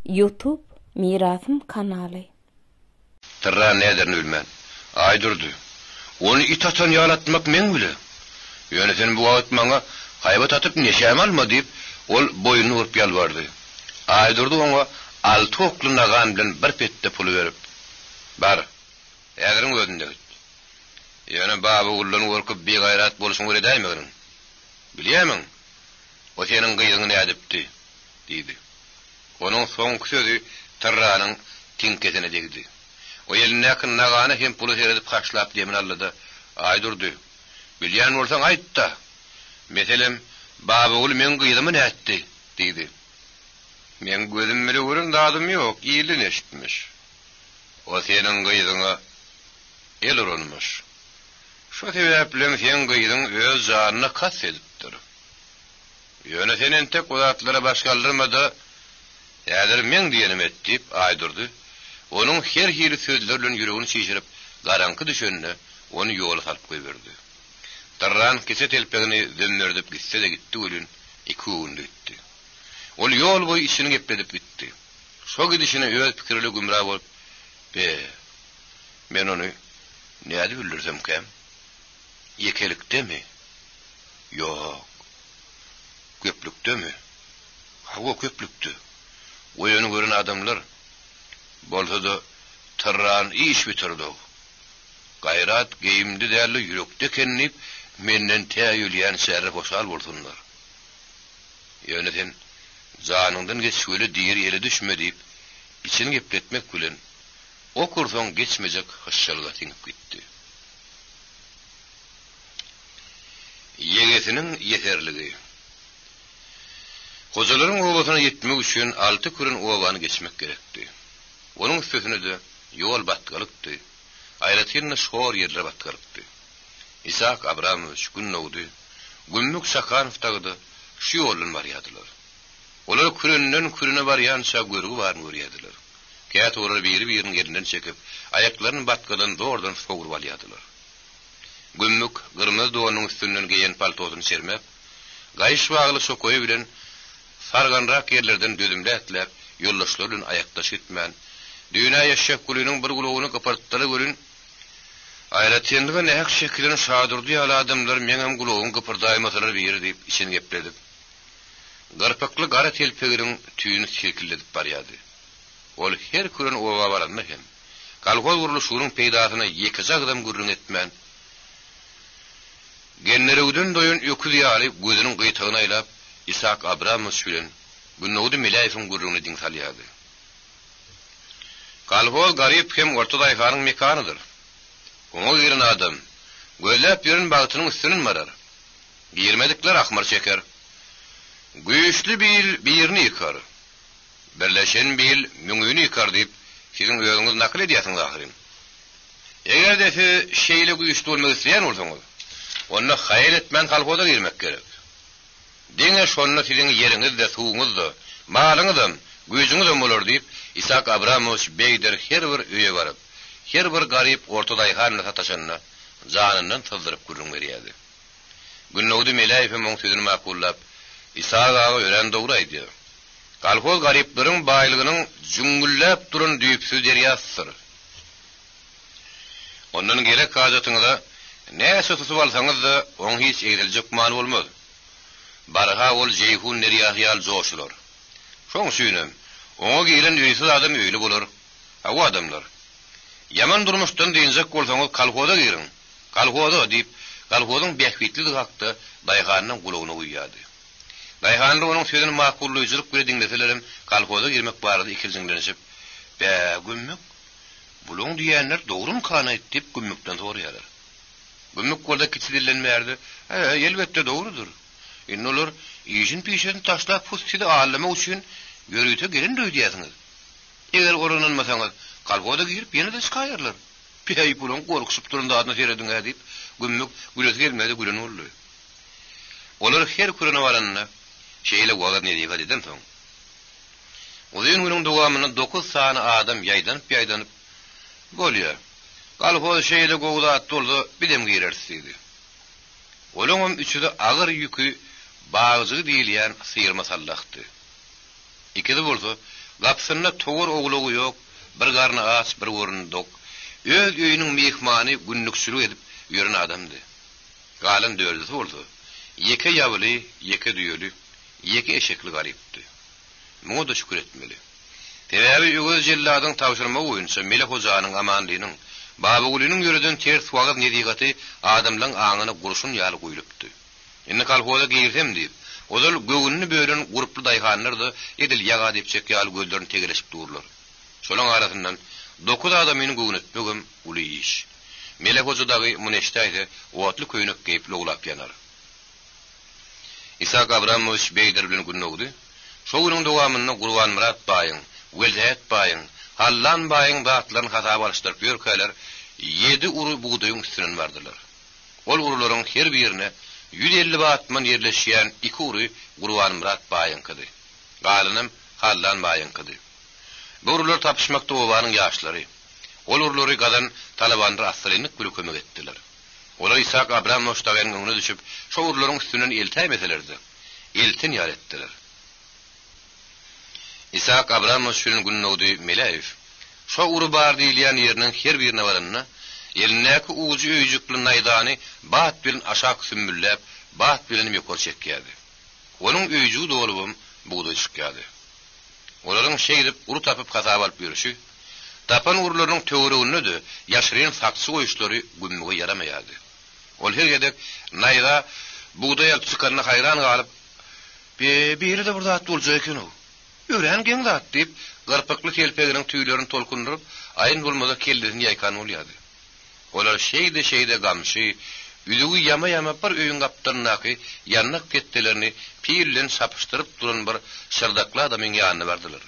YouTube Mirasım kanaly. Tırra nederini bilmän. Aýdurdy. Onu it atan ýalatmak men bile. Ýöne bu wagt maňa haýbat atyp neşäm alma diýip ol boyuny urup ýalbardy. Aýdurdy oňa 6 okly nagan bilen bir petde pul berip, bar, ýagryň gözünde git. Ýöne baba ullan gorkup bir gaýrat boluşyň öredäýmiň? Bilýämiň? O seniň gyýdyňy nädipdi, diýdi. Onuň soňky sözü Tırranyň tinkesine degdi. O eline nagany hem pulu heredip kaçlap demin aldı. Aýdurdy. Bilýän bolsaň aýt da. Meselem, baba ul men gyýdymy näetdi, diýdi. Men gözüm bile görün dadym ýok, ýyly neşitmiş. O seniň gyýdyňy el uranmış. Şu sebäplen sen gyýdyň öz janyna kas edipdir. Ýöne senen tek uzatlara başgaldyrmada, ýa-da men diýenim etdip aýdurdy. Onun her hili sözlerle yüreğini şişirip, garankı düşönüne onu yola salıp koyverdi. Tırran kese telpegini döndürdüp gitse de gitti ölün, 2 günde gitti. Ol yol boyu işini gepledip gitti. Şo gidişine öz pikirli gümra bolup, men onu näde bildirsem kem? Yekelikde mi? Yok. Köplükde mi? Hava köplüktü. O yönü görün adamlar, bolsa da Tırran iş bitirdi. Gayrat geyimdi däli yürekde kennip menden täýülýän şerre boşal bolsunlar. Ýönetin janyňdan geçşöle diýer ýere düşme diýip içini gepletmek bilen o kursoň geçmejek haşşalga tiňip gitdi. Yegesiniň yeterligi. Hojalaryň owasyna ýetmek üçin 6 kürün owany geçmek gerekdi. Onun üstüne de yol batgalypdy. Aýratynna şor ýerler batgalypdy. İshak Abramoviç günnowdy. Günnük Sakanowdagy şu ýoldan barýadylar. Olar küründen kürüne barýança görügi barny görýärdiler. Käýet olar biri-biriň ýerinden çekip, aýaklaryny batgadan doğrudan sogurup alýardylar. Günnük gyrmyz dowanyň üstünden geýen paltosyny sermep, gaýış bagly şokoýy bilen sarganrak ýerlerden dödümle etläp, ýollaşlar bilen aýakdaş etmän, düýnä ýaşap gülüniň bir gulawyny kapartdyry görün. Aýratyndyga nähek şekilini şadyrdy ýaly adamlar meňem gulawyny kapyrdaýmasalar bir diýip içini gepledip. Garpakly gara telpeginiň tüýüni şekilledip barýady. Ol her kürün owa baranda hem. Kalkol guruluşynyň peýdasyna ýeki adam gürrüň etmän. Genlerewden doýun ýöküz ýaly gözüniň gyýtygyny aýlap, İshak Abramoviç bilen Günnowdy Milaýewiň gürrüňini diň salýady. Kalkol garyp hem orta daýhanyň mekanydyr. Oňa giren adam gözläp ýören bagtynyň üstünden barar. Girmedikler ahmar çeker. Güýçli birini ýykar. Birleşen bil müňüni ýykar diýip siziň özüňiz nakil edýärsiňiz ahyryn. Egerde şeýle güýçli bolmak isleýän bolsaňyz, onda haýal etmän kalkoda girmek gerek. Deňe şonda siziň ýeriňiz de, suwuňyz da, malyňyz da, güýçiňiz de bolar diýip İshak Abramoviç beýder her bir öýe barıp, her bir garyp orta daýhanyna sataşanyna janyndan tıldyryp gürrüň berýärdi. Günnowdy Milaýew moň sözüni makullap, İshak ağa ören dogry aýdy. Kalkol garyplaryň baýlygynyň jüngüllep duran düýpsüz derýasydyr. Ondan gerek hajatyňyza näse tutup alsaňyz da oň hiç egiljek mal bolmaz. Barha ol jeyhun nerýahýal joşular. Şoň süýnem, oňa giren ýysyz adam öýle bolar. Hawa adamlar. Yaman durmuşdan diýinjek bolsaňyz kalkoda girin. Kalkoda diýip, kalkodyň bähwitli hakda daýhanyň gulawyna uýýady. Daýhanly onuň sözüni makullyjylyk bilen dinleselerem, kalkoda girmek barada ikiljiňlenişip, gümmük, buluň diýenler dogrum kana etip gümmükden sorýarlar. Gümmük golda kitlenmärdi. Elbetde dogrudur. Innolar ýeşin pişen taşlap pustida alama üçin görüýte giren döýdýärsiňiz. Eger orananmasaňyz, kalkoda girip ýene de şikaýarlar. Peýi pulun gorkusyp duranda adna serediň diýip, gümmük gület gelmedi gülen boldy. Olar her kurana baranyna şeýle wagt nädip edýän soň. Oýun günüň dowamyny 9 sany adam ýaýdanyp bolýar. Kalkoda şeýle gowda atdy, bidem girersidi. Olaňam üçüde agyr ýükü bagjy diýilýän syrma sallakdy. ikide bolsa gapsynda togur oglugy ýok, bir garny aç, bir gorun dok. Öz öýüniň mehmany günnükçülük edip ýören adamdy. Galan dördüsi bolsa, ýeke ýabyly, ýeke düýeli, ýeke eşekli garypdy. Muňa da şükür etmeli. Teräbi ýögöz jelladyň tawşyrma boýunça Melek Hojanyň amanlygynyň Babagulynyň ýöreden ters wagt nedigaty adamlaryň aňyna gurşun ýaly goýulypdy. Indi kalhoda girsem diýip, ozal gögünni bölen gruply daýhanlar da edil ýaga diýip çek ýaly gözlerini tegereşip dururlar. Şolaň arasyndan 9 adamyny göwnetmegem uly iş. Melek Hojadagy muneştaýdy, wagtly köýnek geyip loglap ýanar. İsa Abramovich beýder bilen günnögdi. Şo günüň dowamyny Gurban Murat baýyň, Welzet baýyň, Hallan baýyň batlaryny hasaba alışdyryp ýörkäler 7 ury buğdaýyň üstünden bardylar. Ol urularyň her birine 150 batman yerleşýän 2 ury Gurban Murat baýyňkydy. Galynym Hallan baýyňkydy. Bu urular tapışmakda bolanyň ýaşlary. Ol urulary gadan Talibanlar aslynyk bir kömek etdiler. Olar İsa Abramovich dagyň öňüne düşüp, şo urularyň üstünden eltäýmeselerdi. Eltin ýar etdiler. İsa Abramovich'ün günnögdi Melayev. Şo ury bar diýilýän ýeriniň her birine baranyna, elindäki uğucu öýjükli naýdany bat bilen aşak sümmüllep, bat bilen ýokary çekýärdi. Onuň öýjügi dolubym buğda çykýardy. Olaryň şeýdip ury tapyp hasaba alyp ýörüşi, tapan urularyň töwereginde de ýaşyryn saksy goýuşlary gümmüge yaramaýardy. Ol her gedek naýda buğda ýalyp çykanna hayran galyp, "Biri de burada boljak eken o. Ören geň zat" diýip garpakly kelpeginiň tüýlerini tolkundurup, aýyn bolmada keldirini ýaýkan bolýardy. Olar şeýde gamşy, üdügi ýama bir öýün gapdarynaky ýanyk ketdilerini piýillen sapyşdyryp duran bir şırdakly adamyň ýanyna bardylar.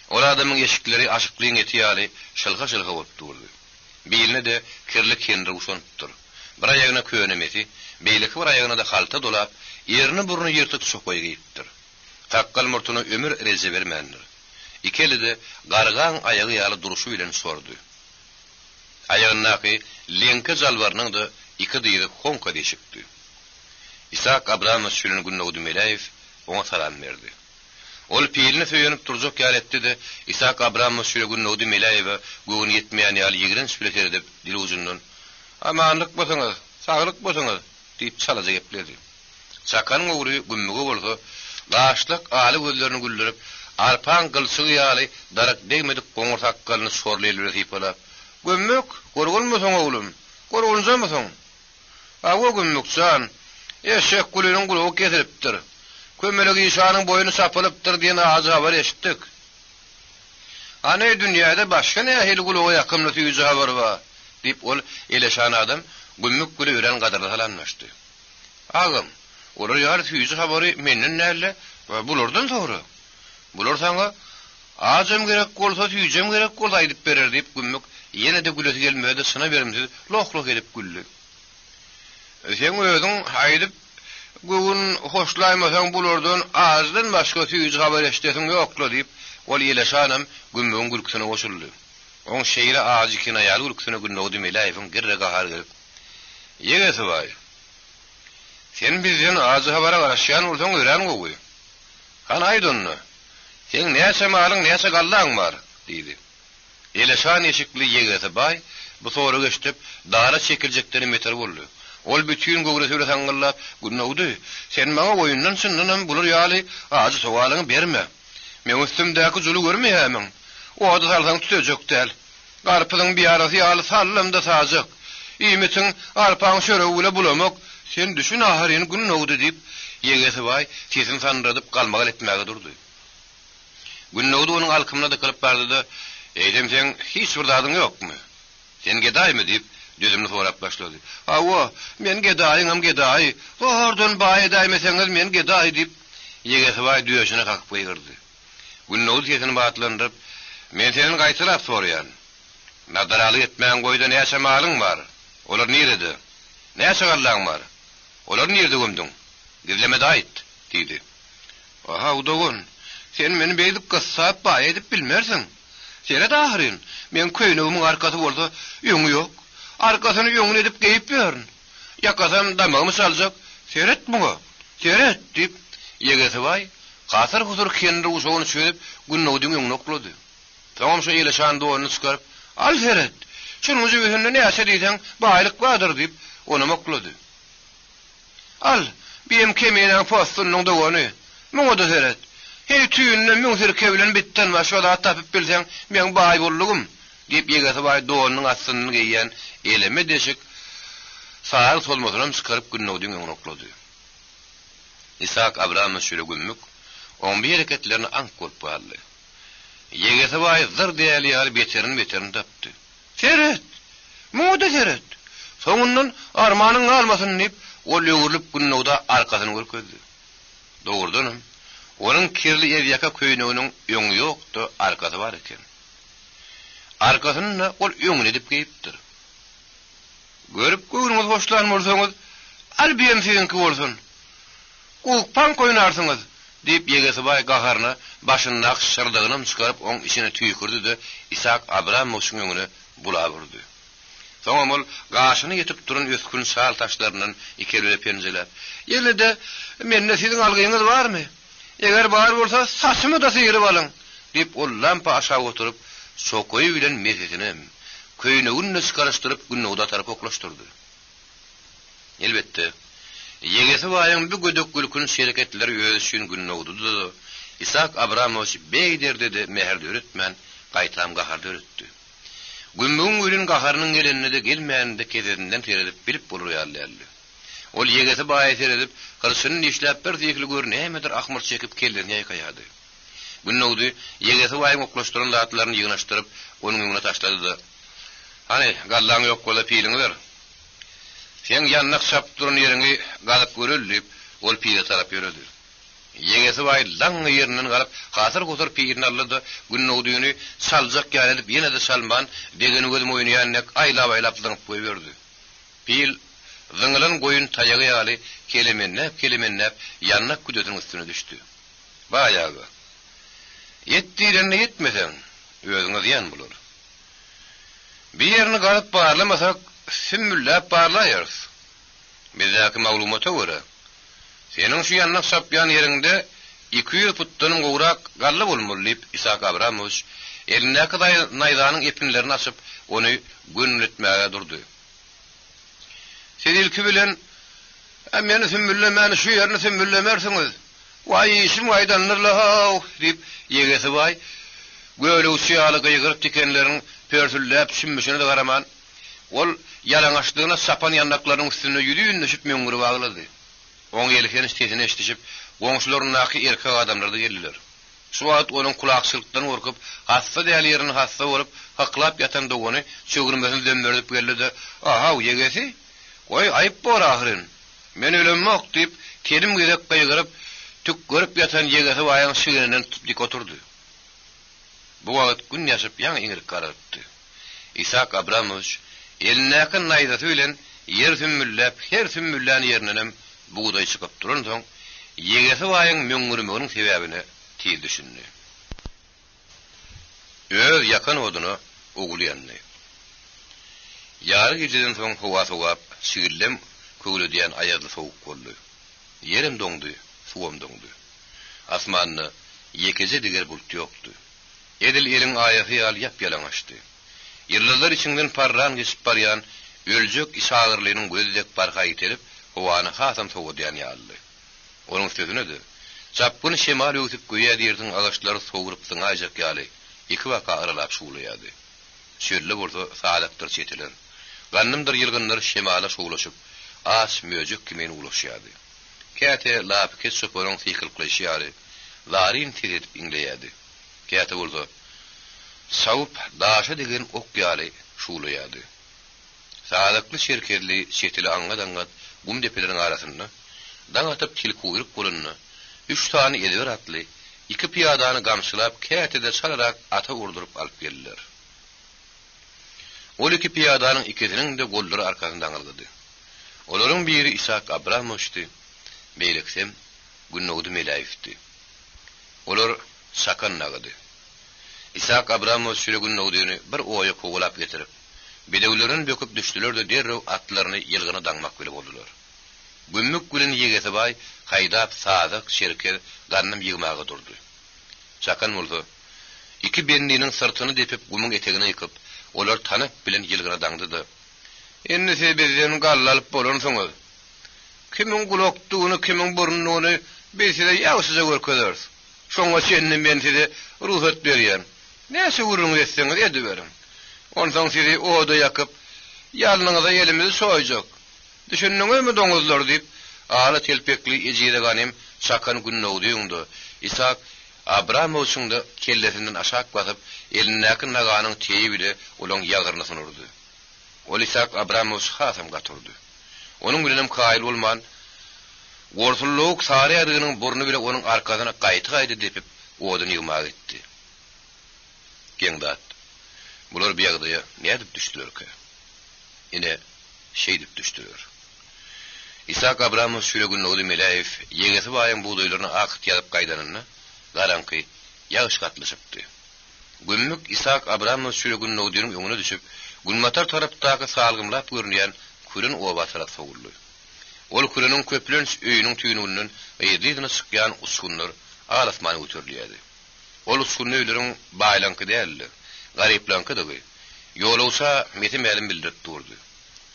Ol adamyň eşikleri aşyklyň etiýaly şylga-şylga bolup durdy. Beýline de kirli kendir uşanypdyr. Bir aýagyna könemeti, beýleki bir aýagyna da halta dolap, ýerini burnu ýyrtyk sopaý giyipdir. Takkal murtuny ömür reze bermändir. Ikeli de gargan aýagy ýaly duruşy bilen sordy. Aýagynaky lenke jalwarynyň da iki diýdi honka deşikdi. İsa Abramovich'ün günnögdi Melayev oňa salam berdi. Ol piýilini söýenip durjak ýar etdi de İsa Abramovich'ün günnögdi Melayew göwün ýetmeýän ýaly ýigren süpleter edip dil uzundan "Amanlyk bolsaňyz, saglyk bolsaňyz" diýip çalaja geplerdi. Çakanyň ogry gümmüge bolsa, gaşlyk aly gözlerini güldürip, arpan gylsygy ýaly darak degmedik goňur takkalyny sorlaýlyp ýypalap, "Gümmük, gorgulmasaň oglum, gorgulmasaň?" "Awa gümmükçan, eşek gülüniň gulugy getiripdir. Kömelegi İsa'nın boyunu sapılıptır diýen azy habar eşitdik. Ana dünýäde başga nähili gulugy ýakymly tüýüji habar bar" diýip ol eleşan adam gümmük gülü ören gadarda halanmaşdy. "Agam, olar ýar tüýüji habary menden näle we bulardan tory. Bular saňa ajam gerek bolsa tüýjem gerek bolsa aýdyp berer" diýip gümmük ýene de gülesi gelmedi syna berimsiz loh-loh edip güldü. "Sen özüň haýdyp göwün hoşlaýmasaň bulardan azdan başga tüýüji habar eşitdiň ýokla" diýip ol ýeleşanam gümmüň gülküsine goşuldy. Oň şeýle azy kina ýaly gülküsine günnögdi Melayewiň girrege har gelip, "Ýegesi baý. Sen bizden azy habara garaşýan bolsaň ören gowy. Han aýdynmy? Sen näçe malyň, näçe gallaň bar?" diýdi. Ýeleşan eşikli ýegesi baý bu soru geçip dara çekiljekleri meter boldy. Ol bütün gowresüle saňgyllap, "Günnögdi, sen maňa oýundan sünnem bular ýaly azy sowalyňy berme. Men üstümdäki july görmeýämiň. O ady salsaň tutjak däl. Garpynyň bir arasy ýaly sallamda sajak. Iýmitiň arpaň şöreğiyle bulamak, sen düşün ahiryn günnögdi" diýip ýegesi baý sesini sanradyp galmagal etmäge durdy. Günnögdi onuň alkymyna dıkylyp bardy-da, "Eýdem sen hiç bir dadyň ýokmy? Sen gedaýmy?" diýip gözümni sorap başlady. "Awa, men gedaýym, gedaý. Hordan baý daýmasaňyz men gedaý" diýip ýegesi baý düýeşine kakyp ýygyrdy. Günnögdi sesini batlandyryp, "Men seni gaýtylap sorýan. Nadaraly etmäň goýda näçe malyň bar? Olar nerede? Näçe gallaň bar? Olar nerede gömdüň? Gizlemede aýt" diýdi. "Aha, udagon. Sen meni beýdip gassap baý edip bilmersiň. Sene dahiryn, men köýnegimiň arkasy bolsa, ýöňü ýok. Arkasyny ýöňüne edip geýip berýän. Ýakasam damagmy saljak, seret muňa. Seret" diýip ýegesi baý Hasar huzur kendi usuğunu çöğüp günnowdyň öňüne oklady. Tamam şu ile şan doğunu çıkarıp, al Ferhat, şunun üzerinde ne ase deysen, baylık vardır deyip, onu mokladı. Al, benim kemiğinin postunun doğunu, muňa da Ferhat, hey tüyünle müňsir kevlen bitten var, şoda tapıp bilsen, men bay bollugum, deyip yegesi bay doğunun asyny giýen, eleme deşik, sağ solmadan çıkarıp günnowdyň öňüne oklady. İshak Abrahamow şöyle gümmük, 11 hareketlerini ank bolup aldy. Yegesi bay zır diýeli ýaly beterin tapdy. Ferhat, muňa Ferhat. Soňundan armanyň almasyn diýip, ol ýöwürlüp günnowda arkasyny görkezdi. Dogurdanam, onuň kirli ýaka köýneginiň öňü ýokdy, arkasy bar eken. Arkasyny ol öňüne dip geýipdir. Görüp göwrüňiz hoşlanmarsaňyz, albiýem siňki bolsun. Ukpan koýnarsyňyz, diýip yegesi bay gaharna başyndan şyrdygyny çykaryp oň içine tüýkürdi-de Ishak Abrahamowyň öňüne bula burdy. Soňam ol gaşyny ýetip duran öskün şal taşlarynyň ikili penjeler. Ýelde menne siziň algyňyz barmy? Eger bar bolsa saçymy da sýryp alyň, diýip ol lampa aşağı oturup sokoy bilen mezesini köýnegini çykarışdyryp günnowda tarap oklaşdyrdy. Elbetde yegesi baýyň bu gödök gülkün şereketleri öz üçin günnowdy-da. Ishak Abrahamow beýderde meher döretmän, gaýtam gahar döretdi. Gümmüň ýülün gaharynyň gelenine de gelmände kezedinden teredip bilip bolýarly. Ol yegesi baýy teredip, gyrsyny işläp bir zikli görnämedir ahmar çekip kellerine ýaýady. Günnowdy yegesi baýyň oklaşdyran latlaryny ýygynaşdyryp, onuň öňüne taşlady. Hani gallaň ýok bola piýliňler. Sen ýanyna çap duran ýeriňi galyp görelip, ol piýe tarap ýöredi. Yegesi baý laň ýerinden galyp, hasır gotur piýini aldy, günnowdyny saljak ýalyp, ýene de salman, degeni gözüm oýnaýannak aýlap dyňyp goýberdi. Piýil zyňylan goýun taýagy ýaly, kelemennäp ýanyna küdetiniň üstüne düşdi. Baýagy. Ýetdirende ýetmesen, özüňiz ýan bolar. Bir ýerini galyp barlamasak, sümmüllep barlaýarys. Bizdäki maglumata görä, seniň şu ýanyna sapýan ýerinde 200 putdan gowrak galla bolmaly diýip Ishak Abrahamow elindäki naýzanyň epinlerini açyp, ony günnetmäge durdy. Sedilki bilen, meni sümmüllemeni şu ýerini sümmüllemersiňiz. Vay işim aýdanlyrlaw diýip yegesi baý göle uçýaly gyýgyryp dikenleriň pörsüllep sümmüşine de garaman. Ol yalaňaçlygyna sapan ýandaklaryň üstüne ýürüýün düşüp möňgüri baglady. Oň elken sesini eşitip, goňşularynyňky erkek adamlar da geldiler. Şu wagt onuň kulakçylykdan gorkup, hassa däl ýerini hassa bolup, haklap ýatan dogony çögürmesini döndürip geldi. Aha, yegesi? Oy, aýyp bor ahyryn. Men ölenmek diýip, kelim gerek gaýgyryp, tük görüp ýatan yegesi baýyň şygynyndan tutup oturdy. Bu wagt gün ýaşyp ýaňy iňirip garaýpdy. Ishak Abrahamow elindäki naýdasy bilen ýer sümmüllep, her sümmülläni ýerinden buğday çykyp duran soň, yegesi baýyň möňgürmeginiň sebäbini tiýil düşündi. Öz ýakan oduny ogulýandy. Ýary geceden soň howa sogap, sygillem kögülediýän aýarly sowuk boldy. Ýerim doňdy, suwam doňdy. Asmanyny ýekeze diger bulut ýokdy. Edil ýeriň aýagy ýaly ýap-ýalaň açdy. Ýyllar içinden parran geçip barýan öljek isagyrlygynyň gözdek barka ýetirip, howany hasam sowudýan ýaly. Onuň sözüne de, çapgyny şemal ötüp goýa diýerdiň agaçlary sowurup syňajak ýaly, iki waka aralap şuwlaýady. Şölle bolsa saadapdyr çetilen. Gannymdyr ýylgynlar şemala şowlaşyp, as möjük kimen ulaşýady. Käte lap kesip onuň sykylyklaşýary, larin tiretip inleýädi. Käte bolsa sawup daşa degen ok ýaly şuwlaýady. Saadakly şerkerli çetili aňa-daňa gum depeleriň arasynda daň atyp tilki uýryp bolanyny 3 tany ediber atly 2 piýadany gamşylap kätede çalarak ata urdurup alyp geldiler. Ol 2 piýadanyň ikisiniň de gollary arkasyndan aldy. Olaryň biri Ishak Abrahamowdy, beýleksem Günnowdy Melaýewdi. Olar sakan nagady. Ishak Abrahamow şöyle Günnowdyny bir oýa kogulap getirip, bedewlerin böküp düşdiler de derrew atlaryny ýylgyna daňmak bile boldular. Gümmük bilen yegesi bay haydap sadık şerker gannım yığmağa durdu. Çakan bolsa iki bendinin sırtını depip gümün etegine yıkıp olar tanıp bilen yılgına dangdıdı. Enne sebeden gallalıp bolan soňa kimin guloktuğunu kimin burnunu beside ýagşyja görkezeriz. Şoňa senin men size ruhsat berýän. Näse urun etseňiz edi berin. Ondan sizi oda yakıp ýalnyňyza elimizi soýjak. Düşündiňizmi doňuzlar diýip ala telpekli ejide ganym çakan günnowdyňdy. İshak Abramowyň da kellesinden aşak basyp elindäki naganyň teýi bile olaň ýagryna sunurdy. Ol İshak Abramowy hasam gaturdy. Onuň bilenem kaýyl bolman gorsullyk sary adygynyň burnu bile onuň arkasyna gaýty depip oduny ýymak etdi. Geňdat. Bular bir ýagdaýa näde düşdilerkä? Ine şeýdip düşdiler. İshak Abramowy şöyle günnowdy Melaýew ýegesi baýyň buğdaýlaryny akyt ýalyp gaýdanyny garanky ýağış gatlaşypdy. Gümmük İshak Abramowy şöyle günnowdynyň öňüne düşüp Gülmatar tarapdaky salgymlap görünýän külün oba tarap soguldy. Ol külüniň köplen öýüniň tüýnünden ýediňe çykýan uskunlar alasmany götürilýärdi. Ol uskunny öýleriň baýlanky däldi, garyplanky da goý. Ýolawsa metim elim bildirip durdy.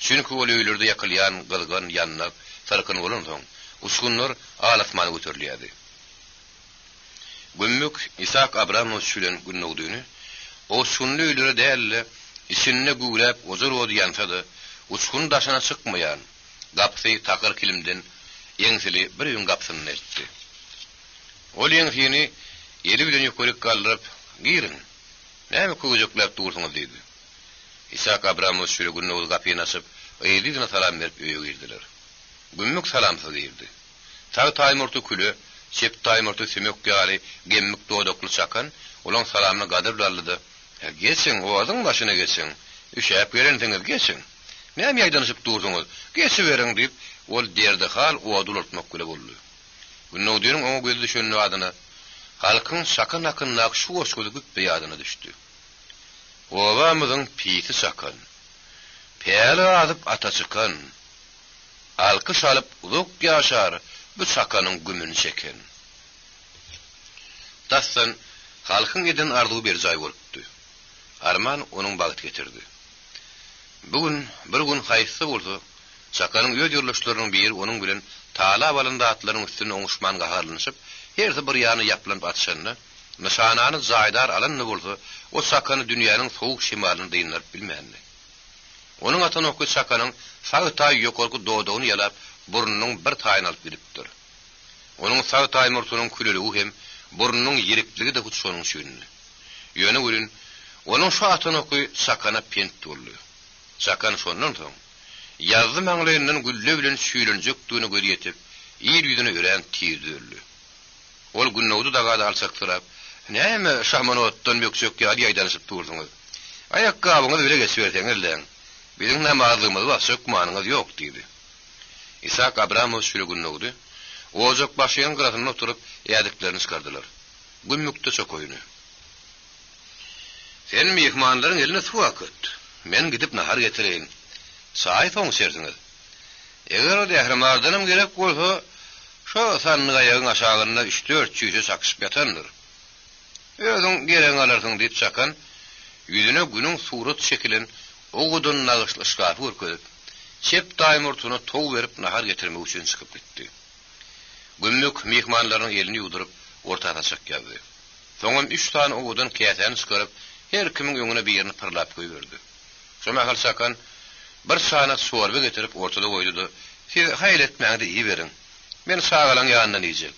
Çünki ol öýlerde ýakylýan gylgyn ýannak sarkyn bolan soň uskunlar alasmany götürilýärdi. Gümmük İshak Abramowy şülen günnowdyny o sunny öýlere däldi. İçinde güýläp ozar ody ýansady, uçkun daşana çykmaýan, gapsy takır kilimden ýeňsili bir ýün gapsyny etdi. Ol ýeňsini ýeri bilen ýokaryk galdyryp, "Girin. Näme köýjekläp dursaňyz?" diýdi. İshak Abramowy şöyle günnowdy gapyny açyp, ýediňe salam berip öýe girdiler. Gümmük salamsy diýdi. Taý taýmurty külü, şep taýmurty semök ýaly, gemmik dodokly çakan, olaň salamyny gadyrlalydy. Geçin, oğazın başına geçin. Üşäp gerensiňiz geçin. Näme ýaýdanyşyp dursaňyz, geçiberin diýip, ol derdi hal oğadı ulutmak güle boldy. Günnowdynyň oňa gözi düşenli adyna, halkyň şakyn akynnak şu oşguly güppe ýadyna düşdi. Obamyzyň pisi şakyn. Peýle adyp ata çykan. Alkyş alyp uzak ýaşar, bu şakanyň gümüni çeken. Tassan halkyň eden arzuw bir jaý bolupdy. Arman onuň bagyt getirdi. Bugün bir gün haýsy bolsa, çakanyň öýd ýurlaşlarynyň biri onuň bilen taala balynda atlaryň üstüne oňuşman gaharlanyşyp, herse bir ýany ýaplanyp atşandy. Nişanany zaýdar alanny bolsa, o çakany dünýäniň sowuk şemalyny diýinip bilmändi. Onuň atan oky çakanyň sag taý ýokarky dodogyny ýalap, burnunyň bir taýyny alyp giripdir. Onuň sag taýmurtunyň küleligi hem burnunyň ýirikligi de şonuň şüýünli. Ýöne görün Onun şu atın oku sakana pent doldu. Sakan şondan soň ýazdy maňlaýyndan gülle bilen süýlenjekdigini görýetip, ýer ýüzüne ören tiýdürli. Ol günnowdy dagaada alçaktyrap, "Näme şahmanotdan möksök ýaly ýaýdanyşyp durdyňyz? Aýakgabyňyzy bile geçiberseňizler. Biziň namazlygymyz we sökmanyňyz ýok" diýdi. İshak Abramowy şöyle günnowdy. Ozak başyň garasyna oturup ýadyklerini çykardylar. Gümmükde çökoýuny. "Sen mehmanlaryň eline su akyt. Men gidip nahar getireýin. Saý soň sersiňiz. Eger o dährimardanam gerek bolsa, şo sannyga ýagyň aşagyna 3-4 çüýse sakyşyp ýatandyr. Özüň gerek alarsyň" diýip çakan, ýüzüne günüň surat şekilin oğudun nagışly şkafy görkezip, şep taýmurtuny tow berip nahar getirmek üçin çykyp gitdi. Gümmük mehmanlaryň elini ýuduryp ortada çakýardy. Soňam 3 tane oğudun käseni çykaryp, her kimiň öňüne bir ýerini pyrlap goýberdi. Şoma hal çakan bir sanak sorba getirip ortada goýdy. "Siz haýl etmäňdi iyi berin. Men sagalaň ýanyndan iýjek.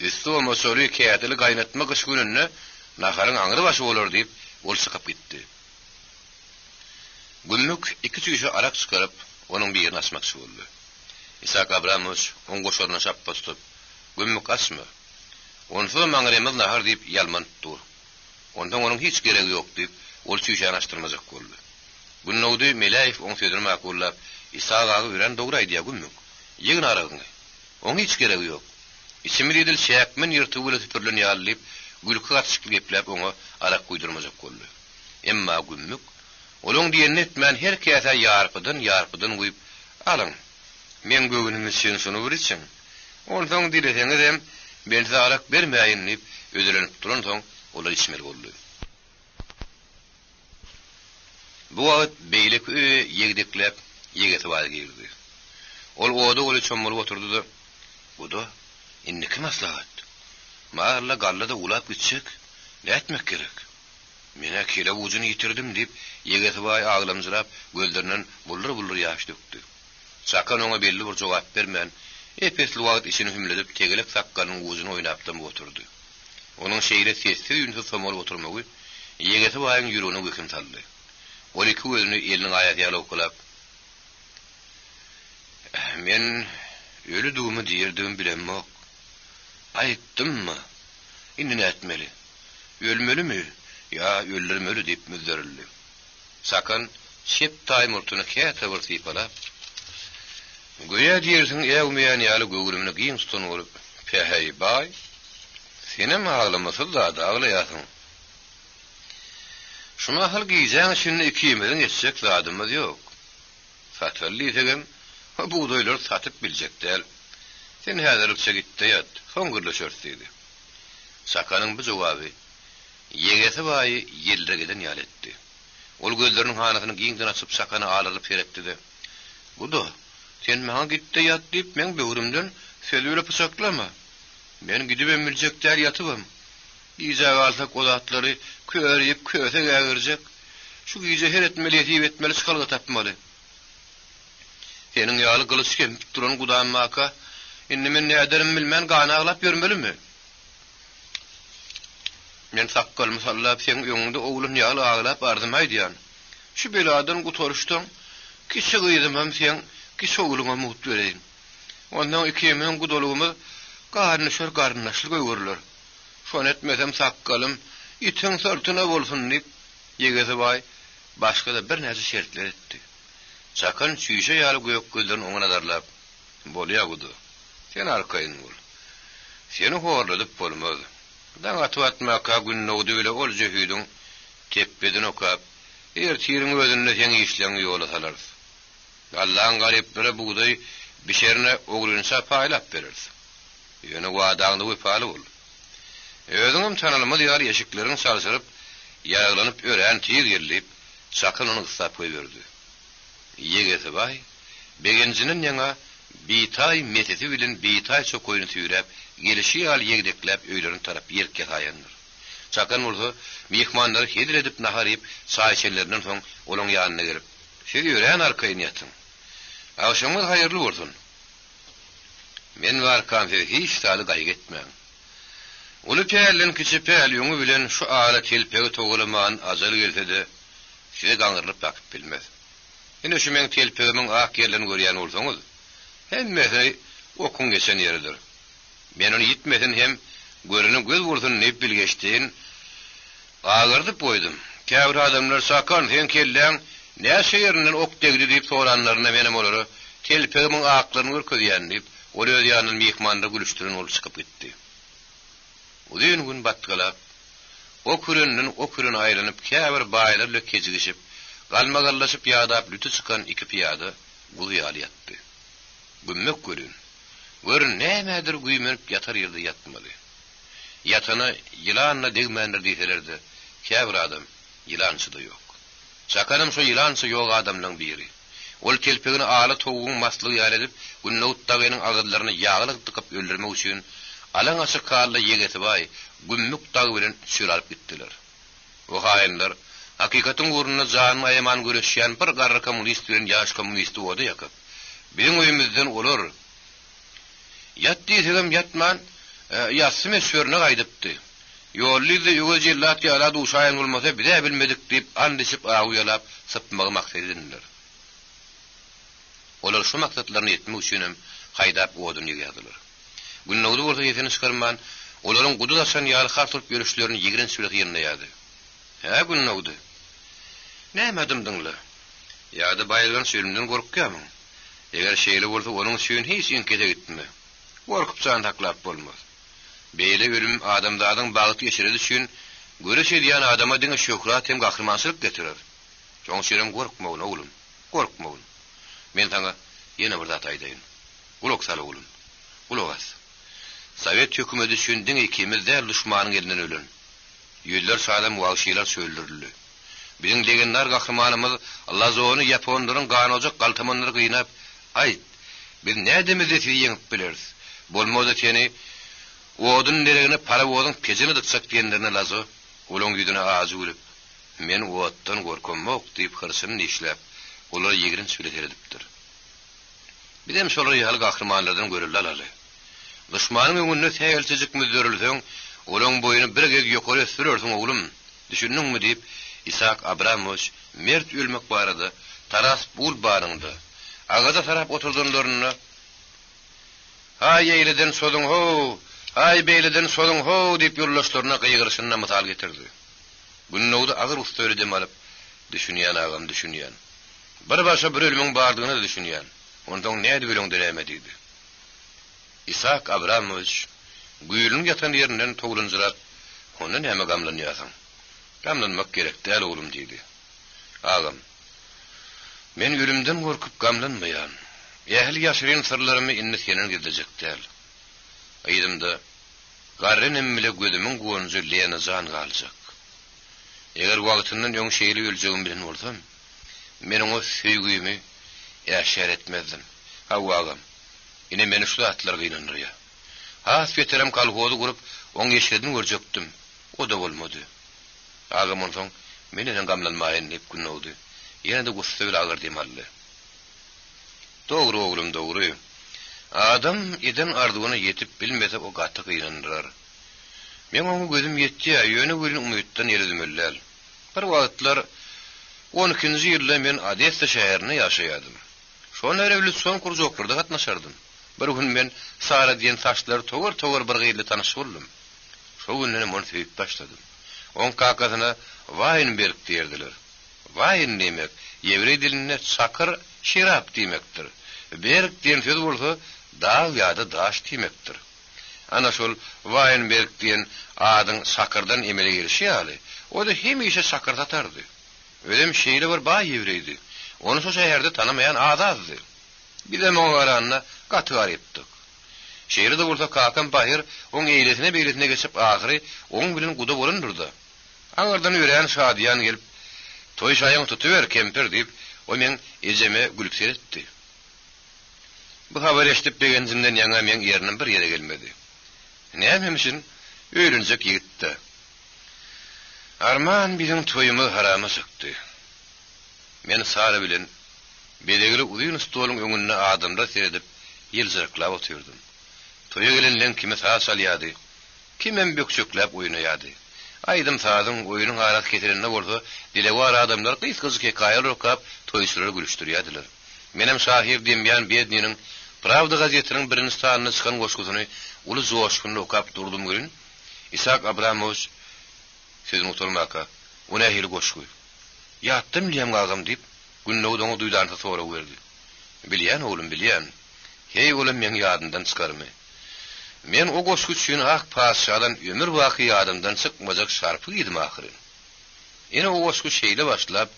Üstü mosoly kädeli gaýnatmak iş gününe naharyň aňry başy bolar" diýip ol çykyp gitdi. Gümmük 2 çüýşe arak çykaryp, onuň bir ýerini açmakçy boldy. İshak Abramowy oň goşaryna şappa tutup, "Gümmük açma. Onsoň maňrymyz nahar" diýip ýalmanypdy. Ondan onuň hiç geregi ýok diýip ol çüýşäni açdyrmajak boldy. Günnowdy Melaýew oň sözüne makullap, "İshak agy bilen dogry aýdýar Gümmük. Ýygyn aragyňy. Oň hiç geregi ýok. İçimi edil şäkmen ýyrtyp öle tüpürlen ýalyp, gülki atşykly geplep oňa arak guýdurmajak boldy. Emma Gümmük, olaň diýenini etmän her käse ýarpydan guýup, "Alaň, Men gögünümi sen şunu bilirsin. Ondan dileseňiz hem ben zarak bermeýin diýip özelenip duran soň olar içmeli boldy. Bu wagt beýlik ýegdeklep ýegeti bar girdi. Ol oda çömürüp oturdy-da, "Buda, indiki maslahat. Maalla gallada ulap gitsek, ne etmek gerek? Mene kele ucuny ýitirdim" diýip ýegeti bar aglamjyrap gözlerinden bulur ýaş dökdi. Sakan ona belli bir jogap bermän, epesli wagt işini hümledip tegelek sakkanyň ucuny oýnapdan oturdy. Onuň şeýle sessiz ýünsiz somol oturmagy ýegeti baryň ýüregine göküm saldy. Ol iki gözüni eliniň aýatyna okulap, "Men ölüdüğümü diýerdim bilenmek. Aýtdymmy? Indi näetmeli? Ölmelimi? Ya öldürmeli" diýip müzderildi. Sakan şep taýmurtuny käte bir sypalap, "Goýa diýersiň, ýa-umýan ýaly göwrümni giň tutun bolup, "Pehay bay, senem aglamasy da aglaýasyň. Şuna hal giýjäň şunu ikimizin geçsek zadymyz ýok. Fatwally degem, bu doýlar satyp biljekler. Sen häzirlikçe gitdi ýat, soňgurlaşýarsydy." Sakanyň bu jogaby ýegesi baý ýelregeden ýaletdi. Ol gözleriniň hanasyny giňden açyp sakany alaryp perekdi-de, "Buda, sen maňa gitdi ýat diýip men böwrümden selüle pysaklama. Men gidip emmiljekler ýatypym. Giýjäg alsak odatlary köýerip köýse gägirjek. Şu giýje her etmeli ýetip etmeli çykalga tapmaly. Senin ýaly gylyç kemip duran Gudaň maka, indi men näderim bilmän gana aglap ýörmelimi? Men sakkalmy sallap sen öňünde oglun ýaly aglap ardymy diýän. Şu beladan gutoruşdan kişi gyýdym hem sen kişi ogluňa mut bereýin. Ondan ikimiň gudolugymy garnaşlyk öýgürler. Şonu etmesem sakkalym itiň sırtyna bolsun diýip ýegesi baý başga da bir näçe şertler etdi. Sakan şüýşe ýaly göýük gözlerini oňa darlap, "Bolýa gudy. Sen arkaýyn bol. Seni horladyp bolmaz. Dan atwatmaka günnogdy bile ol jehüdüň teppeden okap, ertiriň özünde sen işleň ýola salarys. Allah'ın garipleri buğday bişerine oğlunsa paylap verir. Yönü vadağında vefalı ol. Özünüm tanılımı diyar yeşiklerin sarsırıp, yağlanıp ören tiyir yerleyip, sakın onu ıslap koyverdi. Yegesi bay, begencinin yana bitay meteti bilin bitay çok oyunu tüyrep, gelişi al yegdeklep öylerin tarap yerke hayandır. Sakın olsa, mihmanları hedir edip naharayıp, sağ içerlerinden son olun yanına gelip, siz ören arkayın yatın. Akşamız hayırlı olsun. Men var kanser hiç sağlı gayg etmem. Ulu peyalin kiçi peyal yonu bilen şu ağla telpegi toğulaman azal gelse de size gangırlıp bakıp bilmez. Yine şu men telpegimin ak yerlerini görýän olsaňyz, hemmesi okun geçen yeridir. Men onu yitmesin hem görünüp göz vursun ne bilgeçtiğin ağırdıp boydum. Käbir adamlar sakan sen kelläň näçe ýerinden ok degdi diýip soranlaryna menem olary telpegimin aklaryny görkezýän diýip ol öz ýanyny mihmanda gülüşdiren olup çykyp gitdi. Uzun gün batgalap, o kürün aýranyp käbir baýlarla kejigişip, galmagallaşyp ýadap lütü çykan iki piyada guly ýaly ýatdy. Gümmek görün. Görün nämedir güýmenip ýatar ýerde ýatmaly. Ýatana ýylanla degmändir diýselerdi. Käbir adam ýylançy da ýok. Çakanım şu ýylançy ýok adamlaryň biri. Ol telpegini ala toğun maslygy ýaly edip, günnowtdagynyň agydlaryny ýaglyk tıkyp öldürmek üçin alan açyk kalla yegeti bay gümmük dağı bilen süralyp gitdiler. O haýynlar hakikatyň uğruna janyny aýman göreşýän bir garry kommunist bilen ýaş kommunist bolu ýakyp. Biziň öýümizden olar. Ýat diýsem ýatman, ýasymy sörüne gaýdypdy. Ýollydy ýöge jillat ýala duşaýan bolmasa bize bilmedik diýip andyşyp aýýalap sypmagy maksat edinler. Olar şu maksatlaryny ýetmek üçin haýdap odun ýadylar. Günnowdy bolsa ýetini çykarman, olaryň gudy daşan ýaly hartup görüşlerini ýigren süret ýerine ýady. Ha günnowdy. Näme dymdyňlar? Ýady baýlan sürümden gorkýarmyň. Eger şeýle bolsa onuň süýün hiç ýenkete gitme. Gorkup san taklap bolmaz. Beýle ölüm adamdaryň bagyty geçirdi üçin göreşe diýen adama diňe şöhrat hem gahrmançylyk getirir. Çoň şerem gorkma oglum, gorkma. Men taňa ýene bir zat aýdaýyn. Ulaqsal oğlum. Ulaqas. Sovet hökümeti şündin ikimiz de düşmanın elinden ölen. Yüzler sağlam wagşylar söýülürli. Bizim legendar gahrymanymyz Allah zowany Japonlaryň ganojak galtamanlary gynap, "Ay, biz nädemizi ýeňip bileriz. Bolmady seni odun neregine para odun pejini dıksak diýenlerine lazo, olaň ýüzüne azy gülüp, men otdan gorkanmok diýip hyrsyny işläp, olary ýegirin süýleter edipdir. Bizim şolary ýaly gahrymanlardan görüldüler aly. Düşmanyň öňünde tägelçejik müdürlüseň, olaň boýuny bir gez ýokary sürersiň oglum, düşündiňmi diýip İshak Abramovich mert ölmek barada taras bul baryndy. Agaza tarap oturdunlaryny "Hay eýleden soduň ho, hay beýleden soduň ho" diýip ýollaşlaryna gyýgyrşyna mysal getirdi. Günnäwde agyr ustöýredem alyp düşünýän agam düşünýän. Bir başa bir ölümiň bardygyny düşünýän. Ondan näde bilen deremediydi. İshak Abramovich güýlüň ýatan ýerinden togulunjyrak, "Onu näme gamlanýarsyň? Gamlanmak gerek däl oglum" diýdi. "Agam, men ölümden gorkup gamlanmaýan. Ähli ýaşyryn sırlarymy inne senen gidejek däl. Aýdymda garrenem bile gözümiň gonjy lene jan galjak. Eger wagtyndan ýoň şeýle öljegim bilen bolsam, men oňa söýgümi ýaşar etmezdim. Hawagam, ine meni şu atlar gynanýar. Has beterem kalgozy gurup, oň ýeşedin görjekdim. O da bolmady. Agam onsoň meniň gamlanmaýan diýip günnäwdi. Ýene de gussyl agyr diýmeli. Dogry oglum, dogry. Adam eden ardygyna ýetip bilmese o gaty gynanýar. Men oňa gözüm ýetdi, ýöne gören umytdan ýeredim. Bir wagtlar 12-nji ýylda men Odessa şäherine ýaşaýardym. Şonu rewolýusiýon kurjoklarda gatnaşardym. Bir gün men Sara diýen taşlar togor bir gyýly tanyş boldum. Şo günden men söýüp başladym. On kakasyna Weinberg diýerdiler. Wein demek ýewrey dilinde sakır, şirap diýmekdir. Berg diýen söz bolsa dağ ýa-da daş diýmekdir. Ana şol Weinberg diýen adyň sakyrdan emele gelişi ýaly. O da hemişe sakır tatardy. Ödem şeýle bir baý ýewreydi. Onu şu şäherde tanamayan adazdy. Bizim oň aranyna gaty garypdyk. Şeýerde bolsa kakam Bahir oň eýlesine geçip ahyry oň bilen guda bolundurdy. Aňardan ýören şadýan gelip "Toy şaýyň tutuver kemper" diýip o men ejeme gülükser etdi. Bu habar eşitip begenjimden ýaňa men ýeriniň bir ýere gelmedi. Näme üçin öýlenjek ýigitdi. Arman bizim toýumy harama sykdy. Men Sara bilen bedegili uýun stoluň öňünde adamlar seredip ýylzyraklap oturdum. Toýa gelenler kime saz salýady, kimem bökçöklap oýnaýady. Aýdym sazyň oýunyň arat ketirende bolsa, dilewar adamlar gysgyzyk hekaýalar okap toýçylary gülüşdirýärdiler. Menem şahir diýen Bedniniň Pravda gazetiniň birinji sanyna çykan goşgusyny uly joşkunly okap durdum görün. İshak Abramovich sözüni uturmaka, "O nähili goşgu? Ýatdym diýem agam" diýip günnäwde oňa duýdansa sora berdi. "Bilýän oglum, bilýän. Hey oglum, men ýadymdan çykarmy? Men o goşgu üçin ak paşadan ömür wagty ýadymdan çykmajak şarpy gidim ahyry. Ene o goşgu şeýle başlap,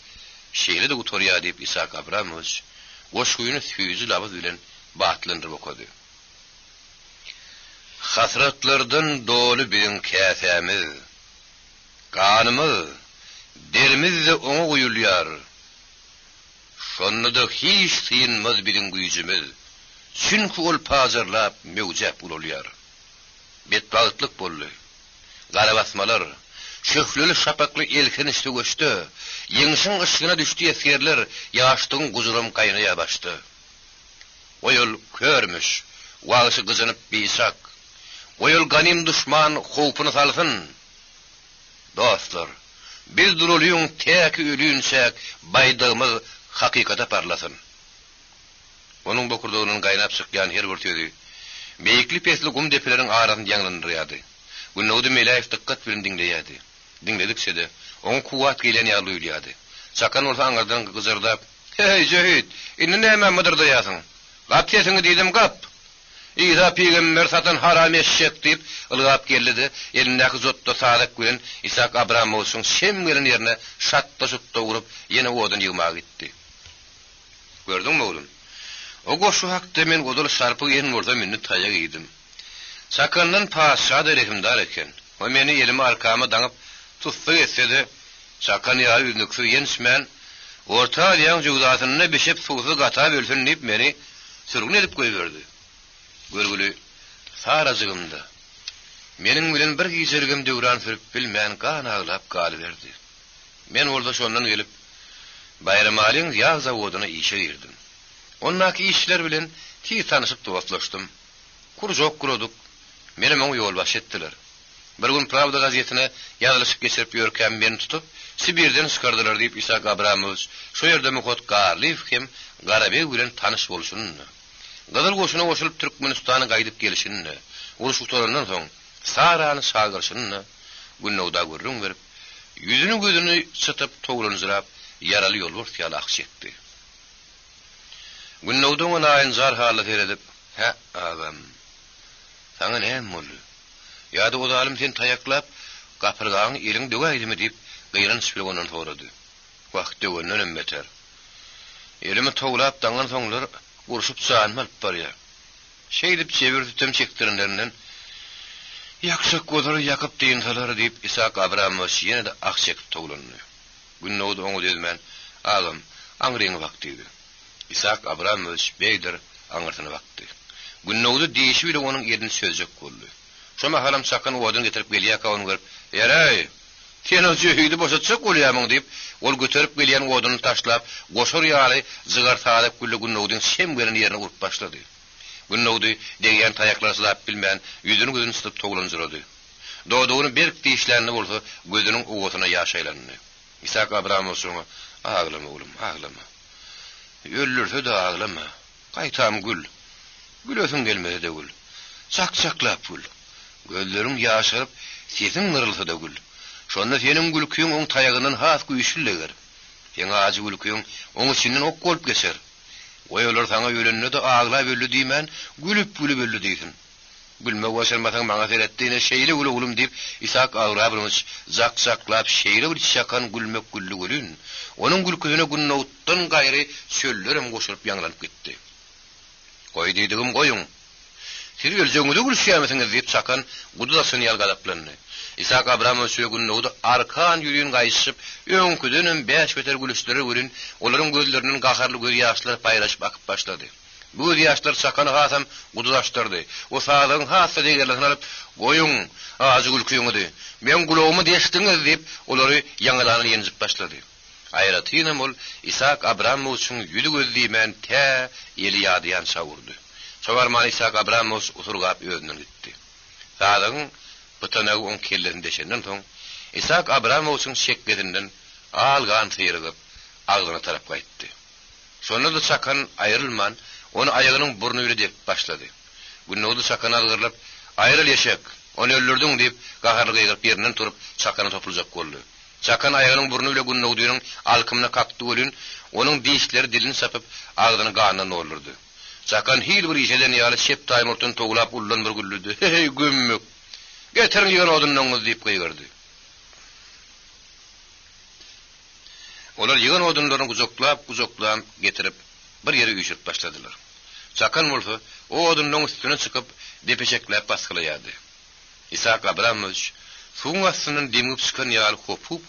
şeýle de uturýar" diýip İshak Abramovich goşguny süýüzi laby bilen batlandyryp okady. "Hasratlardan dolu bizim käsemiz, kanımız, derimiz de oňa goýulýar. Şonda hiç sığınmaz bizim güýjimiz. Çünki ol pazarlap mewjap bolýar. Betbagtlyk boldy. Garabasmalar, şöhlüli şapakly elkinişde göçdi. Ýeňişiň ışygyna düşdi esgerler, ýaşdyň guzurum gaýnaýa başdy. O ýol körmüş, wagşy gyjanyp bisak. O ýol ganim düşman howpuny salsyn. Dostlar, biz durulýyň täki ölünsek, baýdygymyz hakykata parlasyn." Onun bokurduğunun gaynap çykýan her bir tözi, beýikli pesli gum depeleriň arasyny ýanglandyrýardy. Günnäwde Melaýew dikkat bilen dinleýärdi. Dinledikse de, oň kuwat gelen ýaly. Çakan bolsa aňardan gyzardap, "Hey Jehit, indi näme mydyrdaýasyň? Gap sesiňi diýdim gap." "İsa peýgamber satan haram eşek" diýip ılgap geldi. Elindäki zotda sadak bilen İshak Abramowiçiň şem gelen ýerine şatda şutda urup ýene odan ýygmak gitdi. "Gördüňmi oglum? O goşu hakda men odal sarpy ýen orda minni taýa giydim. Sakandan paşa derehimdar eken. O meni elime arkama daňyp tutdy etsedi. Sakan ýa ýündükse ýensmen orta ýan jugdatyny beşep suwsy gata bölsün diýip meni sürgün edip goýberdi. Görgüli sarazygymda meniň bilen bir gijergim döwran sürüp bilmän gan aglap galyberdi. Men orda şondan gelip Bayramaliň ýağ zawodyna işe girdim. Onnaki işler bilen ki tanışıp dostlaşdym. Kurjok kuroduk. Meni moň ýol baş etdiler. Bir gün Pravda gazetine ýazylyşyp geçirip ýörken meni tutup Sibirden çykardylar diýip Isak Abramoviç şo ýerde Mukot Garliyew hem Garabey bilen tanış bolşuny. Gadal goşuna goşulyp Türkmenistana gaýdyp gelişini, uruş utaryndan soň Sarany şagyrşyny Günnowda görrüň berip, ýüzüni gözüni çytyp toglanjyrap ýaraly ýolburt ýaly akşetdi. Günnowda ona aýynjar haly seredip, "Ha, agam. Saňa näme boldy? Ýa-da o zalim sen taýaklap, gapyrgaň eliň döwäýdimi?" diýip gyryn şüphelenip sorady. "Wagt döwenden beter. Elimi toglap daňan soňlar uruşup çanmalyp barýar. Şeýdip çevirdim çekdirenlerinden ýakşak golar ýakyp diýinsalar" diýip Isak Abramoviç ýene-de akşek toglandy. Günnowda oňa dedimän, "Agam, aňryň wagtydy." Isak Abramoviç beýdir aňyrtyny wagty. Günnowda diýişi bile onuň ýerini sözjek boldy. Şoma halam sakan wodun getirip gelýär kawyny görüp, "Ýaray, sen o jöhüýdi boşatjak bolýarmyň" diýip, ol göterip gelýän woduny taşlap, goşur ýaly zygar taýap gülle Günnowdyň şem gelen ýerine urup başlady. Günnowdy deýän taýaklar sylap bilmän, ýüzüni gözüni tutup toglanjyrady. Dodugyny berk diýişlerini bolsa, gözüniň uwatyna ýaşaýlandy. Isak Abramoviç oňa, "Aglama oglum, aglama. Öllürse de aglama. Gaýtam gül. Gülösün gelmese de gül. Çak-çaklap gül. Gözleriň ýaşaryp, sesiň nırylsa da gül. Şonda senin gülküň oň taýagyndan has güýçliler. Sen azy gülküň oň içinden ok bolup geçer. Oýalar saňa ýölenine de aglap öldü diýmän, gülüp öldü diýsin. Gülme waşarmasaň maňa seretdiňe şeýle gül oglum diýip Isak Abramoviç jak-jaklap şeýle bir şakan gülmek güllü gülün. Onuň gülküne Günnowdan gaýry çöllerem goşuryp ýaňlanyp gitdi. "Goý diýdigim goýuň. Siz öljeňizde gülşýärmisiňiz?" diýip çakan gududasyny ýalgadaplandy. Isak Abramoviç Günnowda arkan ýürüýün gaýşyp, öňküden 5 meter gülüşleri görün, olaryň gözleriniň gaharly göz ýaşlary paýraşyp akyp başlady. Bu ýaşlar çakany hasam gududaşdyrdy. O sağlygyň hassa diýerlerini alyp, "Goýuň, azy gülküňizi. Men gülowumy deşdiňiz" diýip, olary ýaňalany ýenjip başlady. Aýratyna mol Isak Abramoviçiň ýüzi gözlýmän tä ýeli ýadyan çawurdy. Çawarman Isak Abramoviç oturgap özünden gitdi. Sağlygyň butanagy on kellerinde şenden soň Isak Abramoviçiň şekkedinden algan syrygyp aglyna tarap gaýtdy. Şonda da çakan aýrylman, onu aýagynyň burnu ýere dep başlady. Günnowda çakan algyrlap, "Aýryl ýeşek, onu öldürdiň" diýip gaharly gyýryp ýerinden turup çakany topuljak boldy. Çakan aýagynyň burnu ýere Günnowdyň alkymyna kakdy bolýan, onuň diýişleri dilini sapyp agdyny ganyna nolurdy. Çakan hil bir işeden ýaly şep taýmurtyn toglap ullan bir güllüdi. "Hey gümmük, getirin ýer odunyňyz" diýip gaýgyrdy. Olar ýygan odunlaryny gujoklap getirip bir ýere üýşüp başladylar. Çakan bolsa, o odunyň üstüne çykyp depeşeklep basgylaýardy. Isak Abramoviç suwun astynyň demgip çykan ýaly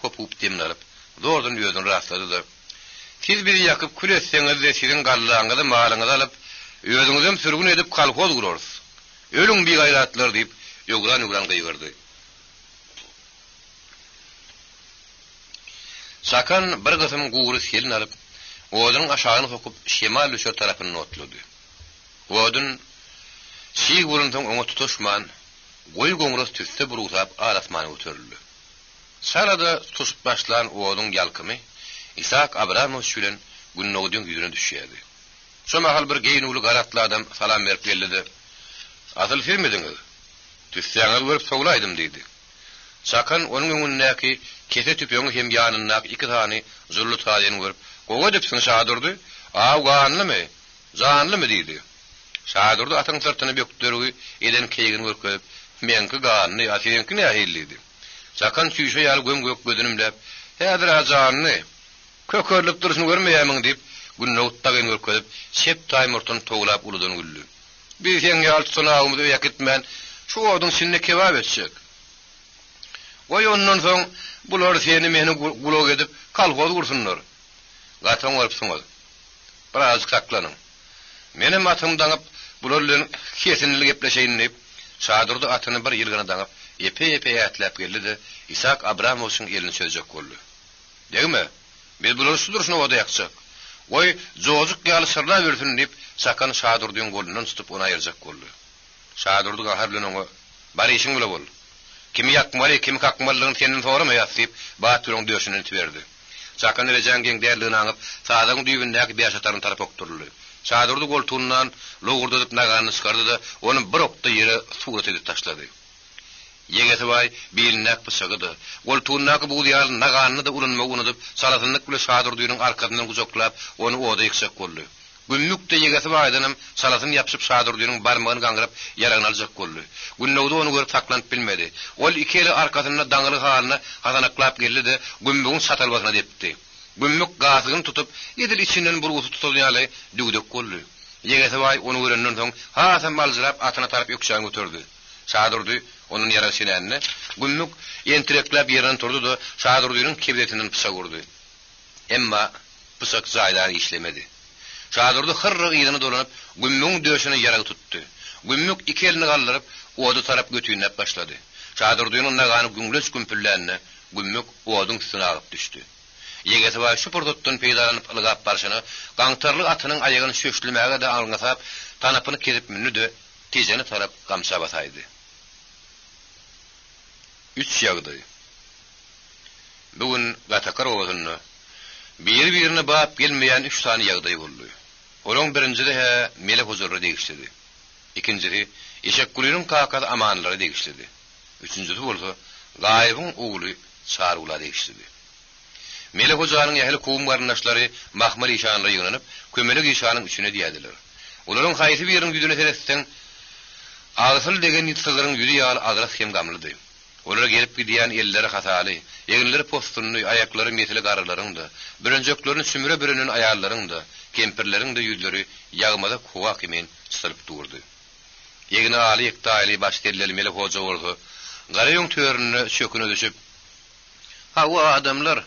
hopup demlenip, dordan ýödün rastlady da, "Siz biri ýakyp kül etseňiz de siziň gallaňyzy malyňyzy alyp, özüňizem sürgün edip kalkoz gurarys. Ölüň bir gaýratlar" diýip ýogran gaýgyrdy. Çakan bir gysym gugury selin alyp, odunyň aşagyny sokup şemal düşer tarapyna otlady. Odun şiý burundan oňa tutuşman, goý goňras tüste buruzap alasmana göterildi. Sarada tutup başlan oduň ýalkymy Isak Abramoviç bilen Günnowdyň ýüzüne düşýärdi. Şoma hal bir geýnuli garatly adam salam berip geldi. "Asyl filmediňiz? Tüssäňiz görüp soglaýdym" diýdi. Çakan onuň öňündäki kese tüpüňi hem ýanyna iki tany zurly taýyny görüp, "Gowa depsiň şadyrdy? Awganlymy? Janlymy?" diýdi. Şadyrdy atyň sırtyny bökdürügi eden keýigini görüp, "Menki ganly, atyňky nähillidi?" Çakan süýşe ýaly göm-gök gözünümläp, "Häzir ajanly, kökörlük duruşyny görmeýärmiň" diýip Günnowtdagen görkezip, şep taýmurtun toglap uludan güllü. Bir sen ýaltyna awmydy ýakitmän, şu oduň sinne kebap etjek. Goý ondan soň bular seni meni gulog edip kalgoz gursunlar. Gatan warpsyňyz. Biraz kaklanyň. Menem atym daňyp bular bilen kesinlik gepleşeýin diýip, şadyrdy atyny bir ýylgyna daňyp, epe ýatlap geldi-de, Isak Abramowyň elini çözjek boldy. Degme, biz bular sudurşyny oda ýaksak. Goý jojuk ýaly sırla bersin diýip, sakan şadyrdyň golundan tutup ona ýerjek boldy. Şadyrdy gahar bilen oňa bar işiň bile boldy. Kimi ýakmaly, kimi kakmalygyny senden sorama ýatyp, batyryň döşüni tiberdi. Sakan rejan geňderligini aňyp, sadaň düýbündäki beşataryny tarap okturdy. Şadyrdy goltuğundan logurdadyp nagany çykardy-da, onu bir okda ýere surat edip taşlady. Ýegeti bay bilinäk pysagydy. Goltuğundaky bu ýaly naganyny da ulanmak unudyp, salatynlyk bilen şadyrdynyň arkasyndan gujoklap, onu oda ýeksek boldy. Günnükde ýegeti baydanam salatyn ýapyp şadyrdynyň barmagyny gaňryp ýaragyny aljak boldy. Günnowda onu görüp taklanyp bilmedi. Ol ikili arkasyndan daňyly halyna hazanaklap geldi-de, gümbüň satalbasyna depdi. Gümmük gazyny tutup, ýedil içinden burguty tutulýan ýaly dügdek boldy. Ýegeti bay onu görenden soň hasam maljyrap atyna tarap ýokşaň götürdi. Şadyrdy onun ýarasyny gümmük ýentireklap ýerden turdy-da, şadyrdynyň kebdetinden pysa gurdy. Emma pysak zaýdary işlemedi. Şadyrdy hyrryk ýygyny dolanyp, gümmüň döşüne ýaragy tutdy. Gümmük iki elini galdyryp, oda tarap götüýnäp başlady. Şadyrdynyň nagany güňleş gümpüllärine gümmük oduň üstüne agyp düşdi. Ýegeti bay şu purdutdan peýdalanyp ylgap barşyny, gaňtarly atynyň aýagyny şöşlemäge de alňasap, tanapyny kesip minidi, tejeni tarap gamsa basaýdy. 3 ýagdaý. Bugün Gatakar owasyny bir-birine bap gelmeýän 3 tane ýagdaý boldy. Olaň birincisi melek huzurly degişdi. Ikincisi eşekgulýyň kakady amanlary degişdi. Üçüncüsi bolsa gaýbyň ogly çargula degişdi. Melek huzuranyň ýahly kowum garyndaşlary mahmal işanlara ýönelip, kömelik işanyň üçine diýdiler. Olaryň haýsy biriň ýüzüne seretsen, agysyl degen ýitsylaryň ýüzi ýaly adras hem gamlydy. Olara gelip gidýän elleri hataly, ýeginleri postunly, aýaklary metili garalaryň da, bürünjeklerini sümüre bürünün aýallaryň da, kempirleriň de ýüzleri ýagmada kuwa kimen çyryp durdy. Ýegini aly ýekdaýly başdelleri melek hoja boldy. Garaýyň törüne çöküne düşüp, "Hawa adamlar,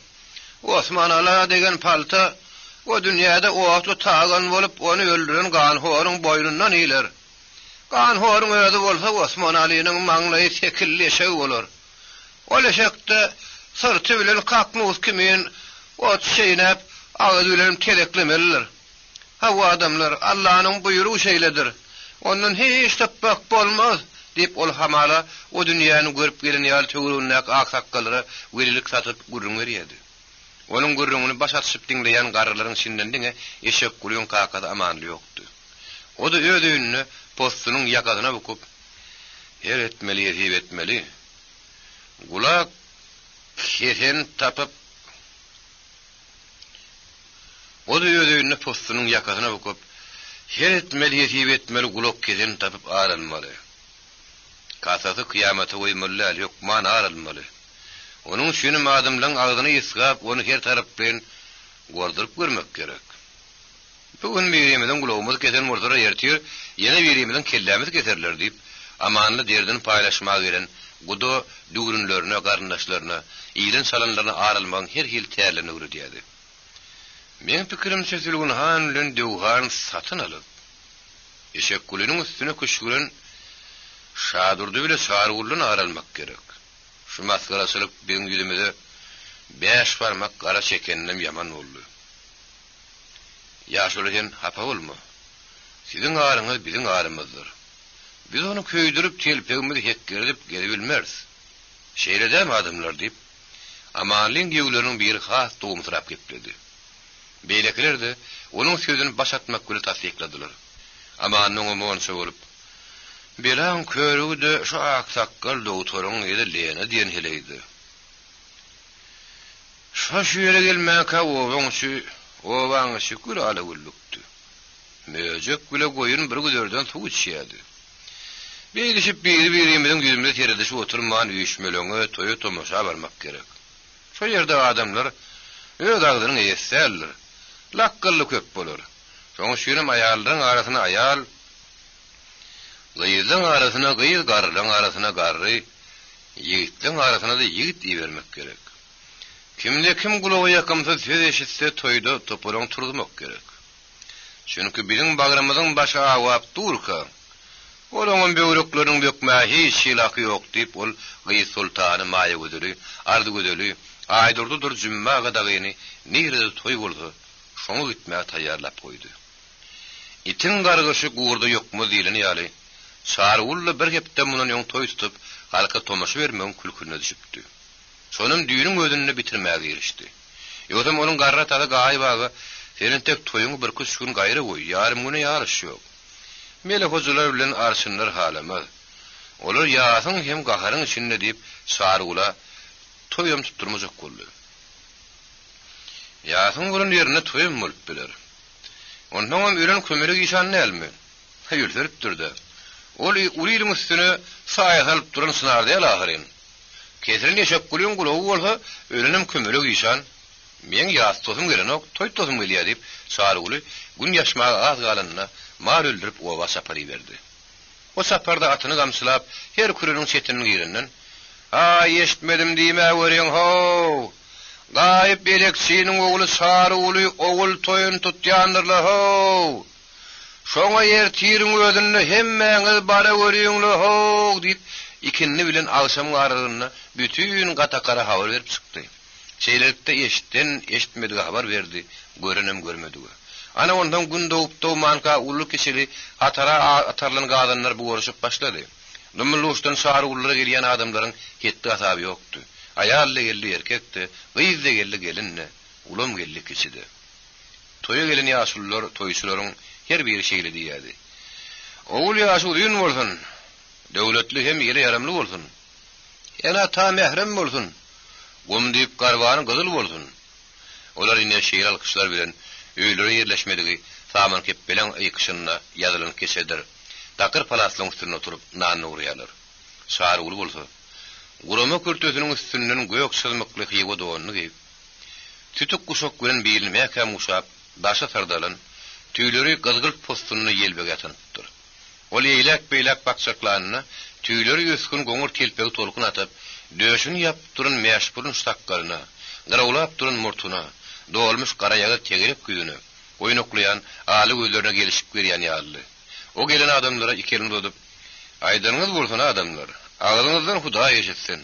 Osman Ala degen palta, o dünýäde owatly tagan bolup, onu öldüren Ganhoryň boýnundan iýler. Ganhoryň özi bolsa Osman Ali'niň maňlaýy sekilleşegi bolar. Oleşekde sırty bilen kakmuz kimin ot şeýnäp, agyz bilen teleklemeliler. Hawa adamlar, Allah'nyň buýrugy şeýledir. Ondan hiç tapmak bolmaz." diýip ol hamala o dünýäni görüp gelen ýaly tögürünäk aksakkalary welilik satyp gurrun berýärdi. Onun gurrungyny başatyp dinleýän garrylaryň içinden diňe eşek gulýan kakada amanly ýokdy. O da öýdüňni postunyň ýakadyna bukup, "Her etmeli, ýetip etmeli. Gulak kesen tapyp." O da öýdüňni postunyň ýakadyna bukup, "Her etmeli, ýetip etmeli, gulak kesen tapyp aranmaly. Kasasy kıyamata goýmaly, ýokman aralmaly. Onun şunu adamlaryň agyny ýysgap, onu her tarapdan gordurup görmek gerek. Bugün birimiziň gulagymyz kesen murdara ýertir, ýene birimiziň kellämiz keserler diýip, amanly derdini paýlaşmak gelen gudo dugurunlaryna, garyndaşlaryna, ýylen salanlaryna aralmagyň her hil tärlerini öwredýärdi. Men pikirimçe Zülgünhan bilen Dewhan satyn alyp, eşek gulüniň üstüne köşgülen şadyrdy bile sargullyny aralmak gerek. Şu maskaraçylyk beň ýüzümde 5 barmak gara çekeninem ýaman boldy. Ýaşulyň hapa bolma. Siziň aryňyz biziň arymyzdyr. Biz onu köýdürip telpegimizi hekkerip geri bilmeriz. Şeýledem adamlar diýip, amanlyň ýöwleriniň bir has dogumsyrap gepdi. Beýlekiler de onuň sözüni başatmak göre tasdikladylar. Amanyň umanyşy bolup, "Bilen körüde şu aksakkal doktoryň edilýäne diýen heleydi. Şu ýere gelmäkä owaň şükür ala güllükdi. Möjek bile goýun bir güderden suw içýärdi. Beýleşip bir-birimiziň ýüzümizde teredişip oturman üýüşmeleňe toýa tomaşa barmak gerek. Şu ýerde adamlar öz agdyryny ýetseler, Lakkıllı köp bolar. Şoňa şünem aýallaryň arasyna aýal, gyýyzyň arasyna gyýyz, garryň arasyna garry, ýigitliň arasyna da ýigit iýermek gerek. Kimde kim gulagy ýakymsa söz eşitse toýda topalaň turmak gerek. Çünki biziň bagramyzyň başa awap durka. Olaňyň böwrekleriň bökmäge hiç şylaky ýok diýip ol gyýy sultany maýa gödeli, ardy gödeli, aýdurdyr jümma gadagyny nirde toý bolsa, şoňa gitmäge taýýarlap goýdy. Itin gargyşy gurda ýokmy diýileni ýaly. Şarulla bir hepde munan ýoň toý tutup, halka tomaşa bermeň külküne düşüpdi. Şonun düýünüň ödünni bitirmäge girişdi. Ýödem onuň garra tada gaýbagy, "Senin tek toýuňy bir kız gün gaýra goý, ýarym güne ýarış ýok." Mele hojular bilen arşynlar halama. Olar ýasyň hem gaharyň içinde diýip Şarula toýum tutturmajak boldy. Ýasyň bolan ýerine toýum bolup biler. Ondan ölen kömürü giyşan nelmi? Hayırlarıp durdu. Uliýlyň üstüne saýa salyp duran sınardy alahyrin. Keserin ýeşep gulýan gulagy bolsa, ölenim kömürü giyşan. Men ýas tosum gelenok, toý tosum gelýär diýip Şaruly gün ýaşmaga az galanyna mar öldürüp owa sapary berdi. O saparda atyny gamsylap, her kürüniň çetini girinden, "Ay, eşitmedim diýme göreň ho! Gaýyp belekçiniň ogly Şaruly ogul toýun tutýandyrlar ho! Şoňa ýer tiriň ödünni hemmeňiz bara göreňler ho!" diýip ikinni bilen agşam garagyna bütün gatakara habar berip çykdy. Şeýlelikde eşitmedi habar berdi, görenem görmedi. Ana ondan gün dowup manka ullu kişili atarlan gadanlar bu görüşüp başlady. Numuluşdan Şarullara gelýän adamlaryň ketdi asaby ýokdy. Aýalle geldi erkekdi, gyýzda geldi gelinne, ulum geldi kişidi. Toýa gelen ýaşullar, toýçularyň her biri şeýle diýýärdi. Ogul ýaşul ýün bolsun, döwletli hem ýere ýaramly bolsun. Ýa-da ta mehrem bolsun. Gum diýip garwany gyzyl bolsun. Olar ine şeýle alkyşlar bilen öýlere ýerleşmedigi saman kep bilen ýykyşyna ýazylan keseder. Dakır palaslaryň üstüne oturup nany urýarlar. Şaruly bolsa, gurama körtösüniň üstünden göýök sızmykly hyýa dowanyny geyip, tütük guşak bilen beýilmek hem uşap, başa sardalan, tüýleri gyzgyl postuny ýelbege atanypdyr. Ol ýeýlek-beýlek bakçaklaryna tüýleri ýöskün goňur kelpegi tolkun atyp, döşüni ýap duran meşpurun ştakkaryna, garawlap duran murtuna, dolmuş gara ýagy tegerip güýüne, oýnoklayan aly gözlerine gelişip berýän ýaly. O gelen adamlara ikelini dodup, "Aýdaryňyz bolsun adamlar, agyňyzdan Huda eşitsin.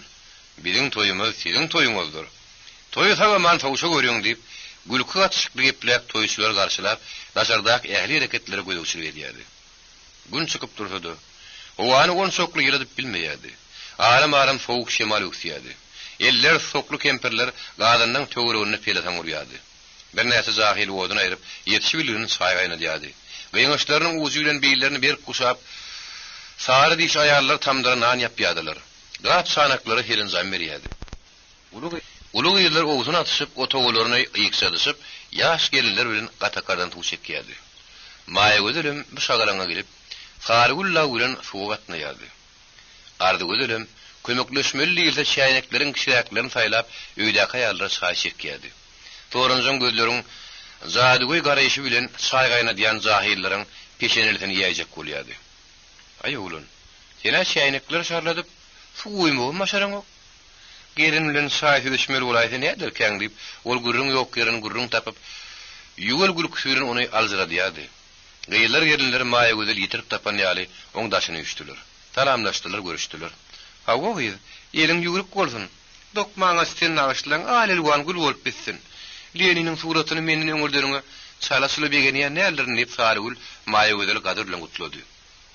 Biziň toýumyz siziň toýuňyzdyr. Toýy sagaman fawşa görüň" diýip, gülkü atşykly gepler toýçular garşylap, daşardak ähli hereketleri gödüçür edýärdi. Gün çykyp durdy. O wany gon sokly ýerdip bilmeýärdi. Aram sowuk şemal ýoksyýardy. Eller soklu kemperler gadandan töwrüne pelatan urýardy. Bir näse jahil wodun aýryp, ýetişibilýän saýgaýna diýdi. Gyňyşlarynyň uzy bilen beýlerini berip guşap, sary diş aýarlar tamdara nan ýapýardylar. Gat sanaklary herin zam berýärdi. Ulugy ýerler owuzyna atyşyp, otoglaryny ýyksadyşyp, ýaş gelinler bilen gatakardan tuş çekýärdi. Maýa gödelim bu şagaranga gelip, Şarulla bilen suw gatnaýardy. Ardy gödelim kömekleşmeli diýilse şäýnekleriň kişiläklerini saýlap, öýdäki aýallar çaý çekýärdi. Toranjyň gözleriň zadygoý garaýşy bilen saýgaýna diýen jahillerin peşenelitini ýaýjak bolýardy. "Aý ulun, sena şäýnekler şarladyp, suwuýmy maşaraň ok? Gelin bilen saýy düşmeli bolaýdy nädir käň?" diýip, ol gurrun ýok ýerin gurrun tapyp, ýugul gülküsüren ony alzyrady. Geýler gelinler maýa gözel ýitirip tapan ýaly oňdaşyny üşdüler. Salamlaşdylar, görüşdiler. "Hawa gyýy, ýeliň ýuguruk bolsun. Dokmaňa sen nagyşlaň alel wan gül bolup bitsin. Leniniň suratyny meniň öňürlerine çalasyly begeniýär nälerini" diýip Şaruly maýa gözel gadur bilen gutlady.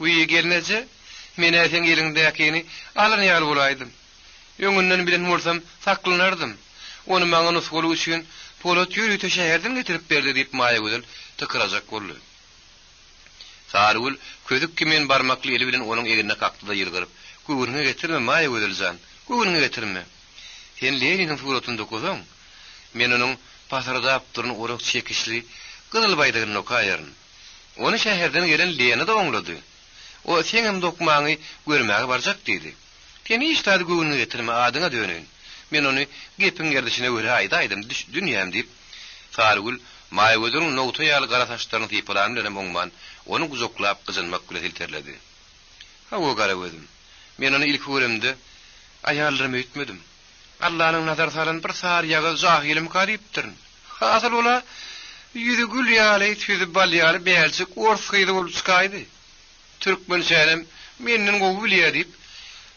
"Uýy gelneje, men äsen ýelingdäkini alan ýaly bolaýdym. Öňünden bilen bolsam saklanardym. Onu maňa nusgaly üçin Polat ýürüýte şäherden getirip berdi" diýip maýa gözel tykyrajak boldy. Şaruly közük kimen barmakly eli bilen onuň egine kakdy da ýyrgyryp, "Göwürüňe getirme maýa gözeljan, göwürüňe getirme. Sen Leniniň suratyny dokuzaň. Men onuň pasarda apdyryny orak çekişli, gyzyl baýdygyny okaýaryn. Onu şäherden gelen Leni de oňlady. O seňem dokmaňy görmäge barjak" diýdi. "Sen iştady göwürüňe getirme, adyňa döneň. Men onu gepiň gerdişine göre aýdym dünýäm" diýip Şaruly Maýgödüň nowta ýaly gara saçlaryny typylan bilen oňman, onu guzoklap gyzynmak bilen hilterledi. Ha o gara gözüm. Men onu ilk görümde aýallarymy öýtmedim. Allah'ın nazar salan bir sar ýagy jahilim garipdir. Hasal ola yüzü gül ýaly, tüzi bal ýaly bälçik orsydy bolup çykaýdy. Türkmen şäherem menden gowy bilýär diýip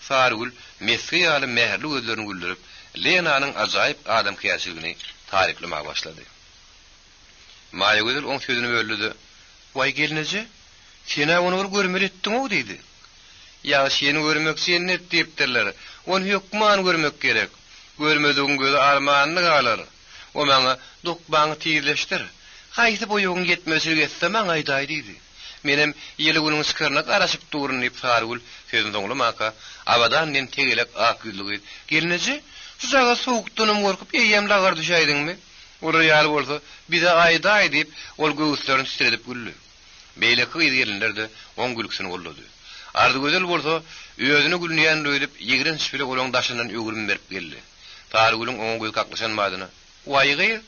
Sargul meski ýaly mähirli gözlerini güldürip Lenanyň ajaýyp adam käçiligini tariflemäge başlady. Maýgödül oň sözüni böldü. "Way gelneje? Sene onu görmeli etdiň o" diýdi. "Ýa seni görmek sen net diýipdirler. Onu hükman görmek gerek. Görmediğin göz armanyny galar. O maňa dokbaňy tiýleşdir. Haýsy boýuň yetmesini getsem aýdaý" diýdi. Menem ýeli günüň skyrna garaşyp durun diýip Sargul sözüni soňlamaka abadan men tegelek akyllygy gelneje? Şuzaga soğukdanım gorkup eýem lagar düşäýdiňmi? Ora ýaly bolsa bize aýdaý diýip ol göwüslerini titredip güldü. Beýleki ýerlerde oň gülüksini gollady. Ardy gözel bolsa özüni gülnýän öýdip ýigren şüpeli golaň daşyndan ögürüm berip geldi. Sargulun oň göz kaklaşan madyna "Waýgy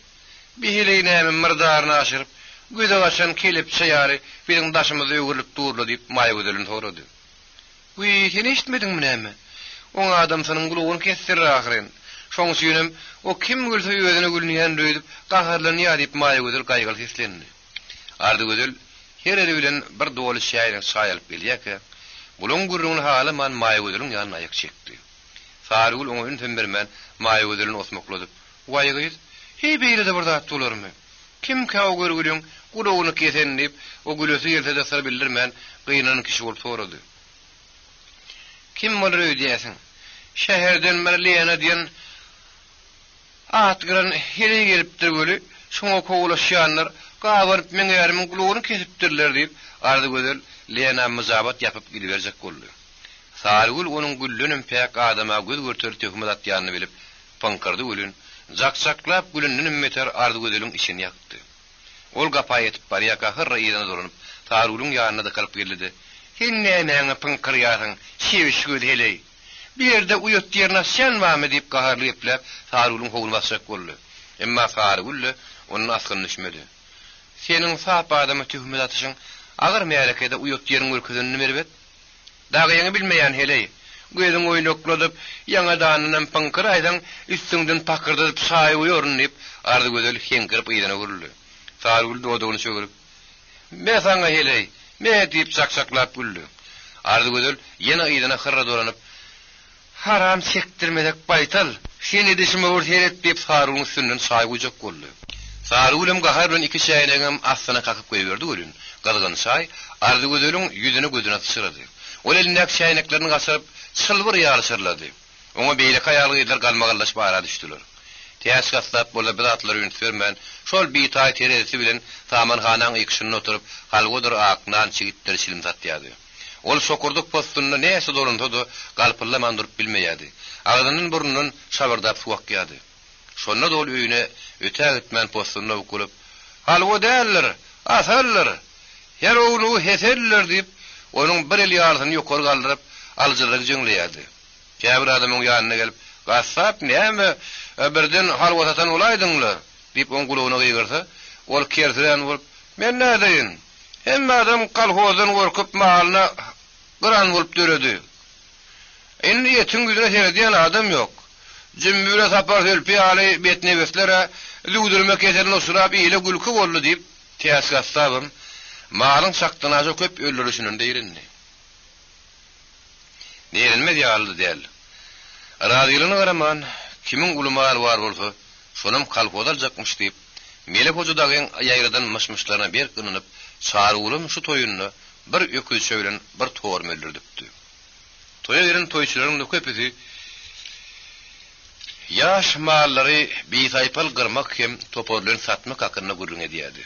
bir heleýnäme myrdaryny aşyryp göze gaçan kelip çaýary biziň daşymyzy ögürlüp durly" diýip Maýgözelini sorady. "Uy, sen eşitmediňmi näme? Oň adam sanyň gulagyny kestir ahyryn. Şoň süýnem o kim gülse özüne gülnýän öýdip gaharlanýar" diýip Maýgözel gaýgaly seslendi. Ardy gözel her eri bilen bir doly şäýere saýalyp gelýärkä, bulan gurrun haly man Maýgözeliň ýanyna aýak çekdi. Sargul oňun tembermen Maýgözelini osmokladyp, "Waýgy, hey beýle-de bir zat bolarmy? Kim kaw görgüliň gulagyny kesen" diýip o gülesi ýerde sar bildirmän gynanan kişi bolup sorady. "Kim bolar öýdýäsiň? Şäherden merliýene diýen atgyran hele gelipdir göli, şoňa kowulaşýanlar gawaryp meň ýerimiň gulagyny kesipdirler" diýip ardy gözel Lena myzabat ýapyp gidiberjek boldy. Sargul onuň güllünün päk adama göz görtürip töhmet atýanyny bilip pankyrdy gülün, jaksaklap gülünün meter ardy gözeliň işini ýakdy. Ol gapaý etip barýaka hyrra ýerine duranyp Sargulun ýanyna da kalyp geldi. "Hinne näme pankyrýasyň, şewiş göz heley. Bir ýerde uýat ýerine sen bäme?" diýip gaharly eplep Sargulun howuny basjak boldy. Emma Sargul onuň asgyny düşmedi. "Seniň sap adamy töhmet atyşyň agyr meýelekede uýat ýeriň ülkedenini beribet. Dagyňy bilmeýän heley. Gözüň oýnakladyp ýaňa danynyň pankır aýdan üstüňden pakyrdyp saýy uýaryn" diýip ardy gözel heňkirip ýerine gürüldi. Sargul dodugyny çögürüp "Me saňa heley, me" diýip saksaklap güldü. Ardy gözel ýene ýerine hyrra doranyp "Haram sekdirmedek baýtal, seni dişime urtýaret" diýip Sargulun üstünden saýy uýjak boldy. Sargulum gahar bilen iki şäýlegem astyna kakyp goýberdi gülün. Gazgyn şaý ardy gözeliň ýüzüne gözüne tysyrady. Ol elindäki şäýneklerini gasyp çylbyr ýarsyrlady. Oňa beýle kaýalylar galmagallaş bara düşdiler. Täs gaslap bola bir atlar ýünfermän, şol biýtaý teresi bilen samanhanaň ýykşynyna oturup halgodur aknan çigitler şilim satýady. Ol şokurduk postunda näse dolundy, galpyllaman durup bilmeýärdi. Agdynyň burnundan şabardap suwak ýady. Şonda da ol öýüne ötä gitmän postuna okulyp, "Halgo däller, asallar. Her oğlu heseller" diýip onuň bir el ýalyny ýokary galdyryp aljyryk jöňleýärdi. Käbir adamyň ýanyna gelip, "Gassap näme? Birden halgo satan olaýdyňlar" diýip oň gulagyna gyrsa, ol kertiren bolup, "Men nädeýin? Hemme adam kalhozdan gorkup malyna gyran bolup döredi. Endi ýetiň güzüne serediýän adam ýok. Jümbüre sapar hölpi aly betine beslere lüdürme keserini osurap ile gülkü boldy" diýip täs gassabym malyň sakdynaja köp öldürüşünün deýirini. Neýrenmedi ýaly däl. Radylyny garaman, kimiň ulamaly bar bolsa, şonam kalpodal jakmyş diýip, mele hojudagyň ýaýradan myşmyşlaryna bir gynyp, Sargulum şu toýuny bir öküz söýlen bir tor öldürdipdi. Toýa giren toýçylaryň da köpüsi yaş mallary biýtaýpal gyrmak hem toporlaryny satmak hakyna gurrun edýärdi.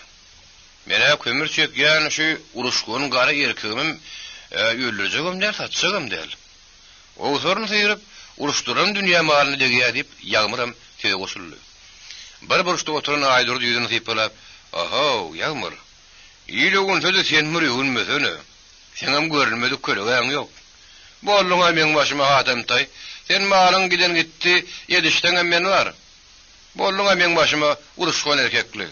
Mene kömür çekýän şu uruşgun gara erkegim öldürjegem der, satjagam der. O sorun syýryp uruşduran dünýä malyny degýär diýip ýagmyram tege goşuldy. Bir buruşda oturan aýdyrdy ýüzüne sypalap, "Aha, ýagmyr. Ýylygyň sözi sen mürüýünmesene. Senem görülmedi köleğäň ýok. Bolluňa meň başyma hatamtay. Sen malyň giden gitdi, ýedişden men bar. Bolluňa meň başyma uruşgan erkekli.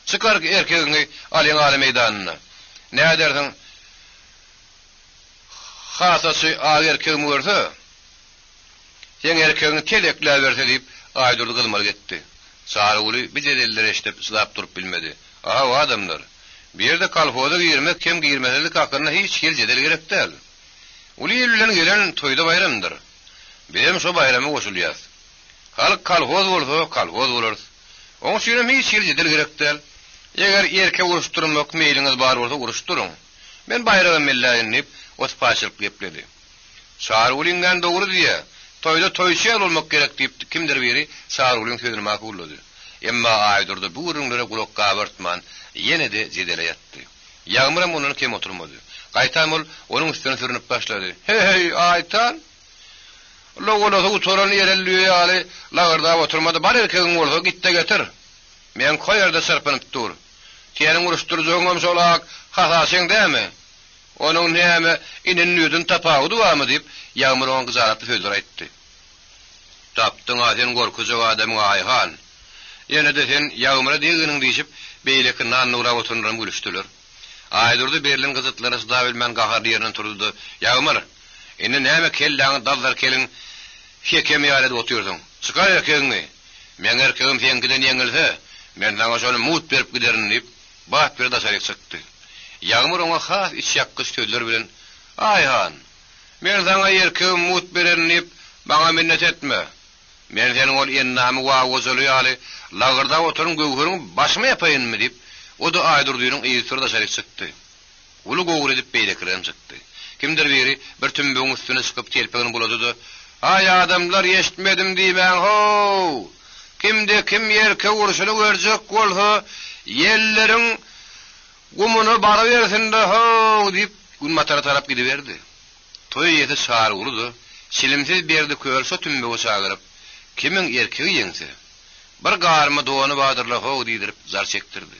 Çıkar erkeğini alın alı meydanına. Ne dersin? Hasası ağ erkeğimi görse, sen erkeğini telekle verse deyip Aydurlu kılmalı gitti. Sarıgülü bir deliller eşitip sılap durup bilmedi. Aha o adamlar. Bir yerde kalfoda girmek kim girmelilik hakkında hiç gelcedel gerek değil. Ulu yerlilerin gelen toyda bayramdır. Bizim şu bayramı koşuluyaz. Halk kalfoz olsa kalfoz olur. Onun için hiç gelcedel gerek değil. Eğer erkek uruşturmak meyliniz var olsa uruşturun. Ben bayramı mellayın deyip ospaşılık yepledi. Sarıgülü'nden doğru diye toyda toyçuyal olmak gerek deyip kimdir biri Sarıgülü'nün sözünü makulladı. Emma Aydur'da bu ürünlere kulak kabartman yine de zedele yattı. Yağmıram onun kim oturmadı. Qaytamol onun üstüne sürünüp başladı. Hey Aytan! Loğulası utoran yerelliyor ali lağırda oturmadı. Bar erkeğin olsa git de getir. Men koyarda sırpınıp dur. Tiyenin uruşturucuğun solak hasasın değil mi? Onun neyme inin nüdün tapağı duva mı deyip Yağmur onun kızaraptı sözler etti. Taptın sen korkucu adamın Ayhan. Yine de sen Yağmur'a diğinin deyişip beylekin nanura otururum gülüştülür. Aydurdu Berlin kızıtları sıdavilmen qaharlı yerinin turdu. Yağmur, indi neyme kellanı dallar kelin hekemi alede otuyorsun. Çıkar erkeğini. Men erkeğim senkiden yengilse, men sana şöyle mut berip giderin deyip, baht bir dasarik çıktı. Yağmur ona has iç yakkış sözler bilen, Ayhan, men sana erkeğim mut berin deyip, bana minnet etme. Men senin ol ennamı vağuzuluyor ali, lağırda oturun göğürün başıma yapayın mı deyip, o da Aydurdu'nun eğitir dasarik çıktı. Ulu goğur edip beylekiren çıktı. Kimdir biri bir tümbüğün üstüne sıkıp telpeğini buladı da, ay adamlar yeşitmedim diymen ho! Kimde kim yerke vuruşunu verecek olsa, yerlerin kumunu bara versin de ho! Deyip gün matara tarap gidiverdi. Toy yeti sağır uludu, silimsiz bir yerde körse tümbüğü sağırıp, kimin erkeği yense, bir garma doğanı badırla ho! Deydirip zar çektirdi.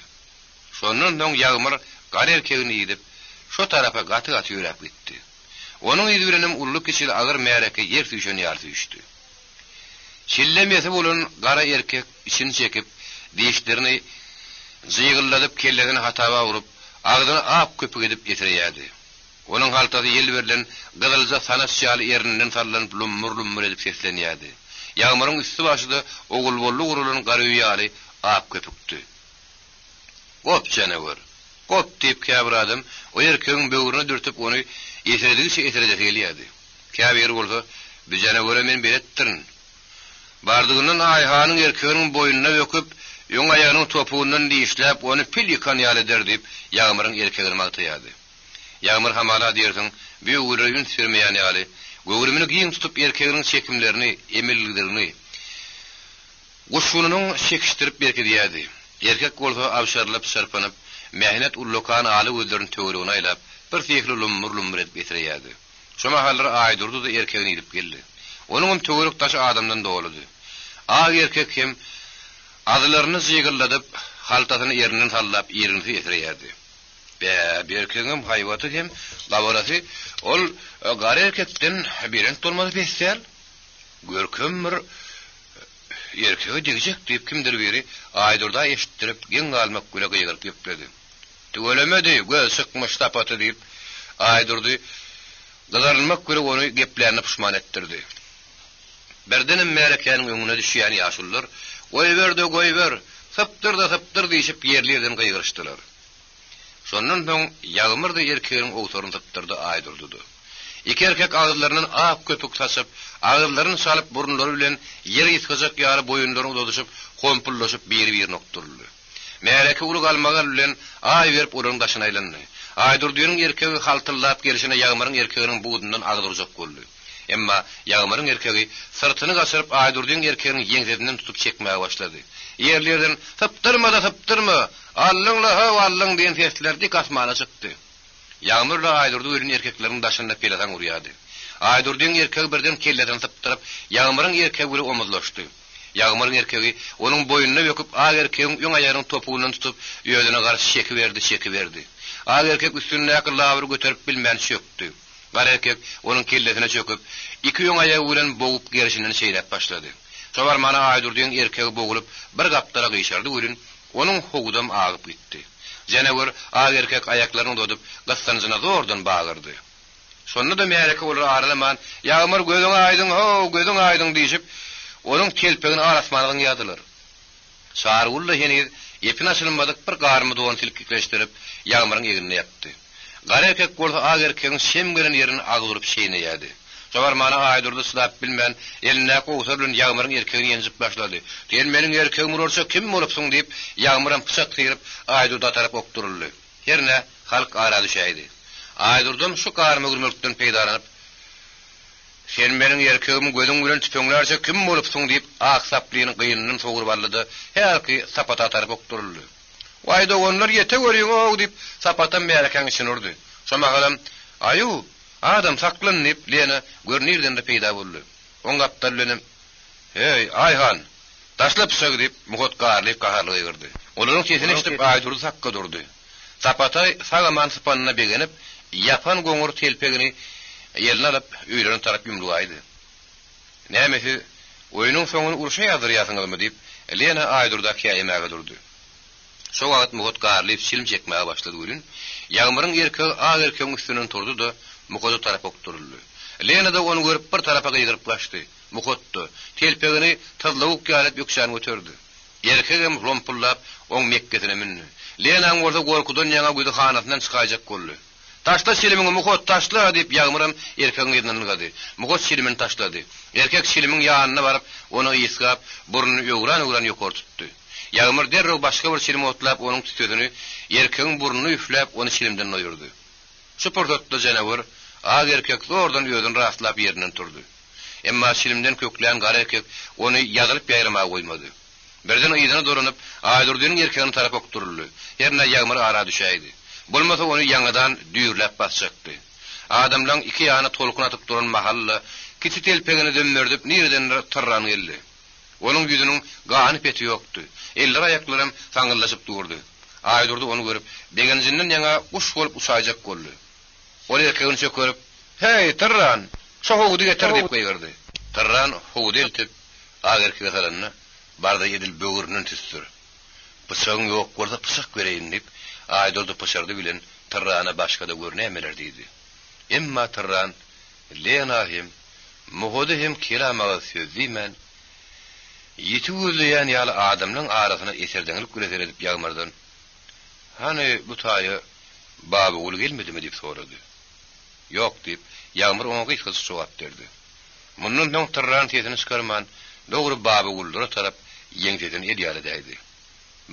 Sonundan Yağmur gar erkeğini yiyip, şu tarafa katı yürep gitti. Onun idürenim ulluk kişili ağır meyreke yer tüyüşen yar tüyüştü. Çillemesi bulun gara erkek içini çekip, dişlerini zıygılladıp kellerini hatava vurup, ağzını ap köpük edip getireyedi. Onun haltası yel verilen gıdılca sanas şali yerinden sallanıp lummur edip sesleniyedi. Yağmurun üstü başıda oğul bollu urulun garı üyali ap köpüktü. Kop canavar. Kop deyip kâbiradım, o erkeğin böğrünü dürtüp onu eseredilse geliyedi. Kâbir olsa, bir canavara men berettirin. Bardığının Ayhan'ın erkeğinin boynuna öküp, yon ayağının topuğundan dişlep, onu pil yıkan yal eder deyip, Yağmur'un erkeğini mağtayadı. Yağmur hamala dersin, bir uğrayın sürmeyen yali, göğrümünü giyin tutup erkeğinin çekimlerini, emirlilerini, kuşununun çekiştirip berkediyedi. Erkek olsa avşarlıp sarpanıp, mehnet ullokan alı özlerin töğürüğüne aylap, bir tekli lummur edip getireyedi. Şu mahalları Aydurdu da erkeğini gidip geldi. Onun töğürük taşı adamdan doğuludu. Ağ erkek hem adılarını zıygılladıp, haltasını yerinden sallap, yerini getireyedi. Bir erkeğin hayvatı hem laborası, ol gar erkekten birent olmadı bestel. Görkümür, erkeği diyecek deyip kimdir biri Aydur'da eşittirip gen almak güle kıyırıp yepledi. Tügelemedi, göz sıkmış tapatı deyip Aydur'du kızarılmak güle onu geplerini pişman ettirdi. Berdenin merekenin önüne düşüyen yaşullar, koy ver, sıptır deyişip yerlerden kıyırıştılar. Sonundan Yağmur da erkeğin oğutorunu sıptırdı Aydur'du. İki erkek ağızlarının ağıp köpük tasıp, ağızlarını salıp burunları bilen yer yıtkacak yarı boyunlarını doduşup, kompullaşıp bir nokturlu. Meğereki uluk almalar bilen ay verip urun taşına aylandı. Aydurdu'nun erkeği haltırlayıp gelişine Yağmur'un erkeğinin buğdundan ağdıracak oldu. Emma Yağmur'un erkeği sırtını kasırıp Aydurdu'nun erkeğinin yengzetinden tutup çekmeye başladı. Yerlerden tıptırma, allın diyen sesler dik asmana çıktı. Yağmurla Aydurdu'nun erkeklerinin taşına pelatan uğrayadı. Aydurdu'nun erkeği birden kelleden tıptırıp Yağmur'un erkeği böyle omuzlaştı. Yağmur'un erkeği onun boynuna öküp ağ erkeğin yon ayağının topuğundan tutup yödüne karşı çeki verdi. Ağ erkek üstüne yakın lavru götürüp bilmen çöktü. Gar erkek onun kellesine çöküp iki yon ayağı ulan boğup gerisinden seyrep başladı. Sovarmana Aydurdu'nun erkeği boğulup bir kaptara kıyışardı ulan Onun hogudam ağıp gitti. Jenewar ağ erkek ayaklarını dodup gıssanızına zordan bağırdı. Sonra da meğereke olur aralaman, yağmur gözün aydın, ho gözün aydın deyip, onun telpegini arasmanın yadılar. Sarıgulla heni epin açılmadık bir garmı doğan tilkikleştirip, yağmurun eginine yaptı. Gar erkek bolsa ağ erkeğin şemgelen yerini ağırıp şeyine yedi. Sobarmana aydurdu sılap bilmän, eline qoğsa bilen yağmurun erkeğini yenzip başladı. "Sen menin erkeğim olsa kim bolupsun?" deyip, yağmuran pıçak kıyırıp, aydurda tarap okturuldu. Herine halk ara düşeydi. Aydurdum şu garmı gürmülkten peydalanıp, "Sen menin erkeğimi gözün bilen tüpöňlerçe kim bolupsun?" deyip, ağ saplığının kıyınının soğurup aldı. Herki sapata tarap okturuldu. "Vayda onlar yete görüyorsun o" deyip, sapatan meğerken için urdu. Şomağalam, "Ayu, adam saklanıp Lena görnirden de peyda boldy. On gaptarlanıp, "Hey Ayhan, taşlap sög" deyip muhot garlyp gaharlyga girdi. Olaryň sesini işitip Aýdurdy sakka durdy. Sapata sagaman sypanyna begenip, yapan goňur telpegini ýeline alyp öýlerini tarap ýumrugaýdy. "Nämesi, oýunyň soňuny urşa ýazdyryapsyňyzmy?" deyip Lena Aýdurda käýmäge durdy. Şo wagt muhot garlyp şilm çekmäge başlady görün. Ýağmurun erkegi ağ erkegiň üstünden turdy da mukodu tarap okturuldy. Lena da onu görüp bir tarafa gygyryp başdy. Mukotdy. Telpegini tazlawuk ýalyp ýüksäň götürdi. Erkegim rompullap oň mekkesine minni. Lena'ň orada gorkudan ýaňa güýdi hanatyndan çykajak boldy. "Taşla şilimiňi mukot taşla" diýip ýağmuram erkegiň ýerine gady. Mukot şilimini taşlady. Erkek şilimiň ýanyna baryp onu ýyskap, burnuny ýogran-ýogran ýokary tutdy. Ýağmur derrew başga bir şilim otlap onuň tütüdini, erkegiň burnuny üfläp onu şilimden oýurdy. Şu portatda Jenewar ağ erkek zordan özüni rastlap ýerinden turdy. Emma şilimden kökleýän gar erkek onu ýazylyp ýaýramaga goýmady. Birden ýygyna doranyp, Aýdurdyň erkegini tarap okturuldy. Ýerine ýağmur ara düşäýdi. Bolmasa onu ýaňadan düýürläp basjakdy. Adamlaň iki ýanyna tolkun atyp duran mahalla, kiti telpegini dömürdip nirden tırran geldi. Onun ýüzüniň gany peti ýokdy. Eller aýaklarym saňyllaşyp durdy. Aýdurdy onu görüp, begenjinden ýaňa uş bolup uçajak boldy. Ol erkegini çökürüp, "Hey tırran, şu hogudy getir" diýip goýurdy. Tırran hogudy eltip, ağ erkege taranna barda ýedil böwüründen tüstür. "Pyçagyň ýok bolsa pyçak bereýin" diýip, Aýdurdy pyçardy bilen tırrana başga da görnämeler diýdi. Emma tırran, "Lena hem, muhody hem kelamaga sözdimen." Ýeti gözleýän ýaly adamlaryň arasyna eserdeňlik güreser edip ýağmurdan, "Hani bu taýy baby ul gelmedimi?" diýip sorady. "Ýok" diýip ýağmur oňa gysgaç jogap berdi. Mundan soň tırran sesini çykarman, dogry baby uldyra tarap ýeňseden edýäle däýdi.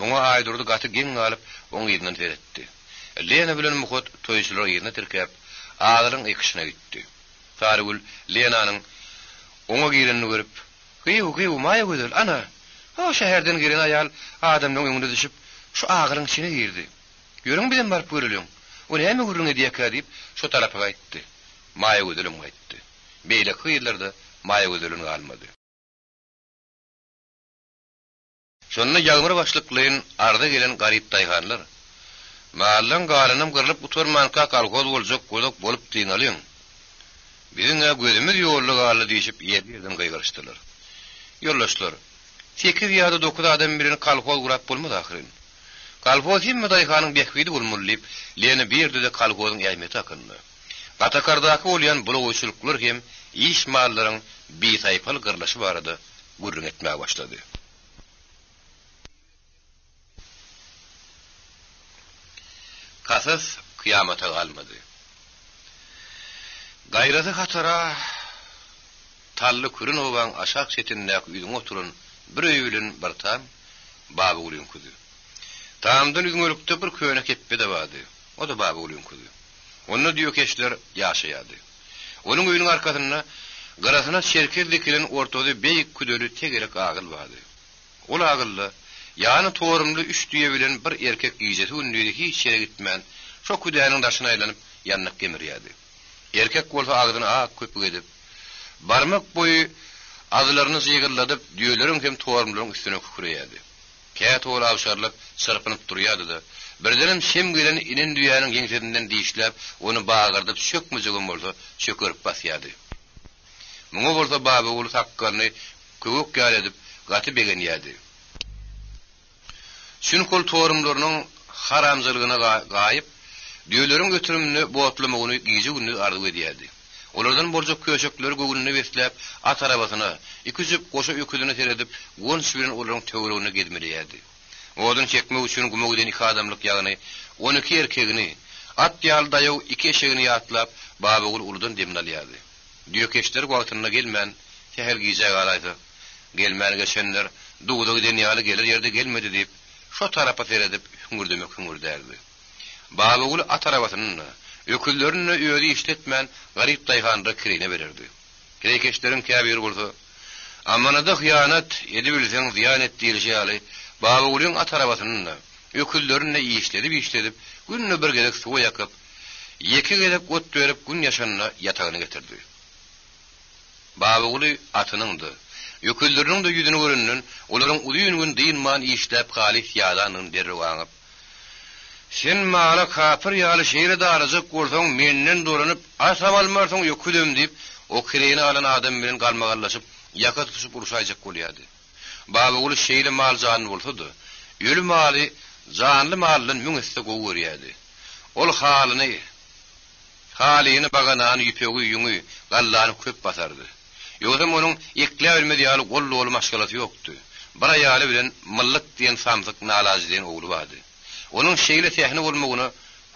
Muňa Aýdurdy gaty geň alyp oň ýerinden teretdi. Lena bilen mukot toýçylar ýerine tirkäp, ağaryň ýykyşyna gitdi. Sarygul Lenanyň oňa girenini görüp, "Gyýw, maýa gözel, ana, o şäherden giren aýal adamlaryň öňüne düşüp, şu ağaryň içine girdi. Görüň bilen baryp görelýän. O näme gurrun edýäk" diýip şu tarapy gaýtdy. Maýa gözelim gaýtdy. Beýle kıyırlarda maýa gözelin galmady. Şonda ýağmur başlyklaryň arda gelen garyp daýhanlar, "Mahallan galanam gyrlyp uturmanka kalgoz boljak golok bolup diýnalýan. Biziňe gözümiz ýolly galy" diýip ýerden gaýgarşdylar. Ýollaşlar, 8 ýa-da 9 adam birini kalgoz gurap bolmady ahyryn. Kalgoz hemme daýhanyň bekbidi bolmalyp, Lena birde-de kalgozyň ähmeti hakynda. Gatakardaky bolýan bu goýçuluklar hem iş mallaryň beýsaýpal gyrlaşy barada gurrun etmäge başlady. Kasas kıyamata galmady. Gaýraty hatara tally kürün owan aşak şetindäki üýüň oturun bir öýülün bartam baby ulyn kudy. Tamdan üňölükde bir köne kepde bady. O da baby ulyn kudy. Onu diýo keşler ýaşaýady. Onun öýüniň arkasyna garasyna şerket dikilen ortada beýik küdeli tegerek agyl bady. Ol agylly ýany torumly üç düýe bilen bir erkek ýyjety ünlüýdi hiç ýere gitmän. Şo küdäniň daşyna aýlanyp ýanyk gemirýärdi. Erkek bolsa agdyny ak köpüg edip, barmak boýy azylaryny ýygyrladyp, düýeleriň hem torumlaryň üstüne kükrýärdi. Käýet ol awşarlyk sırpynyp durýardy da, birdenem şem gelen inen düýäniň ýeňsedinden diýişläp, onu bagyrdyp çökmejegem bolsa çökürüp basýardy. Muňa bolsa baby ul sakkarny köwük ýaly edip gaty begenýärdi. Şunkul torumlarynyň haramçylygyna gaýyp, diýlerin götürümini boğatlamagyny giýje günni ardy edýärdi. Olardan borjak köşekler gögününe beslep, at arabasyna, iki jyp goşa öküdüne teredip, gon süren olaryň töweregine gitmeliydi. Odan çekmek üçin gümegden iki adamlyk ýagyny, 12 erkegini, at ýaldaýaw iki eşegini ýatlap, Babagul uludan demnalýardy. Diýekeşler wagtyna gelmän, şäher giýje galaýdy. Gelmän geçenler, duýdy denýaly gelir ýerde gelmedi diýip, şo tarapa teredip hüngürderdi. Babagul at arabasyny, öküllerini öýdi işletmän garyp daýganda kirine bererdi. Kirekeşleriň käbir bolsa, amanada hıyanat edebilseň ziyan etdiýilýäli. Babagul'un at arabasyny, öküllerini işledip, günni bir gelek suwa ýakyp, iki gelek ot berip gün ýaşanyna ýatagyny getirdi. Babagul atynyňdy. Ökülleriniň de ýüzüni göründen, olaryň uýun gün diýilman işläp galis ýalanyň beri waňyp, sen mala kafir ýaly şeýle darazyk bolsaň menden duranyp asam almarsyň ýöküdüm diýip o kireni alan adam bilen galmagallaşyp ýaka tutup uruşaýjak bolýardy. Babagul şeýle mal jany bolsady, ölü maly janly maldan müňeste gowurýardy. Ol halyny baganany ýüpegi ýüňi gallany köp basardy. Ýogsa onuň ekle ölmedi ýaly gollu maşgalaty ýokdy. Bir ýaly bilen myllyk diýen samsyk nalazylygyň ogly bardy. Onun şeýle tehni bolmagyny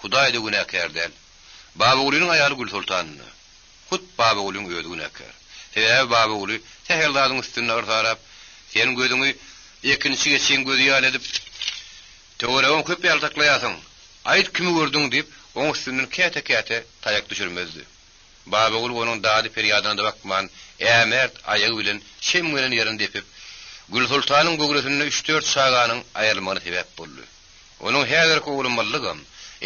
Hudaý da günäkär däl. Babagul'yň aýaly Gül Sultanyny. Hut Babagul'yň öýdi günäkär. Sebäbi Babagul täherlaryň üstüne örtarap, sen gözüňi ikinci geçen gözü ýaly edip, töweregin köp ýaltaklaýasyň. Aýt kimi gördüň diýip, oň üstünden käte taýak düşürmezdi. Babagul onuň dady perýadyna da bakman, ämert aýagy bilen şem bilen ýerinde epip, Gül Sultanyň gögresinde 3-4 saganyň aýrylmagyna sebäp boldy. Onuň häzir gowulmallygam,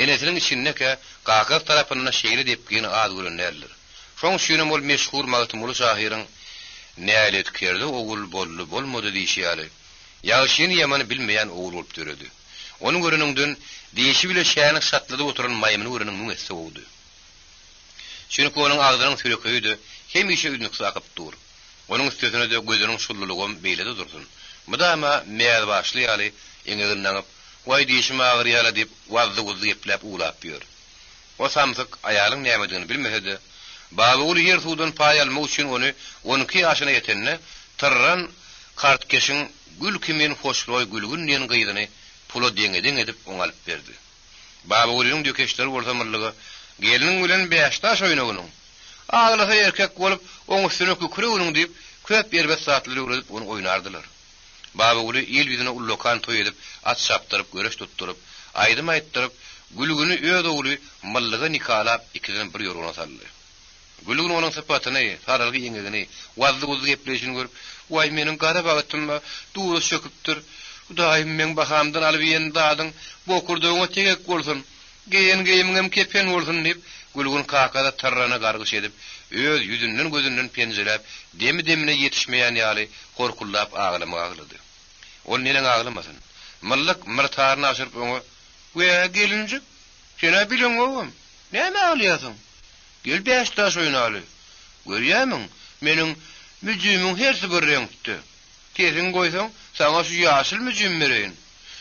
enesiniň içindeki gaqaq tarapyna şeýle depgini az görünýärler. Şoň şünem ol meşhur magtymly şahyryň nälet kerdi ogul bolly bolmady diýişýäli. Ýaşyny ýamany bilmeýän ogul bolup döredi. Onuň görününden diýişi bile şähäni şatlady oturan maýmyny görünüň müňesi bowdy. Şuňky onuň agzynyň sürekeýdi, hemişe ünlük sakyp dur. Onuň üstüne de gözüniň şullulygy beýlede dursun. Mudama meýer başlaýaly, eňeginden "Why diýişime agyr ýala" diýip wazzy gepläp ulap ýör. O samsyk aýalyň nämedigini bilmese-de, Babagul ýer suwdan paýalmak üçin ony 12 ýaşyna ýetenne tyrran kartkeşiň gül kimin hoşloý gülgünniň gyýdyny pula deňeden edip oňalyp berdi. Babagul'yň dökeşleri bolsamlygy geliniň bilen 5 taş oýnagynyň. Aglasa erkek bolup oň üstüne kükrüwüniň diýip köp ýerbet saatlary uradip onu oýnardylar. Babagul ýyl ýüzüne ullokan toý edip, at şapdyryp, göreş tutduryp, aýdym aýtdyryp, gülgüni öýde uly mallyga nikalap ikiden bir ýoruna saldy. Gülgün onuň sypatyny, saralgy ýeňegini, wazzy gepleşini görüp, "Way meniň gara bagtymma duýa çöküpdir. Hudaýym men bahamdan alyp ýen dadyň bokurdygyňa tegek bolsun. Geýen kepen bolsun" diýip, gülgün kakada tarrana gargyş edip, öz ýüzünden gözünden penjelep, demine ýetişmeýän ýaly korkullap aglydy. Ol nenen aglymasyn? Mallyk myrtaryny aşyryp oňa, "We gelinjik, şeňe bilen ogam. Näme aglyýasyň? Gel 5 taş oýnaly. Görýärmiň, meniň müjümüň hersi bir reňkdi. Terin goýsaň, saňa şu ýaşyl müjüm bereýin.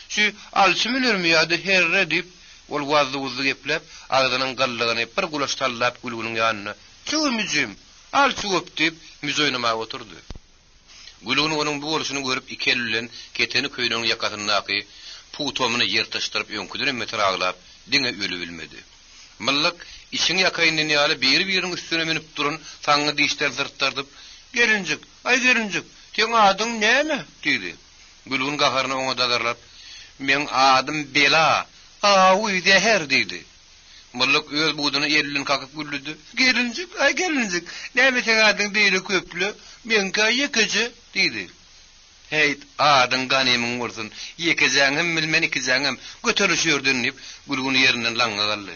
Şu alçymylermi ýa-da herre" diýip, ol wazzy geplep, agdynyň gallygyny bir gulaş tallap gülgüniň ýanyna, "Şu müjüm, al çugup" diýip müjüýnamaga oturdy. Gülgün onuň bu boluşyny görüp iki el bilen keteni köýüniň ýakasynaky putomyny ýertaşdyryp öňküden metre aglap, diňe ölü bilmedi. Mallyk işin ýakaýyndan ýaly bir-biriň üstüne menip durun, saňy diýişler zyrtdardyp, "Gelinjik, ay gelinjik, teň adyň näme?" diýdi. Gülgün gaharyny oňa dadarlap, "Men adym Bela, awy zeher" diýdi. Mallyk öz buduny elden kakyp güldürdi. "Gelinjik, ay gelinjik, näme teň adyň diýdi köplü, menkä ýekeci" diýdi. "Heyt, adyň ganymyň bolsun, ýekejeňim bilmen ikejeňim, göterişýärdin" diýip gülgün ýerinden laňa galdy.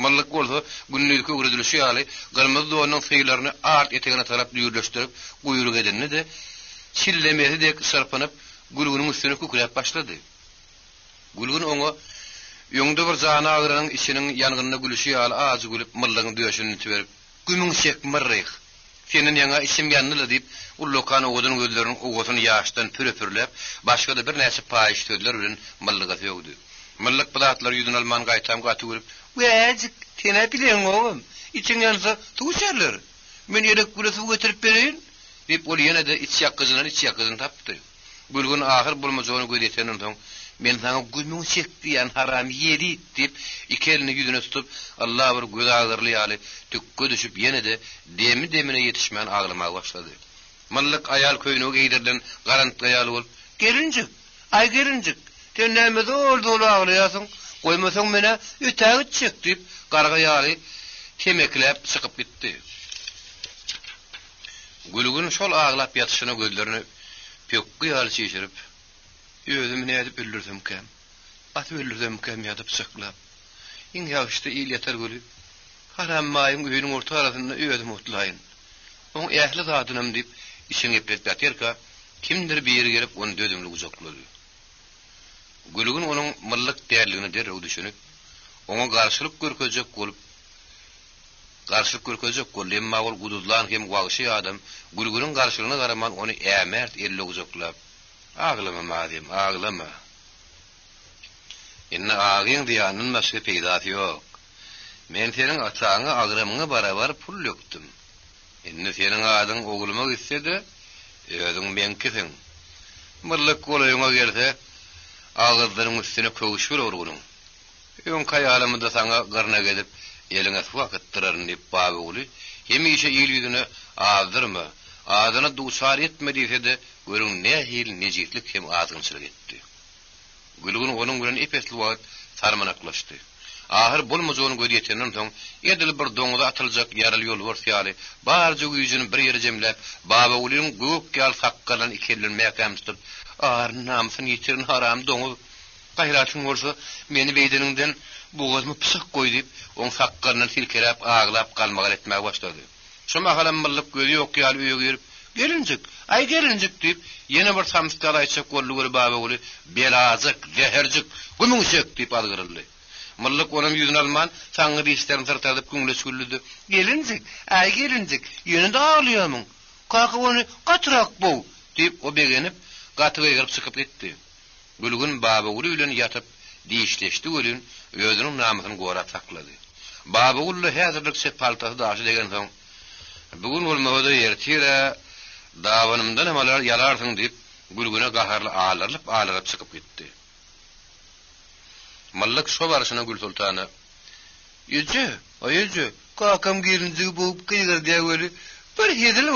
Mallyk bolsa günlük öwredilişi ýaly gyrmyzy donyň syýlaryny art etegine tarap düýürleşdirip, guýruk edenini de çillemedek sarpanyp gülgüniň üstüne kükrep başlady. Gülgün oňa ýöňde bir jana agyrynyň içiniň ýangynyna gülüşi ýaly azy gülüp mallygyň döşünü berip, "Gümüň çek myrryk. Senin yana isim yanlıla deyip ullokan oğudun gözlerin oğutunu yaştan püröpürlep başka da bir näse paýyş sözler bilen mallyga söýdi. Mallyk bulatlar yüzün alman gaýtam gaty görüp "Wejik, sene bilen oğlum, içiň ýansa tuğşerler. Men ýerek gule suw getirip bereýin." Dip ol ýene de iç ýakyzyny tapdy. Gülgün ahir bolmajagyny gözetenden soň men sana gülmüň çekdiýän haram ýeri dip iki elini yüzüne tutup Allah bir göz agyrly ýaly tükke düşüp ýene de demine ýetişmän aglamaga başlady. Mallyk aýal köýnegi giderden garantly aýal bolup "Gelinjik, ay gelinjik, sen näme dol aglaýasyň? Goýmasaň mene ütägi çek" dip garga ýaly temeklep çykyp gitdi. Gülgün şol aglap ýatyşyna gözlerini pökkü ýaly çeşirip "Özüm nädip öldürsem ýatyp syklap. Iň ýagşy il ýatar göli. Haram maýyň öýüniň orta arasynda özüm otlaýyn. Oň ähli zatynam dip işiň eplet ýatarka kimdir biri gelip onu dödümli uzaklady. Gülgün onuň mallyk därligini derrew düşünüp, oňa garşylyk görkezek bolup emma ol guduzlan hem wagşy adam Gülgünüň garşylygyna garaman onu ämert elle uzaklap "Aglama madem, aglama. Inna agyň diýanyň başga peýdasy ýok. Men seniň ataňa agramyňa barabar pul ýokdum. Inna seniň adyň ogluma gitsede, özüň menkisiň. Mallyk golaýyňa gelse, agyzlaryň üstüne kögüşür urgunyň. Öň kaýalymda saňa garna gelip, eliňe wagt dyraryn diýip baby hemişe ýyl ýüzüne azdyrma. Adyna duçar etmediyse de görüň nähil nejitlik hem azgynçylyk etdi. Gülgün onuň bilen epesli wagt sarmanaklaşdy. Ahir bolmajagyny gözetenden soň edil bir doňuda atyljak ýaraly ýol borsaly, barjy güýjüni bir ýere jemläp, baba ulyň göp gal sakkalan ikellenmäk ämstyp, "Ar namsyny ýitirin haram doňu. Gaýratyň bolsa meni beýdeniňden boğazmy pysyk goý" diýip, oň sakkalyny silkerep aglap galmaga etmäge başlady. Şoma halam mallyk gözi ýok ýaly öýe girip "Gelinjik, ay gelinjik" diýip ýene bir samskala aýçak boldy göre baba uly "Belazyk, zeherjik, gümüňsek" diýip adgyryldy. Mallyk onuň ýüzüne alman, saňy diýişlerini tartadyp güňle sürlüdi. "Gelinjik, ay gelinjik, ýene de aglaýamyň. Kaka ony gatyrak bow" diýip o begenip gatyga girip çykyp gitdi. Gülgün baba uly bilen ýatyp diýişleşdi bolýan, özüniň namysyny gora saklady. Baba uly häzirlik set paltasy daşy degen soň "Bugün bolmagada ýertire, dawanymdan hemalar ýalarsyň" diýip Gülgüne gaharly ağlaryp çykyp gitdi. Mallyk şo barşyna Gül Sultana "Ýeje, kakam gelinjigi bolup gyýgar diýeli, bir hedil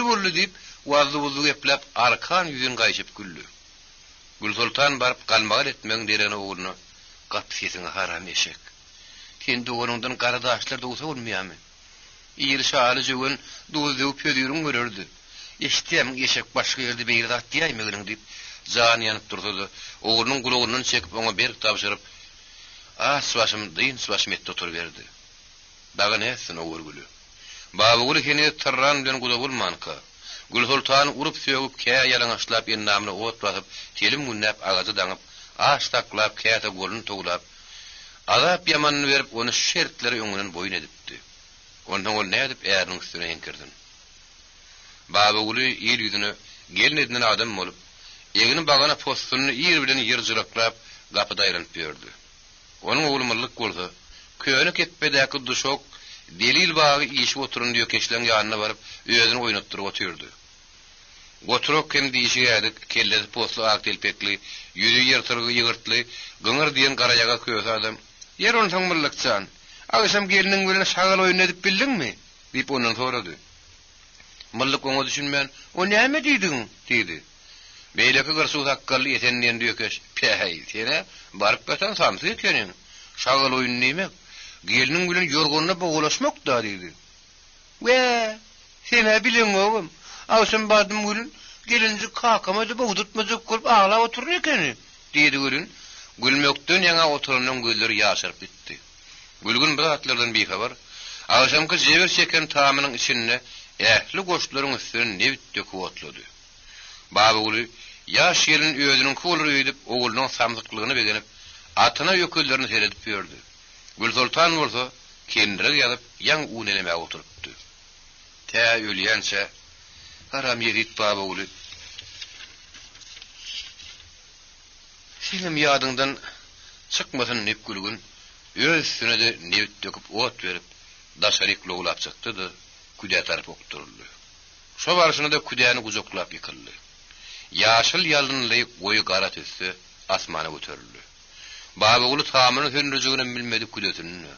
boldy" diýip wazdy geplep arkan ýüzüni gaýşyp güldü. Gül Sultan barıp galmaga etmeň dereni ogluny "Gatdy sesiň haram eşek. Sen doňundan garadaşlar dowsa bolmaýarmy? Ýeri şaly jügün dowup ýörüň görerdi. Eşitdim eşek başga ýerde beýle atdyýarmy" diýip jan ýanyp durdy. Oglunyň gulagynyň çekip oňa berk tapşyryp "Swaşym etdi" oturup berdi. Daga näsin o gürgülü. Baba uly hene tarran bilen guda bolmanka. Gül Sultan urup söýüp käýe ýalaňaçlap ýendamyny ot basyp, telim günnäp agazy daňyp, aş taklap käýe golun toglap, azap ýamanyny berip onu şertleri öňünden boyun edipdi. Ondan ol nädip äriň üstüne enkirdi. Baba uly ýyl ýüzüne gelin edilen adam bolup, ýegini bagana postuny ýer bilen ýyrjyraklap gapyda aýranyp berdi. Onuň ogly mallyk bolsa, köýüne ketmedäki duşok delil bagy işi oturun diýip keşlen ýanyna baryp özüni oýnatdyryp oturdy. Goturok kendi işi ýadyk, kelle postlu ak telpekli, ýüzi ýertirgi ýygyrtly, gyňyr diýen garajaga köýse adam. "Ýer onu taň mallykçan, agşam geliniň bilen şagal oýun edip bildingmi?" diýip ondan sorady. Mallyk oňa düşünmän, "O näme diýdiň?" diýdi. "Beýleki gyrsyw sakkally ýetendiň diýekeş, "Peýi, sene baryp gatan samsy ekeniň. Şagal oýun näme? Geliniň bilen ýorgonyna bogulaşmak da" diýdi. "We, sene bilen ogum. Awşam badym gülün gelinji kakama da bogdutmajak bolup aglap oturur ekeni" diýdi gülün. Gülmekden ýaňa oturunyň gözleri ýaşaryp gitdi. Gülgün bir atlardan bihabar, awşamky jewer çeken taamynyň içinde ähli goştlaryň üstüne nebit döküp otlady. Baba uly ýaş ýelin özüniň kolary ýedip oglunyň samsyklygyny begenip atyna ýöküllerini seredip berdi. Gül Sultan bolsa kendire ýazyp ýaň unelemä oturypdy. tä ölýänse haram yerit baba uly. Senem ýadyňdan çykmasyn nepgülgün özüne de nevit döküp ot berip daşaryk lowlap çykdy, küdä tarap okturuldy. Şo barşyna da küdäni gujoklap ýykyldy. Ýaşyl ýalynly goýy gara tössü asmana göterildi. Baba uly tamyny hünrüjügini bilmedi küdätini.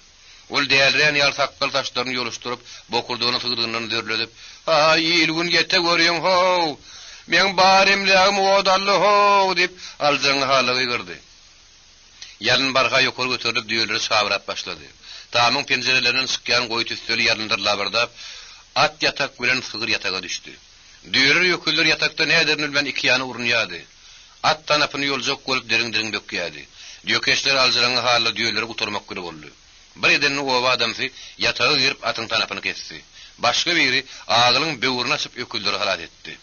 Ol dälren ýal sakkal taşlaryny ýoluşturup, bokurdygyny tygdygyndan dörledip, "Ay, ýylgün gete görýän ho! Men barimlägim odally ho!" diýip aljaň halygy girdi. Ýalyn barga ýokary göterilip düýelleri sabrap başlady. Tamyň penjerelerinden çykýan goýy tüsteli ýalyndyrylar bardap, at ýatak bilen sygyr ýataga düşdi. Düýeler ýöküller ýatakda näderini bilmän iki ýany urunýady. At tanapyny ýoljak bolup deriň-deriň dökýärdi. Dökeşler aljaň halygy düýelleri guturmak gibi boldy. Bir edenni owa adamsy ýataga girip atyň tanapyny kesdi. Başga biri agylyň böwrüne açyp öküldiri halat etdi.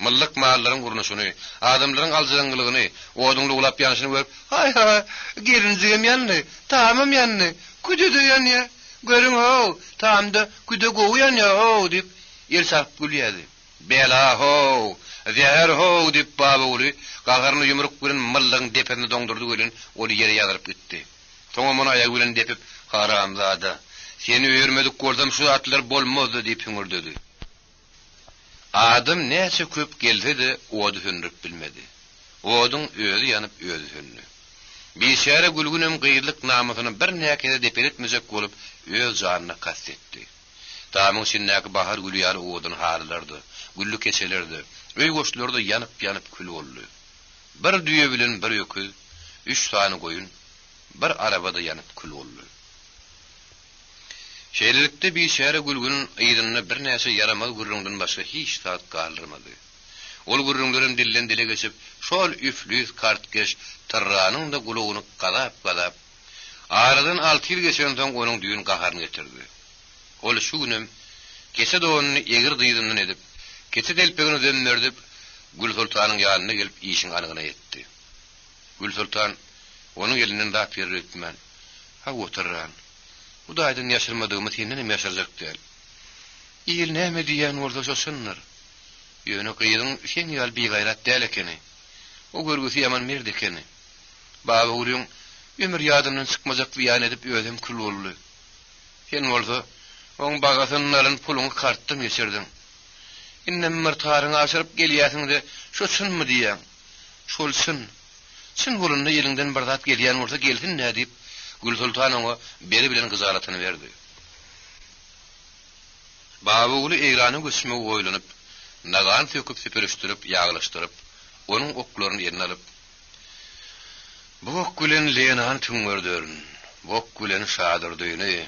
Myllyk mallaryň gurunuşyny, adamlaryň aljaňlygyny, oduňly ulap ýanyşyny görüp, "Hay hay, gerinjigem ýandy, tamam ýandy, küdede ýanýa, görüň ho, tamda küde gowy ýanýa ho" diýip ýelsap gülýärdi. "Bela ho, zäher ho" diýip baba uly gagaryny ýumruk bilen myllygyň depeni doňdurdy gören, oly ýere ýagyryp gitdi. Soňa muny aýagy bilen depip, "Haramzada, seni öýürmedik görsem şu atlar bolmazdy" diýip hüngürdedi. Adam näçe köp gelse-de odu hünrüp bilmedi. Oduň özü ýanyp özü hünni. Beşäre gülgünem gyrlyk namasyny bir näkede depeletmejek bolup öz janyna kastetdi. Tamyň şinäki bahar gülü ýaly odun harlardy, güllü keçelerdi. Öý goşlardy ýanyp kül boldy. Bir düýe bilen bir ýökü, 3 tany goýun, bir arabada ýanyp kül boldy. Şeýlelikde beşäre gülgünün ýygynyna bir näçe yaramaz gürrüňden başga hiç tat galdyrmady. Ol gürrüňlerin dillen dile geçip, şol üflüs kartkeş tırranyň da gulugyny gadap, aradan 6 ýyl geçen soň onuň düýün gaharyny getirdi. Ol şu günem kese dowuny egir dyýdyndan edip, kese delpegini döndürdip, Gül Sultanyň ýanyna gelip işiň anygyna ýetdi. Gül Sultan onuň elinden dap beripmen. "Ha oturran. Bu da aydın yaşarmadığımı senden yaşaracak değil. İyil näme diýen orda şoşunlar. Ýöne kıydın sen ýal bir gayrat değil ekeni. O görgüsü yaman merdi ekeni. Baba ulyň ömür ýadymdan çykmajak ýan edip özüm kül boldy. Sen bolsa oň bagasyny alyp puluny kartdym ýeşirdim. Innem myrtaryňy aşyryp gelýärsiňde şoşunmy diýen. Şolsun. Sen bolunda ýelinden bir zat gelýän bolsa gelsin nä diýip Gül Sultan ona beri bilen gyzalatyny berdi. Baba uly eýrany göçmek oýlanyp, nagan söküp süpürüşdirip, ýaglaşdyryp, onuň oklaryny ýerine alyp, "Bu ok bilen leýan tüňmerdörün, bu ok bilen şadyrdyny.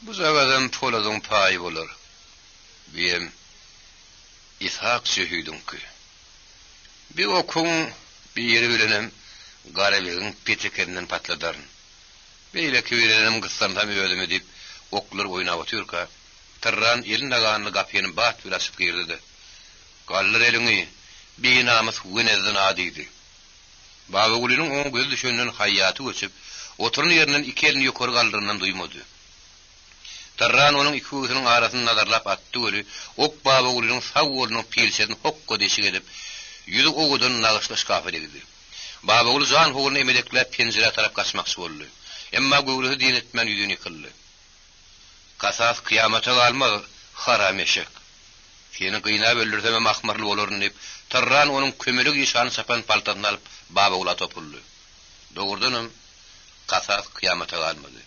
Bu zagadan poladyň paýy bolar. Beýem İshak şehidinki. Bir okun bir ýeri bilenem garabegiň petekenden patladaryn. Beýle kiwirenem gyssandan öýdüm edip oklar oýnap otyrka, tırran elin naganyny gapyny bat bir açyp girdi. "Gallar eliňi, beýnamas günezden adydy." Baba ulynyň oň göz düşenden haýaty göçüp, oturun ýerinden iki elini ýokary galdyryndan duýmady. Tırran onuň iki göýüniň arasyny nazarlap atdy göri, ok baba ulynyň sag golunyň pilşedini hokko deşik edip, ýüzü ogudan nagyşlaş gafil edildi. Baba uly jan hoguny emedeklep penjere tarap kaçmakçy boldy. Emma göwrüsi din etmän ýüzüni ýykyldy. "Kasas kıyamata galmaz, haram eşek. Seni gynap öldürsem mahmarly bolaryn" diýip, Tırran onuň kömelik ýyşany sapan paltasyny alyp baba ula topuldy. Dogurdanam kasas kıyamata galmady.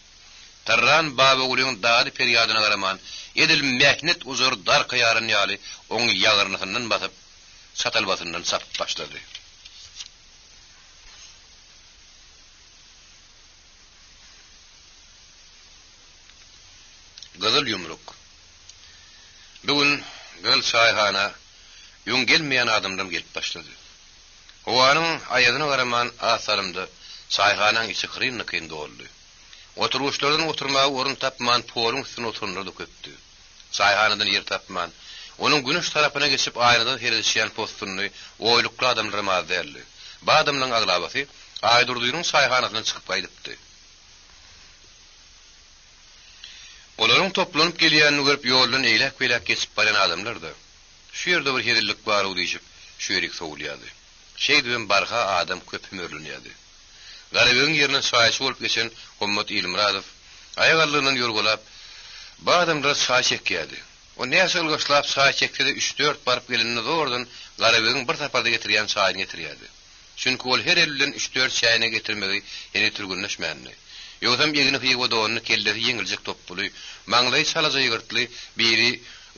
Tırran baba ulyň dady perýadyna garaman, edil mehnet uzur dar kıyaryny ýaly oň ýagyrnysyndan basyp, satalbasyndan sapyp başlady. Gazal yumruk. Bugün Gül çayhana ýön gelmeýän adamdan gelip başlady. Howanyň aýadyna garaman asarymda çayhanaň içi kyrynlyk boldy. Oturuşlardan oturmagy orun tapman poruň üstüne oturundy köpdi. Çayhanadan ýer tapman, onuň güneş tarapyna geçip aýrada herişýän postuny oýlukly adamlara mazerli. Bu adamlaryň aglabasy Aýdurdynyň çayhanasyndan çykyp gaýdypdy. Olar Olaryň toplanyp gelýänini görüp ýoldan eýlek-beýlek geçip baran adamlar-da. Şu ýerde bir hedillik bar diýip şu ýerik sowulýady. Şeýdibem barha adam köp hümürlenýärdi. Garabyň ýerine saýçy bolup geçen Hommat Ilmuradow aýagallygynyň ýolgolap bu adamlar saý çekýärdi. O näse ılgaşlap saý çekdi 3-4 barıp gelenini zordan Garabyň bir taparda getirýän saýyny getirýärdi. Çünki ol her elden 3-4 saýyny getirmegi ýene türgünleşmänni. Ýogam ýegini hyýyp odanyny kelleri ýeňiljek toppuly, maňlaý salaja ýygyrtly biri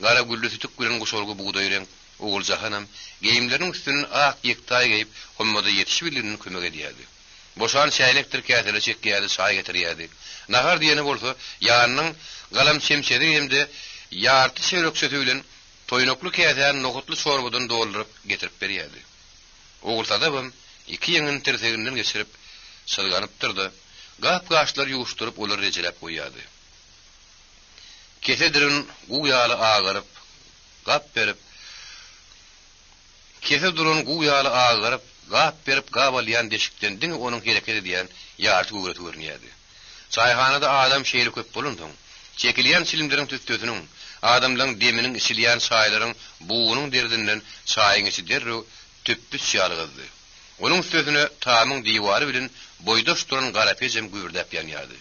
gara güllü tütük bilen goşolgy buğday renk oguljahanam geyimleriň üstünden ak ýektaý geyip hommada ýetişip bilenini kömek edýärdi. Boşan çaýlekdir käsele çekýärdi, saý getirýärdi. Nahar diýeni bolsa, ýanynyň galam çemçeri hemde ýarty çerekçeti bilen toýnokly käsäni nogutly sorbadan doldurup getirip berýärdi. Ogultada bam iki ýeňin terseginden geçirip sylganyp durdy. Gap-gaşlar ýuwuşdyryp olar rejelep goýýardy. Kesedirin guýaly agyryp, gap berip, gap berip gabalýan deşikden diňe onuň hereket edýän ýarty gowrat görnýärdi. Çaýhanada adam şeýle köp bolundyň. Çekilýän silimleriň tütdüsiniň, adamlaryň deminiň içilýän saýlaryň buğunyň derdinden saýyň içi derre tüppüs ýalgyzdy. Onuň üstüne tamyň diýwary bilen boýdaş duran garapejem güýrdäp ýanýardy.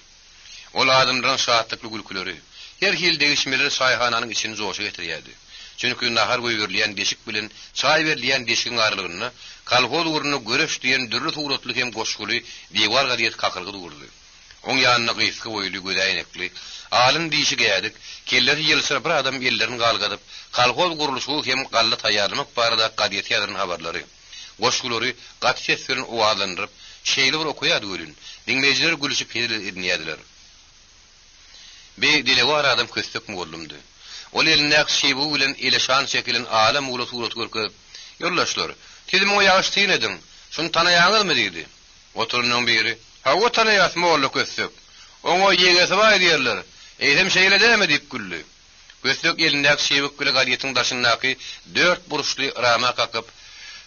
Ol adamlaryň şahatlyk gülküleri, her hil degişmeleri saýhananyň içini joşa getirýärdi. Çünki nahar goýberlýän deşik bilen çaý berilýän deşigiň aralygyny, kalhol uruny göreş diýen dürli suratly hem goşguly diýwar gadyet kakyrgy durdy. Oň ýanyna gysky boýly gödäýnekli, alym diýişi gädik, kelleri ýylsyra bir adam ellerini galgadyp, kalhol gurulşy hem galla taýýarlamak barada gadyet ýadyryň habarlary. Goşgulary gatşet bilen owalandyryp, şeýle bir okuýady görün. Diňmeýjiler gülüşip edýärdiler. Be dilewar adam köstek boldumdy. Ol elinde şeýbu bilen eleşan şekilin alam uly surat görüp, "Ýoldaşlar, sizim o ýaştyn edin. Şunu tanaýaňyzmy?" diýdi. Oturunyň biri, "Ha, o tanaýasmy ol köstek. Oňa ýegesi bar diýerler. Eýsem şeýle däme?" diýip güldü. Köstek elinde şeýbuk bilen gadyetiň daşyndaky 4 buruşly rama kakyp,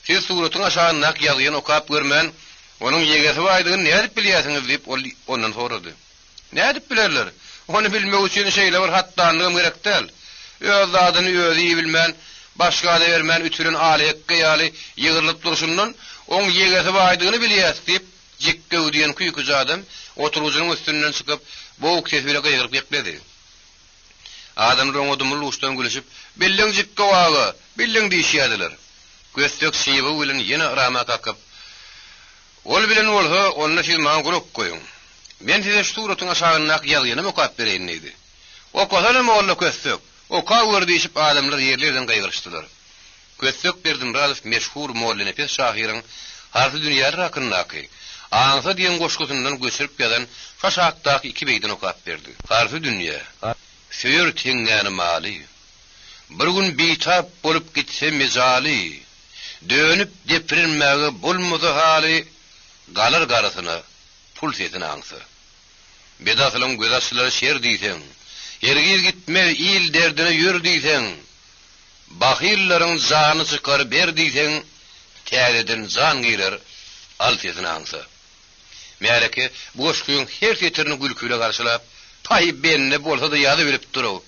"Siz suratyň aşagyna ýazýan okap görmän, onuň ýegesi bardygyny näde bilýärsiňiz?" diýip ondan sorady. "Näde bilerler? Onu bilmek üçin şeýle bir hatdanlygym gerek däl. Öz zadyny özü bilmän, başga da bermän ütüren alyk gyýaly ýygyrlyp duruşundan oň ýegesi bardygyny bilýär" diýip jikge ödýän küýküz adam oturujunyň üstünden çykyp bowuk ses bilen gyýryp ýekledi. Adamlar odumly uçdan gülüşip, "Bildiň jikge wagy, bildiň" diýişýärdiler. Göstek şeýbu bilen ýene rama kakyp, "Ol bilen bolsa, ony siz maňa guruk goýun. Men size suratyň aşagyna ýazyny mokap bereýin" diýdi. O kozalamy olla köstek. O kawr diýip adamlar ýerlerden gaýgyrşdylar. Köstek berdim Radow meşhur mollynepes şahyryň harfy dünýä rakyndaky Aňsa diýen goşgusyndan göçürip ýadan şaşakdaky 2 beýden okap berdi. Harfy dünýä. Söýür teňňäni maly. Bir gün bitap bolup gitse mezaly. Dönüp depirilmäge bolmady haly. Galar garasyna pul setini aňsa. Bedasylyň gözaçlary şer diýsen, hergiz gitme il derdine ýür diýsen, bahillerin zany çykar ber diýsen, täzeden zan girer al setini aňsa. Mereke bu goşgyň her setirini gülküle garşylap, taý benne bolsa da ýady berip durup.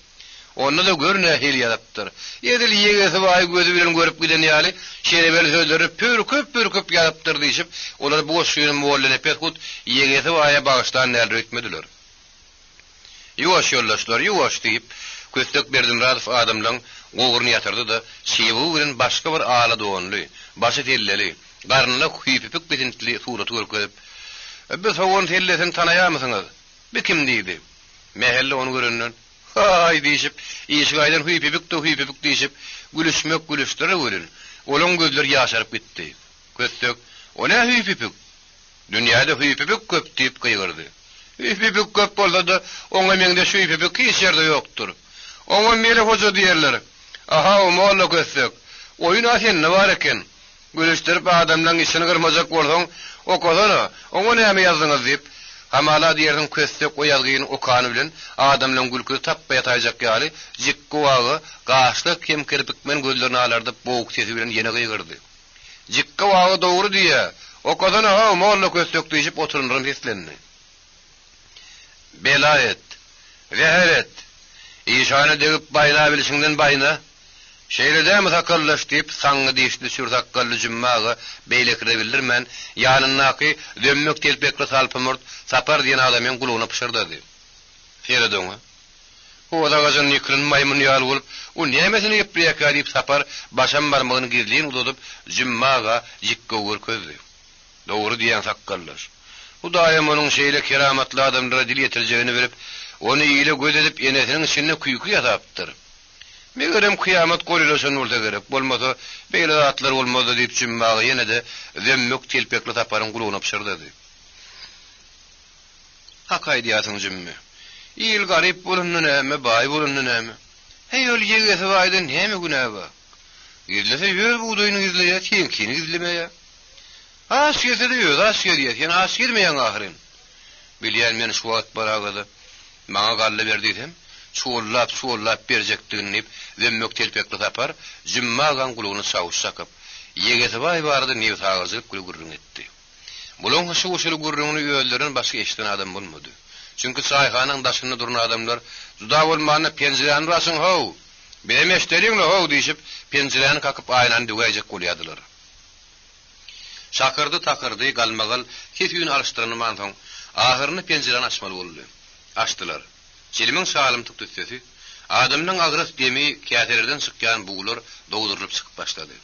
Onda da görne hil ýadypdyr. Edil ýegesi baý gözü bilen görüp giden ýaly, şerebel sözleri pürküp ýadypdyr diýip, olar bu goşgyň mollany pekut ýegesi baýa bagyşdan näl etmediler. Ýuwaş ýoldaşlar, ýuwaş diýip, köstek berdim Radow adamlaryň gowuryny ýatyrdy da, şeýbu bilen başga bir ala doganly, başy telleli, garnyna hypipik bitintli surat görüp, "Biz howun tellesin tanaýamysyňyz?" "Bir kim?" diýdi. Mehelle onu görenden, "Hay" diýip, "Ýeşgaýdan hypipik diýip, gülüşdire görün." Olaň gözleri ýaşaryp gitdi. Köstek, "O näme hypipik? Dünýäde hypipik köp" diýip gaýgyrdy. "Hypipik köp bolsa da, oňa meňde şu hypipik hiç ýerde ýokdur. Oňa mele hoja diýerler." "Aha, o molla köstek. Oýun asen ne bar eken? Gülüşdirip adamlaryň işini gyrmajak bolsaň, o kozana, oňa näme ýazdyňyz?" diýip hamala diýerden köstek o ýazgyny okany bilen adamlaryň gülkü tappa ýatajak ýaly jikki wagy gaşly kim kirpik men gözlerini alardy bowuk sesi bilen ýene gyýgyrdy. "Jikki wagy dogry diýär. O kozana ha molla köstek" diýip oturunryň seslendi. Belayet, veheret, İşana degip bayna bilişinden bayna. Şeýle mi takallyş diýip saňy diýişdi sür takally jümmagy beýlekre bildirmen, ýanynaky dömmek telpekle salpymyrt sapar diýen adamyň gulugyna pişirdi diýip. Feredoňa. O da gajan ýykyryn maýmun ýaly bolup, o nämesini ýepleýek diýip sapar başam barmagyny girliň udadyp jümmaga jikge görkezdi. Dogry diýen takallyş. Bu daýym onuň şeýle keramatly adamlara dil ýetirjegini bilip, onu ýyle göz edip enesiniň içinde kuýky ýatapdyr. Megerem kıyamet golüleşen bolsa gerek, bolmasa beýle zatlar bolmady diýip jümmagy ýene de zemmük telpekli taparyň gulugyna pişirdi. Hakay diýasyň jümmi. İl garip bolunny näme, baý bolunny näme? Hey ol ýegesi baýdan näme günäge bar? Gizlese ýöz buğdaýyny gizleýär, teňkini gizlemeýär. Aşgese de ýöz aşgediýär, ýani aşgedmeýän ahyryn. Bilýän men şu wagt baragada maňa galle berdiýdim. Şuollap berjekdigini zemmük telpekli tapar, jümmagan gulugyny sawuş sakap, ýegesi baý bardy niýe taýyzyp gurrun etdi. Bulan şu usul gurruny ýöldüren başga eşden adam bolmady. Çünki çaýhanyň daşynda duran adamlar juda bolmany penjireni rasyň how. Benim eşderiňle how diýip penjireni kakıp aýnan dügäjek bolýadylar. Şakyrdy takyrdy galmagal hiç gün alışdyrany mansoň ahyryny penjireni açmaly boldy. Açdylar. Çelimiň salym tutdyşdy. Adamyň agras demi käterden çykýan buğular dogduryp çykyp başlady.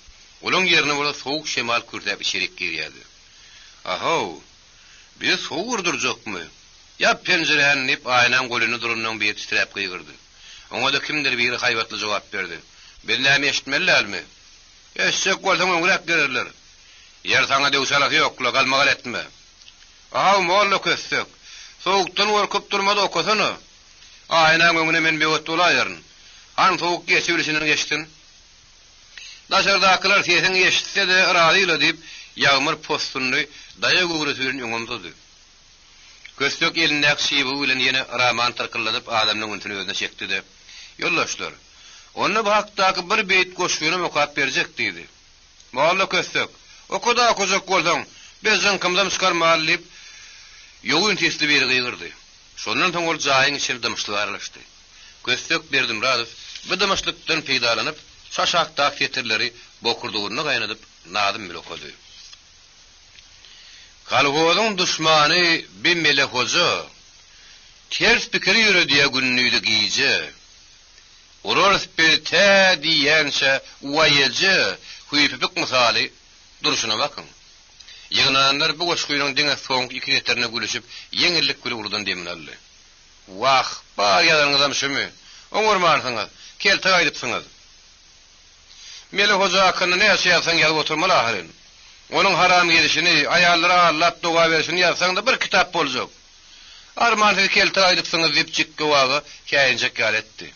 Olaň ýerine bola sowuk şemal kürdäp içerik girýärdi. Aha, biz sowuk urdurjakmy? Ya penjireni nip aýnan golüni durundan bir titrep gygyrdy. Oňa da kimdir biri haýbatly jogap berdi. "Ben näme eşitmellermi? Eşek bolsaň öňrek gererler. Ýer saňa dewsalaky ýokla galmagal etme." "Aha, molla kössek. Sowukdan gorkup durmady okasana. Aýnan öňüne men bewet bolaýaryn. Han sowuk geçirilişini geçtin. Daşardakylar sesini eşitse de radyla diýip ýağmur postuny daýa gugurysyn öňümde. Köstök elindäki şiýby bilen ýene raman tarkylladyp adamyň üntüni özüne çekdi. "Ýollaşlar, onu bu hakdaky bir beýt goşgyny mokap berjek" diýdi. "Molla köstök, okuda kozak bolsaň, bezen kimden çykarmaly" diýip ýogyn tesli beri gygyrdy. Şondan soň ol jaýyň içinde dımışlyk aralaşdy. Köstök berdim radyp, bu dımışlykdan peýdalanyp, şaşakdaky fetirleri bokurdugyny gaýnadyp nadym bilen okudy. Kalhozyň düşmany bir melehoza, ters pikiri ýöre diýe günnüýdi giýje. Urars bir tä diýense waýeje, huýpyk misaly duruşuna bakın. Ýygnanlar bu goşgynyň diňe soň iki neterine gülüşip, ýeňillik gülügurdan deminaldy. "Wah, bar ýadyňyzam şümi? Oňurmaňyz, kel taýdypsyňyz. Melehoza hakkynda näme ýasaýsaň ýazyp oturmaly ahyryn. Onun haram yedişini, ayallara allap doğa verişini yazsan da bir kitap boljak. Armanı kelti aydıpsınız deyip cikki vağı kayıncak etdi.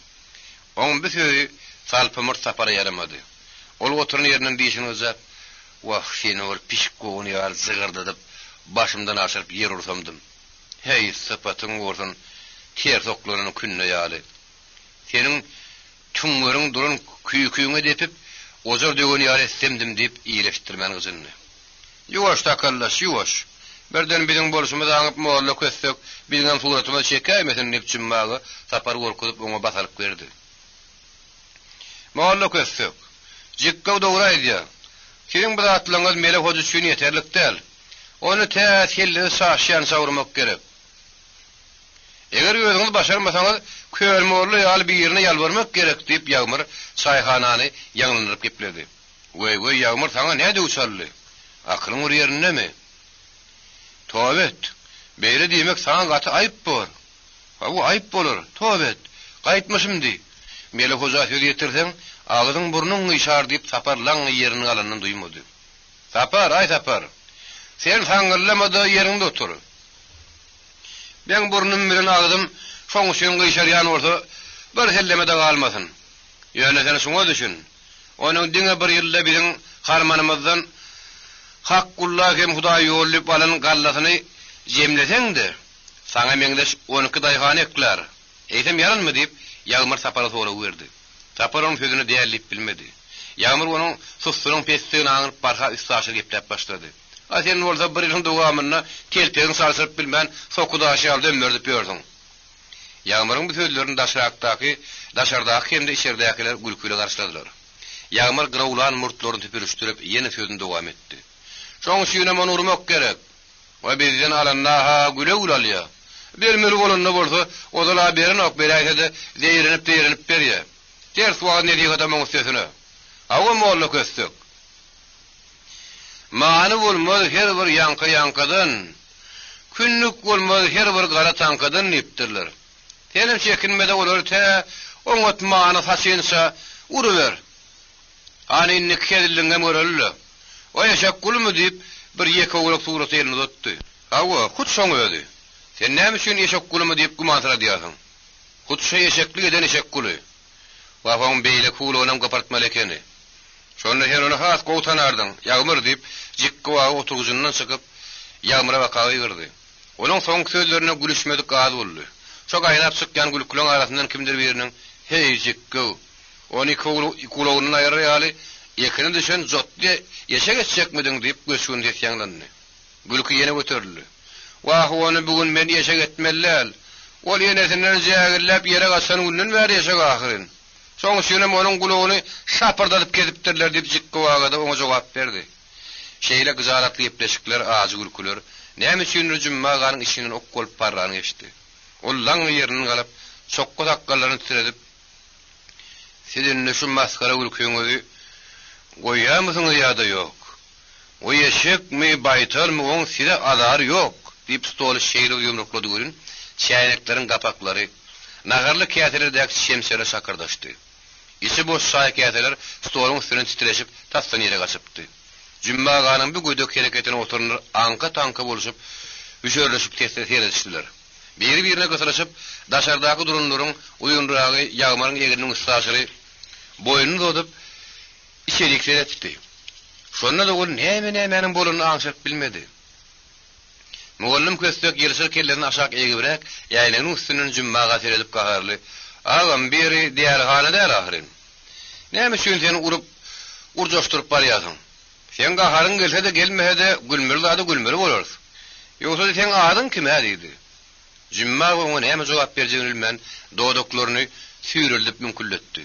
Onun bir sözü salpımır sapara yaramadı. Ol oturun yerinin deyişini uzat. Vah seni ol pişkoğunu yal zıgırdadıp başımdan aşırıp yer ursamdım. Hey sıfatın orsun ter soklarının künne yali. Senin tümlerin durun küyüne depip ozor dögün yar etsemdim deyip iyileştirmen kızını. Yuvaş takallas, yuvaş. Birden bizim boluşumuz anıp moğalla kössek, bizden suratımı çekeymesin nepçin mağı, sapar korkudup ona basalıp verdi. Moğalla kössek, cikkav doğraydı ya. Senin bu atlığınız melek hocu suyun yeterlik değil. Onu tez hellini saşyan savurmak gerek. Eğer özünüz başarmasanız, köylmoğlu yal bir yerine yalvarmak gerek deyip Yağmur sayhananı yanılırıp gepledi. Vay Yağmur sana ne de uçarlı? Aklın or yerinde mi? Tövbet. Beýle diýmek sana gaty aýyp bor. Ha bu aýyp bolar. Tövbet. Gaýtmaşym di. Mele hoja söz ýetirseň, agyzyň burnuň ýşar diýip saparlaň ýerini alanyny duýmady. Sapar, ay sapar. Sen saňyrlamada ýerinde otur. Ben burnum bilen agydym, şoň üçin ýşar ýan bolsa, bir hellemede galmasyn. Ýöne sen şoňa düşün. Onuň diňe bir ýylda biziň harmanymyzdan Hakkullah hem Hudaý ýollyp alan gallasyny jemleseň-de, saňa meňdeş 12 daýhany ekler. Eýsem ýaranmy diýip Ýağmur sapara soraw berdi. Sapar onuň sözüni diýerlip bilmedi. Ýağmur onuň sustunyň pestigini aňyryp barha üstaşy geplep başlady. "Asen bolsa bir ýylyň dowamyna kelpegin salsyp bilmän sokudaşy aldy ömürdi ýördüň." Ýagmyryň bu sözlerini daşardaky hem de içerdekiler gülküle garşyladylar. Ýagmyr gırawlan murtlaryny tüpürüşdirip ýene sözüni dowam etdi. Şoň şeýle men urmak gerek. Wa bizden alannaha gülewlalya. Bermeli bolanda bolsa, odala berin ok berayda zeýrenip berýär. Ters wagt ne diýip adamyň üstesine. Awa molla köstek. Many bolmaz her bir ýanka-ýankadan, künnük bolmaz her bir gara tankadan nipdirler. Telim çekinmede olur te, oňat many haçynsa uruber. Ani nikkedildiňe görelli. O ýaşak gulmy diýip bir ýeke ulak suraty elini tutdy. Awa, hut şoň ödi. Sen näme üçin ýaşak gulmy diýip gumantyra diýasyň? Hut şeý ýaşaklyk eden ýaşak guly. Wafam beýle kulonam gapartmaly ekeni. Şonu her ona has gowtanardyň. Ýagmyr diýip jikki waga oturgujundan çykyp ýagmyra bakawy girdi. Onuň soň sözlerine gülüşmedik gaz boldy. Çok aýnap çykýan gülküleň arasyndan kimdir biriniň "Hey jikki, ony kulowunyň aýry ýaly, ýekini düşen jotdy, ýeşe geçecekmidiň?" diýip göçgün ýetýänlendi. Gülkü ýene göterildi. "Wah, ony bugun men ýeşe getmelläl. Ol ýenesinden jägirläp ýere gaçan günden bäri ýeşek ahyryň. Soň şeýle onuň gulowuny şapyrdatyp ketipdirler" diýip jikki wagada oňa jogap berdi. Şeýle gyzaratly ýepleşikler, azy gülküler, näme üçin Jumma ganyň işiniň ok bolup barrany geçdi. Ol laň ýerini galyp, çokka takkallaryny tiredip, "Sizinle şu maskara gülküňizi goýýamysyňyz ýa-da ýok? O ýeşekmi, baýtarmy, oň size azar ýok" diýip stoly şeýle ýumruklady görün. Çaýnaklaryň gapaklary, nagarly kätelerdäki şemsere şakyrdaşdy. Isi boş şaý käteler stoluň üstüne titreşip tasdan ýere gaçypdy. Jumma ganyň bu gödök hereketine oturunyr anka-tanka boluşyp, üçörleşip tesir-tesirleşdiler. Bir-birine götüreşip, daşardaky durumlaryň uýunragy ýagmaryň ýeriniň üstaşyry boýuny dodup içerikler etdi. Şonda da ol näme boluny aňşyryp bilmedi. Mugallim köstek ýerşir kellerini aşak egibrek, ýaýlanyň üstünden Jummaga seredip gaharly. "Agam biri diýer hanada ahyryň. Näme üçin seni urjoşdyryp barýasyň? Sen gaharyň gelse de gelmehede gülmeli bolarys. Ýogsa sen adyň kim diýdi?" Jumma oňa näme jogap berjegini bilmän, dodoklaryny sürüldip mümkünletdi.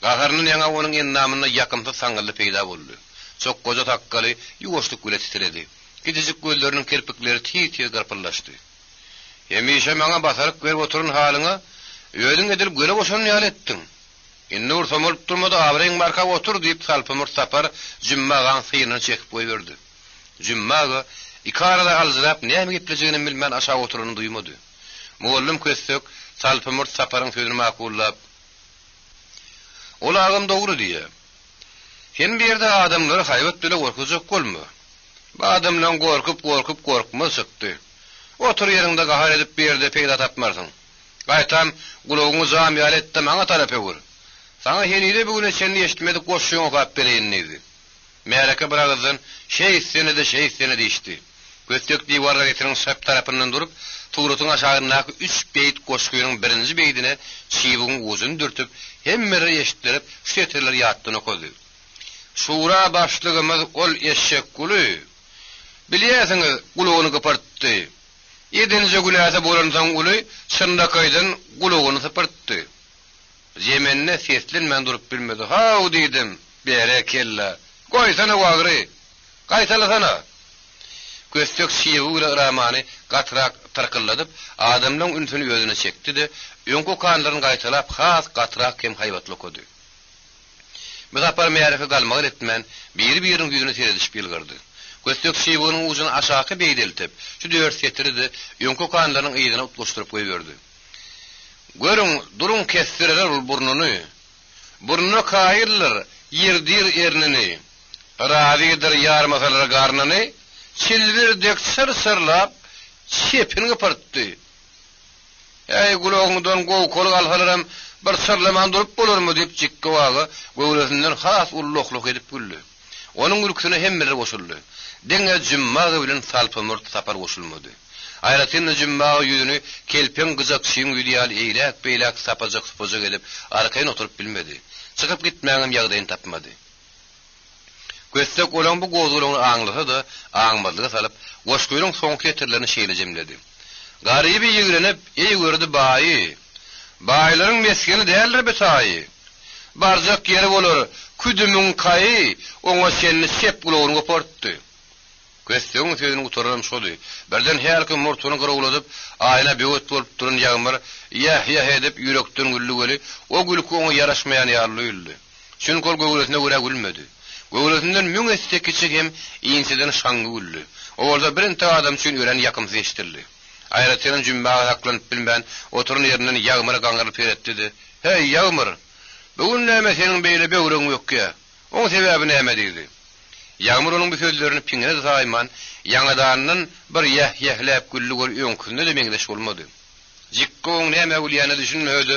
Gaharynyň ýa-da onuň ennamyna ýakymsy saňgyly peýda boldy. Çok goja takkaly ýuwaşlyk gület titredi. Gidijik gölleriniň kirpikleri tiýe-tiýe garpylaşdy. "Hemişe maňa basaryp berip oturun halyňa, öýdüň edilip göle boşan ýaly etdiň. Indi ursamyp durmada awreň marka otur" diýip salpymyr sapar Jummaga synyny çekip goýberdi. Jummaga ikarada alzyrap näme gepleşigini bilmän aşağı oturuny duýmady. Mugallim köstek salpymyr saparyň sözüni makullap, "Olagym dogry diýe. Sen bir ýerde adamlary haýbat dile gorkujak bolma. Bu adamlaryň gorkup gorkma çykdy. Otur ýerinde gahar edip bir ýerde peýda tapmarsyň. Gaýtam gulawyňy jam ýaly etdi, maňa tarapy gur. Saňa henide bugün seni eşitmedik goşuň okap bereýin diýdi. Mereke biragızdan şey seni diýişdi. Köstek diýwarga getiriň şap tarapyndan durup, tuğrutyň aşagynaky 3 beýit goşgynyň birinji beýdine çiýigiň uzuny dürtüp, hemmeri eşitdirip, şu ýeterler ýatdyny okady. "Şura başlygymyz ol eşek guly. Bilýärsiňiz, gulawyny gapartdy. 7-nji güläse bolansaň guly, şyndakaýdan gulawyny sapyrtdy." Jemenne seslenmän durup bilmedi. "Haw" diýdim. "Berekella. Goýsana wagry. Gaýtalasana." Köstek şiýewi ramany gatrak tarkylladyp, adamlaryň ünsüni özüne çekdi-de, öňkü kanlaryny gaýtalap, has gatrak hem haýbatly okady. Bu zapar meýäreke galmagy etmän, bir-biriniň ýüzüne seredişip bilgirdi. Köstek şiýewiň ujuny aşaky beýdeltip, şu dört setirdi, öňkü kanlarynyň ýygyna utlaşdyryp goýberdi. "Görüň, duruň kestirler ul burnuny. Burnuny kaýyrlar, ýerdir ernini. Rawidir ýarmasalar garnyny, çilbirdek sır-sırlap çepini gıpırttı. "Ey gulawyňdan gow-kol galhalaram, bir sırlaman durup bolarmy?" diýip jikki waga göwlesinden has ullukluk edip güldü. Onuň gülküsine hemmeri goşuldy. Deňe Jumma bilen salpymyr sapar goşulmady. Aýratyn Jumma ýüzüni kelpen gyzak şiň ýaly eýlek beýlek sapajak edip arkaýyn oturup bilmedi. Çykyp gitmäňem ýagdaýyn tapmady. Köstek olan bu gozuluny aňlasa da, aňmazlyga salyp, goşguynyň soňky ýeterlerini şeýle jemledi. Garyby ýigrenip, "Ey gördi baýy, Baylaryň meskeni däldir betaýy. Barjak ýeri bolar, küdümüň kaýy, oňa seni sep gulagyny gopartdy. Köstüň sözüni utarym şoly. Birden her kim murtuny gyrowladyp, aýna böwet bolup duran ýagmar, ýah edip ýürekden güllügeli, o gülki oňa ýaraşmaýan ýarly ýyldy. Çünki ol göwletine görä gülmedi. Göwletinden müň esde kiçik hem iňsiden şaňgy güldü. Orada birinti adam üçin ören ýakymsy eşitildi. Aýratyryn jümbaga haklanyp bilmän, oturun ýerinden ýagmara gaňryp beretdi. "Hey ýagmar, bugün näme seniň beýle böwreň ýokka? Oň sebebi näme?" dedi. Ýagmar onuň bu sözlerini piňine taýman, ýaňadanyň bir ýah-ýahläp güllügür öňkünde de meňdeş bolmady. Jikkoň näme bolýany düşünmedi.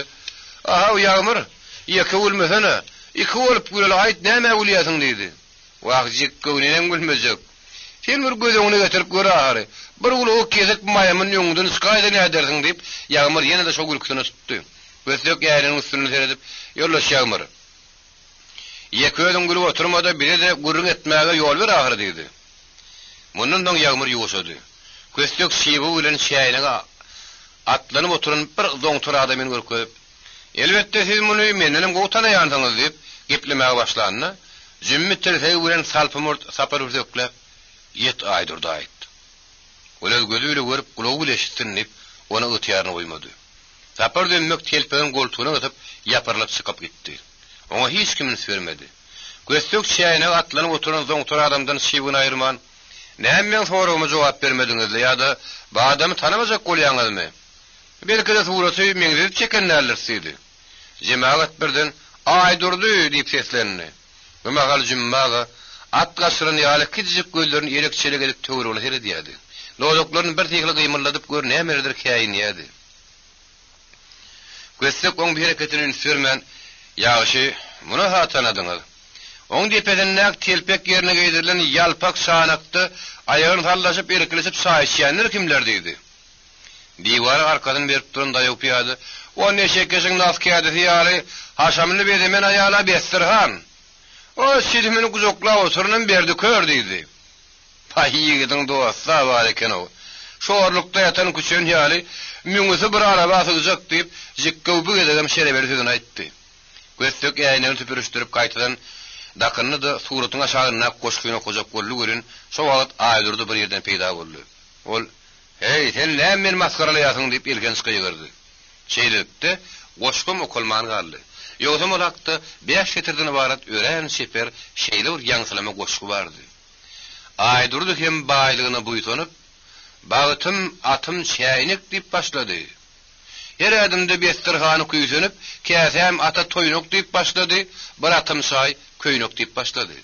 "Aha ýagmar, ýeke bolmasana, iki bolup güleli aýt näme bolýasyň?" dedi. "Wagt jikkoň näme gülmejek? Sen bir gözüňi getirip görä. Bir uly kesip maýamyň ýoňundan çykaýdy nädersiň?" diýip ýagmar ýene-de şo gülküni tutdy. Gözlük ýarynyň üstüne seredip, "Ýollaş ýagmar. Ýekeden gülüp oturmada biri de gurrun etmäge ýol ber ahir" dedi. Mundan doň ýagmar ýuwşady. Gözlük şiýbi bilen şäýnege atlanyp oturan bir zoňtur adamyny görüp, "Elbetde siz muny menden gowtanaýansyňyz" diýip geplemäge başlandy. Jümmi terseýi bilen salpymyrt sapar üzdüklep, "Ýet aýdyrdy" aýtdy. Olar gözüyle görüp gulagy bilen eşitdirip, ona ýetýärni goýmady. Sapar dönmek telpeň goltugyna atyp ýaparlap çykyp gitdi. Oňa hiç kimin vermedi. Gözlük şäýine atlanyp oturan zoňtur adamdan şiýbini aýyrman, "Näme soragyma jogap bermediňiz ýa-da bu adamy tanamajak bolýaňyzmy? Belki de suraty meňde çekenlerlerdi." Jemaat birden "Aýdyrdy" diýip seslendi. Gümagal jümmaga at gaşyryny ýaly kiçik göllerini erekçelik edip töwrüle herediýärdi. Lozoklaryny bir tekli gymylladyp gör nämedir käýinýärdi. Gözlük oň bir hereketini sürmän, "Ýagşy, muny ha tanadyňyz?" Oň depeden näk telpek ýerine geýdirilen ýalpak şanakdy, aýagyny sallaşyp erkilesip saýşýanlar kimler diýdi. Diýwar arkadan berip duran daýyp ýady. "O neşekeşiň naskädi ýaly, haşamly bedemen aýala bestirhan. O silmini guzoklap oturunan berdi kör" diýdi. "Paýygydyň dostsa bar eken o. Şorlukda ýatan küçün ýaly, müňüsi bir araba syjak" diýip jikkow bu gedem şereber sözüni aýtdy. Gözlük ýaýnyny tüpürüşdirip gaýtadan dakyny da suratyň aşagyna goşkyna gojak bolly görün, şo wagt aýdyrdy bir ýerden peýda boldy. Ol, "Hey, sen näme meni maskaralaýasyň?" diýip elgen çykyýyrdy. Şeýlikde goşgym okulman galdy. Ýogsa molakda 5 şetirden ibarat ören şeper şeýler ýaňsylama goşgy bardy. Aýdyrdy hem baýlygyna buýtanyp, "Bagtym atym şäýnik" diýip başlady. Her adamda bestirhany küýsenip, "Käsem ata toýnok" diýip başlady. Bir atym şaý köýnok diýip başlady.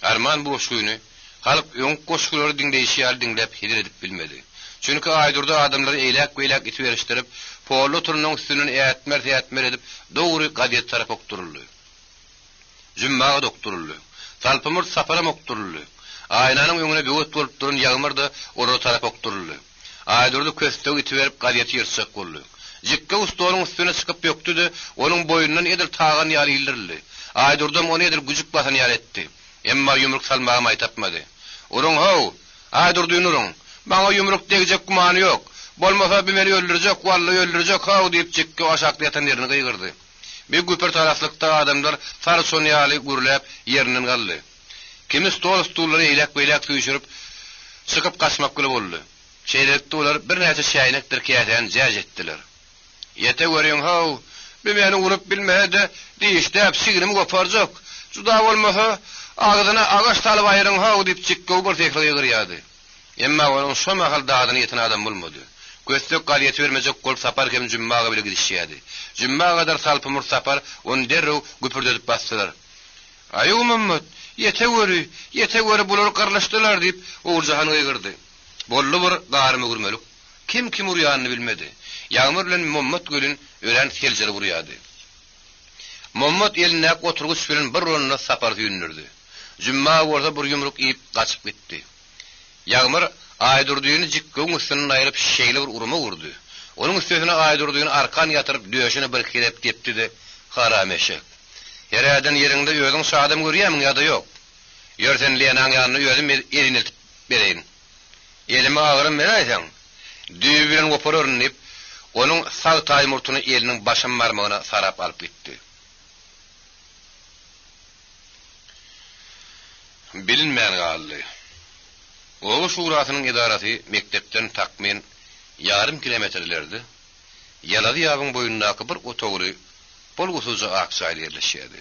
Arman bu goşgyny halyk öň goşgylary diňleýişýär diňlep hidir edip bilmedi. Çünki aýdyrda adamlar eýlek-beýlek itiberişdirip, polu turunyň üstünden ätmer edip, dogry gadyet tarap okturuldy. Jümmaga dokturuldy. Salpymyr sapara okturuldy. Aýnanyň öňüne böwet bolup duran ýagmar da ora tarap okturuldy. Aýdyrda kösteg itiberip gadyet ýyrsak boldy. Jikka ustoluň üstüne çykyp ýokdy, onuň boýundan edil tagan ýaly hildirdi. Aýdyrda ony edil güjük basan ýaly etdi. Emma ýumruk salmagy maýtapmady. "Urun haw, aýdyrdy ýunurun. Maňa ýumruk degijek gumany ýok. Bolmasa meni öldürecek, wallahy öldürecek haw" diýip jikka aşakda ýatan ýerine gyýgyrdy. Bir güper taraflykda adamlar sarson ýaly gürläp ýerinden galdy. Kimi stol-stollary eýlek-beýlek tüýşürip çykyp gaçmak güle boldy. Şeýletde olar bir näçe şäýnekdir käsen jäj etdiler. "Ýete görüň haw, meni urup bilmedi, diýişdäp sigirimi goparjak. Juda bolmasa ağzyna agaç talyp aýryň haw" diýip çykgow bir tekrar ýygyrýady. Emma onuň şo mahal dagyny ýeten adam bolmady. Gözlük galyet bermejek bolup sapar hem jümmaga bile gidişýärdi. Jümmaga kadar salpymyr sapar onu derrew güpürdedip basdylar. "Aýy Muhammed, ýete göri bular garlaşdylar" diýip Uğurjahan ýygyrdy. Bollu bir garymy gürmelik. Kim urýanyny bilmedi. Ýagmur bilen Muhammed gölün ölen seljeri urýady. Muhammed eline oturguç bilen bir ronuna sapar ýünürdi. Jümma orada bir ýumruk ýyp gaçyp gitdi. Ýagmur aýdyrdyny jikgoň üstünden aýryp şeýle bir urma urdy. Onuň üstüne aýdyrdyny arkan ýatyryp döşüne bir kirep tepdi de harameşek. Ýerden ýeriňde özüň şadym görýärmiň ýa-da ýok? Ýörsen leýanaň ýanyna özüm elinip bereýin. Elime ağırım men aýsaň. Düýbüren gopararyn diýip Onun sağ taýmurtuny eliniň başyn barmagyna sarap alyp gitdi. Bilinmeýän galdy. Oğuz şurasynyň edarasy mektepden takmin yarım kilometrelerde Yaladı ýabyň boýundaky bir otogry bolgusuza aksaýly ýerleşýärdi.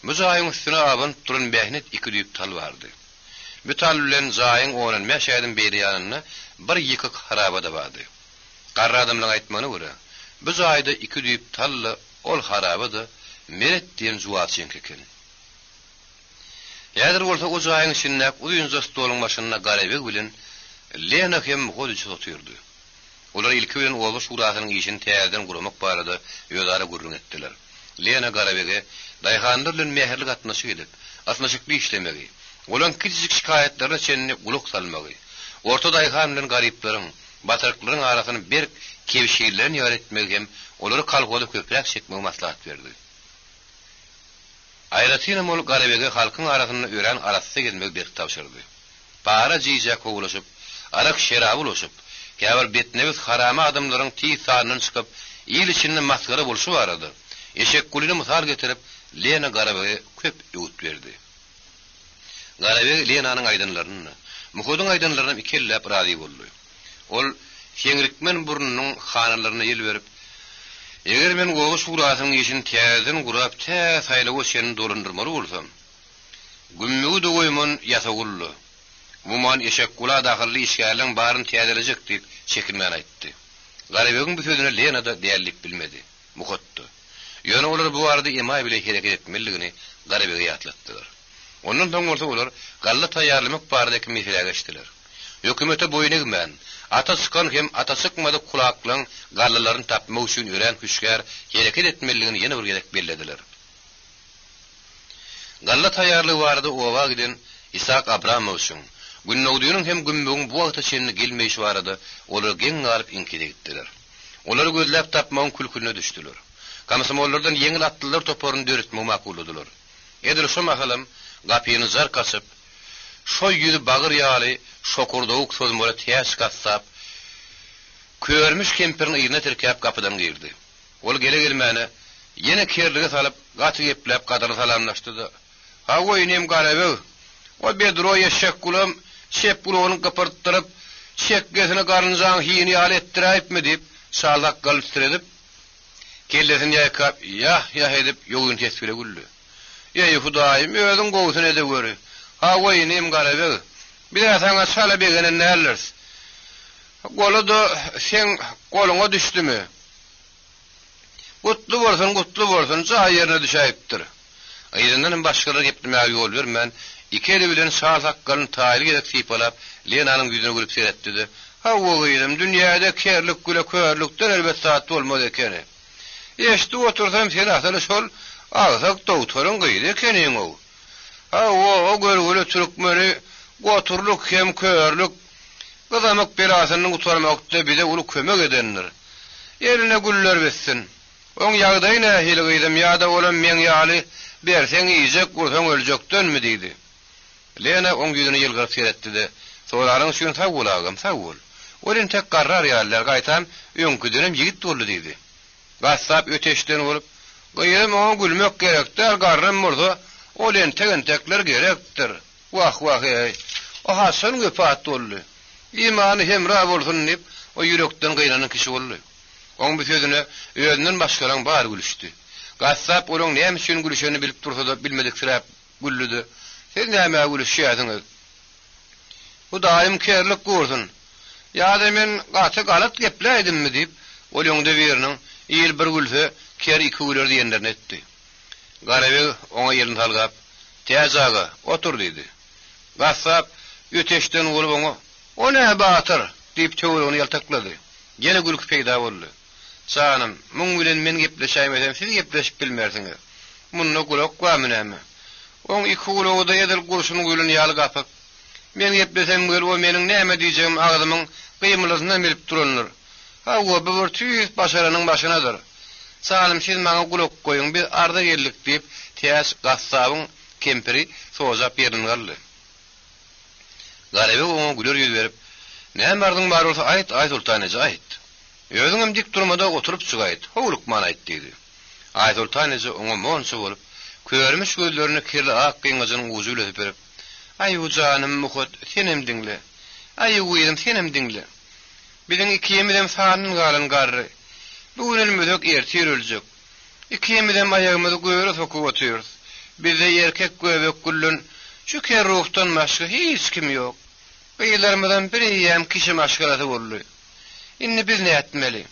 Müzaýyň üstüne abyn turun bähnet 2 düýp tal bardy. Bu tal bilen zaýyň onan meşädin beri ýanyna bir ýykyk harabada bardy. Garra adamlaryň aýtmagyna görä, bu zaýda 2 düýp tally ol harabada meret diýen zuwatçyň eken. Ýadyr bolsa o zaýyň içinde uýunza stoluň başyna garabek bilen Lena hem godyçy tutýardy. Olar ilki bilen Oğuz şurasynyň işini täzeden guramak barada ýödara gurrun etdiler. Lena garabege daýhandyr bilen meherli gatnaşyk edip, asnaşykly işlemegi, olan kiçik şikaýetlerine çenini guluk salmagy, orta daýhan bilen garyplaryň, batyrklaryň arasyny bir kewşeýlerini ýöretmegi hem olary kalgoda köprek çekmegi maslahat berdi. Aýratyna mol garabege halkyň arasyny ören arasy gelmek bir tapşyrdy. Para jiýja kowulaşyp, arak şerab ulaşyp, käbir betnewiz harama adamlaryň tiýsanyny çykyp, ýyl içinde masgara bolşy barady. Eşek gulini mysal getirip, Lena garabege köp ýut berdi. Garabege Lenanyň aýdynlaryny, Muhudyň aýdynlaryny ikellep razy boldy. Ol şeňrikmen burnunyň hanalaryna ýel berip, eger men Oğuz şurasynyň işini täzeden gurap, saýlagy şeni dolandyrmaly bolsam, gümmügi de goýman ýasagully. Muman eşek gula dahilli işgärliň baryn täzelecek diýip çekinmän aýtdy. Garabegiň bu sözüne Lena da däýerlik bilmedi, muhatdy. Ýöne olar bu arada ema bile hereket etmeligini garabege ýatlatdylar. Ondan soň bolsa olar galla taýýarlamak baradaky meselege geçdiler. Hökümete boyun egmän, ata sıkan hem ata sıkmady kulaklaryň gallalaryny tapmak üçin ören güçgär hereket etmeligini ýene bir gerek bellädiler. Galla taýýarlygy barada owa giden Isak Abramowyň Günnowdynyň hem gümbüň bu wagta çenini gelmeýişi barada olar geň galyp inkide gitdiler. Olar gözläp tapmagyň külküne düşdiler. Komsomollardan ýeňil atlylar toparyny döretmek makuldylar. Edir şu mahalam gapyny zar kasyp, şo ýüri bagyr ýaly, şokurdawuk sözmöre täs gassap, körmüş kempirin ýerine terkep kapydan girdi. Ol gele gelmäne ýene kerlige salyp, gaty geplep gadary salamlaşdy. Ha goýnym garabe. O bedro ýeşek gulam, şep gulanyň gapyrtyryp, şekgesine garynjaň hiýini ýaly etdiräpmi diýip, şalak galypdyrdyp, kellesini ýaýkap, ýah edip ýogyn tesbile guldy. Ey Hudaýym, özüň gowsyn ede göre. Ha goýnym garabe. Bir saňa şala begenen nälersiz? Golada sen goluňa düşdümi? Gutlu bolsun, ja ýerine düşäýipdir. Aýdyndan başgalar gepdirmäge ýol bermän. İkeli bilen sağ sakkalın taýyly edip sypalap, Lenanyň ýüzüne gülüp seretdi. Ha goýdym, dünýäde kerlik güle körlükden elbet saat bolmaz ekeni. Eşdi otursam sen asaly şol agsak dowtoryň gyýdy ekeniň o. Ha o görgüle türkmeni goturluk hem körlük gyzamak belasynyň utarmakda bize uly kömek edenler. Eline güller bessin. Oň ýagdaýy nähili gyýdym ýa-da olan men ýaly berseň ýyjek gursaň öljekdenmi diýdi. Lena oň ýüzüne ýylgyryp seretdi. Soraryň şuň sagulagym sagul. Olin tek garrar ýalylar gaýtam öňküdürem ýigit boldy diýdi. Gassap öteşden bolup, "Gyýrym oňa gülmek gerekdir, garrym murda, olin tegentekler gerekdir." Wah ey. O hasan göpat boldy. İmany hemra bolsun diýip, o ýürekden gynanan kişi boldy. Oň bu sözüne özünden başgalaň bar gülüşdi. Gassap olaň näme üçin gülüşeni bilip dursa da bilmedik sirap güllüdi. Sen näme gülüşýärsiňiz? Bu daim kerlik gursun. Ýa-da men gaty galat gepläýdimmi diýip, olýonda beriniň ýyl bir gülse, ker iki güler diýenlerini etdi. Garabe oňa ýerini salgap, "Täzaga otur" diýdi. Gassap öteşden bolup oňa, "O näme batyr?" diýip töwrüni ýaltaklady. Ýene gülük peýda boldy. "Sanym, muň bilen men gepleşäýmesem, siz gepleşip bilmersiňiz. Munna gulak wamy näme? Oň iki gulagda ýedil gurşuny gülüni ýaly gapyk. Men gepleşsem gül o meniň näme diýjegim agdymyň gymylysyna bilip duranlar. Ha o bir tüýüs başaranyň başynadyr. Sanym, siz maňa gulak goýuň, bir arda geldik" diýip täs gassabyň kempiri sozap ýerine galdy. Garabe oňa güler ýüz berip, "Näme bardyň bar bolsa aýt, aýt sultanyjy aýt." Özüňem dik durmada oturup çygaýdy. Howluk manaýt diýdi. Aýdultan eze oňa monça bolup, körmüş gözlerini kirli ak gyňyzynyň uzuly öperip, "Aý ujanym muhut, senem diňle. Aý uýdym senem diňle. Biziň ikimizem sanyň galan garry. Bugün ölmezek ertir öljek. Ikimizem aýagymyzy göýre sokup oturýarys. Bizde erkek göbek gullun şu kerruhtan başga hiç kim ýok. Beýlerimizden biri ýem kişi maşgalaty boldy. Indi biz ne etmeli?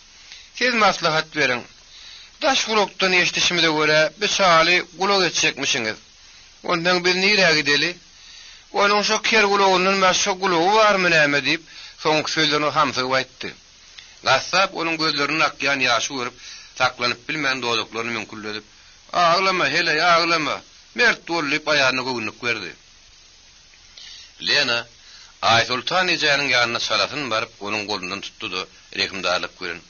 Siz maslahat beriň. Daş gulokdan eşdişimize göre bir sali gulok etjekmişiňiz. Ondan biz nirä gideli? Onun şu ker gulogynyň başga gulogy barmy näme diýip soňky sözlerini hamsyp aýtdy. Gassap onun gözlerini akýan ýaşy görüp saklanyp bilmän dodaklaryny mümkinledip, "Ağlama hele, ağlama." Mert bolýup aýagyny göwnüp berdi. Lena Aýsultan ejäniň ýanyna salatyn baryp onuň golundan tutdy-da, rekimdarlyk gören.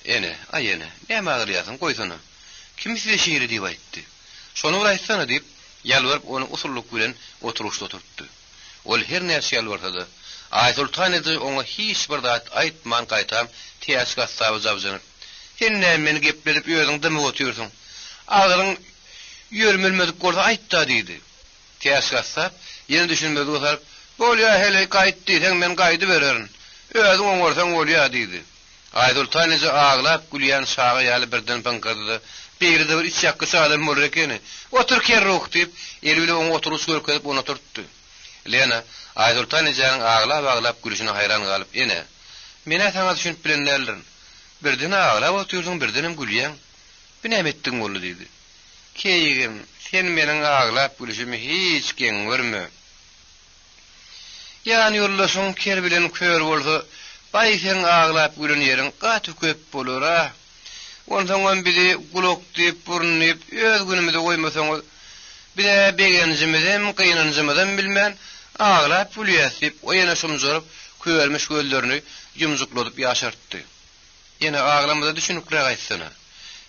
"Ene, ene, näme agyrýasyň, goýsana. Kim size şeýle diýip aýtdy? Şonu aýtsana" diýip ýalwaryp onu usulluk bilen oturuşda oturtdy. Ol her näçe ýalwardy. Aýsultan ejä oňa hiç bir zat aýtman gaýtam, täze gassaba jabjanyp. "Sen näme geplerip ýöňiň dymy oturýarsyň? Agyryň ýörmelmedik bolsa aýtda" diýdi. Täze gassap ýene düşünmedi otaryp, "Bolýa hele gaýtdy, sen men gaýdy bererin. Özüň oňarsaň bolýa" diýdi. Aýdultan ejä aglap gülýän şagy ýaly birden pankady. Beýlede bir iç ýakysy adam bolar ekeni. "Otur kerruh" diýip elbile oňa oturuş görkezip onu oturtdy. Lena Aýdultan ejäniň aglap gülüşine haýran galyp, "Ene, mene saňa düşünip bilen nälerin? Birden aglap oturýarsyň, birden hem gülýän. Bir näme etdiň boldy" diýdi. "Keýigim, sen meniň aglap gülüşimi hiç geň görme. Ýani ýollaşyň ker bilen kör bolsa, baý sen aglap gülen ýeriň gaty köp bolar ha. Ondan biri gulok diýip burnup öz günümizde goýmasaň, bire begenjimizem, kynanjymyzam bilmän aglap gülýäsip, o ýene şumjyryp köýelmiş gözlerini ýumjukladyp ýaşartdy. Ýene aglamyda düşünükler aýtsana.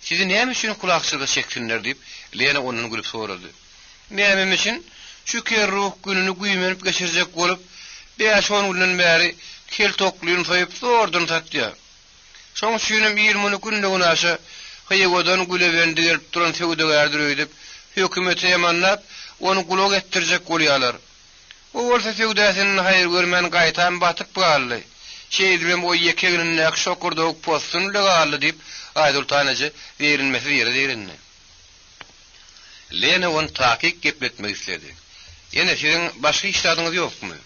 "Sizi näme üçin kulakçylyga çeksinler" diýip Lena onuň gülüp sorady. "Näme üçin? Şu kerruh gününi güýmenip geçirjek bolup, 5-10 günden bäri kel tokluýun soýup sordun tatýa. Şoň şünem 20 günde günaşa haýgodan gülebendi gelip duran sewdegärdir öýdip, hökümete ýamannap, onu gulok ettirjek bolýarlar. O bolsa sewdasyny haýır görmän gaýtan batyp galdy. Şeýdibem o ýekeginiň näk şokurdok postun legaldy" diýip Aýdultan ejä berilmesi ýere derinni. Lena onu taýyk gepletmek istedi. "Ýene siziň başga işleriňiz ýokmy?"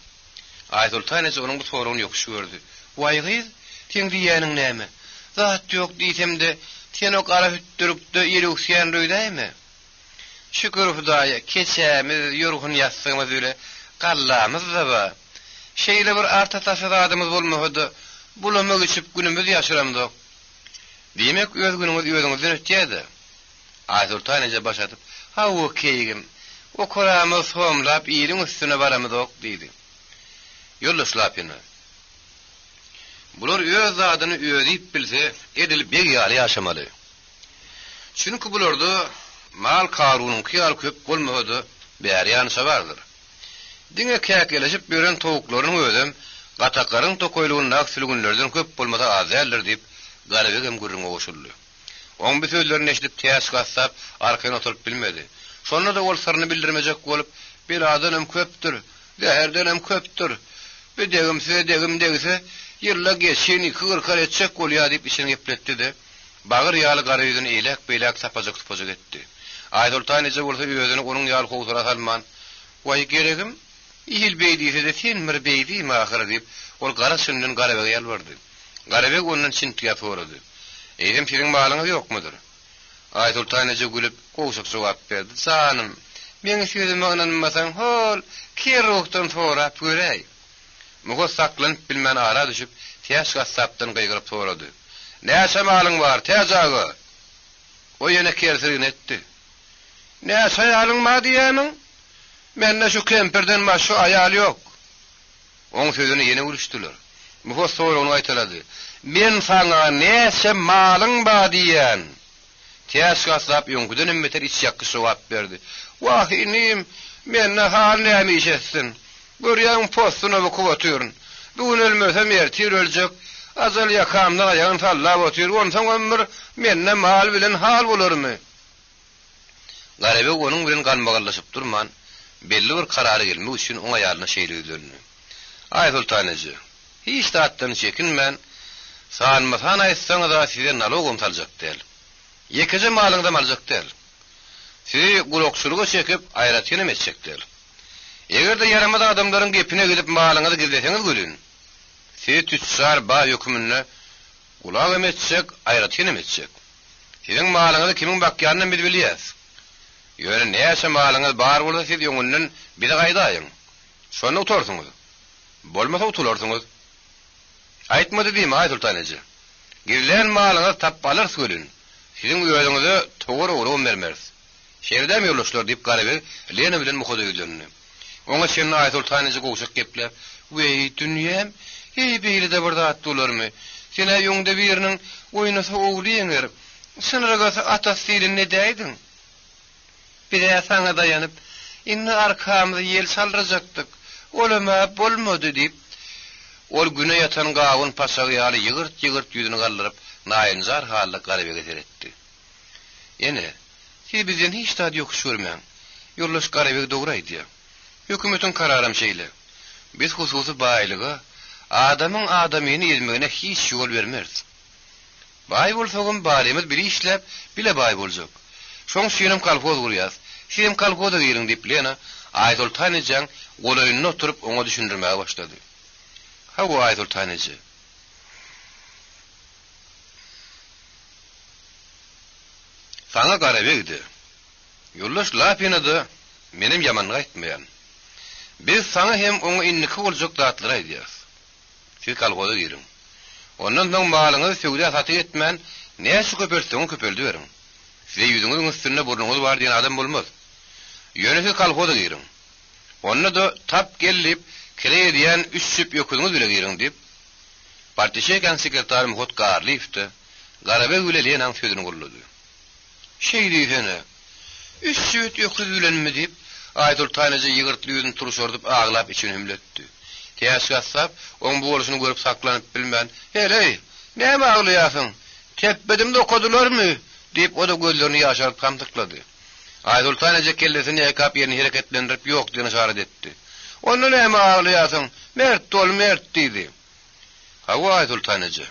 Aýdultan ejä onuň bu soragyny ýokşy gördü. "Waý gyz, sen diýäniň näme? Zat ýok diýsemde, sen o gara hüttürükde ýerüksýän röýdäými? Şükür Hudaýa, keçämiz, ýorgun ýatsagymyz öle gallamyz da bar. Şeýle bir arta taşadymyz bolmagdy, bulamak içip günümiz ýaşaramdyk. Diýmek öz günüňiz özüňizden ötýärdi." Aýdultan ejä başatyp, "Ha o keýigim, o koramyz homlap ýeriň üstüne baramydyk" diýdi. "Ýollaşlap ýene. Bular öz zadyny öýdip bilse, edilip bir ýaly ýaşamaly. Çünki bularda mal karunyň kyýal köp bolmagdy, bäri ýanyşa bardyr. Diňe käkeleşip beren toguklaryň özüm, gataklaryň tokoýlugyny aksylgünlerden köp bolmasa azaldyr" diýip Garabegem gurrunga goşuldy. Oň bu sözlerini eşitip täs gassap arkadan oturup bilmedi. Sonra da ol sırrını bildirmejek bolup, "Bir adam köpdür, zäherden hem köpdür. Bir degim degse, ýylla geçeni kırkar etjek bolýar" diýip işini gepletdi de, bagyr ýaly gara ýüzüni eýlek-beýlek sapajak etdi. Aýdultan ejä bolsa özüni onuň ýaly howsara salman, "Waý geregim, ihil beýdiýse de sen mir beýdiými ahir" diýip ol gara sünden Garabege ýalvardy. Garabeg ondan çintiýe sorady. "Eýdim senin malyňyz ýokmudyr?" Aýdultan ejä gülüp gowşak jogap berdi. "Sanym, meni sözüme inanmasaň, hol, kerruhdan sorap göräý." Mugo saklanyp bilmän ara düşüp, täş gassapdan gaýgyryp sorady. "Näçe malyň bar, täzagy?" O ýene kersirin etdi. "Näçe malyň bar diýämiň? Mende şu kemperden başga aýal ýok." Oň sözüni ýene uruşdylar. Mugo soragyny aýtylady. "Men saňa näçe malyň bar diýän?" Täş gassap ýöňküden emmeter iç ýakysy jogap berdi. "Wah inim, men hal näme işetsin? Görýän postuna okup oturyn. Bugün ölmesem ertir öljek. Azal yakamdan ayağın tallap otur, onsan ömür menne mal bilen hal bolarmy? Garabe onun bilen ganmagallaşyp durman, belli bir karary gelmek üçin oň aýalyna şeýleýärdi. Ay sultanyjy, hiç taatdan çekinmän, sanmasan aýtsaňyz da size nalogum saljak del. Yekeje malyňda maljak del. Sizi gulokçuluga çekip aýrat ýene etjek del. Egerde yaramada adamlaryň gepine gidip malyňyzy gizleseňiz gülün. Sizi tütsar ba hökmüne gulag emetsek, aýrat ýene etjek. Siziň malyňyzy kimiň bakýanyny biz bilýäs. Ýöne näçe malyňyz bar bolsa siz ýöňünden bir gaýdaýyň. Şonu utorsuňyz. Bolmasa utularsyňyz. Aýtmady diýme Ay sultanyjy. Girilen malyňyz tappalar sölün. Siziň ýöňüňize togry urum bermez. Şeýledem ýollaşlar diýip garaby Lena bilen muhada ýüzlendi. Oňa sen Ay sultanyjy goşup gepler. "Wey dünýem, hey beýle de bir zat bolarmy? Sen ýöňde biriniň oýnasa ogly ýeňer. Senraga atasy ne diýdin?" Bire saňa daýanyp, "Inni arkamda ýel salrajakdyk. Olama bolmady" diýip, ol güne ýatan gawyn pasagy ýaly ýygyrt ýüzüni galdyryp, naýynjar halda garabe geteretdi. Ene, ki bizden hiç taat yok şurmen. Ýollaş garabe dogry aýdýar. Hökümetiň kararym şeýle. Biz hususy baýlyga, adamyň adamyny ýezmegine hiç ýol bermez. Baý bolsagym barymyz bir işläp, bile baý boljak. Şoň şeýlerim kalpoz gurýas. Şeýlem kalpoza girin diýip Lena Ay sultanyjyň golaýyna oturup oňa düşündirmäge başlady. Ha bu Ay sultanyjy. Sana garabe gidi. Ýoldaş lapynada menim ýaman gaýtmaýan. Biz sana hem oňa inniki boljak zatlar aýdýas. Siz kalpoza girin. Ondan soň malyňyzy söwda saty etmän, näçe köperseň köpeldi berin. Size ýüzüňiň üstünde burnuňyz bar diýen adam bolmaz. Ýönesi kalpoza girin. Onda da tap gelip kire diýen üç süp ýokuňyz bile girin diýip partiýa sekretary Muhot Garliýewdi garabe güleleýän sözüni gullady. Şeýle diýene üç süp ýokuz bilenmi diýip Ay sultanyjy ýygyrtly ýüzüni turşurdyp aglap içini hümletdi. Täsgatsap oň bu boluşyny görüp saklanyp bilmän, "Hey, näme aglaýasyň? Tepbedimde okudylarmy?" diýip o da gözlerini ýaşaryp kamtyklady. Ay sultanyjy kellesini ýakap ýerine hereketlendirip ýok diýen işaret etdi. "Onu näme aglaýasyň? Mert diýdi. "Hawa Ay sultanyjy.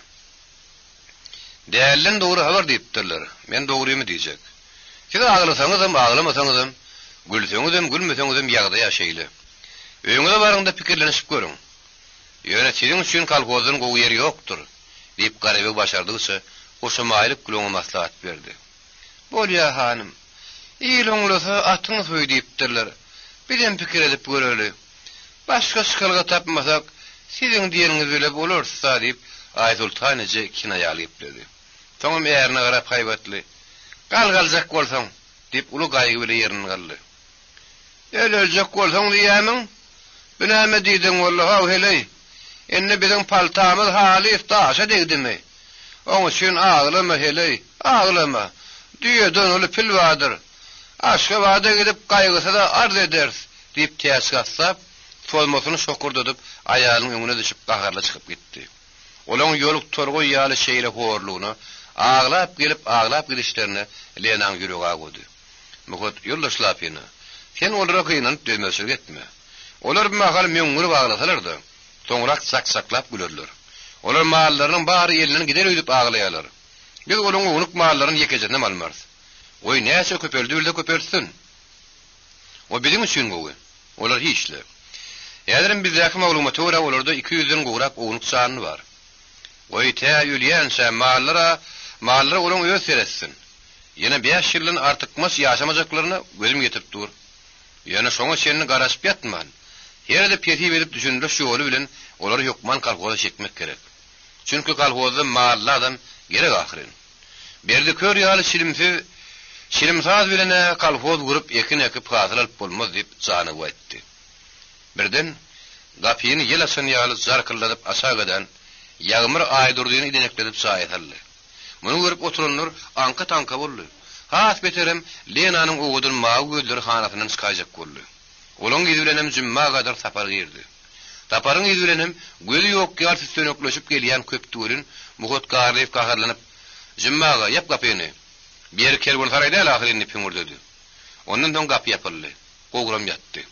Dälen dogry habar diýipdirler. Men dogrymy diýjek. Siz aglasaňyzam, aglamasaňyzam, gülseňizem, gülmeseňizem ýagda ýaşaýly. Öňüňize barňda pikirlenişip görüň. Ýöne siziň üçin kalpozyň gowy ýeri ýokdur." diýip garabe başardygyça oşa maýlyp güleňe maslahat berdi. "Bolýa hanym. Ýylyňlysa atyňyz höý diýipdirler. Bilen pikir edip göreli. Başga şykalga tapmasak, siziň diýeniňiz bile bolarsa" diýip Ay sultanyjy kinaýaly ýepledi. Soňam ýerine garap haýbatly. "Galgaljak bolsaň" diýip uly gaýgy bile ýerine galdy. "Öleljek bolsaň diýämiň? Binäme diýdiň wallaha heley. Enne biziň paltamyz haly iftaşa degdimi? Oňa şün aglama heley, aglama. Diýeden uly pilwadyr. Aşga wada gidip gaýgysa da arz eders" diýip täsgatsap, solmasyny şokurdadyp aýalyň öňüne düşüp gaharla çykyp gitdi. Olaň ýoluk torgoý ýaly şeýle horlugyny aglap gidişlerini Lenaň ýüregi agdy. Muhot ýoldaşlap ýene. Sen olara kynanyp dömeşik etme. Olar bir mahal meňňuri baglasalar-da, soňrak saksaklap gülerler. Olar mallarynyň bary ýelinden gider öýdüp aglaýarlar. Biz olaň unuk mallaryny ýekejene malmarys. Oy näçe köpeldi bilde köpersin. O bizim üçin gowy. Olar hiçle. Ýa-da biz ýakyn maglumaty ora olarda 200-den gowrak unuk sany bar. Oy täýülýänse mallara olaň öz seretsin. Ýene 5 ýyldan artykmas ýaşamajaklaryny gözüm getip dur. Ýene şoňa seni garaşyp ýatman. Ýerde peti berip düşündirip şu ýoly bilen olary ýokman kalpoza çekmek gerek. Çünki kalpoza mallardan gerek ahyryň. Berdi kör ýaly şilimsaz bilen kalpoz gurup ekin ekip hasyl alyp bolmaz diýip jany goýtdy. Birden gapyny ýelasan ýaly zarkylladyp aşagadan ýagmyr aýdurdyny idinekledip saýatly. Muny görüp oturanlar anka-tanka boldy. Has beterem Lenanyň owudun mawy gözleri hanatynyň çykaýjak boldy. Olaň gizi bilenem jümma gadar sapar girdi. Taparın izlenem gözü yok yarsı sönökleşip gelýän köptüğün muhot garlyp gaharlanyp "Jymmaga yap gapyny. Bir ker bol sarayda ahyryny püňür" dedi. Ondan soň gap ýapyldy. Gogram ýatdy.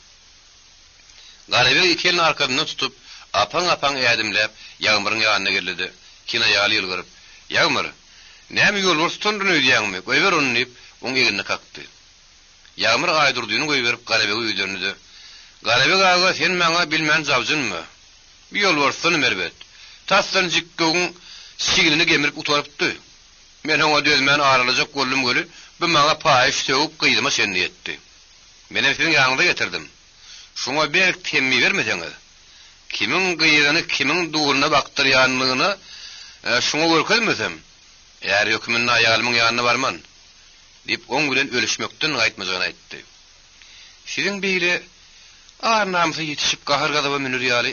Garabe ikelini arkadan tutup apaň ädimläp ýagmyryň ýanyna geldi. Kina ýaly ýylgyryp "Ýagmyr, näme ýol bolsundyň öýdýäňmi? Goýber onu" diýip oň ýerine kakdy. Ýagmyr aýdyrdygyny goýberip Garabe öýdürdi. Garabe gaga "Sen maňa bilmän jawjynmy? Bir ýol bolsun merbet. Tasdan jikgöň sigilini gemirip utarıpdy. Men ona dözmän aralajak gollum göli, bu maňa paýyş söwüp gyýdyma sen diýetdi. Men senin ýanyňda getirdim. Şoňa berk temmi bermeseňiz. Kimin gyýygyny, kimin duýuryna baktyrýanlygyny şoňa görkezmesem, eğer höküminiň aýalymyň ýanyna barman, diýip oň bilen ölüşmekden gaýtmajagyny aýtdy. Siziň beýle arnamsy ýetişip gahar gadaba münür ýaly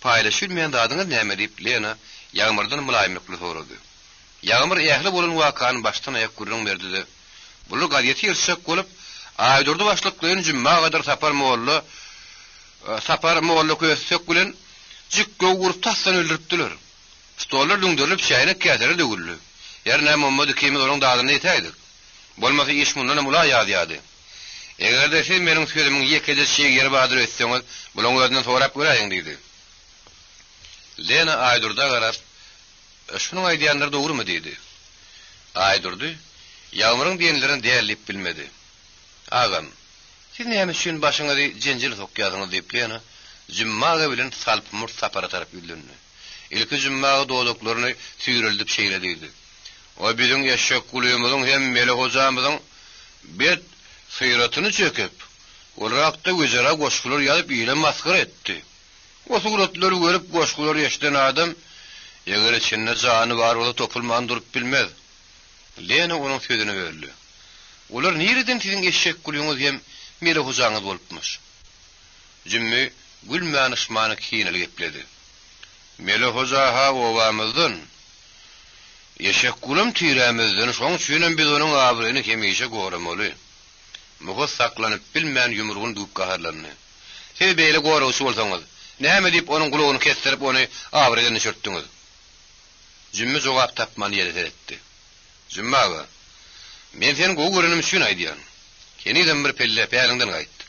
paýlaşylmaýan dadyňyz näme diýip Lena Ýagmyrdan mulaýymlykly sorady. Ýagmyr ähli bolan wakany başdan aýak gürrüň berdi. Bulu gaýety ýerşek bolup, aýdyrdy başlyklygyn jümma gadar sapar moğollu köýsek bilen jikge gurup tasdan öldüripdiler. Stollar döňdürip şäýne käderi dögüldü. Ýerne Muhammed kimi olaň dadyny ýetäýdik. Bolmasa iş mundan mula ýadyady. Egerde siz meniň sözümiň ýekede şeýger badyr etseňiz, bulan özünden sorap göräýin diýdi. Lena aýdyrda garap, "Şunuň aýdýanlar dogrymy?" diýdi. Aýdyrdy, Ýagmyryň diýenlerini dällip bilmedi. "Agam, siz näme üçin başyňyzy jenjil sokýadyňyz?" diýip Lena jümmaga bilen salpmur sapara tarap ýüldündi. Ilki jümmaga dolaklaryny süýreldip şeýlediydi. "O biziň ýaşak gulymyzyň hem mele hojamyzyň bet syýratyny çöküp, olrakda gözara goşgular ýalyp ýyla maskyr etdi. O suratları görüp goşgular ýeşden adam, eger içinde jany bar bola topulman durup bilmez." Lena onuň sözüne berdi. "Olar nereden siziň eşek gulýyňyz hem mele hojaňyz bolupmyş?" Jümmi gülmän ışmany kiyineli gepledi. "Mele hoja ha owamyzdan, eşek gulym tirämizden, şoň üçin biz onuň abryny kemeýişe goramaly. Muhus saklanyp bilmän ýumrugyny duýup gaharlany. Siz beýle goraýşy bolsaňyz, näme diýip onuň gulagyny kestirip ony abrydan düşürtdiňiz?" Jümmi jogap tapman ýere etdi. "Jümmaga, men sen gowgurynym üçin aýdýan. Keniden bir pelle päriňden gaýtdy.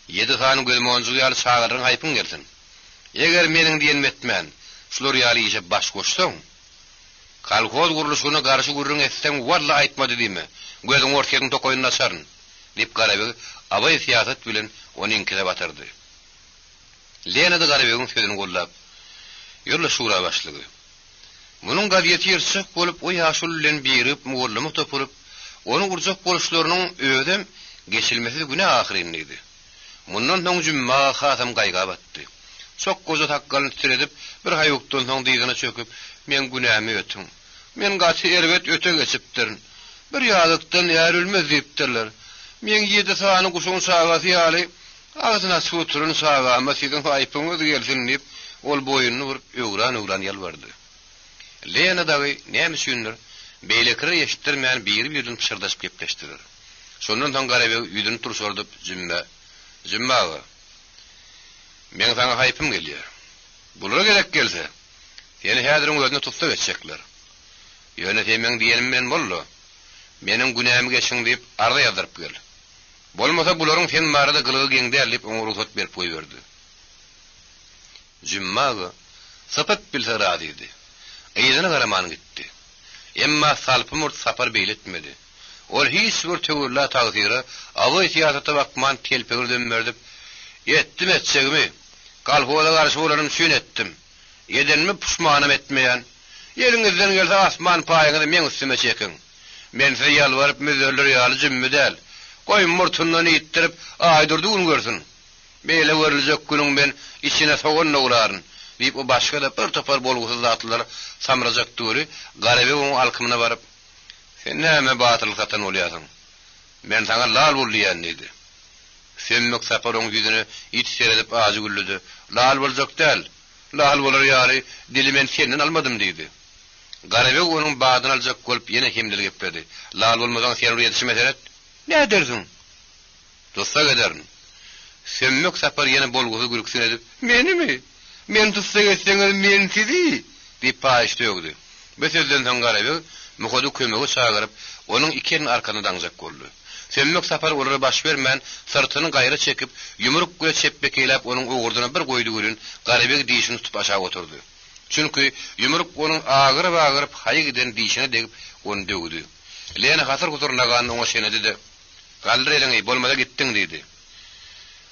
7 sanyň gözmonjy ýaly çağaryň haýpyň gelsin. Eger meniň diýenim etmän, şular ýaly ýeşip baş goşsaň, kalkoz guruluşyna garşy gurrun etseň walla aýtmady diýme. Gözüň ortasyny tokoýuny açaryn." diýip Garabe abay siýasat bilen onyňkine batyrdy. Lena da Garabeň sözüni gollap, ýolla şura başlygy. Munyň gaýety ýerçek bolup, o ýaşul bilen birip, mugallymy topurup, onu urjak boluşlarynyň öýdem geçilmesi güne ahirindeydi. Mundan soň jümma hasam gaýga batdy. Çok goza takkalyny tiredip, bir haýokdan soň diýgine çöküp, "Men günämi ötüm. Men gaty erbet öte geçipdirin. Bir ýalykdan ýar ölmez diýipdirler. Men 7 sany guşuň sagasy ýaly, ağzyna suturun sagama siziň haýpyňyz gelsin" diýip, ol boýuny vurup öwran ýalbardy. Lena dagy näme üçindir? Beýlekire ýeşitdirmän bir-birden pişirdaşyp gepleşdiler. Şondan soň Garabe ýüdüni turşardyp "Jümmaga, men sana haýpym gelýär. Bulara gerek gelse, seni häziriň özüne tutsa geçecekler. Ýönetemeň diýenim men boldy. Meniň günämi geçiň diýip arda ýazdyryp gel. Bolmasa bularyň sen marada gylygy geňdär" diýip oňa ruhsat berip goýberdi. Jümmaga sapat bilse razy idi. Eýdine garaman gitdi. Emma salpymyrt sapar beýletmedi. Ol hiç bir töwürlä tagdyry, away siýasaty bakman telpegirden berdip, "Etdim etjegimi, kalhola garşy bolanym şün etdim. Edenmi puşmanam etmeýän. Ýeriňizden gelse asman paýyňyzy men üstüme çekin. Men size ýalwaryp müzerler ýaly jümmi däl. Goýun murtundan ýitdirip aýdyrdy gün görsin. Beýle görüljek günüň men içine sogan noglaryn" diýip o başga da bir topar bolgusyz zatlar samrajak döri Garabe oň alkymyna baryp, "Sen näme batyl satan bolýasyň? Men sana lal bolýan" diýdi. Semmok sapar oň ýüzüne it seredip azy güllüdi. "Lal boljak däl. Lal bolar ýaly dili men senden almadym" diýdi. Garabe onuň badyny aljak bolup ýene hemdil gepdi. "Lal bolmasaň sen ýetişmez ýetişmeselet, näme dersiň? Dosta gederin." Semmok sapar ýene bolgusyz gürüksin edip, "Menimi? Men tutsa geçseňiz men sizi diýip paýyş dögdi. Bu sözden soň Garabek Muhody kömegi çağırıp onuň ikeni arkany daňjak boldy. Semmek sapar olara baş bermän sırtyny gaýra çekip yumruk göre çepbekeýläp onuň ogurdyna bir goýdy görün Garabek diýişini tutup aşağı oturdy. Çünkü yumruk onuň agyryp haýy giden diýişine degip onu dögdi. Lena hasar guturnagan oňa şenedi de "Galdyr eliňi bolmada gitdiň" diýdi.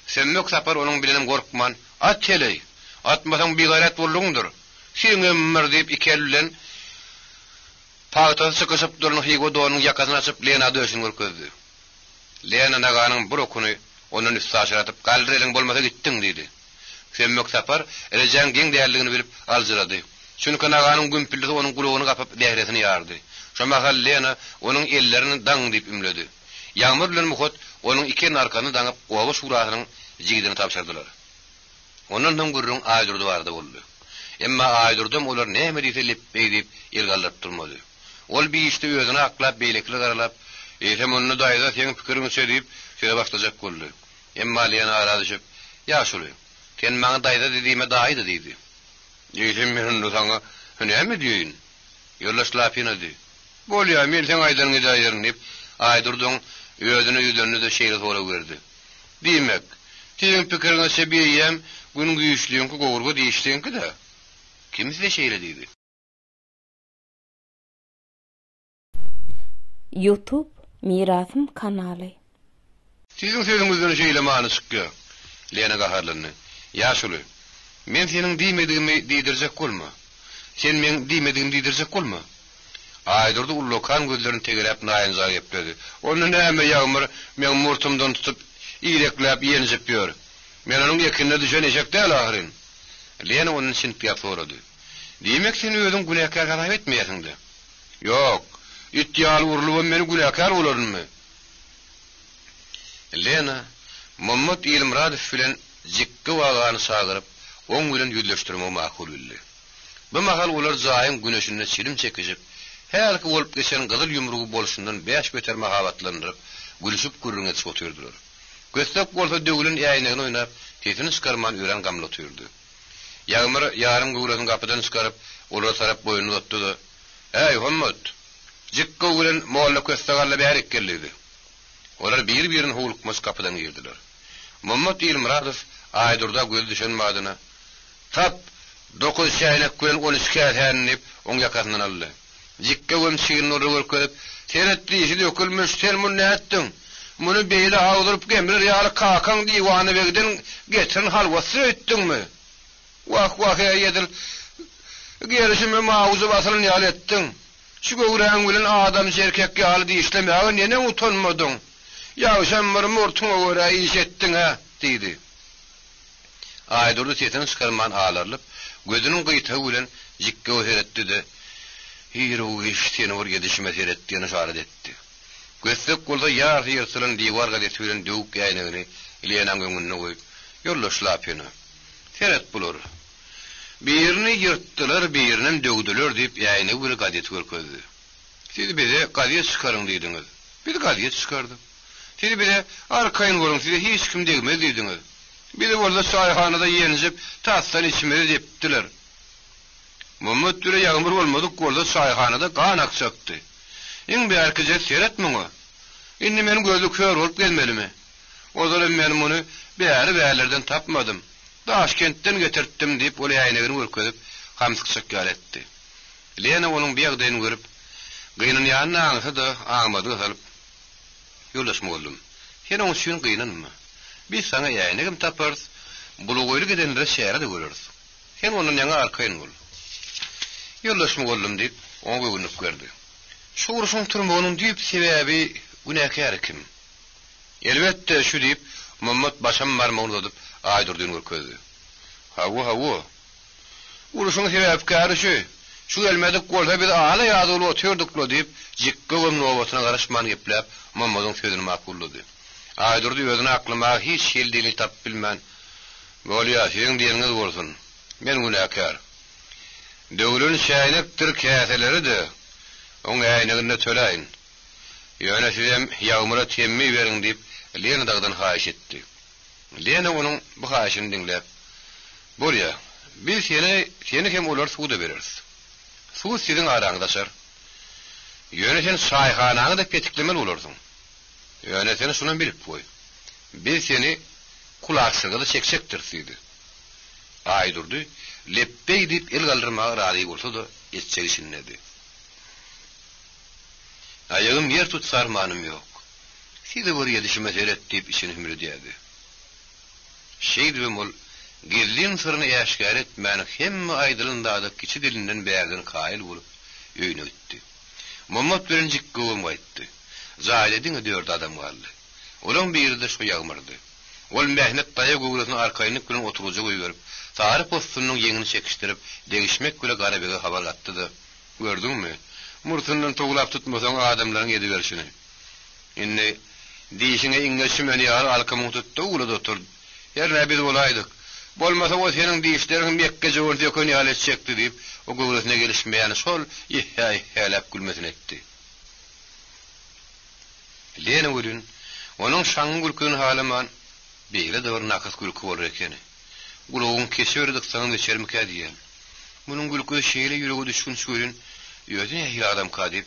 Semmek sapar onuň bilenim gorkman "At çeley, atmasaň bir gaýrat bolduňdur. Sen ömür" diýip ikeli bilen paýta sıkyşyp duruny higo donuň ýakasyny açyp Lena döşüni görkezdi. Lena naganyň bir okuny onuň üstüne aşyratyp "Galdyr eliň bolmasa gitdiň" diýdi. Semmek sapar elejen geň däerligini bilip aljyrady. Çünki naganyň gümpildisi onuň gulagyny gapyp dähresini ýardy. Şoma Lena onuň ellerini daň diýip ümledi. Ýağmur bilen Muhot onuň ikeni arkany daňyp gowa şurasynyň jigidini tapşyrdylar. Ondan gurrun aýdyrdy bardy boldy. Emma aýdyrdım olar näme diýse lepbeý diýip ýergaldyp durmady. Ol bir işte özüne aklap beýlekli garalap, "Eýsem onu daýda seň pikirini söýdip, şeýle başlajak boldy." Emma Lena aradyşyp, "Ya şuly, sen maňa daýda dediğime daýdy" diýdi. "Eýsem men onu saňa näme diýin? Ýollaşlapyna diýdi. "Bolýa, men sen aýdaryňy daýdyryn" diýip aýdyrdyň özüne ýüzünde de şeýle soraw berdi. "Diýmek, seň pikirini sebiýem, gün güýçlüňki gowurga diýişdiňki de, kimse şeýle diýdi." YouTube Mirasym kanaly. Sizin sözüňizden şeýle many çykýar. Lena gaharlandy. "Ya şuly, men seniň diýmedigimi diýdirjek bolma. Sen men diýmedigimi diýdirjek bolma." Aýdyrdy ullokan gözlerini tegelep naýynja ýepledi. "Onu näme ýağmur men murtumdan tutup iýreklep ýenjip ýör. Men onuň ýekinde düşen eşek däl ahyrin." Lena onuň için piýap sorady. "Diýmek sen özüň günäkär garap etmeýärsiňdi?" "Ýok, ittiýal urlup meni günäkär bolarynmy?" Lena Muhammed Ilmuradow bilen jikki wagany çağıryp oň bilen ýüzleşdirmek makul bildi. Bu mahal olar zaýym güneşinde çilim çekijip, her ki bolup geçen gyzyl ýumrugy bolşundan 5 beter mahabatlandyryp, gülüşip gürrüňe çykyp oturdylar. Göstek bolsa döwülen ýaýnyny oýnap, tetini çykarman öýren gamla oturdy. Ýağmur ýarym gowlasyny gapydan çykaryp, olara tarap boýuny uzatdy da, "Ey Muhammed, jikki bilen molla köstegalla bärik geldi." Olar bir-birini howlukmas kapydan girdiler. Muhammed Ilmuradow aýdyrda göz düşen madyna "Tap, 9 şäýnek bilen 13 käsänip oň ýakasynyň aldy. Jikki gömçigini orada görkezip, "Senet diýişi dökülmüş, sen muny näetdiň? Muny beýle awduryp gemir ýaly kakaň diýwany begden geçen halwasy öýtdiňmi? Wah wah ýedil. Gerişime mawuzy basyryn ýaly etdiň. Şu gowraň bilen adam erkek ýaly diýişlemäge nene utanmadyň? Ya sen bir murtuňa görä iş etdiň ha?" diýdi. Aýdyrdy tetini çykarman ağlarlyp, gözüniň gyýtagy bilen jikki öýretdi de, "Hiri o işteni or gedişime seretdiğini şaret etti." Göstek bolsa ýar ýyrsylan diýwarga detüren döwük ýaýnyny Lenaň göňüne goýup, "Ýollaşlapyna. Seret bulur. Birini ýyrtdylar, birinin döwdüler" diýip ýaýny bir gadet görkezdi. "Siz bize gadet çykaryň" diýdiňiz. "Biz gadet çykardyk." "Siz bize arkaýyn görüň, size hiç kim degmez" diýdiňiz. "Bizi bolsa çaýhanada ýenjip, tasdan içmeli" diýipdiler. Muhammed türe ýağmur bolmadyk, gorda çaýhanada gan akçakdy. "Iň bärkije seretmiňi? Indi men gözü kör bolup gelmelimi? Ozara men muny bäri-bärilerden tapmadym. Daşkentden getirtdim" diýip ol ýaýnyny görkezip, hamsyk etdi. Lena onuň beýagdaýyny görüp, gynyň ýanyna aňsy da aňmady salyp, "Ýollaşma boldum. Sen oň üçin gynanma. Biz sana ýaýnygym taparys, bulugoýly gidenlere şäherde göreriz. Sen onuň ýaňa arkaýyn bol." "Ýollaşma boldum" diýip oňa göwnüp berdi. "Şu uruşyň turmagynyň diýip sebäbi günäkär kim?" "Elbetde şu" diýip Muhammed başam barmagyny uzatyp aýdyrdyny görkezdi. "Hawa. Uruşyň sebäpkäri şu. Şu elmedik bolsa biz ala ýadyly oturdykla" diýip jikki we nowatyna garaşman gepläp Muhammedyň sözüni makullady. Aýdyrdy özüne aklyma hiç şeldili tap bilmän. "Bolýa, seň diýeniňiz bolsun. Men günäkär. Döwlün şäýnekdir käseleri de, oň ýaýnygynda töläýin. Ýöne sizem ýağmura temmi beriň" diýip Lena dagdan haýyş etdi. Lena onuň bu haýyşyny diňläp, "Bolýa, Biz seni hem olar suda bereriz. Su sizin arаңdaşar. Yöneten sayhanaňy da petiklemel bolarsyň. Yöneteni şundan bilip koy. Biz seni kulaksygyny çeksekdir diýdi. Aýdurdy, leppey diýip el galdyrmagy razy bolsa da etçelişinledi. Ayağım yer tutsar manım yok. Sizi buraya dişime seyret diýip işini hümür diýdi. Şeýdibim ol, girliň sırrını ýaşkar etmäni hemme aýdylynda kiçi dilinden bägden kaýyl bolup öýüne gitdi. Muhammed birinji gowum gaýtdy. Zaýlediň diýerdi adam galdy. Olaň birinde şo ýagmyrdy. Ol mähnet daýa gowlasyny arkaýynyk bilen oturujy goýup, sary postunyň ýeňini çekişdirip, degişmek bilen Garabege habar gatdy. Gördüňmi? Murtundan toglap tutmasaň adamlaryň edi berşini. Indi diýişine iňleşmeli ýar alkamyň tutdy, ulada oturdy. Ýerine biz bolaydyk. Bolmasa o senin diýişleriň Mekke jogurdy ýokany ýaly çekdi diýip, o gowlasyna gelişmeýän şol ýehlap gülmesini etdi. Lene ölün, onun şaňy gülküni halaman, beýle de bir nakys gülkü bolar ekeni. Gulagyň keşerdik saňy geçermike diýen. Munyň gülkü şeýle ýüregi düşkün şöýün, ýöne ýa adam kadyp,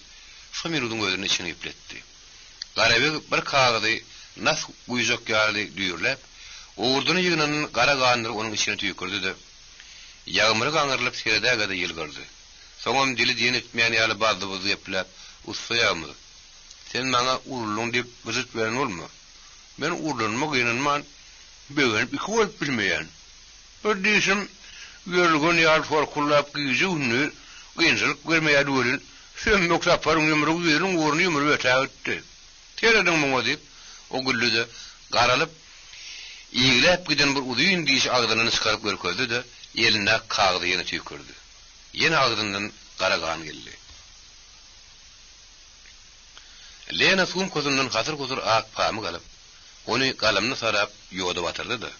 şo merudyň gözüne içine ipletdi. Garabeg bir kagady nas guýjak ýarly düýürläp, oğurduny ýygynyň gara gandyr onuň içine tüýkürdi de, ýagmyry gaňyrlyp seredäge ýylgyrdy. Soňam dili diýen etmeýän ýaly bazdy buzy ýepläp, ussaýamy. Sen maňa urulun diýip gyzyt beren bolma. Men urulunma gynanman, böwen iki bolup bilmeýän. Bir diýişim, ýörülgen ýar forkullap gyýjyny, gynçylyk görmeýär bolun. Sen ýoksa paryň ýumrugy ýerin urny ýumru ötäýdi. Teredeň muňa diýip, o güllüde garalyp ýyglap giden bir udyň diýiş agdyny çykaryp görkezdi de, eline kagdy ýene tüýkürdi. Ýene agdyndan garagan geldi. Lena sum kozundan hazır gozur ak pamy galyp, ony galamny sarap ýoda batyrdy da.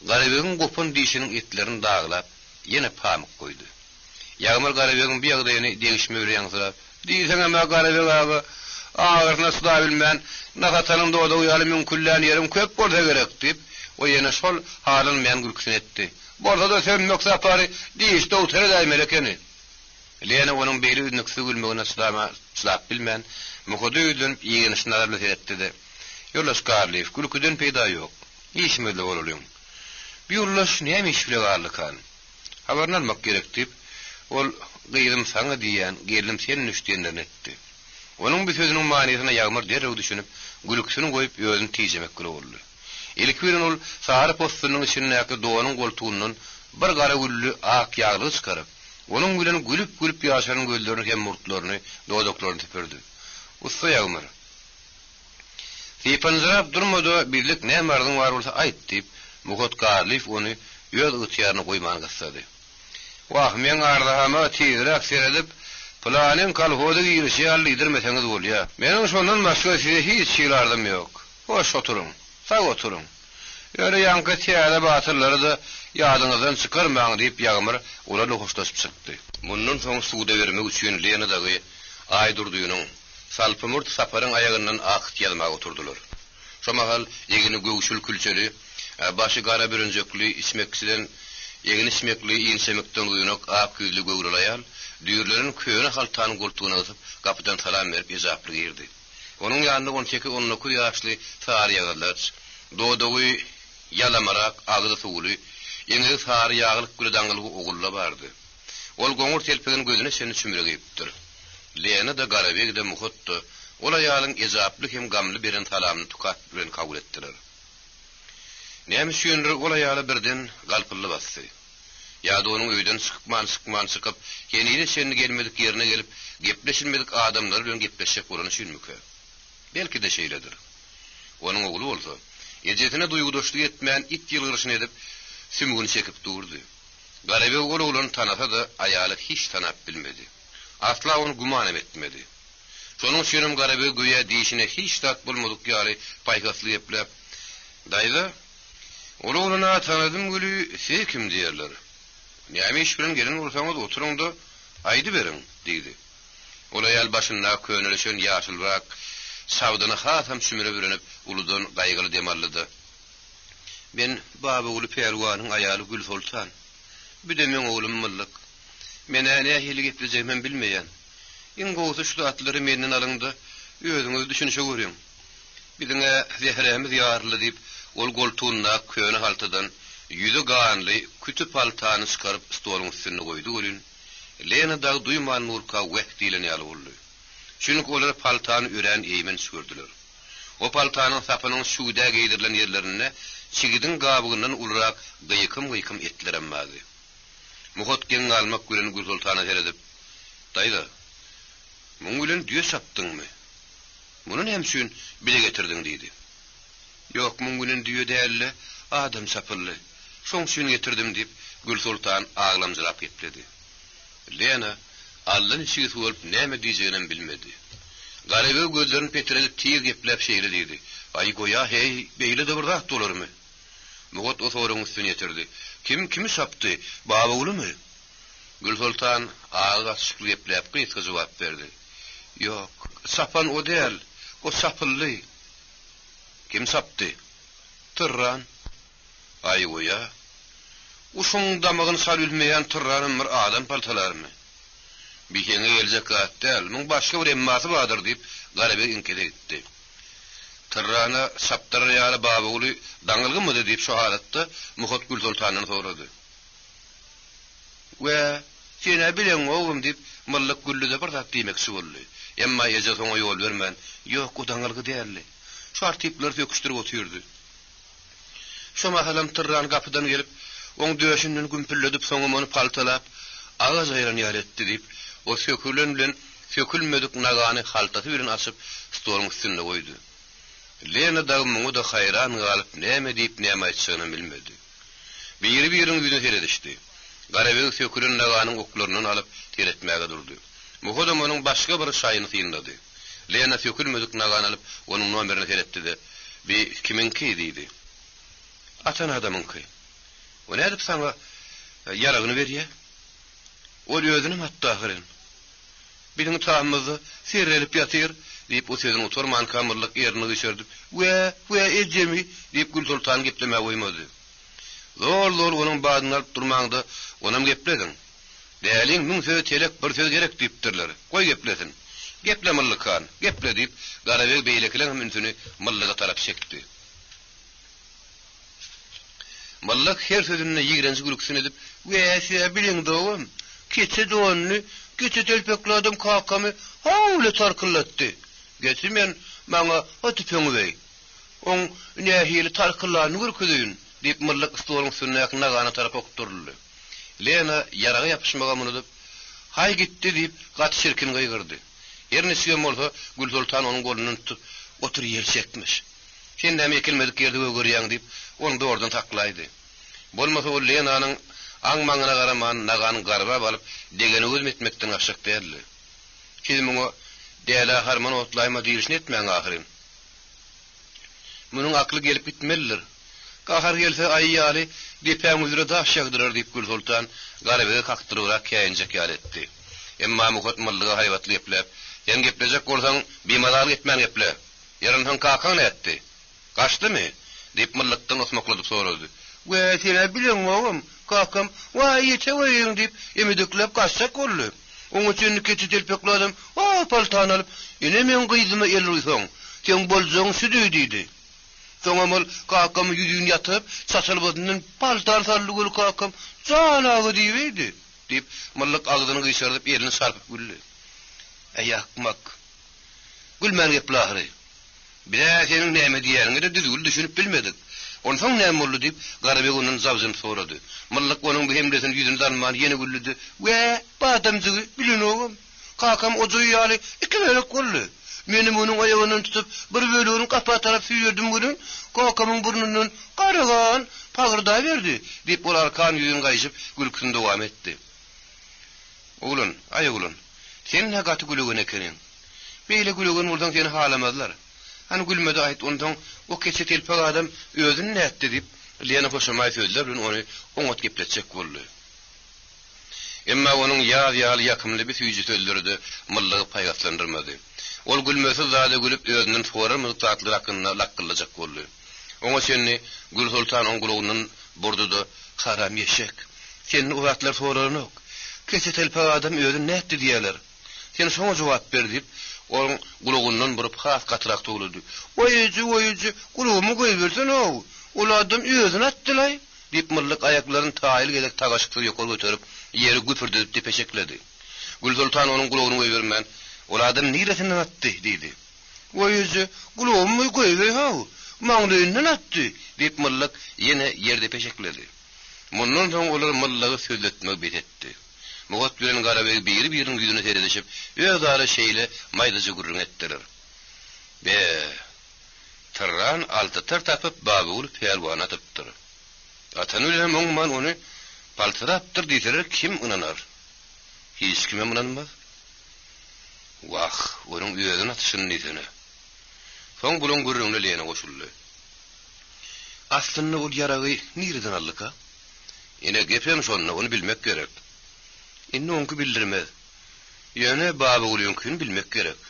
Garabegin gopun diýişiniň etlerini daglap, ýene pamyk goýdy. Ýagmyr Garabegin bir ýagdaýyny degişme bilen ýaňsyrap, diýsen ama Garabeg aga, ağırına suda bilmän, nakatanın doğda uyalı mümkünlän yerim köp bolsa gerek diýip, o ýene şol halyn men gülküsün etdi. Bolsa da sen ýoksa pary diýişde otere daýmer ekeni. Lena onuň beýle ünnüksü gülmegine çylap bilmän, muhady öýdünüp ýeňişini aralap etdi de. Ýolaş garlyp, gülküden peýda ýok. Işmeli bolalyň. Bir ýolaş näme iş bilen garlykan? Habaryny almak gerek diýip, ol gyýdym saňa diýen, geldim senin üçdenden etdi. Onuň bir sözüniň manysyna ýagmyr derrew düşünüp, gülküsini goýup ýözüni tiýjemek boldy. Ilk bilen ol sary postunyň içindäki doğanyň goltuğundan bir gara güllü ak ýagly çykaryp, onuň bilen gülüp ýaşaryň gözlerini hem murtlaryny, dodaklaryny tepirdi. Usta ýagmyr. Sepanzarap durmady, birlik nämerdiň bar bolsa aýt diýip, Muhot garlyp ony ýöz ýatyryny goýman gassady. Wah, men arda hama tiýrek seredip, planyň kolhozy ýyrşy ýalydirmeseňiz bolýar. Meniň şondan başga hiç şeýlerdem ýok. Hoş oturuň, sag oturuň. Ýöre ýanky tiýade batyrlary da ýadyňyzdan çykarmaň diýip ýagmyr olar hoşlaşyp çykdy. Mundan soň suwda bermek üçin Lena dagy aýdurdygynyň salpymyrt saparyň aýagyndan aqyt ýalmaga oturdular. Şo mahal ýegini göwşül külçeli, başı gara bürünjekli ismeksinden ýegini ismekli insemekden uýunak ak yüzlü göwrelaýan, düýürlerin köýüne haltany goltugyna gysyp, kapydan salam berip ýazaply girdi. Onuň ýanynda 18-19 ýaşly sary ýagdalar, dodowy ýalamarak agdy suwly, ýeňe sary ýaglyk güldaňlygy ogullar bardy. Ol goňur telpegen gözüne seni çümregipdir. Lena da Garabeg de Muhotda, ola ýalyň ejaply hem gamly beren salamny tukat bilen kabul etdiler. Näme şeýle ola ýaly birden galpyly bassy. Ýa-da onuň öýden sıkman sıkyp, kenine seni gelmedik ýerine gelip, gepleşilmedik adamlar bilen gepleşip bolany düşünmükä. Belki de şeýledir. Onuň ogly bolsa, ejetine duýgudaşlyk etmän it ýylgyryşyny edip, sümügini çekip durdy. Garabeg oglyny tanasa da aýaly hiç tanap bilmedi. Asla onu guman etmedi. Şonuň üçin Garabeg goýa diýişine hiç tat bolmadyk ýaly paýkasly ýeplep, daýda oğluna tanıdım gülü siz kim diýerler. Näme iş bilen gelin bolsaňyz oturuň da aýdy berin diýdi. Ola ýal başynda köňelişen ýaşylrak sawdyny hasam sümüre bürenip uludan gaýgyly demallydy. Ben baba uly perwanyň aýaly Gül Sultan. Bir de men oğlum mıllık. Mene ne hili getireceğim bilmeyen. İngoğusu şu atları menden alındı. Özüňiz düşünüşe görüň. Bizine zehremiz yarlı deyip, ol goltuğuna köne haltadan, yüzü gağanlı, kütü paltanı çıkarıp stolun üstüne koydu görün. Lena da duyman nurka vektiyle yalı oldu. Çünkü olar paltanı üren eğmen sürdüler. O paltanın sapının suda giydirilen yerlerine, çigidin gabığından ularak gıyıkım ettiler emmadi. Muhot gen almak gülen Gül Sultan'a teredip, dayda, mun gülen düğe saptın mı? Bunun hemsün bile getirdin deydi. Yok mun gülen düğe değerli, adam sapırlı. Son suyunu getirdim deyip Gül Sultan ağlamcılap gepledi. Lena, Allah'ın işi olup neyme diyeceğini bilmedi. Garibi gözlerini petrelip tiğ geplep şeyli deydi. Ay goya hey, beyle de bırdak dolar mı? Muhot o sorun üstüne getirdi. Kimi saptı? Baba oğlu mu? Gül Sultan ağız açıklı geplep kıyıtka cevap verdi. Yok, sapan o değil, o sapıllı. Kim saptı? Tırran. Ay goya. Uşun damağını salülmeyen tırranın bir adam paltalar mı? Bir kene gelecek kat değil, mun başka bir emması vardır deyip garibe inkede gitti. Tırrana saptırır yara baba oğlu dangılgın mı deyip şu halatta Muhot Gül Sultan'ın soradı. Ve sene bilen oğlum deyip mıllık güllü de bir tat demek oldu. Emma ece sonra yol vermen, yok o dangılgı değerli. Şu artipler söküştürüp otuyordu. Şu mahalam tırran kapıdan gelip, on döşünden gümpülledip soňam onu paltalap, ağız ayran yar etti deyip, o sökülmedik nagany haltatı bilen açıp stolun üstüne koydu. Lena da muňu da hayran galyp näme diýip näme aýtsagyny bilmedi. Biri-biriň ýüzüne teredişdi. Garaby sökülen naganyň oklaryny alyp teretmäge durdy. Muhadam onuň başga bir şaýyny tynlady. Lena sökülmedik nagany alyp onuň nomerini teretdi. Bir kiminki diýdi. Atan adamynky. O nädip saňa yaragyny berýär? O özüni hatta Bizim taamymyzy serelip ýatyr diýip o sözüň oturman kamyrlyk ýerine geçirdi. We ejemi diýip Gül Sultan geplemäge goýmady. Zor onuň badyny alyp durmaňda onam gepledin. Däliň müň söz telek bir söz gerek diýipdirler. Goý geplesin. Geple myllykan, geple diýip Garabeg beýlekilen mümkini myllyga tarap çekdi. Myllyk her sözüne ýigrençi gülüksin edip, "We size bilen dogum, keçe doňny Geçe telpekladım kakamy, hawle tarkıllatdy. Geçimen maňa atypyňy bey. On nähili tarkıllany görkezýün, diýip myllyk stoluň üstüne nagany tarap okturdy. Lena yaraga ýapyşmaga munudyp, "Hay gitdi" diýip gat şirkin gaýgyrdy. Ernesiýe bolsa Gül Sultan onuň goluny tutup otur ýerçekmiş. "Sen näme ekilmedik ýerde görýäň" diýip onu doğrudan taklaýdy. Bolmasa o Lenanyň Aňmaňyna garaman nagany garba alyp degeni özmetmekden aşyk däldi. Siz muňa däle harman otlaýma diýişini etmäň ahyryn. Munyň akly gelip gitmelidir. Gahar gelse aýýaly depäň üzere daşýagdyrar diýip Gül Sultan garaby kaktyryrak käýinjek ýaletdi. Emma Muhot myllyga haýbatly geplep, "Sen geplejek bolsaň bimadar gitmän geple. Ýarynhan kakan näetdi? Gaçdymy?" diýip myllykdan osmakladyp sorady. "We sene bilen ogum, kakam, vay ýeçe weýiň" diýip emedüklep gaçsak boldy. Oňa üçin keçi telpekladym, paltan alyp, "Ene men gyzymy elrysoň, sen boljaň südü" diýdi. Soňamol kakam ýüzüni ýatyp, saçalbynyň paltar sarlygy kakam, "Janagy" diýdi. Diýip myllyk agdyny gyşardyp elini sarpyp güldü. "Aýakmak. Gülmän geplahry. Bire seniň näme diýäňi de düzgün düşünüp bilmedik. Onsoň näme boldy" diýip Garabeg onuň zabjyn sorady. Myllyk onuň bu hemlesini ýüzüne danman ýene güldü. "We, badamjygy bilen ogum. Kakam ojuy ýaly iki bölek boldy. Menim onuň aýagyny tutup bir bölügini gapa tarap süýerdim gülüm. Kakamyň burnundan garagan pagyrda berdi" diýip olar kan ýüzüne gaýjyp gülküsini dowam etdi. "Oğlun, ay oğlun, sen ne gaty gülegen ekeniň? Beýle gülegen bolsaň seni halamazlar. Hani gülmedi aýt ondan o keçe telpek adam özüni näetdi" diýip Lena hoşamaý sözler bilen onu oňat gepletjek boldy. Emma onuň ýaly ýakymly bir süýji sözleri myllygy paýgatlandyrmady. Ol gülmese zada gülüp özüniň forum tatly hakyna lakkylajak boldy. Oňa seni Gül Sultan oňgulugyndan burdudy, "Haram ýeşek. Senin uzatlar sorarynok. Kesetelpe adam özün näetdi diýerler. Sen şoňa jogap ber diýip, onun gulugundan burup has gatyrak tuguldy. Oýuji, gulugumy goýbersen o. Ol adam özün atdylay diýip myllyk aýaklaryny taýyl gelek tagaşykly ýokary göterip, ýeri güpürdüp tepeşekledi. Gülsultan onun gulugyny goýbermän, ol adam niresinden atdy diýdi. Oýuji, gulugumy goýber ha. Maňlygynyň atdy diýip myllyk ýene ýerde peşekledi. Mundan soň olar myllygy sözletmek betetdi. Mugat bilen garabeg biri-biriniň ýüzüne seredişip, özara şeýle maýdaja gurrun etdiler. Be, Tırran altı tır tapıp Babul pelwan atypdyr. Atan bilen moňman ony paltyrapdyr diýseler kim ınanar? Hiç kime ynanmaz. Wah, onuň özüne atyşyny diýsene. Soň bulan gurrunly leýene goşuldy. Aslynda ol ýaragy nireden aldyka? Ine gepem şonu onu bilmek gerek. Inne onku bildirmez. Ýöne Babul'ynkyn bilmek gerek.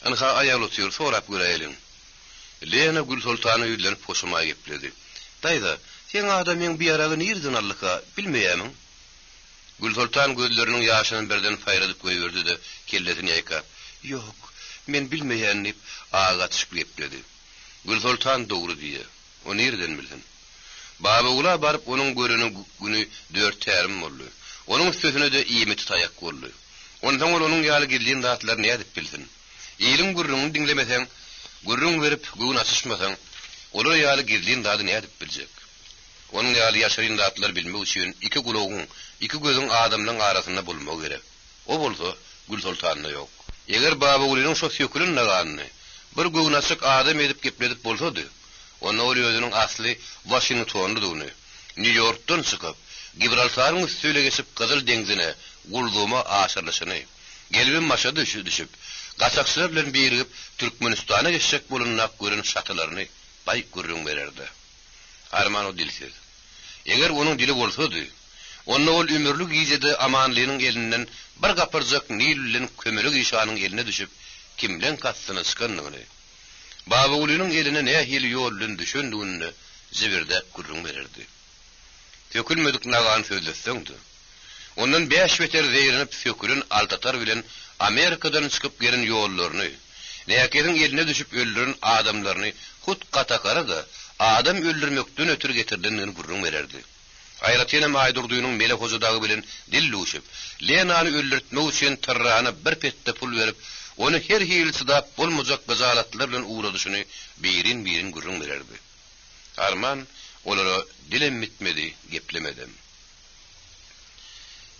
Anha aýaly otyr sorap göreýelim. Leýene Gülsultany ýüzlenip poşuma gepledi. Daýda, sen adamyň bir ýaragy nireden aldyka bilmeýämiň? Gülsultan gözleriniň ýaşyny birden faýradyp goýberdi-de kellesini ýaýkap. Ýok, men bilmeýän diýip ağa çykyp gepledi. Gülsultan dogry diýer. O nireden bilsin? Babula barıp onun görünü günü 4 tärim boldy. Onun sözüne de iými tutayak boldy. Ondan onun ýaly geldiğin zatlar näme dip bilsin? Ýylyň gurruny dinlemeseň, gurrun berip gün açyşmasaň, olar ýaly geldiğin zady näme dip biljek? Onun ýaly ýaşaryň zatlar bilmek üçin iki gulagyň, iki gözüň adamyň arasynda bolmak gerek. O bolsa Gülsultanyna ýok. Eger Babulyň şo sökülün naganyny bir gün açyk adam edip gepledip bolsady, onu özüniň asly Washington'da New York'tan çykyp, Gibraltar'ın üstüne geçip Kızıl Dengizine, Gulduma aşarlaşyny, gelibin maşa düşüp, gaçakçylar bilen birigip Türkmenistan'a geçecek bolunnak görün şatylaryny baý gurrun bererdi. Arman o dilsiz. Eger onun dili bolsady, onu ol ömürlük ýyjydy amanlygynyň elinden bir gapyrjak nillen kömelik işanyň eline düşüp, kimden katsyny çykanlygyny, Babulynyň eline ne hili ýolun düşündüğünü zibirde gurrun bererdi. Sökülmedik nagan sözleseňdi. Ondan 5 meter zeýrenip sökülün altatar bilen Amerikadan çykyp gelen ýollaryny, näkeriň eline düşüp öldüren adamlaryny hut gatakara da adam öldürmekden ötür getirdiğini gurrun bererdi. Aýratyna maýdurdynyň mele hozadagy bilen dilluşyp, Lenany öldürtmek üçin Tırrana bir petde pul berip, onu her hili çydap bolmajak gazalatlar bilen uğradyşyny birin gurrun bererdi. Arman olara dilem bitmedi, geplemedim.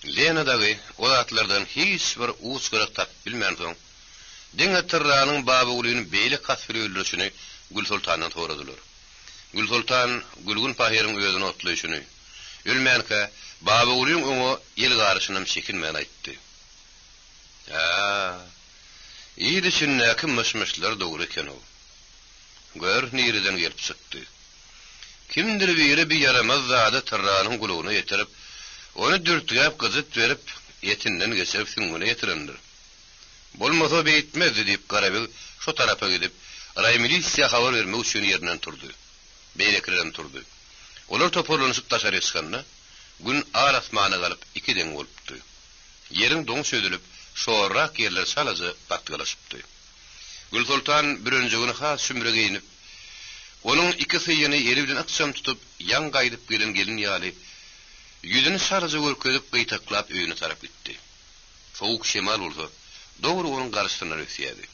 Lenadagy o zatlardan hiç bir uçgarak tap bilmän soň, diňe Tırranyň Babulyny beýle kasfir öldürüşini Gülsultandan soradylar. Gülsultan Gülgün pahyryň özüne otlaýşyny, ölmänke Babulyň oňa ýel garşynam çekinmän aýtdy. İyi düşünnäki mışmışlar dogry eken o. Gör nireden gelip çykdy. Kimdir biri bir yaramaz zada Tırranyň gulugyna ýetirip, onu dürtgäp gyzyt berip, ýetinden geçirip süňüne ýetirendir. Bolmasa beýtmezdi diýip Garabel şo tarapa gidip, ray milisiýa habar bermek üçin ýerinden turdy. Beýleklerden turdy. Olar toporlanyşyp taşary çykanda, gün arasmana galyp ikiden bolupdy. Ýeriň doň södülip, şorak yerler salazy batgalaşypdy. Gülsultan bir öňjegini has sümre giyinip, onun iki syýyny eri bilen aksam tutup, ýan gaýdyp gelen gelin ýaly, ýüzüni sarıjy görkezip gytaklap öýüne tarap gitdi. Soğuk şemal bolsa, dogry onun garşysyna ösýärdi.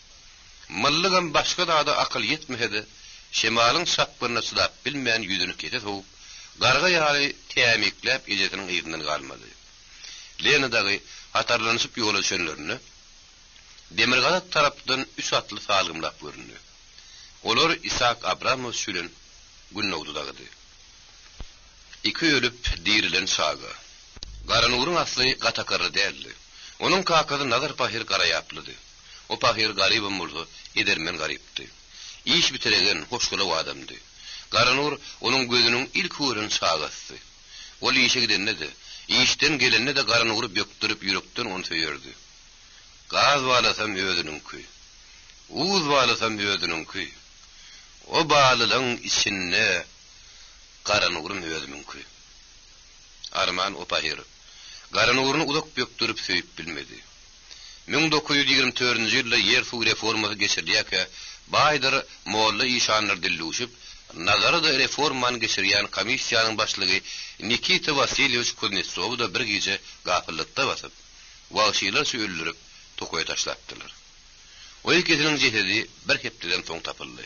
Myllygan başga da akyl ýetmehedi, şemalyň şapgyna çydap bilmän ýüzüni kete soğup, garga ýaly tämiklep ejetiniň ýerinden galmady. Lenadagy hatarlanyşyp ýola düşenlerini Demirgalat tarapdan 3 atly salgymlap göründü. Olar Isak Abramovich bilen Gülnowdudagydy. İki ölüp dirilen saga. Garanurun asly gatakary däldi. Onun kakady nazar pahir gara ýaplydy. O pahir garybym bolsa, edermen garypdy. İş bitiregen hoşgula adamdy. Garanur onun gözüniň ilk görün sagasy. Ol işe gidende, işten gelende de Garanury böktürip ýürekden onu söýerdi. Gaz balasam özününki. Uz balasam özününki. O balylyň içinde Garanurym özümünki. Arman opahir. Garanurunu udak böktürüp söyüp bilmedi. 1924-nji ýylda ýer suw reformasy geçirdiýäke, baýdyr molla işanlar dilluşyp, nazarda reformany geçirýän komissiýanyň başlygy Nikita Vasilyevich Kuznetsov da bir gece gafylykda basyp, wagşylar söýüldirip tokoýa taşlapdylar. O ikisiniň jesedi bir hepdeden soň tapyldy.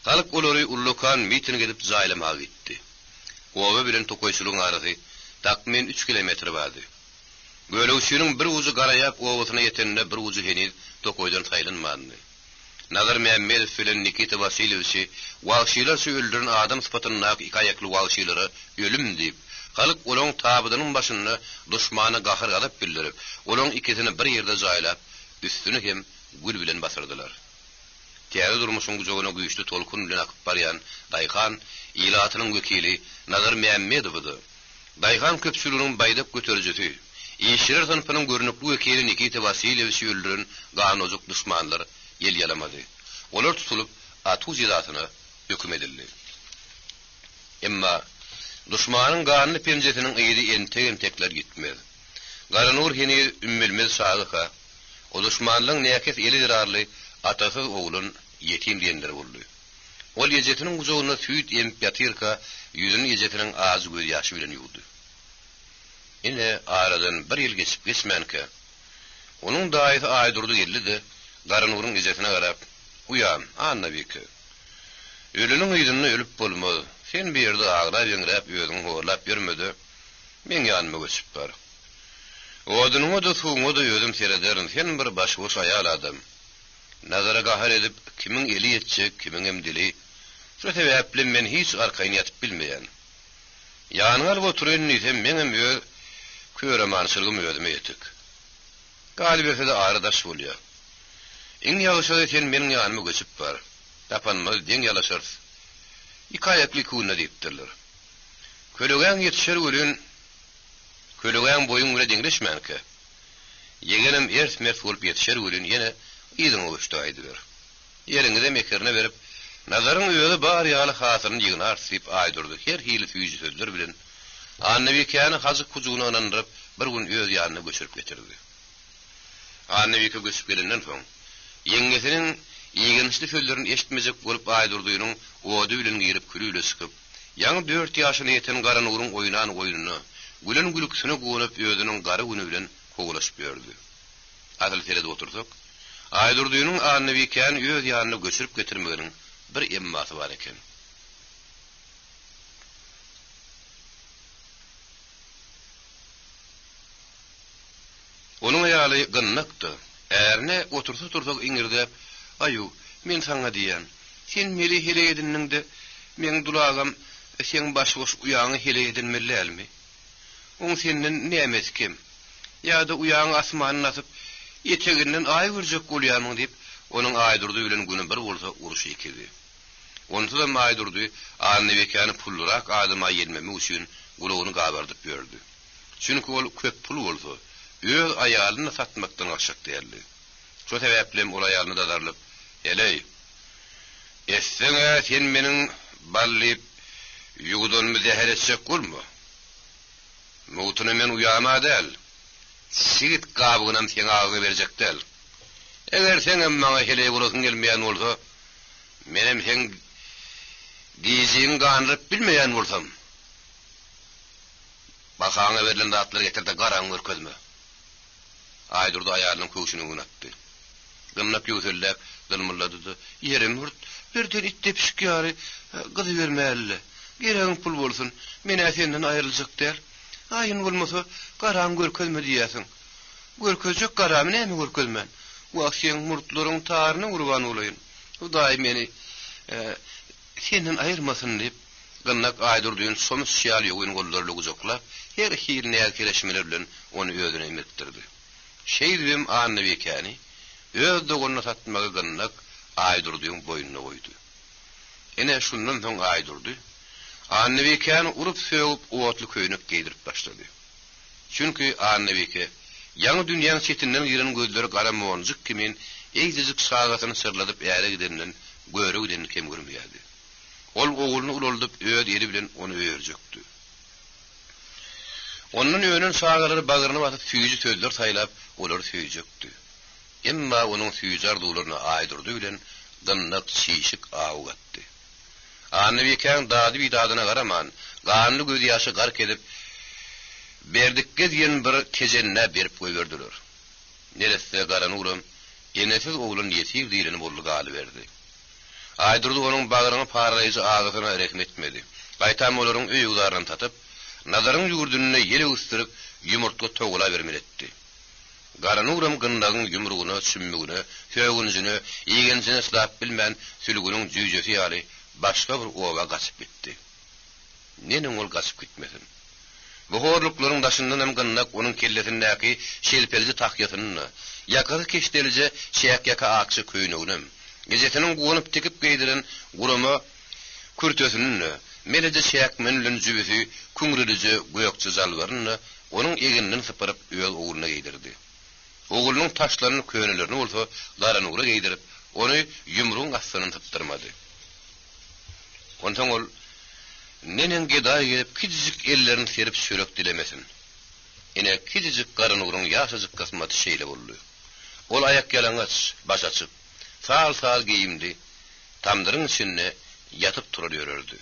Halyk olary Ullukan miting edip zaýlamaga gitdi. Owa bilen tokoýçylygyň arasy takmin 3 kilometr bardy. Göleşýüniň bir uzy garaýap owasyna ýetende bir uzy heniz tokoýdan saýlanmady. Nazar Mehmedow bilen Nikita Vasilyevich wagşylar söýüldiren adam sypatyna ikaýakly wagşylary ölüm diýip, halyk olaň tabydynyň başyna duşmany gahyr alyp bildirip, olaň ikisini bir ýerde zaýlap, üstüni hem gül bilen basyrdylar. Täze durmuşyň güjüne güýçli tolkun bilen akyp barýan Daýhan ilatynyň wekili Nazar Mehmedowdy. Daýhan köpçüliginiň baýdap göterjesi, işçiler sınıfının görünüklü wekili Nikita Vasilyevich öldüren ganozuk düşmanlar yel yalamady. Olar tutulup atuz ýazatyna höküm edildi. Emma düşmanyň ganyny penjesiniň ýedi entek-entekler gitmedi. Garanur heni ümmilmez saýlyka, o düşmanlyň näkes eli zararly atasy oğlun yetim diýenler boldy. Ol ýejetiniň gujogyna süýt emip ýatyrka, ýüzüni ýejetiniň ağzy göz ýaşy bilen ýuwdy. Ine aradan bir ýyl geçip geçmänke, onuň daýy aýdurdy geldi, Garanurun ýejetine garap, "Uyan, annabiki. Ölüniň ýüzüne ölüp bolmaz. Sen bir ýerde aglap ýeňrep ýözüň horlap ýörmedi. Men ýanyma göçüp bar. Odunyňa da suwuňa da ýözüm serederin. Sen bir başboş aýal adam. Nazara gahyr edip kimiň eli ýetjek, kimiň emdili. Şu sebäple men hiç arkaýyn ýatyp bilmeýän. Ýanyňa alyp oturýan nisem meňem ýöz köremançylygym ýözüme ýetik. Galibese de aradaş bolýar. Iň ýagşy sen meniň ýanyma göçüp bar. Tapanmaz deň ýalaşar. Ikaýatly kūnä diýipdirler. Kölegen ýetişer ölün, kölegen boyun öle deňleşmänke. Yegenim ers mers bolup ýetişer ölün ýene ýygyny goşdaýdylar. Ýeriňize mekerne berip, nazaryň öýde bar ýaly hasyryny ýygyna artyp aýdyrdy. Her hili süýji sözler bilen Annabikany hazyk kujugyna onandyryp bir gün öz ýanyna göçürüp getirdi. Annabika göçüp gelenden soň ýeňesiniň ýygynyşly sözlerini eşitmejek bolup aýdyrdygynyň ody bilen girip külüle sıkyp, ýaňy 4 ýaşyna ýeten Garanuryň oýnan oýunyny, gülen gülüksüne goňup ýödüniň gary güni bilen kogulaşyp berdi. Adil terede otursak, aýdyrdygynyň Annabikany öz ýanyna göçürüp getirmeginiň bir emmasy bar eken. Onuň ýaly gynnakdy. Erne otursa iňirdep, "Aýu, men saňa diýen, sen meli hele edinňde, men dulagam sen başgoş uýaňy hele edinmelälmi? Oň senden nämes kim? Ýa-da uýaň asmanyna asyp, ýeteginden aý görjek bolýarmyň" diýip, onuň aýdyrdy bilen güni bir bolsa uruş ekedi. Ondan da aýdyrdy, Annabikany pullurak adyma ýelmemi üçin gulagyny gabardyp berdi. Çünki ol köp pul bolsa, öz aýalyny satmakdan aşak däldi. Şu sebäple ol aýalyny da darlyp, "Eley, esseňe sen meniň ballyp ýugdanymy zäher etsek bolmy? Mowtuny men uýama däl. Sigit gabygnam sen agy berjek däl. Eger sen maňa hele bolasyn gelmeýän bolsa, menem sen diýiň ganyryp bilmeýän bolsam, basaňa berilen datlar getirde garaň görkezme." Aýdyrdy aýalynyň köşüne gnatdy. Gymlap ýözelläp, dylmylady. "Ýerim hurt, birden it tepişik ýary, gyzy bermäli. Geregiň pul bolsun, men senden aýryljak däl. Aýyn bolmasa, garaň görkezme diýäsiň. Görkezjek garamy näme görkezmän? Wagtsyň murtlaryň taryny urban olaýyn. Hudaý meni senden aýyrmasyn" diýip, gynnak aýdyrdyň somys şýaly ýogyn gollarly gujaklap, her hil näme kereşmeler bilen onu özüne emekdirdi. Şeýdibim Annabikany öz dogunna satmagy gynnak aýdyrdyň boýnuna goýdy. Ene şundan soň aýdyrdy. Annabikany urup söýüp owatly köýnük giydirip başlady. Çünki Annabike ýaňy dünýäň çetinden giren gözleri garamonjyk kimin eýdizik sagatyny sırladyp ýaly gidenden görügden kim görmeýärdi. Ol oğulny ululdyp öýd eri bilen onu öýerjekdi. Onun önün sağırları bagırını batıp süyücü sözler saylap olar süyücüktü. Emma onun süyücü ardularına aydırdı bilen gınnak çiğşik ağugattı. Anı beken dadı bidadına karaman, kanlı gözü yaşı gark edip, berdikke diyen bir tezenne berip koyverdiler. Neresi karan uğrum, enesiz oğlun yesir dilini bollu gali verdi. Aydırdı onun bağırını parlayıcı ağzına rekmetmedi. Qaytam oların öýüzlaryny tatıp, nazaryň ýurdununa ýele ustyrıp, ýumurtga togula bermeletdi. Garan uğram gyndagyň ýumrugyny, sümmügini, söýgünjini, ýegenjini slap bilmän sülgüniň jüýjesi ýaly başga bir owa gaçyp gitdi. Nenin ol gaçyp gitmesin? Bu horluklaryň daşyndan hem gyndak onuň kellesindäki şelpelji takyatyny, ýakary keşdelije şeýak ýaka akçy köýnegini, gezetiniň gowunyp tekip geýdiren gurama kürtösünü, melede şeýak menlün jübüsi, küňrülije goýakçy zalwaryny onuň egininden sypyryp öýel oğluna geýdirdi. Oğlunyň taşlaryny köýnelerini bolsa garan uğra geýdirip, onu ýumruň astyny typdyrmady. Ondan ol nenen geday gelip kicik ellerini serip sürek dilemesin. Ene kicik garan uğrun ýaşazyk kysmaty şeýle boldy. Ol ayak yalaňaç, baş açyp, sal giyimdi, tamdyryň içinde yatıp turar ýörerdi.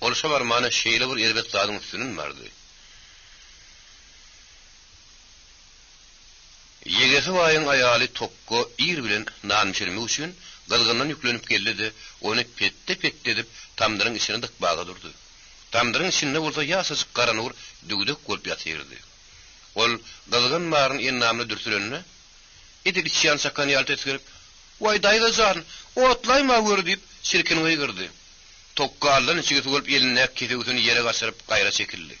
Ol şobar mana şeýle bir elbet zadyň üstünden bardy. Yegesi waýyň aýaly tokko ýer bilen nan pişirmek üçin gylgyndan ýüklenip geldi, onu petde edip tamdyryň içine dykbaga durdy. Tamdyryň içinde bolsa ýaşasyk garan uğur dügdük bolup ýatyrdy. Ol gylgyn maryň ennamly dürtülenine edip içýän sakan ýaly teskirip, "Way daýlajan, otlaýma gör" diýip şirkin gyrdy. Tokko aldan içige tugulup eline ketewsini ýere gaşyryp gaýra çekildi.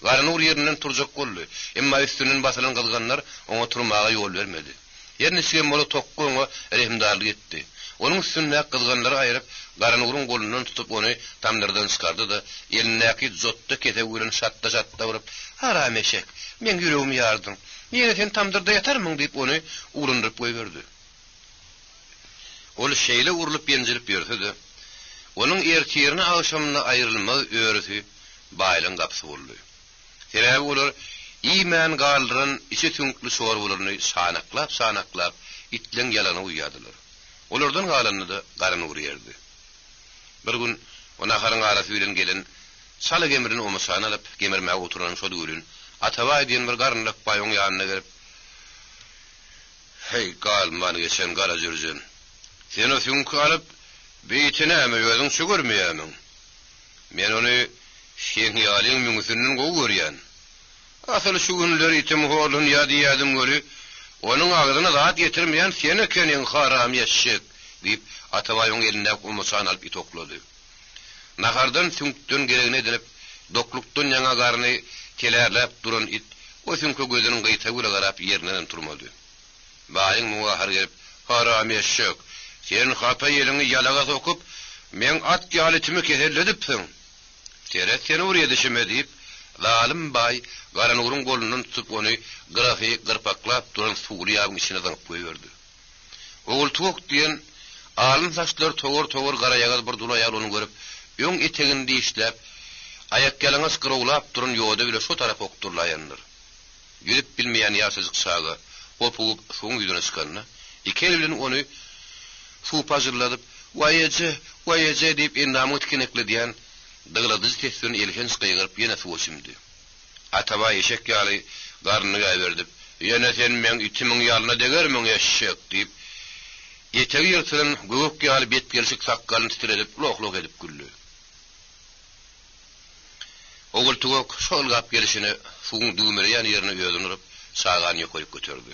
Garan uğur ýerinden turjak boldy. Emma üstünden basylan gylgynlar oňa turmaga ýol bermedi. Ýernisigen mola tokko oňa rehimdarlyk etdi. Onuň üstünde gylgynlary aýryp, garan uğurun golundan tutup onu tamdyrdan çykardy da elindäki zotda ketewini şatda vurup, "Haram eşek, men ýüregimi ýardyň. Ýene sen tamdyrda ýatarmyň" diýip onu uğrundyryp goýberdi. Ol şeýle urulup ýenjilip ýörse-de, onuň erkiýerini agşamyna aýrylma öýrüsi baýlan gapsy boldy. Sebäbi olar iman galdyran içi tüňkli şorbularyny sanaklap itleň ýalany uýýadylar. Olardan galanyny da garan uğur ýerdi. Bir gün ona harın arasy bilen gelen saly gemirini omasana alyp gemirmäge oturan şol gülün Atabaý diýen bir garynlyk baýoň ýanyna gelip, "Hey gal many geçen gara jürjen. Sen o tüňkü alyp beýtine mi özüň şügürmeýämiň? Men ony şeň ýalyň müňüsinden gowy görýän. Asaly şu günleri itim holun ýady-ýadym göri, onuň agzyna zat getirmeýän sen ekeniň haram ýeşek" diýip Atabaýyň elinde omasana alyp itoklady. Nahardan tüňkden geregine edilip, doklukdan ýaňa garny kelerläp duran it, o tüňkü gözüniň gyýta güle garap ýerinden turmady. Baýyň muňa har gelip, "Haram ýeşek, sen hapa ýelini ýalaga sokup, men at ýalytymy keselledipsiň. Tere seni urýa düşeme" diýip, zalim baý garan uğrun golundan tutup onu gyrpaklap duran suwly ýagyň içine zyňyp goýberdi. Oğul tuğuk diýen alın saçlar togor gara ýagaz bir dula ýaly onu görüp, öň etegini işläp, ayak ýalaňaç gyrowlap duran ýoda bile şu tarap okturlaýandyr. Ýürüp bilmeýän ýaşazyk şaga, opup suwun ýüzüne çykanyna, iki el bilen onu suw pazyrladyp, "Waýeje" diýip endamy tkenekli diýen dygladyj tesini elken çykyryp ýene suw çymdy. Atabaý eşek ýaly garnyny gaýberdip, "Ýene sen men itimiň ýalyna degermiň eşek" diýip etegi ýyrtylan göwük ýaly bet gelşik sakkalyny titredip loq edip güldü. Oğul tuğuk şol gap gelişini suwun düýmerýän ýerine öýdünüp sagany koýup götürdi.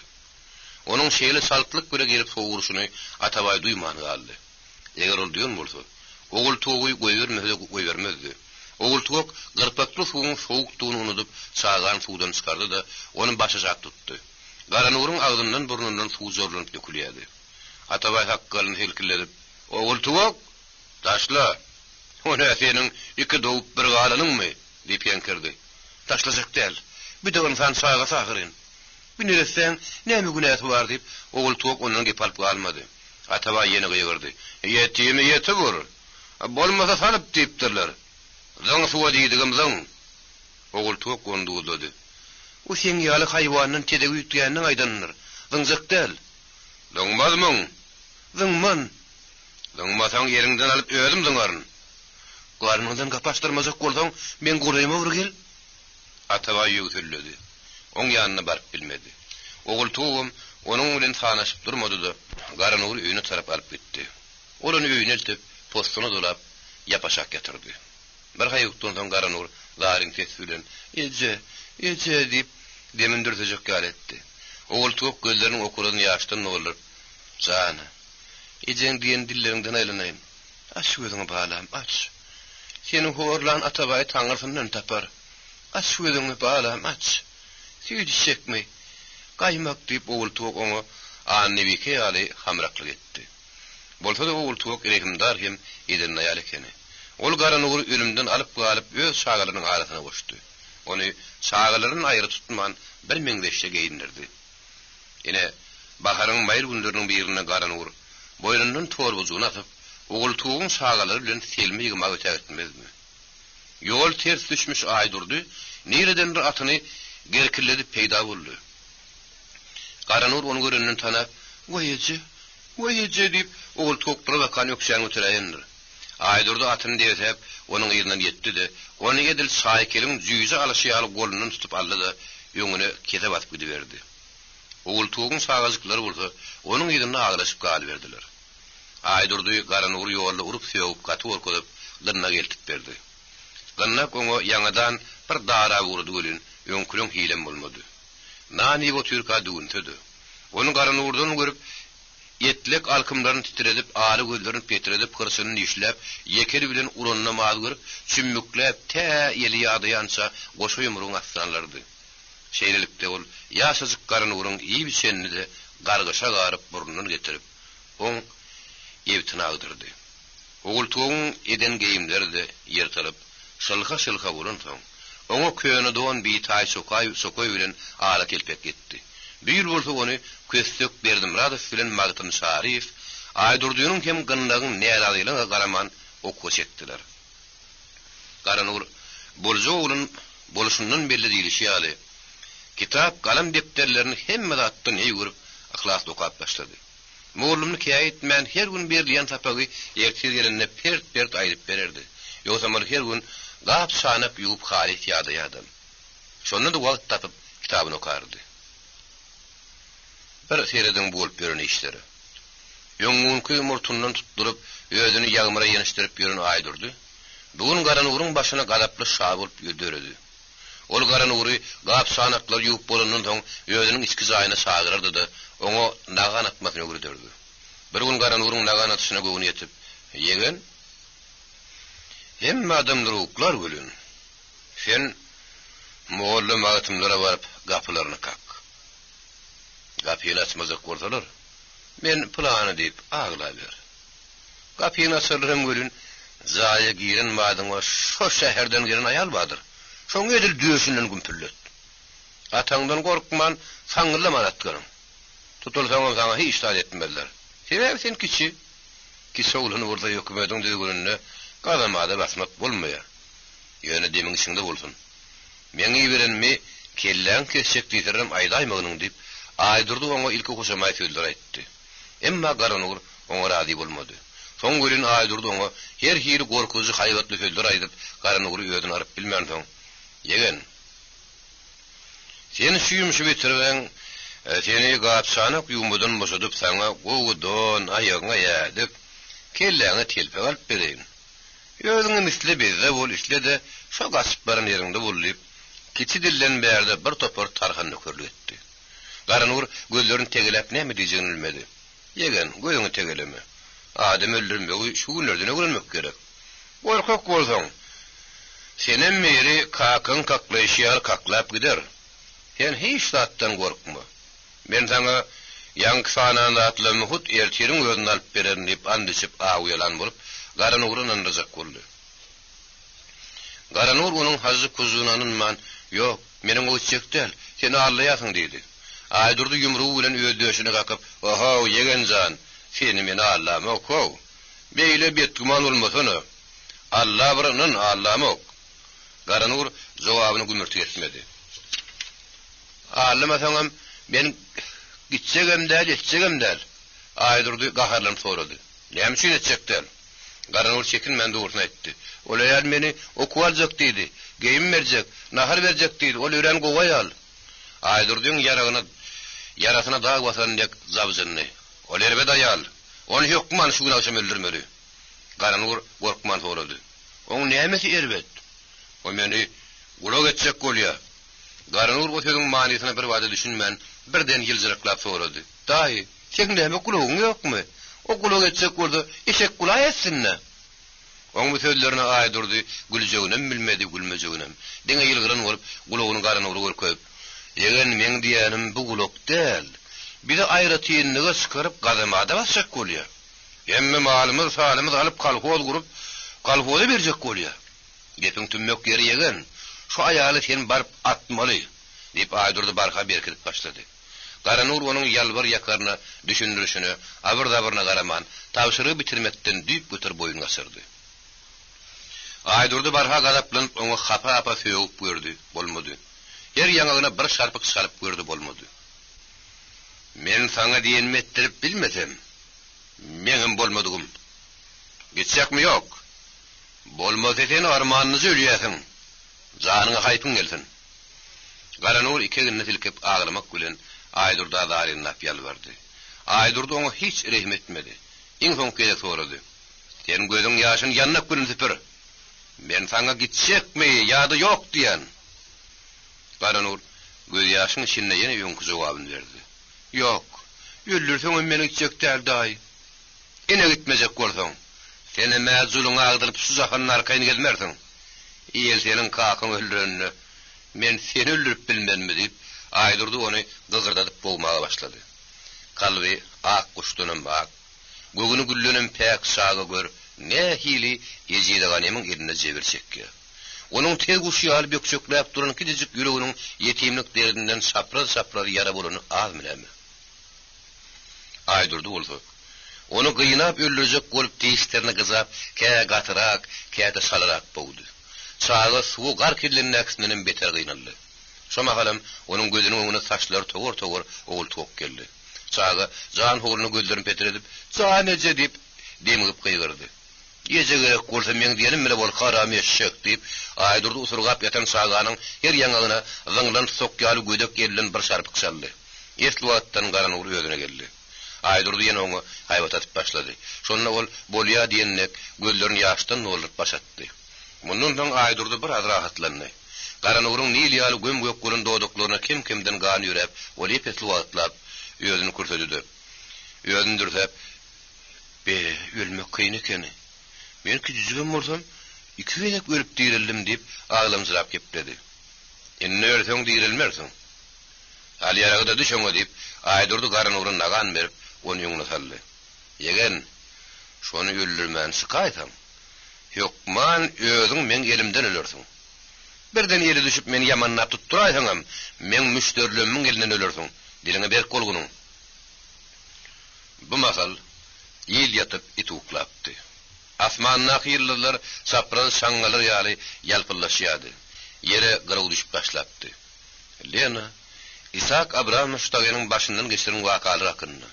Onuň şeýle saltlyk göre gelip sowuruşyny Atabaý duýmany galdy. Eger ol diýen bolsa, oğul tuğuy goýbermezdi. Oğul tuğuk gyrpakly suwun sowukdugyny unutup sagan suwdan çykardy da onuň başyjak tutdy. Garan uğrun agdyndan burnundan suw zorlanyp dökülýärdi. Atabaý hakkalyny helkiledip, "Oğul tuğuk, taşla. Onu seniň iki dowup bir galanyňmy?" diýip ýenkirdi. "Taşlajak däl. Bir de insan saga sahyrin. Bir neresen näme günäsi bar" diýip oğul tuğuk ondan gepalp galmady. Atabaý ýene gyýgyrdy. "Ýetimi ýeti bor. Bolmasa salyp diýipdirler. Zaň suwa diýdigim zaň. Ogultuq gonduğuladı. O sen yalı hayvanın tedek ütüyeninin aydanınır. Zıngzık del. Zıngmadımın. Zıngman. Zıngmasan yerinden alıp ödüm zıngarın. Garnından kapaştırmazak bolsaň men gurayma vur gel. Atabay ýüzülledi. Oň ýanyna baryp bilmedi. Ogultuğum onun bilen tanaşyp durmady da Garanur öýüne tarap alyp gitdi. Olany öýüne eltip postuny dolap ýapaşak getirdi. Bir haýykdan soň Garanur laryň ses bilen "Ece, ece" diýip demindirjek galetdi. Ogultuğ gözlerini okuryny ýaşdan bolar. "Jana, ejeň diýen dilleriňden aýlanaýyn. Aç gözüňi balam, aç. Seni horlan Atabay taňyrsyndan tapar. Aç gözüňi balam, aç. Süýdişekmi?" Gaýmak diýip Ogultuğ oňa annebike ýaly hamraklyk etdi. Bolsa da Ogultuğ erekimdar hem edinne ýaly ekeni. Ol Garanur ölümden alyp galyp öz şagalarynyň arasyna goşdy. Ony şagalaryny aýry tutman bir meňdeşe geýindirdi. Ene baharyň maýyl günleriniň birine Garanur boýnundan torbuzyny atyp Ogultuğyň şagalary bilen selmi ýygymak ötägitmezmi? Ýol ters düşmüş aýdurdy, niredendir atyny gerkilledip peýda boldy. Garanur onu göründen tanap, "Wayece" diýip Ogultuğ bakan ýokşaň öteräýändir. Aýdurdy atyny dewsep, onuň ýerine ýetdi-de, ony edil saýkelin jüýje alyşy alyp golundan tutup aldy da ýöňüne kete basyp gidiberdi. Ogultuğyň sagajyklary bolsa, onuň ýerine aglaşyp galyberdiler. Aýdurdy Garanur ýolda urup söýüp gaty orkudyp dynna geltip berdi. Dynna oňa ýangadan bir dara urdy gölün, ýöňkülüň hilem bolmady. Nani bu türka düğüntüdü. Onu Garanurdan görüp, yetlek alkımlarını titredip, ağrı gözlerini petredip, kırsını işlep, yeker bilen uronuna mağdur, çümmüklep, te yeli yağdayansa, koşu yumruğun aslanlardı. Şeylilikte ol, yaşazık Garanur'un iyi bir senini de, gargışa garıp, burnunu getirip, on evtini ağdırdı. Ogultuğun eden geyimleri de yırtılıp, şılka vurun son. Oňa köýüne don bir taý sokoy bilen ala kelpek gitdi. Bir bolsa onu köstök berdim Radof bilen Magtyn Şarif, Aýdurdynyň hem gyndagyň näradylygyna garaman oku çekdiler. Garanur boljoğulun boluşundan belli diýilişi ýaly. Kitap, galam depterlerini hemme atdan ýygürüp ahlas okap başlady. Moğlumny käýit men her gün berliýän tapagy ertir gelende pert aýryp bererdi. Ýogsa men her gün gap sanap ýup halit ýadyýadym. Şonda da wagt tapyp kitabyny okardy. Bir seredin bolup ýören işleri. Ýöňünki murtundan tutdurup özüni ýagmyra ýenişdirip ýören Aýdurdy. Bugun Garanuryň başyna gadaply şah bolup ýöderdi. Ol Garanury gap sanaklar ýup bolandan soň özüniň içki zaýyna sagyrardy da oňa nagan atmasyny öwrederdi. Bir gün Garanuryň nagan atysyna göwün ýetip, "Ýegen, hemme adamlar uklar gülün. Sen moğollu mağıtımlara varıp kapılarını kak. Kapıyını açmazak korsalar, men planı deyip ağla ver. Kapıyını açarlarım gülün, zaya girin madına şo şehirden girin ayal badır. Şoň edil düýüşinden gümpüllet. Atаңdan korkman, saňyrlaman atgarım. Tutulsaň saňa hiç taat etmezler. Sen kiçi oğlunu orada ýökmedin dedi gülünne, Gadamada basmak bolmaýar. Ýöne demiň içinde bolsun. Meňi berenmi kelläň kesek diýdirim aýdaýmagynyň diýip Aýdurdy oňa ilki hoşamaýt sözler aýtdy. Emma Garanur oňa rady bolmady. Soň görün Aýdurdy oňa her hili gorkuzy haýbatly sözler aýdyp Garanury ýödüne aryp bilmän soň, "Ýegen, sen süýümşi bitirben, seni gap sanak ýumbudan boşadyp saňa gowudon aýagyňa ýadyp, kelläňe telpek alyp bereýin. Ýöňüň misli bizde bol işle de şo gaspylaryň ýerinde bolyp, kiçi dillen berde bir topar tarhan nökürletdi. Garanur gözlerini tegelep näme diýjegini bilmedi. "Ýegen, göýüňi tegeleme. Adam öldürmegi şu günlerde öwrenmek gerek. Gorkak bolsaň, senem meri kakyn kaklaýşýar kaklap gider. Sen hiç zatdan gorkma. Men saňa ýangy sanany atlamy hut ertiriň özüni alyp beren diýip andyşyp aýýalan bolup, Garanur'un anrızak oldu. Garanur onun hazı kuzunanın man, "Yok, menin o çektel, seni ağırlayarsın" dedi. Aýdurdy yumruğu bilen öýdöşüne kakıp, "Oho, ýegen zan, seni meni ağırlamak ok. Beýle betguman bolmasana. Allah birinin ağırlamak. Garanur jogabyny gümürtü etmedi. Allamasaňam men gitsegem däl. Aýdyrdy gaharlanıp sorady. Näme üçin etjekdir? Garanur çekinmän dogrusyny aýtdy. Ol aýal meni okuwaljak diýdi, geyim berjek, nahar berjek diýdi. Ol ören gowaýal. Aýdyrdyň yarasyna dag basan dek zabzyny. Ol erbe daýal. Onu hukman şu günaşam öldürmeli. Garanur gorkman sorady. Oň nämesi erbet? O meni gulak etjek bolýar. Garanur o sözüň manysyna bir wada düşünmän, birden ýylgyraklap sorady. Daýy, sen näme gulagyň ýokmy? O gulak etjek boldy, eşek gulak etsinmi? Oň bu sözlerine aýdyrdy, güljeginem bilmedi, gülmejeginem. Deňe ýylgyran bolup, gulagyny Garanury görkezip, "Egen men diýenim bu gulak däl. Bizi aýratynlygy çykaryp gazamada basjak bolýar. Emme malymyz, salymyz alyp kalhoz gurup, kalhoza berjek bolýar. Gepiň tümmek ýeri ýegen, şu aýaly sen baryp atmaly" diýip aýdyrdy, barka berkirip başlady. Garanur onuň ýalbar ýakarna düşündirişini, abyrda-abyryna garaman, tabşyrygy bitirmekden düýp götür boyun gasyrdy. Aýdyrdy barha gazaplanıp oňa hapa söýüp gördü, bolmady. Her ýaňagyna bir şarpyk salyp gördü, bolmady. Men saňa diýenimi etdirip bilmesem, meňim bolmadygym. Gitsekmi ýok? Bolmasa sen armanyňy ölýäsiň. Janyňa haýpyň gelsin. Garanur iki günne silkip ağlamak bilen Aýdyrda darynyp ýalbardy. Aýdyrda oňa hiç rehim etmedi. Iň soň kele sorady. Sen gözüň ýaşyny ýanyp gülünsipir. Men saňa gitsekmi, ýa-da ýok diýen. Garanur göz ýaşyny içinde ýene ýöňkü jogabyny berdi. Ýok, öldürseň meni gitsek däl daý. Ene gitmejek bolsaň, seni mäzuluňa agdyryp suzahanyn arkaýyna gelmersiň. Ýel seniň kakyň öldürenini men seni öldürüp bilmenmi diýip Aýdyrdy ony gygyrdatyp bogmaga başlady. Kalby ak kuşdunyň bak, gögüni güllünin pek saga gör, ne hili ýejidigan emiň eline jebersekki. Onuň tek uşýaly bökçökläp duran kidejik ýüreginiň ýetimlik derdinden sapra ýara bolany azmylamy. Aýdyrdy bolsa, onu gynap öldürjek bolup teýislerini gyzap, kä gatyrak, käde salarak bowdy. Çaga suw gar kirlenin aksiniň beter gynaldy. Şoma halam onuň gözüniň öňüne saçlar togor oğul tok geldi. Çaga jan howluny gözlerini peteredip, "Jan eje" diýip demgip gygyrdy. "Eje gerek bolsa men diýenim bile bol haram eşek" diýip Aýdyrdy usurgap ýatan çaganyň her ýaňagyna zyňlan sokýaly gödek gelilen bir şarpyk çaldy. Esli wagtdan Garanur ýödüne geldi. Aýdyrdy ýene oňa haýbat atyp başlady. Şonda ol bolýa diýennek gözlerini ýaşdan nolup başatdy. Mundan soň Aýdyrdy bir az rahatlandy. Garanuryň nilýaly gömgök gurun doduklaryna kim-kimden gan ýürep, ol epetli wagtlap ýödüni kurtady. Ýödündürsäp, "Be, ölmek kyn ekeni. Men küçügem bolsam, iki wenek ölüp dirildim" diýip aglamjyrap gepdi. "Enne ölseň dirilmersiň. Al ýaragda düşeňe" diýip Aýdyrdy Garanuryň nagan berip, onu ýoňuna saldy. "Ýegen, şonu öldürmän şykaýtaň. Hukman özüň men elimden ölersiň. Birden ýeri düşüp meni ýamannap tutduraýsaňam, men müşterlemiň elinden ölersiň. Diline berk bolgunyň." Bu masal ýyl ýatyp ituklapdy. Asmanna ýyllar sapran şaňgalar ýaly ýalpyllaşýady. Ýere gyryw düşüp başlapdy. Lena İshak Abramovtagynyň başyndan geçiren wakalar hakkynda.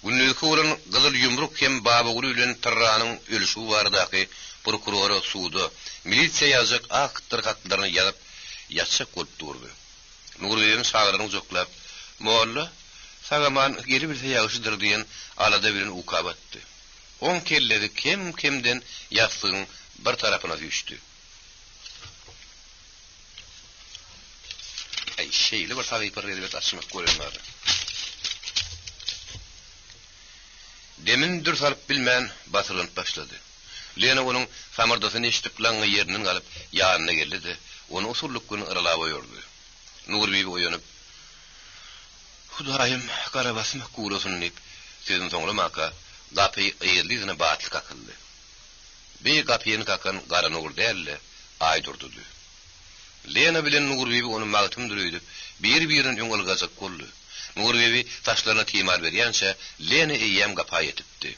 Günnüki bolan gyzyl ýumruk hem Babagul bilen Tarranyň ölüşi baradaky prokuror suwda milisiýa ýazak aktır hatlaryny ýazyp ýatsak bolup durdy. Nurbeýin şagyryny joklap, "Molla, sagaman geri bir ýaşydyr" diýen alada bilen ukabatdy. On kelledi kim-kimden ýasyň bir tarapyna düşdi. Şeyli bir tabi bir edebiyat açmak görünmedi. Demin dur salıp bilmän batırılıp başladı. Lena onun samardasyny eşitip laňy ýerinden galyp ýanyna geldi, onu usurlukgyny ıralap oýurdy. Nurbeýi oýanyp, "Hudaýym, garabasmy gurasyny" diýip sözüň soňra maka gapy ýerliňe batly kakyldy. Bir gapyny kakan Garanur dälle Aýdyrdy. Lena bilen Nurbeýi onu magtym dürüýdip, bir-birini öňülgazak boldy. Nurbeýi taşlaryna tiýmar berýänçe Lena eýem gapa ýetipdi.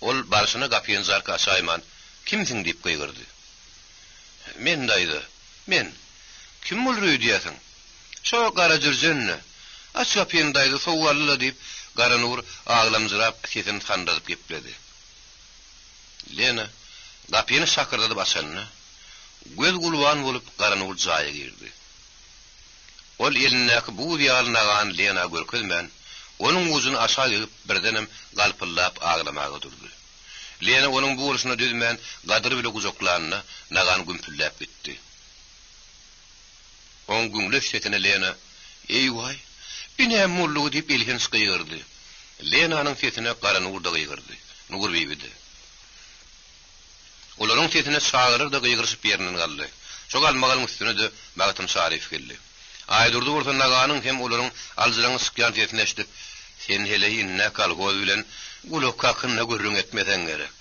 Ol barşyna gapyny zarka saýman, "Kimsiň?" diýip gygyrdy. Men daydı. Men. Kim bolur diýersiň? Şo gara jürjenni. Aç kapyny daydı sowgally diýip Garanur ağlamjyrap sesini tandadyp gepledi. Lena kapyny şakyrdyp açanny göz gulwan bolup Garanur jaýa girdi. Ol elindäki bu ýalynagan Lena görkezmän onuň uzuny aşağı ýygyp birdenem galpyllap ağlamaga durdy. Lena onuň bu uruşyna düzmän gadyr bile guzoklarny nagan gümpüllep gitdi. On güňlük setine Lena "Ey vay, bine mullugy" diýip elhin skygyrdy. Lena'nın sesine Garanur da gıygırdı. Nugur beýbidi. Olaryň sesine çağırır da gıygırşyp ýerinden galdy. Şo galmagalyň üstüne de Magtym Şarif geldi. Aýdurdy bolsa naganyň hem olaryň alжyraňy skyan sesini eşitip, "Sen hele ýine kalgoz bilen gulok kakyna görüň etmeden gerek.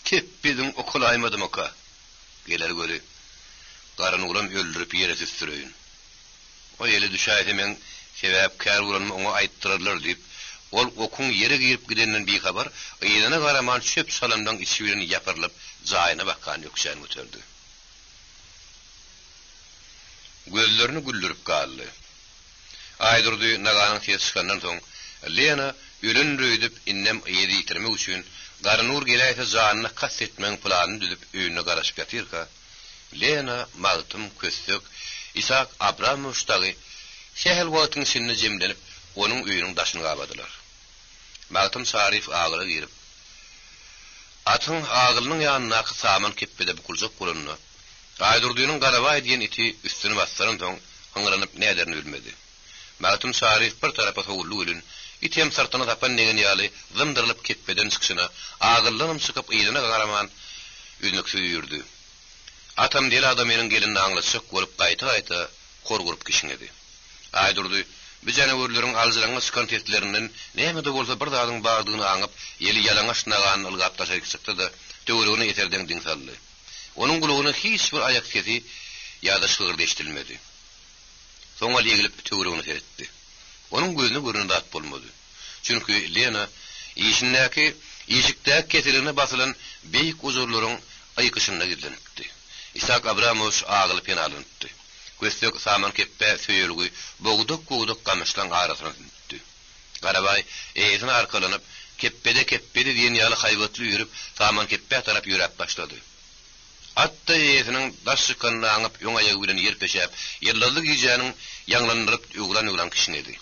Teppidiň okulaýmadym oka." Geler göri. Garanurym öldürüp ýere süsüreýin. O ýeli düşäýdi men sebäpkär bolanmy oňa aýtdyrarlar diýip ol okun yere girip gidenden bir haber, ýygyna garaman çöp salamdan içibirini ýapyrlyp, jaýyna bakkan ýokşan götürdi. Gözlerini güldürüp galdy. Aýdurdy naganyň sesçikandan soň, Lena ölen röýdüp innem ýedi ýitirmek üçin Garanur geläýse janyny kassetmeň planyny düzüp öýüne garaşyp ýatyrka, Lena, Magtym, Köstök, Isak Abramovdagy şäher wagtyň sinni jemlenip onuň öýüniň daşyny gabadylar. Magtym Şarif agyra girip, atyň agylynyň ýanyna saman kepbede bukuljak bolanny, Aýdurdynyň garabay diýen iti üstüne bassaran soň haňyranyp näderini bilmedi. Magtym Şarif bir tarafa howlu bilen item sartyna tapan negen ýaly zymdyrylyp kepbeden çykşyna agylynyň çykyp ýygyna garaman üzünükse ýürdi. Atam diýil adam meniň gelinini aňlaşyk bolup gaýta-gaýta korgurup kişiňedi. Aýdurdy bu janawurlaryň alжyraňy çykan tetlerinden näme de bolsa bir dadyň bagdygyny aňyp, ýeli ýalaňaş nagany ylgap taşaýyp çykdy da töweregini ýeterden diň saldy. Onuň gulugyny hiç bir ayak sesi ýa-da şygyrdy eşdilmedi. Soňa ýegilip töweregini seretdi. Onuň gözüne görünýän dat bolmady. Çünki Lena ýeşikde keseline basylan beýik uzurlaryň aýkyşyna gidlenipdi. Isak Abramovich agylyp ýanalypdy. Köstök saman keppe söýülgi bogduk gamışlan arasyna düşdi. Garabay eýsini arkalanyp keppede diýen ýaly haýwatly ýürüp saman keppe tarap ýürep başlady. Atda eýsiniň daş çykanyny aňyp ýoňaýa bilen ýerpeşäp, ýyllyk ýyjanyň ýanglandyryp ýuglan kişinedi.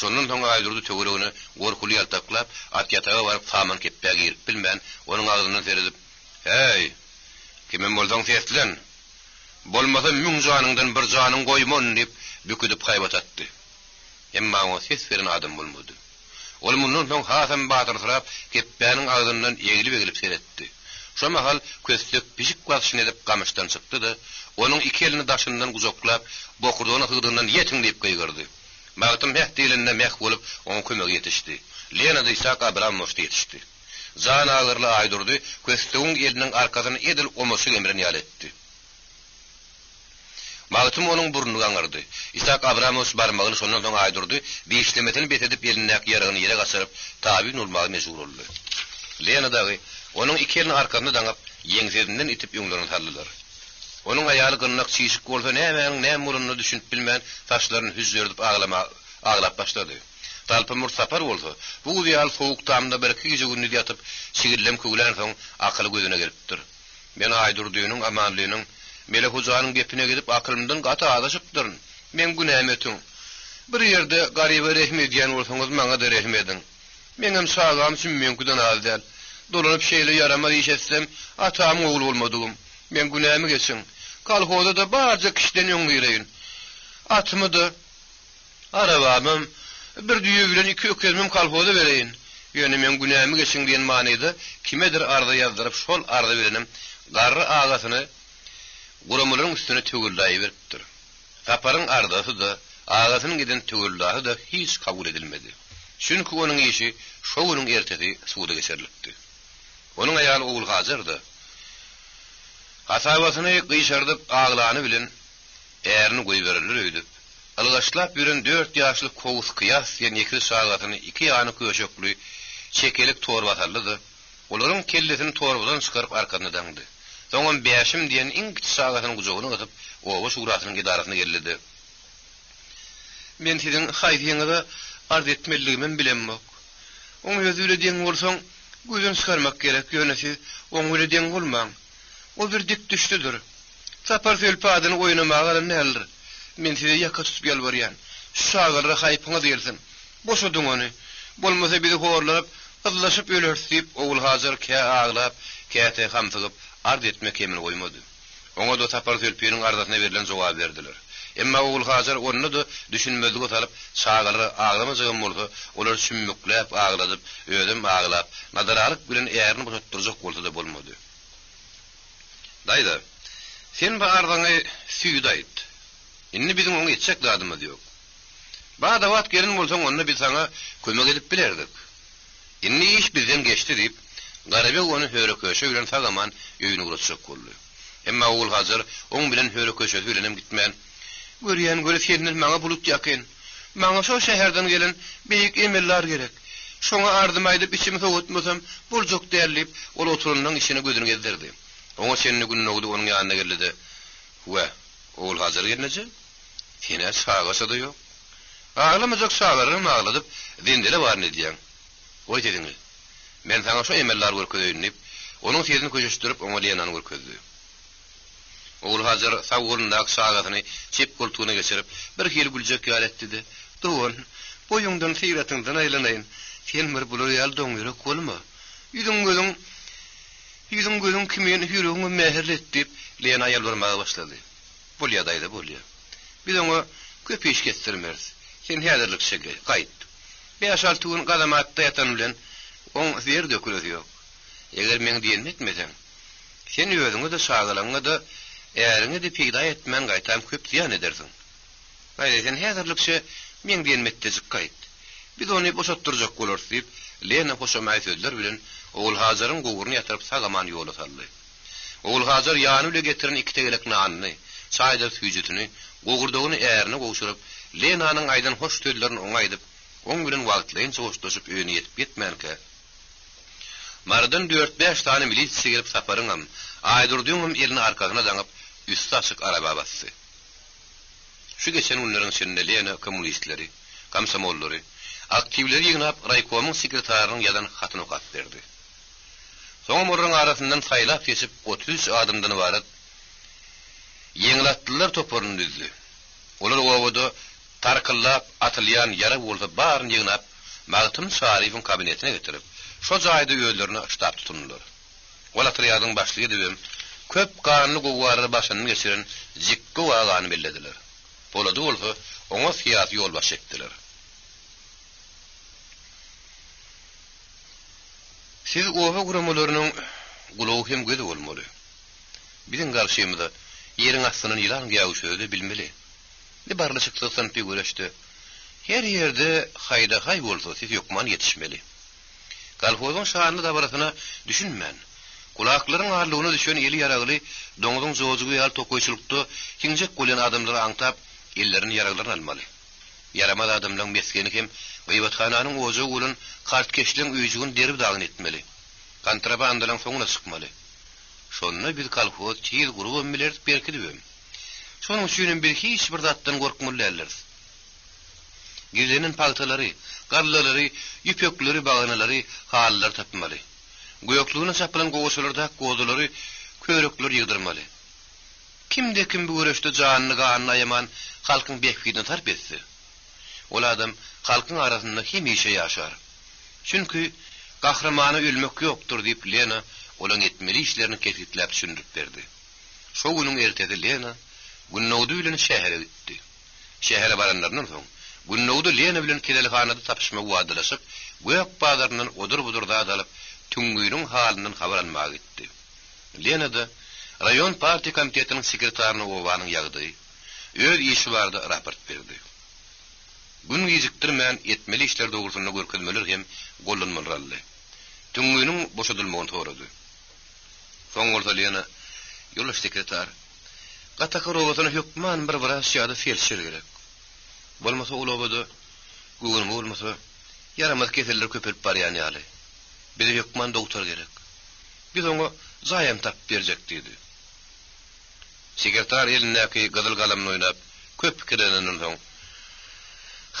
Şondan soň aýdurdy töweregini gorkuly ýaltaklap, at ýataga baryp saman keppe girip bilmän onuň agzyny seredip, "Hey, kimin bolsaň seslen? Bolmasa müň janyňdan bir janyň goýman" diýip büküdip haýbat atdy. Emma o ses beren adam bolmady. Ol mundan soň Hasan Batyr sırap keppäniň agzyndan egilip seretdi. Şo mahal Köstök pişik başyny edip gamışdan çykdy da onuň iki elini daşyndan guzoklap bokurdygyny hygdyndan ýetiň diýip gıygyrdy. Magtym mehdilinde meh bolup oňa kömek ýetişdi. Lena da Isak Abramovich ýetişdi. Jan agyrly aýdurdy, Köstögiň eliniň arkasyny edil omasy gemren ýaletdi. Magtym onuň burnuny gaňyrdy. Isak Abramovich barmagyny şondan soň aýdurdy, beýişlemetini betedip elindäki ýaragyny ýere gaçyryp tabi nurmagy mejbur boldy. Lena dagy onuň iki elini arkasyna daňyp ýeňsedinden itip ýuňlaryny saldylar. Onuň aýaly gynnak çyşyk bolsa näme murunny düşünip bilmän taşlaryny hüzlerdip aglap başlady. Talpy mursapar bolsa, bu ýaly sowuk tamda bir iki gece günni ýatyp sigirlem kögülen soň akyly gözüne gelipdir. Men aýdurdynyň amanlygynyň Melek hojanyň gepine gidip akylymdan gata adaşypdyr. Men günäm etdim. Bir ýerde garyba rehmet diýen bolsaňyz maňa da rehmet edin. Meňem sagam üçin mümkin aldal. Dolanyp şeýle ýaramaz işetsem, atam oğul bolmadym. Men günämi geçin. Kalhoda da barca kişiden ýoňlaýyn. Atymy da arabamym bir düýe bilen iki ökezmem kalhoda bereýin. Ýöne men günämi geçin diýen manyda kimedir arda ýazdyryp şol arda berenim garry agasyny guramlaryň üstüne tögüldäýip beripdir. Saparyň ardasy da agasynyň giden tögüldähi da hiç kabul edilmedi. Çünki onuň işi şowunyň ertesi suwda geçerlikdi. Onuň aýaly oğul hazırdy. Hasabasyny gyşardyp aglany bilen ärini goýup berilýär öýdü. Algaşlap ýüren 4 ýaşly kowus kıyas ýen iki sagatyny iki ýany köşekli çekelik torba saldy. Olaryň kellesini torbadan çykaryp arkasyna daňdy. Soňam beşim diýen iň kiçik sagatyny gujogyna atyp, owa şuratynyň idarasyna geldi. Men siziň haýdyňyzy arz etmeligimin bilenmek. Oň özüle diň bolsaň, gözün çıkarmak gerek, ýöne siz oňule diň bolmaň. O bir dik düşdüdür. Sapar selpadyny oýnamaga nälir? Men size ýaka tutup gelberýän. Şagara haýpyňy diýersin. Boşadyň ony. Bolmasa bizi horlap, ızlaşyp ölersiýip, oğul hazır kä aglap, käte hamsygyp arz etmek emin goýmady. Oňa da sapar selpiniň ardasyna berilen jogap berdiler. Emma oğul hazır onu da düşünmezlige salyp, şagara aglamajygym bolsa, olar sümmükläp agladyp, ödüm aglap, nadaralyk bilen ärini boşatdyrjak bolsa da bolmady. Daýda, sen bu ardaňy süýdaýt. Inni bizim oňa etjek dadymyz ýok. Bada wagt gelin bolsaň onda biz sana kömek edip bilerdik. Inni iş bizden geçti diýip, garaby onu höreköşe bilen sagaman öýüne uratjak boldy. Emma oğul hazır oň bilen höreköşe bilenem gitmän. Görýän göre senden maňa bulut ýakyn. Maňa şo şäherden gelen beýik emeller gerek. Şoňa ardyma edip içimi sowutmasam, buljak därlip, ol oturundan işine gözüni gezdirdi. Oňa seni günnogdy onuň ýanyna geldi. "We, oğul hazır gelneje? Sene sagasa da ýok. Ağlamajak sağlarym ağladyp, dendele bar ne diýen. Oý dediňi. Men sana şo emeller görkezýänip, onuň sezini köşeşdirip oňa Lenany görkezdi. Oğul hazır sawurundaky sagatyny çep koltugyna geçirip, bir hili güljek ýaletdi. "Dowan, boýuňdan syýratyňdan aýlanaýyn. Sen bir bular ýal doňýurek bolma. Yüzün gözün kimin yüreğini mehirletip Lena ýalvarmaga başlady. Bolýa-daýda bolýa. Biz oňa köp iş geçdirmeriz. Sen häzirlik şeýle gaýt. 5-6 gün gadamatda ýatan bilen oň zer dökülýär ýok. Eger men diýenmetmeseň, sen özüňi de şagalaňy da äriňi de peýda etmän gaýtam köp ziýan edersiň. Gaýda sen häzirlikçe men diýenmetdejik gaýt. Biz ony boşatdyrjak bolar diýip Lena hoşamaý sözler bilen oğul hazırın gowuryny ýatyryp sagaman ýola saldy. Oğul hazır ýany ile getiren iki tegelek nanyny, çaýda süýjetini, gowurdagyny ärini gowşuryp, Lenanyň aýdan hoş sözlerini oňaýdyp, oň bilen wagtlaýynça hoşlaşyp öýüne ýetip ýetmänkä. Mardan 4-5 tane milisiýa gelip saparyňam, aýdyrdyňam elini arkagyna daňyp, üstü açyk araba bassy. Şu geçen günleriň içinde Lena kommunistleri, komsomollary, aktivleri ýygnap raykomyň sekretarinyň ýadan hatyny okap berdi. Soň murrun arasyndan saýlap geçip 30 adamdan ibaret ýeňilatdylar toparyny düzdü. Olar owada tarkyllap atylýan ýara bolsa baryny ýygnap Magtym Şaryfyň kabinetine getirip, şo jaýda öýlerini açtap tutundylar. Ola triýadyň başlygy dibem köp kanly gowary başyny geçiren jikki wagany bellediler. Bolady bolsa oňa syýasy ýol baş etdiler. Siz owa guramalarynyň gulawy hem gözi bolmaly. Biziň garşymyzda ýeriň astynyň ýylan gäwşöýdi bilmeli. Ne barlyşyklysan pegüreşdi. Her ýerde haýda haý bolsa siz ýokman ýetişmeli. Kalfozyň şanyny da barasyna düşünmän. Kulaklaryň arlygyny düşen eli ýaragly doňuzyň jojugy ýal tokoýçylykda kiňjek bolan adamlary aňtap ellerini ýaraglaryny almaly. Yaramaz adamlaryň meskeni hem gıybethananyň ojugy bolan kartkeşliň üýjügini derip dagyn etmeli. Kontrabandalyň soňuna çykmaly. Şonda biz kalfoz çiz gurup ömmeler berkidibem. Şonuň üçin bir hiç bir zatdan gorkmalylar. Gizlenen paltalary, garlalary, ýüpekleri, baganalary hallar tapmaly. Goýoklugyna çapylan gowaşlarda gozulary, körekler ýygdyrmaly. Kimde kim bu görüşde janyny ganyny aýaman halkyň bekfidini tarp etse. Ol adam halkyň arasynda kim işe ýaşar. Çünki gahramany ölmek ýokdur diýip Lena olan etmeli işlerini kefitlep düşündürüp berdi. Şo günüň ertesi Lena Günnowdy bilen şähere gitdi. Şähere baranlardan soň Günnowdy Lena bilen kilelikhanada tapyşma wadalaşyp, göýek bazarynyň odur-budurda adalyp, tüňgüýüniň halynyň habar almaga gitdi. Lena da rayon parti komitetiniň sekretariny owanyň ýagdy. Öz işi barda raport berdi. Gün ýyjykdyrman etmeli işler dogrusyna görkezmeler hem gollanmaly. Tüňgüýüniň boşadylmagyny sorady. Soň bolsa Lena, ýoldaş sekretar, Gatakorowatyny hökman bir ýa-da felçer gerek. Bolmasa ulawada gowun bolmasa yaramaz keseller köpelip barýan ýaly. Bize hökman doktor gerek. Biz oňa zaýam tap berjek dedi. Sekretar elindäki gyzyl galamny oýnap köp pikirlenen soň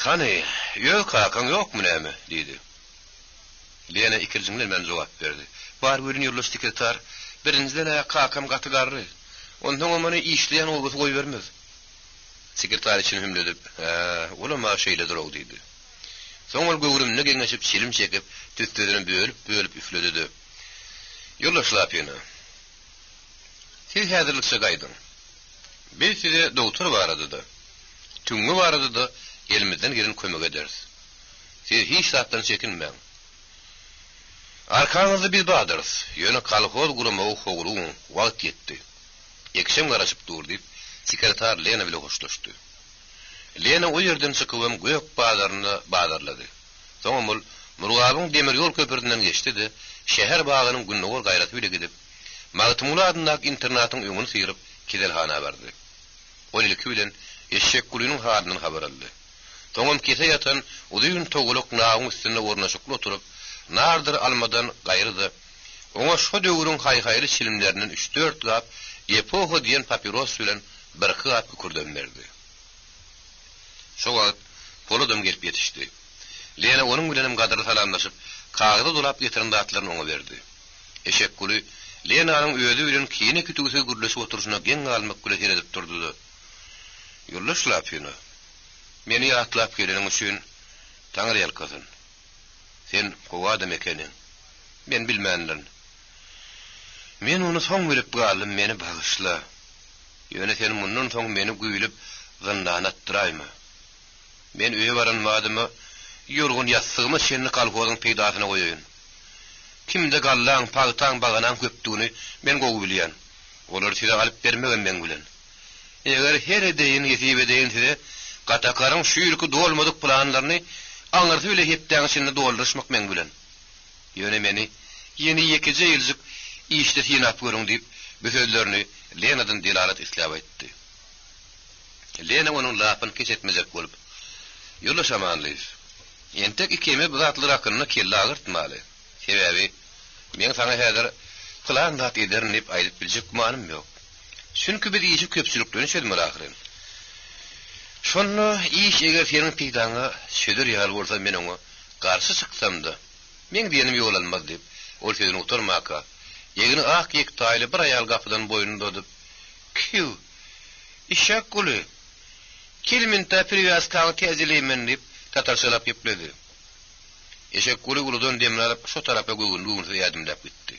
"Hany, ýok hakan ýokmy näme?" dedi. Lena ikirjiňden men jogap berdi. "Bar görün ýurly sekretar, birinciden kakam gatygarry. Ondan many işleýän olguty goý bermez." Sekretar için hümledip, "Ulama şeýledir o" dedi. Soň ol göwrümne geňeşip şilim çekip, tütlerini bölüp üfledi. "Ýurlaşlap ýene. Siz häzirlikse gaýdyň. Bir size doktor barady da. Tüňe barady da, elimizden gelen kömek ederiz. Siz hiç zatdan çekinmeň. Arkanızda biz badırız. Ýöne kalkoz guramagy howluň wagt ýetdi. Ekşem garaşyp dur" diýip sekretar Lena bilen hoşlaşdy. Lena o ýerden çykyp göýök bazaryny bazarlady. Soň ol Murgalyň demir ýol köpürdinden geçdi de şäher bagynyň günnägol gaýraty bilen gidip Magtymul adyndaky internatyň öňüni syryp Kizelhana bardy. Ol ilki bilen eşek gulüniň halyny habar aldy. Soňam kese ýatan uzyň toguluk nagyň üstünde ornaşykly oturup nardyr almadan gaýrdy. Oňa şu döwrüň haýhaýly şilimlerinden 3-4 gap epoha diýen papiros bilen bir gap kükürden berdi. Şu wagt Polodum gelip ýetişdi. Lena onuň bilenim gadyr salamlaşyp, kagdy dolap getiren atlaryny oňa berdi. Eşek guly Lenanyň öýüdi bilen kine kütügüse gürleşip oturuşyna geň almak bilen heredip durdy. "Ýurlaşlap ýene. Meni atlap gelenim üçin taňry ýalkasyn. Sen gowadym ekeniň. Men bilmändim. Men onu soň bilip galym, meni bagyşla. Ýöne sen mundan soň meni güýlüp zyndan atdyraýma. Men öýe baranmadymy, ýolgun ýassygymy şenni kalkozyň peýdasyna goýaýyn. Kimde gallaň, pagtaň baganan köpdüğünü men gowy bilýän. Olar size alyp bermegen men bilen. Eger her edeýin ýetip edeýin size gatakaryň şu ýylky dolmadyk planlaryny aňyrty bile hepden içinde doldurmak men bilen. Ýöne meni ýeni 2 ýyldyk işde ýenap görüň diýip bu sözlerini Lena'dan dilalat isläp etdi. Lena onuň lapyny keçetmejek bolup, "Ýurlaşamanlyýys. Entek ikeme bu zatly hakyny kelle agyrtmaly. Sebebi men sana häzir plan dat ederin diýip aýdyp biljek gumanym ýok. Çünki biz işi köpçülükden içedim ahyryn. Şonu iş eger senin peýdaňa söder ýaly bolsa men oňa garşy çyksam-da, men diýenim ýolanmaz diýip ol sözüni uturmaka. Ýegini ak ýek taýly bir aýal gapydan boýuny dodup, "Kiw, işek guly. Kilminta privaskaň täzeleýmen" diýip tatarçylap ýepledi. Eşek guly guludan demir alyp şu tarapa göwünde ýardymlap gitdi.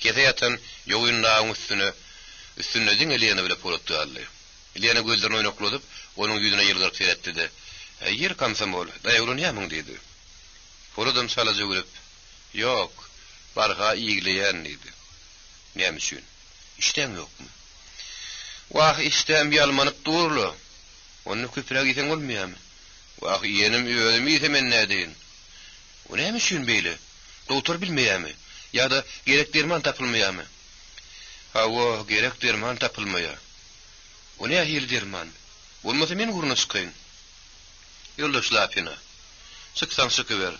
Kete ýatan ýogynyň üstüne diňe Lena bilen polatdy aldy. Lena gözlerini oynakladyp, onuň ýüzüne ýylgyryp seretdi de, "Ýer komsomol, daýurlanýarmyň" dedi. Poladym salaja görüp, "Ýok, barha iýigleýän" dedi. "Näme üçin? İştem ýokmy?" "Wah, iştem ýalmanyp durly. Onu köpüräk ýeteň bolmaýarmy?" "Wah, ýenim öýdümi ýetem men nädeýin?" "O näme üçin beýle? Doktor bilmeýärmi? Ýa-da gerek derman tapylmaýarmy?" "Hawa, gerek derman tapylmaýar." "O näme derman? Bolmasa men guruna çykayyn." "Ýurlaşlap ýene. Çyksaň çykyber.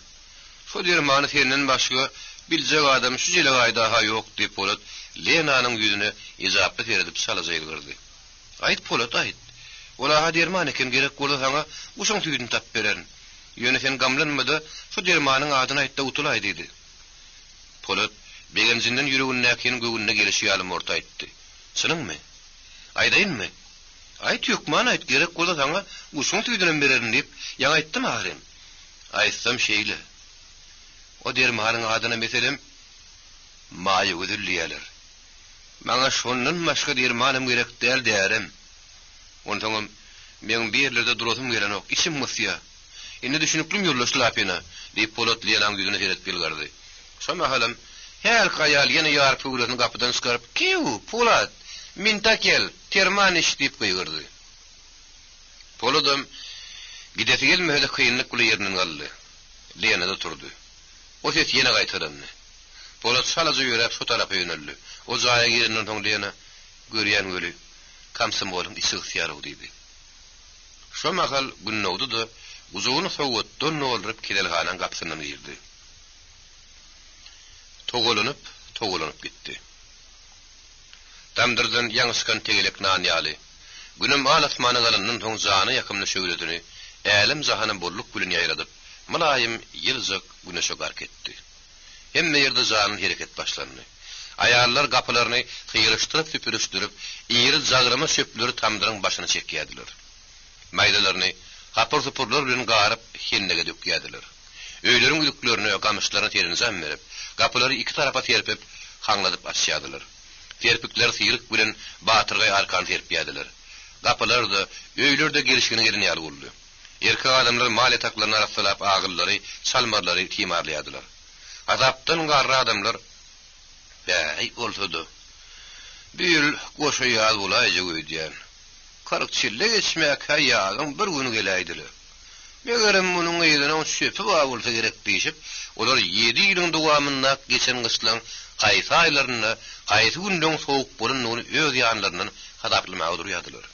Şu dermany senden başga biljek adam şu jele gaýda ha ýok" diýip Polat Lenanyň ýüzüne ijaply seredip salaja ýylgyrdy. "Aýt Polat, aýt. Ola ha derman eken gerek bolsa sana uşoň tüýdüni tap beren. Ýöne sen gamlanmada şu dermanyň adyny aýtda utulay" dedi. Polat begenjinden ýüregine näkin göwünne gelişi ýalym orta aýtdy. "Çynyňmy? Aýdaýynmy? Aýt ýokman, aýt gerek bolsa sana uşoň tüýdüni bererin" diýip ýa aýtdym ahyryn. "Aýtsam şeýle. O dermanyň adyny meselem maýy ödülliýärler. Maňa şondan başga dermanym gerek däl därim. Ondan men bir ýerde durasym gelenok, işim musya. Indi düşünüpdim ýurlaşlap ýene" diýip Polat Lenanyň ýüzüne seretip bilgardy. Şoma halam her gaýal ýene ýar puglasyny gapydan çykaryp, "Kiw, Polat, minta kel, terman iş" diýip goýgyrdy. Poladym gidesi gelmehede kynlyk guly ýerinden galdy. Lena da turdy. O ses ýene gaýtarandy. Polat salaja ýörep şu tarapa ýöneldi. O jaýa girinden soň Lena görýän göli komsomolun işyg ýarag diýdi. Şu mahal günnäwdi da uzugyny sowatdan nolryp Kizelhanaň gapysyna girdi. Togolanyp gitdi. Damdırdan yaňyskan tegelek nan ýaly. Günüm alasmany galanyň toň jany ýakymly şöwledini, älim zahany bolluk bilen ýaýradyp, mylaýym ýylzyk güneşe gark etdi. Hemme ýerde jany hereket başlandy. Aýallar gapylaryny hyýryşdyryp süpürüşdirip, ýeri zagrama söpleri tamdyryň başyna çekýärdiler. Maýdalaryny hapur-supurlar bilen garyp hennege dökýärdiler. Öýleriň ýüklerini, gamışlaryny terini zammerip, gapylary iki tarapa terpip, haňladyp açýardylar. Terpikler syýryk bilen batyrga arkan terpýärdiler. Gapylar da, öýler de gelişigine girenýär boldy. Erkek adamlar mal etaklaryny arasylap agyllary, salmarlary timarlaýardylar. Azapdan garry adamlar "Bäý boldy. Bir goşa ýaz bolaýjak öýdýän. 40 çille geçmek haýagyň bir güni geläýdiler. Megerem munyň ýerine şöpü bolsa gerek diýip, olar 7 ýylyň dowamynda geçen gyşlaň gaýsy aýlaryny, gaýsy günden sowuk bolan ony öz ýanlarynyň hadaplamagy durýardylar.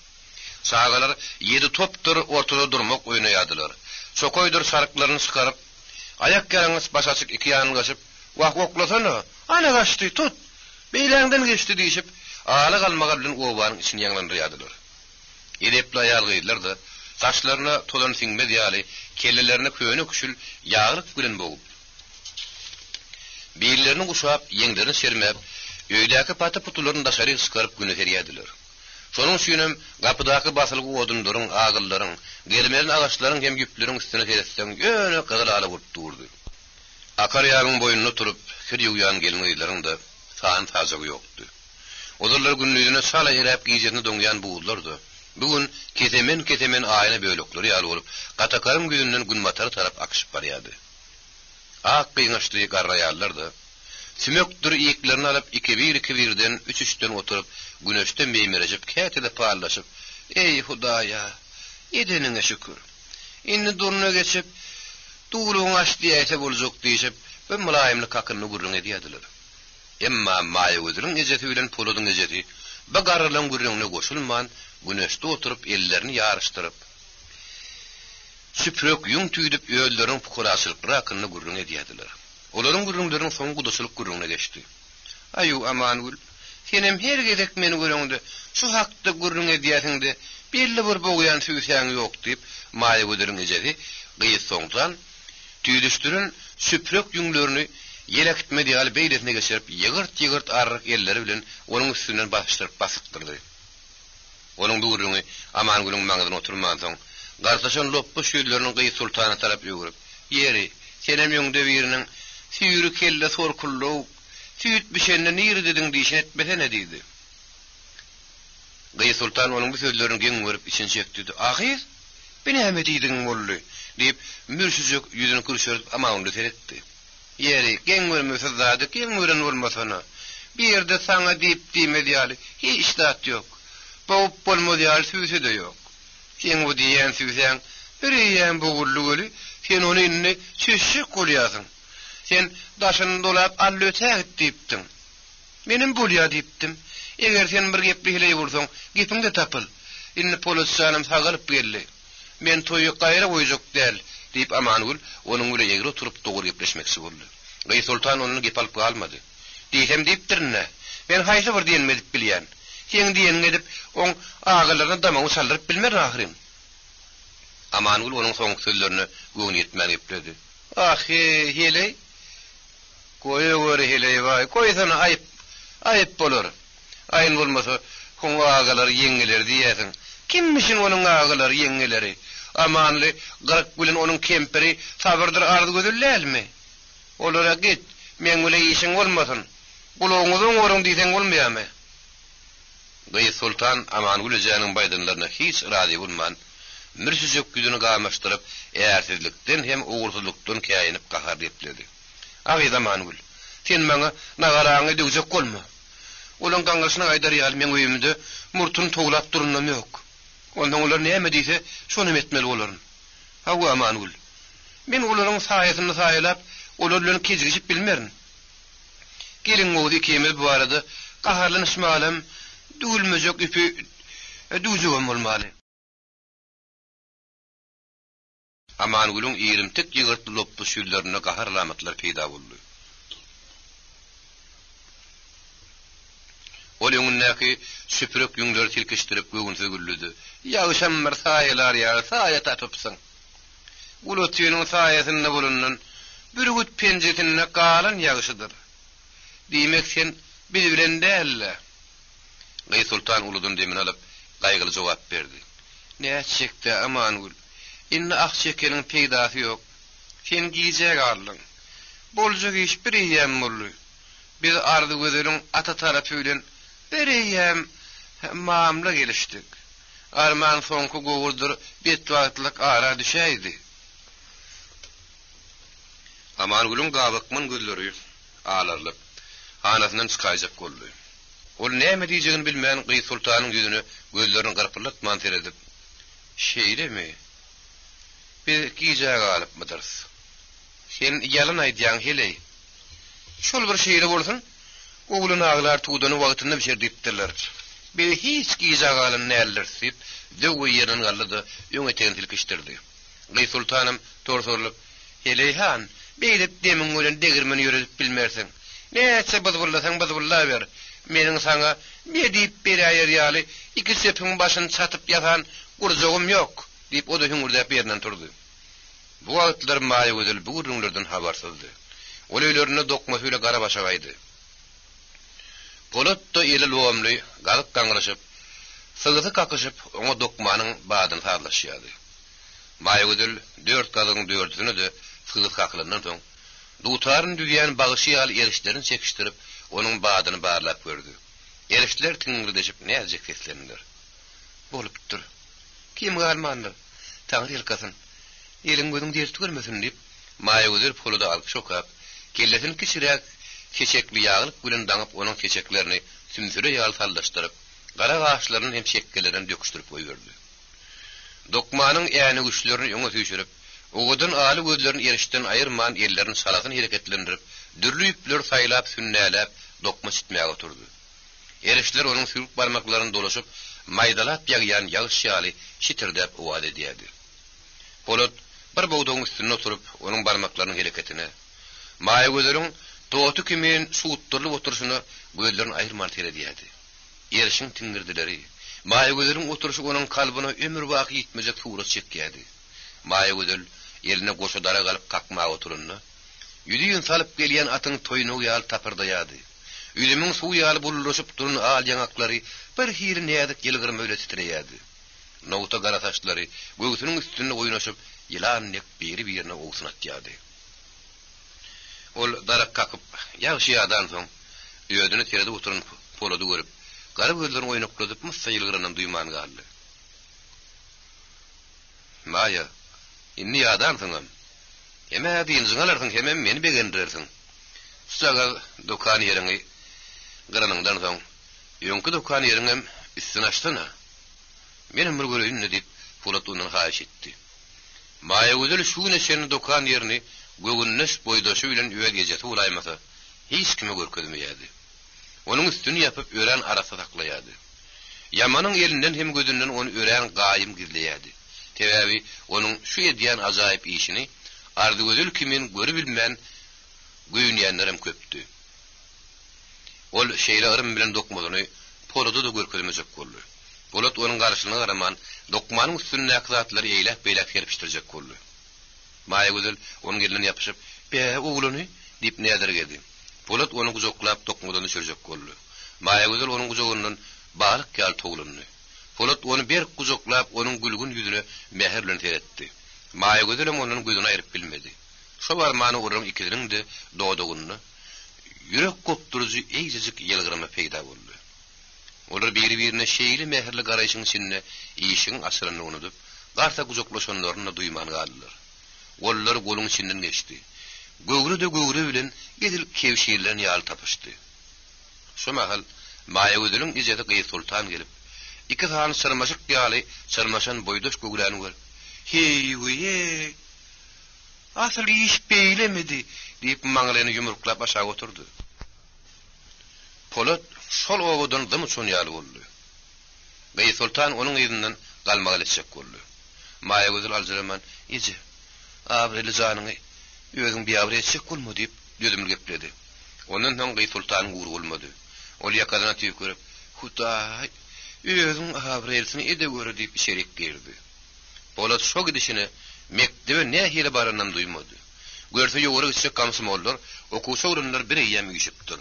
Sagalar 7 topdur ortada durmak oýnaýardylar. Çokoýdur sarıklaryny çykaryp, ayak garaňyz baş açyk iki ýanyny gaçyp, "Wak-waklasana, ana gaçdy, tut. Beýläňden geçdi" diýip, aly galmaga bilen obanyň içini ýanglandyrýardylar. Edepli aýalgylar da saçlaryna tolan siňmez ýaly, kellelerine köýne küçül ýagryk bilen bogup, beýlerini guşap, ýeňlerini sermep, öýdäki paty putularyny daşary çykaryp güne serýärdiler. Şonuň üçin gapydaky basylgy odunlaryň, agyllaryň, gelmelen agaçlaryň hem güpleriň üstüne seretseň, ýöne gyzylala bolup durdy. Akar ýagyň boýunyna turup, kir ýuýan gelmeýlerin de san tazagy ýokdy. Olarlar günlüğüne sala ýerep giýjeni doňýan buğullardy. Bugün ketemen aýyna bölükleri ýaly bolup, gatakarym güýünden gün matary tarap akşyp barýardy. Ak gyňaşdy garraýarlar da, sümökdir ýeklerini alyp 2-1-2-1den 3-3den oturup, güneşden meýmerejip, kätede parlaşyp, "Ey Hudaýa, edeniňe şükür. Indi durna geçip, tuğluň açdy ýete boljak" diýip, bir mylaýymlyk hakyny gurrun edýärdiler. Emma maýy gözüň ejeti bilen poludyň ejeti, bu garrylan gurrunly goşulman, güneşde oturup ellerini ýarışdyryp, süprök ýuň tüýdüp öýleriň pukuraçylyk hakyny gurrun edýärdiler. Olaryň gurrunlaryň soň gudaçylyk gurruna geçdi. "Aýu Amangul, senem her gezek meni görüňde, şu hakda gurrun edýärsiňde, belli bir boğyan süýsäň ýok" diýip, maýy gözüň ejeti gyýy soňdan tüýdüşdirin süprök ýuňlaryny ýelekitmedi ýaly beýletine geçirip, ýygyrt arryk elleri bilen onuň üstünden başdyryp basypdyrdy. Onuň gurruny Amangul'un maňyna oturman soň, gartaşan loppu şüýlerini Gyýy Sultana tarap ýögürip, "Ýeri, senem ýoňda biriniň süýri kelle sorkullyk, süýt bişende niri dediň diýişini etmese ne diýdi?" Gyýy Sultan onuň bu sözlerini geň görüp içini çekdi. "Ahyr, beni näme diýdiň boldy?" diýip mürşüjek ýüzüni kürşürip Amangul'y seretdi. "Ýeri, geň görmese zady, geň gören bolmasana. Bir ýerde saňa diýip diýmedi ýaly, hiç dat ýok. Bowup bolmady ýaly süýse de ýok. Sen bu diýen süýseň, bir ýen bugully göli, sen ony inne çeşik golýasyň. Sen daşyny dolap allötäk diýipdiň. Menim bolýar diýipdim. Eger sen bir gepli hileý bolsaň, gepiň de tapyl. Inne polisçanym sagalyp geldi. Men toýy gaýra goýjak däl" diýip Amangul onuň bilen ýegre oturup dogry gepleşmekçi boldy. Gyýy Sultan onuň gep alyp almady. "Diýsem diýipdirne. Men haýsy bir diýenmedip bilýän. Sen diýen edip, oň agalyryny damagy saldyryp bilmer ahyrym." Amangul onuň soňky sözlerini göwün ýetmän gepledi. "Ahy, hele. Goýa hele vay, goýsana aýyp bolar. Aýyn bolmasa, oň agalary ýeňeler diýäsiň. Kimmişin onuň agalary ýeňeleri? Amanly, garak bilen onuň kemperi sabyrdyr ardy gözüllälmi? Olara git, men bilen işiň bolmasyn. Gulagyňyň orun diýseň bolmaýarmy?" Gyýy Sultan Amangul ejäniň baýdanlaryna hiç razy bolman, mürşüjek ýüzüni gamaşdyryp, ýersizlikden hem ugursulukdan käýinip gahar diýipdi. "Agy Amangul, sen maňa nagaraňy döwjek bolma. Olaň gaňgaşyna aýdar ýaly men öýümde murtun toglap durunam ýok. Ondan olar näme diýse, şonu etmeli bolaryn. Hawa Amangul, men olaryň saýasyny saýlap, olar bilen kejigip bilmerin. Gelin gowy ikimiz bu arada gaharlanışmalym, dүүлmejek ipi dүүjegem bolmaly." Amangul'un ýerimtik ýygyrtly loppu şüýlerine gahar alamatlar peýda boldy. Ol ýöňündäki süpürek ýüňleri tilkeşdirip göwünse güllüdi. Ýaşam bir saýalar ýa saýa tatypsyň. Ulutynyň saýasyna bolundan bir gut penjetine galan ýaşydyr. Diýmek sen bizi bilen dälle. Gaý Sultan uludun demin alyp gaýgyly jogap berdi. Näçekde amangul. Inne akçekeniň peýdasy ýok. Sen giýjek aldyň. Boljak iş bir ýem boldy. Biz ardy gözüniň ata tarapy bilen bir ýem mamla gelişdik. Arman soňky gowurdur betwatlyk ara düşäýdi. Amangulun gabakman gözleri ağlarlyp hanasyndan çykaýjak boldy. Ol näme diýjegini bilmän Gaý Sultanyň ýüzüne gözlerini garpylatman teredip, "Şeýlemi? Bir giýjek alypmydyrs? Sen ýalan aýdýaň heley. Şol bir şeýle bolsun, oglun aglar tuğdany wagtynda bir dipdirler. Bir hiç giýjek alan nälersiz, dewe ýerden galdy, ýöňe tegen tilkişdirdi. Gaý Sultanym torsorlup, "Heleyhan, beýlep demiň bilen degirmeni ýöredip bilmersiň. Näçe bızbıllasaň bızbılla ber. Meniň saňa ne diýip berýär ýaly, iki sepiň başyny çatyp ýatan gurjagym ýok" diýip o da hüngürdäp ýerinden turdy. Bu wagtlar maýa gözül bu gurrunlardan habarsızdy. Ol öýlerine dokma süýle gara başagaýdy. Polatda ýeli lowamly galyp gaňryşyp, sygyzy kakyşyp, oňa dokmanyň badyny sarlaşýardy. Maýa gözül 4 gazyň 4-üni de sygyz kaklandan soň dutaryn düýýän bagyşy ýaly erişlerini çekişdirip, onuň badyny barlap gördü. Erişler tiňirdeşip näzek seslendiler. Bolupdyr. Kim galmandy? Taňry ýelkasyn. Eliň gözüň derti görmesin diýip, maýa gözül poluda alyp şokap, kellesin kiçirek keçekli ýaglyk bilen daňyp onuň keçeklerini sümsüre ýaly sallaşdyryp, gara gaçlaryny hem şekkelerinden döküşdirip goýberdi. Dokmanyň ýany güçlerini ýöňe süýşürip, ogudan aly gözlerini erişden aýyrman ellerini salagyny hereketlendirip, dürli ýüpler saýlap sünnäläp dokma çitmäge oturdy. Erişler onuň sürük barmaklaryny dolaşyp, maýdalap ýagýan ýagyş ýaly şitirdäp owad edýärdi. Polat bir bowdagyň üstüne oturup, onuň barmaklarynyň hereketine, maýa gözleriň toğutu kimin suutturlyp oturuşyny gözlerini aýyrman teredýärdi. Erişiň tiňirdileri, maýa gözleriň oturuşy onuň kalbyna ömür wagt ýitmejek surat çekýärdi. Maýa gözl eline goşadara galyp kakmaga oturunny, ýüdüýün salyp gelýän atyň toýuny ýaly tapyrdaýardy. Ülümün suw ýaly bullaşyp duran al ýanaklary bir hiri nädik ýylgyrma öyle titreyýärdi. Nowta gara saçlary göwsüniň üstünde oýnaşyp, ýylan nek biri-birine owsunatýardy. Ol darak kakyp, ýagşy ýadan soň ýödüni terede oturan Polady görüp, gara gözlerini oýnakladyp mıssa ýylgyryndan duýman galdy. "Maýa, inni ýadan soňam. Heme diýinjiň alarsyň, hemem meni begendirersiň. Saga dokan ýeriňi gyranyňdan soň, ýöňki dokan ýeriňem üstüne açdyna. Menim bir göreýin diýip Polat onuň haýyş etdi. Maýa gözül şuňa seni dokan ýerini göwünnes boýdaşy bilen öwegejeti ulaýmasa, hiç kime görkezmeýärdi. Onuň üstüni ýapyp ören arasy saklaýardy. Ýamanyň elinden hem gözünden onu ören gaýym gizleýärdi. Tebebi onuň şu edýän ajaýyp işini ardy gözül kimin görü bilmän göýünýänlerim köpdi. Ol şeýle ırym bilen dokmadyny Polada da görkezmejek boldy. Polat onuň garşylygyna garaman dokmanyň üstüne zatlary eýlep beýlep kerpişdirjek boldy. Maýa gözül onuň elinden ýapyşyp, "Be ogluny" diýip nädergedi. Polat onu gujoklap dokmadan düşürjek boldy. Maýa gözül onuň gujogyndan balyk ýal toglandy. Polat onu bir gujoklap onuň gülgün ýüzüne mehr bilen teretdi. Maýa gözül onuň gözüne aýryp bilmedi. Şo barmany urun ikileriň de doýdogyny ýürek kopdurujy eýjejik ýylgyrma peýda boldy. Olar biri-birine şeýli meherli garaýşyň içinde işiň asyryny unutup, garta gujoklaşanlaryny duýman galdylar. Ollar goluň içinden geçdi. Göwrü de göwrü bilen gedil kewşirlerini ýaly tapyşdy. Şo mahal maýa gözüniň ijeti Gaý Sultan gelip, iki tane sarmaşyk ýaly sarmaşan boýdaş göwlerini görüp, "Hey we, asly iş beýlemedi" diýip maňlaryny ýumruklap aşağı oturdy. Polat şol owadan zymy çon ýaly boldy. Gaý Sultan onuň ýyzynyň galmaga geçjek boldy. Maýa gözül aljaman, "Ije, abreli janyňy özüň biýabry etjek bolma" diýip ýödümli gepledi. Ondan soň Gaý Sultan gurulmady. Ol ýakadan tüýkürip, Huday, özüň habrelsini ede görü diýip içerik girdi. Bolat şo gidişini mektebe nähili baryndan duýmady. Görse ýogary gitse kamsymollar, okuwçy urunlar bir ýem ýüşipdir.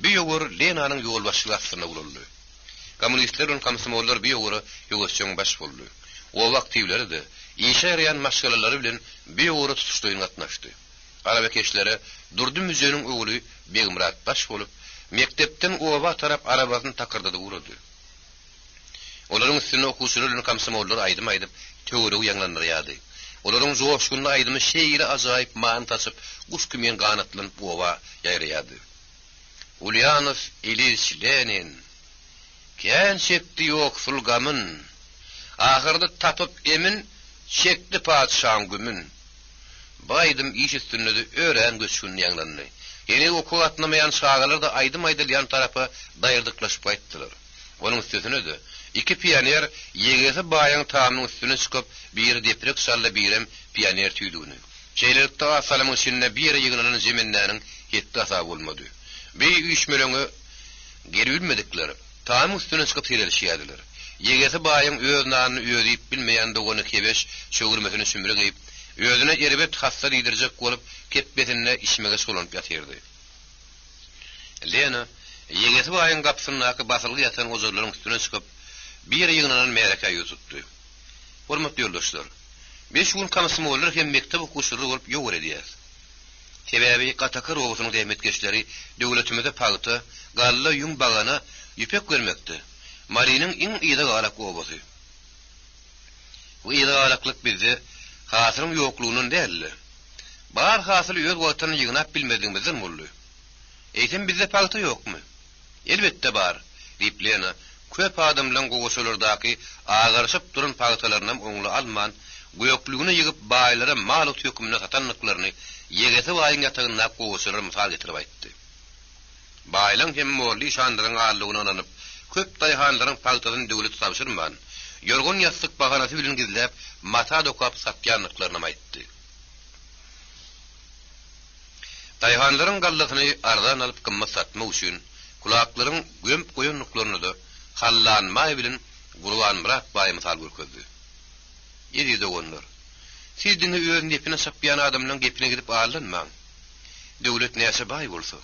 Bir ýogary Lenanyň ýol başçylaryna boldy. Kommunistler on kamsymollar bir ýogary ýogosçyň baş boldy. O wagtylary da işe ýarayan maşgalalary bilen bir ýogary tutuşdaýyn gatnaşdy. Arabekeşlere Durdy müzeýiniň ogly Begimrat baş bolup, mektepden owa tarap arabasyny takyrdydy urady. Olaryň üstüne okuwçylaryň kamsymollar aýdym-aýdyp töwre ýanglanýardy. Olaryň joşgunly aýdymy şeýle ajaýyp man taşyp, guş kümen ganatlanyp owa ýaýraýardy. Ulyanov Ilyich Lenin kän şekdi ýoksul gamyn, ahyrda tapyp emin şekdi padşahyň gümün. Baýdym iş üstünde ören göçkün ýanglandy. Ýene okuw atnamayan şagalar da aýdym-aýdyl ýan tarapy daýyrdyklaşyp aýtdylar. Onuň üstüne de iki pioner ýegesi baýyň tamyň üstüne çykyp bir deprek salla birem pioner tüýdügini. Şeýlelikde asalamyň içinde bir ýygynyň jemenläriň hetdi asa bolmady. Bir üçmeleňi geri bilmedikler. Tamyň üstüne çykyp ýerleşýärdiler. Ýegesi baýyň öz nanyny öýdip bilmeýän dogany kebeş şöwürmesini sümüreg aýyp özüne erbet hassa liderjek bolup kepbetine işmege solanyp ýatyrdy. Lena ýegesi baýyň gapsynyňky basylgy ýatan ozurlaryň üstüne çykyp bir ýygynyň mereke ýutupdy. Hormatly ýoldaşlar, 5 gün kamsymollar hem mektep okuwçylary bolup ýogar edýär. Sebäbi Gatakar owasynyň dämetkeşleri döwletimize paýta, galla ýum bagana ýüpek bermekdi. Mariniň iň ýyda galak owasy. Bu ýyda galaklyk bizde hasyryň ýoklugynyň dälli. Bar hasyl öz wagtyny ýygnap bilmediňizden boldy. Eýsem bizde paýta ýokmy? Elbetde bar. Diplena köp adamlaryň gogoşalardaky agarşyp duran paýtalaryndan oňly alman, goýoklugyny ýygyp baýlara mal hökümine satanlyklaryny ýegesi baýyň ýatagyna gogoşalar mysal getirip aýtdy. Baýlaň hem molly şandyryň allygyna ananyp, köp daýhanlaryň paýtadan döwlet tapşyrman, ýorgun ýassyk bahanasy bilen gizläp, mata dokap satýanlyklaryny aýtdy. Daýhanlaryň gallasyny ardan alyp gymmat satmak üçin kulaklaryň gömp goýanlyklaryny da hallanma bilen gurban bırak baý mysal görkezdi. Ýedi dogonlar. Siz dini özüň gepine sapýan adamlaryň gepine gidip alynmaň. Döwlet näse baý bolsa,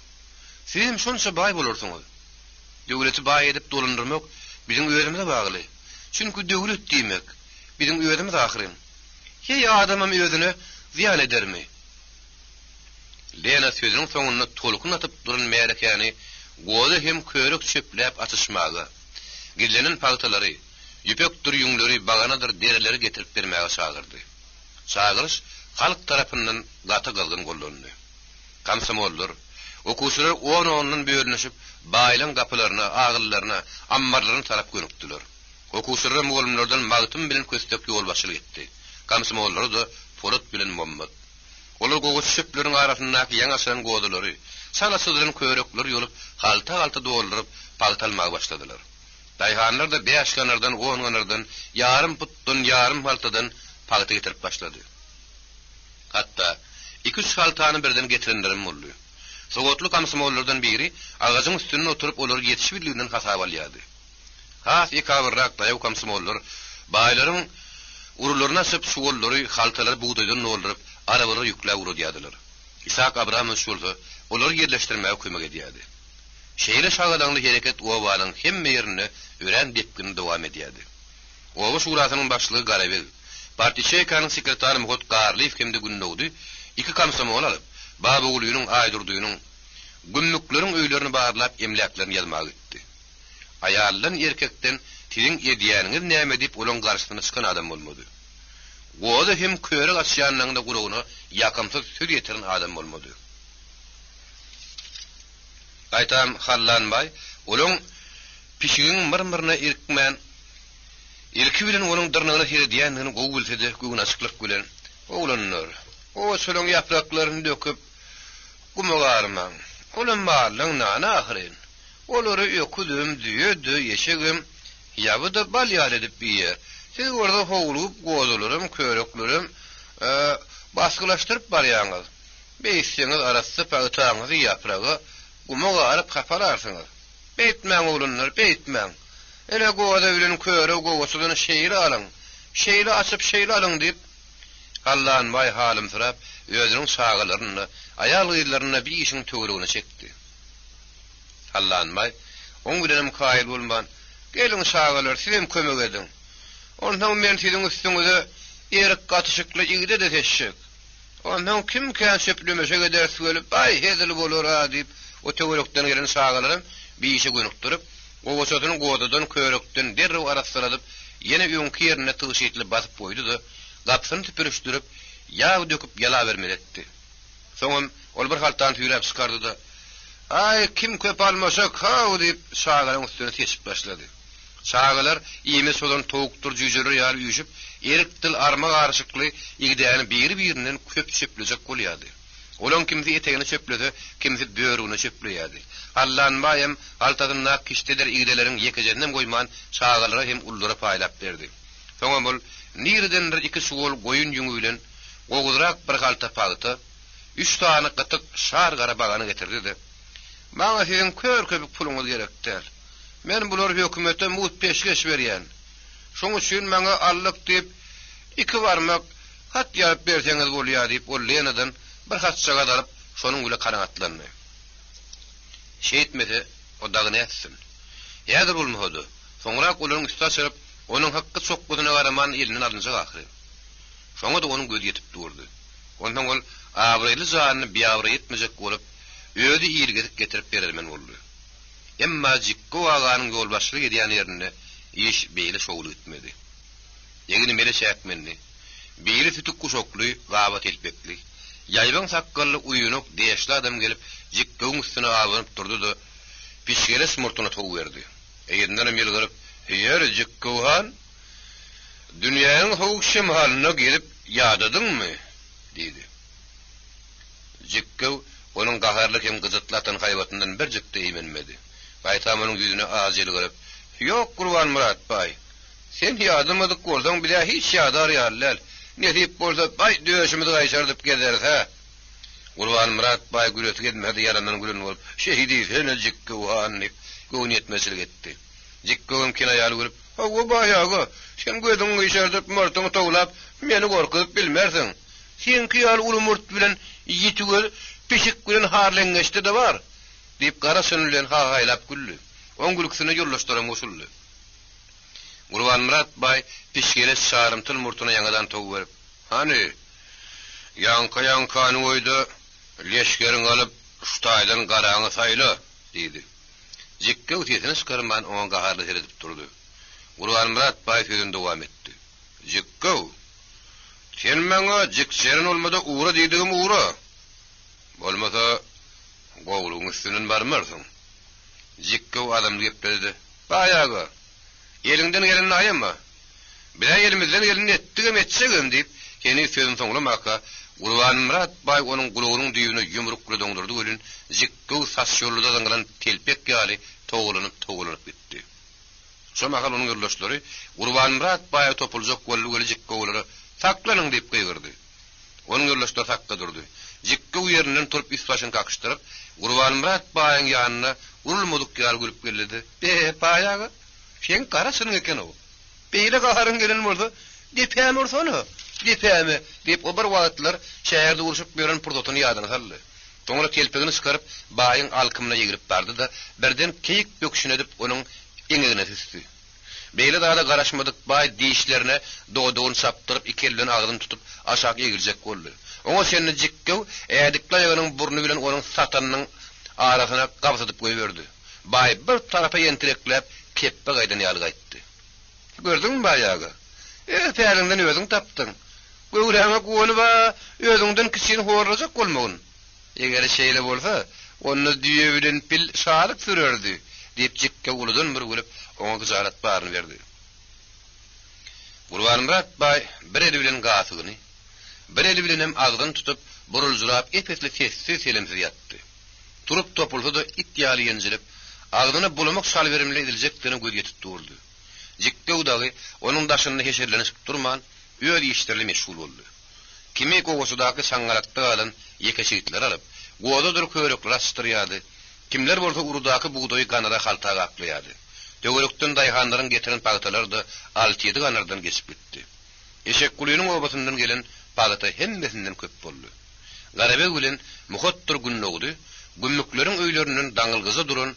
siz hem şonça baý bolarsyňyz. Döwleti baý edip dolandyrmak biziň özümize bagly. Çünkü döwlet diýmek biziň özümiz ahyryn. Hey adamam özüne ziyan edermi? Lena sözüniň soňuna tolkun atyp duran merekeni goda hem körük çöpläp atışmagy. Gillenen paýtalary, ýüpek durýuňlary, baganadyr dereleri getirip bermäge çagyrdy. Çagyryş halk tarapyndan gaty galgyn gollandy. Kamsymollar, okuwçylar onundan bölünüşip baýlan gapylaryna, agyllaryna, ammarlaryna tarap gönükdiler. Okuwçylar mugallimlerden magtym bilen köstek ýol başylyk etdi. Kamsymollar da Polat bilen Muhammed. Olar gogoç çöpleriň arasyndaky ýaňaşan godalary, salasydyryň körekleri ýolup, halta-halta dolduryp paýtalmagy başladylar. Daýhanlar da 5 kanardan 10 kanardan yarım putdan yarım haltadan paýta getirip başlady. Hatta 2-3 haltany birden getirenlerim boldy. Sogotly kamsymollardan biri agazyň üstüne oturup olary ýetişbilýändiň hasap alýardy. Has ikawrak daýaw kamsymollar baýlaryň urularyna söp şuwallary haltalary buğdaýdan dolduryp arabalara ýükläp urýardylar. Isak Abramovich bolsa olary ýerleşdirmäge kömek edýärdi. Şeýle şagalaňly hereket owanyň hemme ýerine ören depkini dowam edýärdi. Owa şurasynyň başlygy Garabel, Partiyçeýkanyň sekretary Muhot Garliýew hemde günnäwdi, iki kamsymol alyp, Baba Ulynyň aýdyrdygynyň günnükleriň öýlerini barlap emläklerini ýazmagy etdi. Aýaldan erkekden tiň edýäniňiz näme diýip olan garşysyna çykan adam bolmady. Goda hem körek açýanyň da gurugyna ýakymsyz söz ýetiren adam bolmady. Aýtam hallanmay, olaň pişigin mırmırına irkmen, irki bilen onun dırnağına hiredýändigini gowy bilsede, göwüne açyklyk bilen, oğlanlar, o sölüň ýapraklaryny döküp, gumagarmaň, olan malyň nana ahyryn, olary öküdüm, düýedi, ýeşegim, ýaby da balýar edip biýer. Siz orada howlup, gozalarym, köreklerim, basgylaşdyryp barýaňyz. Beýseňiz arasy paýtaňyzy ýapragy, gumagarıp kapalarsınız. Beýtmäň oglunlar, beýtmäň. Ele goýda bilen köre goýusyny şeýle alyň. Şeýle açyp şeýle alyň diýip Allah'ın vay halim sırap, özünün sağılarını, ayal gıylarına bir işin töğürüğünü çekti. Allah'ın vay, on gülenim kail bulman, gelin sağılar, sizem kömök edin. Ondan ben sizin üstünüze erik katışıklı igide de teşşik. Ondan kim kän söplümese gider söylüp, ay hedil bolur ha deyip, o töğürükten gelen sağılarım bir işe gönüktirip, o vosatının godadan körükten derriw arastıradıp, yine öňki yerine tığşeýtli basıp koydu da, gapsyny tüpürüşdürip, ýaw döküp yala bermeletdi. Soňam ol bir haltan tüýräp çykardy da, ay kim köp almasak ha diýip sağalaryň üstüne teşip başlady. Sağalar iýme solan towukdur jüjeri ýaly ýüşüp, erik dil arma garşykly ýigdäni biri-birinden köp çöplejek bolýardy. Olan kimsi etegini çöpledi, kimsi böwrüni çöpleyýärdi. Allah'ın bayam altadyna kişdeder ýigdeleriň ýekejennem goýman sağalara hem ullara paýlap berdi. Soňam ol nirden iki suwol goýun ýüňü bilen gogudrak bir halta paýta, 3 tane gytyk şar gara bagany getirdi de. Maňa sizin köpük puluňyz gerekdir. Men bular hökümete mut peşkeş berýän. Şoň üçin maňa allyk diýip 2 barmak hat ýaryp berseňiz bolýar diýip ol lenadan bir hatçaga dalıp şonuň güle kanagatlandy. Şeýitmedi, o dagyny etsin. Ýadyr bolmady. Soňra golaryň üstüne çyryp, onun hakkı sokgudyna garaman elinin alınca ahry. Şoňa da onun gözi ýetip durdy. Ondan ol awryly zanyny biýawry etmejek bolup, öýdi ýergedip getirip berermen boldy. Emma jikko aganyň ýolbaşçylyk edýän ýerine iş beýle şowul etmedi. Ýegini mele şäkmenni, beýle tutuk kuşokly, gabat elpekli, ýaýban sakkally uýunyk deýeşli adam gelip jikkoň üstüne awanyp durdy da pişgele smurtuny tow berdi. Eýinden melgirip, "Ýer jikkohan, dünýäniň howuk şemhalyna gelip ýadadyňmy?" dedi. Jikko onuň gaharlyk hem gyzytlatan haýwatyndan bir jikde eýmenmedi. Baytamanyň ýüzüne azyl görüp, "Ýok Gurban Murat baý. Sen ýadymydyk bolsaň bile hiç ýadar ýalylar. Netip bolsa baý döşümidi gaýşardyp gederis ha." Gurban Murat baý gületip etmedi ýarandan gülen bolup, "Şehidi sen jikkohan" diýip göwün etmesilik etdi. Jikkoň kina ýaly görüp, "Hawa baýagy, sen gödüň gaýşardyp martyny towlap, meni gorkup bilmersiň. Sen ýaly uly murt bilen ýitügel pişik bilen harlengeşdi de bar." diýip gara sönülen haýlap güldü. Oň gülkisine ýollaşdyran goşuldy. Gurban Murat baý pişgele şarymtyl murtuny ýangadan tow berip, "Hani ýanka-ýankany oýda leşgeriň alyp şutaýdan garaňy saýla" diýdi. Jikko tesini çykarman oňa gaharly seredip durdy. Gurban Murat baý sözünde dowam etdi. "Jikko, sen maňa jikserin olmada uğra diýdigim uğra. Bolmasa gowluň üstünden barmarsyň." Jikko adamdy gepdi. "Baýagy, elinden geleni aýama. Bile elimizden geleni etdigem etsegem" diýip, keni sözün soňlamaka Gurban Murat baý onuň gulugynyň düýbüne ýumruk bilen doňdurdy bolun, Jikko sas ýolda daňylan telpek ýaly togulanyp gitdi. Şomakal onuň ýoldaşlary Gurban Murat baý topuljak bolly Jikko olary saklanyň diýip gıýgyrdy. Onuň ýoldaşlary sakda durdy. Jikko ýerinden turup üst-başyny kakışdyryp, Gurban Murat baýyň ýanyna urulmadyk ýaly gülüp geldi. "Baýagy, sen garasyň eken o. Beýle gaharyň gelen bolsa, depäm orsana. Depämi?" diýip o bir wagtlar şäherde uruşup beren purdotyny ýadyna saldy. Toňra telpegini çykaryp baýyň alkymyna ýigirip bardy da birden keyik böküşine edip onuň eňegine tüsdi. Beýle dada garaşmadyk baý diýişlerine doýdugyny sapdyryp iki elden agyny tutup aşağı ýegiljek boldy. Oňa seni Jikko ädikläýäniň burnu bilen onuň satanynyň arasyna gapsatyp goýberdi. Baý bir tarafa ýentireklep keppe gaýdan ýaly gaýtdy. "Gördüňmi baýagy? Täliňden özüň tapdyň. Göwräňe goluba özüňden kiçini horajak bolmagyn. Eger şeýle bolsa, onu düýe bilen pil şalyk sürerdi" diýip Jikko uludan bir gülüp oňa gyzarat baryny berdi. Gurban Murat baý bir eli bilen gasygyny, bir eli bilen hem agdan tutup buruljurak epetli sessiz selemsiz ýatdy. Turup topulsa da it ýaly ýenjilip, agdyna bulamak şal berimli ediljekdigini göz ýetip durdy. Jikko dagy onuň daşyny heşerlenip durman, öýle işlerle meşgul boldy. Kimi gogosudaky saňgarakda galan ýeke şeýitler alyp, goda dur körekler astyrýady. Kimler bolsa urudaky buğdoy ganara halta gaplaýady. Döwrekden daýhanlaryň getiren pagtalar da 6-7 ganardan geçip gitdi. Eşek guluynyň obasyndan gelen pagta hemmesinden köp boldy. Garabek bilen muhattyr günnogdy, gümmükleriň öýlerinden daňylgyza duran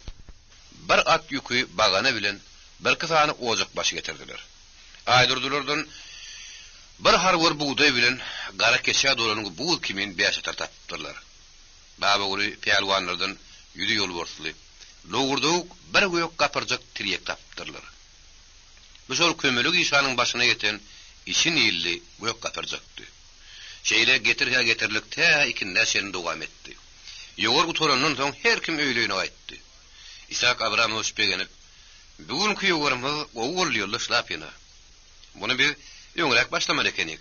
bir at ýükü bagana bilen bir kysany ojak baş getirdiler. Aýdyrdylardan bir harwar buğdoy bilen gara keşä dolanyň buğul kimin beýşe tartapdylar. Baba guly peýalwanlardan ýüri ýol borsly. Logurduk bir goýok gapyrjak tirýek tapdylar. Bu şol kömelik işanyň başyna geten işin ýylly goýok gapyrjakdy. Şeýle getirlikde ikinde şeň dowam etdi. Ýogurgy torandan soň her kim öýleýine gaýtdy. İshak Abramowiç begenip, "Bugünkü ýogurymyz gowul ýolda şlapyna. Muny biz ýöňrek başlamaly ekenik.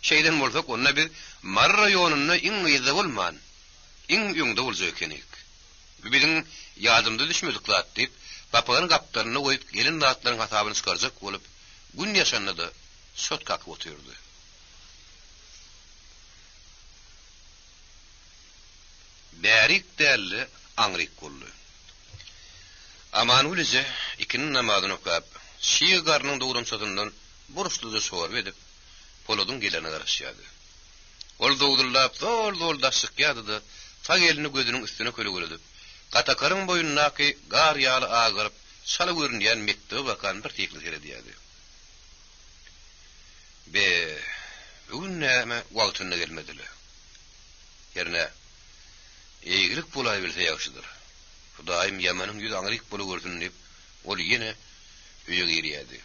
Şeýden bolsak onda biz marra ýoluny iň ýyza bolman, iň ýöňde boljak ekenik. Biziň ýadymda düşmedik zat" diýip, papagyň gapdaryny goýup gelin zatlaryň hasabyny çykarjak bolup, gün ýaşandy da şot kakyp oturdy. Bärik däli aňryk boldy. Aman ulije ikinin namazyny okap, şiýgarnyň dogramçatyndan buruşlygy sowar edip, Polodun gelene garaşýady. Ol dogdurlap, zor daşyk ýady da, ta gelini gözüniň üstüne kölegüledi. Katakaryň boyundaky gar ýaly agyryp, şaly görünýän mektebe bakan bir teklik edýärdi. Bugün näme wagtyna gelmediler. Ýerine eýgilik bolaý bilse ýaşydyr. Hudaýym ýamanyň ýüz aňryk bolup gördüm diýip, ol ýene öýe girýärdi.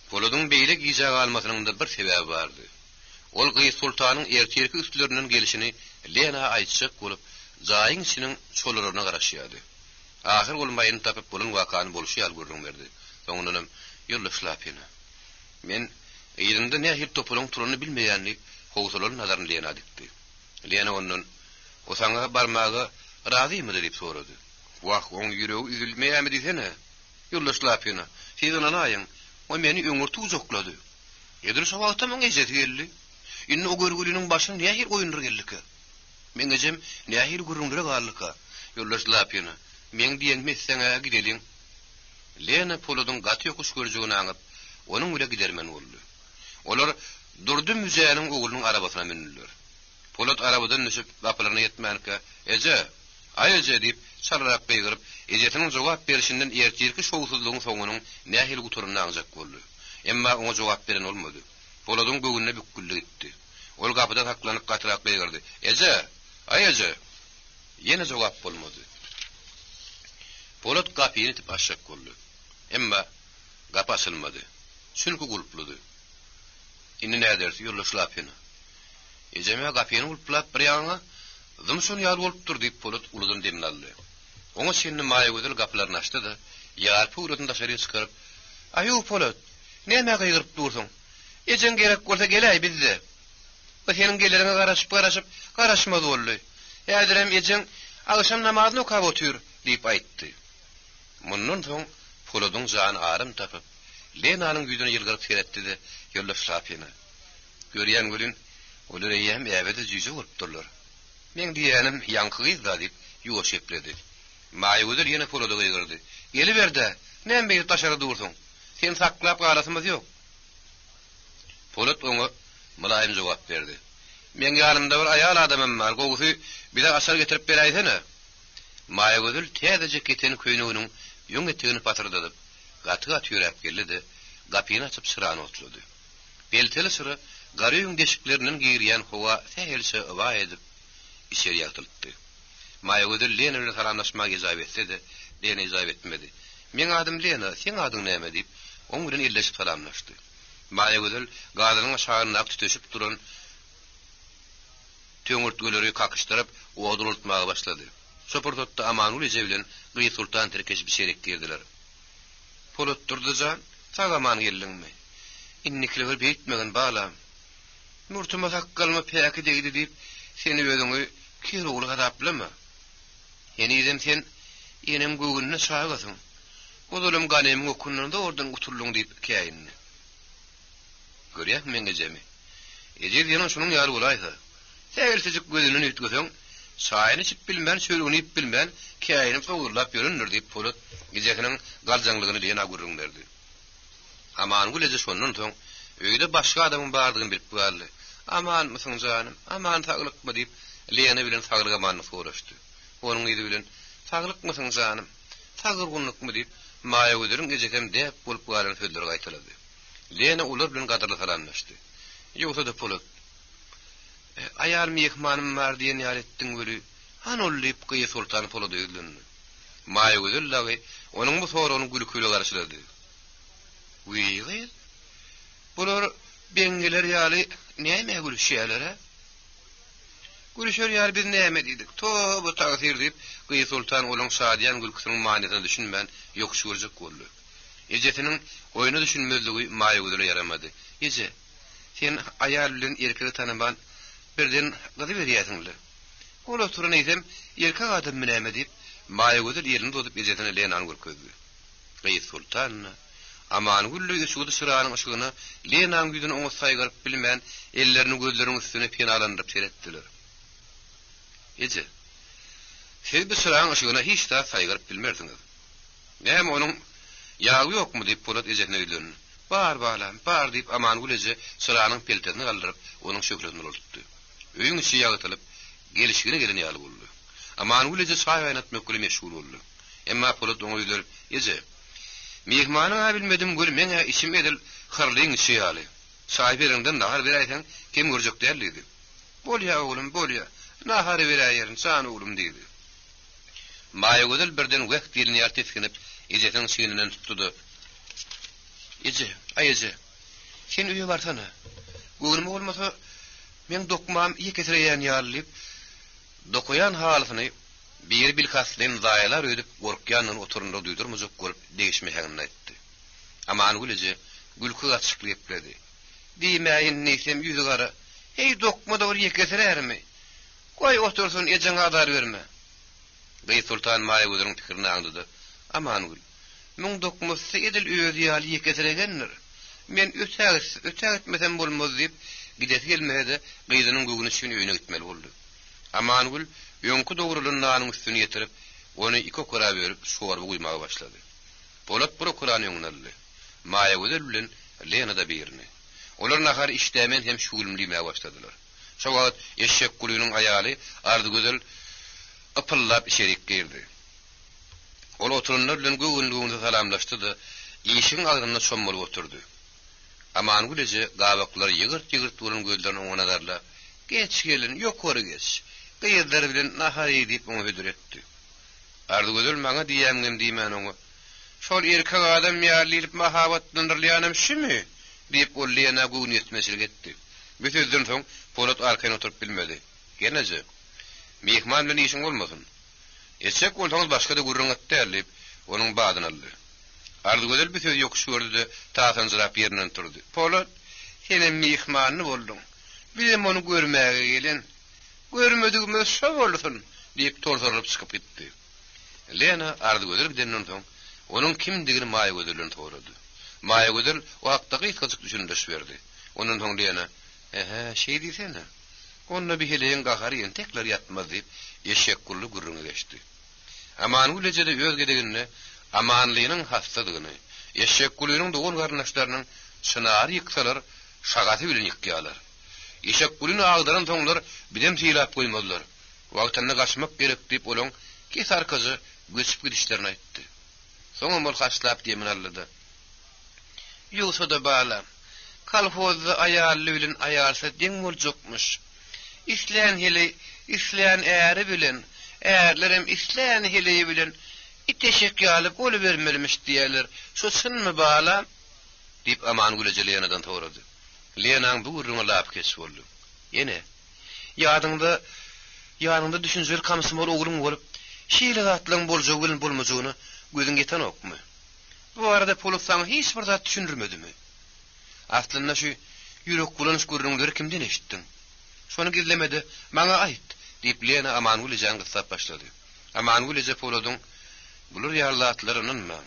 Polodun beýlik ýyjak almasynyň da bir sebäbi bardy. Ol Gyýy Sultanyň ertirki üstlerinden gelişini Lena aýtjak bolup, zaýyň içiniň çoluraryna garaşýady. Ahir bolmaýyn tapyp bolun wakany boluşy ýal görüň berdi. Soňundan ýollaşlapyna. Men ýerimde nähir topulaň turany bilmeýänlik howsalaryň nazaryny Lena dikdi. Lena ondan "O saňa barmagy razymy?" diýip sorady. "Wah, oň ýüregi üzülmeýärmi diýsene? Ýollaşlapyna. Siz ona aýyň, o meni öňür tuzoklady. Edir şowagta men ejet geldi. Inni o görgülüniň başyny nähir goýundyr geldiki? Men ejem nähir gurrundyr garlyka. Ýollaşlapyna. Men diýenmesseňe gideliň." Lena Polodun gaty ýokuş görjegini aňyp, onuň bilen gidermen boldy. Olar durdy müzeyanyň oglunyň arabasyna mindiler. Polod arabadan düşüp gapylaryna ýetmänkä, "Eje" diýip çararak beýgirip, ejetiniň jogap berişinden ertirki şowsuzlygyň soňunyň nähil guturyny aňjak boldy. Emma oňa jogap beren bolmady. Polodun göwünde büküldi gitdi. Ol gapyda taklanyp gatyrak beýgirdi. "Eje." Ýene jogap bolmady. Polod gapyny tip aşak boldy. Emma gap açylmady. Çünki gulpludy. Inni nädersi ýollaşlapyna. Ejeme gapyny gulplap bir ýaňa zymşun ýar bolup dur diýip Polod uludan demnaldy. Oňa şeýle maýa gözül gaplaryny açdy da, ýar puwrutynda şeýle çykaryp, "Aýu Polod, näme gaýgyryp dursun? Ejen gerek bolsa gelýär bizde. Bu seniň gelerine garaşmaz boldy. Ýa-direm ejen agşam namazyny okap otur" diýip aýtdy. Mundan soň Polodun jany arym tapyp, Lenanyň ýüzüne ýylgyryp seretdi-de, ýollaşlapyna. "Görýän gülün, olar ýem äbede jüýje bolupdyrlar. Men diýenim ýankygyzda" diýip ýuwaş epledi. Maýgudyr ýene Poloda gaýgyrdy. "Geliber-de, näme bir taşary dursun? Sen saklap galasymyz ýok." Polod oňa mulaýym jogap berdi. "Men ýanymda bir aýal adamym bar, gowsy bize aşar getirip beräýsene." Maýgudyr täzece keten köýneginiň ýöň etegini patyrdyp, gaty ýörep geldi, gapyny açyp syrany oturdy. Belteli syry garyň deşiklerinden girýän howa tähelse awa edip içeri ýatyldy. Maýgudyr Lena bilen salamlaşmagy ijab etdi de, Lena ijab etmedi. "Men adym Lena, sen adyň näme?" diýip oň bilen elleşip salamlaşdy. Maýgudyr gazynyň aşagyna tüteşip duran töňürtgeleri kakışdyryp owdurultmagy başlady. Soportotda Amanul ije bilen Gyýy Sultan terkeş bir şerek girdiler. Polod durdujan, "Tagaman geldiňmi? Innikleri beýtmegen balam. Nurtuma sakkalma päki degdi" diýip, "Seni özüňi kirowul gadaplama. Ýene sen ýenem göwünne şaýgasyň. Golum ganem okundan da ordan gutulluň" diýip käýinni. "Görýäsmi men ejemi? Ejer ýene şunyň ýaly bolaýsa, sägelsizlik gözüni ýetgeseň, Saýny içip bilmän, söýünip bilmän, käýinim soňurlap ýörünür diýip Polat gejekiniň galjanlygyny diýen agurrun berdi. Aman gülece şondan soň öýde başga adamyň bardygyny bilip boldy. Aman mysyň janym, aman taglykmy diýip Lena bilen saglyga many soraşdy. Onuň ýygy bilen saglyk mysyň janym, tagyrgynlykmy diýip maýa gödürüň gejekem dep bolup galan sözleri gaýtylady. Lena ular bilen gadarly salamlaşdy. Ýogsa da Polat ayal mehmanym bar diýen ýaletdiň göri han ollyp Gyýa Sultan Polat öýdündi. Maýa gödürläge onuň bu soragyny gülükle garşylady. Uýgy bular bengeler ýaly näme gülüşýärler? Gülüşür ýar biz näme diýdik? Bu tagsir diýip Gyýa Sultan olaň şadyan gülküsiniň manysyny düşünmän ýokşurjak boldy. Ejetiniň oýuny düşünmezligi maýa gödüre yaramady. Eje, sen ayal bilen erkegi tanaman birden gyzy berýärsiňler. Ola turan eýsem, erkek adam näme diýip maýa gödür ýerini tutup ejetine Lenan gülküzdi. Gyýa Sultan aman güllü ýeşudi şyranyň ışygyna Lenan güýdüni oňa saýgaryp bilmän ellerini gözleriň üstüne penalandyryp seretdiler. Eje, siz bu şyranyň ışygyna hiç da saýgaryp bilmersiňiz. Näme onuň ýagy ýokmy diýip Polat ejetine öýdündi. Bar balam, bar diýip aman gülece şyranyň peltesini galdyryp onuň şökretini ulutdy. Öýüň içi ýagytlyp gelişigine gelen ýaly boldy. Aman gülece saýanat möküle meşgul boldy. Emma Polat oňa öýdürip, eje, mehmanyň bilmedim gör meňe işim edil hyrlyň işi ýaly. Saýberiňden nahar beräýsen kim görjek däldi. Bolýa oglum, bolýa. Nahar beräýärin, san oglum diýdi. Maýa gödül birden wagt ýerini ýartyskinip ejetiniň şeýlinden tutdy. Eje, aýeje. Sen öýe barsana. Göwnüm bolmasa men dokmam ýe kesereýän ýalyp dokuyan halyny bir bilkaslen zaýalar ödüp gorkýanyň oturunda duýdurmajak görüp değişmehegini aýtdy. Aman gülece gülkü açyklap berdi. Diýmäýin nesem ýüzi gara. Hey dokmada bir ýe keserärmi? Goý otursun ejeňe adar berme. Gyýa Sultan maýa gödüriň pikirini aňdydy. Aman gül. Müň dokmasy edil öýdi ýaly ýe keseregendir. Men ötäg etmesem bolmaz diýip gidesi gelmedi, gyýdynyň göwüni şüni öýüne gitmeli boldy. Aman gül ýöňkü dogrulynyň üstüne ýetirip, ony iki okura berip şowarby guýmaga başlady. Polat bir okurany ýöňeldi. Maýa gödür bilen Lena da birini. Olar nahar işdämen hem şugulmlyma başladylar. Şo wagt eşek gulüniň aýaly ardy gözel apyllap içerik girdi. Ol oturunlar bilen göwünlüğünde salamlaşdy, ýeşiň agryna çommalyp oturdy. Aman gülece gabaklar ýygyrt bolan gözlerini oňa darlap, "Geç gelin, ýokary geç." Gyýylar bilen nahar edip oňa hödüretdi. Ardy gözel maňa diýämgem diýmän oňa. "Şol erkek adam ýarlyp mahabatlandyrýanym şümi?" diýip ol Lena göwüni etmesilik etdi. Bu sözden soň Polat arkaýyn oturup bilmedi. "Geneje, mehman bilen işiň bolmasyn. Eşek bolsaňyz başga da gurrun etdirip onuň badyny aldy." Ardy gözel bir söz ýokşurdy, taýsan jyrap ýerinden turdy. "Polat, senem mehmanny boldum. Bilim onu görmäge gelin. Görmedigime şo bolsun" diýip torsaryp çykyp gitdi. Lena ardy gözel bidenden soň onuň kimdigini maýa gözelden sorady. Maýa gözel wagtdaky ýetgijik düşündüş berdi. Onuň soň Lena, şey diýsene. Onna bir heleň gahary tekler ýatmaz diýip eşek gully gurruny geçdi. Aman gülejede öz gedegini, amanlygynyň hastadygyny, eşek gulynyň dogun garnaşlarynyň şynary ýyksalar, şagaty bilen ýykýarlar. Eşek gulyny agdaran soňlar bidem silap goýmadylar. Wagtyny gaçmak gerek diýip olaň kesar kızı göçüp gidişlerini aýtdy. Soňra mol haşlap diýmen aldy. Ýogsa da balam, kalfozda aýaly bilen aýarsa deň boljokmuş. İsleýän hili, isleýän äri bilen, ärlerim isleýän hili bilen iteşek ýalyp goly bermelimiş diýerler. Şo şunmy balam? diýip aman gülece Lena'dan sorady. Lena'ň bu gurruna lap kesip boldy. Ýene ýanynda düşünjeli kamsymol oglum bolup, şeýle zatlaryň boljak bilen bolmajagyny gözüň geten okmy? Bu arada Polat hiç bir zat düşündirmedimi? Aslında şu ýürek bulanış gurrunlary kimden eşitdiň? Şonu gizlemedi, maňa aýt, diýip Lena aman gülejäň gyssap başlady. Aman güleje Poladyň bular ýarlatlarynyň mı?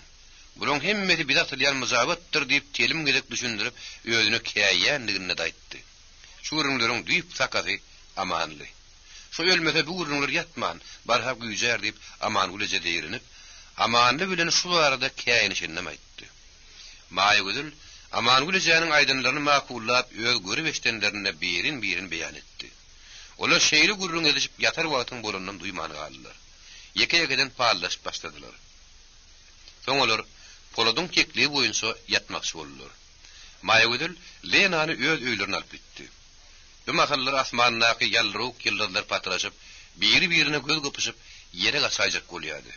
Bulan hemmeti bidat edýän muzabatdyr diýip telim gelek düşündirip öýüne käýýändigini de aýtdy. Şu gurrunlaryň düýüp sakaty amanly. Şu Şu ölmese bu gurrunlar yatman, barhap güýjer diýip aman gülece diýirinip, amanly bilen şu arada käýinişinden aýtdy. Maýa gözül aman gülejäniň aýdynlaryny makullap öz görüp eşdenlerine birin beýan etdi. Olar şeýle gurrun edişip yatar wagtyň bolandan duýmany galdylar. Ýeke-ýekeden paýlaşyp başladylar. Soň olar poladyň kekliği boýunça yatmakçy boldular. Maýa gözül Lenany öz öýlerine alyp gitdi. Bu mahallar asmannaky ýalryk ýyldızlar patraşyp, biri-birine göz gopyşyp ýere gaçajak bolýardy.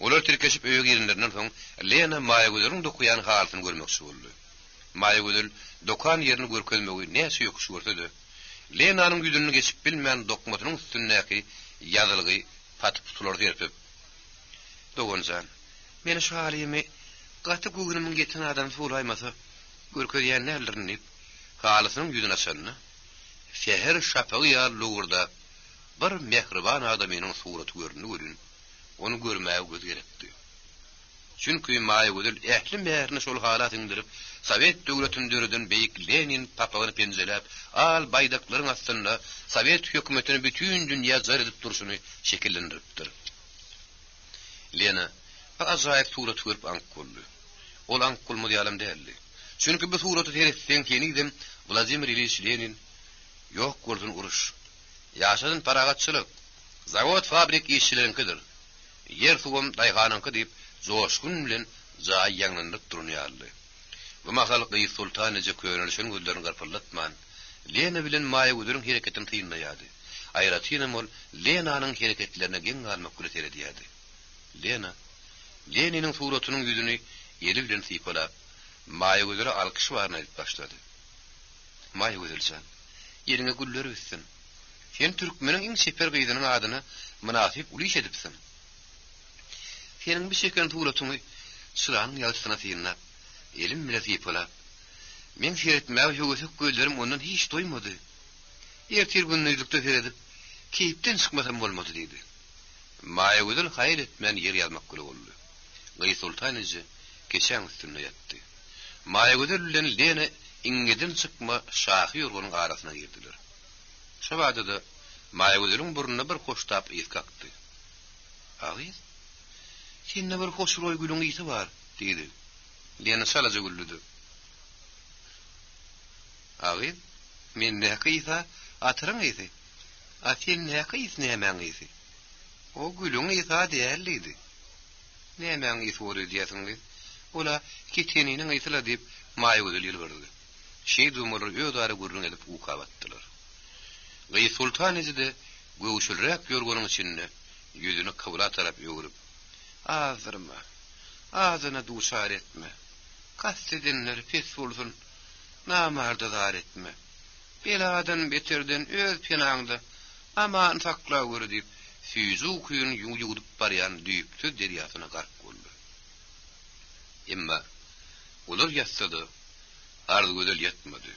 Olar tirkeşip öýe girenlerinden soň Lena Maýa gözüň dokuyan halatyny görmekçi boldy. Maýa gözül dokan ýerini görkezmegi näçe ýokuşy görsedi. Lenanyň ýüzüni geçip bilmän dokmatynyň üstündäki ýazylygy patyp tutular derpip. Dogonjan, meni şu halymy gaty gugrunyň geten adam sulaýmasa, görkezýän nälerini halatynyň ýüzüne açanny. Şehir şapagy ýarlugurda bir mehriban adamynyň suraty görünýär. Onu görmäge göz gerekdi. Çünki Maýa gözül ähli mährini şol halat indirip, Sowet döwletininden beýik Lenin papagyny penjelep, al baýdaklaryň astynda Sowet hökümetini bütün dünýä zar edip durşuny şekillendiripdir. Lena azaýyp surat görüp ank boldy. Ol ank bolmady ýalam däldi. Çünki bu suraty teristen kenigdim Vladimir Ilyich Lenin ýok gördün uruş. Ýaşadyn paragatçylyk, zawod fabrik işçileriňkidir. Yer suwum daýganyňky diýip joşgun bilen jaý ýaňlandyp durýardy. Bu mahallyk Sultan Ece köýnelişini gözlerini garpylatman. Lena bilen Maýa gözüň hereketini tyýynlaýardy. Aýratynam ol Lenanyň hereketlerine geň galmak gületer edýärdi. Lena Leniniň suratynyň ýüzüni eli bilen sypalap, Maýa gözüne alkyş barna edip başlady. Maýa gözülsen, ýerine güller üstün. Sen türkmeniň iň seper gyzynyň adyny münasip ulyş edipsin. Senin bir şeken suratyny şulan ýalysyna syynap, elim bilen sypalap, men seretmäge ýögesek gözlerim ondan hiç doýmady. Ertir günnüzlükde seredip, keyipden çykmasam bolmady diýdi. Maýa gözül haýr etmän ýer ýazmak güle boldy. Gaý Sultan Ece keşäň üstünde ýatdy. Maýa gözül bilen Lena iňgeden çykma şahy ýurgunyň arasyna girdiler. Şu wagtda Maýa gözüň burnuna bir hoştap ýet kakdy. "Agyz, sende bir hoşroý gülüň ýeti bar" diýdi. Lena salaja güldü. "Agyz, men näkýsa atyryň ýeti. Atyň näkýs nämen ýeti. O gülüň ýeti däldi. Nämen ýeti bolu diýýärsiňiz? Ola keteniniň ýetila diýip Maýa gözül ýylgyrdy. Şeý dumary ýödary gurrun edip ukabatdylar. Gaý Sultan Ece göwüşülrek ýörgeniň içinde ýüzüni kybla tarap ýöwürip, "Azyrma, azyna duşar etme. Kastedenler pes bolsun, namarda zar etme. Beladan beterden öz penaňda aman sakla gör" diýip, süýzü kuyun ýuwudyp barýan düýpli derýasyna garp boldy. Emma olar ýatsady, ardy gözel ýatmady.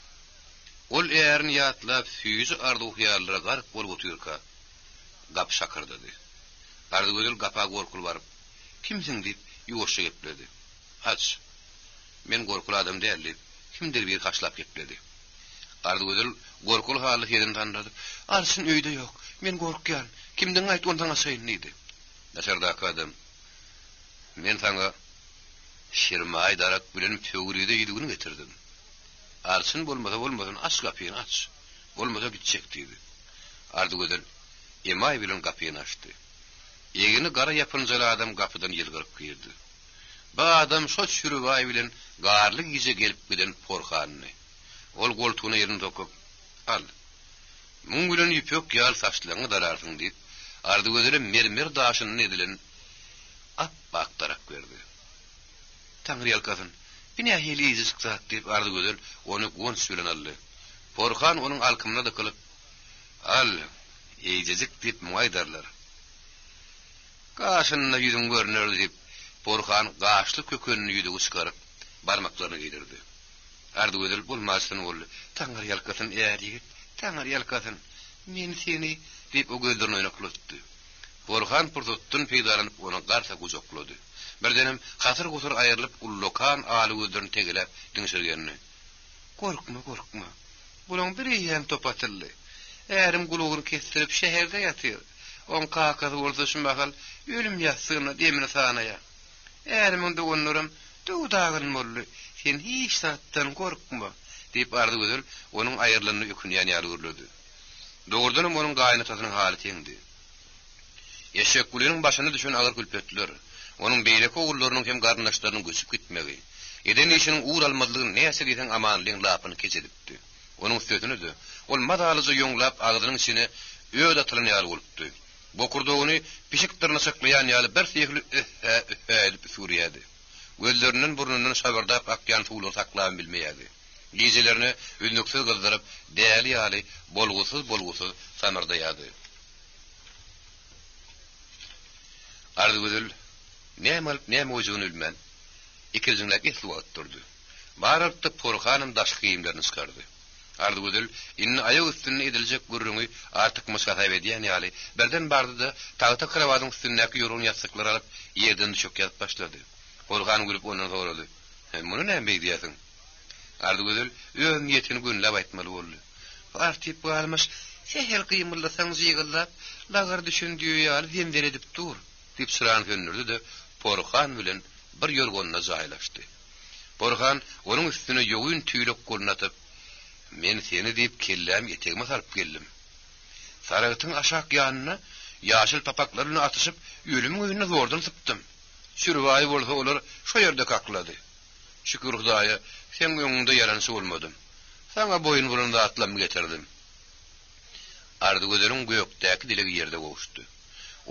Ol erini ýatlap süýzü ardy uhyarlara garp bolup oturýarka, gap şakyrdy. Ardy gözel gapa gorkul baryp, "Kimsiň?" diýip ýuwuşy gepledi. "Haç, men gorkul adam däldi. Kimdir bir haşlap gepledi." Ardy gözel gorkul haly ýerden tanrady. "Arsyn öýde ýok. Men gorkýan. Kimden aýt ondan aşaýyn" diýdi. Daşardaky adam, "Men saňa şirmaý darak bilen töwrüde ýydygyny getirdim. Arsyn bolmasa aç gapyny aç. Bolmasa gitjek" diýdi. Ardy gözel Emay bilen gapyny açdy. Ýegini gara ýapynjaly adam gapydan ýylgyryp girdi. Bu adam şo çürübay bilen garly gize gelip giden porhanyny. Ol goltugyny ýerine tokup, "Al. Muň bilen ýüpek ýal saçlaryňy dararsyň" diýip, ardy gözele mermer daşyny edilen appak tarak berdi. "Taňry ýalkasyn, bine heli ýyzyksak" diýip ardy gözel ony gonç bilen aldy. Porhan onuň alkymyna dykylyp, "Al, ýyzyk" diýip muýdarlar. "Gaşyna ýüzüň görner" diýip Porhan gaşly kökenini ýüdügi çykaryp barmaklaryny gidirdi. Ardy gözel bolmasyn boldy. "Taňry ýalkasyn ýa-ýigit, taňry ýalkasyn, men seni" diýip o gözlerini oýnaklatdy. Porhan purtutdan peýdalanyp ony garsa gujaklady. Birdenem hatyr gutur aýrylyp ullokan aly gözlerini tegelep diňşirgenini. "Gorkma, gorkma. Bulan bir ýem topatyldy. Ärim gulugyny kestirip şeherde ýatyr. On kakasy bolsa şu mahal ölüm ýatsyna demini sanaya. Ärim onda onlarym dugdagyn bolly. Sen hiç sattan korkma diýip ardy gözül onuň aýyrlygyny ýükünýän ýaly görledi. Dogurdanam onuň gaýnatynyň haly teňdi. Eşek gulanyň başyna düşen agyr külpetler, onuň beýleki ogullarynyň hem garnaşlarynyň göçüp gitmegi, eden işiniň uğur almadygyny näse diýen amanlygyň lapyny keçedipdi. Onuň sözüni de ol madalyzy ýoňlap agdynyň içine öýde atylan ýaly bolupdy. Bokurdogyny pişikdirni saklaýan ýaly bir sehli edip Suriýady. Gözlerinden burnundan şabardap akýan suwly saklaýan bilmeýärdi. Gejelerini ünnüksiz gızdyryp däli ýaly bolgusuz samyrdaýady. Ardy gözül näme ojugyny bilmän. İkirjiňlek esli otturdy. Barapda Porxanym daş kiyimlerini çykardy. Ardy gözül inni aýak üstüne ediljek gürrüňi artyk müşahada edýän ýaly birden bardy da tagta krawatyň üstündäki ýorun ýastyklary alyp ýerden düşüp ýatyp başlady. Porxan gülüp ondan sorady. "Muny näme diýýärsiň?" Ardy gözül öň ýetini günläp aýtmaly boldy. "Artyp galmyş, şeher kıymyllasaň ýygyllap, lagar düşündiýi ýaly demler edip dur." diýip sıran gönürdi de Porxan bilen bir ýorgonna jaýlaşdy. Porxan onuň üstüne ýogyn tüýlek golnatyp, "Men seni diýip kelläm etegime saryp geldim." Saragytyň aşak ýanyna ýaşyl papaklaryny atyşyp ölümiň öýüne zordan sypdym. Şürwaý bolsa olar şo ýerde kaklady. Şükür Hudaýa, sen öňünde ýaransy bolmadym. Saňa boyun burunda atlam getirdim. Ardy gözüň göýekdäki dilegi ýerde gowuşdy.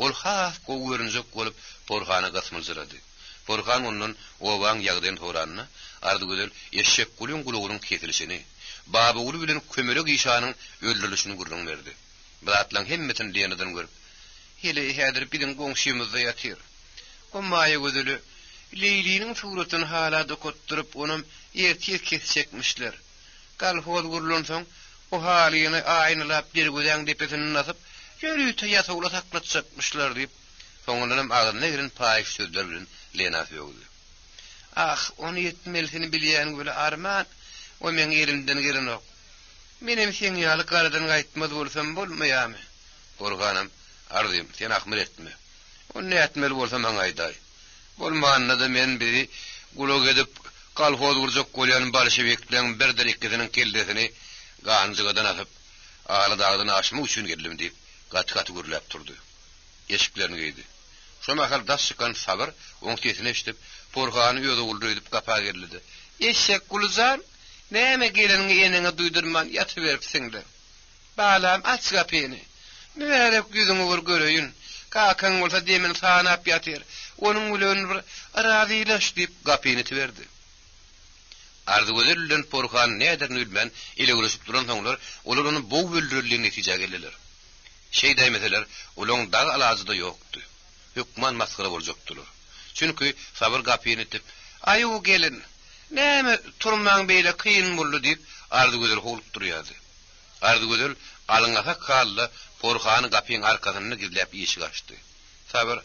Ol has gowurunjak bolup Porxana gasmylzyrady. Porxan ondan owaň ýagdaýyn soranna, ardy gözül eşek gulun gulugynyň kesilişini, baba gulu bilen kömelek işanyň öldürilişini gurrun berdi. Bilatlaň hemmetini diýeneden görüp, "Hele häzir biziň goňşymyzda ýatyr. O maýa gözüli Leýliň suratyny hala dokotturup onuň ertiýe kessekmişler. Galhoz gurulun soň o halyny aýnylap bir gözen depesini nasyp ýörüýte ýatawla saklatjakmışlar" diýip soňundan agyna giren paýyş sözler bilen lenaf ýogdy. "Ah, onu ýetmelisini bilýän göle arman, o meň elimden gelen ok. Menem sen ýaly garadan gaýtmaz bolsam bolmaýarmy?" "Porxanam, ardym, sen ahmyr etme. Onu näetmeli bolsam maňa aýday. Bolmanda da men biri gulog edip kalhoz gurjak bolýan bolşewikleň birdir ikkisiniň keldesini ganjygadan atyp aly dagdyny aşmak üçin geldim" diýip gat-gat gürläp turdy. Eşiklerini geydi. Şo mahal daş çykan Sabr oň sesini eşitip Porxany ýöze guldyryp gapa geldi. "Eşek gulzan, näme geleniňi eniňe duýdurman ýatyberipsiňler. Balam aç gapyny. Mübarek ýüzüňi bir göreýin. Kakan bolsa demin sanap ýatyr. Onuň bilen bir arazylaş" diýip gapyny tiberdi. Ardy gözünden Porxan näderni bilmän ile ulaşyp duran soňlar olar onu bow öldürilýän netije geldiler. Şey deýmediler, olaň dag alazyda ýokdy. Hükman maskara boljakdylar. Çünki Sabr gapyny etip, "Aýu gelin, näme turmaň beýle kyn boldy" diýip ardy gözül howlup durýardy. Ardy gözül alyňa kaldy, Porxany gapyň arkasyna gizläp ýeşik açdy. Sabr,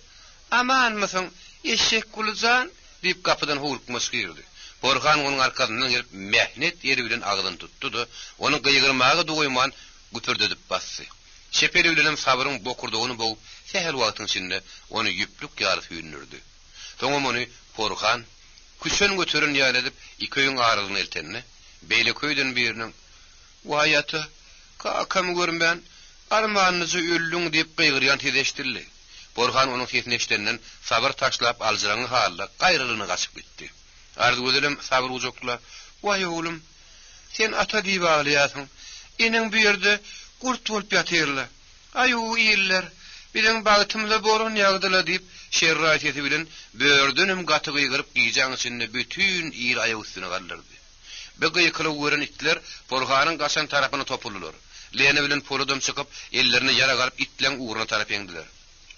"Amanmysyň, eşek gulzan" diýip kapydan howlup masgyrdy. Porxan onuň arkasyna gelip mehnet ýeri bilen agdan tutdy da onuň gyýgyrmagy duýman götürdi diýip bassy. Şeperi bilen Sabryň bokurdogyny bow sehel wagtyň içinde onu ýüplük ýaly süýnürdi. Soňam onu Porxan küçön götüren ýaly edip iköyüň aralygyny eltenni, beýle köýden biriniň "Waýaty, kakam görmän, armanyňyzy öldüň" diýip gyýgyrýan tedeşdirdi. Porxan onuň sesini eşitenden Sabr taşlap aljaryny halda gaýrylyny gaçyp gitdi. Ardy gözülim Sabr ujokla, "Waý oğlum, sen ata diýip ağlaýasyň. Eniň bu ýerde gurt bolup ýatyrlar. Aýu ýerler, bilen bagtymda boran ýagdylar" diýip şerraýety bilen bördünim gaty gyýgyryp giýjaň içinde bütün ýer aýak üstüne galdyrdy. Bu gyýkylyp gören itler Porxanyň gaşan tarapyna topuldylar. Lene bilen poludam çykyp ellerini yara garyp itleň uğruna tarap ýeňdiler.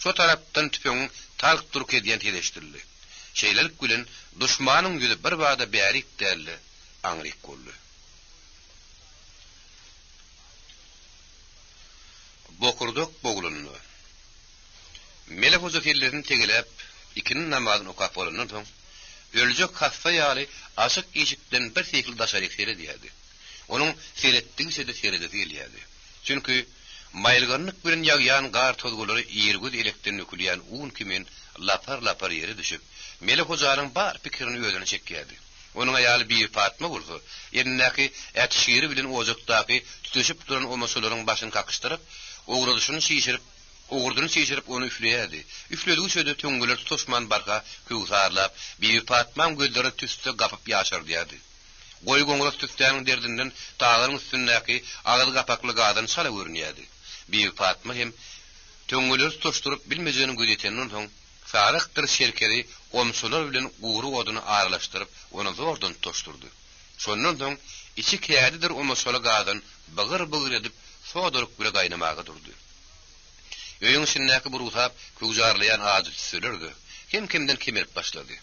Şo tarapdan tüpeň talq turk edýän tedeşdirdi. Şeýlelik bilen düşmanyň ýüzi bir bada bärik däldi, aňryk boldy. Bokurduk boğulunlu. Melek hozafellerini tegelep, ikinin namazını okap bolandan soň, öljek hassa ýaly aşyk eşikden bir sekil daşaryk seyredýärdi. Onuň seyretdiňse de seyredesi gelýärdi. Çünki maylganlyk bilen ýagýan gar tozgulary ýergüz elekden ökülýän un kimen lapar ýere düşüp, Melek Hojanyň bar pikirini özüne çekýärdi. Onuň aýaly bir Fatma bolsa, ýernäki ätişgiri bilen ojakdaky tutuşyp duran o masalaryň başyny kakışdyryp, ogurduny şişirip onu üfleýärdi. Üflediği şöyle töňgeler tutuşman barka köwsarlap, bir Fatmaň gözleri tüsde gapyp ýaşardy. Goý goňrak tüstäniň derdinden taýaryň üstündäki agyl gapakly gadan sala görünýärdi. Bir Fatma hem töňgeler tutuşdyryp bilmejeni gözetenden soň sarykdyr şerkeri omsular bilen guru oduny aralaşdyryp onu zordan tutuşdurdy. Şondan soň içi kärdidir omsula gadan bygyr edip soğudurup bile gaýnamaga durdy. Öýüň içindäki bir utap köwjarlayan azyt sölerdi. Kimden kemirip başlady.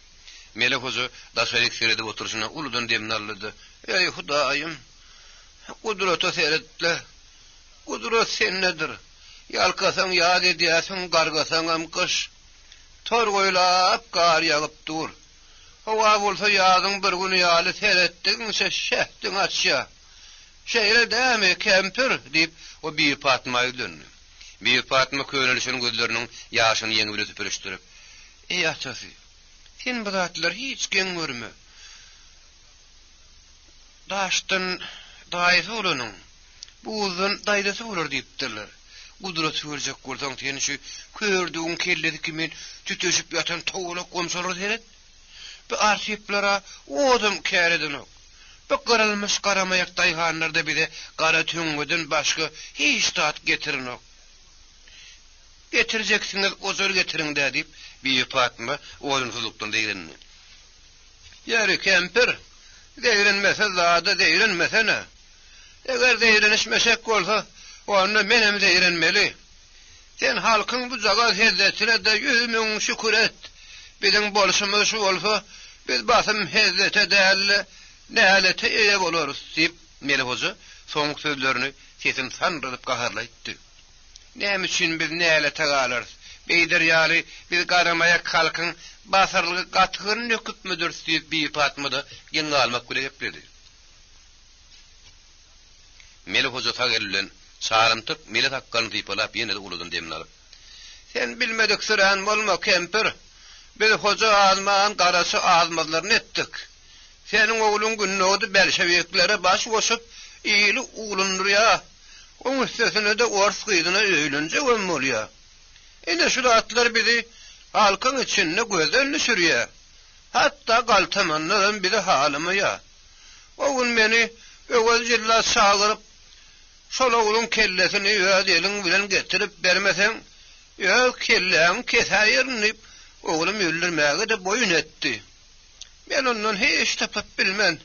Melek Hoja daşaryk serede oturuşuna uludan demini aldy. Ey Hudaýym, kudrety seretle. Kudret sen nedir? Ýalkasaň ýad edýäsiň, gargasaň hem kış. Tor goýlap gar ýagyp dur. Hawa bolsa ýazyň bir güni ýaly seretdiň, şähdiň açýa. Şeýle däme kempir diýip o bir Fatma öldürdi. Bir Fatma köýnelişiniň gözleriniň ýaşyny ýeňi bilen süpürüşdirip, "Ey atasy, sen bu zatlar hiç geň görme. Daşdyn daýy olanyň, bu uzun daýdasy bolar" diýipdirler. Gudrat görjek bolsaň sen şu kördüň kelledi kimin tütüşüp ýatan tawlak komşalar seret. Bu arsiplara odum käredin. Bu garalmış garamayak daýhanlarda bile gara töňgeden başga hiç tat getirin. Getireceksiniz, ozor getirin de deyip bir Fatma oğlunsuzluktan deyrenini. Yeri kempir, deyrenmese zada deyrenmese ne? Eğer deyrenişmesek olsa, onu menem deyrenmeli. Sen halkın bu zaga hezzetine de yüzümün şükür et. Bizim bolşumuz şu olsa, biz basım hezzete değerli, nehalete eye oluruz deyip Melek Hoja soňky sözlerini sesin sanrılıp gaharlaytdy. Näme üçin biz näle tagalars? Beýder ýaly biz garamaya halkyň basarlygy gatygyny nöküpmüdir diýip bir Fatmada geňe almak bile gepleri. Melek Hoja tagerlen çarymtyp Melek hakkany diýip ýene de uludan demini alyp. Sen bilmedik süren bolma kempir. Biz Hoja alman garasy almazlaryny etdik. Senin oğlun günnöwdi belşewiklere baş goşup ýyly uglunurýa. Onun üstesine de ors kıydına öylünce ömmolya. Ene şu atlar bizi halkın içinde gözelini sürüyor. Hatta galtamanlarım bir de halımı ya. O gün beni ögöz cilla sağırıp sol oğlun kellesini elin bilen getirip vermesen kellen kesayırınıp oğlum öldürmeye de boyun etti. Ben ondan hiç tapıp bilmem.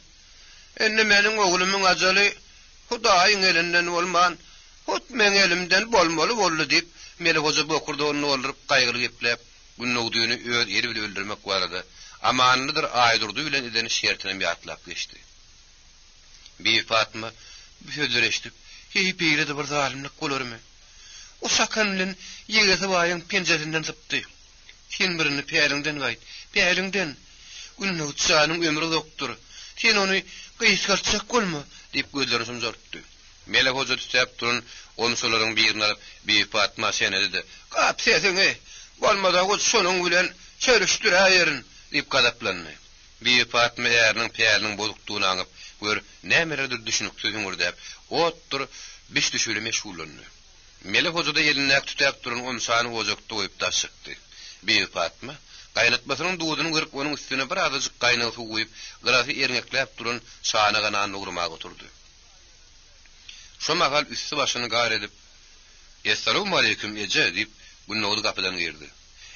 Enne benim oğlumun acalı Hudaýyň elinden bolman, hut men elimden bolmaly boldy diýip Melek Hoja bokurda onu öldürüp gaýgyly geplep, günnöwdüni öz eri bilen öldürmek barada amanlydyr aýdurdy bilen edeni şertine bir atlap geçdi. Bir Fatma bu sözleri eşitip, "Hey beýle de bir zalimlik bolarmy? O sakanlyň ýegesi baýyň penjerinden sypdy. Sen birini peýliňden gaýt, peýliňden. Günnöwdüň ömrü doktor. Sen onu gysgartsak bolma?" diýip gözlerini sumjurtdy. Melek Hoja tütäp durun, omsularyň birini alyp bir Fatma sene dedi. "Gap sesiňi, bolmada o şonuň bilen çörüşdirýärin" diýip gadaplandy. Bir Fatma ýeriniň peýliniň bozukdugyny aňyp, "Gör, nämelerdir düşünüksiz ýurdup, otdur, biş düşüle meşgullandy." Melek Hoja da ýelinden tütäp durun, omsany ojakda goýup taşykdy. Bir Fatma gaýnatmasynyň duýduny görüp onuň üstüne bir azajyk gaýnaly suw goýup, glasy erňekläp durun, şana ganan ugurmaga oturdy. Şo mahal üstü başyny gar edip, "Assalamu alaykum Ece" diýip günnöwdi gapydan girdi.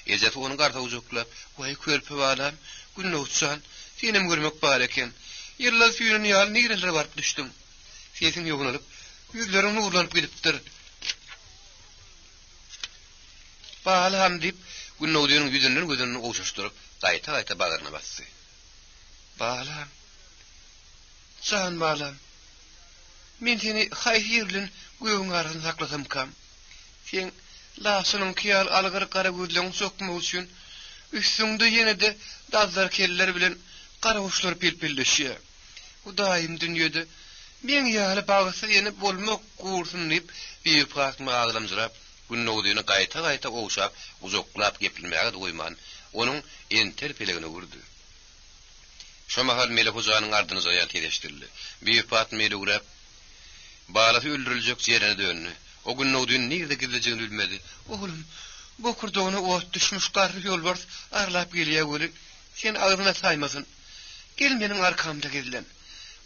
Ece onu garta ujaklap, "Goý körpü balam, günnöwdçan, senem görmek bar eken. Ýyllar süýren ýaly nireler barıp düşdüm. Sesiň ýogunalyp, ýüzlerim nurlanyp gidipdir." "Balam" diýip günnöwdüň ýüzünden gözüni owşaşdyryp, gaýta bagyryna bassy. "Balam, can balam, men seni haýyrlyn göwüň arasyna saklasam kam. Sen lasynyň kiyal algyr gara gözleň sökmek üçin üstüňde ýene de dazlar keller bilen gara uşlar pilpilleşýär. Hudaýym dünýede Men ýaly bagysy ýene bolmak gursun diýip bir Fatma aglamjyrap günnowdyny gaýta-gaýta owşap uzoklap gepilmäge doýman onuň enter pelegine gurdy. Şo mahal Melek Hojanyň ardyny zaýat edişdirdi. Bir Fatma ýürep balasy öldüriljek ýerine döndü. O günnowdyny nerede gidijegini bilmedi. Oğlum, bu kurdogyna ot düşmüş garry ýolbars arlap gelýär göri. Sen agyna saýmasyn. Gel meniň arkamda gedilen.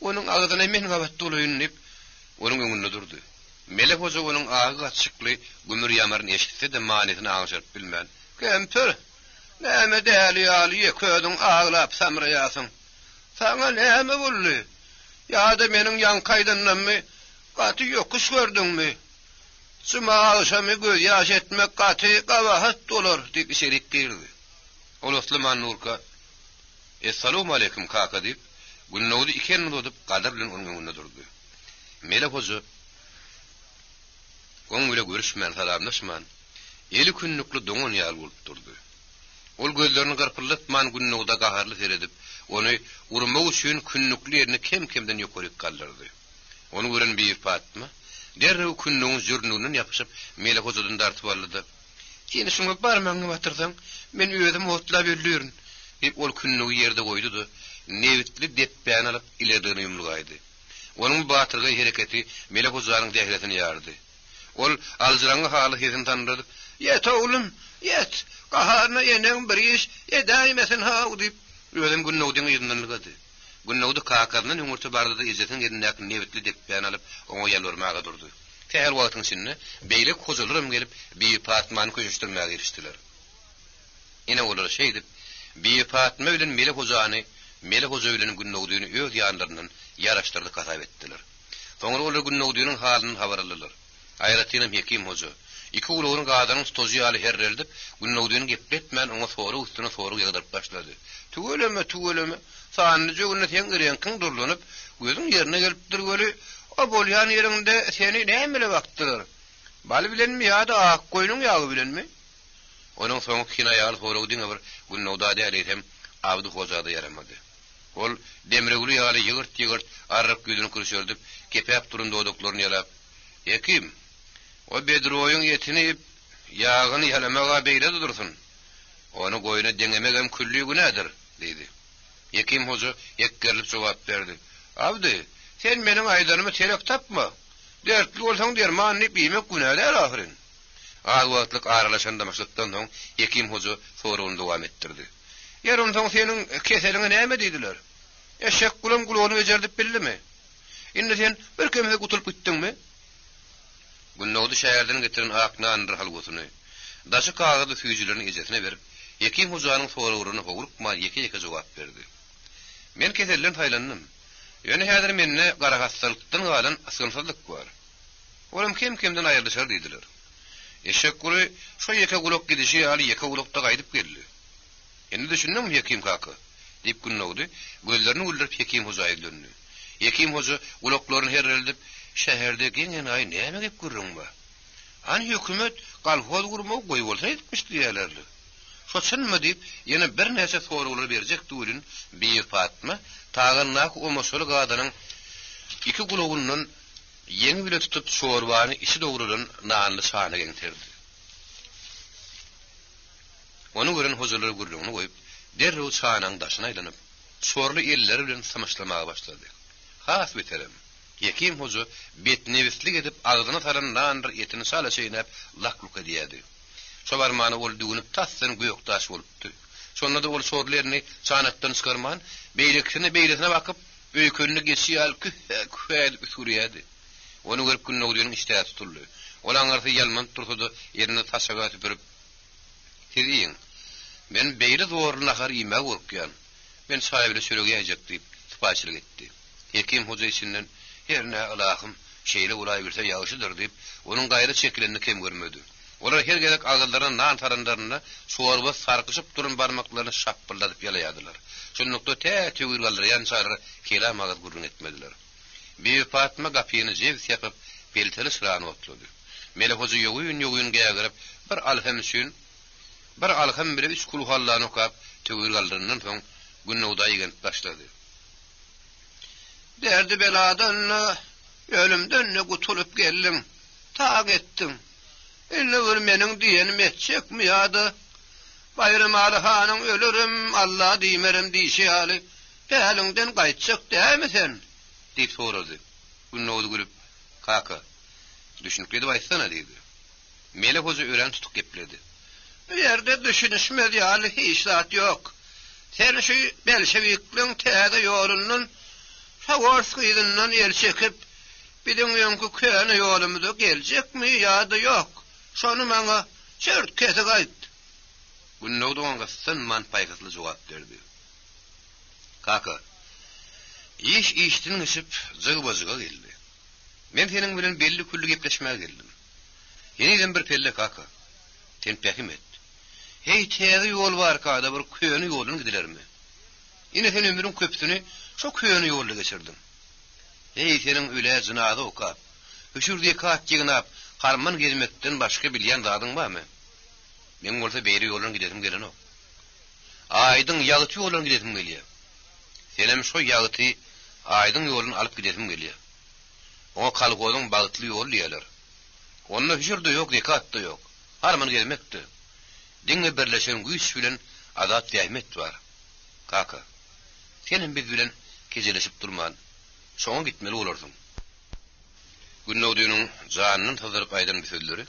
Onun ağzına men gabat doluýun diýip onuň öňünde durdy. Melek Hoja onuň agy açykly gümür ýamaryny eşitdi de manetini aňşaryp bilmän. "Kempir, näme däli ýaly ködüň aglap samraýasyň? Saňa näme boldy? Ýa-da meniň ýankaýdanmy gaty ýokuş gördüňmi? Şuma aşamy göz ýaş etmek gaty gawahat dolar" diýip şerik girdi. Ol Osman Nurka "Assalamu alaykum kaka" diýip günnowdy ikenini tutup gadar bilen onuň öňünde durdy. Melek Hoja onuň bilen görüşmän salamlaşman, eli künnükli doňun ýaly bolup durdy. Ol gözlerini garpyrlatman günnowda gaharly seredip, ony urmak üçin künnükli ýerine kem-kemden ýokaryk kaldyrdy. Onu gören bir Fatma derrew künnüň jürnünden ýapyşyp Melek Hojadan dartyp aldy. "Seni şuňa barmagyny batyrsaň, men özüm otlap öldürün" diýip ol künnügi ýerde goýdy-da nevitli depbän alyp ilerden ýumlugaýdy. Onuň batyrgy hereketi Melek Hojanyň dehletini ýardy. Ol alzyraňy haly hezin tanryp, "Ýet oglum, ýet, gaharna ýeneň bir iş, edäýmesin ha" diýip özüm günnowdyň ýerinden gady. Günnowdy kakarynyň öňürte bardyda izetin ýerinden nevitli depbän alyp oňa ýalwarmaga durdy. Täher wagtyň içinde beýlek hojalarym gelip bir Fatmany köşüşdirmäge girişdiler. Ine olar şey diýip bir Fatma bilen Melek Hojany Melek Hoja bilen günnowdyny öz ýanlaryndan ýaraşdyrdy kasap etdiler. Soňra olar günnowdynyň halyny habar aldylar. Aýratynam Hekim Hoja iki ulugyň gadanyň stozy ýaly herreldip günnowdyny gepletmän oňa soru üstüne soru ýagdaryp başlady. "Tügeleme, sanyny jogunda sen girenkiň durlanyp gözüň ýerine gelipdir göli, o bolýan ýerinde seni näme wagtdylar? Bal bilenmi ýa-da ak goýnuň ýagy bilenmi?" Onuň soňky kina ýaly sorugyny bir günnowda däleýem Abdu Hojada ýaramady. Ol demreguli ýaly ýygyrt arryp gözüni kürşerdip, kepep durunda odoklaryny ýalap, "Hekim, o bedroýyň ýetini ýagyny ýalamaga beýle dursun. Onu goýuna deňemegem külli günadyr" diýdi. Hekim Hoja ýekgerlip jogap berdi. "Abdy, sen meniň aýdarymy terek tapma. Dertli bolsaň dermanyny biýmek günadyr ahyrin." Agwatlyk aralaşanda maksatdan soň Hekim Hoja sorugyny dowam etdirdi. "Ýerim soň seniň keseliňe näme diýdiler? Eşek gulam gulony becerdip bildimi? Indi sen bir kemse gutulyp gitdiňmi?" Günnowdy şäherden getiren akna andyr halgosyny daşy kagazy süýjülerini ejesine berip, Hekim Hojanyň sorugyny howrukma ýeke-ýeke jogap berdi. "Men keselden taýlandym. Ýöne häzir menne gara hastalykdan galan asgynsyzlyk bar. Olam kim-kimden aýrdyşar" diýdiler. "Eşek guly şo ýeke gulak gidişi ýaly ýeke gulakda gaýdyp geldi. Endi düşündüm Hekim kaka" diýip günnowdy gözlerini güldürip Hekim Hojaya döndü. Hekim Hoja gulaklaryny herreldip, "Şäherde genen aý näme gep görüňmi? An hökümet galhoz gurmak goý bolsa etmişdi ýalarly. Şoçunmy" diýip ýene bir näçe sorular berjek duýrun bir Fatma taýannak o maşaly gadanyň iki gulagynyň ýeňi bile tutup şorbany işi dogrudan nanly şana geňtirdi. Onu gören hojalar gurlugyny goýup, derrew şanyň daşyna aýlanyp, şorly elleri bilen samaşlamaga başlady. "Has beterem." Hekim Hoja betini wislik edip agzyna taran nandyr etini şala çeýnep lakluk edýärdi. Şo barmany ol düňüp tassyň göýekdaş bolupdy. Şonda da ol şorlerini çanakdan çykarman, beýlesine bakyp, öýkünni geçýär kühäl üsürýärdi. Onu görüp günnowdynyň iştäsi tutuldy. Ol aňarty ýalman turdy, ýerine taşaga tüpürip, "Tediň, men beýle zorly nahar ýeme gorkýan. Men şaýbyle şöreге ejek" diýip sypaçylyk etdi. Hekim Hoja içinden "Herne alahym, şeýle ulay birse ýaşydyr" diýip onuň gaýry çekilenini kem görmedi. Olar her gerek agyldaryň nan tarandaryna şorba sarkyşyp duran barmaklaryny şapyrladyp ýalaýadylar. Şonlukda tätügürgallary ýançary kelam agaz gurrun etmediler. Bir Fatma gapyny jews ýapyp pelteli şyrany otlady. Melek Hoja ýogyn gägirip bir alham üçin bir alham bilen üç kulhallany okap tügürgallarynyň soň günnowda ýegen başlady. derdi beladan, ölümden kutulup geldin, tak ettin. İnni bir menin diyenim etçek mi yadı? Bayram Alihanın ölürüm, Allah dimerim dişiyali, elinden kaytçak değil mi sen? Deyip soradı. Günnoğdu gülüp, kaka, düşünükledi baysana deydi. Melek Hoca öğren tutuk gepledi. Bir yerde düşünüşmedi hali hiç zat yok. Sen şu Belşevikliğin teğde yolunun Şavors kıyıdından el çekip bizim yönkü köyüne yolumuza gelecek mi yadı yok. Şonu bana çört kese kayıt. Günnoğdu ona sınman paykaslı cevap verdi. Kaka, iş iştin ısıp zıgı-bazıga geldi. Men senin bilen belli küllü gepleşmeye geldim. Yeniden bir pelle kaka. Sen pehim et. Hey teği yol var kada bir köyünü yolunu gidiler mi? Yine sen ömrün köpsünü şu köyünü yolunu geçirdin. Hey senin öyle zinadı okap. Hüşür diye kaat yığınap, karman gezmekten başka bilyen dadın var mı? Men olsa beyri yolunu gidesim gelen o. Aydın yağıtı yolunu gidesim geliyor. Senem şu yağıtı aydın yolunu alıp gidesim geliyor. Ona kalkodun bağıtlı yol diyorlar. Onun hüşür de yok, dikat da yok. Harman gezmekti. Dinle birleşen güç bilen azat yaymet var. Kaka, senin biz bilen keceleşip durman, şoňa gitmeli olarsyň. Günnoğdu'nun canının tazarıp aydan bir sözleri,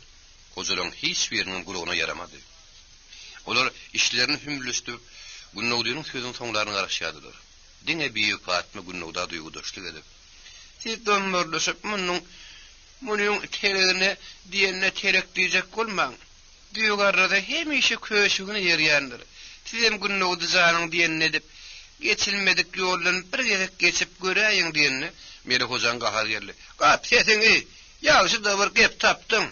Hocalyň hiç birinin guluğuna yaramady. Olar işlerini hümlüştüp, Günnoğdu'nun sözün soňlaryny garaşýadylar. Diňe büýük Fatma Günnoğda duýgudaşlyk edip, siz dönmörleşip munyň terelerine diýenne terek diýjek bolmaň. Büyük arada hemişe köşüğüne yerýändir. Sizem Günnoğdu zanyň diýenne edip, geçilmedik ýoldan bir gezek geçip göräýin diýenne, Melek Hojaň gahar geldi. Gap sesiňi, ýagşy da bir gep tapdyň.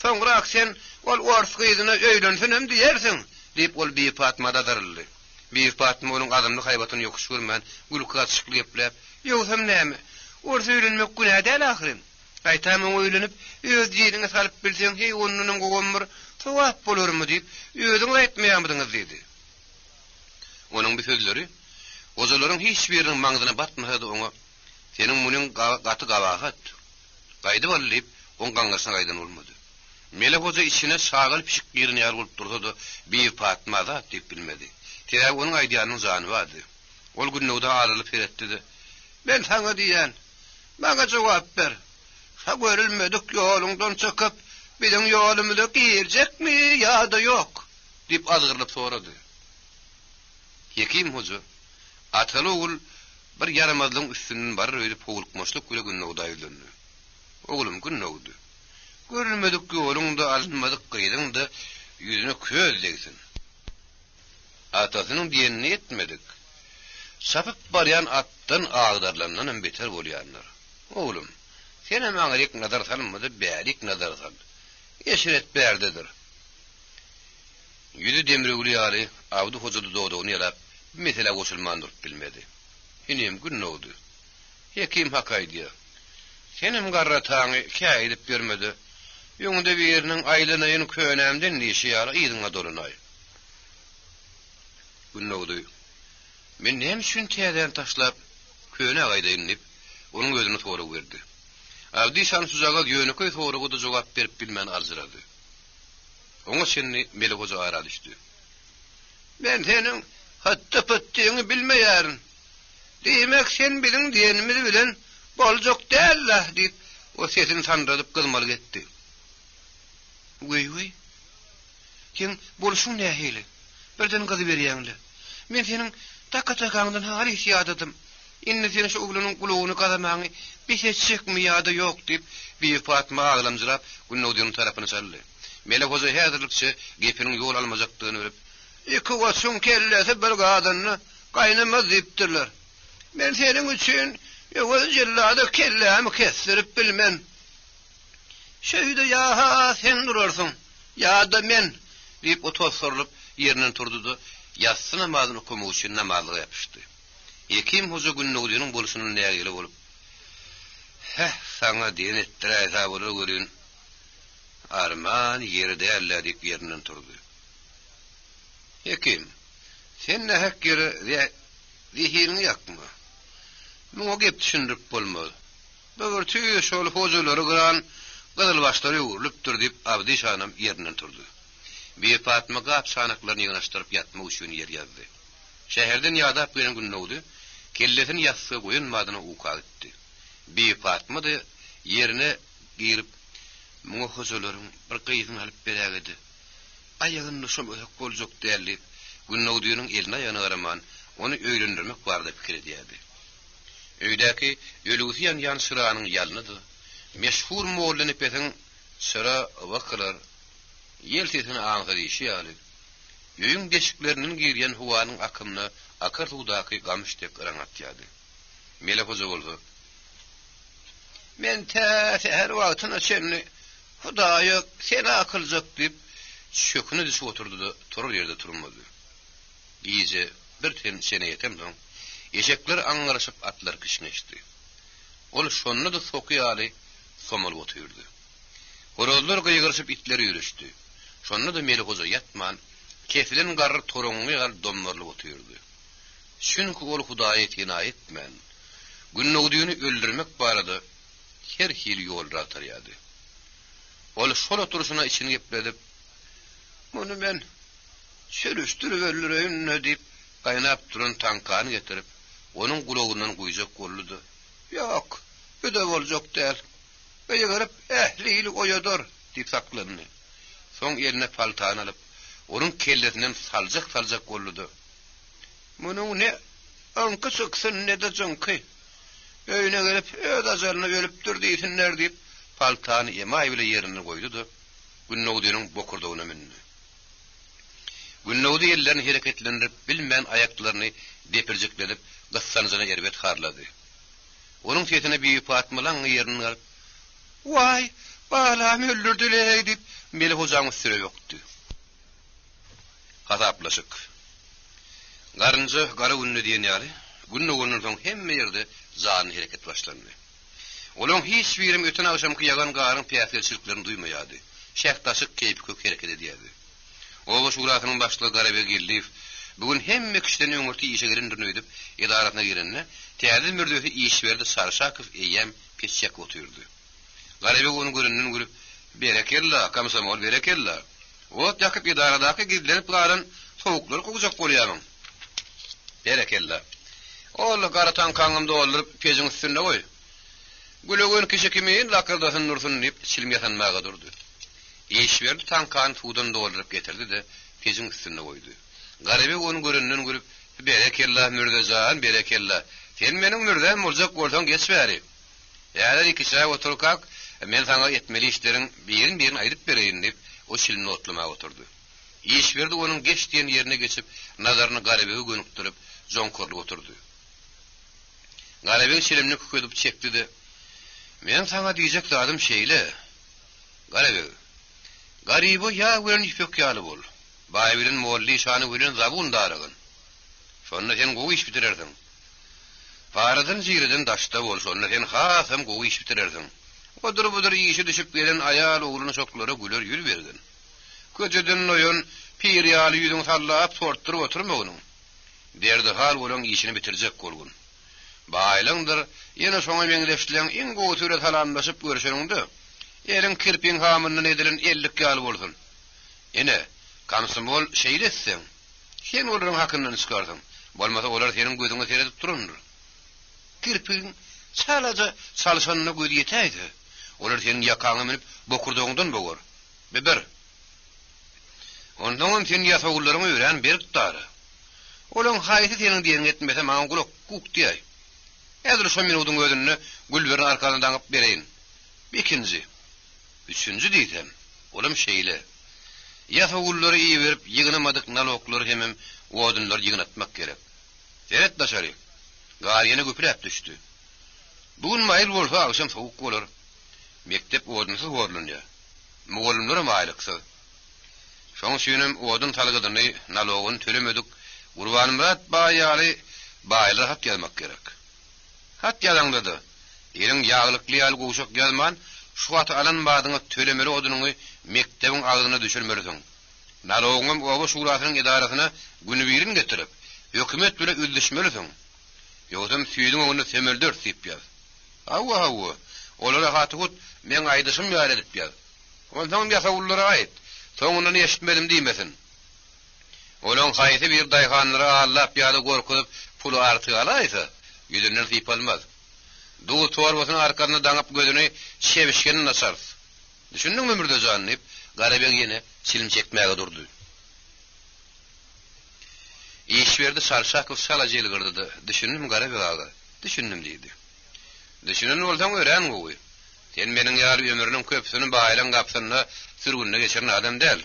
Soňra sen ol Ors gyzyna öýlensenem diýersiň, diýip ol bir Fatmada daryldy. Bir Fatma onuň adamlyk haýbatyny ýokuş görmän, gülükkä çykyp geplep, "Ýogsam näme? Ors öýlenmek günä däl ahyry. Aýtamyň öýlenip, öz diýiniňe salyp bilseň, hey onuň gogomur, towap bolarmy?" diýip, "Özüň aýtmaýanmydyňyz?" diýdi. Onuň bir sözleri, Hocalaryň hiç biriniň maňzyna batmady oňa. Senin munyň gaty gawahat. Gaýdy bolyp, oň gaňgasyna gaýdan bolmady. Melek Hoja içine şagyl pişik ýerini ýar bolup durdy, bir Fatma da diýip bilmedi. Tera onuň aýdýanyň jany bardy. Ol Günnoğda alylyp eretdi. "Ben saňa diýen, maňa jogap ber. Ha görülmedik ýoluňdan çykyp, biziň ýolumyza girjekmi ýa-da ýok?" diýip azgyrlyp sorady. Hekim Hoja ataly ogul bir yaramazlyň üstünden barar öýdip howlukmaşlyk bilen Günnoğda aýlandy. "Oglum Günnoğda, görülmedik ýoluňda alınmadyk gyýdyňda ýüzüne köz degsin. Atasynyň diýenini etmedik. Sapyp barýan atdan agdarlandan beter bolýanlar. Oglum, sene maňa ýek nazar salmady, bärik nazar sal. Eşiret berdidir." Yüzü demreguli ýaly, Abdu Hojady dogdugyny ýalap, mesele goşulmandyr bilmedi. "Hinim Günnoğda, hekim hakaýdy. Senem garrataňy käy edip bermedi. Ýöňde biriniň aýlanaýyn köýnemden näşe ýaly ýydyňa dolanay." Günnoğda, "Men näme üçin täzeden taşlap köýne gaýdaýyn?" diýip onuň gözüne sorak berdi. Abdi şan suzaga ýöneköý soragyda jogap berip bilmän aljyrady. Oňa şenni Melek Hoja ara düşdi. "Men seniň hatta püttiňi bilmeýärin. Diýmek sen biziň diýenimiz bilen boljak däller" diýip o sesini sandradyp gylmaly getdi. "Güý, kim bolşuň nähili? Birden gyzy berýäňler. Men seniň takatakaňdan haris ýadadym. Inni seni şu oglunyň gulugyny gazamaňy biseçekmi ýa-da ýok?" diýip bir Fatma aglamjyrap Günnoğdyň tarapyna çaldy. Melek Hoja häzirlikçe gepiniň ýol almajakdygyny bilip, "Iki wasyň kellesi bir gadyny gaýnamaz diýipdirler. Men seniň üçin ýöwel jellada kellämi kesdirip bilmem. Şeýde ýa-ha sen durarsyň, ýa-da men" diýip otoz sorulyp ýerinden turdy-da, ýatsy namazyny okumak üçin namazlyga ýapyşdy. Hekim Hoja Günnoğdynyň bolşunyň nägili bolup, "Heh, saňa diýen etdiräýsa bolar görün. Arman ýerde ýaly" diýip ýerinden turdy. "Hekim, sen nähek ýere zihirini ýakma. Muňa gep düşündirip bolmaz. Böwür tüýe şol hozulary gyran gyzyl başlary urulypdyr diýip Abdi Şanam ýerinden turdy. Bir Fatma gap sanaklaryny ýynaşdyryp ýatmak üçin ýer ýazdy. Şäherden ýadap gelen gün nowdy, kelletin ýatsy goýunmadyna uka gitdi. Bir Fatma da ýerine girip muňa hozularyň bir gyýysyny alyp berägedi. Aýagyny şol öhek boljak dälip, gün nowdynyň eline ýana garaman, onu öýlendirmek barda pikir edýärdi. Öýdäki ölügüsi ýan sıranyň ýalynydy. Meşhur mollany petin sıra wakalar ýeltetini aňgyryşy ýaly. Ýöýüň deşikleriniň girýän howanyň akymyny akar suwdaky gamşdek ýaňatýardy. Mele hoza boldy. Men her wagtyna çemni Hudaýa seni akyljak diýip şöküne düşüp oturdy da turur ýerde turmady. İyice bir tem sene yetemden eşekler aňyraşyp atlar kişneşdi. Ol şonda da sokuýaly somal oturdy. Horozlar gyýgyryşyp itleri ýürüşdi. Şonda da meli hoza ýatman kefilen garry toruňy gal domlarly oturdy. Çünki ol Hudaýa tina etmän. Günnowdyny öldürmek barada her hil ýol ratarýady. Ol şol oturuşuna içini gepledip, "Muny men sürüşdürüp öldüreyim" diýip gaýnap duran tankany getirip, onuň gulagyndan goýjak boldy. "Ýok, öde boljak däl. Beýgerip ähliýil oýadyr" diýip saklandy. Soň eline paltany alyp, onuň kellesinden saljak boldy. "Munyň ne anky çyksyň ne de jynky. Öýüne gelip ödajalyny ölüpdir diýsinler" diýip paltany emaý bile ýerine goýdy da Günnowdynyň bokurdagyna mindi. Günnowdy ellerini hereketlendirip bilmän aýaklaryny depirjeklenip gyssanjyna erbet harlady. Onuň tetine bir Fatmalan ýerine galyp, "Wai, balam öldürdiler" diýip meli hojaň üstüne ýokdy. Hazaplaşyk. Garynja gara günni diýen ýaly, Günnowdynyň soň hemme ýerde zany hereket başlandy. Olaň hiç birim öten akşamky ýagan garyň piýaselçiliklerini duýmaýardy. Şähtaşyk keýip kök hereket edýärdi. Owa şuratynyň başlygy Garabek Geldiýew bugün hemme kişiden öňürti işe girendirini öýdüp, edaratyna girenne, täze mürdöfi iş berdi Sarşakow eýem peççek oturdy. Garabek onu göründen gülüp, "Berekella, komsomol berekella. Ot ýakyp edaradaky gizlenip garan sowuklar gowjak bolýarmyň." "Berekella. Ol garatan kaňymda oldurup pejiň üstüne goý. Gülögün kişi kimin lakırdasın nursun deyip silmyatanmağa durdu. Eşverdi tankan sudan doldurup getirdi de pejin üstüne koydu. Garibek onu göründen görüp, "Berekellah mürdecan, berekellah. Sen menin mürdem boljak bolsaň geçbäri. Ýa-da iki saat oturkak, men sana etmeli işlerin birini aýdyp bereýin" deyip o silini otlamağa oturdu. Eşverdi onun geç diýen ýerine geçip nazaryny Garibege gönükdirip jonkorlup oturdu. Garibek silimini kökedip çekdi de, "Men sana diýjek zadım şeýle. Garibek, gariby ýa bilen ipek ýaly bol. Baý bilen molly şany bilen zabun daragyn. Şonda sen gowy iş bitirerdiň. Paradan jyrdan daşda bol, şonda sen hasam gowy iş bitirerdiň. Odur işi düşüp gelen aýal ogluny şoklary güler ýür berdin. Köjeden noýun pir ýaly ýüzüň sallap sortdyryp oturmagyň. Derdi hal bolan işini bitirjek bolgun. Baýlyňdyr, ýene şoňa meňleşdilen iň gowy türe talanlaşyp görüşeňdi. Eliň kirpiň hamynyň edilen 50 ýaly bolsun. Ene, komsomol şeýletseň, sen olaryň hakyndan çykardyň. Bolmasa olar seniň gözüňe seredip durundur. Kirpiň çalaja salşanyna gözi ýetäýdi. Olar seniň ýakaňy minip bokurdagyňdan bogar. Beber. Ondan sen ýasagularyňy öýren berip tutary. Olaň haýsy seniň diýen etmese maňa gulak kuk diýär. Edir şu minutyň özünü gülberin arkandan aňyp bereýin. Ikinji. Üçüncü diýsem, olam şeýle. Ýasagulary iýi berip ýygnamadyk naloklary hemem odunlar ýygnatmak gerek. Seret daşary. Gar ýene göpüräp düşdi. Bugün maýyl bolsa akşam sowuk bolar. Mektep odunsyz bolanýar. Mugallimler maýlyksyz. Şoň üçin odun talgydyny nalogyn tölemedik. Gurban Murat baýaly baýlar hat ýazmak gerek. Hat ýazandydy. Eliň ýaglykly ýaly gowşak ýazman, şu hat alan badyňy tölemeli odunyňy mektebiň agdyna düşürmeliň. Nalogyň owa şuratynyň edarasyna güni birin getirip, hökümet bilen üzleşmeliň. Ýogdam süýdüň onu semeldir diýip ýaz. Awwa. Olara hatykut men aýdysym ýar edip ýaz. Ondan ýasa ullara aýt. Soňundan eşitmedim diýmesin. Olan haýsy bir daýhanlara allap ýa-da gorkup pul artyg alaýsa, ýüzünden syp almaz. Duw torbasyny arkasyna daňyp gözüni şebişken nasar. Düşündiňmi Mürdejan diýip, Garabek ýene silim çekmäge durdy. Işberdi Sarşakow sala jelgirdi. Düşündim Garabek aga. Düşündim diýdi. Düşünen bolsaň ören gowy. Sen meniň ýar ömrüniň köpsini baýlan gapsyna sürgünde geçiren adam däl.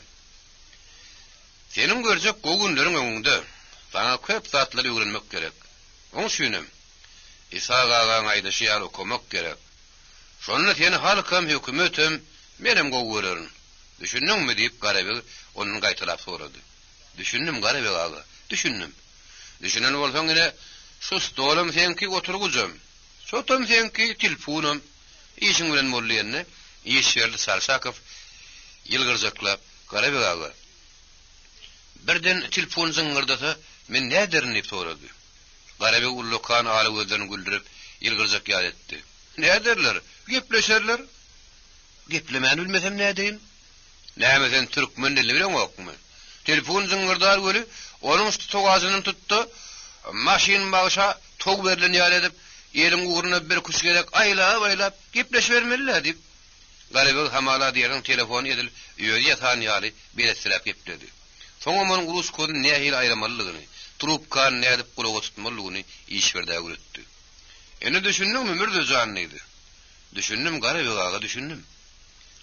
Senin görjek gowunlaryň öňünde sana köp zatlary öwrenmek gerek. Oň şünem. İsa gagaň aýdyşy ýaly okumak gerek. Şonu seni halkam hökümetim menem gowuryň. Düşündiňmi diýip Garabek onuň gaýtylap sorady. Düşündim Garabek aga. Düşündim. Düşünen bolsaň ene şu stolum senki oturguzam. Sotum senki telefonum. İşin bilen bolýanny, Işberdi Sarşakow ýylgyrjaklap Garabek aga. Birden telefon zıngırdasa men näderin diýip sorady. Garabek ullukan aly gözlerini güldürip ýylgyrjak ýad etdi. Näderler? Gepleşerler. Geplemän bilmesem nädeýin? Näme türkmen dilini bilemokmy? Telefon zıngırdar göli onun togazyny tutdy. Maşin bagşa tog berilen ýar edip ýelim uğruna bir kuş gerek aýlap gepleşbermeliler diýip Garabek hamala diýeriň telefon edil ýöri ýatan ýaly beretlep gepledi. Soňra manyň ulus kody nähil aýramalygyny, trubkan nädip gulaga tutmalygyny Işberdi öwretdi. Ene düşündiňmi Mürdejan diýdi. Düşündim Garabek aga, düşündim.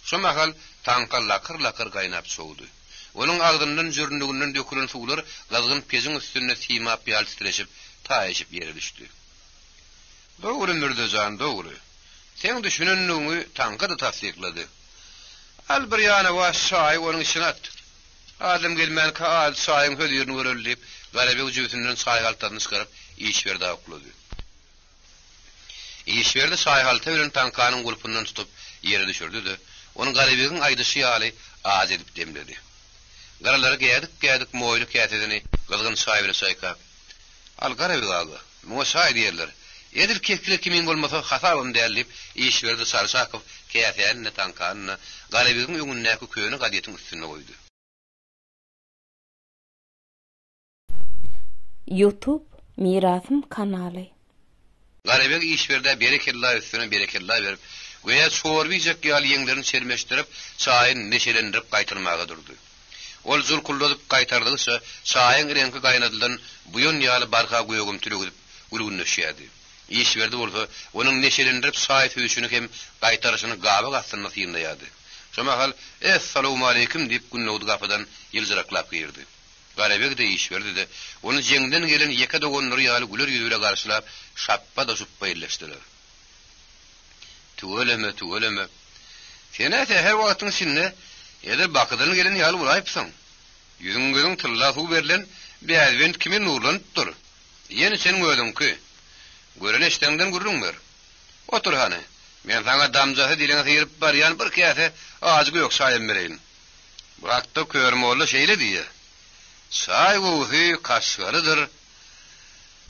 Şu mahal taňka lakır gaýnap soğudy. Onun agdyndan jüründiginden dökülen suwlar gazgyn peziň üstüne symap ýaltyreşip, taýyşyp ýere düşdi. Dogry Mürdejan, dogry. Sen düşünendiňi taňka da tasdiklady. Al bir ýana wa şaý onuň işine atdy. Adam gelmän ka al şaýyň hödýerini görelip, Garabek jüýtünden şaý galtaryny çykaryp Işberdi aklady. Işberdi şaý galta bilen taňkanyň gulpundan tutup ýere düşürdi-de, onu Garabekiň aýdyşy ýaly az edip demledi. Garalary gädik moýly kätedini gylgyn şaý bilen şaýkap. Al Garabek aga, muňa şaý diýerler. Edil kekle kimin bolmasa hasabym dällip Işberdi Sarşakow kätedini taňkanyny Garabekiň öňündäki köýüni gadyetiň üstüne goýdy. YouTube Mirasym kanaly. Garabek Işberdi berekella üstüne berekella berip, goýa sorbyjak ýaly ýeňlerini çermeşdirip, çaýyny neşelendirip gaýtyrmaga durdy. Ol zulkulladyp gaýtardygça, çaýyň rengi gaýnadylan buýun ýaly barka goýgum türegip gülgünleşýärdi. Işberdi bolsa, onuň neşelendirip çaý tüýüşini hem gaýtaryşyny gaby gastyna syýyndaýardy. Şomahal, "Assalamu alaykum" diýip günnäwdi gapydan ýylgyraklap girdi. Garabek de Işberdi de onu jeňden gelen ýeke dogonlary ýaly güler ýüzüle garşylap, şappa da şuppa ýerleşdiler. Tuweleme. Senäse her wagtyň sinne eder bakydan gelen ýaly bulaýpsyň. Ýüzüň gözüň tylla suw berilen bäzben kimin nurlanypdyr. Ýene sen gördüňki. Gören eşdeňden gürrüňmer. Otur hany. Men saňa damjasy dileňe ýerip barýan bir käse aýygy ýok şaýym bereýin. Bu hakda körmöli şeýle diýer. Şaý gowy kaşgarydyr.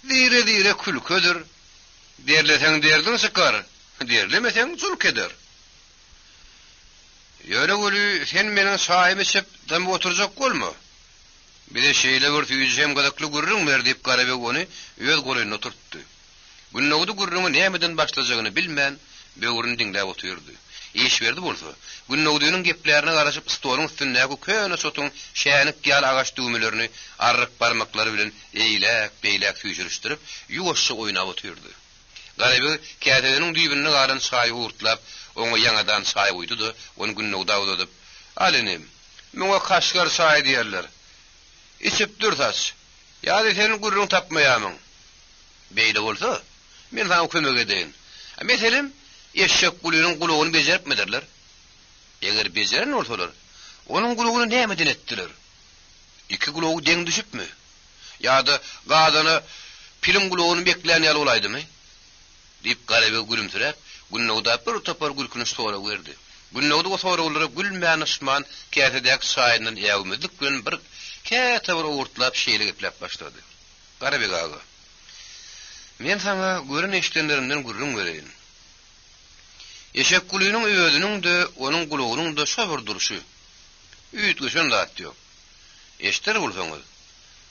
Dire külködür. Derleseň derdiň çykar. Derlemeseň zulkeder. Ýöne göli sen meniň şaýymy içip dam oturjak bolma. Bir de şeýle bir tüýjem gadakly gürrüňmer diýip Garabek ony öz golyna turtdy. Günnäwdi gürrüňi nämeden başlajagyny bilmän, böwrüni diňläp oturdy. Işberdi bolsa, günnäwdiňiň geplerini garaşyp stoluň üstündäki köne sotuň şänik ýal agaç düýmelerini arryk barmaklary bilen beýlek tüýjürüşdirip, ýuwaşça oýnap oturdy. Garabek kätediniň düýbünini garan şaý urtlap, oňa ýangadan şaý goýdy-da, onu günnäwdi awdadyp, "Alenim, muňa kaşgar şaý diýerler. İçip dursaç, ýa-da seniň gürrüň tapmaýamyň. Beýle bolsa, men sana kömek edeýin. Meselem, eşek gulüniň gulagyny bejeripmidirler? Eger bejeren bolsalar, onuň gulagyny nämeden etdiler? Iki gulagy deň düşüpmi? Ýa-da gazany film gulagyny bekleýän ýaly bolaydymy?" diýip Garabek gülümsirep, günnäwdi bir topar gülküni soňra berdi. Günnäwdi o soňra olarak gülmän ysman kätedäki şaýynyň ýagmyzlyk bir käte bir urtlap şeýle geplep başlady. Garabek aga, Men sana görün eşlenlerimden gurrun vereyin. Eşek kuluyunun öýüdüniň de, onun gulugynyň da şobur duruşy. Üýtgeşen zat ýok. Eşter bolsaňyz,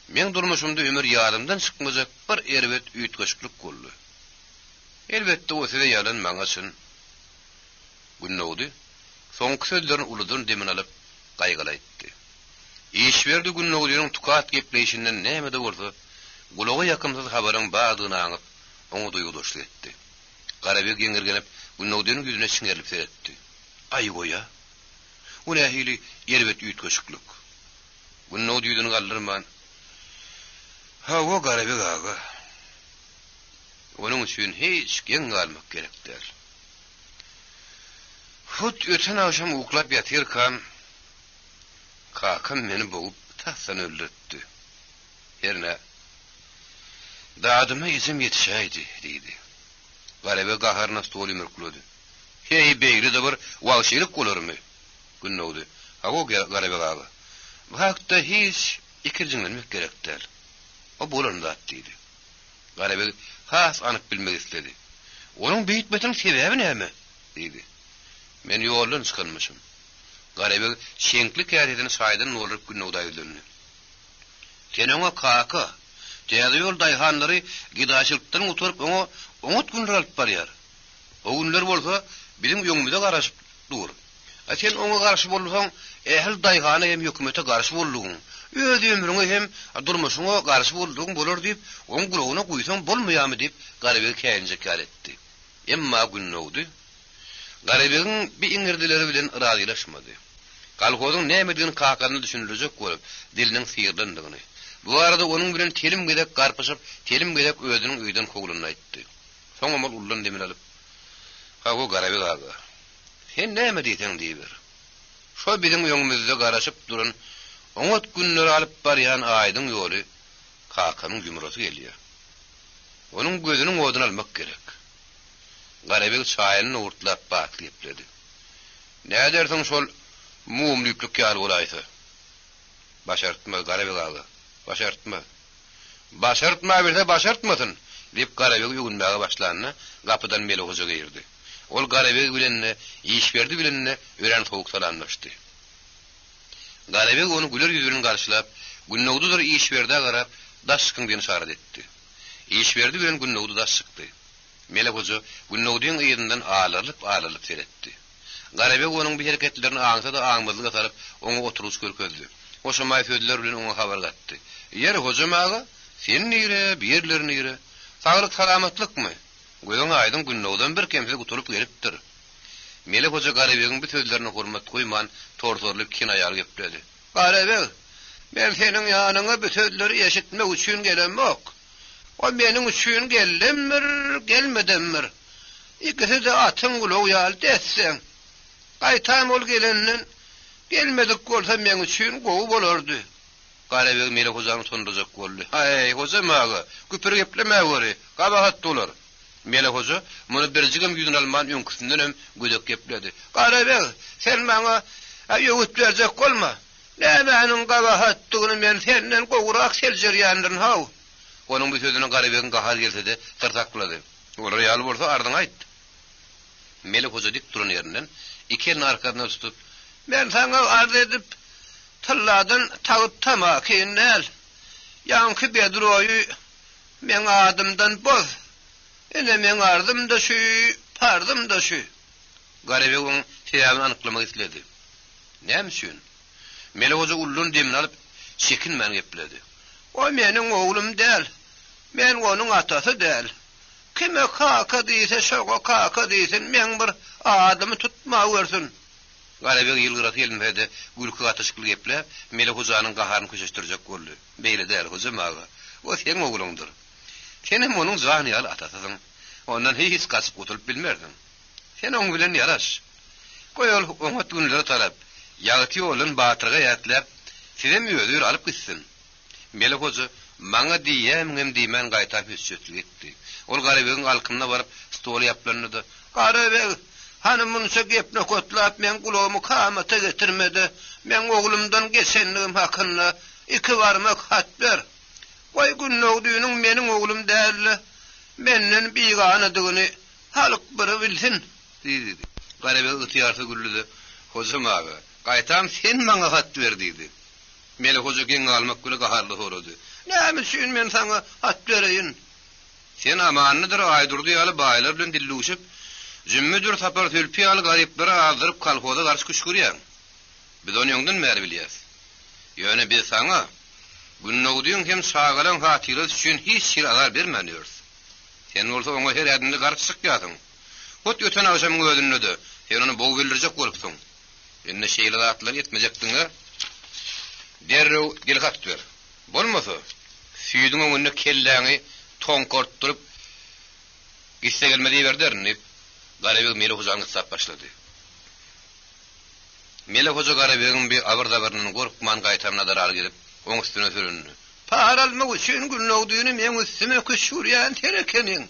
men durmuşymda ömür ýadymdan çykmajak bir erbet üýtgeşlik boldy. Elbetde o sede ýalan maňa şun günnäwdi. Soňky sözlerini uludan demin alyp gaýgylaýtdy. İş berdi günnäwdiň tukat gepleýişinden näme de bolsa, gulagy ýakymsyz habaryň badyny aňyp, oňa duýgulyşly etdi. Garabek ýeňirgenip günnäwdiň ýüzüne şiňerilip seretdi. Ay goýa. O nähili erbet üýtgeşiklik. Günnäwdi ýüzüni galdyrman. Ha o Garabek aga. Onun üçin hiç geň galmak gerek däl. Hut öten akşam uklap ýatyrkam, kakam meni boğup tahsan öldürttü. Herne, dadyma izim yetişäýdi, diýdi. Garabek gaharna stoly mürklödi. Hey beýli de bir wagşylyk bolarmy? Günnäwdi. Hago Garabek aga. Bu hakda hiç ikirjiňlenmek gerek däl. O bolandy diýdi. Garabek has anyp bilmek istedi. Onuň beýitmetiň sebebi näme? diýdi. Men ýoldan çykylmyşym. Garabek şeňklik ýatyny saýdan nolup günnäwdi aýdyny. Sen oňa kaka, täze ýol daýhanlary gidaşylykdan uturup oňat günler alyp barýar. O günler bolsa biziň ýöňümizde garaşyp dur. Sen oňa garşy bolsaň, ähli daýhana hem hökümete garşy boldugyň, öz ömrüňe hem durmuşyňa garşy boldugyň bolar diýip, oň gulagyna guýsaň bolmaýarmy diýip Garabek käňje etdi. Emma günnäwdi Garabek'in bir iňirdileri bilen razylaşmady. Kalkozyň nämedigini kakanyny düşünüljek bolup, diliniň sýyrdandygyny. Bu arada onuň bilen telim gedek garpyşyp, telim gedek özüniň öýden kogulyny aýtdy. Soňra mal ullan demir alyp, "Hago Garabek aga, sen näme diýsen diýber. Şo biziň ýöňümizde garaşyp duran, oňat günleri alyp barýan aýdyň ýoly kakanyň gümrosy gelýär. Onuň gözüniň oduny almak gerek." Garabek çaýyny urtlap batlyplady. "Näme dersiň şol mumlyklyk ýaly bolaýsa?" "Başartma Garabek aga, başartma. Başartma berse başartmasyn." diýip Garabek ýügünmäge başlandy. Gapydan Melehoja girdi. Ol Garabek bilen iş berdi bilen ören sowuk salamlaşdy. Garabek onu güler ýüzüni garşylap, günnäwdidir iş berdi garap, daşkyň diýen şarat etdi. İş berdi bilen günnäwdi daşykdy. Melehoja günnäwdiň ýerinden alalyp seretdi. Garabek onuň bir hereketlerini aňsa da aňmazlyk asaryp, oňa oturuş görkezdi. Oşamay sözler bilen oňa habar gatdy. "Ýer hojamaga, sen nire, bir ýerlerini nire? Saglyk salamatlikmi? Göňe aýdym günnäwden bir kemse guturup gelipdir." Melehoja Garabek'iň bu sözlerine hormat goýman, torsorlyk kinaýar gepleri. "Garabek, men seniň ýanyňa bu sözleri eşitmek üçin gelenmek. O meniň üçin geldimir, gelmedimir. İkisi de atyň gulagy ýaly desseň. Gaýtam ol gelenden, gelmedik bolsa men üçin gowy bolardy." Garabek Melehojany sondurjak boldy. "Hay, hojamaga, küpür gepleme göre, gabahat dolar." Melehoja muny birjigem ýüzüne alman öňküsinden hem gödek gepledi. "Garabek, sen maňa ýöwüt berjek bolma. Nämenin gabahatdygyny men senden gowrak seljerýändirin haw." Onuň bu sözüne Garabek'iň gahar gelse de tırtaklady. "Olar ýaly bolsa ardyň aýt." Melehoja dik duran ýerinden iki elini arkasyna tutup, "Men sana arz edip tylladan tagyp tamaky näl. Ýanky bedroýy men adymdan boz. Ene men ardım da şu, pardım da şu." Garabek'iň täzäni anyklamak istedi. "Näme üçin?" Melehoja ullun demini alyp çekinmän gepledi. "O meniň oglum däl. Men onuň atasy däl. Kime kaka diýse şoga kaka diýsin, men bir adymy tutma görsin." Garabek ýylgyrak elmede gülkü atyşykly geplep, Melehojanyň gaharyny köşeşdirjek boldy. "Beýle däl hojamaga. O seň ogluňdyr. Senem onuň zany ýaly atasyň. Ondan hiç gaçyp guturup bilmerdim. Sen oň bilen ýaraş. Goýal oňa günler tarap, ýagty ýolun batyrga ýatlap, sizem ýödür alyp gitsin." Melehoja maňa diýem diýmän gaýtap hüsjetlik etdi. Ol Garabek'iň alkyna baryp stol ýaplandy. "Garabek, hanım munça gepne kotlap men gulagymy kamata getirmedi. Men oglumdan geçenligim hakynda iki barmak hat ber. Goý günnäwdiňiň meniň oglum däl. Menden biganıdygyny halyk bir bilsin diýdi. Garabek ıtyarsa güllüdi. Hozum abi, gaýtam sen maňa hat ber diýdi. Mele hoja geň almak güle gaharly sorady. Näme üçin men saňa hat bereýin? Sen amannydyr aýdurdy ýaly baýlar bilen dillüşip, jümmüdür tapar tülpi ýaly garyplara azdyryp kalhoza garşy küşgürýär. Biz onu ýoňdan bäri bilýäs. Ýöne biz saňa günnägdiň hem şagalan hatyry üçin hiç şir alar bermänýärs. Sen bolsa oňa her ýerdinde garşy çykýasyň. Hot öten agşam gödünlüdi. Sen onu bow bildirjek bolupsyň. Enne şeýle zatlar ýetmejekdiňe. Derrew dilhat ber. Bolmasa, süýdüň öňünde kelläňi tonkortdurup gisse gelmedi berderni. Garabek Mele hojanyň sap başlady. Mele hoja Garabegin bir abardabarnyň gorkman gaýtamna darar gelip, oň üstüne süründü. Para almak üçin günnägdiňi men üstüme köşürýän terekeniň.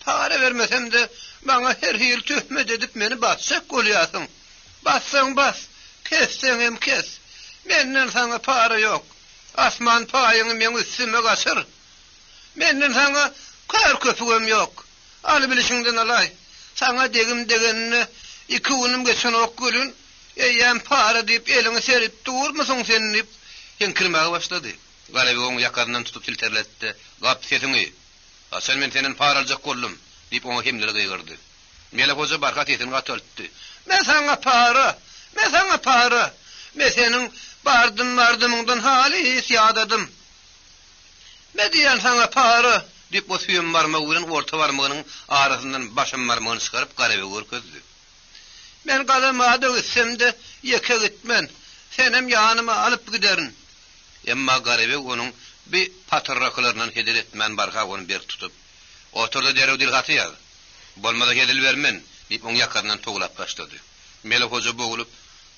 Para vermesem de bana her ýyl töhmet edip meni batsak bolýasyň. Bassaň bas, kesseň hem kes. Menden sana para ýok. Asman paýyny men üstüme gaçyr. Menden sana kar köpügem ýok. Aly bilişiňden alay. Sana degim degenini 2 günüm geçen ok gülün. Eýem para diýip eliňi serip durmasyň sen diýip henkirmäge başlady. Garabek oňy ýakaryndan tutup tilterletdi. Gap sesiňi. Aşal men senden para aljak boldum diýip oňa hemlere gyýgyrdy. Mele hoja barkat etini gatyltdy. Men sana para. Men senin bardymyňdan hali ýadadım. Men diýen sana para diýip o süýüm barmagy bilen orta barmagynyň arasyndan başym barmagyny çykaryp Garabek görkezdi. Men galamada gitsemde ýeke gitmen. Senem ýanyma alyp giderin. Emma Garabek onuň bir patyrraklarynyň hedel etmän barkagyny ber tutup, oturdy derew dilgaty ýaly. Bolmada hedel bermen diýip oň ýakaryndan toglap başlady. Mele hoja bogulup,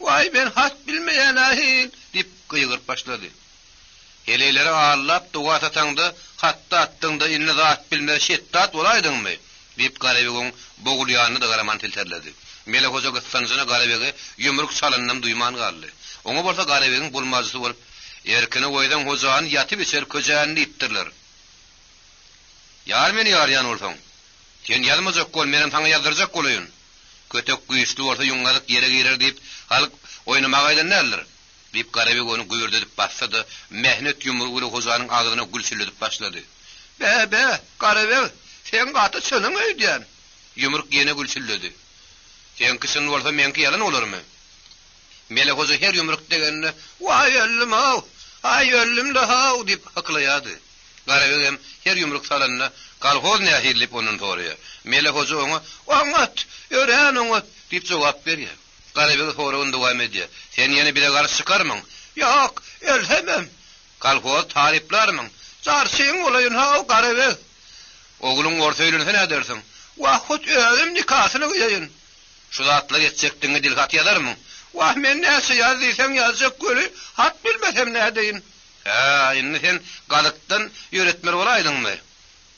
"Vay ben hat bilmeýän ahil" diýip gyýgyryp başlady. Heleýleri ağırlap duwa ataňda, hatda atdyňda inne zat bilmeýän şettat bolaýdyňmy diýip Garabek bogulýanyny da garaman tilterledi. Mele hoja gitsanjyna Garabege ýumruk çalandan duýman galdy. Oňa bolsa Garabegin bulmajysy bolup, erkini goýdan hojany ýatyp içer köjäni diýipdirler. Ýar meni ýarýan bolsaň, sen ýalmajak bol, meniň taňa ýazdyrjak bolýyn. Kötek güýçli bolsa ýuňgalyk ýere girer diýip, halyk oýnamagydan näler? Diýip Garabek onu güýrdedip bassady, mehnet ýumrugy hojanyň agyna gülçüledip başlady. Be, Garabek, sen gaty çöňüň öýdän. Ýumruk ýene gülçüledi. Sen kysyn bolsa menki ýalan bolarmy? Mele hoja her ýumruk degenine, "Vay ölüm haw, ay ölüm de haw" diýip haklaýady. Garabek hem her ýumruk salanyna kalhoz nähirlip onuň soraýar. Mele hoja oňa, "Oňat, ören oňat" diýip jogap berýär. Garabek soragyny dowam edýär. "Sen ýene bile garşy çykarmyň?" "Ýok, ölhemem." "Kalhoz tariplarmyň?" "Jarsyň olaýyn haw Garabek." "Ogluň orta öýlense näme dersiň?" "Wahut ölüm nikasyny goýaýyn." "Şu zatlar ýetjekdiňi dilgat ýazarmyň?" "Wah men näse ýazdyysam ýazjak göli, hat bilmesem nädeýin." "Ha, indi sen galykdan ýöretmer bolaýdyňmy?"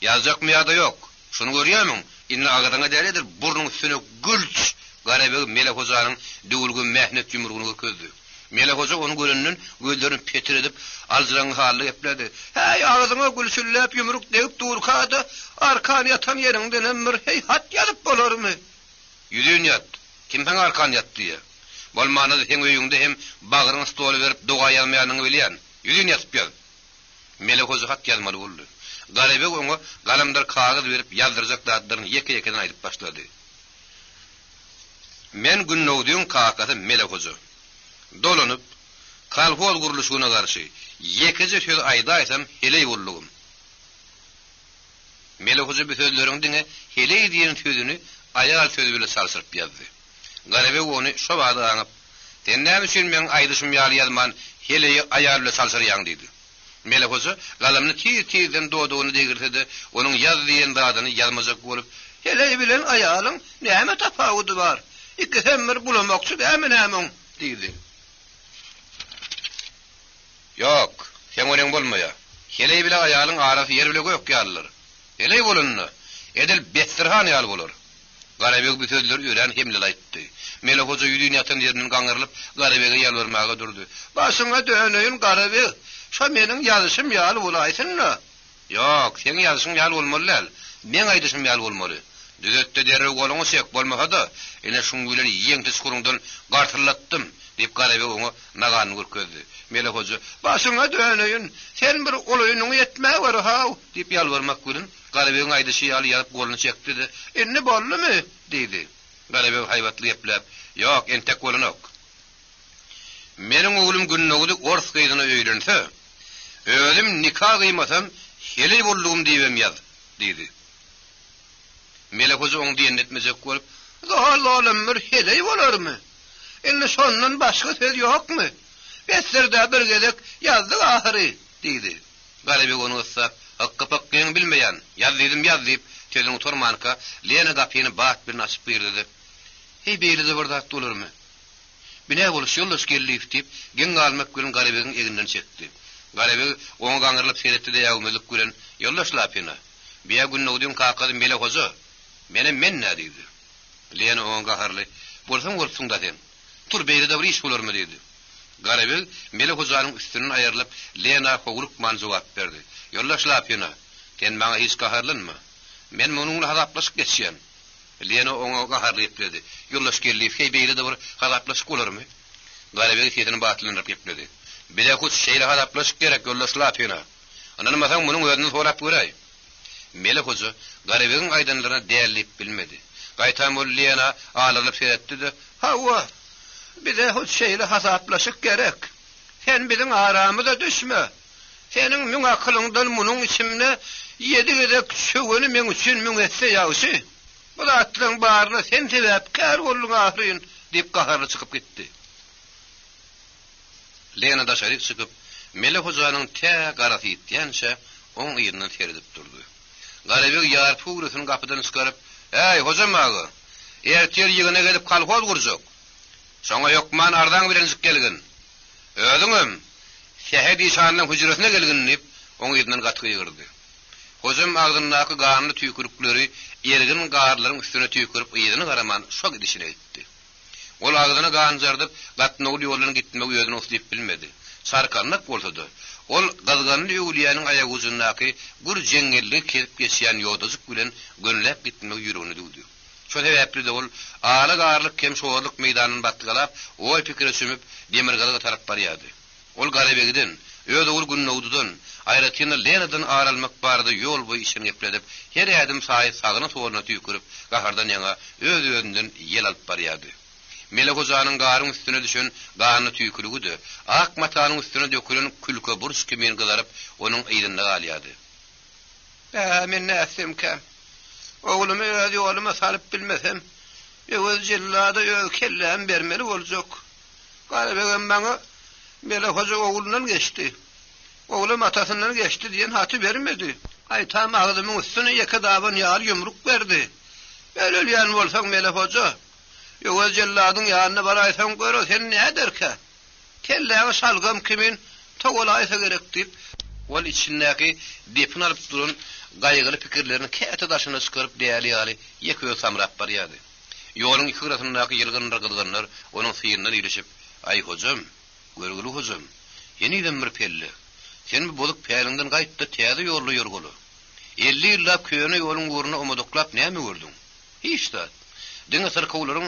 "Ýazjakmy ýa-da ýok. Şunu görýärmiň, indi agadyňa däredir, burnuň üstüne gülç." Garabek Mele hojanyň döwülgün mehnet ýumrugyny görkezdi. Mele hoja onu göründen gözlerini petir edip alzyraň haly epledi. "Hey, agyzyňa gülçülläp ýumruk degip durkady, arkan ýatan ýeriňden emir hey hat ýalyp bolarmy?" "Ýüzün ýat. Kim taň arkan ýatdy ýa? Bolmanyny sen öýüňde hem bagyryň stoly berip doga ýalmaýanyňy bilýän. Ýüzün ýatyp ýaz." Mele hoja hat ýazmaly boldy. Garabek oňa galamdar kagaz berip ýazdyrjak datlaryny ýeke-ýekeden aýdyp başlady. "Men günnägdiň kakasy Mele hoja. Dolanyp, kalhol guruluşyna garşy ýekece söz aýda aýsam heley bollugum." Mele hoja bu sözleriň diňe heley diýen sözüni aýal sözü bilen salsyryp ýazdy. Garabek onu şo wagtda aňyp, "Sen näme üçin men aýdyşym ýaly ýazman, heleýi aýal bilen salsyrýaň" diýdi. Mele hoja galamny tiz-tizden dodugyny degirtdi, onuň ýazdyýan zadyny ýazmajak bolup, "Heleýi bilen aýalyň näme tapawudy bar? Iki hemmir bulamakçy näme diýdi. "Ýok, sen onuň bolmaýa. Heleýi bilen aýalyň arasy ýer bilen göýük ýalylar. Heleýi bolunny, edil bestirhan ýaly bolar." Garabek bu sözleri ören hemle aýtdy. Mele hoja ýüdüň ýatan ýerinden gaňrylyp Garabege ýalvarmaga durdy. "Başyňa döneýin Garabek, şo meniň ýazyşym ýaly bolaýsynmy?" "Ýok, sen ýazyşyň ýaly bolmaly. Men aýdyşym ýaly bolmaly. Düzetde derre goluňy sek bolmasa da, ene şuň bilen ýeňti skurundan gartyrlatdym diýip garaby oňa nagany görkezdi. Mele hoja, "Başyňa döneýin, sen bir olaýynyň ýetmäge bar ha" diýip ýalvarmak bilen garabyň aýdyşy ýaly ýalyp goluny çekdi. "Enni boldymy?" diýdi. Garaby haýbatly ýepläp, "Ýok, entek bolanok. Meniň oglum günnägidi ors gyýdyna öýrense, özüm nikah gıymasam heli bollugum diýbem ýaz" diýdi. Mele hoja oň diýen etmejek bolup, "Allah'ım bir heli bolarmy? Indi şondan başga söz ýokmy? Beserde bir gelek ýazdyk ahyry" diýdi. Garaby onu ıssap, "Hakka pakkyň bilmeýän, ýaz diýip, telefon tormanka Lena gapyny bat bir açyp berdi. "Hey beýlede bir zat bolarmy? Bine boluş ýoldaş gelip diýip, geň almak bilen Garabyň eginden çekdi. Garaby oňa gaňrylyp seretdi de ýagmylyk bilen, "Ýoldaş lapyna, biýa günnägden kakady mele hoja, men nä diýdi." Lena oňa gaharly, "Bolsaň da sen. Tur beýlede bir iş bolarmy?" diýdi. Garaby mele hojanyň üstünden aýrylyp, Lena howruk man jogap berdi. "Ýoldaş lapyna, sen maňa hiç gaharlanma. Men munuňla hazaplaşyp geçýän." Lena oňa gaharlyp dedi. "Ýoldaş gelip, hey beýlede bir hazaplaşyk bolarmy?" Garaby setini batylynyp ýepdi. "Bile hut şeýle hazaplaşyk gerek ýoldaş lapyna. Anany masaň munuň özüni sorap göräý." Mele hoja Garabyň aýdanlaryna dällip bilmedi. Gaýtam ol Lena alyp seretdi de, "Hawa, bile hut şeýle hazaplaşyk gerek. Sen biziň aramyza düşme. Seniň müň akylyňdan munuň içimne ýedi gedek söwgeni men üçin müň etse ýaşy. Bu atlyň baryna sen sebäpkär bolluň ahryn" diýip gaharly çykyp gitdi. Lena da şerik çykyp, Mele hojanyň tä garasy ýetýänçe oň ýerinden seredip durdy. Garaby ýar puwrusyny gapydan çykaryp, "Hey hojam ağa, ertir ýygyna gelip kalhol gurjak. Şoňa ýokman ardan bilen çyk gelgin. Özüňem şäher işanyň hujrasına gelgin" diýip oň ýerinden gatgy ýygyrdy. Hojam agdyndaky garny tüýkürükleri ergin garlaryň üstüne tüýkürip ýygyny garaman şok edişine etdi. Ol agdyna ganjardyp gatny ol ýoluna gitmek ýödüni oslayıp bilmedi. Sarkanlyk bolsa-da, ol gazganly ýuliýanyň aýagy uzundaky bir jeňellik kelip geçýän ýoldaşyk bilen gönläp gitmek ýüregini dugdy. Şo sebäpli de ol ala garlyk kemşoğurlyk meýdanyny batgalap, oý pikire sümüp demirgalyga tarap barýardy. Ol Garabegiden, öz ol günnägden, aýratyny Lenadan aralmak bardy ýol boýy işini gepledip, her ädim saýy sagyna soruna tüýkürip, gahardan ýaňa öz özünden ýel alyp barýardy. Mele hojanyň garyň üstüne düşen garny tüýkürügidi, ak matanyň üstüne dökülen külke burç kimen gylaryp onuň ýygyna galýardy. "Men näsem käm? Oglumy öz ýoluma salyp bilmesem, öz jellada öz kellem bermeli boljak. Garabegem maňa Mele hoja oglundan geçdi. Oglum atasyndan geçdi diýen haty bermedi. Aýtam agdymyň üstüne ýeke daban ýaly ýumruk berdi. "Ben ölýän bolsaň Mele hoja, ýöwel jelladyň ýanyna baraýsaň görä sen näderkä? Kelläňi şalgam kimin togolaýsa gerek" diýip, ol içindäki depin alyp duran gaýgyly pikirlerini käte daşyna çykaryp däli ýaly ýeke samrap barýardy. Ýoluň iki gyrasyndaky ýylgynlar gylgynlar onuň syýryndan ýerişip, "Aý hojam, görgüli hojam, ýeniden bir pelli. Sen bu bolup päliňden gaýtdy täze ýolly ýörgüli. 50 ýyllap köýene ýoluň uğruna umadyklap näme gördüň? Hiç de. Diňe sırkawlaryň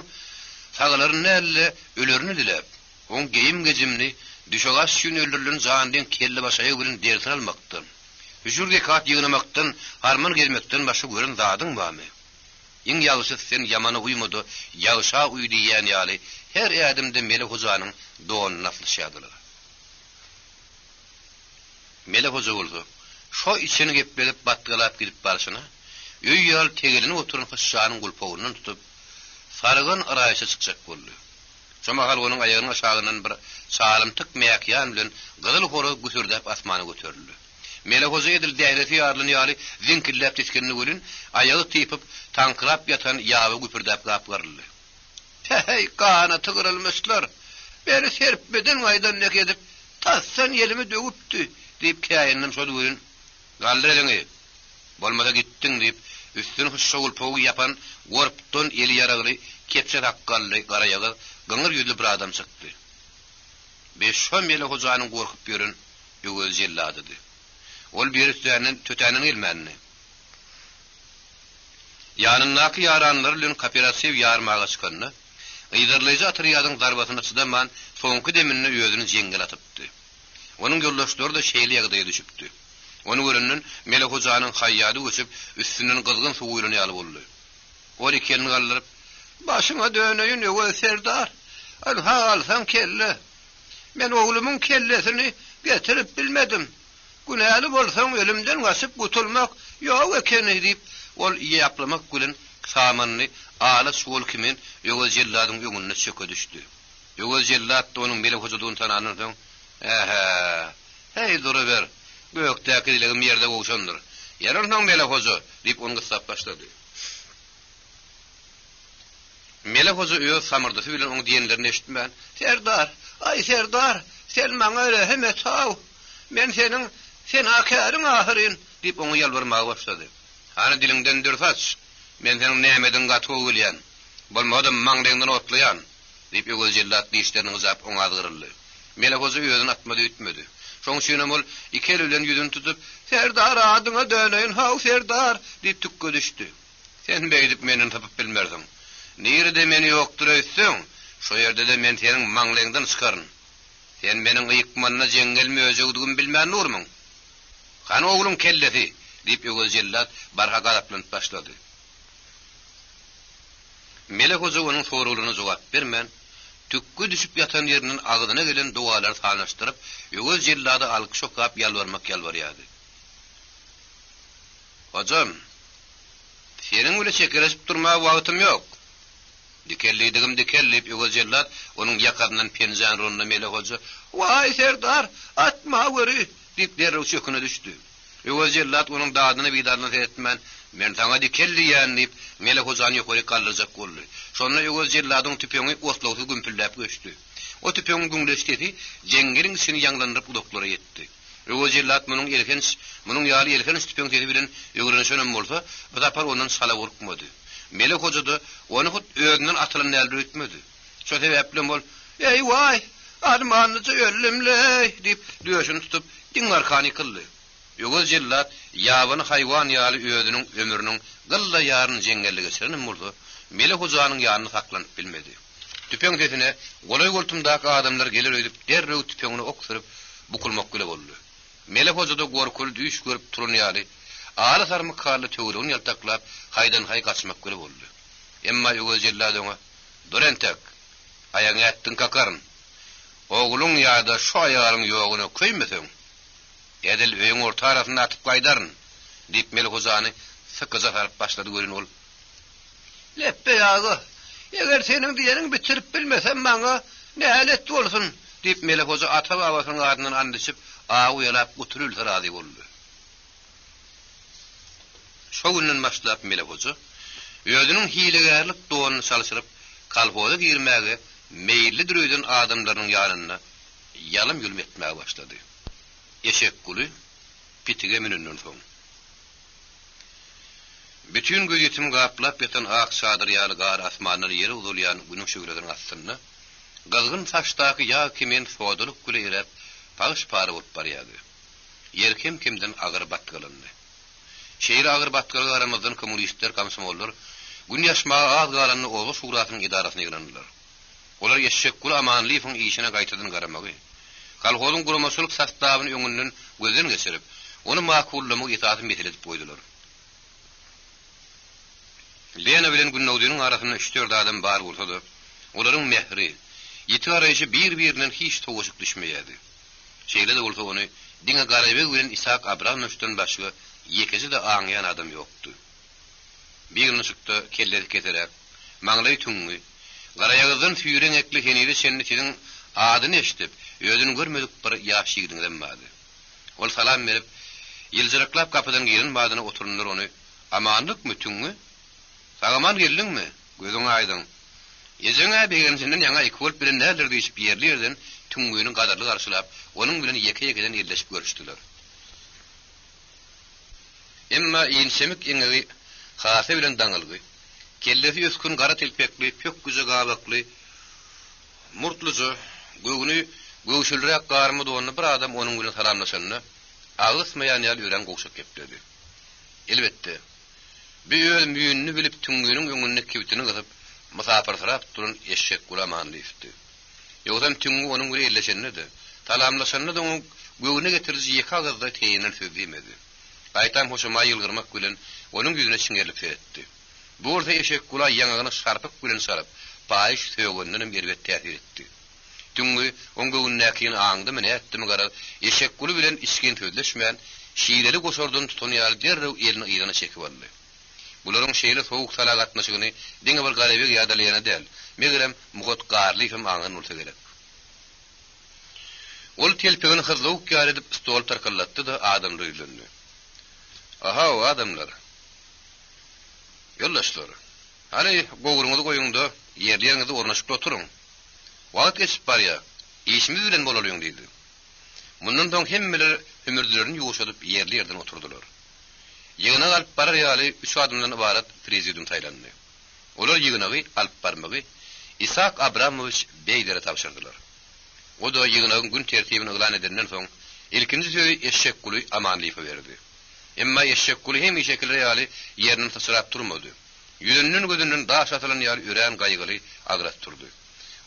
sagalaryny näle ölerini dilep, oň geyim gejimni düşogas şün öldürülen zandyň kelle başaýy bilen dersin almakdan. Hüjürge kat ýygnamakdan, harman gelmekden başga görün zadyň barmy? Iň ýalşy sen ýamana uýmady, ýalşa uýdy ýani ýaly, her ädimde Mele hojanyň doň naslyşýadylar. Mele hoja bolsa, şo içini gepledip batgalap gidip barşyna, öý ýal tegelini oturan hyşanyň gulpawyndan tutup, sarıgan araýşa çykjak boldy. Şomagal onuň aýagynyň aşagyndan bir salymtyk mäkýan bilen gyzyl horo güsürdäp asmana göterildi. Mele hoja edil däýleti ýarlyny ýaly zinkirläp teskenini görün, aýagy typyp tankyrap ýatan ýaby güpürdäp gapgarly. "Hey, kana tygyrylmyşlar. Beni serpmeden aýdan nek edip, tassan ýelimi dögüpdi" diýip käýendim şol görün. "Galdyryňy. Bolmada gitdiň" diýip üstün hışşagul pogu yapan gorpton eli yaragly kepçe takkally garayagy gıngır ýüzlü bir adam çykdy. 5 Mele hojanyň gorkup ýörün ýöwel jellady. Ol bir üstünden tötäniň ilmänini. Yanındaki yaranlar bilen kooperativ yarmaga çykanny, ýydarlyjy atrýadyň darbasyna çydaman soňky deminni özüni jengel atypdy. Onuň ýoldaşlary da şeýle ýagdaýa düşüpdi. Onu görenden Melek Hojanyň haýýady göçüp üstünden gızgın suwuýlany alyp boldy. Ol ikenini galdyryp, "Başyňa döneýin öwe serdar. Al alsan kelle. Men oglumyň kellesini getirip bilmedim. Günäli bolsaň ölümden gaçyp gutulmak ýok ekeni" diýip ol ýaplamak bilen samanny ala suwul kimin ýöwel jelladyň öňüne çöke düşdi. Ýöwel jellat da onuň Melek Hojadyň tananyň soň, "Hey duraber. Gökdäki dilegim ýerde gowşandyr. Ýararnaň Melek Hoja" diýip onu gysap başlady. Melek Hoja öz samardysy bilen onuň diýenlerini eşitmän, "Serdar, ay serdar, sen maňa rahmet haw. Men sen akaryň ahyryn" diýip onu ýalvarmagy başlady. "Hany diliňden dürsaç, men seniň nämeden gatyp bilýän. Bolmadym maňdaňdan otlaýan" diýip ýöwel jellat diýişlerini gyzap oňa adgyryldy. Melek Hoja özüni atmady ütmedi. Şoň üçin ol ikeli bilen ýüzüni tutup, "Serdar adyňa döneýin haw serdar" diýip tükke düşdi. "Sen beýdip meni tapyp bilmersiň. Nerede meni ýokdur öýsüň, şo ýerde de men seniň maňlaýňdan çykaryn. Sen meniň ýykmanyna jeňgelmi özegdigim bilmän nurmyň. Hany oglum kellesi" diýip ýöwel jellat barha garaplanyp başlady. Melek Hoja onuň soragyna jogap bermän, tükki düşüp ýatan ýerinden agydyna gelen dualar sanaşdyryp, ýöwel jellady alyk şokap ýalvarýady. "Hojam, seniň bilen çekeresip durmaga wagtym ýok." Dikelliýdigim ýöwel jellat onuň ýakaryndan penjan ronuna Melek Hoja, "Wai serdar, atma göri" diýip derrew çöküne düşdi. Ýöwel jellat onuň dadyny bidarlyk etmän, "Men taňa dikelliýän" diýip Melek Hojany ýokary kaldyrjak boldy. Şonda ýöwel jelladyň tüpeňi otlawty gümpüldäp göçdi. O tüpeňiň güňleşketi jeňgeriň sini ýanglandyryp udoklara ýetdi. Ýöwel jellat munyň ýaly elken tüpeň tedi bilen ýögürlenşen bolsa, bu tapar ondan sala urkmady. Melek Hoja da onu özünden atylan näldür etmedi. Şo sebäple bol, "Ey vay, armanyjy ölümley" diýip döşüni tutup diňarkany kıldy. Ýöwel jellat ýabyny haýwan ýaly özüniň ömrüniň gylla ýaryn jeňgellige geçiren bolsa, Melek Hojanyň ýanyny saklanyp bilmedi. Tüpeň tetine golay goltumdaky adamlar gelir öýdüp derrew tüpeňini oksuryp bukulmak gele boldy. Melek Hoja da gorkul düş görüp turan ýaly ala sarmy karly töwrüň ýaltaklap haýdan haý gaçmak gele boldy. Emma ýöwel jellat oňa, "Dorentek, aýaň etdiň kakaryn. Ogluň ýa-da şo aýaryň ýoguny köýmeseň, edil öýüň orta tarasyna atyp gaýdaryn" diýip Melek Hojany sykyza sarıp başlady görün ol. "Leppe ýagy, eger seniň diýeniň bitirip bilmesem maňa nälet bolsun" diýip Melek Hoja ata babasynyň adynyň andyşyp awy ýalap guturul razy boldy. Şo günden başlap Melek Hoja özüniň hilegerlik dogyny çalyşyryp kalpoza girmäge meýilli dürüýden adamlaryň ýanyna ýalym ýülüm etmäge başlady. Eşek guly pitige minenden soň. Bütün göýetim gaplap ýatan ak sadyr ýaly gar asmanyny ýere uzulýan güneş şögreden astyna, gazgyn saçdaky ýa kimen fodalyk güle erep, paýş pary bolup barýady. Ýer kimden agyr batgylyndy. Şeýle agyr batgyly aramyzdan kommunistler, komsomollar, gün ýaşmaga az galanyny oğuz şuratynyň idarasyna ýygrandylar. Olar eşek gul amanlygyň işine gaýtadan garamagy, kalhozyň guramaçylyk sastabyny öňünden gözden geçirip, onu makullamagy itaat meselesi goýdular. Lena bilen Günnawdynyň arasyna 3-4 adam bar bolsa-da, olaryň mehri, ýeti araýjy bir-birinden hiç towaşyk düşmeýärdi. Şeýle de bolsa ony diňe garaýbek bilen Isak Abramovdan başga ýekesi de aňýan adam ýokdy. Birini çykdy, kelleri keterek, maňlaý tüňňi, garaýagdan süýren ekli heniri sennetiň adyny eşitip, özüni görmedik bir ýaş ýigitden bady. Ol salam berip, ýylgyraklap kapydan giren badyna oturunlar ony, "Amanlykmy tüňňi? Sagaman geldiňmi? Gözüň aýdyn. Ýejeňe begensinden ýaňa ikbol bilen nädir diýip ýerli ýerden tüňňini gadarly garşylap, onuň bilen ýeke-ýekeden elleşip görüşdiler. Emma ýensemik eňegi hasy bilen daňylygy, kellesi öskün gara telpekli, pök güze gabakly, murtluzy, göwüni göwşülrek garmy downy bir adam onuň bilen salamlaşanyna, agysmaýan ýaly ören gowşak gepdi. Elbetde, Bir öz büyününü bilip tüngünün öňünde kibitini gyzyp, musafir tarap durun eşek gulaman diýipdi. Ýogam tüngü onuň bir elleşenidi. Talamlaşandy da oň göwüne getirji ýeka gyzda teýinir sözlemedi. Aýtam hoşuma ýylgyrmak bilen onuň ýüzüne çiňerlip etdi. Bu orta eşek gula ýaňagyny şarpyk bilen saryp, paýyş söýgünden berget täsir etdi. Tüngü oň göwünnäkiň aňdy mene etdimi garal, eşek guly bilen isken sözleşmän, şiireli goşordan tutanýar derrew elini ýygyna çekip aldy. Bularyň şeýle sowuk salagatnaşygyny diňe bir galebek ýadalyana del. Megerem mugat garly hem aňyny bolsa gerek. Ol telpegini hızlawuk ýar edip stol tarkallatdy da adam duýlandy. Aha o adamlar. Ýollaşlar. Hali goguruňyzy goýuňda, ýerleriňizi ornaşyp oturuň. Wagt geçip barýa, işimiz bilen bolalyň diýdi. Mundan soň hemmeler hümürdilerini ýuwşadyp ýerli ýerden oturdular. Ýygyna alyp barar ýaly 3 adamdan ibarat prezidium taýlandy. Olar ýygyny alyp barmagy Isak Abramovich beýlere tapşyrdylar. O da ýygynyň gün tertibini ýylan edenden soň ilkinji söýü eşek guly amanlypa berdi. Emma eşek guly hem şekilde ýaly ýerini tasyrap durmady. Ýüzünden gözünden daş atylan ýaly üren gaýgyly agrat turdy.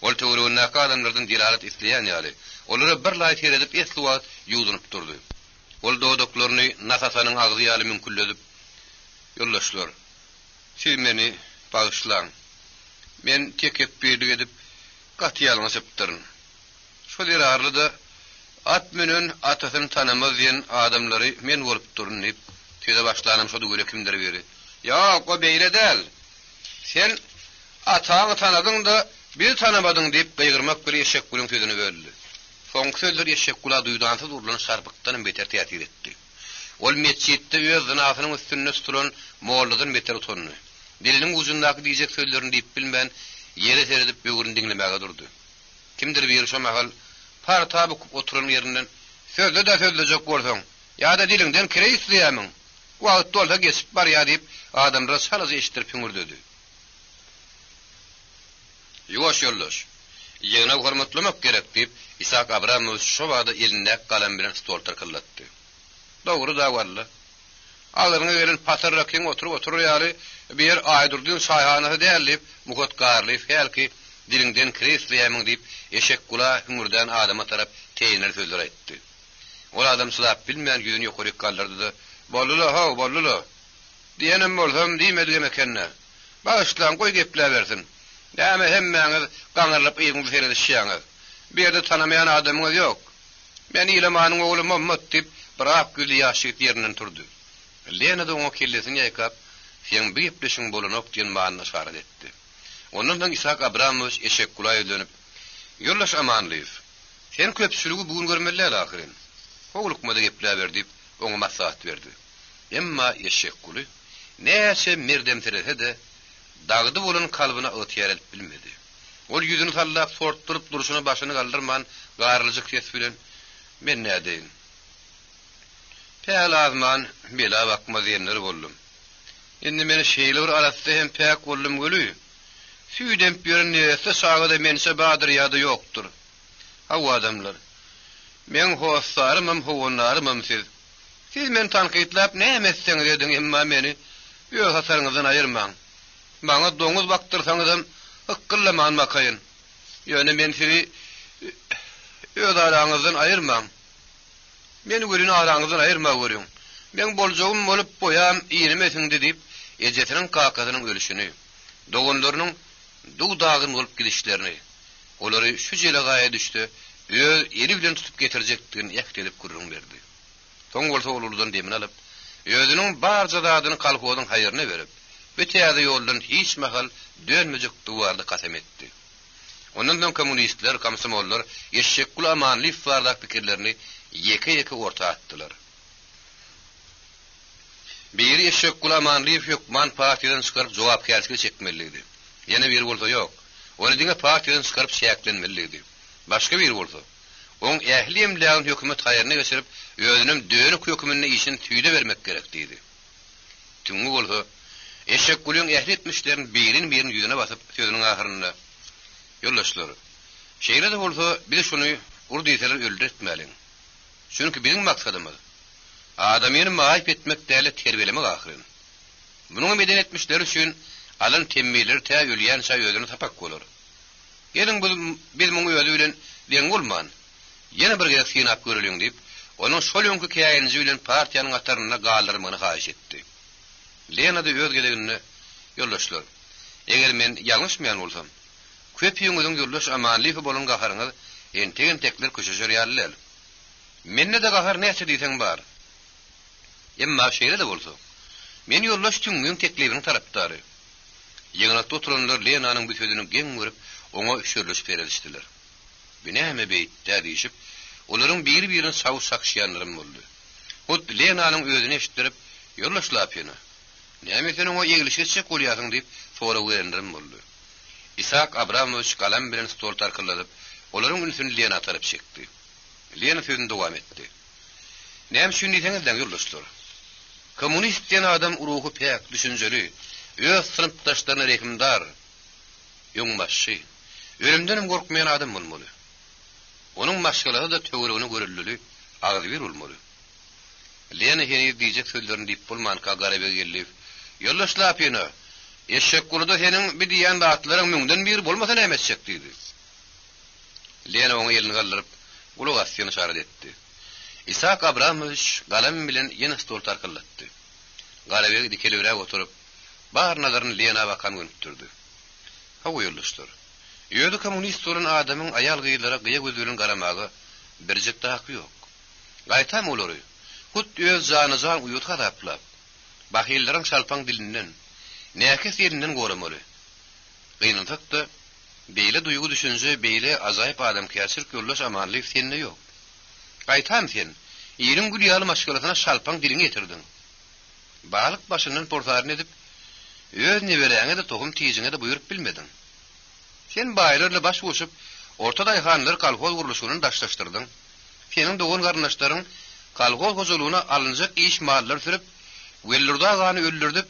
Ol töwrüne adamlardan dilalet isleýän ýaly olary bir laýt edip esluwat ýudunyp durdy. Ol dodoklaryny nasasanyň agzy ýaly mümkinledip ýollaşdylar. Siz meni bagyşlaň. Men tekep beýlik edip gatýalyňy sepdirn. Şu derarlyda at menen atasyny tanamaz diýen adamlary men bolup durun diýip tüýde başlanam şu dugule kimdir beri. Ýok, o beýle del. Sen ataňy tanadyň da bir tanamadyň diýip gaýgyrmak bir eşek gulyň sözüni böldi. Soň sözler eşek gula duýdansa durulan şarpykdan beter täsir etdi. Ol mesçitde öz zinasynyň üstünde tutulan molladan beter oturdy. Diliniň uzundaky diýjek sözlerini diýip bilmän ýere seredip böwrüni diňlemäge durdy. Kimdir bir şu mahal partaby oturan ýerinden sözle de sözlejek bolsaň, ýa-da diliňden kire isleýämiň. Wagt dolda geçip barýar diýip adamlar salazy eşitdirip hüngürdedi. Ýoş ýoldaş. Ýygyna hormatlamak gerek diýip Isak Abramovich şu wagda elinde galam bilen stol tarkallatdy. Dogry da walla. Alaryňa gelen patarrakyň oturup ýaly bir aýdurdyn şaýhanaty dällip, mugat garly felki diliňden kire isleýämiň diýip eşek gula hüngürden adama tarap teýinler sözler aýtdy. Ol adam sulap bilmän ýüzüni ýokary kallardy da, "Bollula ha, bollula." Diýenem bolsam diýmedim ekenne. Bagyşlan goý gepler bersin. Näme hemmeňiz gaňarlyp ýygyňyzy seredişýäňiz. Bir ýerde tanamayan adamyňyz ýok. Men ilemanyň ogly Mammat diýip birak güli ýaşyk ýerinden turdy. Lena da oňa kellesini ýaýkap, "Sen bir gepleşiň bolanok" diýen maňyna şarat etdi. Ondan soň Isak Abramovich eşek gulaýa dönüp, "Ýoldaş amanlyýyz. Sen köpçüligi bugün görmeliler ahyrin." Howlukmada gepler berdi, oňa maslahat berdi. Emma eşek guly näçe mirdem terese de dağdy bolan kalbyna ötýär bilmedi. Ol ýüzüni tallap sortdurup duruşyny başyny galdyrman garlyjyk ses bilen "Men nädeýin? Päl azman bela bakma diýenler boldum. Endi meni şeýler arasynda hem päk boldum göli. Süýdem birin näse şagada mense badyr ýa-da ýokdur. Hawa adamlar. Men hossarymam, howunlarymam siz. Siz men tanqytlap näme etseňiz edin, emma meni ýöz hasaryňyzdan aýyrmaň. Maňa doňuz baktyrsaňyzam hykkyllaman makaýyn. Ýöne men sizi öz araňyzdan aýyrmaň. Meni görün araňyzdan aýyrma görüň. Men boljagym bolup boýam ýermesin diýip ejetiniň kakasynyň ölüşini, dogunlarynyň dugdagyny bolup gidişlerini, olary şu jele gaýa düşdi, öz eri bilen tutup getirjekdigini ýakdelip gurrun berdi. Soň bolsa olurdan demin alyp, özüniň barja dadyny kalkowyň haýyryna berip, ötýäde ýoldan hiç mahal dönmejek duwarly kasam etdi. Ondan soň kommunistler, komsomollar eşek gula amanlyk bardak pikirlerini ýeke-ýeke orta atdylar. Bir eşek gula amanlyk hökman partiýadan çykaryp jogapkärçiligi çekmeliydi. Ýene bir bolsa ýok. Onu diňe partiýadan çykaryp şäklenmeliydi. Başga bir bolsa, oň ähli emläň hökümet haýyryna geçirip, özüniň dönük hökümine işin tüýde bermek gerek diýdi. Tüňü bolsa, eşek gulyň ähli etmişlerin birin ýüzüne basyp sözüniň ahyrynda ýollaşdylar. Şeýle bolsa, biz şuny urdyýsalar öldüretmäliň. Çünki bizim maksadymyz adamyny maýyp etmek däle terbiyelemek ahyryn. Bunu beden etmişler üçün alın temmiler te ölýän şaýözüni tapak bolar. Gelin biz muňa öýde bilen deň bolman. Ýene bir gez synap göreliň diýip, onuň şol ýönkü käýinji bilen partiýanyň ataryna galdyrmagyny haýyş etdi. Lena da öz gelegini ýollaşdylar. Eger men ýalňyşmaýan bolsam, köp ýöňüň ýoldaş amanlygy bolan gaharyňyz enten tekler köşejer ýalylar. Menne de gahar näçe diýseň bar. Emma şeýle de bolsa, men ýoldaş tüňüň teklibiniň tarapdary. Ýeňat oturanlar Lenanyň bu sözüni geň görüp, oňa üşürlüş berelişdiler. Binäme beýtde diýip, olaryň bir-birini saw sakşýanlarym boldy. Hut Lenanyň özüni eşitdirip, ýollaşlap ýene. Näme sen oňa ýeglişe çek bolýasyň diýip, sonra öýrendirim boldy. Isak Abramovich galam bilen stol tarkyladyp, olaryň ünsüni Lena tarap çekdi. Lena sözüni dowam etdi. Näme şunu diýseňizden ýoldaşlar. Kommunist diýen adam uruhy pek düşünjeli, öz sınıfdaşlaryna rekimdar, ýoňbaşy, ölümden gorkmaýan adam bolmaly. Onuň maşgalaty da töweregini görülýär, agzy bolmaly. Lena heni diýjek sözlerini diýip bolmanka garabe gelip, ýollaşlap ýene. Eşek gurda senin bir diýen batlaryň müňden biri bolmasa näme etjek diýdi. Lena oňa ýelini galdyryp, ulug asýany şarat etdi. Isak Abramovich galam bilen ýene stol tarkylatdy. Garabe dikeliwrä oturup, bar nazaryny Lena bakan görüpdirdi. Hawa ýoldaşlar. Ýöne kommunist bolan adamyň aýal gyýlara gyýa gözülen garamagy birjek de haky ýok. Gaýtam olary. Hut öz janyzan uýut hadaplap, bahillerin şalpaň dilinden, näkes ýerinden goramaly. Gynantakda beýle duýgu düşünje, beýle azaýyp adam käsirk ýoldaş amanlyk sende ýok. Gaýtam sen, ýeriň gülýaly maşgalatyna şalpaň dilini getirdin. Balyk başyndan portaryny edip, öz neberäňe de tohum tiýijiňe de buýurup bilmedin. Sen baýlarla baş goşup, ortada ýahanlar kalkol guruluşyny daşlaşdyrdyň. Senin dogan garnaşlaryň kalkol hojulugyna alynjak iş mallar sürüp, wellurda gany öldürdüp,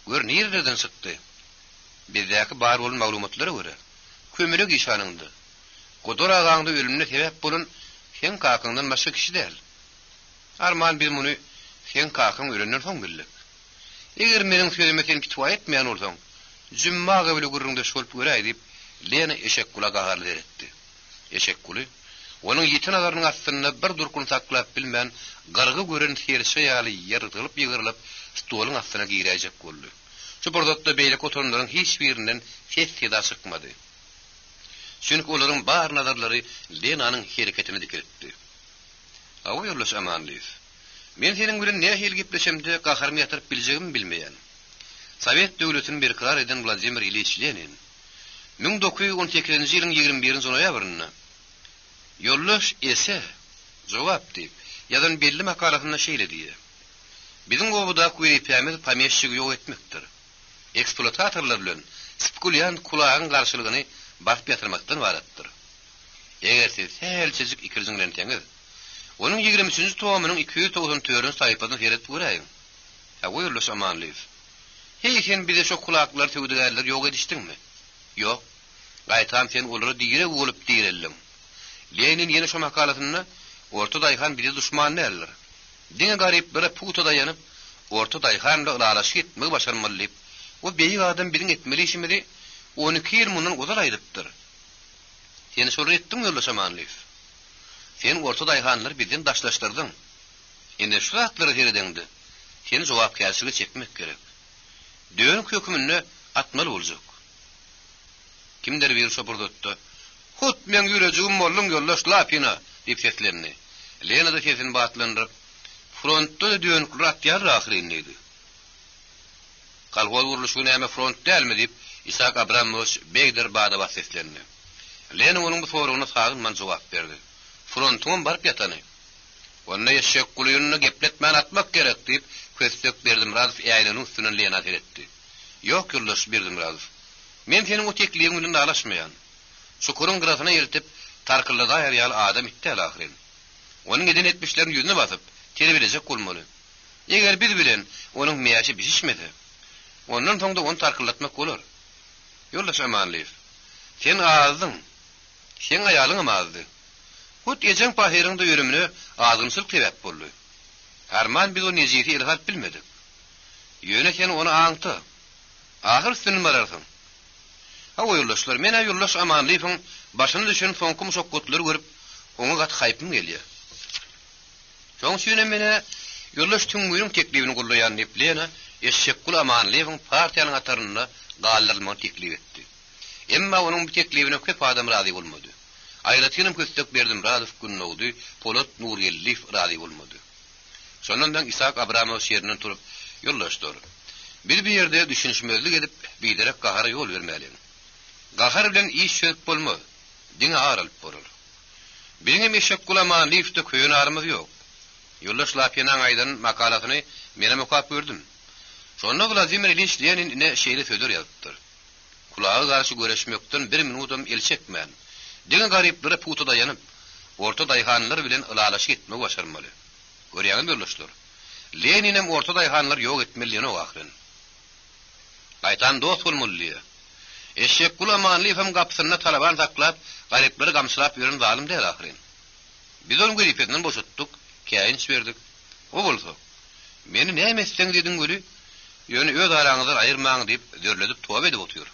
gör nereden çykdy. Bizdäki bar bolan maglumatlary görä. Kömürek işanyndy. Godor agaňda ölümine sebäp bolan sen kakyňdan başga kişi däl. Arman biz muny sen kakyň ölenden soň bildik. Eger meniň sözüme sen kitwa etmeýän bolsaň, jümma gabyle gurrunda şolp göräý diýip Lena eşek kula gaharly etdi. Eşek kuly onuň ýetin agarynyň astyna bir durkun saklap bilmän gargy gören terse ýaly ýerdilyp ýygyrlyp stoluň astyna giräjek boldy. Şu bordatda beýle oturanlaryň hiç birinden ses seda çykmady. Çünki olaryň bar nazarlary Lenanyň hereketine dikilipdi. Awy ýoldaş amanlyk. Men seniň bilen näme gepleşemde gaharmy ýatyryp biljegim bilmeýän. Sovet döwletini berkirar eden Vladimir Ilyich Lenin 1918-nji ýylyň 21-nji noýabrynda ýoldaş ese jogap diýip ýadan belli makalatynda şeýle diýdi. Bizim gowuda kuýrypýamy pameşçilik ýok etmekdir. Eksploatatorlar bilen spekulyant kulagyň garşylygyny basp ýatyrmakdan ibaretdir. Eger siz helçejik ikirjiňlenteňiz, onuň 23-nji tomynyň 294-nji saýpasyny seyretip göräýin. Hawa ýoldaş amanlyk. Sen bize şo kulaklar töwdügärler ýok edişdiňmi? Ýok. Gaýtam sen olary diýre bolup diýreldim. Lenin ýene şo makalatyny orta daýhan bize düşman näler. Diňe garyp bir puta daýanyp, orta daýhanla ýalaşyk etmek başarmaly. O beýik adam biziň etmeli işimizi 12 ýyl mundan uzak aýdypdyr. Sen şol etdiň ýoldaş amanlyk. Sen orta daýhanlar bizden daşlaşdyrdyň. Indi şu zatlary heredeňdi. Sen jogap käsigi çekmek gerek. Döň hökmüni atmaly boljak. Kimdir bir şopurdatdy. Hut men ýürejigim bollun ýoldaş lapina diýip seslendi. Lena da sesini batlandyryp, frontda döň ratýar ahirinde. Kalkol guruluşyny näme front dälmi diýip Isak Abramovich beýdir bada bas seslendi. Lena onuň bu soragyna sagynman jogap berdi. Frontuň baryp ýatany. Onda eşek gulyny gepletmän atmak gerek diýip köstek berdim Razif ýaýlanyň üstüne Lena etdi. Ýok ýoldaş berdim Razif. Men seniň o tekligiň bilen dalaşmaýan. Şukurun gırasyna ýeritip tarkyllada ýaly adam itdi ahirin. Onuň eden etmişlerini ýüzüne basyp telebilecek bolmaly. Eger biz bilen onuň meýaşy bişişmedi, ondan soňda onu tarkyllatmak bolar. Ýoldaş amanlyk. Sen azdyň. Sen aýalyň azdy. Hut ejen pahiryňda ýörümini azgynçylyk sebäp boldy. Arman biz o nejiti ilhat bilmedik. Ýöne sen onu aňty. Ahir sünün bararsın. Ha yollaşlar, mena yollaş amanlypyň, başyny düşen soňky muşakkatlar görüp, oňa gat haýpym gelýär. Şoň üçin mena yollaş tüňmüň teklibini gollaýan neplene, eşekkul amanlypyň partiýanyň ataryna galdyrylmagy teklip etdi. Emma onuň bu teklibine köp adam razy bolmady. Aýratynym köstek berdim Radow Günnowdy, Polat Nurýelliw razy bolmady. Şonundan Isak Abramow şeriniň turup yollaşdyr. Bir ýerde düşünişmezlik edip biderek gahara ýol bermäliň. Gahar bilen iş çöp bolma, diňe aralyp borar. Biňe meşekkul amanlypda köýün arymyz ýok. Yollaş lapyanyň aýdan makalatyny mene mukap gördüm. Şonda Vladimir Ilyich Lenin ine şeýle söýder ýazdyr. Kulagy garşy göreşmekden 1 minutum elçekmän. Diňe garyplara puta daýanyp, orta daýhanlar bilen ylalaşyk etmek başarmaly. Görýäňmi yollaşlar? Leninem orta daýhanlar ýok etmeli ýene wagtyn. Gaýtan dost bolmaly. Eşekkul amanlypym gapsyna talaban taklap, garyplara gamsylap ýören zalim däl ahyryn. Biz onu grypetinden boşutdyk, käýinç berdik. O bolsa, meni näme etseň dediň göri, ýöne öz araňyzdan aýyrmaň diýip dörledip towap edip otur.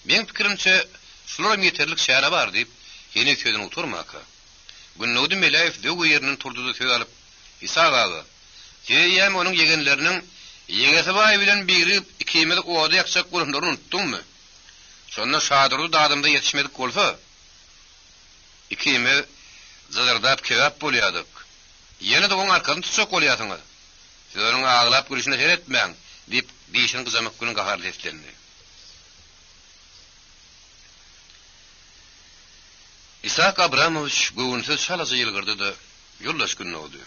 Men pikirimçe, şular ýeterlik şäre bar diýip, ýene sözüni oturmaka. Günnowdy Melaýew döwü ýeriniň turdudy söz alyp, Isak aga, ýeýem onuň ýegenleriniň ýegesi baý bilen biri ikimeli owada ýakşak bolundyryny unutdyňmy? Şonda şadyrly dadymda ýetişmedik bolsa, ikime zardap kebap bolýardyk. Ýene de oň arkadan tutsak bolýarsyňyz. Siz onuň aglap gülüşine seretmäň diýip diýişini gyzamak günün gaharly etlendi. Isak Abramowicz göwünsiz şalazy ýylgyrdy da yollaş gününe oldy.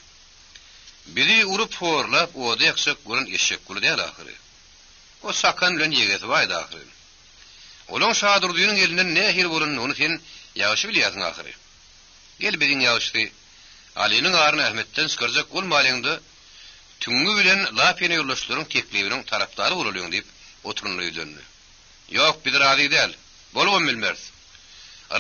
Biri urup forlap owada ýakşak bolan eşek gulu däl ahyry. O sakan bilen ýegesi baýdy ahyry. Olaň şadyrdynyň elinden nähir bolanyny sen ýaşy bilýärsiň ahyry. Gel biziň ýaşy Ali'nin arına Ahmet'ten skıracak olmalyňdy, tüňňi bilen lapyny ýollaşlaryň teklibiniň tarapdary bolalýaň diýip oturunly ýüzünni. Ýok, bir razy däl. Bolubam bilmez.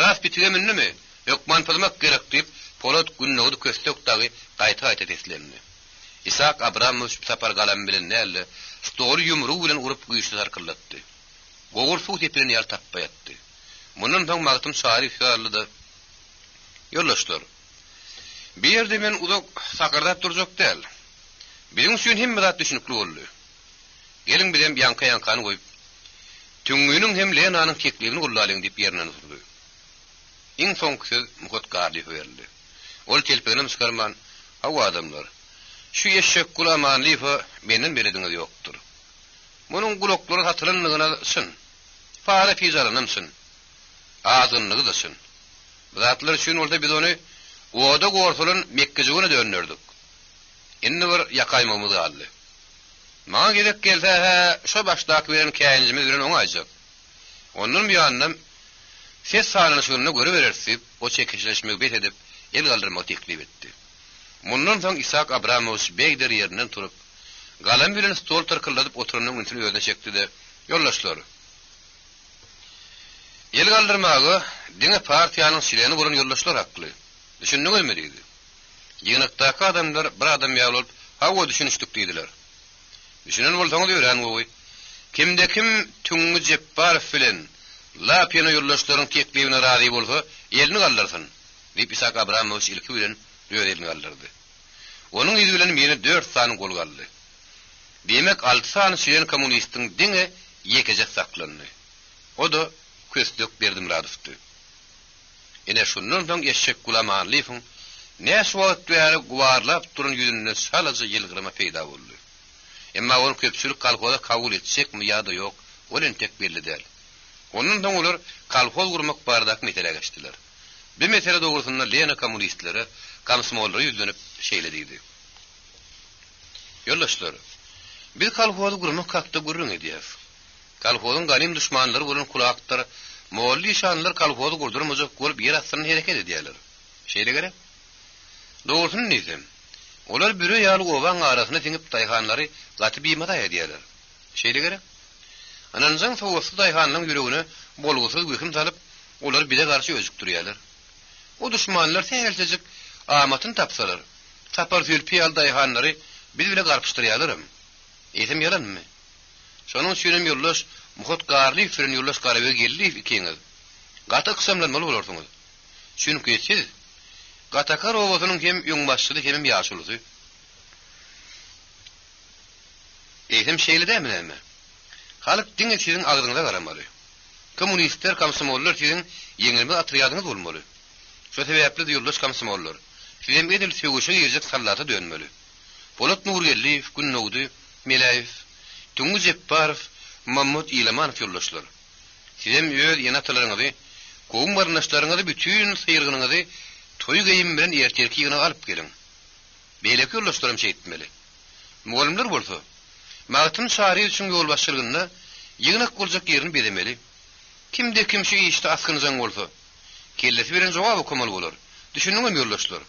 Ras bitigeminmi? Ýok, manfaatmak gerek diýip Polat Günnowdy köstek dagy gaýta etlendi. Isak Abramowicz tapar galam bilen näle, stoly ýumru bilen urup güýçli tarkyllatdy. Gogur suw tepini ýar tappaýatdy. Munun soň magtym şahyr ýarlydy. Ýollaşlar. Bir ýerde men uzak sakardap durjak däl. Biziň üçin hem bidat düşünipli boldy. Gelin bilen ýanka-ýankany goýup, tüňüniň hem Lenanyň teklibini gollalyň diýip ýerinden turdy. Iň soňky muhat gardy berildi. Ol telpegini çykarman, hawa adamlar. Şu eşek gulamanlypy menden berediňiz ýokdur. Munyň guloklary hatyrlanlygyna syn. Para fizalanymsyn. Azynlygy da syn. Zatlar üçin orada biz onu oda gorsulun Mekkejigine döndürdik. Indi bir yakaymamız galdy. Maňa gerek gelse, şo başdaky beren käýinjimiz bilen oňaýjak. Onuň ýanyna ses sanyşygyny göre berersiz, o çekişleşmek bet edip el galdyrmak teklip etdi. Mundan soň Isak Abramowicz beýder ýerinden turup, galam bilen stol tarkyladyp oturanyň üntüni ýöne çekdi de, ýollaşlar. El galdyrmagy diňe partiýanyň şileni bolan ýollaşlar hakly. Düşündiňizmi diýdi. Ýynykdaky adamlar bir adam ýalyp, hawa düşünüşdik diýdiler. Düşünen bolsaňyz öýren gowy. Kimde kim tüňňi jepbar bilen lapyny ýollaşlaryň teklibine razy bolsa, elini galdyrsyn. Diýip Isak Abramowicz ilki bilen ýörerini galdyrdy. Onuň ýüzü bilen meni 4 sany gol galdy. Demek 6 sany şilen kommunistiň diňe ýekejek saklandy. O da köstek berdim Radowdy. Ene şundan soň eşek gulamanlypyň näş wagt ýary guwarlap durun ýüzünden şalaja ýylgyryma peýda boldy. Emma onu köpçülik kalkoda kabul etsekmi ýa-da ýok, olen tek belli däl. Ondan soň olar kalkol gurmak bardak mesele geçdiler. Bir mesele dogurusunda Lena komünistleri, komsomolları ýüzlenip şeýle diýdi. Ýollaşlar, biz kalkol gurmak hakda gurrun edýäs. Kalkolun ganim düşmanlary bolan kulaklar, molly şanlar kalkol gurdurmajak bolup ýer astyny hereket edýärler. Şeýle gerek? Dogrusyny diýsem, olar biri ýaly owaň arasyna tiňip daýhanlary gaty biýmada edýärler. Şeýle gerek? Ananjaň sowasy daýhanyň ýüregine bolgusyz göküm salyp, olar bize garşy özükdirýärler. O düşmanlar täzelçik amatyny tapsalar, tapar sülpi ýal daýhanlary biz bile garpyşdyrýarlar. Eýsem yalanmy? Şonuň üçin ýollaş Muhot garly firin ýollaş garaby geldi ikiňiz. Gata kısamlanmaly bolarsyňyz. Çünki siz gatakar owasynyň hem ýoňbaşçyly hem ýaşuly. Eýsem şeýle dämi? Halyk diňe siziň agdyňyza garamaly. Kommunistler, komsomollar siziň ýeňilme atryadyňyz bolmaly. Şo sebäpli ýollaş komsomollar sizem edil söwüşe ýerjek sallata dönmeli. Polat Nurgelliýew, Günnowdy, Melaýew, Tungy Jepparow, Mahmud Ilamanov ýollaşlar. Sizem öz ýanatlaryňyzy, gowy barnaşlaryňyzy bütün syýrgynyňyzy toý geýim bilen erterki ýyna alyp geliň. Beýleki ýollaşlarym şeýitmeli. Mugallimler bolsa, Magtym şahry üçin ýol başçylygynda ýygynak boljak ýerini beremeli. Kimde kim şu işte askynjak bolsa, kellesi bilen jogaby komaly bolar. Düşünüňem ýollaşlar.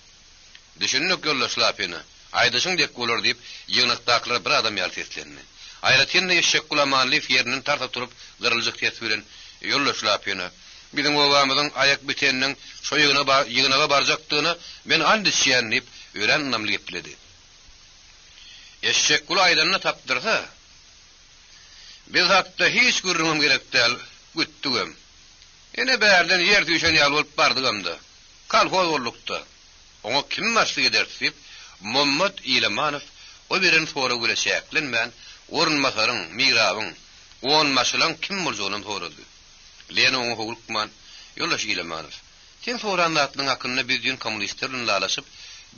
Düşünük ýollaşlar apyna. Aýdyşyň dek bolar diýip ýygnakdakylar bir adam ýaltyslenni. Aýratynda eşek gulamanlyk ýeriniň tarta turup gyryljak tesir bilen ýollaşlar apyna. Biziň obamyzyň ayak biteniň şo ýygynaga barjakdygyna men andyşýan diýip ören namly gepledi. Eşek gula aýdanyna tapdyrsa, biz hatda hiç görüňem gerek däl, güttügem. Ene bärden ýer düşen ýal bolup bardygamda. Kalhol bollukda. Oňa kim başlyk edersip, Mahmud Ilamanov o birin sonra güleşäklenmän, orunmasaryň, mirabyň, on maşylan kim boljagyny sorady. Len oňa howlukman, ýollaş Ilamanov. Sen soranlatyň hakyny biz ýün kommunistler bilen lalaşyp,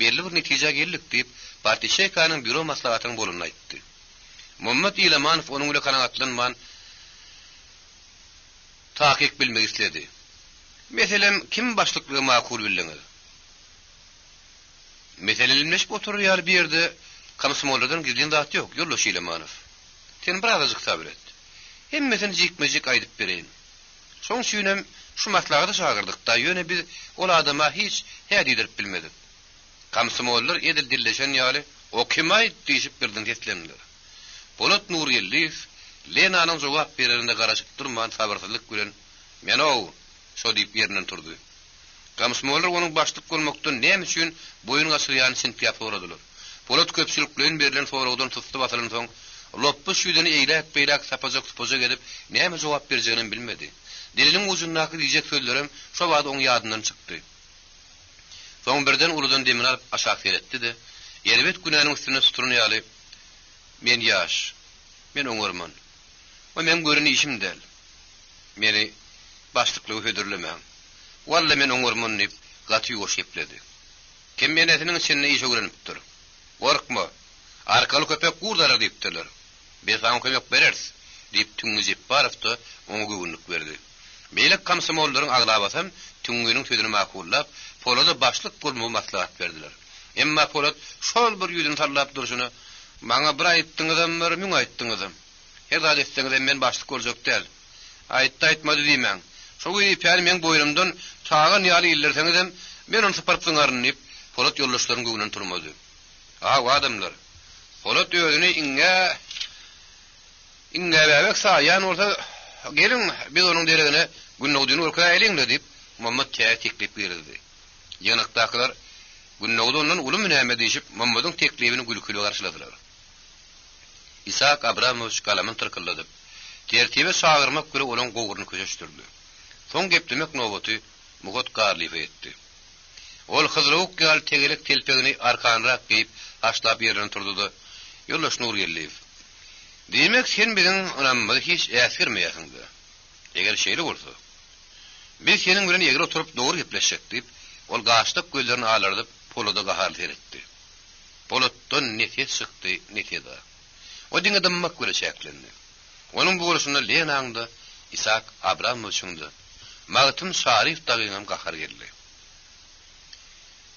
belli bir netije geldik diýip, partiýa şeýkanyň büro maslahatyny boluny aýtdy. Mahmud Ilamanov onuň bilen kanagatlanman tahkik bilmek istedi. Meselem kim başlyklygy makul bildiňiz? Meselelmiş oturur ýaly bir ýerde komsomollardan gizlin dat ýok, ýollaş Ilamanov. Sen bir azajyk sabr et. Hemmesini jikmejik aýdyp bereýin. Şoň şünem şu maslahaty şagırdykda ýöne biz ol adama hiç hädidirip bilmedik. Komsomollar edil dilleşen ýaly o kim aýt diýip birden teslendiler. Polat Nurgelliýew Lenanyň jogap bererinde garaşyp durman sabyrsyzlyk bilen men o şo diýip ýerinden turdy. Komsomollar onuň başlyk bolmakdan näme üçin boyun gasyrýan sentýap soradylar. Polat köpçülik bilen berilen soragdan tutdy basalan soň loppuş ýüzüni eýlek sapajak edip näme jogap berjegini bilmedi. Diliniň ujundaky diýjek sözlerim şo wagt oň ýadyndan çykdy. Soň birden uludan demini alyp aşağı seretdi-de, ýerbet günäniň üstüne tuturan ýaly men ýaş, men oňarman. O men görüni işim däl. Meni başlyklygy hödürlemäň. Walla men oňarman diýip gaty ýoşepledi. Kim menetiniň içinde işe öwrenipdir. Gorkma. Arkaly köpek gurdara diýipdiler. Biz saň köpek berers diýip Tungy Jepparowda oňa güwünlik berdi. Beýlek komsomollaryň aglabasam Tungynyň sözüni makullap, Polada başlyk bolmagy maslahat berdiler. Emma Polat şol bir ýüzüni tarlap durşuny maňa bir aýtdyňyzam, bir müň aýtdyňyzam. Her adetdeňizde men başlyk boljak däl. Aýtmady diýmän. Şo güni pär men boýrumdan çagan ýaly illerseňizem men onu sypartyňaryn diýip Polat ýollaşlaryň göwünden turmady. Ha, adamlar. Polat ýöňüni inge bäbek saýan bolsa gelin biz onuň deregine Günnowdyny urka eýleňle diýip Mahmud teklip berdi. Ýanykdakylar Günnowdynyň uly münäme diýip Mahmudyň teklibini gülküli garşyladylar. İshak Abramovich kalamyn tırkyllady. Tertibe şagyrmak göre olaň gowruny köşeşdirdi. Soň geplemek nobaty Mugot garlyp etdi. Ol hyzrywk gal tegelek telpegini arkanrak geýip aşlap ýerinden turdy-da. Ýollaş Nurgelliýew. Diýmek sen biziň onammy hiç äsirmeýärsiň-de. Eger şeýle bolsa, biz senin bilen ýeger oturup dogry gepleşjek diýip, ol gaçlyk gözlerini alardyp Polada gahar teretdi. Polatdan nefes çykdy, nefeda. O diňe dammak göreşäklendi. Onuň bu bolşunda Lenanyňda Ishak Abramowich'da Magtym Şarif dagyňam gahar geldi.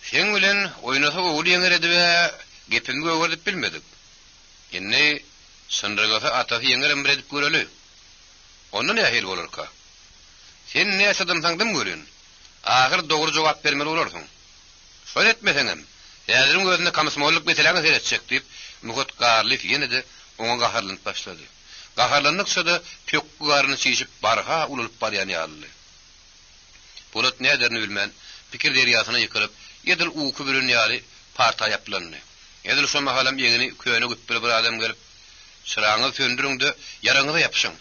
Sen bilen oýnasa ol ýeňeredi we gepimi göwürdip bilmedik. Enne sınrıgasa atasy ýeňerem biredip göreli. Ondan ýahil bolarka. Sen näse adamsaňdym görün? Ahir dogry jogap bermeli bolarsyň. Şol etmeseňem, ýazryň gözünde komsomollyk meseleňi seretjek diýip Mugot garlyp ýene-de oňa gaharlanyp başlady. Gaharlanykça da pök garyny çyşyp barha ululyp barýan ýaly. Polat näderini bilmän, pikir derýasyna ýykyryp, ýedil uky bilen ýaly parta ýaplandy. Ýedil şo mahalam ýegini köýne güppeli bir adam gelip, Çırağını söndürün de yarağını yapışın.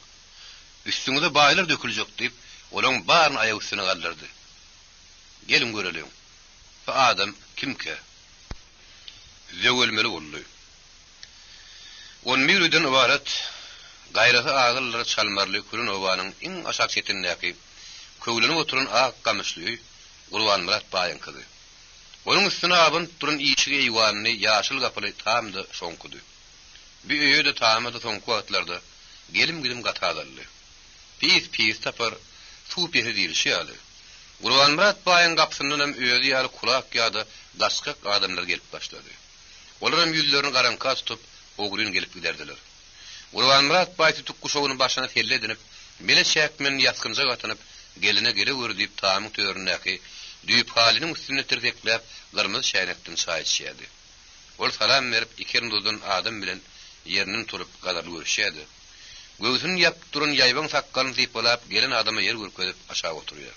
Üstünüze baylar dökülecek deyip, onun barın ayak üstüne kaldırdı. Gelin görelim. Bu adam kim ki? Zövelmeli oldu. 11 ýyldan ibaret gaýraty agylary çalmarly külün obanyň iň aşak çetinläki köwleniň oturan ak gamışly Gurban Murat baýynkydy. Onuň üstüne abyn turun işigi eýwanyny ýaşyl gaply tamdy şonkudy. Bir öýde tamdy şonku atlarda gelim gatadaldy. Pis tapar suw pesi diýilýärdi. Gurban Murat baýyn gapsyndan hem öýde ýaly kulak ýa-da gaskak adamlar gelip başlady. Olaram ýüzlerini garanka tutup Oguryn gelip giderdiler. Gurban Murat baýty tukkuşowyny başyna telle edinip, mele şäkmen ýatkynja gatanyp, geline gele gördüp tamyň töründäki düýüp haliniň üstüne tirtekläp, gyrmyzy şäýnekden çaý içýärdi. Ol salam berip ikirin dozdan adam bilen ýeriniň turup gadar görüşýärdi. Göwsüni ýap durun ýaýbaň sakkalyny typalap, gelen adama ýer görkezip aşağı oturýar.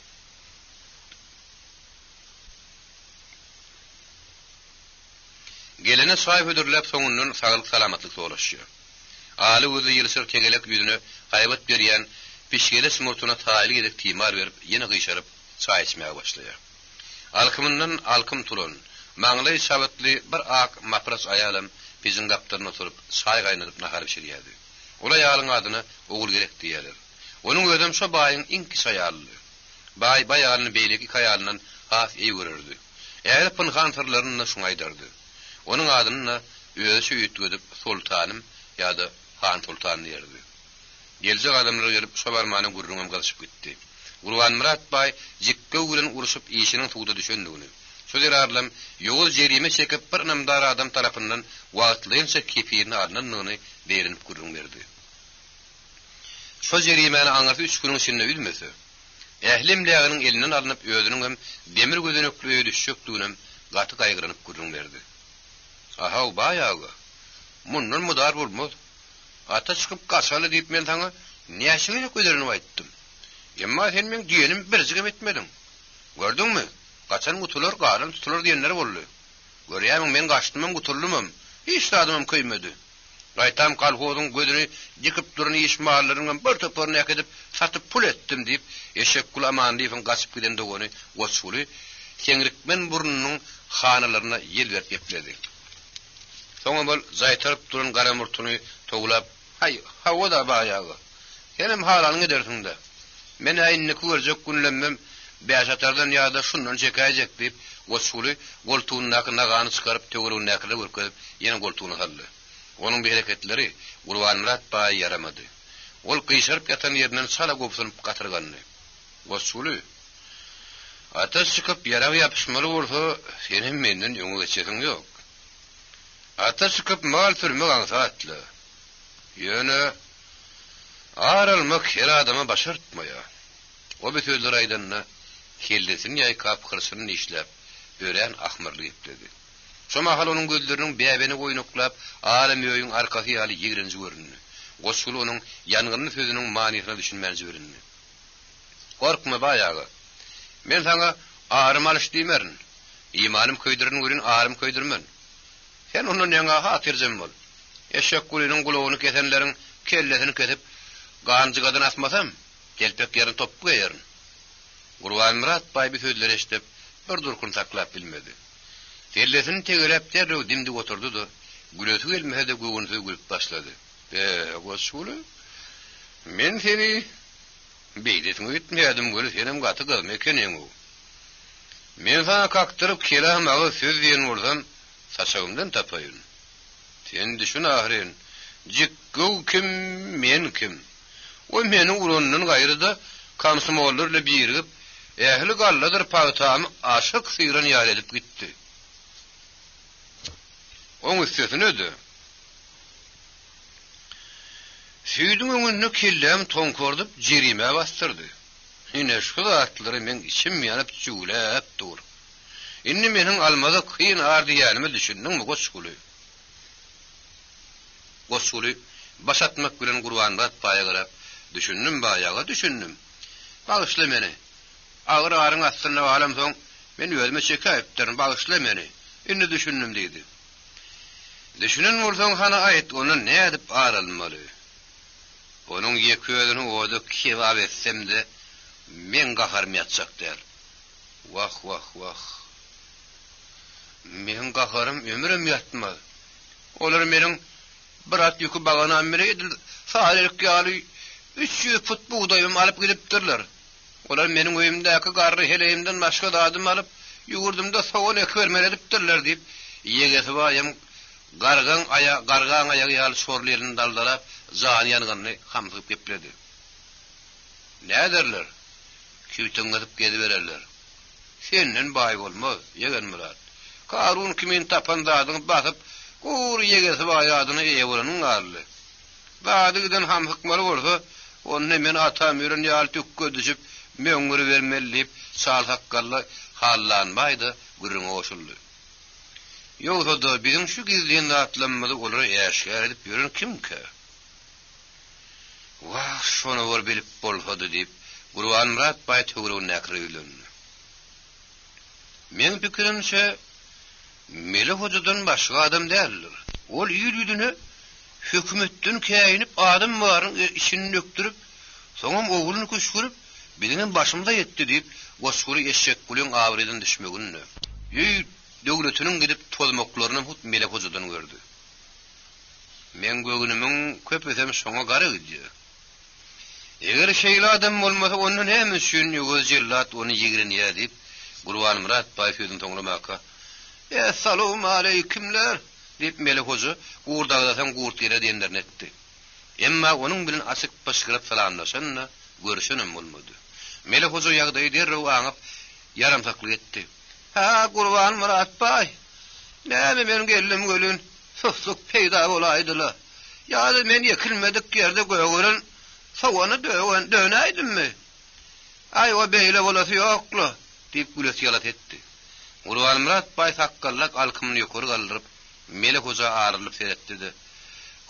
Gelene saýp ödürläp soňundan saglyk salamatlyk soraşýar. Aly özi ýylsyr tegelek ýüzüne gaýbat berýän pişgele smurtuna taýyl edip timar berip ýene gyşaryp çaý içmäge başlaýar. Alkymyndan alkym turan, maňly sabatly bir ak mapras aýalym bizim gapdaryna oturup çaý gaýnadyp nahar pişirýärdi. Ola ýalyň adyny Ogul gerek diýerler. Onuň özüm şo baýyň iňki saýaly. Baýalyny beýleki kaýalyndan has eý görürdi. Ägir pynhantyrlaryny şuňaýdardy. Onun adyny öýüşi ýetgedip sultanym ýa-da han sultan diýerdi. Geljek adamlar gelip şobarmanyň gurrunam galyşyp gitdi. Gurban Murat baý jikke bilen uruşup işiniň suwda düşendigini. Şo zerarlam ýogul jerime çekip bir namdar adam tarapyndan wagtlyňça kefirini arnanyny berenip gurrun berdi. Şo jerimeni aňarsy 3 güniň içinde bilmese, ählimläginiň elinden alınıp özüniň hem demir gözenekli öýe düşjekdigini gaty gaýgyranyp gurrun berdi. Aha bayağı. Mundan mudar bolmaz. Ata çıkıp kaçalı deyip men taňa näşeňe köderini aýtdym. Emma sen men diýenim birjigem etmedim. Gördüňmi? Kaçan gutular garyn tutular diýenler boldy. Görýärmiň men gaçdymam gutulmam. Hiç adamym köýmedi. Gaýtam kalhozyň gözüni dikip duran işmallaryň bir toparyny edip satyp pul etdim diýip eşek kulaman diýip gaçyp giden dogony goçuly keňrikmen burnunyň hanalaryna ýel berip ýepledi. Soňa bol zaytarıp duran garamurtuny toglap, "Hay, hawa da baýagy. Senem halanyň edersiňde. Men aýyny görjek günlemmem, beýaşatardan ýa-da şundan çekäjek" diýip, goçuly goltugynyň nagany çykaryp töweregiň näkile görkezip, ýene goltugyny saldy. Onuň bu hereketleri Gurban Murat baý yaramady. Ol gyşaryp ýatan ýerinden sala gopsunyp gatyrgany. Goçuly, "Ata çykyp ýarag ýapyşmaly bolsa, senem menden ýöňe geçeriň ýok. Ata çykyp mal türmek aňsatly. Ýöne aralmak her adama başartmaýa." O bir sözler aýdanna hildesini ýaýkap kırsyny işläp, ören ahmyrlyk dedi. Şo mahal onuň gözleriniň bäbeni goýnuklap, alem ýöýüň arkasy ýaly ýigrinji göründi. Goçuly onuň ýangyny sözüniň manysyna düşünmänji göründi. "Korkma baýagy. Men saňa arym alyş diýmerin. Imanym köýdürin görün arym köýdürmen. Sen onun ýaňa hatyrjym bol. Eşek gulanyň gulagyny kesenleriň kellesini kesip, ganjygadan asmasam, gelpek ýerine top goýaryn." Gurban Murat baý bir sözler eşitip, bir durkun saklap bilmedi. Kellesini tegelep derrew dimdik oturdy da, gülesi gelmese de göwünsü gülüp başlady. Goçuly, men seni beýletiňe gitmeýärdim, göre senem gaty gazma ekeniň o. Men sana kaktyryp kelamagy söz diýen bolsam, saçagymdan tapaýyn. Sen düşün ahirin, jikkew kim, men kim? O meni uranyň gaýryda kamsymollarla birigip, ähli galladyr pagtamy aşyk syran ýar edip gitdi. Oň üstesine ödü. Süýdüň öňüne kellem tonkordyp jerime bastyrdy. Ine şu atlary men içim ýanyp jüwläp dur. Inni meniň almada kyn ardy ýanymy düşündiňmi goçuly? Goçuly başatmak bilen Gurban Murat baýa garap, düşündim baýaga düşündim. Bagyşla meni. Agyr aryň astyna alam soň men özüme çekäpdirin, bagyşla meni. Inni düşündim diýdi. Düşünün bolsaň hana aýt, onu ne edip aralmaly? Onuň ýeközüni oda kebap etsem-de men gaharmaýatjak der. Wah wah wah. Men gaharym ömrüm ýatmaz. Olar meniň bir at ýükü baganam beredi. Saýryk ýaly 300 fut buğdaýym alyp gidipdirler. Olar meniň öýümdäki garry heleýimden başga dadym alyp ýugurdymda soňa ek bermeli edipdirler diýip ýegesi baýam gargan ayagy ýaly şorlaryny daldalap jany ýanyny hamsyp geplerdi. Näderler? Küýtüň edip gedi bererler. Senden baý bolmaz, ýegen Murat. Karun kimin tapan dadyny basyp, gur ýegesi baý adyny eýwranyň garly. Badygydan ham hykmaly bolsa, onu men atam ýören ýaly tükke düşüp, meňgüri bermeli diýip sal hakkalla hallanmaýdy, gürüňe oşuldy. Ýogsa da bizim şu gizliň atlanmady olar ýaşar edip ýören kimke? Wah, şonu bor bilip bolhady diýip, Gurban Murat baý töwrüne näkirýärler. Men pikirimçe Mele hojadan başga adam däldir. Ol ýürüdüne hökümetden käýinip adam baryň işini nöktürüp, soňam ogluny köşkürüp, biziň başymda ýetdi diýip, goşgury eşek gulyň awrydan düşmeginni. Ýy döwletiniň gidip tozmaklaryny hut mele hojadan gördi. Men gögünümiň köpesem şoňa garagydy. Eger şeýle adam bolmasa onu näme üçin ýöz jellat onu ýigrenýär diýip, Gurban Murat baý sözüni toňlamaka "Assalamu aleykümler" diýip mele hoja gurdagdasan gurt ýere diýenlerini etdi. Emma onuň bilen açyk başgyryp salamlaşanna görüşenem bolmady. Mele hoja ýagdaýy derrew aňyp yaramsaklyk etdi. "Ha, Gurban Murat baý, näme men geldim gölün, susuk peýda bolaýdylar. Ýa-da men ýekilmedik ýerde göwüren sowany dönäýdimmi? Ay o beýle bolasy ýoklu" diýip güles ýalat etdi. Gurban Murat baý sakkallak alkymyny ýokary galdyryp, mele hoja arylyp seretdi.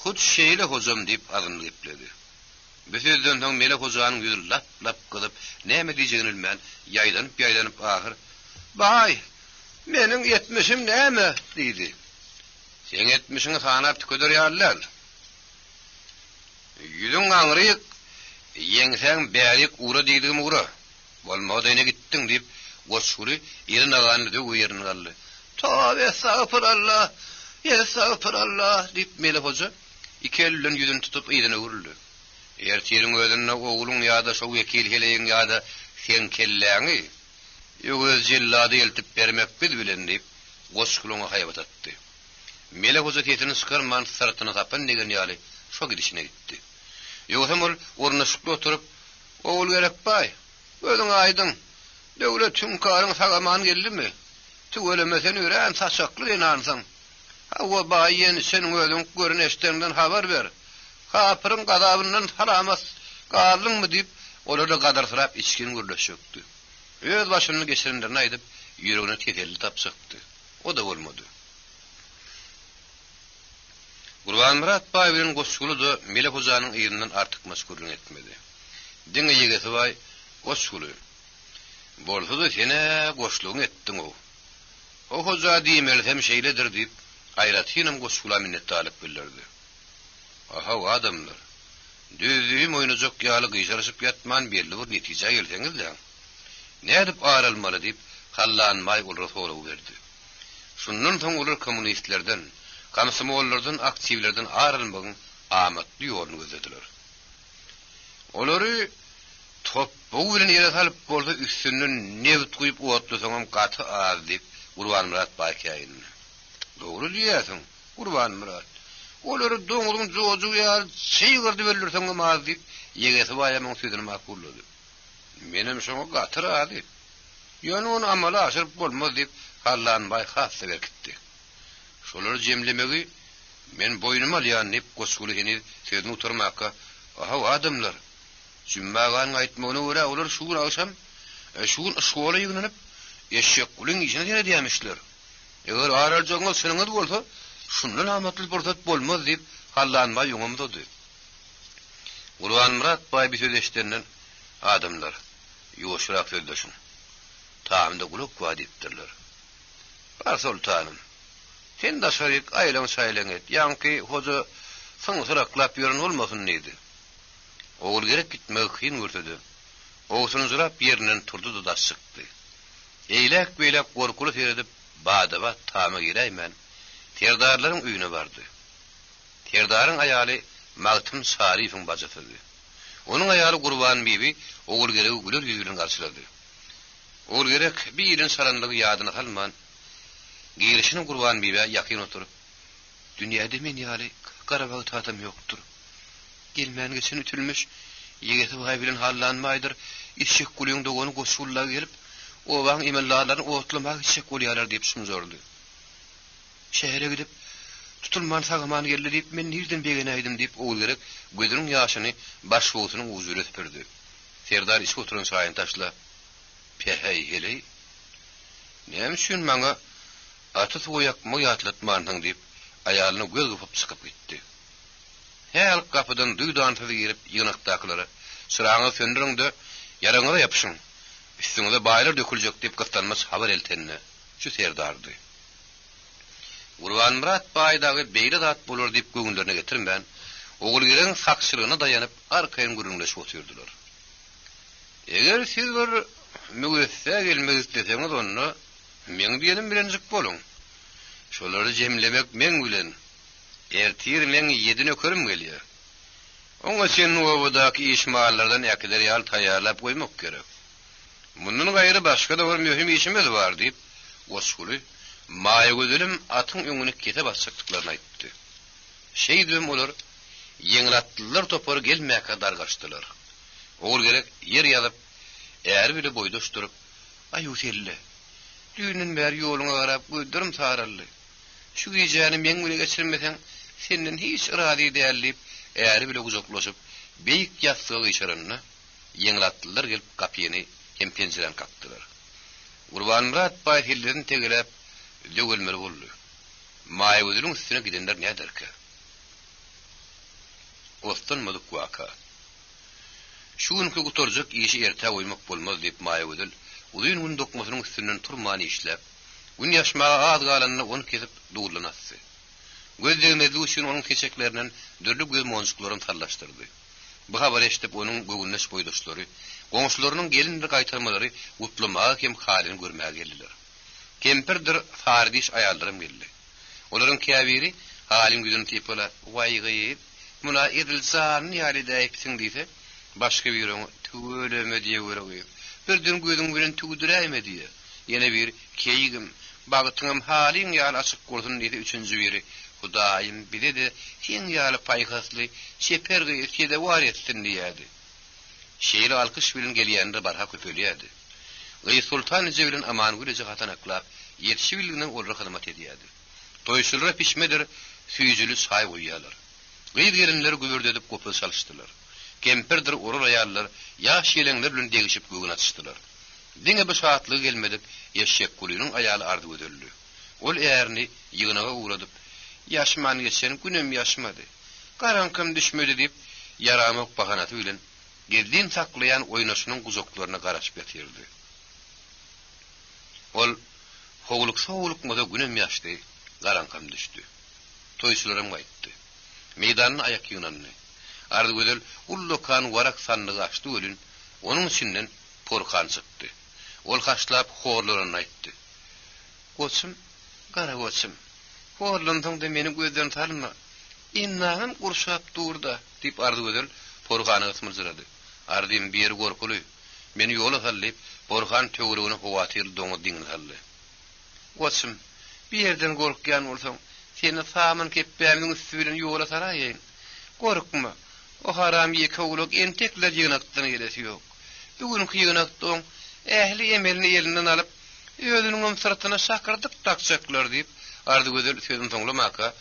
"Hut şeýle hojam" diýip agyny gepledi. Bu sözden soň mele hojanyň ýüzü lap gyzyp, näme diýjegini bilmän, ýaýdanyp ahyr "Baý, meniň 70'im näme?" diýdi. "Sen 70'iňi sanap tükedir ýalylar. Ýüzüň aňryk, ýeňseň bärik ura diýdigim ura. Bolmady ene gitdiň" diýip goşgury ýerine agany döw ýerine galdy. "Tawbe estağfurullah, estağfurullah" diýip mele hoja iki elden ýüzüni tutup ýerine urildi. "Ertiýeriň özüne ogluň ýa-da şo wekil heleýiň ýa-da sen kelläňi ýöz jellady eltip bermek bilen" diýip goşgulyňa haýbat atdy. Mele hoja tetini sıkarman sırtyna tapan degen ýaly şo gidişine gitdi. Ýögsem ol ornaşykda oturup "Ogul gerek baý, özüň aýdyň. Döwletiň karyň sagaman geldimi? Tügelemesen ören saçakly enansaň. Hawa baýyn sen özüň görneşlerinden habar ber. Kapyryň gadabyndan haramas galdyňmy" diýip olary gadarsyp içkin gürleşikdi. Öz başyny geçirenlerini aýdyp ýüregine tekelli tapşykdy. O da bolmady. Gurban Murat baý bilen goşguly da mele hojanyň ýerinden artyk maşgurlyk etmedi. Diňe ýegesi baý goşguly "Bolsa da sene goşlugyň etdiň o. O hoja diýmelsem şeýledir" diýip aýratynam goşgula minnetdarlyk bildirdi. "Aha adamlar, düzüýüm oýnajak ýaly gyşaryşyp ýatman belli bir netije gelseňizler. Nädip aralmaly" diýip hallanmaý ulra soraw berdi. Şundan soň olar kommunistlerden, komsomollardan, aktivlerden aralmagyň amatly ýolunu gözlediler. Olary top bilen ýere salyp bolsa üstünden newt guýup otlasaňam gaty az diýip Gurban Murat baý käýin. "Dogry diýersiň, Gurban Murat. Olary doňulyň joju ýa şeýgirdi belirseň az diýip ýegesi baýamyň sözüni makullady. "Menim şoňa gaty az diýip, ýöne onu amala aşyryp bolmaz" diýip hallanmaý hassa berkitdi. Şolar jemlemegi men boýnuma alýan diýip goşguly hini sözüni uturmakka "Aha adamlar, Cümmägan aýtmagyna görä olar şu gün akşam şuň şola ýiglenip eşek gulyň içine diýmişler. Eger araljagyňyz seniňiz bolsa, şundan amatly borsat bolmaz" diýip hallanmaý ýoňamdy. Gurban Murat baý bir söz eşitenden "Adamlar, ýoşurak sözleşin. Taýamda guluk wadi etdiler. Bar sultanım, Sen de şerik aylan saylan et. Yanki hoca sıraklap yörün olmasın neydi? Oğul gerek gitmek kıyın görtedi. Oğusun zırap yerinden turdu da sıktı. Eylek beylek korkulu seyredip badaba tama gireymen. Terdarların üyüne vardı. Terdarın ayali Mağtım Sarif'in bacıtıdı. Onun ayali Kurban Bibi oğul gerek gülür yüzünün karşıladı. Oğul gerek bir ilin saranlığı yadını kalman, girişinin Kurban Bibi'ye yakın oturup, dünyada men yali karabağı tatam yoktur. Gelmeyen geçen ütülmüş, yegeti vay bilen hallanmaydır, işçek kuluyun doğunu koşulla gelip, ovan imellaların otlamak işçek kulyalar deyip sımzordu. Şehre gidip, tutulman sağaman geldi deyip, men nereden begeneydim deyip, oğul gerek gözünün yaşını baş boğutunun uzuyla tüpürdü. Serdar iş oturun sayın taşla, pehey heley, neymişsin bana, atı soğuyak mı yatlatmanın deyip, ayalını göz kapıp sıkıp gitti. Her kapıdan duyduğun tadı girip yığınaktakları, sırağını söndürün de yarana da yapışın, üstüne baylar dökülecek deyip kıftanmaz haber eltenine, şu Serdar'dı. Kurban Murat baydağı beyli dağıt bulur deyip göğünlerine getirin ben, oğul giren saksırığına dayanıp arkayın gürünleşip oturdular. Eğer siz bir mügüsse gelmek isteseniz onu, men diyelim bilencik bolun. Şoları cemlemek men gülen, ertir men yedin ökörüm geliyor. Ona senin ovadaki iş mahallardan ekiler yal tayarlap koymak gerek. Bunun gayrı başka da bir mühim işimiz var deyip, Osgulu, maya gözülüm atın önüne kete basacaktıklarını ayttı. Şey diyorum olur, yenilattılar topar gelmeye kadar kaçtılar. Oğul gerek yer yalıp, eğer bile boydoş durup, ay utelli, düğünün beri yoluna varap gördürüm sararlı. Şu geceni men güne geçirmesen, senden hiç iradi değerleyip, eğer bile uzaklaşıp, beyik yastığı işaranına, yenilattılar gelip kapıyını hem pensiren kaktılar. Kurban Murat bayit hillerini tegelep, dögülmeli oldu. Maya gözünün üstüne gidenler ne eder ki? Ostanmadık vaka. Şu günkü kutorcuk işi erte oymak bolmaz deyip maya gözül, uzun gün dokmasının üstünden turmanı işlep, gün yaşmağa ağız galanına onu kesip doğulanatsı. Gözlemediği için onun keçeklerinden dörlü göz moncuklarını tarlaştırdı. Bu haber eşitip onun göğünleş boydaşları, komşularının gelindir kaytarmaları utlamağa hem halini görmeye geldiler. Kemperdir fardiş ayarlarım geldi. Onların kâbiri halin güdünü teyip ola, vay gıyıp, buna edilsan nihali dayıpsın deyse, başka bir onu tüğüleme diye görüyor. Birden gözün bilen tüğdüreyme diye. Yine bir keyigim, bağıtınım halin yal açık kursun deyse üçüncü biri. Hudayim bir de sen yalı paykaslı şeper gıyıp de var etsin diyeydi. Şehir alkış bilin geliyende barha köpölüyedi. Gıyı Sultan Cevril'in aman gülece hatan aklap, yetişi bilginin olra kılmat ediyedi. Toysulura pişmedir, süyücülü say uyuyalar. Gıyı gelinleri güvürde edip kopul çalıştılar. Kemperdir orur ayarlar, yaş yelenler bilin degişip göğün atıştılar. Dine bu saatlığı gelmedip, eşek kulunun ayalı ardı ödüllü. Ol eğerini yığınağa uğradıp, yaşman geçen günüm yaşmadı. Karankım düşmedi deyip, yaramak bahanatı bilin, geldiğin saklayan oynaşının kuzoklarına karaşıp yatırdı. Ol, hoğuluk moda günüm yaştı, karankam düştü. Toysularım kayıttı. Meydanın ayak yığınanını. Ardı gödel, ullokan varak sandığı açtı ölün, onun içinden porkan çıktı. Ol kaşlap horlarına ayttı. Koçum, kara koçum, horlandın da meni gözden talma. İnnağın kurşap durda, deyip ardı gödel, porkanı ısmırcıradı. Ardım bir korkulu, meni yola sallayıp, porkan töğürüğünü hovatıyla donu dingin sallı. Koçum, bir yerden korkyan olsam, seni sağman keppeğimin üstüyle yola sarayın. Korkma, o haram yeke oğluk entekler yığınaktığına gelesi yok. Bugünkü yığınaktığın ehli emelini elinden alıp, ödünün sırtına sakırdık takacaklar deyip, ardı gözül sözün sonlamaka,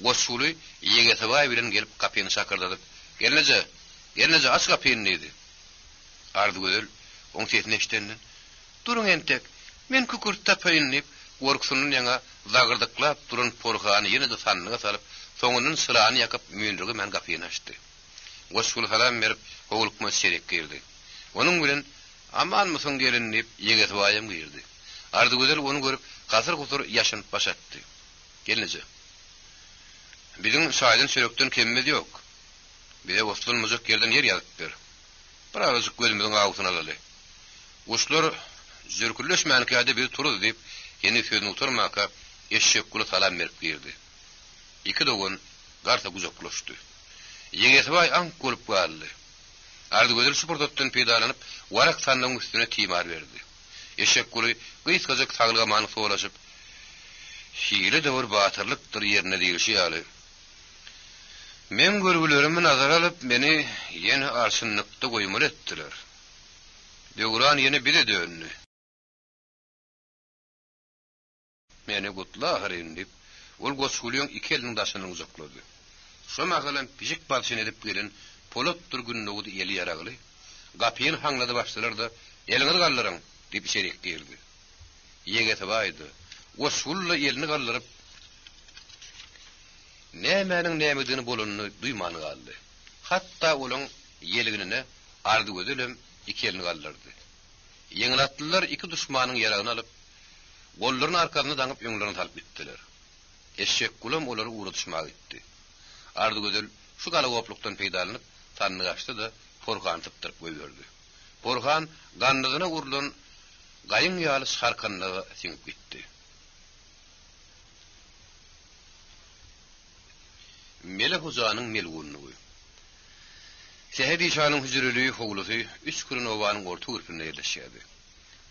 Osgulu yegeti vay bilen gelip kapıyını sakırdadıp, Gelnece aç kapıyını neydi? Ardı gözül, on sesini eşitenden, durun entek, men kükürt tapayın deyip, korkusunun yana zagırdıklap durun porkanı yine de sanlığa salıp, sonunun sılağını yakıp mündürgü men kapıyını açtı. Osgulu salam verip, hoğulukma serek girdi. Onun bilen, aman mısın gelin deyip, yegeti vayım girdi. Ardı gözül onu görüp, kasır kusur yaşınıp başattı. Gelinize. Bizim saydan sürökten kemmedi yok. Bize oslanmazık yerden yer yazıp ver. Birazcık gözümüzün ağzına alalı. Uşlar zürkülleşmeyen kâde bir turu deyip yeni sözünü oturmaka eşek kulu salam verip girdi. İki doğun garsa uzaklaştı. Yegesibay ank olup galdı. Ardı gözül supurtottan peydalanıp varak sandığın üstüne timar verdi. Eşek kulu gıyız kazık sağlıgamanı soğulaşıp şiiri de bir batırlıktır yerine değil şiyalı. Men görgülörümü nazar alıp beni yeni arsınlıkta koymur ettiler. Döğran yeni bile dönlü. Meni kutla ahırın deyip, ol gosulyon iki elinin daşını uzakladı. Şoma kalan pijik balşın edip gelin, polottur günlüğüdü eli yarağılı. Kapıyın hangladı başlar da, elini kalların deyip içerik girdi. Yegeti baydı. Gosulla elini kallarıp, nemenin nemediğini bolununu duymanı kaldı. Hatta olun yelginine ardı gözülüm iki elini kaldırdı. Yenilatlılar iki düşmanın yarağını alıp, golların arkalarını danıp yönlerini talp ettiler. Eşek kulum onları uğratışmaya gitti. Ardı gözül şu kala gopluktan peydalanıp tanını açtı da Porhan tıptırıp koyverdi. Porhan gandızına vurulan gayın yağlı sarkanlığa sinip gitti. Melek Huza'nın melgunluğu. Sehedi şanın hüzürlüğü hoğlusu üç kırın ovanın orta ürpünde yerleşiydi.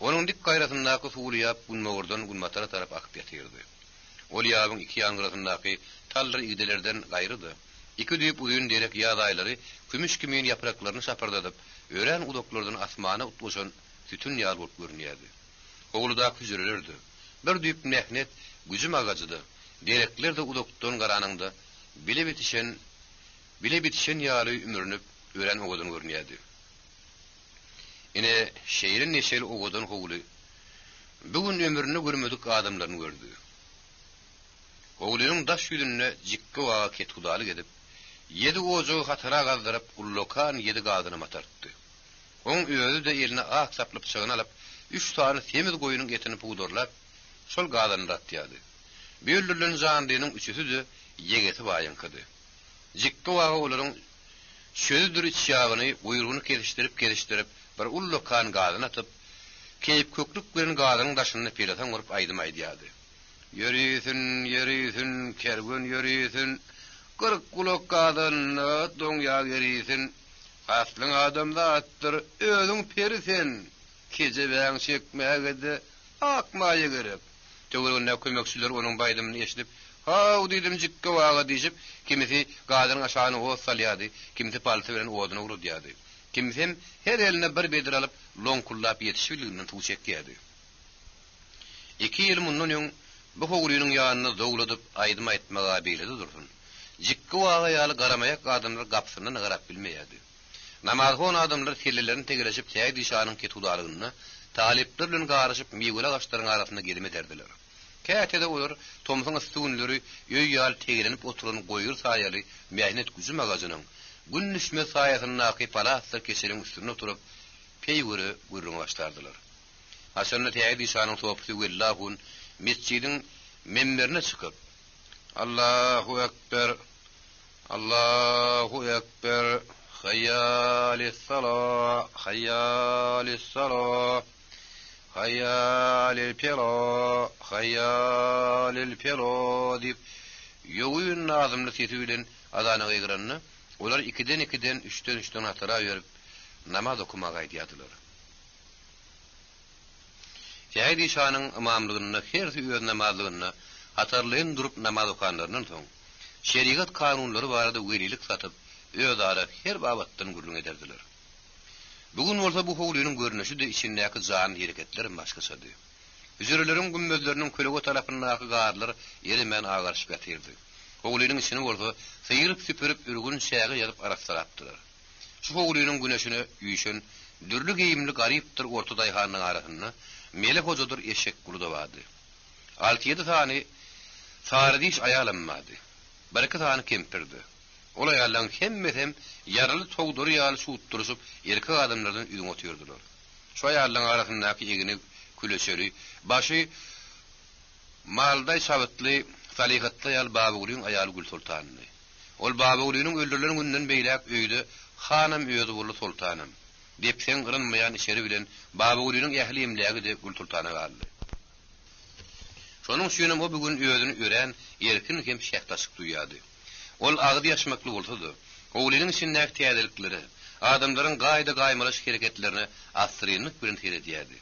Onun dik gayrasındaki suğulu yap günmağırdan günmatara taraf akıp yatırdı. Ol yağın iki yangırasındaki talları iğdelerden gayrıdı. İki düyüp uyun derek yağdayları kümüş kimin yapraklarını sapardadıp öğren udoklardan asmana utlaşan tütün yağ bulup görünüyordu. Hoğludak hüzürlürdü. Bir düyüp mehnet gücüm ağacıdı. Derekler de udoktan garanında bile bitişen yağlı ümürünüp öğren oğudun görünüyordu. Yine şehrin neşeli oğudun hoğulu bugün ömrünü görmedik adamlarını gördü. Oğlunun daş yüzününe cikki vağa kethudalık edip, yedi oğuzu hatıra kaldırıp, ullokan yedi kadını matarttı. On özü de eline ağ saplı bıçağını alıp, 3 tane temiz koyunun etini puğdurlap, sol kadını rattiyadı. Büyüllülün zandığının üçüsü de yegeti vayankıdı. Cikki vağa oğlunun sözüdür iç yağını, uyruğunu geliştirip, bir ullokan kadını atıp, keyip köklük birin kadının daşını pilatan vurup aydım aydiyadı. Yürüsün, kergun yürüsün, kırık kulak kadınna donya yürüsün, aslın adamda attır, özün perisin, kece ben çekmeye gidi, akmaya girip. Tövürünne kömöksüler onun baydımını eşlip, hav dedim cikki vağa diyip, kimisi kadının aşağını oğuz salyadı, kimisi paltı veren oğudunu urudiyadı. Kimisi her eline bir bedir alıp, lon kullap yetişbiliğinden tuğçek geldi. 2 yıl mundan yon, bu hoğulunun yağını doğuladıp aydıma etmeye beyledi dursun. Cikki vağa yağlı garamayak adamlar kapsından ıgarap bilmeyedi. Namazı on adamlar tellilerini tegileşip teydi şanın ketudarlığını, taliplerle garışıp miygula kaşların arasında gelime derdiler. Kâtede olur, Tomsun ıstığınları öy yağlı tegilenip oturan koyur sayalı mehnet gücü magazının, gün düşme sayasının naki palaslar keserin üstüne oturup peygürü buyruğunu başlardılar. Hasan'la teydi şanın sohbeti vellahun, mescidin memberine çıkıp Allahu Ekber, Allahu Ekber, hayyalis salah, hayyalis salah, hayyalil pelo, hayyalil pelo deyip yoğun nazımlı sesiyle adana gıyıranını, onlar 2'den 3'ten hatıra verip namaz okumaya gidiyordular. Seydi şanın imamlığını, her öz namazlığını hatırlayın durup namaz okanlarının son. Şeriat kanunları vardı velilik satıp, öz ara her babattan gurlun ederdiler. Bugün olsa bu hoğlunun görünüşü de içindeki zan hareketlerin başkasıydı. Hüzürlerin gümbözlerinin kölego tarafındaki garlar yerimen ağarışıp yatırdı. Hoğlunun içine olsa sıyırıp süpürüp ürgün şeği yazıp araslar attılar. Şu hoğlunun güneşine üyüşün, dürlü giyimli gariptir orta dayhanın arasında, Melek hocadır eşek kulu da vardı. 6-7 tane sarıdiş ayalanmadı. Bir iki tane kempirdi. Ol ayallan hem yaralı toğdur yağlı suutturusup erkek adamlardan üdün otuyordular. Şu ayallan arasındaki egini külesörü, başı malday sabıtlı Salihatly ýaly Babagulyn aýaly Gül Sultanyny. Ol Babagulynyň öldürilen günden beýlek öýde hanam öýde boldy sultanım diýip sen gyrynmaýan işeri bilen Babagulynyň ähli emlägi de Gül Sultana galdy. Şonuň üçin o bugün öýdüni ören erkin hem şähtaşyk duýýady. Ol agdy ýaşmakly boldy. Oğlunyň içindäki täzelikleri, adamlaryň gaýda gaýmalaş hereketlerini asyrynlyk bilen teredýärdi.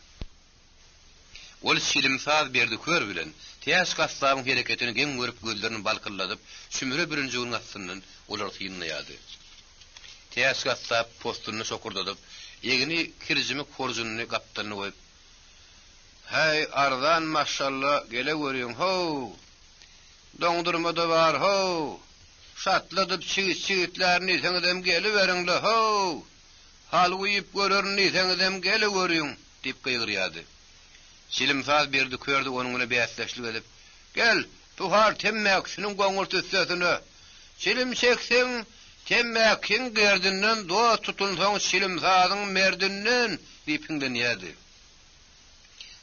Ol şilimsaz berdi kör bilen täz gaslabyň hereketini geň görüp gözlerini balkylladyp, sümüre birinjiň asynyň olar tynlaýady. Täz gaslap postuny sokurdadyp, egini kirjimi korjunyny gapdalyny goýup, "Hey ardan maşallah gele görüň ho. Doňdurma da bar ho. Şatladyp çigitlerini seňdem geliveriňle ho. Hal uyup görürni seňdem geliveriň" diýip gıýgyrýady. Şilimsaz berdi kördü onuňa beýatleşlik edip, "Gel, tuhar temmek şunun goňul tüssesini. Şilim çekseň, temmekin gerdinden doğa tutulsaň şilimsazyň merdinden" diýip dinlenýärdi.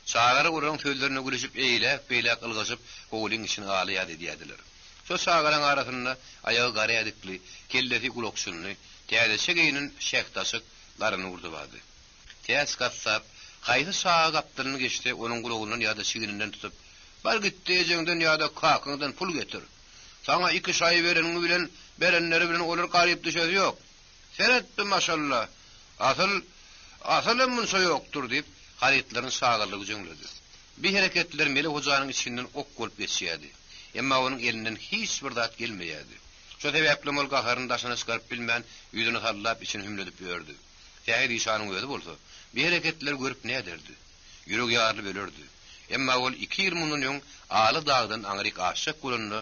Çağary urun sözlerine gülüşip beýlek ylgyşyp goýulyň işini galýady diýdiler. Şo çağaryň arasynda ayagy gary edikli, kellesi gulokşunly, täze geýinin şähtaşyk laryny urduwady. Täz gassap Haýdy sağa gapdyny geçdi, onuň gulagynyň ýa-da şigininden tutup, "Bar gitdi ejeňden ýa-da kakyňdan pul getir. Saňa 2 şaý bereniňi bilen, berenleri bilen olar garyp düşer ýok. Seretdi maşallah. Asylym munşa ýokdur" diýip haýytlaryň sagyrlygy jöňledi. Bir hereketler Mele Hojanyň içinden ok bolup geçýärdi. Emma onuň elinden hiç bir zat gelmeýärdi. Şo sebäpli mol gaharyny daşyna çykaryp bilmän ýüzüni hallap içini hümledip ýördi. Täze işanyň özi bolsa, bir hereketler görüp ne ederdi? Ýüregi ýarly bölerdi. Emma ol 2 ýyl mundan ýoň aly dagdan aňryk aşyk bolany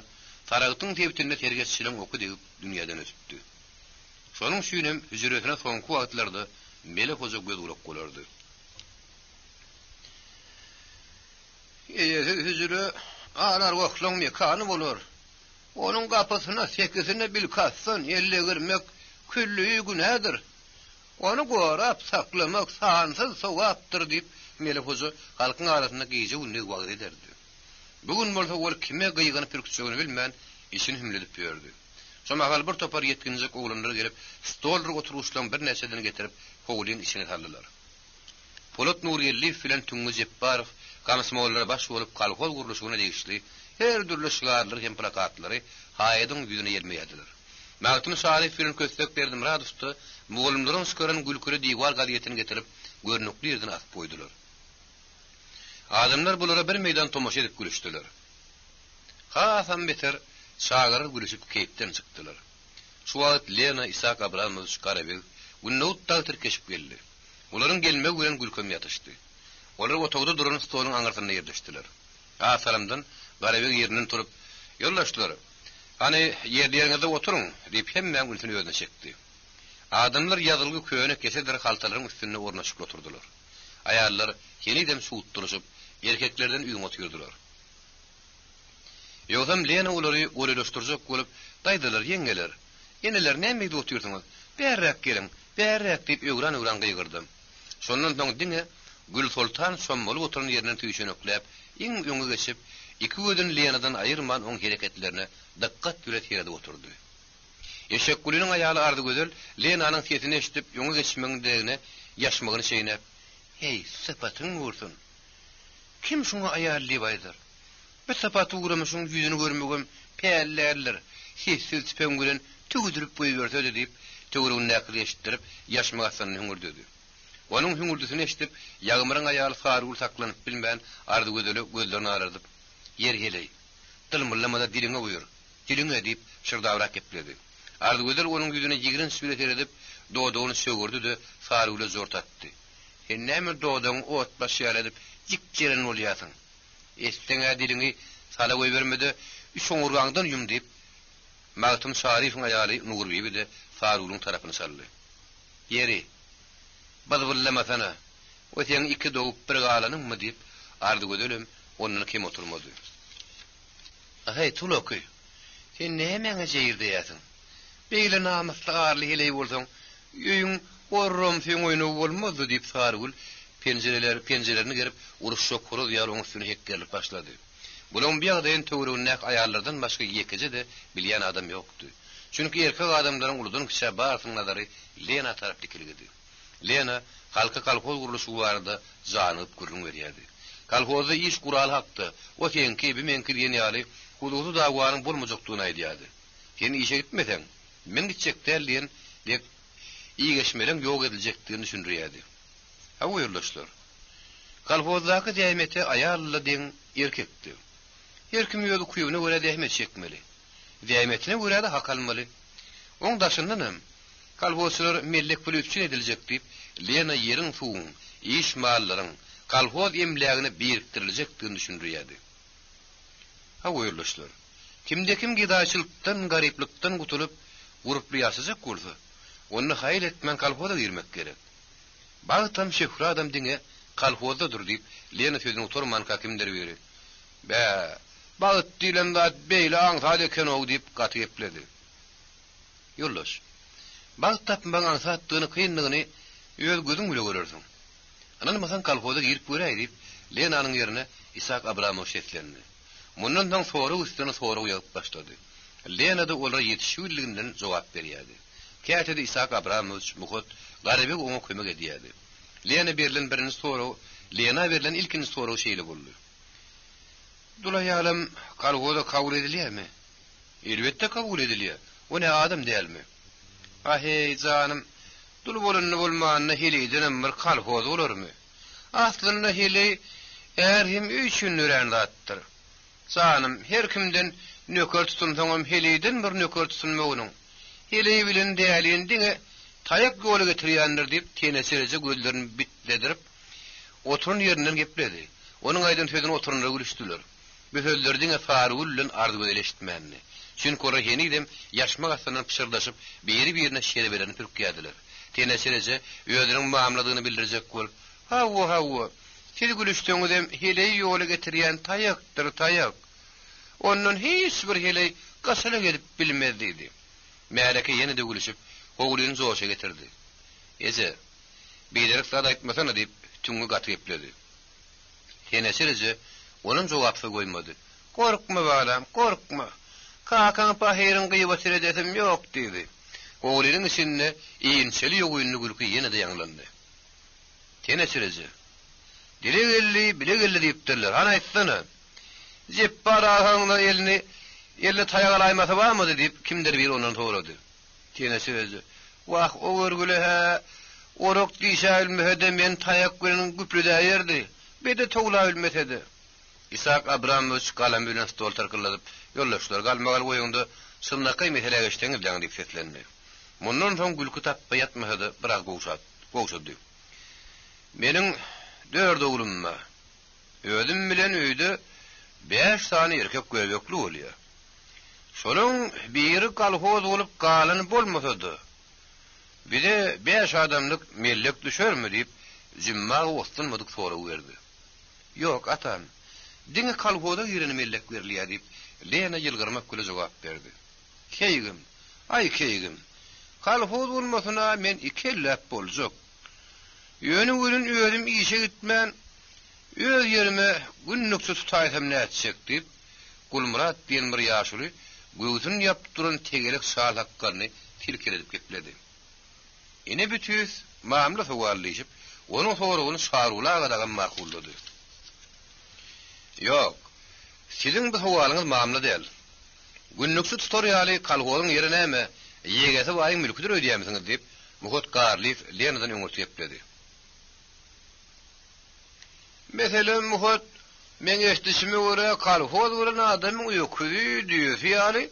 taragytyň tebitinde tergetçiliň oku diýip dünýäden ötüpdi. Şonuň süýnem hüzüretine soňky wagtlarda Mele Hoja göz gulak bolardy. Hüzüre anar wagtlaň mekany bolar. Onuň gapysyna 8-sine bil kassyn, 50 girmek küllü günädir. Onu gorap saklamak sansız sowapdyr diýip Mele Hoja halkyň arasynda geýje günni wagt ederdi. Bugün bolsa ol kime gyýgyny pürküçegini bilmän işini hümledip ýördi. Şomagal bir topar yetkinjek oglanlar gelip stoldyr oturuşlaryň bir näçedini getirip howlyň işini taldylar. Polat Nuriyelli filan Tüňiz Jepbarow gamsmollara baş bolup kalkol guruluşyna degişli her türlü şigarlar hem plakatlary haýadyň ýüzüne ýermeýärdiler. Magtym Şarif filan köstek berdim radusty, mugallimlaryň şykaran gülküre diýwar gazetini getirip görnükli ýerden asyp goýdular. Adamlar bulara bir meýdan tomaşa edip gülüşdiler. Hasam beter şagar gülüşip keýpden çykdylar. Şu wagt Lena Isak Abramovich Karabel günnäwtda tirkeşip geldi. Olaryň gelmek bilen gülküm ýatyşdy. Olar otogda duran stoluň aňartyna ýerleşdiler. Salamdan Karabel ýerinden turup ýollaşdylar. "Hani ýerleriňizde oturuň" diýip hemmeň gülsüni özüne çekdi. Adamlar ýazylgy köýene kesedir haltalaryň üstüne ornaşyp oturdular. Aýallar yeniden suut duruşup erkeklerden üýüň otyrdylar. Ýogam Lena olary öýleşdirjek bolup, "Daýdylar ýeňeler. Ýeneler nämeýdi otyrdyňyz? Bärräk geliň, bärräk" diýip öwran gıýgyrdy. Şondan soň diňe Gül Sultan şommaly oturan ýerinden tüýşenekläp, iň öňe geçip, iki gözün Lena'dan ayırman on hereketlerine dikkat bilen ýerde oturdy. Eşek Gülüniň aýaly ardy gözel Lena'nyň sesini eşitip ýöňe geçmegini ýaşmagyny şeýnep, "Hey, sapatyň ursun. Kim şoňa aýaly baýdyr? Bir sapaty ugramaşyň ýüzüni görmegem peýällerler. Hissiz peňgülen tügüdürüp goýberse" diýip töwrüň näkili eşitdirip ýaşmagyny hüngürdüdi. Onuň hüngürdüsini eşitip ýagmyryň aýaly Farul saklanyp bilmän ardy gözeli gözlerini aradyp, "Yer heley. Dylmylamada diliňe goýur. Diliňe" diýip şyrdawrak gepledi. Ardy gözel onuň ýüzüne ýigrin süret edip doýdogyny sögürdi-de Farule zor tatdy. "Hennäme doýdoň ot başýar edip jikjeren bolýasyň. Esleňe diliňi sala goýbermedi, üç oňurgaňdan ýum" diýip Magtym Şarifyň aýaly Nurbibi de Faruluň tarapyna saldy. "Yeri bazbyllamasana. O sen iki dogup bir galanyňmy?" diýip ardy gözelem onuň kim oturmady. "Hey Tuloky, sen nämeňe jeýirde ýasyň? Beýle namusly garly heley bolsaň, ýüň orrum sen oýna bolmazdy" diýip Farul penjerelerini gerip uruş şokuru ýalyň üstüne hekkerlik başlady. Bulun bir ýagdaýyň töwereginde ayallardan başga ýekije de bilýän adam ýokdy. Çünki erkek adamlaryň uludun kişä barsyň nazary Lena tarapy dikilgidi. Lena halka kolhoz guruluşy barada janyp gurrun berýärdi. Kolhozda iş kural hakda, o tenki bir menki diýen ýaly hududy dagwanyň bolmajakdygyny aýdýardy. Sen işe gitmesen, men gitjekler diýen dep iýgeşmeleň ýok ediljekdigini düşünýärdi. Ha buyurlaşlar. Kolhozdaky diýmete ayalla diň erkekdi. Erkim ýöly kuýuny görä dähmet çekmeli. Diýmetine görä de hak almaly. Oň daşyndan kolhozlar mellek pul üçin ediljek diýip Lena ýeriň suwuň, iş mallaryň kolhoz emlegini birikdiriljekdigini düşünýärdi. Ha buyurlaşlar. Kimde-kim gidaçylykdan, garyplykdan gutulup gurup ýaşajak bolsa, onu hayl etmen kolhoza girmek gerek. Bagtam şehra adam diňe kolhozdadyr diýip Lena sözüni oturman kakimler beri. Bagyt diýlen zat beýle aňsat eken o diýip gaty gepledi. Ýollaş. Bagyt tapmaň aňsatdygyny kynlygyny öz gözüň bilen görersiň. Anan masan kolhoza girip göräýär diýip Lenanyň ýerine Isak Abramow şetlendi. Mundan sonra üstüne sonra ýagyp başlady. Lena da olara ýetişýürliginden jogap berýärdi. Kätede Isak Abramow muhot garaby oňa kömek edýärdi. Lena berilen birini sonra, Lena berilen ilkini sonra şeýle boldy. Dulaýalym kolhoza kabul edilýärmi? Elbetde kabul edilýär. O ne adam diýelmi? Hey janym, dul bolanyny bolmanyny heliden bir kolhoz bolarmy? Aslynda heli hem üçün nüren zatdyr. Janym, her kimden nöker tutunsaňam heliden bir nöker tutunmagynyň. Heli bilen däliň diňe taýak goly getirýändir diýip teneserije gözlerini bitledirip oturun ýerinden gepledi. Onuň aýdan sözüne oturunra gülüşdiler. Bu sözlerdiňe farullen ardy gözelişitmänni. Çünki ora henidem ýaşmak asynyň pişirlaşyp biri-birine şere beren türkýärdiler. Teneserije öýdüriň muamladygyny bildirjek bolup, "Hawa, siz gülüşdiňizem heli ýoly getirýän taýakdyr, taýak. Onun hiç bir heli gasaly gelip bilmezdi" diýdi. Mäleke ýene de gülüşip, oğluny joşa getirdi. "Eze, bilerek sada aýtmasana" diýip tüňe gaty gepledi. Teneserije onun jogapy goýmady. "Korkma balam, korkma. Kakaň pahyryň gyýbatyr edesem ýok" diýdi. Oğlunyň içinde iňçeli ýogyny gülki ýene de ýanglandy. Teneserije "Dilegelli, bilegelli" diýipdirler. "Ana aýtsana. Jep parahaňla elini taýak alaýmasa barmy?" diýip kimdir bir ondan sorady. Teneserije "Wah, o görgüle ha, orok diýşä bilmese men taýak bilen güplüdäýerdi. Bede togla bilmesedi." Isak Abramow kalam bilen stol tarkyladyp, "Ýollaşlar, galmagal goýuňda sınnaky mesele geçtiňiz" diýip setlendi. Mundan soň gülki tappa ýatmasady, birak gowşady. "Meniň 4 oglum bar. Özüm bilen öýde 5 sany erkek göbekli bolýar. Şolaň biri kolhoz bolup galan bolmasady. Bir de 5 adamlyk mellek düşermi diýip jimma wagtynmadyk sonra berdi. "Ýok atam, diňe kolhoza ýerine mellek berilýär" diýip Lena ýylgyrmak bilen jogap berdi. "Keýgim, ay keýgim. Kolhoz bolmasyna men 2 lap boljak. Ýöne görün özüm işe gitmän, öz ýerime günnükçe tutaýsam näçek" diýip Gulmurat diýen bir ýaşuly göwsün ýapyp duran tegelek şal hakkaryny tilkeledip gepledi. Ine bütüs mamla sowallyşyp, onuň soragyny şarulaga dagan makullady. "Ýok, siziň bu sowalyňyz mamla däl. Günnükçe tutar ýaly kolhozyň ýeri näme? Ýegesi baryň mülküdir öýdýämsiňiz" diýip Muhot Garliýew Lenadan öňürtüp gepledi. "Meselen Muhot, men eşdişime görä kolhoz bolan adamyň öýküdi diýýär ýaly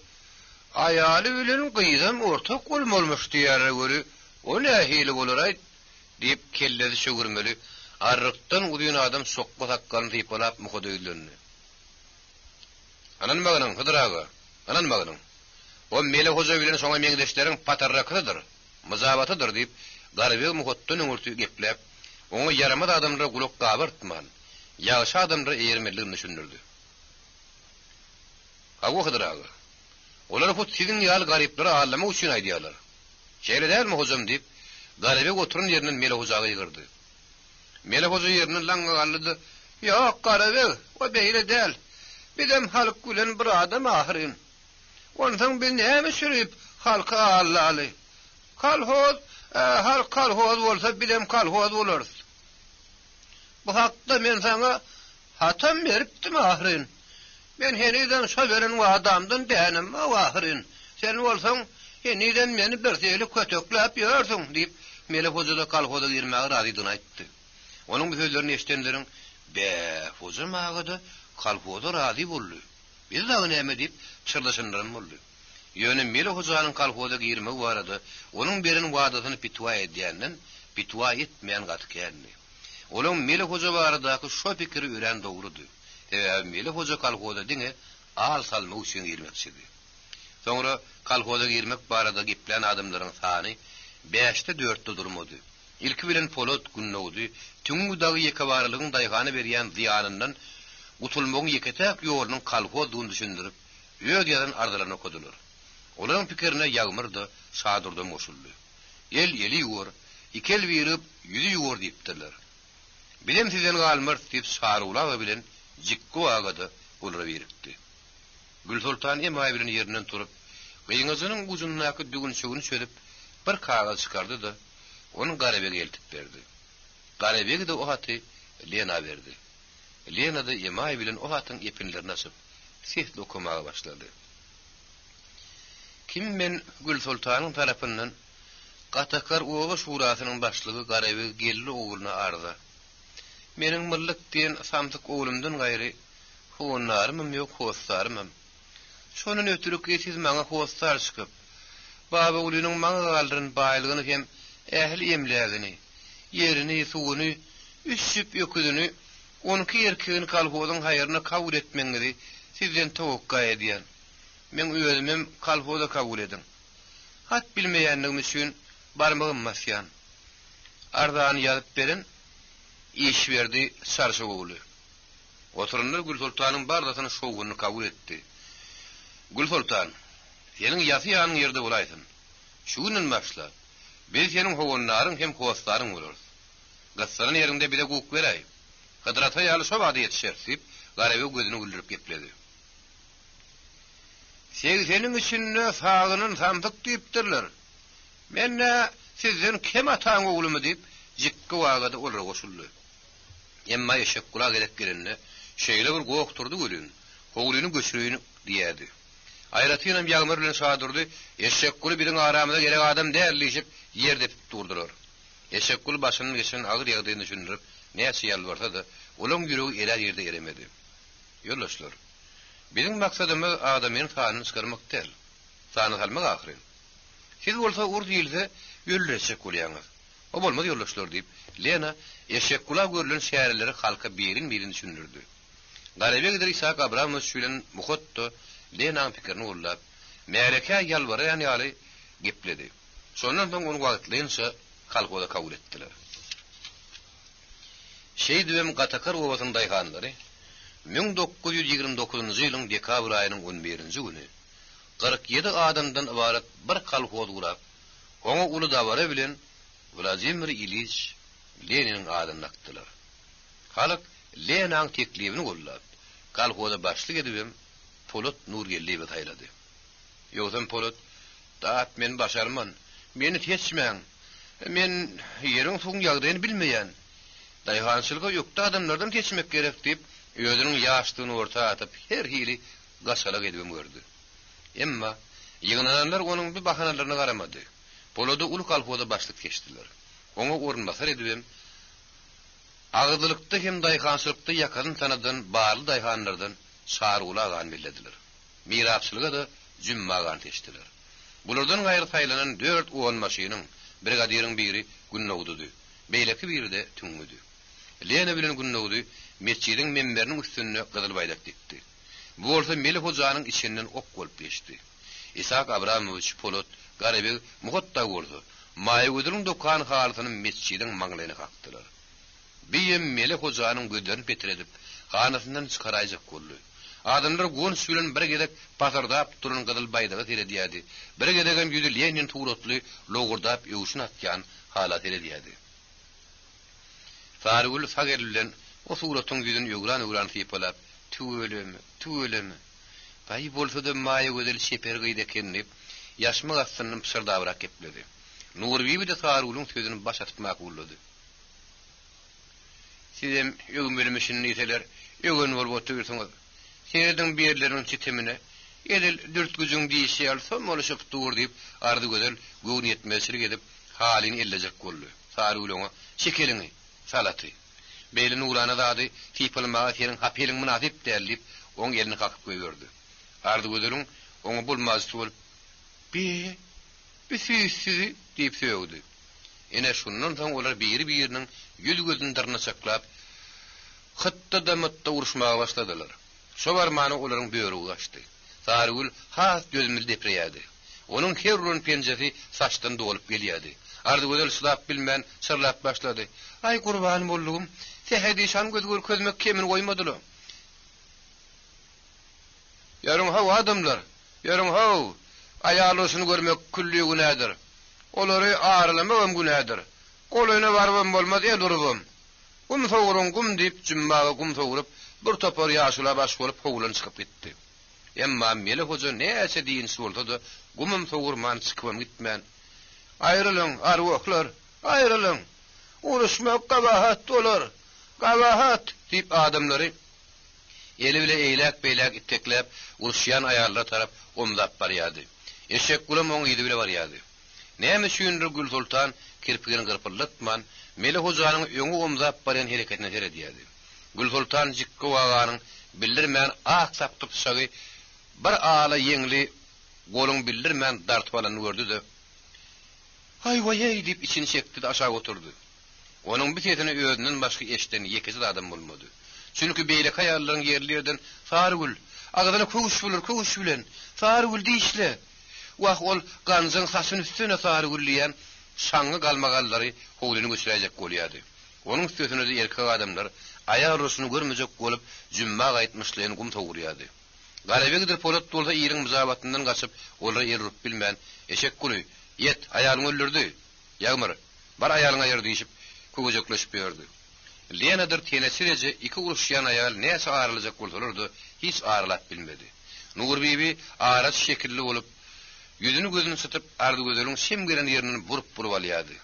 aýaly bilen gyýdam ortak bolmalymış diýýär görü. O nähili bolar aýt" diýip kelledi şögürmeli. Arrykdan uýan adam sokga takkany diýip alap Muhot öýlendi. "Anan magalyň hydyraga, anan magalyň. O mele hoja bilen soňa meňdeşleriň patarrakydyr, myzabatydyr" diýip Garbew Muhotdan öňürtüp geplep, oňa yaramad adamlara gulak gabyrtman, ýaşy adamlara eýermeligini düşündirdi. "Hawa hydyraga. Olar bu siziň ýaly garyplara alamak üçin aýdýarlar. Şeýle dälmi hojam" diýip Garbew oturun ýerinden mele hojaga ýygyrdy. Mele hoja ýerinden laňa galdy. "Ýok Garbew, o beýle däl. Bidem halk gülen bir adam ahirin. Ondan bir näme sürüp halka allaly. Kalhoz, halk kalhoz bolsa bidem kalhoz bolarys. Bu hakda men sana hatam beripdim ahirin. Men heniden söweren we adamdan dänim ahirin. Sen bolsaň heniden meni bir seli kötökläp ýörsiň diýip mele hozada kalhoda girmäge razydygyny aýtdy. Onuň bu sözlerini eşitenleriň be hoza magada kalhoda razy boldy. Biz de näme diýip çyrlaşanlaryň boldy. Ýöne mele hozanyň kalhoda girmegi barada onuň beren wadasyny pitwa edýänden pitwa etmeýän gatykärni. Onuň mele hoza baradaky şo pikiri ören dogrudy. Mele hoza kalhoda diňe al salmak üçin girmekçidi. Sonra kalhoda girmek barada geplen adamlaryň sany 5-te 4-te durmady. İlki bilen Polat Günnowdy, tüňü dagy ýeke barlygyň daýgany berýän ziýanyndan gutulmagyň ýeketäk ýolunyň kalhoz duň düşündirip, ýögýärden ardalarına okudylar. Olaryň pikirine ýagmyrdy, şadurda moşuldy. El eli ýor, ikel berip, ýüzi ýor diýipdiler. Bilen sizen galmyr diýip sarula bilen jikko agada olara beripdi. Gül Sultan Emay bilen ýerinden turup, gyňyzynyň uzunnaky dügünçegini çölüp bir kagaz çykardy da onu Garabege eltip berdi. Garabege de o haty Lena berdi. Lena da Emay bilen o hatyň epinlerini asyp sesli okumaga başlady. Kim men Gül Sultanyň tarapyndan Gatakar Owa şurasynyň başlygy Garabege geldi ogluny arda. Meniň myllyk diýen samtyk oglumdan gaýry howunlarym ýok, howslarym. Şonun ötürü siz maňa howslar çykyp, baba ulynyň maňa galdyryn baýlygyny hem ähli emlägini, ýerini, suwuny, üsüp ýöküdüni, onky erkegini kalhozyň haýyryna kabul etmeňizi sizden tawakka edýän. Men özüm kalhoza kabul edin. Hat bilmeýänligim üçin barmagym masýan. Ardany ýazyp berin, iş berdi Sarşogowly. Oturunlar Gül Sultanyň bardasyny şowguny kabul etdi. Gül Sultan, senin ýasyýan ýerde bolaýsyn. Şuňdan başla. Biz senin howunlaryň hem howslaryň bolarys. Gassanyň ýerinde bir de guk beräý. Hadrata ýaly şo wady ýetişerip, Garabe gözüni güldürip gepledi. Senin üçin sagynyň samtyk diýipdirler. Men sizden kim ataň oglumy diýip jikki wagada olara goşuldy. Emma eşek kulak edip gelende şeýle bir gok turdy gölün. Howluny göçürýüni diýdi. Aýratynam ýagmyr bilen şadurdy. Eşek kulu biriň aramyda gerek adam därlişip ýerde durdular. Eşek kulu başyny geçen agyr ýagdaýyny düşündirip, näçe ýalbarsa da, olaň ýüregi erer ýerde eremedi. Ýoldaşlar, bizim maksadymyz adamyň sanyny çykarmak däl. Sany salmak ahyry. Siz bolsa urd ýylsa, ýöldürecek bolýaňyz. O bolmaz ýoldaşlar diýip, Lena eşek kula görülen şäherleri halka birin düşündirdi. Garabege de İshak Abramovich bilen Muhotto Lena'nın pikirini ullap, Mereke ýalbarýan ýaly gepledi. Şondan soň onu wagtlaýynça kalhoda kabul etdiler. Şeýdibem Gatakar owasynyň daýganlary 1929-njy ýylyň dekabr aýynyň 11-nji güni 47 adamdan ibaret bir kalhoz gurap, oňa uly dabara bilen Vladimir Ilyich Leniniň adyny nakdylar. Halk Lenanyň teklibini gollap, kalhoda başlyk edibem Polat Nurgelliýew taýlady. Ýogsa Polat, "Daat men başarman, meni teçmäň. Men ýeriň suwuň ýagdaýyny bilmeýän. Daýgançylyga ýokda adamlardan teçmek gerek" diýip, özüniň ýaşlygyny orta atyp her hili gaçalyk edibem gördi. Emma ýygnananlar onuň bu bahanalaryna garamady. Polada ul kalhoda başlyk geçdiler. Oňa orunmasar edibem, agdylykda hem daýgançylykda ýakyn tanadan barly daýganlardan şarulagan billediler. Mirapçylyga da jümmagan teşdiler. Bulardan gaýry saýlanan 4 oğan maşynyň brigadiriň biri Günnowdy, beýleki biri de Tüňmüdi. Lena bilen Günnowdy mesçidiň memberiniň üstüne gyzyl baýdak dikdi. Bu bolsa Melih hojanyň içinden ok bolup geçdi. İshak Abramovich Polat Garabege Muhotto boldy. Maýgudryň dokan halytyny mesçidiň maňlaryna kakdylar. Biýem Melih hojanyň gözlerini petiredip, hanasyndan çykaraýjak boldy. Adamlar gon sülen bir gedek pasardap turan gyzyl baýdaga terediýärdi. Bir gedegem ýüzü Lenin turatly logurdap ýuwşun atýan halat terediýärdi. Fargul fagerlen o suratyň ýüzüni ýugran sypalap tüölemi. Bay bolsa da maýa gödel şeper gyýda ekenip, ýaşmy gassanyň pysırdabrak gepledi. Nur bibi de Sarulun sözüni başatyp makulady. Sizem ýögün bilmişin ýeteler, ýögün bolup oturýarsyňyz. Seňerdiň berleriniň çitemine edil dürt güjüň diýişi alsam bolşyp dur diýip ardy gödel göwn ýetmezlik edip halini ellejek boldy. Saruluna şekeliňi salaty. Beýle Nurana zady tipilmaga senin hapeliň münasip däldip oň elini kakyp goýberdi. Ardy gödeliň oňa bulmaz bolup bir süýsüzi diýip söýdi. Ene şundan soň olar biri-biriniň ýüz gözüni darnaçaklap hatda da mutda uruşmaga başladylar. Şo barmany olaryň böwrügi açdy. Sarul has gözümil depreýärdi. Onuň herrun penjesi saçdan dolup gelýärdi. Ardy gödel şulap bilmän çyrlap başlady. Ay gurban boldum. Tehedi şan gözgür közmek kemin goýmadylar. Yarın hav adamlar. Yarın hav. Ayalosyny görmek külli günädir. Olary ağırlamak günädir. Golyna barbam bolmaz ýa-durubam. Gum sowurun gum diýip jümmaga gum sowurup bir topar ýaşula baş bolup howlan çykyp gitdi. Emma mele hoja näçe diýin bolsa-da gumum sowurman çykypam gitmän. Aýrylyň arwaklar, aýrylyň. Uruşmak gabahat bolar. Gabahat diýip adamlary eli bile eýlek beýlek itteklep uruşýan aýallar tarap omlap barýardy. Eşek gulam oň ýedi bile barýardy. Näme şüýündir Gül Sultan kirpigini gyrpylatman, mele hojanyň öňü omlap barýan hereketine seredýärdi. Gül Sultan jikki waganyň bildirmän ak saptyp şagy bir ala ýeňli goluň bildirmän dartyp alany gördü-de ay wayy diýip içini çekdi de aşağı oturdu. Onuň bir tetini özünden başga eşden ýekisi adam bolmady. Çünki beýle haýallaryň ýerlerden Sargul, agdaly köwüş bilen Sargul diýişle. Wah ol ganzyň saçyny üstüne Sargul diýen şaňy galmagallary howluny göçüräjek bolýardy. Onuň sözüne de erkek adamlar aýar rusyny görmejek bolup jümma gaýtmyşlaryň gum towurýardy. Galebegdir polat dolda ýeriň muzabatyndan gaçyp olar ýerup bilmän eşek guly yet aýalyň öldürdi. Ýagmyr bar aýalyň aýar diýip köwüjekleşip berdi. Lenadır tenesirece iki uruşyan ayal näse ağırılacak bolsalardy, hiç ağırlap bilmedi. Nur bibi ağıraç şekilli olup, yüzünü gözünü sıtıp ardy gözeliň şemgeren ýerini burup alýardy.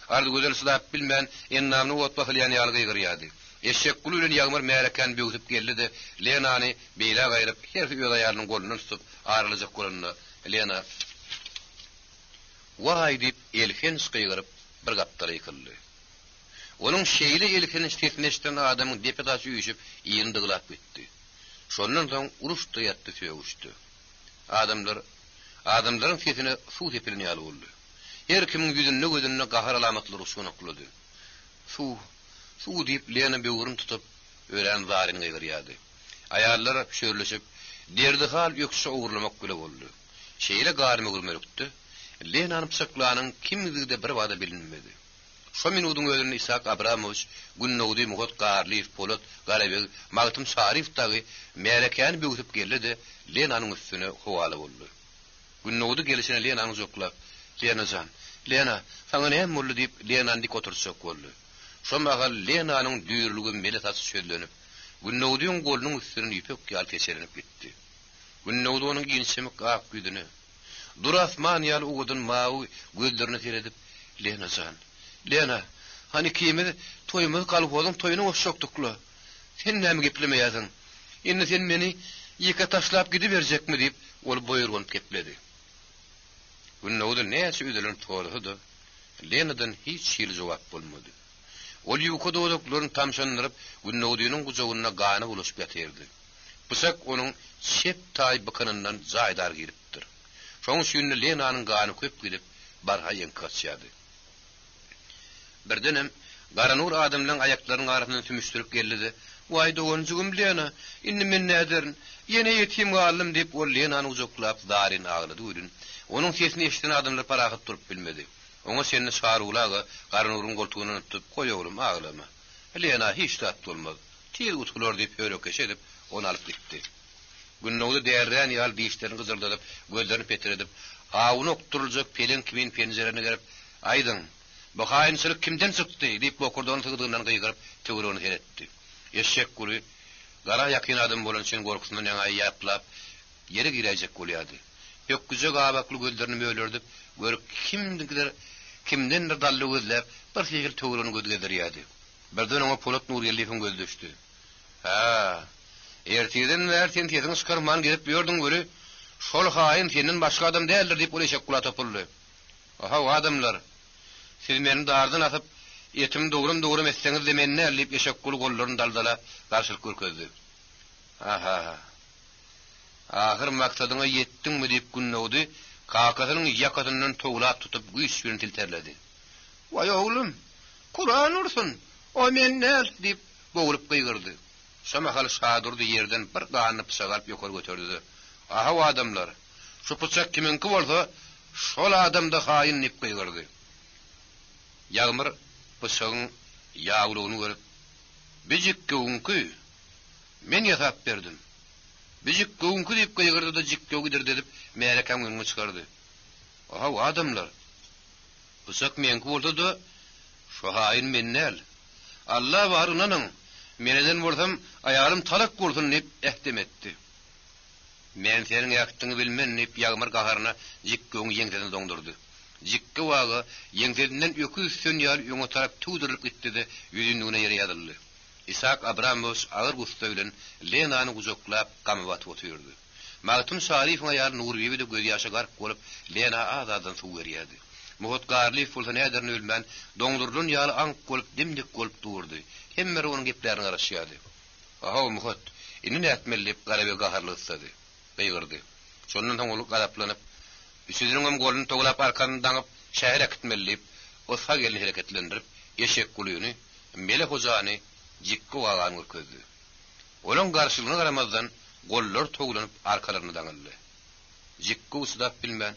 Ardy gözel sylap bilmän ennamny otpa hylýan ýaly gyýrýardy. Eşek gulu bilen ýagmyr märeken böwütüp geldi-de, Lenany beýle gaýryp her ýöl aýalynyň golundan tutup ağırılacak bolanyny Lena "Why" diýip elfen skygyryp bir gapdara ýykyldy. Onun şeýle elkini stetneşden adamyň deputaty üýüşip ýyny dıglap gitdi. Şondan soň uruş ýatdy söýüşdi. Adamlaryň sesine suw tepilini ýaly boldy. Her kimiň ýüzünde gözünde gahar alamatly ruşun oklady. Suw diýip Lena böwrüni tutup ören zaryny gyýrýardy. Aýallar şöýrleşip derdi hal ýökse owurlamak bile boldy. Şeýle garmy gürmelükdi. Lenanyň pysaklanyň kimliginde bir wada bilinmedi. Şo minutyň özünde Isak Abramovich, Günnowdy Muhat Garliýew, Polat Galebeg, Magtym Şarif tagy märekän böwütüp geldi-de Lenanyň üstüne howaly boldy. Günnowdy gelişine Lenanyň joklap, "Lenajan, Lena, saňa näme boldy?" diýip Lenany dik oturşak boldy. Şo magal Lenanyň düýürlügi meletat şöýlenip, Günnowdyň golunyň üstüne ýepek ýal keçerenip gitdi. Günnowdy onuň giňişimi gap güdüni. Durasman ýaly ugudun mawy gözlerini seredip, "Lenajan, Lena, hani kimi toýumyz galyp boldum, toýuny oşşokdukla. Sen näme geplemeýäsiň? Indi sen meni ýeka taşlap gidiberjekmi?" diýip ol boýurgun gepledi. Günnowdy näçe üdülen tordy. Lenadan hiç şeýle jogap bolmady. Ol ýuka dowlaklaryny tamşandyryp Günnowdynyň gujagyna gany ulaşyp ýatyrdy. Pysak onuň şep taý bykynyndan jaýdar giripdir. Şoň üçin Lenanyň gany köp gidip barha ýenkaçýardy. Birdenem Garanur adamlaryň aýaklarynyň arasyndan tümüşdirip geldi-de, "Way dogonjugum Lena, indi men näderin? Ýene ýetim galym" diýip ol Lenany uzaklap daryny aglady öýdün. Onuň sesini eşiten adamlar parahat turup bilmedi. Oňa seni şarulaga Garanuryň goltugyny tutup "Goýaglym aglama. Lena hiç tat bolmaz. Tiýil utkular" diýip öýrekeş edip onu alyp gitdi. Günnowdy därden ýal diýişlerini gyzyldyryp, gözlerini peteredip, "Awuny okturuljak pelen kimin penjerene gerip, aýdyň, bu haýynçylyk kimden çykdy?" diýip bokurdan tygdygynyň gyýgyryp töweregini heretdi. Eşek guly Gara yakin adam bolan şen gorkusundan ýa ýaplap yere girecek bolýady. Ýöküze gabakly gözlerini möýlerdip, görüp kimdendir dally gözläp, bir şeýle töwrüni gözledirýärdi. Birden ona Polat Nurýelliň göz düşdi. Ha, erteden tezin çıkarman gelip ýordun göre, şol haýyn senden başga adam däldir diýip bolýak kula tapyldy. Aha, o adamlar, siz meni dardan atyp, etim dogrum etseňiz de meni nällip ýaşak kul gollaryny daldala garşylyk görkezdi. Aha. Ahir maksadyňa ýetdiňmi diýip günnäwdi, kakasynyň ýakatyndan toglap tutup güýçlerini tilterledi. Vay oglum, Kur'an ursun, o men näl diýip boğulup gıygırdy. Şamahal şadurdy ýerden bir ganyp sagarp ýokary götürdi. Aha, o adamlar, şu pıçak kiminki bolsa, şol adamda haýyn diýip gıygırdy. Ýagmyr pıçagyň ýaglugyny görüp, "Bijik göwünki, men ýasap berdim. Bijik göwünki" diýip gıygırdy da jik göwüdir dedip märekam öňüne çykardy. Aha, o adamlar, pıçak menki bolsa da, şu haýyn men näl? Allah bar unanyň, meneden bolsam aýalym talak bolsun diýip ähdim etdi. Men seniň ýaktyňy bilmen diýip ýagmyr gaharyna jik göwüň ýeňden doňdurdy. Jikki wagy ýeňderinden 200 sön ýaly ýoňa tarap tuýduryp gitdi de ýüzüne ýere ýadyldy. Isak Abramovich agyr gusta bilen Lenany gujoklap gamywaty oturdy. Magtym Şarifiň ýaly Nurbiýe de göz ýaşa garp bolup Lena azadan suw berýärdi. Muhotgarly fulsa näderini bilmän doňdurdun ýaly aňk bolup dimdik bolup durdy. Hemmer onuň geplerini garaşýardy. Aha, muhot, indi nätmelip garabe gaharlysady. Beýgirdi. Şondan soň ol garaplanyp üstüňem golun toglap arkandan daňyp şäherä gitmelip, o sag elini hereketlendirip, eşek guluny, Mele hojany jikki wagany görkezdi. Olaň garşylygyna garamazdan gollar toglanyp arkalaryna daňyldy. Jikki usdap bilmän,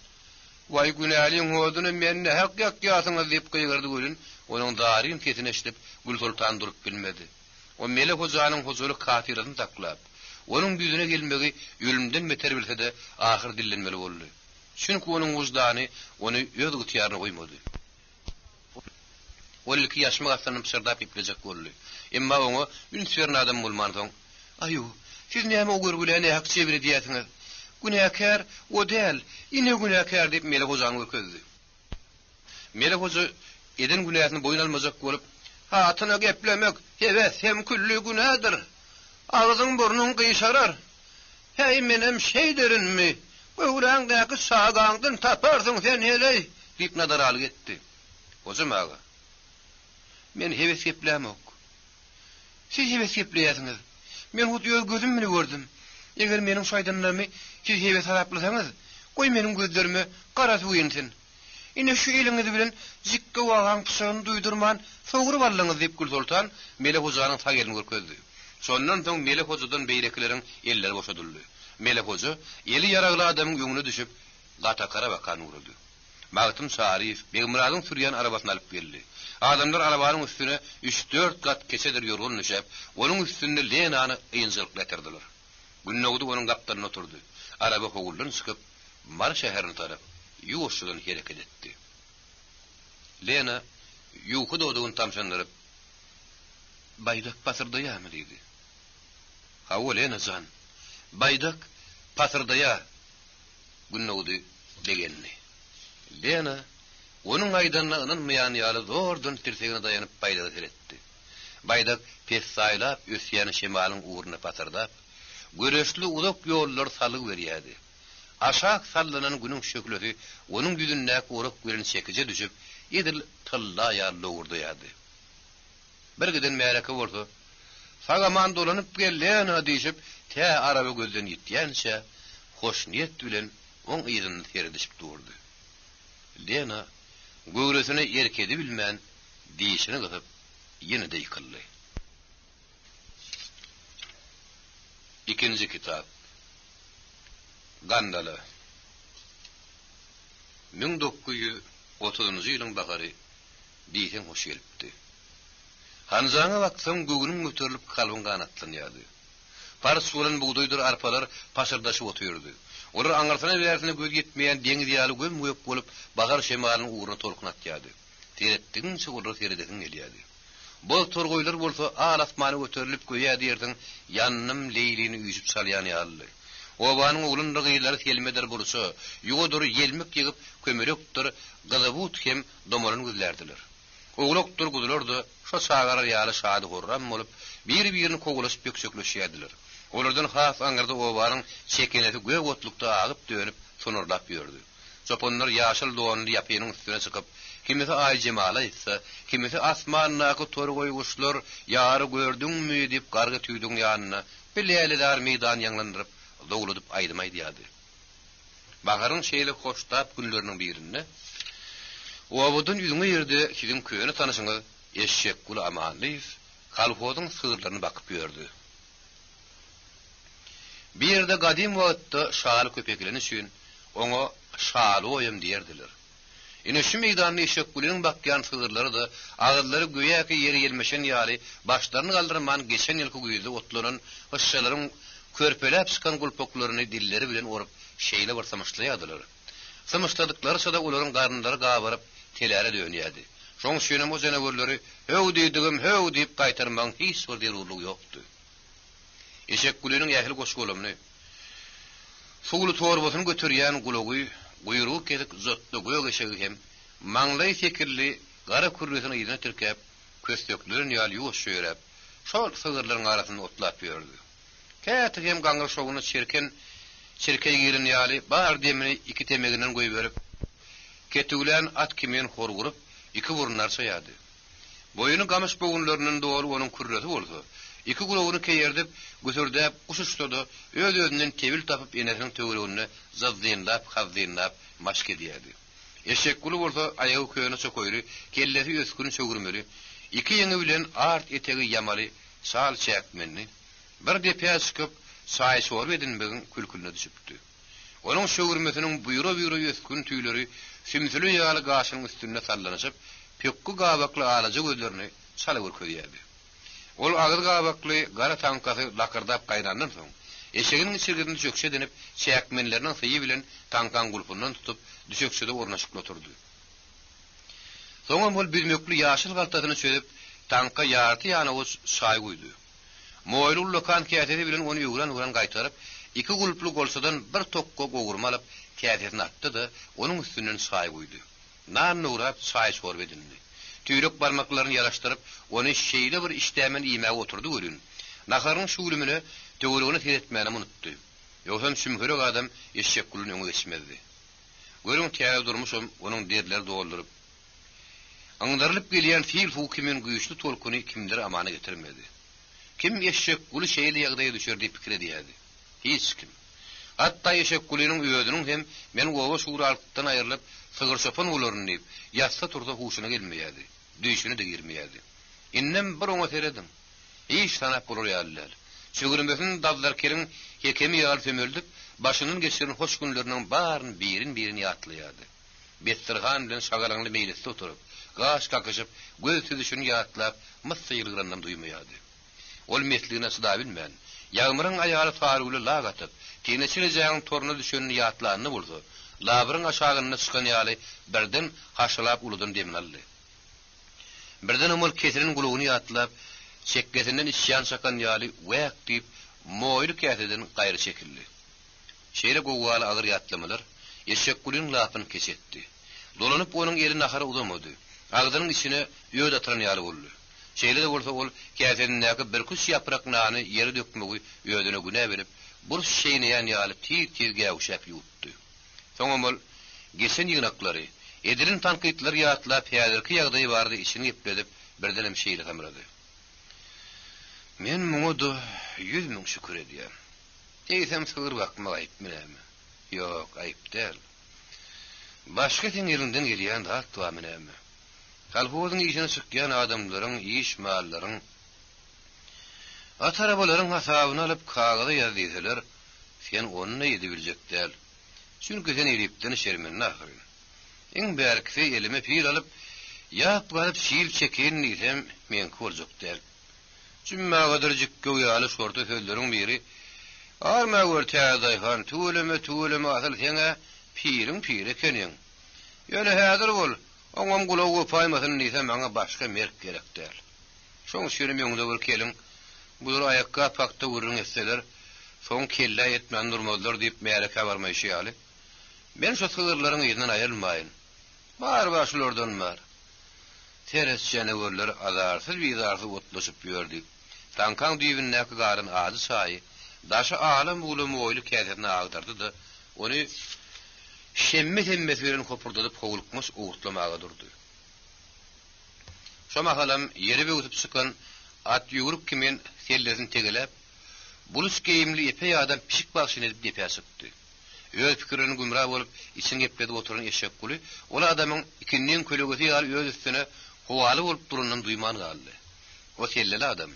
"Vay günäliň hoduny men ne hak ýakýasyňyz" diýip gıygyrdy gülün, onuň daryn kesine eşitip Gül Sultan durup bilmedi. O Mele hojanyň huzury katirasyny taklap, onuň yüzüne gelmegi ölümden beter bilse de ahir dillenmeli boldy. Çünki onuň wujdany ony öz gıtýaryna goýmady. Olki ýaşmy gassanyň pişirdap ipleje boldy. Emma oňa ünsürn adam bolmandyň. "Aýu, siz näme o görgüläne hak çebiri diýäsiňiz? Günäkär o däl, ine günäkär" diýip Mele hojany ökezdi. Mele hoja eden günäsini boyun almajak bolup, "Hatyna geplemek hewes hem külli günädir. Ağzyň burnuň gysharar. Hey menem şeýderinmi? Öwräňdäki sagaňdan taparsyň sen heley" diýip nadar alyp getdi. "Hojam ağa, men hewes geplämek. Siz hewes gepleýärsiňiz. Men hut ýöz gözüm bilen gördüm. Eger meniň şaýdanlarymy siz hewes haraplasaňyz, goý meniň gözlerime gara suýynsyň. Ine şu eliňiz bilen jikki wagan pyşagyny duýdurman, sowguryp aldyňyz" diýip Gül Sultan Mele hojanyň sag elini görkezdi. Şondan soň Mele hojadan beýrekleriň elleri boşadyldy. Mele hoja eli ýaragly adamyň öňüne düşüp gatakara bakan uruldy. Magtym Şarif Begmiradyň sürýän arabasyny alyp geldi. Adamlar arabanyň üstüne 3-4 gat keçedir ýorgun düşäp, onuň üstünde Lenany ýynjylyk getirdiler. Günnäwdi onuň gapdaryna oturdy. Araba howuldan çykyp Mar şäherine tarap ýuwşydan hereket etdi. Lena ýuwky dodugyny tamşandyryp, "Baýdak pasyrdaýamy" diýdi. "Hawa Lena zan, baýdak pasyrdaýa" günnäwdi degenni. Lena onuň aýdanyna ynanmaýan ýaly zordan tirsegine daýanyp baýdaga seretdi. Baýdak pes saýlap ösýän şemalyň uğruna pasardap, göreşli uzak ýollar salyg berýärdi. Aşak sallanan günün şöklesi onuň ýüzündäki urak bilen çekice düşüp, edil tylla ýaly urduýardy. Bir giden märeke bolsa, "Sagaman dolanyp gelýän" diýip, tä araba gözden ýitýänçe hoş niýet bilen oň ýyzyny seredişip durdy. Lena göwresine erkedi bilmän diýişini gyzyp ýene de ýykyldy. İkinci kitap Gandala 1930-njy ýylyň bahary diýsen hoş gelipdi. Hanzaňa wagtym göwüniň göterilip kalbyň ganatlanýardy. Pars bolan buğdoýdyr arpalar paşyrdaşyp oturýardy. Olar aňarsana bilersine göz ýetmeýän deňiz ýaly göm goýup bolup bahar şemalynyň uğruna tolkun atýardy. Seretdiňçe olar seredesiň gelýärdi. Bol torgoylar bolsa al asmany göterilip göýe diýerdiň, ýannym leýlini üýüp salýan ýaly. Obanyň oglundy gyýlary kelmeder bolsa, ýodur ýelmek ýygyp kömerekdir, gyzybut hem domalyny gözlerdiler. Oglokdur gudulardy, şo sagar ýaly şady gorram bolup, bir-birini kogulaşyp ýöksökleşýärdiler. Olardan haf aňyrda obanyň çekeneti göw otlukda agyp dönüp sonurlap ýördi. Çoponlar ýaşyl dowany ýapynyň üstüne çykyp, kimisi ay jemala etse, kimisi asmannaky torgoy guşlar ýary gördüňmi diýip garga tüýdüň ýanyna bileýleler meydan ýanglandyryp dogludyp aýdymay diýadi. Baharyň şeýle hoştap günleriniň birinde obudun ýüzüne ýerde sizin köýüni tanyşyňyz Eşşekgul Amanlyýew kalhodyň sygyrlaryny bakyp ýördi. Bir ýerde gadim wagtda şaly köpeklerini üçin oňa şaly oýum diýerdiler. Ine şu meýdanyny Eşşekgul'yň bakýan sygyrlary da agyrlary göýäki ýeri gelmeşen ýaly başlaryny galdyrman geçen ýylky güýde otlanan hoşşalaryň körpelep çykan gulpoklaryny dilleri bilen orup şeýle bir samaşlaýardylar. Samaşladyklary sada olaryň garnlary gabaryp telere dönýärdi. Şoň şeýle o jenewörleri "Höw diýdigim, höw" diýip gaýtarmaň hiç bir deruluk ýokdy. Eşekgul'yň ýahil goşgolumny sugly torbasyny götürýän gulagy guyruğu kedik zotda gög eşegi hem maňlay tekirli gara kurresini ýyna tirkep köstöklerini ýaly ýuwaş şöýrep şol sygyrlaryň arasyny otlap ýördi. Käte hem gaňyr şoguny çirkey girin ýaly bar demini iki temeginden goýup berip ketülen at kimen horgurup iki burunlar soýady. Boyuny gamış bogunlarynyň dogry onuň kurresi bolsa, iki gulagyny keýerdip götürdäp uçuşdy, öz-özünden tebil tapyp enesiniň töweregine zazdynlap, hazdynlap maşk edýärdi. Eşekgul bolsa aýagy köýüne çököýri, kellesi ösküni çögürmeli, iki ýeňi bilen art etegi ýamaly sal çäkmenni bir depe çykyp saý şor edinmegin külkülüne düşüpdi. Onuň çögürmesiniň buyra öskün tüýleri simsili ýaly gaşynyň üstüne sallanyşyp, pökkü gabakly alaja gözlerini çalyp köýýärdi. Ol agyr gabakly gara tankasy lakırdap gaýrandan soň eşeginiň içergirini çökşe denip çäkmenleriniň syýy bilen tankan gulpundan tutup düşekşede ornaşyp oturdy. Soňra bol bilmekli ýaşyl galtasyny çözüp tanka ýarty ýanawys şaý goýdy. Moýlul lokan käseti bilen onu ýuguran gaýtaryp iki gulplu golsadan bir tokko gogurmalyp käsetini atdy da onuň üstünden şaý goýdy. Nan nurap şaý şor edildi. Tüýrek barmaklaryny ýaraşdyryp onu şeýle bir işdämen iýmäge oturdy görün. Naharyň şuwlumyny töweregine teretmäni unutdy. Ýogsa sümhürek adam Eşşekgul'yň öňe geçmedi. Görüň täze durmuşam onuň derleri dolduryp. Aňdarylyp gelýän fil hukymen güýçli tolkuny kimdir amana getirmedi. Kim Eşşekgul'y şeýle ýagdaýa düşer diýip pikir edýärdi? Hiç kim. Hatda Eşekgul'yň öýüdiniň hem men gowa şuwra altdan aýrylyp sygyr şopan bolaryny diýip ýatsa turda huşuna gelmeýärdi. Düýşüne de girmeýärdi. Innem bir oňa seredim. Hiç sanap bolar ýalylar. Şügürmesin dadlar kerin hekemi ýaly tömeldip başynyň geçiren hoş günleriniň baryny birin ýatlaýardy. Bettirhan bilen şagalaňly meýlesde oturup, gaş kakyşyp, göz tüzüşüni ýatlap, mıssa ýylgyrandam duýmaýardy. Ol mesligine syda bilmän, ýagmyryň aýaly taryly lagatyp, teneçilejegiň toruna düşenini ýatlanyny bolsa, labyryň aşagyna çykan ýaly birden haşlap uludan demin aldy. Birden omul kesiriň gulugyny ýatlap, çekkesinden isyan çakan ýaly wäk diýip moýly käseden gaýry çekildi. Şeýle gowaly agyr ýatlamalar Eşekgul'yň lapyny kesetdi. Dolanyp onuň eli nahara uzamady. Agdynyň içine ýöd atyran ýaly boldy. Şeýle de bolsa ol käsedindäki bir kus ýaprak nany ýere dökmegi ýödüne güne berip, bu şeýne ýaly tir gäwşäp ýutdy. Soňra bol geçen ýygnaklary, edilin tankytlar ýatlap häzirki ýagdaýy bardy içini ýepledip birden hem şeýle hamrady. Men muňa 100 000 şükür edýär. Eýsem sygyr bakma aýyp menemi? Ýok, aýyp däl. Başga teňirinden gelýän dat wa menemi? Kalhozyň işine çykýan adamlaryň, iş mallaryň, atarabalaryň hasabyny alyp kagaza ýazdylar, sen onu edi biljekdäl. Çünki sen elipden şermen nahyry. Iň bärkisi elime pil alyp, ýap galyp şiil çeken diýsem, men korjakdäl. Cümma gadarjyk göýaly şorta söýleriň biri, "Arma görtäzayhan, tuwleme asal sene pirin pire keniň. Ýöle häzir bol, oňam gulagy paýmasyn diýsem, maňa başga merk gerekdäl." Şoň şeýle meňde bir kelin, bular ayakka pakda urun etseler, soň kelle etmän durmadylar diýip meýereke barmaýşy ýaly. Men şu sığırlaryň ýerinden aýrylmaýyn. Bar şulardan bar. Teres janawarlar azarsyz bizarsy otlaşyp ýördi. Tankan düýbünnäki garyn azy saýy, daşy alam ulamy oýly käzetine agdardy da, ony şemme hemmeslerini kopurdadyp howlukmys uğurtlamaga durdy. Şo mahalam ýeri ötüp çykan at ýugurup kimen sellesini tegelep, bulus geyimli epey adam pişik başyny edip depe çykdy. Öz pikirini gümra bolup için gepleri oturan eşek guly, ola adamyň ikinden kölegeti ýaly öz üstüne howaly bolup durundan duýman galdy. O selleli adam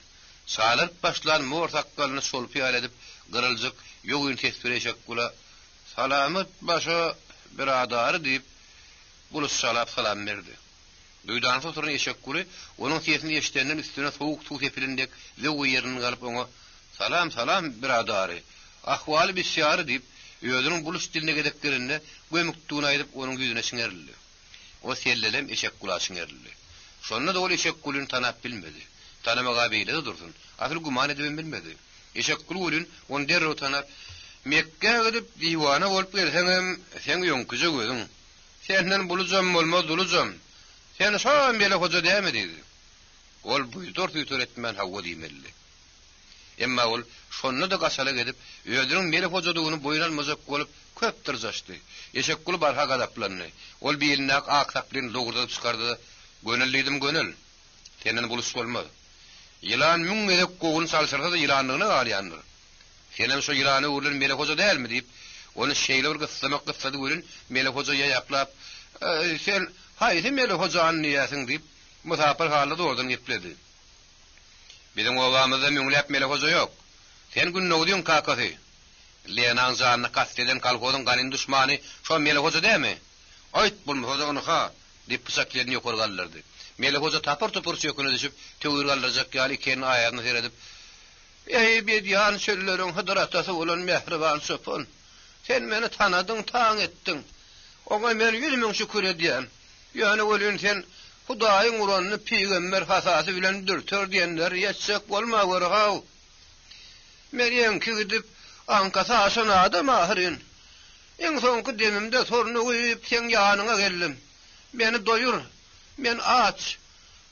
salar başlan mor sakkalyny solup ýaledip gyryljak ýogyn tesbir eşek gula salamat başa biradar diýip bulus salap salam berdi. Duýdan oturan eşek guly onuň sesini eşitenden üstüne sowuk suw tepilindek ýogy ýerini galyp oňa salam biradary ahwaly bisyary diýip özüniň bulus diline gedeklerini gömükdüğünü aýdyp onuň ýüzüne şiňerildi. O sellelem eşek gula şiňerildi. Şonda da ol eşek gulyn tanap bilmedi. Tanamaga beýle dursun. Asyl guman edip bilmedi. Eşek gulyn onu derre tanap Mekke gidip diwana bolup gelseňem sen ýonkyjy gözüň. Senden bulujam bolmaz dulujam. Sen şoň bele hoja däme dedi. Ol buýdur etmän hawa diýmelli. Emma ol şonda da gaşala gedip öýdüriň mele hojadygyny boýlanmazak bolup köp tyrjaşdy. Eşek gul barha gadaplandy. Ol beýline aqsap bilen dogurdadyp çykardy. Gönellidim gönel. Senden bulus bolmaz. Ýylan müň edip gogun salsyrsa da ýylanlygyny galýandyr. Senem şo ýylany urlan mele hoja dälmi diýip, onu şeýle bir gyssamak gyssady görün, mele hoja ýaplap, sen haýdy mele hoja anniýasyň diýip, musapir halda ordan gepledi. Bizim obamyzda müňläp mele hoja ýok. Sen günnägdiň kakasy. Lenan zanyny kasteden kalgodyň ganin düşmany şo mele hoja dämi? Aýt bolmasa onu ha diýip pysaklaryny ýokargallardy. Mele hoja tapar topur çöküne düşüp töwürgallarjak ýaly ikeni aýagyny seredip, "Ey bedýan şölleriň hadratasy bolan mehriban söpün. Sen meni tanadyň, taň etdiň. Oňa men 100.000 şükür edýän. Ýöne bolýan sen Hudaýyň uranyny peýgamber hasasy bilen dürtür diýenler ýetsek bolmagy gaw. Meryem gidip ankasa aşana adam ahyrin. Eň soňky demimde sorunu goýup sen ýanyňa geldim. Meni doýur. Men aç.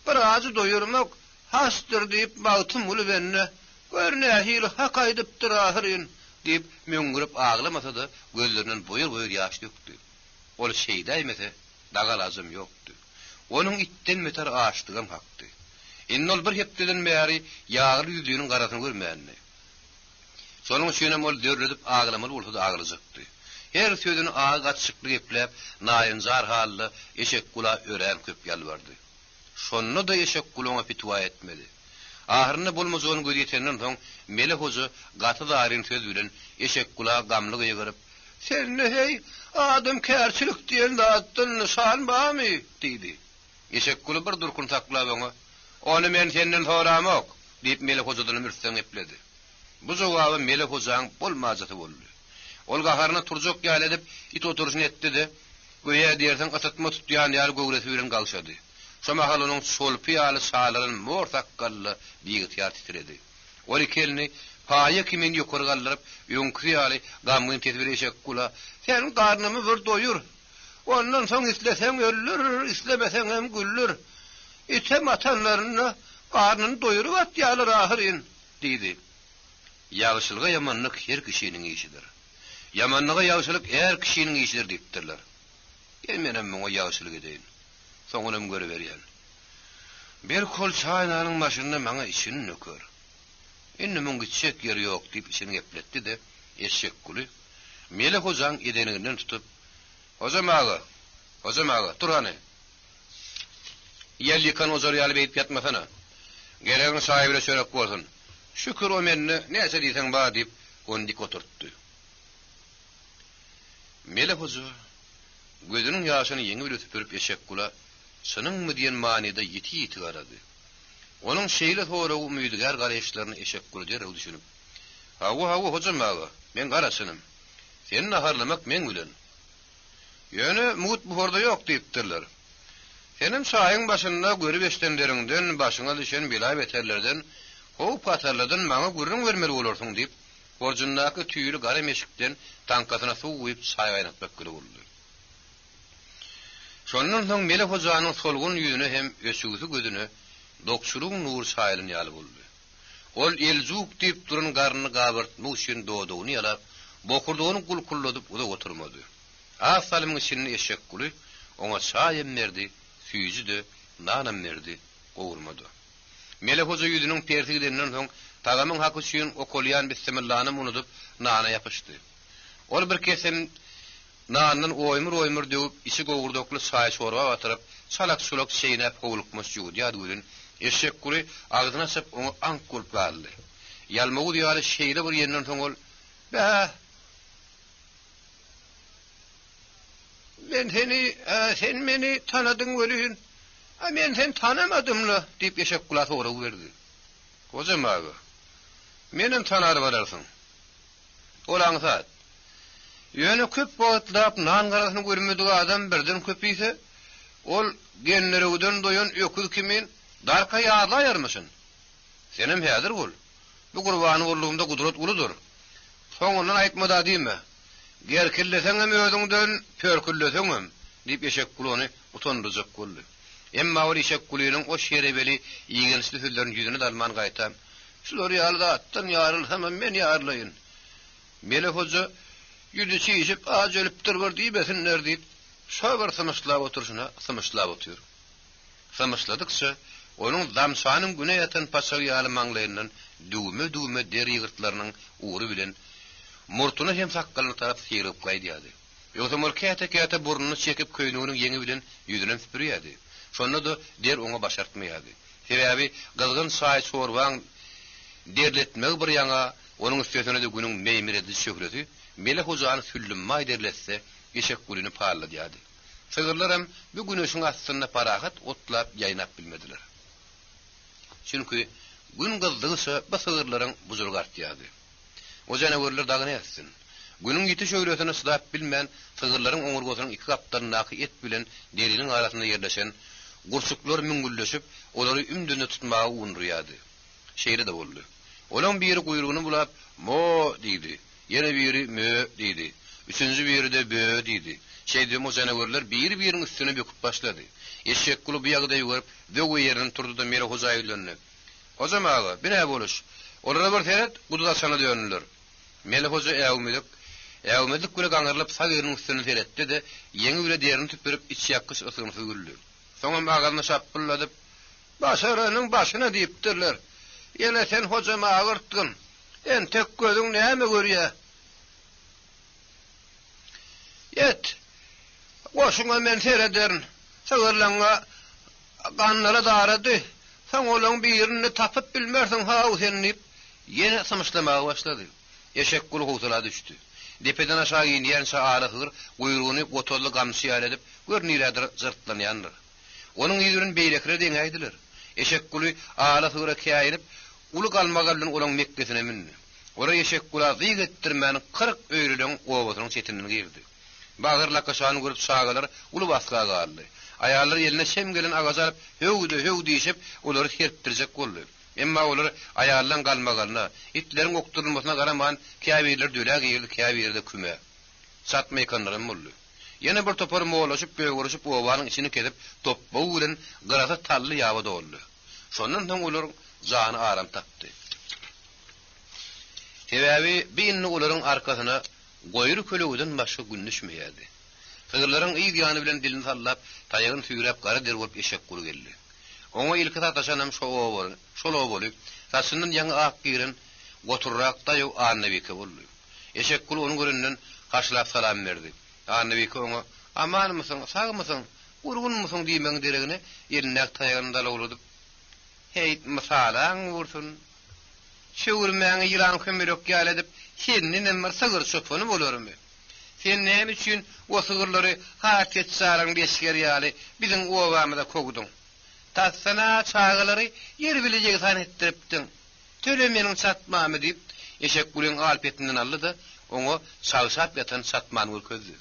Bir azy doýurmak hastır diýip bagtym uly benne. Görne hil hak aýdypdyr ahyrin diýip müňgürip aglamasa da gözlerinden boýur ýaş dökdi. Ol şeýde aýmasa dagalazym ýokdy. Onuň itten meter aşdygan hakdy. Innol bir hepdeden bäri ýagly ýüzüniň garasyny görmänmi. Şonuň üçin ol dörledip aglamaly bolsa da aglajakdy. Her sözüni ağa gaçykly geplep, naýynjar hally eşek gula ören köp ýalbardy. Şonda da eşek gulaňa pitwa etmedi. Ahyrynda bolmazyny gözetenden soň mele hoja gaty daryn söz bilen eşek gula gamlyg ýygyryp, "Sen hey adam kärçilik diýen zatdan nişan barmy?" diýdi. Eşek gula bir durkun taklap oňa, "Onu men senden soramok" diýip mele hojadan mürsen epledi. Bu jogaby mele hojaň bolmajaty boldy. Ol gaharyna turjak ýaly edip it oturusyny etdi-de, "Goýa diýersen asatma tutýan ýaly gowresi bilen galşady." Şo mahal onuň solpy ýaly salaryň mor sakkally biýgitýar titredi. Ol kelini paýa kimen ýokurgallaryp, ýoňky ýaly gamgyn tedbir eşek gula, "Sen garnymy bir doýur. Ondan soň islesen öllür, islemesen hem güllür. Ite matanlaryny garnyny doýurup atýalar ahyrin" diýdi. Ýagşylyga ýamanlyk her kişiniň işidir. Yamanlyga ýagşylyk her kişiniň işidir diýipdirler. Menem muňa ýagşylyk edeýin. Soňunam görüp berýän. Bir kol çaýnanyň maşynyna maňa işini nöker. Indi muň gitjek ýeri ýok diýip işini gepletdi de, eşek guly mele hojaň edeninden tutup, "Hojam ağa, tur hany. Ýel ýykan ozar ýaly beýip ýatmasana. Geregiň saýbyna söýrep bolsun. Şükür o menne näçe diýsen ba" diýip ondik oturtdy. Mele hoja gözüniň ýaşyny ýeňi bilen süpürüp eşek gula "Şanyňmy" diýen manada ýeti garady. Onuň şeýle hora umydygar garaşlaryny eşek gula derrew düşünüp, "Hawa hojam ağa, men garaşynım. Seni naharlamak men bilen. Ýöne mut bu horda ýok" diýipdirler. Senin saýyň başynda görüp eşdenleriňden başyňa düşen bela beterlerden, hop patarlardan maňa gürrüň bermeli bolarsyň diýip, borjundaky tüýlü gara meşikden tankasyna suw goýup çay gaýnatmak gele boldy. Şondan soň Mele Hojanyň solgun ýüzüne hem ösügüsi gözüne dokşuruň nur şaýlyny ýaly boldy. Ol eljuk diýip duran garny gabyrtmak üçin dodugyny ýalap, bokurdugyny gulkulladyp uda oturmady. Asalymyň içinde eşek guly oňa çay emmerdi, süýüji de nanam berdi, gowurmady. Mele Hoja ýüzüniň pertigidenden soň tagamyň haky üçin okolýan bismillahny unutup nana ýapyşdy. Ol bir kesem nandan oýmur döwüp içi gowurdokly çay şorba batyryp çalak sulak şeýnäp gowulukmas ýudi ýadgulyn. Eşek guly agzyna çyp oňa ank bolup galdy. Ýalmagy diýýär şeýle bir ýerden soň ol "Ba, sen meni tanadyň welin. Men sen tanamadymly?" diýip eşek gula togra berdi. "Hojam aga, meni tanary balarsyň." Ol aňsat. Ýöne köp wagtlap nan garasyny görmedik adam birden köpýse, ol genlerewden doýan öküz kimin darka ýaglaýarmyşyn? Senem häzir bol. Bu gurbany bolugymda gudrat uludur. Soňundan aýtmada diýme. Gerkilleseňem özüňden pörkülleseňem diýip eşek gulany utandyrjak boldy. Emma ol eşek gulynyň o şerebeli ýegençli sözlerini ýüzüne dalman gaýtam. "Şular ýalda atdan ýarylsam men ýarlaýyn." Mele Hoja ýüzü çiýip "Aç ölüpdir bir diýbesinler" diýip şobar symyşlap oturşuna symyşlap otur. Symyşladykça onun damşanyň güne ýatan paşagy ýaly maňlaýyndan düwme deri ýygyrtlarynyň uğru bilen murtuny hem sakkalyny tarap sýryp gaýdýady. Ýogsa murkata burnuny çekip köýnüňiň ýeňi bilen ýüzüne süpürýärdi. Şonda da der oňa başartmaýardy. Sebäbi gylgyn çay sorbaň derletmek bir ýaňa, onuň üstüne de günüň meýmiredi şöhreti, Mele Hojany süllünmä derletse, eşek gulini parladyady. Sygyrlar hem bu güneşiň astynda parahat otlap ýaýnap bilmediler. Çünki gün gyldygysa bu sygyrlaryň buzulgartýady. O janawyrlar dagyny etsin. Günüň ýiti şöhretini sydap bilmän sygyrlaryň oňurgosynyň iki gapdarynaky et bilen deriniň arasynda ýerleşen gursuklar müngülleşip, olary ümdünde tutmagy uňurýady. Şeýle de boldy. Olaň biri guyrugyny bulap "Mo" diýdi. Ýene biri "Mö" diýdi. Üçüncü biri de "Bö" diýdi. Şeýdem o janawyrlar bir-biriniň üstüne böküp başlady. Eşek guly bu ýagda ýöwürip, döwü ýerinden turdy da Mele Hoja ýylandy. "Hojam aga, bine boluş. Olara bir teret gududa sana dönürler." Mele Hoja äwmedik güle gaňyrlyp sagyrynyň üstüne teretdi de ýeňi bile derini tüpürüp iç ýakys ysyrmysy güldü. Soňra agalyny şapylladyp "Başaranyň başyna" diýipdirler. "Ýene sen hojama agyrtdyn. En tek gözüň näme görýär?" "Yet. Goşuňa men serederin. Sagyrlaňa ganlara darady. Sen olaň birini tapyp bilmersiň ha senip." Ýene symyşlamagy başlady. Eşek gulu howsala düşdi. Depeden aşağı ýenýän şaýalygyr guyrugyny gotorly gamsy ýalyp görnýärdir zyrtlanýandyr. Onuň ýüzüne beýlekre deňäýdiler. Eşek guly ağalygyra käýrip uly galmagalyn olaň mekkesine minni. Ora eşek gula zyg etdirmäni 40 öýrüden owasynyň çetinden girdi. Bagyrla kaşany görüp şagalar uly baska galdy. Aýallar ýeline şem gelen agazalyp höwdi diýip olary herpdirjek boldy. Emma olar aýallan galmagalyna, itleriň okturulmasyna garaman käbirler dölä geyildi, käbirde küme. Satma ekanlarym boldy. Ýene bir topar moğlaşyp böwürüşip owanyň içini kesip topba bilen gyrasa tally ýabyda boldy. Şondan soň olar jany aram tapdy. Sebäbi biňni olaryň arkasyna goýry kölegden başga gün düşmeýärdi. Sygyrlaryň ýygyany bilen dilini sallap, taýagyny süýräp gara der bolup eşek guly geldi. Oňa ilki tataşanam şolo bolup, taşyndan ýaňy ak giren goturrakda ýok Annabike boldy. Eşek guly onuň göründen karşylap salam berdi. Annabike oňa "Aman mısın, sag mısın, urgun mısın?" diýmeň deregine ýerine taýagyny dalawladyp, "Heýt mysalaň ursun. Şöwürmäňi ýylan kömerek ýaladip, senden emmer sygyr çöpüni bolarmy? Sen näme üçin o sygyrlary haket saraň beşger ýaly biziň owamyda kogduň? Tatsana çağılary ýer bilijek san etdiripdiň. Tölemeniň satmamy" diýip eşek gulyň alpetinden aldy da oňa şaýşap ýatan satmany görkezdi.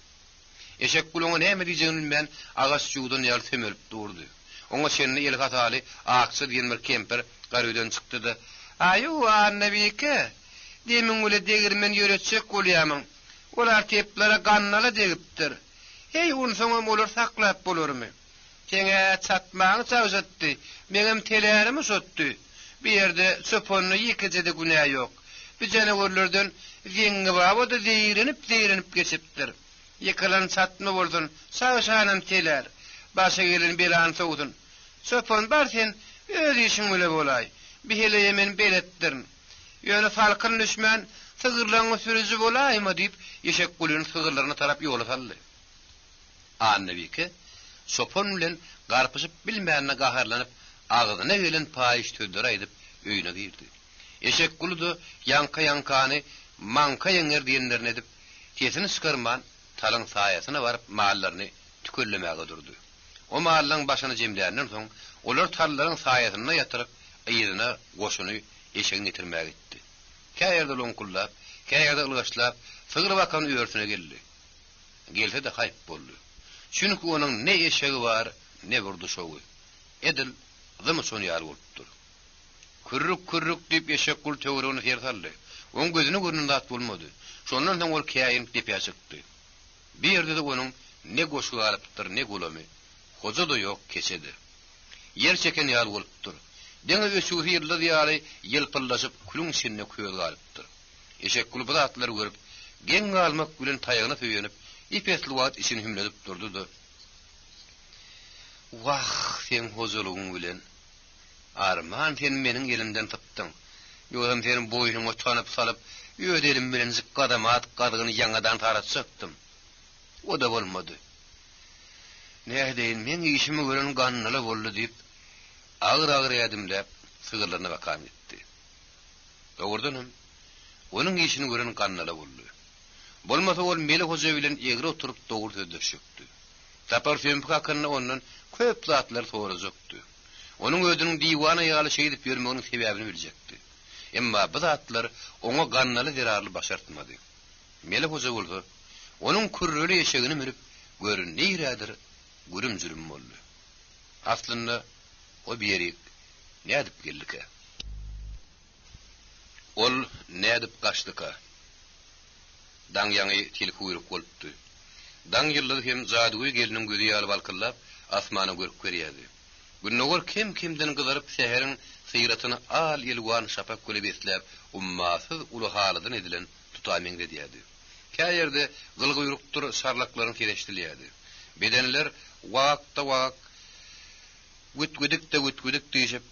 Eşek guluna näme diýjegini bilmän agas juwdan ýaly tömelip durdy. Oňa şenli el hataly aksy diýen bir kemper garydan çykdy-da. "Aýu annebike, demin ule degirmen ýöretsek bolýamyň. Olar teplere gannala degipdir. Hey unsoňam olar saklap bolarmy? Kene çatmagy çawjatdy. Meňem telerimi sotdy. Bir ýerde çöpünni ýekejede günah ýok. Bir janawarlardan ýeňi babada değirenip geçipdir. Yekalan çatma boldun, sawşanam teler. Başa gelen belan sowdun. Çöpün barsen öz işin öle bolay. Bir hele yemen beletdirin. Ýöne falkyn düşmän sygyrlaryň sürüji bolaymy diýip ýeşek gulun sygyrlaryna tarap ýola saldy. Annebike sopon bilen garpyşyp bilmänne gaharlanyp agyzyna gelen paýyş tödür aýdyp öýüne girdi. Ýeşek guludy ýanka-ýankany manka ýeňer diýenlerini edip tesini sıkarman talyň saýasyna baryp mallaryny tükürlemäge durdy. O mallaryň başyny jemlärden soň olar tallaryň saýasyna ýatyryp ýerine goşuny eşeğin getirmäge gitdi. Käýerde lonkullap, käýerde ılgaşlap, sygyr bakan öýürsüne geldi. Gelse de haýp boldy. Çünki onuň ne eşegi bar, ne burdu şowy. Edil zymy şonu ýar bolupdyr. Kürrük diýip eşek gul töwrüni fersaldy. Oň gözüne görnünde at bolmady. Şondan soň ol käýin tepeye çykdy. Bir ýerde de onuň ne goşu alypdyr, ne gulamy. Hoja da ýok, keçedi. Yer çeken ýar bolupdyr. Deňe ösüri ýyllar ýaly ýylpyllaşyp kulun şinne köýüp galypdyr. Eşek gul bu atlary görüp, geň almak bilen taýagyna töýenip, ipetli wat işini hümledip durdu. Wah, sen hozulugyň bilen arman sen meniň elimden typdyň. Ýönem senin boýnuňa çanyp salyp, ödelim bilen zıkkadamat gadygyny ýangadan taratsakdym. O da bolmady. Nädeýin men işimi gören gannala boldy diýip agyr ýadymlap sygyrlaryna bakan etdi. Dogurdanam onuň işini gören gannala boldy. Bolmasa ol meli hoja bilen egri oturup dogur tödürşükdi. Tapar sömpük hakkında ondan köp zatlar sorajakdy. Onuň ödüniň diwana ýaly şey edip ýörmeginiň sebäbini biljekdi. Emma bu zatlar oňa gannaly zerarly başartmady. Meli hoja bolsa, onuň kürreli eşegini mürüp görün näýrädir gürüm-jürüm boldy. Aslynda o berik nädip geldike? Ol nädip gaçdyka? Daň ýaňy tilki uýrup bolupdy. Daň ýyllar hem zadywy geliniň gözi ýaly balkyllap asmana görüp berýärdi. Günnogor kim-kimden gyzaryp şäheriň syýratyny al ýelwan şapak göle beslep, ummasyz uly haladan edilen tutamyň diýärdi. Käýerde gylgy uýrukdyr şarlaklaryň kereşdirýärdi. Bedenler wagt gütgüdik diýip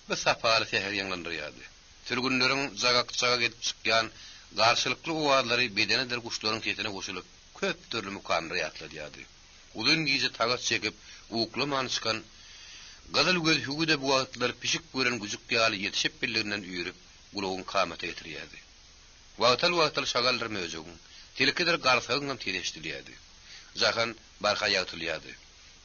bu sapaly şäher ýanglandyrýardy. Türgünleriň jagak edip çykýan garşylykly owadlary bedenedir guşlaryň ketine goşulyp köp türlü mukamry ýatladýardy. Uzun gize tagat çekip uklaman çykan gadal göz hügüde bu wagtlar pişik gören güjük ýaly ýetişip birliginden üýrüp gulagyň kamata getirýärdi. Wagtal şagallar möjügün tilkidir garsagyňam tereşdirýärdi. Jahan barha ýatylýardy.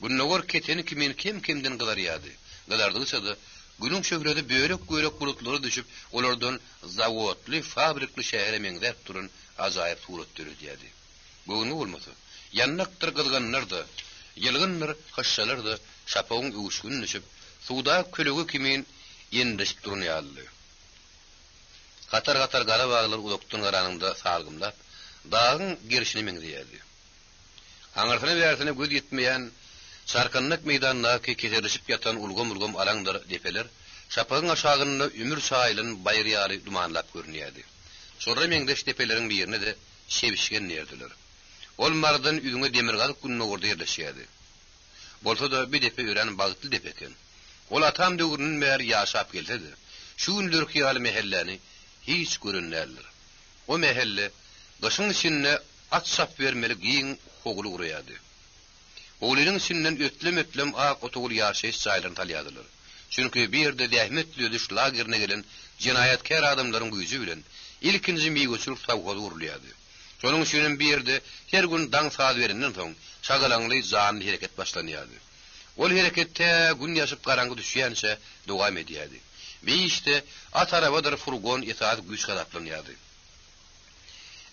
Günnogor keteni kimden gydarýardy. Gydardygyça da günüň şöhreti börek bulutlary düşüp, olardan zawodly, fabrikli şähere meňdep turun ajaýyp surat törýärdi. Bugün bolmasa, ýannakdyr gylganlar-da, ýylgynlar, haşşalar da şapagyň ügüşgün düşüp, suwda kölegi kimin ýendişip durýardy. Gatar gara baglar uzakdan garanynda salgymlap, dagyň girişini meňdeydi. Aňarsyna bärsine göz ýetmeýän sarkanlyk meýdanyna kekerişip ýatan ulgam alaňdar depeler, şapagyň aşagyny ümür saýlyny baýryaly dumanlap görünýärdi. Sonra meňdeş depeleriň bir ýerine de şebişgen ýerdiler. Ol mardan üýüňe demir galyp günne orda ýerleşýärdi. Bolsa da bir depe ören bagtly depe eken. Ol atam döwrüniň mer ýaşap gelse-de, şu günlerki ýaly mehelleni hiç görünýärler. O mehelle gaşyň içinde at sap bermeli giň hogly gurýardy. Oğlunyň sinden ötlem ak otugul ýaşaýyş saýlaryny talýadylar. Çünki bir ýerde dähmetli ödüş lagerine gelen jinayatkar adamlaryň güýji bilen ilkinji meýgöçülük sawgaly urulýardy. Şonuň üçin bir ýerde her gün daň saat berenden soň şagalanly zanly hereket başlanýardy. Ol hereketde gün ýaşyp garangy düşýänçe dowam edýärdi. Bir işte at arabadyr furgon ýetat güýç gadaplanýardy.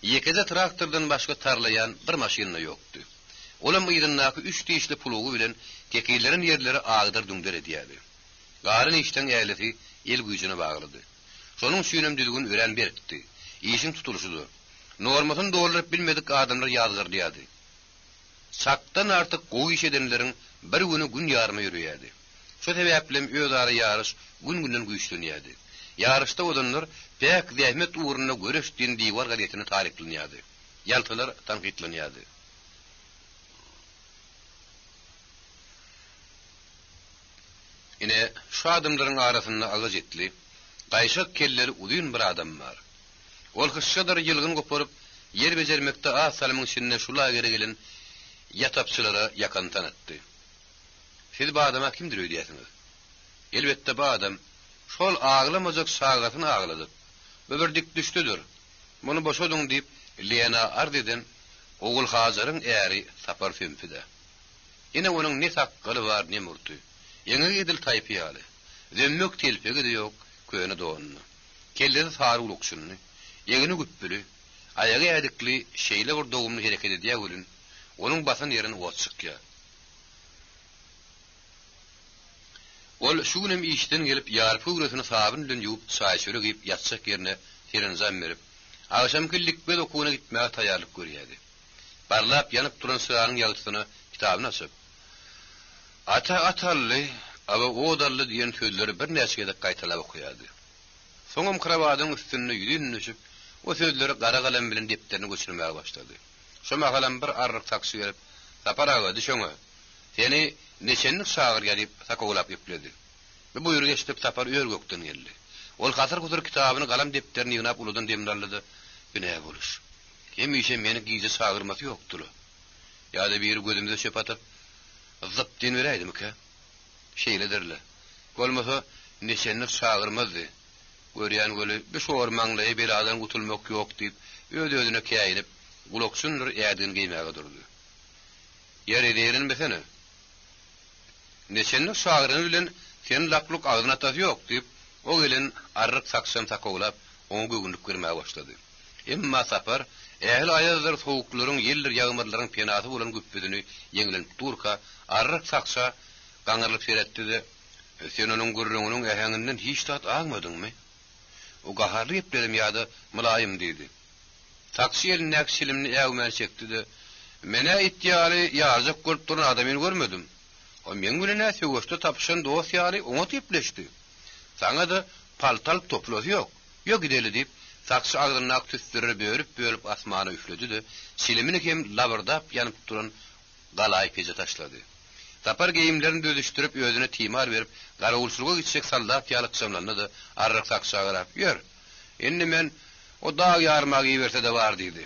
Yekede traktordan başga tarlayan bir maşina yoktu. Olam ýerindäki 3 dişli pulugy bilen tekillerin yerleri ağdır düňder edýärdi. Garyn işten ähleti el güýjüne baglady. Şonuň süýnem düzgün ören beripdi. İşin tutuluşudy. Normatyn dolaryp bilmedik adamlar ýazgyrdyýardy. Saktan artık gowy iş edenleriň bir güni gün ýarmy ýürýärdi. Şo sebäplen özara ýarış gün-günden güýçlenýärdi. Ýarışda olanlar pek zähmet uğruna göreşdiň diýwar gadytyny tariklenýärdi. Ýaltylar tanqidlenýärdi. Ine şu adamlaryň arasynda aga jetli, gaýşak kelleri uzun bir adam bar. Ol hyssadar ýylgyn goparyp, yer bejermekde asalymyň şinne şula gere gelen ýatapçylara ýakan tanatdy. Siz bu adama kimdir öýdýärsiňiz? Elbetde bu adam şol ağlamajak sagatyny ağladyp, böberdik düşdüdür. Muny boşadyň diýip Lena ardeden ogul Hazaryň äri sapar fempide. Ine onuň ne sakgaly bar, ne murty. Ýeňe edil taýpýaly. Zemmök telpegi de ýok, köne doňny. Kelleri sary ulukşunny, ýegini güppüli, aýagy ädikli şeýle bir dogumly hereket edýär bolun. Onuň basan ýerini oçykýar. Ol şu günem işden gelip ýarpy ugrasyny sabun bilen ýuwup çaýşöre giyip ýatsak ýerine terenzam berip, agşamky likbe okuwuna gitmäge taýýarlyk görýärdi. Barlap ýanyp duran sıranyň ýalytyny kitabyna açyp, Atally, aba odally diýen sözleri bir näçe gaýtalap okuýardy. Soňam krawadyň üstüne ýüzüne düşüp, o sözleri gara galam bilen depderini göçürmäge başlady. Şo magalam bir arryk taksy berip, "Saparaga düşeňe. Seni neçenlik şagyr gelip sakowlap ýepledi." Bu buýrugy geçip sapar öýrgökden geldi. Ol hasar kutur kitabyny galam depderini ýynap uludan demrallady. "Bine boluş. Hemişe meni giýje şagyrmasy ýokdur." Ýa-da bir gözümde şöp atyp, "Zıp din vereydim ki?" Şeýle derler. Bolmasa neçenlik şagyrmazdy. Görýän göli bir şoğur maňlaýy bir adam gutulmak ýok diýip öýde-öýdüne käýinip, guloksunlar ýadyn giýmäge durdy. Ýer ederin besene. Neçenlik şagyryny bilen sen lakluk agyna atasy ýok diýip, o gelen arryk saksam sakowlap, oňa gögünlük görmäge başlady. Emma sapar ähli aýazlar sowuklaryň ýeldir ýagmyrlaryň penasy bolan güppüdini ýeňlenip durka arryk saksa gaňarlyp seretdi. "Sen onuň gurrungyň ähäňinden hiç tat almadyňmy?" O gaharly ýeplerim ýa-da mulaýym diýdi. Taksy elindäki silimni äwmän çekdi. "Mene itýaly ýarzak görüp duran adamy görmedim. O men bilen näse goşda tapşan dosýaly oňa tepleşdi. Saňa da paltal toplasy ýok. Ýok gideli" diýip taksy agdyny aktüstürre börüp asmana üfledi. Silimini hem labardap ýanyp duran galaý peze taşlady. Tapar geyimlerini dödüştürüp özüne timar verip, garawulçuluga gitsek saldat ýalykçamlandy da arryk saksa garap, "Ýör. Endi men o dag ýarmagy berse de bar" diýdi.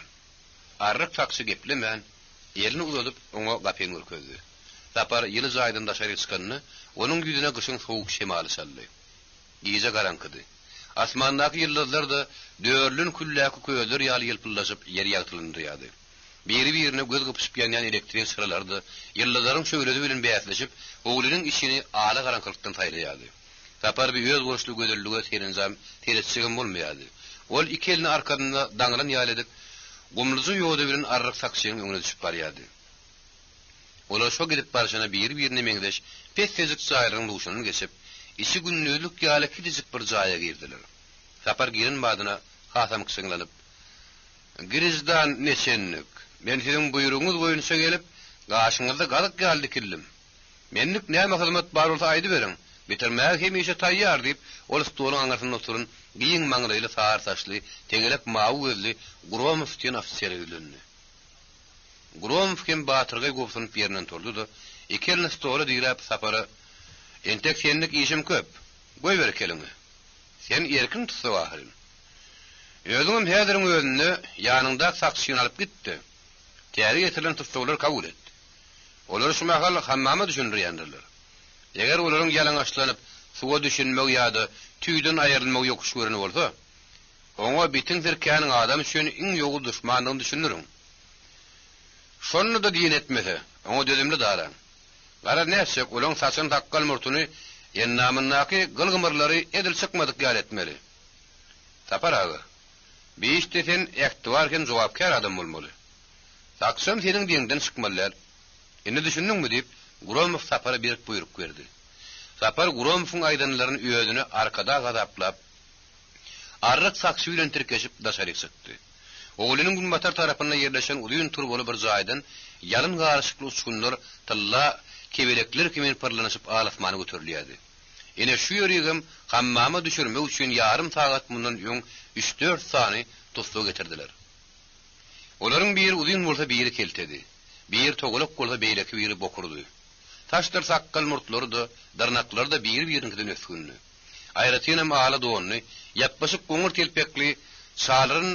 Arryk saksy geplemän, elini uzadyp oňa gapen ürkezdi. Tapar ýyly jaýdan daşary çykanyny, onuň ýüzüne gyşyň sowuk şemaly saldy. Giýje garankydy. Asmandaky ýyldızlar da dörlün külläki köýler ýaly ýylpylaşyp ýer ýagtylyndyýardy. Biri-birine göz gıpışıp yanyan elektrik sıralardı. Yıllarların şöyledi bilen beyazlaşıp, oğlunun işini ağla karanlıktan saylayadı. Tapar bir öz boşluğu gözürlüğe terenzam, teretçigim olmayadı. Ol iki elini arkadında dağılan yaledik, gumluzu yoğdu bilen arryk saksiyonun önüne düşüp baryadı. Ola şo gidip barşana bir-birine meňdeş, pek tezik zahirinin duşunun geçip, işi günlülük ýaly kidizik bir jaya girdiler. Tapar girin badyna hasam kısınglanıp, "Girizdan neçenlik? Men sizin buyruğunuz boyunça gelip, gaşyňyzda galyk geldi killim. Menlik näme hyzmat bar bolsa aýdy beriň. Bitirmäge hemişe taýýar" diýip, ol stoluň aňarsyna oturun, giýin maňlaýly sar saçly, tegelek mawy gözli Gromov diýen ofisier öýlendi. Gromov kim batyrga gowsun ýerinden turdy da, ikilini stoly diýip sapara, "Entek senlik işim köp. Goý ber kelini. Sen erkin tutsa wahyryn. Özüňem häziriň özüne ýanynda saksýyn alyp gitdi. Täri getirilen tutsalar kabul etdi. Olar şu mahal hammamy düşündirýändirler. Eger olaryň ýalaň açlanyp, suwa düşünmek ýa-da tüýden aýrylmak ýokuş göreni bolsa, oňa bitin zirkäniň adam üçin iň ýogu düşmanlygyny düşünürüň. Şonu da diýen etmese, oňa dözümli daraň. Gara näçe olaň saçyn takkal murtuny ýennamyndaky gylgymyrlary edil çykmadyk ýal etmeli. Tapar ağa, Bir iştesen ektivarken jogapkar adam bolmaly. Taksam senin diňden çykmalylar. Indi düşündüňmi diýip Guromov Sapara bir buyruk berdi. Sapar Guromov'un aydanlaryny öýüdüne arkada gadaplap arryk saksy bilen tirkeşip daşaryk çykdy. Oğlunyň Gulbatar tarapyna yerleşen ulyň turbolu bir jaýdan ýalyn garşykly uçkunlar tylla kebelekler kimen parlanyşyp alasmany göterilýärdi. Ene şu ýörigim hammama düşürmek üçin yarım saat mundan öň 3-4 sany tosluq getirdiler. Olaryň biri uzyň bolsa biri keltedi. Bir togulak bolsa beýleki biri bokurdy. Taşlar sakkal murtlary da, darnaklary da bir-birinden ösgünli. Aýratyna maala doňny, ýatbaşyk goňur telpekli, şalryn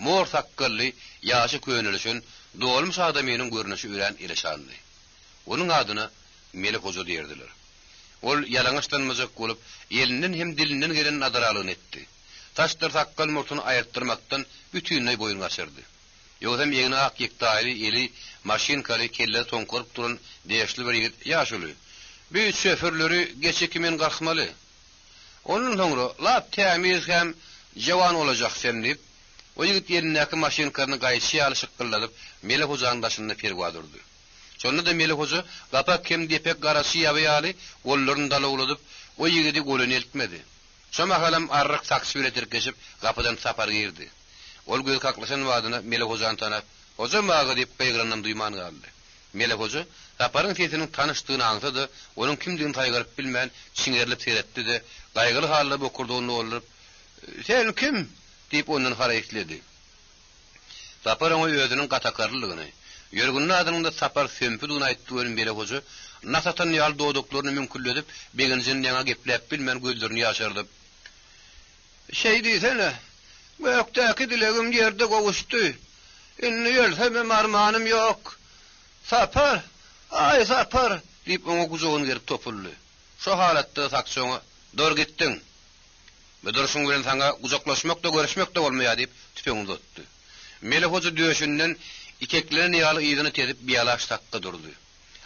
mor sakkally, ýaşy könülüşün dolmuş adamynyň görnüşi üren eleşandy. Onuň adyna Melek Hoja diýerdiler. Ol ýalaňyşlanmajak bolup, elinden hem dilinden gelen nadaralyny etdi. Taşlar sakkal murtuny aýyrtyrmakdan bütünlüği boyun gaçyrdy. Ýogam ýeňe ak ýekdaýly eli maşinkaly kelle toňkuryp duran deýişli bir ýigit ýaşuly. Bir şoförleri geçekimen garxmaly. Onun soňra lap tämiz hem jawan olajak sen diýip, o ýigit ýerindäki maşinkalyny gaýşy alyşyk gylladyp, Melek Hojaň başyna perwadurdy. Şonda da Melek Hoja gapak hem depek garasy ýaby gollaryny dalawladyp, o ýigidi golany eltmedi. Şoma halam arryk saksy bilen tirkeşip gapydan Sapar girdi. Ol göz kaklaşan wadyna Melek Hojaň tanap, "Hoja maga" diýip gaýgyranyň duýman galdy. Melek Hoja Saparyň sesini tanışdygyny aňsady, onuň kimdigini taýgaryp bilmän çiňerlip seretdi de, gaýgyly halda bokurdygyny oldurp, "Sen kim?" diýip ondan haraýetledi. Sapar oňa özüniň gatakarlygyny, ýörgünni adynda Sapar sömpüdüni aýtdygyny Melek Hoja, nasatan ýal doduklaryny mümkinledip, beginjin ýaňa gepläp bilmän gözlerini ýaşardyp, "Şey diýsene, gökdäki dilegim ýerde gowuşdy. Inni ýölsem armanym ýok. Sapar, ay Sapar" diýip oňa gujogyny gerip topuldy. Şo halatda sakçoňa "Dor gitdiň. Ve durşuň bilen saňa uzaklaşmak da görüşmek de bolmaýar" diýip tüpeňi uzatdy. Melek Hoja döşünden iteklerini ýaly ýygyny tezip biýalaş takda durdy.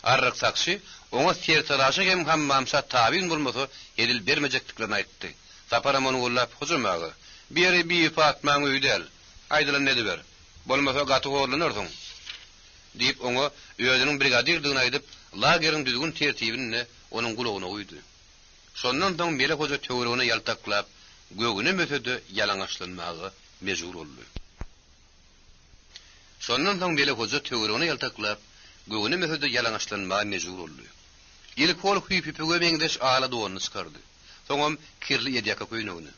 Arryk sakçy oňa sertaraşy hem hammamsa tabiň bolmasa edil bermejekliklerini aýtdy. Sapar amany gollap, "Hojamagy, biri bir Fatmaň öýdel. Aýdylan nedi ber? Bolmasa gaty gorlanyrsyň" diýip oňa öýüniň brigadirdigini aýdyp, lageriň düzgün tertibini onuň gulagyna goýdy. Şondan soň Melek Hoja töweregine ýaltaklap, gögüne mösede ýalaňaşlanmagy mejbur boldy. Şondan soň Melek Hoja töweregine ýaltaklap, gögüne mösede ýalaňaşlanmagy mejbur boldy. Ilk ol hypypyge meňdeş ala dogyny çykardy. Soňam kirli ýedýaka köýnegini.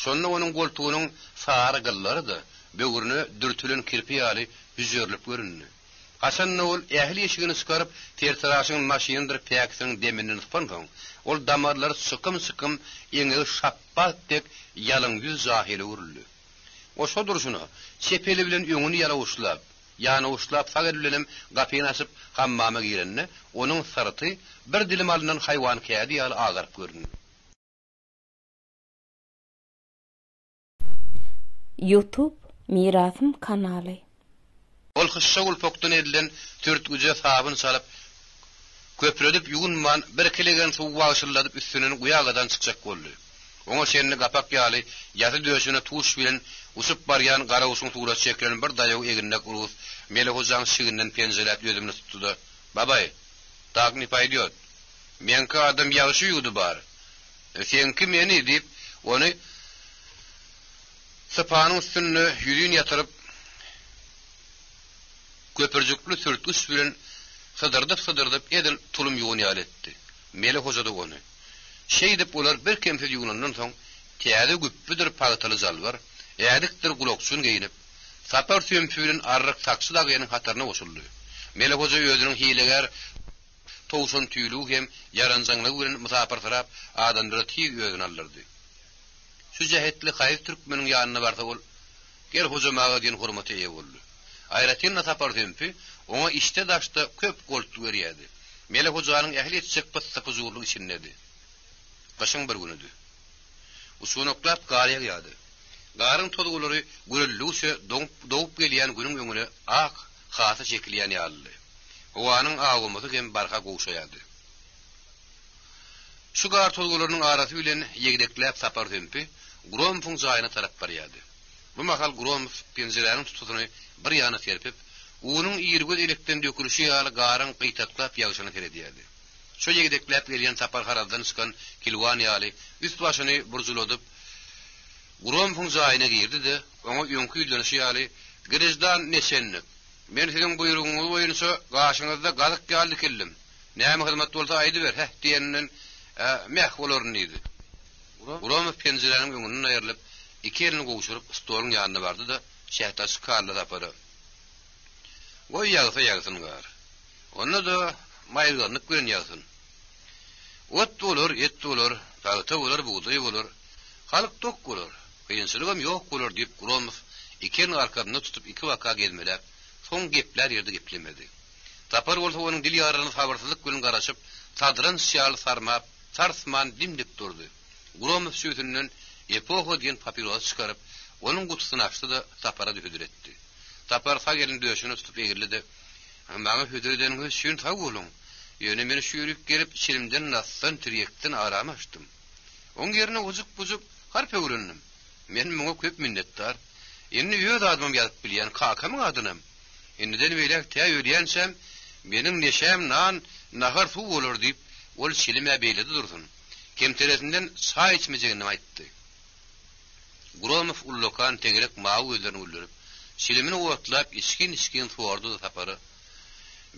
Şonda onuň goltugynyň sary gyllary da böwrüne dürtülen kirpi ýaly hüzürlüp göründi. Hasan ol ähli ýeşigini çykaryp, tertaraşyň maşyndyr päksiniň demini sıpandyň. Ol damarlary sykym-sykym eňe şappat dek ýalyň ýüz zahiri urildi. O şo durşuna çepeli bilen öňüni ýalawuşlap, ýany uşlap sagyrlynym gapyny açyp hammama girenni, onuň sarty bir dilim alynan haýwan kädi ýaly agaryp göründi. YouTube Mirasym kanaly. Ol hışşagul poktan edilen türtgüce sabın salıp, köpüredip yugunman bir kilegen suw bagşyladyp üstüne guyagadan çykjak boldy. Oňa şenni gapak ýaly ýaty döşüne tuş bilen usup barýan gara usuň tuğra çeklen bir daýaw eginnek urus Melek Hojaň şiginden penjelep ýözümni tutdy. "Babay, tak ni paýdyot. Menki adam ýaşy ýudy bar. Senki meni" diýip ony sapanyň üstüne ýüzüni ýatyryp köpürjükli sürtgüç bilen sydyrdyp edil tulum ýugyny ýaletdi. Melek Hoja da ony şey dip olar bir kemse ýugunandan soň täze güppüdir pagtaly jalbar, ýadykdyr gulokçun geýinip, Sapar sömpülen arryk saksy dagynyň hataryna goşuldy. Melek Hoja özüniň hileger towşan tüýlügi hem yaranjaňlygy bilen musapir tarap adamlara tiýip özüni aldyrdy. Şu jehetli haýy türkmeniň ýanyna barsa ol, "Gel Hojamaga" diýen hormaty eýe boldy. Aýratynda Sapar sömpü oňa işte daşda köp goltu berýärdi. Melek Hojanyň ähli çykpy sapyjurlyk içindedi. Gaşyň bir günüdi. Usunoklap garyga ýady. Garyň tolgulary gürellüse dowup gelýän günüň öňüne ak hasy çekilýän ýaly. Owanyň agymyzy hem barka gowşaýardy. Şu gar tolgularynyň arasy bilen ýegdeklep Sapar sömpü Guromowň jaýyna tarap barýardy. Bu mahal Gromov pencerenin tutusyny bir ýana serpip, uňyň ýergöz elekden dökülüşi ýaly garan gytaklap ýagyşyny terediýärdi. Şo ýegdeklap gelýän tapar haradan çykan kilwan ýaly üst başyny burjuladyp Gromov'un jaýyna girdi-de, oňa ýöňkü ýülenişi ýaly "Girejdan neşenlik. Men siziň buýrugyňyzy boýunça gaşyňyzda galyk geldi keldim. Näme hyzmat bolsa aýdy ber." Diýenden mäh bolarny idi. Gromov pencereniň öňünden aýrylyp, iki elini gowşuryp stoluň ýanyna bardy-da, şähtaş karly tapary. "Goý ýagsa gar. Onda da maýylgynyk bilen ýagsyn. Ot bolar, et bolar, palta bolar, buğday bolar. Halyk tok bolar. Kıyınçylygam ýok bolar" diýip Gromov ikeni arkadyna tutup iki waka gelmelep, soň gepler ýerde geplemedi. Tapar bolsa onuň dil ýaryny sabrsyzlyk bilen garaşyp, tadyran şýal sarmap, tarsman dimdik durdy. Gromov süýtünden epoho diýen papiros çykaryp, onuň gutusyny açdy-da tapara dühüdüretdi. Tapar sag elini döşüne tutup egildi. "Maňa hüdüreden şüň tag bolun. Ýöne meni şüýrüp gelip çilimden nassan tiriyekden aram açdym. Oň ýerine ujuk-bujuk harp öwrendim. Men muňa köp minnetdar. Indi ýöz adamym ýazyp bilýän kakamyň adynam. Indiden beýlek täýe öýdýänsem, meniň neşäm nan nahar suw bolar" diýip, ol çilime beýledi dursun. Kemteresinden çay içmejegini aýtdy. Gromov ullokan tegerek mawy özlerini uldurip, çilimini owatlap iskin suwardy da tapary.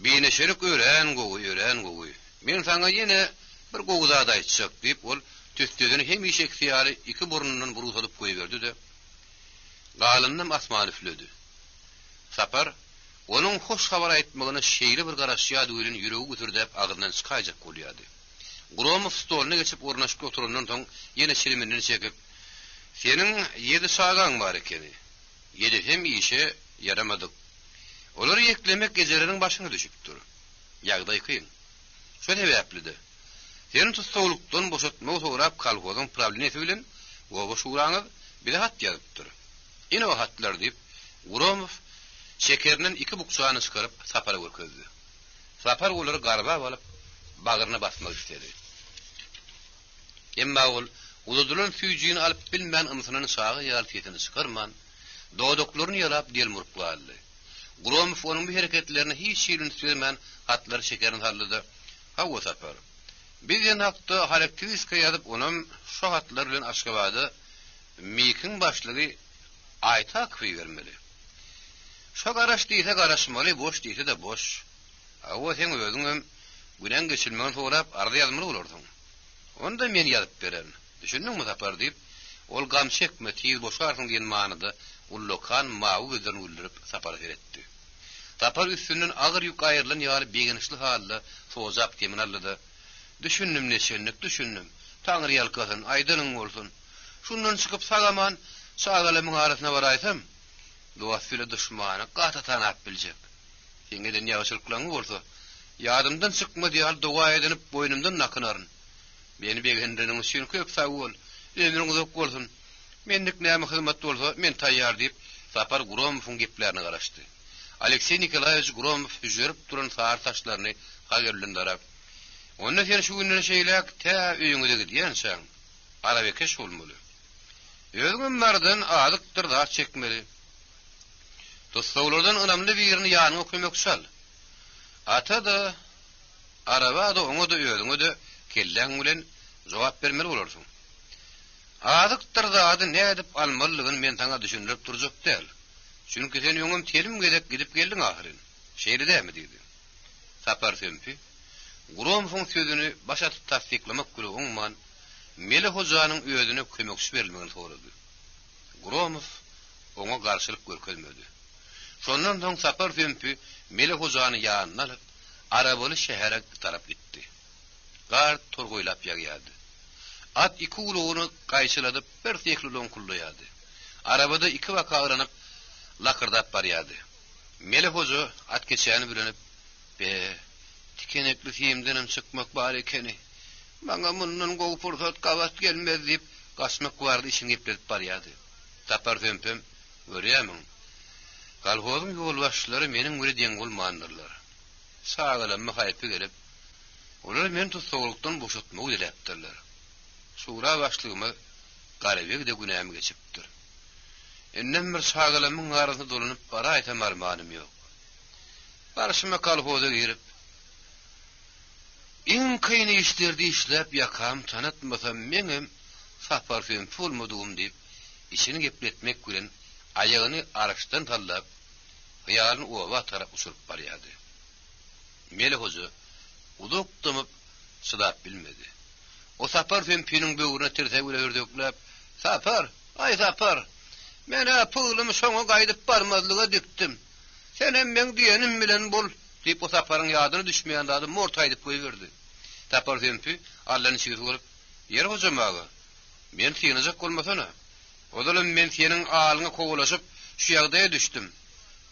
"Beýneşerik ören gowy. Men saňa ýene bir gowzada aýtjak" diýip, ol tüstüdeni hem işek ýaly iki burnundan burusalyp goýberdi-de. Galyndan asman üfledi. Sapar onuň hoş habar aýtmagyny şeýle bir garaşýa döwlen ýüregi götürdip agyzyndan çykajak bolýardy. Gromov stoluny geçip ornaşyp oturandan soň ýene şirimini çekip, "Seniň 7 sagaň bar ekeni. 7 hem işe yaramadyk. Olary ýeklemek gejeleriň başyna düşüpdir. Ýagdaý kyn. Şo sebäplidi. Seni tutulukdan boşatma sorap kalkozun problemeti bilen gowa şuraňyz bir hat ýazypdyr. Ine o hatlar diýip Gromov şekerinin iki bukçağını çıkarıp Sapara görkezdi. Sapar olary garba alıp bagyryna basmak istedi. Emma ol ududulan süýjüni alyp bilmän ymsynyň sagy ýaltyetini çykarman, dowdoklaryny ýalap delmurp galdy. Gromov onuň bu hereketlerini hiç şirin sürmän hatlar şekerini hallidy. Hawa Sapar. Bizden hakda hareketiska ýazyp onuň şo hatlar bilen aşgabady mikin başlygy aýtak bermeli. Şo garaş diýse garaşmaly, boş diýse de boş. Hawa sen özüňem gülen geçilmän sorap arda ýazmaly bolardyň. Onda men ýazyp beren. Düşündiňmi Sapar diýip, ol gam çekme tiýiz boşarsyň diýen manyda ullokan mawy gözlerini uldurip Sapara seretdi. Sapar üstünden agyr ýük aýrylan ýaly begenişli halda sozap temin aldy. Düşündim neşenlik, düşündim. Taňry ýalkasyn, aýdynyň bolsun. Şundan çykyp sagaman, sagalamyň arasynda baraýsam, dowasyla düşmana gata tanap biljek. Seňeden ýaşyrklaň bolsa, ýadymdan çykma diýal dowa edinip boýnumdan nakynaryn. Meni begendeniň üçin köp sag bol. Ömrüň uzak bolsun. Mendik näme hyzmat bolsa, men taýýar diýip, Sapar Gromowyň geplerini garaşdy. Aleksey Nikolaýevich Gromov ýürüp duran saar taşlaryny hagerlendirip, "Onda sen şu günleri şeýlek tä öýüňde gidýänsäň, arabekeş bolmaly. Özgünlerden adyktır da çekmeli. Dostawlardan önemli birini ýanyna kömek sal. Ata da, araba da, oňa da öýüňe de kelläň bilen jogap bermeli bolarsyň. Adyktır da ady ne edip almalygyny men taňa düşündirip durjak däl. Çünki sen öňüm terim gidip geldiň ahyryn. Şeýledämi?" diýdi. Sapar sömpi Gromowyň sözüni başatyp tasdiklamak göre oňman Mele hojanyň özüne kömekçi berilmegini sorady. Gromov oňa garşylyk görkezmedi. Şondan soň Sapar sömpi Mele hojany ýanyna alyp arabaly şähere tarap gitdi. Gar torgoýlap ýagýady. At iki ulugyny gaýçyladyp bir teklilen kullaýady. Arabada iki waka aýranyp lakırdap barýady. Mele hoja at keçäni bilenip, "Be, tikenekli hiýimdenim çykmak bar ekeni. Maňa mundan gowy pursat gawat gelmez" diýip gaçmak bardy işini gepledip barýady. Sapar sömpem, "Görýärmiň? Kalhozyň ýolbaşçylary meniň göre deň bolmandyrlar. Sagalanma haýpy gelip, olar men tutulukdan boşatmak dilepdirler. Şura başlygymy garabek de günämi geçipdir. Ennem bir sağalamın arasında dolanıp bara aytam armanım yok. Barışıma kalhoda girip, in kayını işlerdi işlep yakam tanıtmasam menem sahparfiyem fulmaduğum deyip, işini gepletmek gülen ayağını araçtan tallap, hıyalını ova taraf usurup baryadı. Melih hoca, uduk dımıp sıdap bilmedi. O sahparfiyem pinin böğrüne tirse güle ördöklep, Sapar, ay sapar, mena pığılımı soňa gaýdyp barmazlyga diktim. Sen emmeň diýenim bilen bol, diýip o saparyň ýadyna düşmeýän zady mortaýdyp goýberdi. Sapar tempi, Allah'ın şiiri bolup, yer hocamaga, men tiýenejek bolmasana. Odalam men senin alyňa kowalaşyp, şu ýagdaýa düşdüm.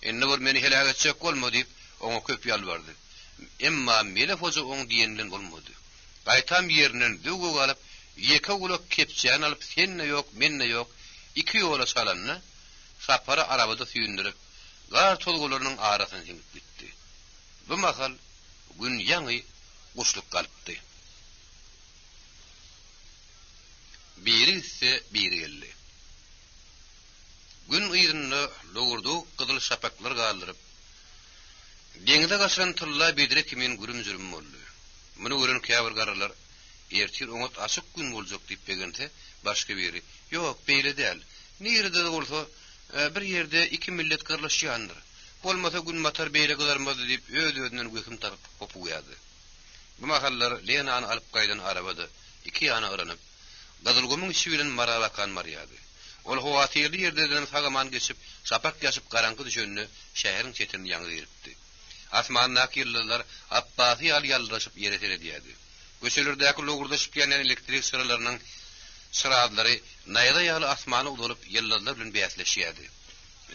Enne bir meni helak etjek bolma diýip, oňa köp ýalbardy. Emma Melih hoja oň diýeninden bolmady. Gaýtam ýerinden düwgü galyp, ýeke gulak kepçän alyp senne ýok, menne ýok, iki ýola salanna, sapara arabada süýündirip, gar tolgularynyň arasyny siňip gitdi. Bu mahal gün ýaňy guşluk galypdy. Biri ise biri geldi. Gün ýerinde logurduk gyzyl şapaklar galyryp, deňde gaçan tylla bedire kimin gürüm-jürüm boldy. Muny gören käbir garalar ertir oňat açyk gün boljak diýip begente başga biri ýok beýle däl. Nirde bolsa bir ýerde iki millet gyrlaşýandyr. Bolmasa gün matar beýle gylarmady diýip öz-özünden göküm tapyp gopuýady. Bu mahallar Lenany alyp gaýdan arabada iki ýana ıranyp, gazylgymyň içi bilen marabakan marýady. Ol howatyrly ýerden sagaman geçip, şapak ýaşyp garanky düşenni şäheriň çetini ýaňy giripdi. Asmandaky ýyldızlar appasy ýalýallaşyp ýere serediýärdi. Göçelerdäki logurdaşyp ýanan elektrik sıralarynyň sıradlary naýda ýaly asmany udalyp ýyldızlar bilen beýasleşýärdi.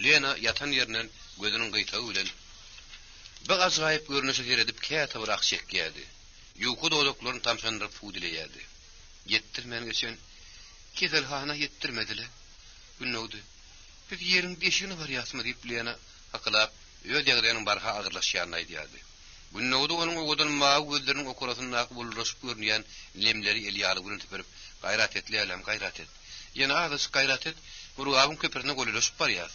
Lena ýatan ýerinden gözüniň gytagy bilen bir ajaýyp görnüşe seredip käte bir akşek geldi. Ýuky dolaklaryny tamşandyryp fudileýärdi. Yettirmen geçen keselhana yettirmediler. Günnowdy. Biz ýeriň beşigini bar ýasmy diýip Lena hakylap öz ýagdaýynyň barha agyrlaşýanyny aýdýardy. Günnowdy onuň ogudan mawy gözleriniň okurasyny akyp buluşyp görnýän lemleri elýaly gülüntüp berip, gaýrat etli alem gaýrat et. Ýene agys gaýrat et, Urgabyn köpürine gollaşyp barýar.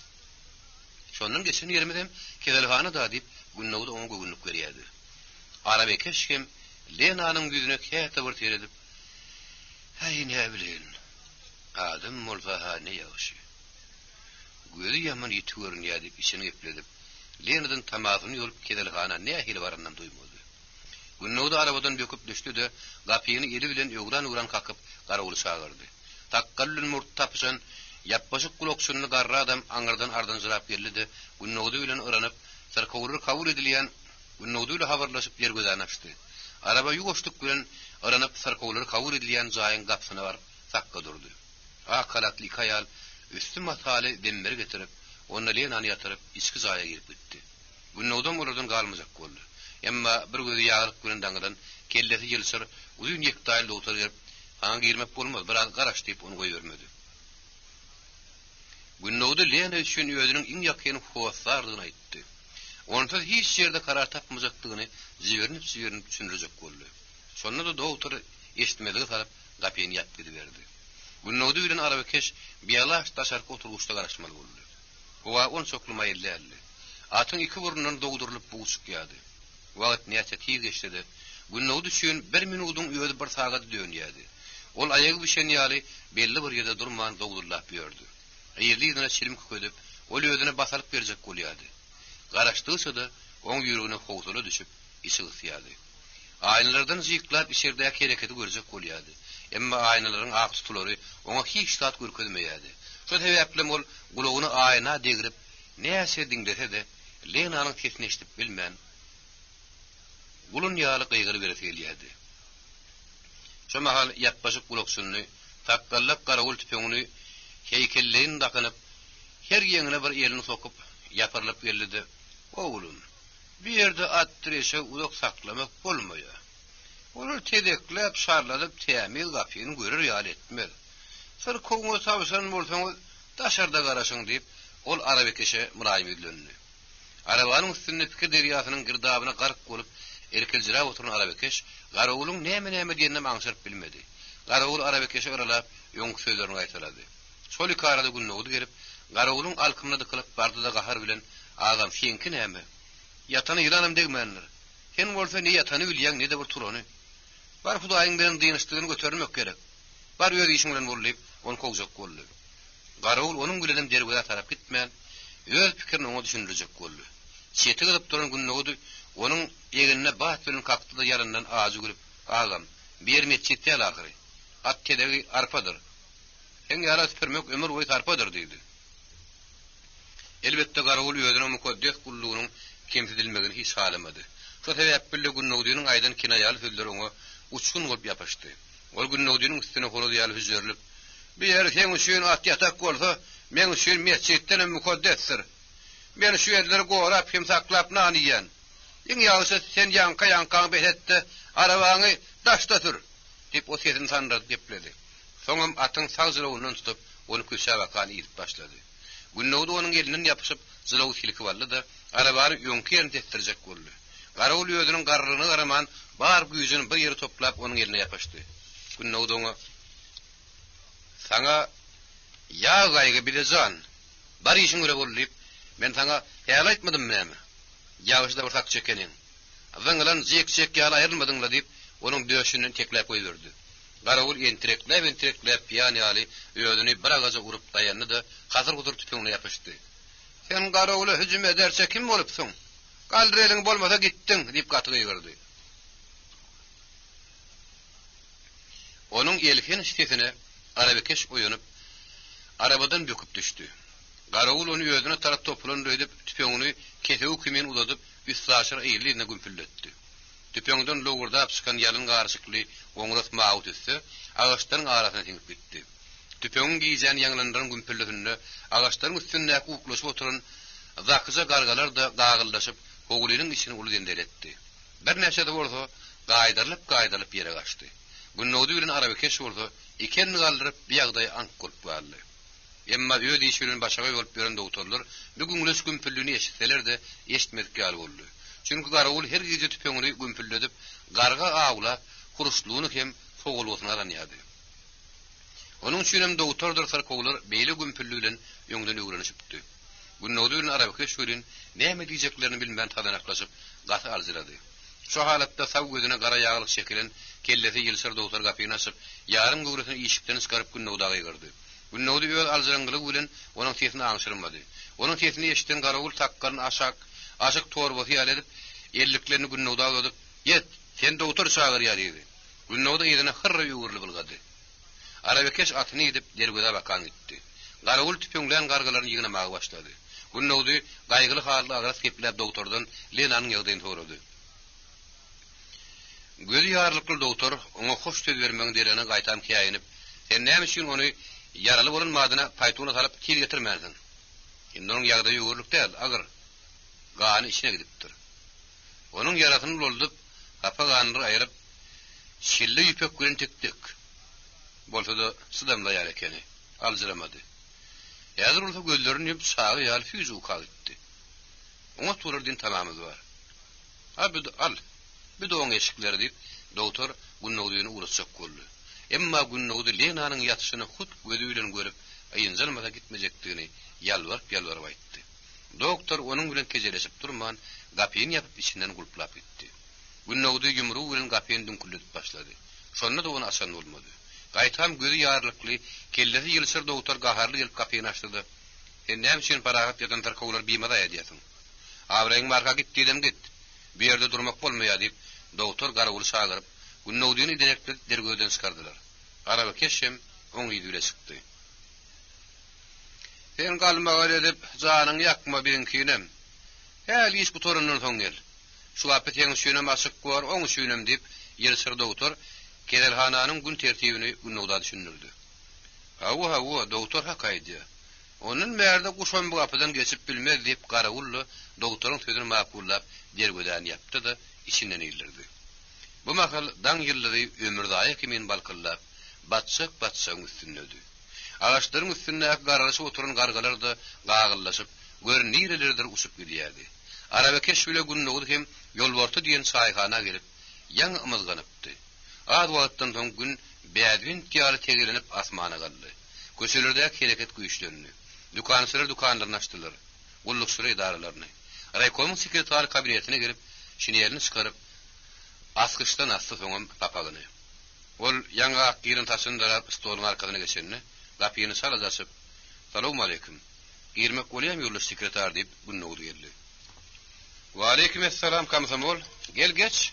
Şondan geçen ýerimizem keselhana da diýip Günnowdy oňa göwünlük berýärdi. Arabekeş hem Lenanyň ýüzüne käte bir teredip, "Hey ne bilen, adam bolsa ne ýaşy. Gözü ýaman ýetýärni ýadyp işini gepledip, Lenadan tamagyny ýolup keselhana ne ahili baryndan duýmady. Günnowdy arabadan böküp düşdi-de, gapyny eli bilen ýogran kakyp garaguly çağırdy. Takkallyn murtapşan ýapbaşyk kulaksyny garra adam aňyrdan ardan jyrap geldi-de, Günnowdy bilen ıranyp, sarkawry kabul edilýän Günnowdy ile habarlaşyp ýer gözäni açdy. Araba ýuwaşlyk bilen ıranyp sarkawly kabul edilýän jaýyň gapsyna barıp sakka durdy. Akalatly kayal üstü mataly dember getirip, onu Lenany ýatyryp içki jaýa girip gitdi. Günnowdan buradan galmajak boldy. Emma bir gözi ýagyryp gülen daňydan kellesi ýylsyr uzun ýekdaýly oturyp, "Haňa girmek bolmaz, biraz garaş" diýip onu goýbermedi. Günnowdy Lena üçin özüniň iň ýakyny howaslardygyny aýtdy. Onta hiç ýerde karar tapmajakdygyny zibernip düşünürjek boldy. Şonda da doktor eşitmedigi salyp gapyny ýatyp gidiberdi. Günnowdy bilen arabekeş biýalaş taşarky oturguşda garaşmaly boldy. Owa on çoklumy ýerlerdi. Atyň iki burundan dogdurylyp buğuşyk ýady. Wagt näçe tiz geçdi. Günnowdy üçin 1 minutyň öýde bir sagat dönýärdi. Ol aýagy bişen ýaly belli bir ýerde durman dogdurlap ýördi. Ýerliğine çilim ködüp, ol özüne basalyp berjek bolýardy. Garaşdyrsa da oň ýüregine howsala düşüp işi ýaly. Aýnalardan ýyklap işerdäki hereketi görjek bolýardy. Emma aýnalaryň ak tutulary oňa hiç tat görkezmeýärdi. Şu sebäple ol gulagyny aýna degirip, näse diňdese de Lenanyň sesini eşitip bilmän. Bulun ýaly gyýgyry berip gelýärdi. Şu mahal ýatbaşyk gulaksyny, takkallap garawul tüpeňini heykellerin dakanyp, her ýeňine bir elini sokup, ýapyrlyp geldi. "Oğlum, bir ýerde atdyreşe uzak saklamak bolmaýar. Onu tedeklep, şarladyp, tämil gapyny görür ýaly etmez. Sır koňa tawşan bolsaňyz, daşarda garaşyň" diýip, ol arabekeşe muraýym edildi. Arabanyň üstünde pikir derýasynyň girdabyna gark bolup, erkeljirä oturan arabekeş, garawulyň näme diýenini maňşyryp bilmedi. Garawul arabekeşe garalap, ýoňky sözlerini aýtylady. Şol ikarada Günnowdy gelip, Garawulun alkymyna dıkylyp bardy da gahar bilen agam şeňki näme? Yatany ýylanam degmenler. Sen bolsa ne yatany bilýän ne de bir turany. Bar Hudaýyň bilen dynışdygyny götermek gerek. Bar öz işiň bilen bolyp, onu kowjak boldy. Garawul onuň bilenem derwede tarap gitmän, öz pikirini oňa düşündirjek boldy. Çeti gidip duran Günnowdy onuň ýegenine bat bilen kakdy da ýaryndan azy gülüp, "Agam, bir meçitde alagyry. At kedegi arpadyr. Sen ýara süpürmek ömür boýy arpadyr" diýdi. Elbetde Garawul ýödüne mukaddes kullugynyň kemsidilmegini hiç halamady. Şu sebäp bilen Günnowdynyň aýdan kinaýaly sözleri oňa uçkun bolup ýapaşdy. Ol Günnowdynyň üstüne holadyýaly hüzürlüp, "Bir sen üçin at ýatak bolsa, men üçin meçitden mukaddesdir. Men şu ýerleri gorap hem saklap naniýän. Iň ýagşy sen ýanka behetde arabaňy daşda tür" diýip o sesini sandrap gepledi. Soňam atyň sag zylawyndan tutup, onu köşe bakan ýyp başlady. Günnowdy onuň elinden ýapyşyp zylaw silkip aldy da arabany ýöňki ýerine tetdirjek boldy. Garawul ýödüniň garrygyny garaman bar güýjüni bir ýere toplap onuň eline ýapaşdy. Günnowdy oňa "Saňa ýa gaýgy bilejan, bar işiň göre bolup, men saňa ýaly aýtmadym näme? Ýagşyda bir tak çekenin. Azyňlan jek-jek ýaly aýrylmadyňla" diýip onuň döşünden tekläp goýberdi. Garawul entrekläp ýany ýaly ýödüni bir agaja urup daýandy da hazır-gudur tüpüňine ýapyşdy. "Sen Garawula hüjüm ederse kim bolupsyň? Galdyrelyň bolmasa gitdiň" diýip gatygyberdi. Onuň elken şetine arabekeş oýanyp arabadan böküp düşdi. Garawul onu ýödüne tarap toplandy edip tüpüňini kesew kimen uladyp üstlaşyr eýiline gümpülletdi. Tüpüňden logurdap çykan ýalyn garşykly oňrat maýut etse, agaçlaryň arasyna siňip gitdi. Tüpüň giýjen ýanglandyran gümpülletinde agaçlaryň üstünde uklaşyp oturan zakıza gargalar da gagyldaşyp hogulynyň içini uly dendeletdi. Bir näçe de bolsa gaýdarylyp ýere gaçdy. Günnowdy bilen arabekeş bolsa ikenini galdyryp bir ýagdaý ank bolup galdy. Emma öýde iş bilen başaga bolup beren dogtorlar bu güňlüs gümpüllüni eşitseler de eşitmedik gal boldy. Çünkü Garawul her gece tüpüňini gümpülledip garga aýlap kuruşlugyny hem sogulgyny aranýady. Onuň üçin hem dogtorlar sarkowlar beýle gümpüllü bilen ýöňden öwrenişipdi. Günnowdy bilen arabekeş bilen näme diýjeklerini bilmän tadanaklaşyp gaty arzylady. Şu halatda saw gözüne gara ýaglyk şekilen kellesi ýylsar dogtor gapyny açyp ýarym göwresini işikden çıkaryp Günnowdyga girdi. Günnowdy öz aljaranlygy bilen onuň sesini aňşyrmady. Onuň sesini eşitden Garawul takkaryny aşyk torbasy ýalyp elliklerini Günnowdyga alyp, "Ýet, sen dogtor çagyr" ýalydy. Günnowdy ýerine hyrry ýugurly bulgady. Arabekeş atyny edip derwede bakan gitdi. Garawul tüpüňden gargalaryny ýygnamagy başlady. Günnowdy gaýgyly halda agras geplep dogtordan Lenanyň ýagdaýyny sorady. Gözi ýarlykly dogtor oňa hoş söz bermeň dereni gaýtam kiýanyp, "Sen näme üçin ony yaraly bolan madyna paýtugyna salyp kir getirmädin? Indi onuň ýagdaýy ýugurlyk däl, agyr gany içine gidipdir. Onuň yarasyny boldup, hapa ganyny aýryp, şilli ýüpek bilen tekdik. Bolsa da sydamda ýar ekeni, aljyramady. Ýazır bolsa gözlerini ýup sagy ýaly füýüzü kagitdi. Oňa turardyn tamamy bar. Abyd al. Bir de oň eşikleri diýip, dogtor Günnowdyny urutjak boldy. Emma Günnowdy Lenanyň ýatyşyny hut gözü bilen görüp, aýynjalmasa gitmejekdigini ýalwaryp aýtdy. Doktor onuň bilen kejeleşip durman, gapyny ýapyp içinden gulplap gitdi. Günnowdy ýumru bilen gapyny dünkülletip başlady. Şonda da onu asan bolmady. Gaýtam gözü ýarlykly, kellesi ýylsar dogtor gaharly gelip gapyny açdy. "Sen näme üçin paragat ýatan tarkawlar biýmada ýadyýasyň? Awraň marka gitdiýdim git. Bir ýerde durmak bolmaýar" diýip dogtor Garawul çagyryp, Günnowdyny direktip dergöwden çykardylar. Arabekeş hem oň ýüzüne çykdy. "Sen galmagar edip, janyň ýakma biňkinem. Häl iş bu torundan soň gel. Şu gapy teň şeýle maşyk gör, oň şeýlem" diýip ýylsar dogtor Kelerhananyň gün tertibini Günnowda düşündirdi. "Hawa, dogtor hakaýdy. Onun merde guşan bu gapydan geçip bilmez" diýip Garawul dogtoryň sözüni makullap dergöden ýapdy da içinden eýildirdi. Bu mahal daň ýyllary ömürdaýy kimin balkyllap batçak üstünde ödü. Ağaçlaryň üstünde garaşyp oturan gargalar da gagyllaşyp görnýärlerdir uçup gidýärdi. Arabekeş bilen Günnowdy hem ýolborty diýen çaýhana gelip ýaňy ymyzganypdy. Az wagtdan soň gün bädwin ýaly tegelenip asmana galdy. Köşelerde hereket güýçlerini. Dükansılar dukanlarını açtılar. Gullukçular idaralaryny. Raykomun sekreter kabinetine gelip şiniyerini çıkarıp askıştan astı soňam papagyny. Ol ýanga akgyryň taşyny darap stoluň arkasyna geçenini gapyny sala daşyp "Salamu aleykum. Girmek bolýam ýurly sekreter" diýip günnäwdi geldi. "Wa aleykum assalam kamsamol. Gel geç.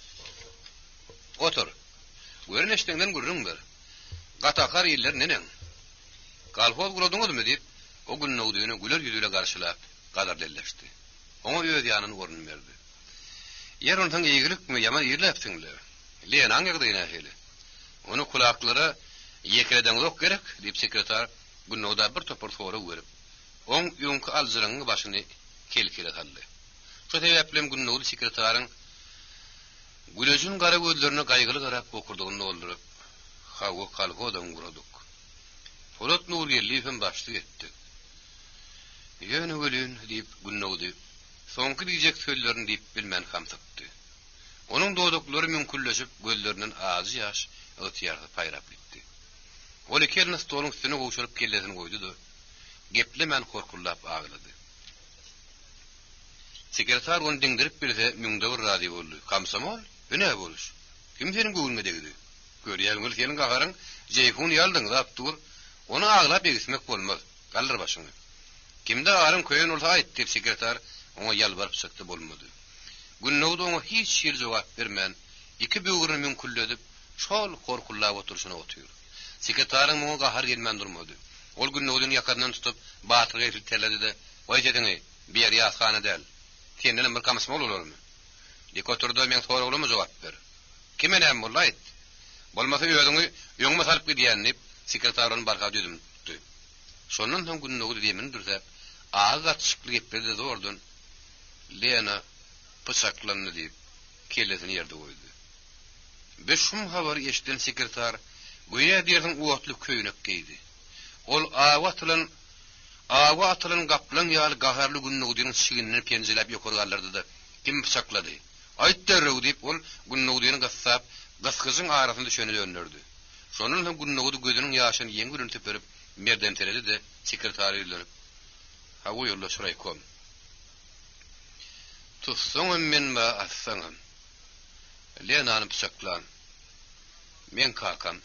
Otur. Görneşdiňden gürrüňdir. Gatakar ýerler nenen? Kalhol guradyňyzmy?" diýip o günnäwdiňi güler ýüzüle garşylap gadardelleşdi. Oňa öz ýanyny ornun berdi. "Yer ondan iýgilikmi, ýaman ýerläpsiňle? Leýan ýagdaýyna heli. Onu kulaklara ýekereden zok gerek" diýip sekreter günnäwda bir topar sora berip, oň ýoňky alzyryny başyny kelkele saldy. Şu sebäplen günnäwdi sekreteriň gülejin gara gözlerini gaýgyly garap okurdygyny doldurup, "Hawa kalhodan guradyk. Polat nur ýerliýem başly etdi. Ýöne welin" diýip günnäwdi soňky diýjek sözlerini diýip bilmän hamsypdy. Onuň dodaklary mümkinleşip gözlerinden ağzy ýaş ötýärdi, paýrap gitdi. Ol ekerni stoluň üstüne goşuryp kellesini goýdy-da, gepli men korkullap ağlady. Sekreter onu dindirip bilse müňde bir rady boldy. "Kamsamol, öne boluş. Kim seni göwünme degdi? Görýäňiz seniň gagaryň jeyfun ýaldyň zapdur. Onu ağlap egismek bolmaz. Galdyr başyňy. Kimde arym köýen bolsa aýt" diýip sekreter oňa ýalbaryp çykdy, bolmady. Günnäwdi oňa hiç şeýle jogap bermän, iki böwrüni mümkinledip şol korkullap oturşyna otýar. Sekreteriň oňa gahar gelmän durmady. Ol günnäwdiň ýakadyndan tutup batyrga terledi-de, "Oý jedeňi, bir ýer ýaşhana däl. Senden bir kamsymol bolarmy?" diýip oturdy, "Men soraglamy jogap ber. Kime näme bolayt? Bolmasa ýöňüňi ýoňma salyp gidýän" diýip sekreter onu barka düdümdi. Şondan soň günnäwdi diýmen dursap, "Ağa atşykly gepleri de zordan. Lena pysaklandy" diýip kellesini ýerde goýdy. Beşum habar eşden sekreter goýa diýerden uwatlyk köýnek geydi. Ol awa atylan gaplan ýaly gaharly günnäwdiň şigini penjelep ýokarlardy-da. "Kim pysaklady? Aýt derrew" diýip ol günnäwdiň gassap, gaskyjyň arasynda şöne döndürdi. Şonun hem günnäwdi gözüniň ýaşyny ýeňgürün teperip merden teredi-de sekreter ýylanıp, "Hawa ýolda şuraýkom. Tutsaňam men ba assaňam. Lenany pysaklan. Men kakam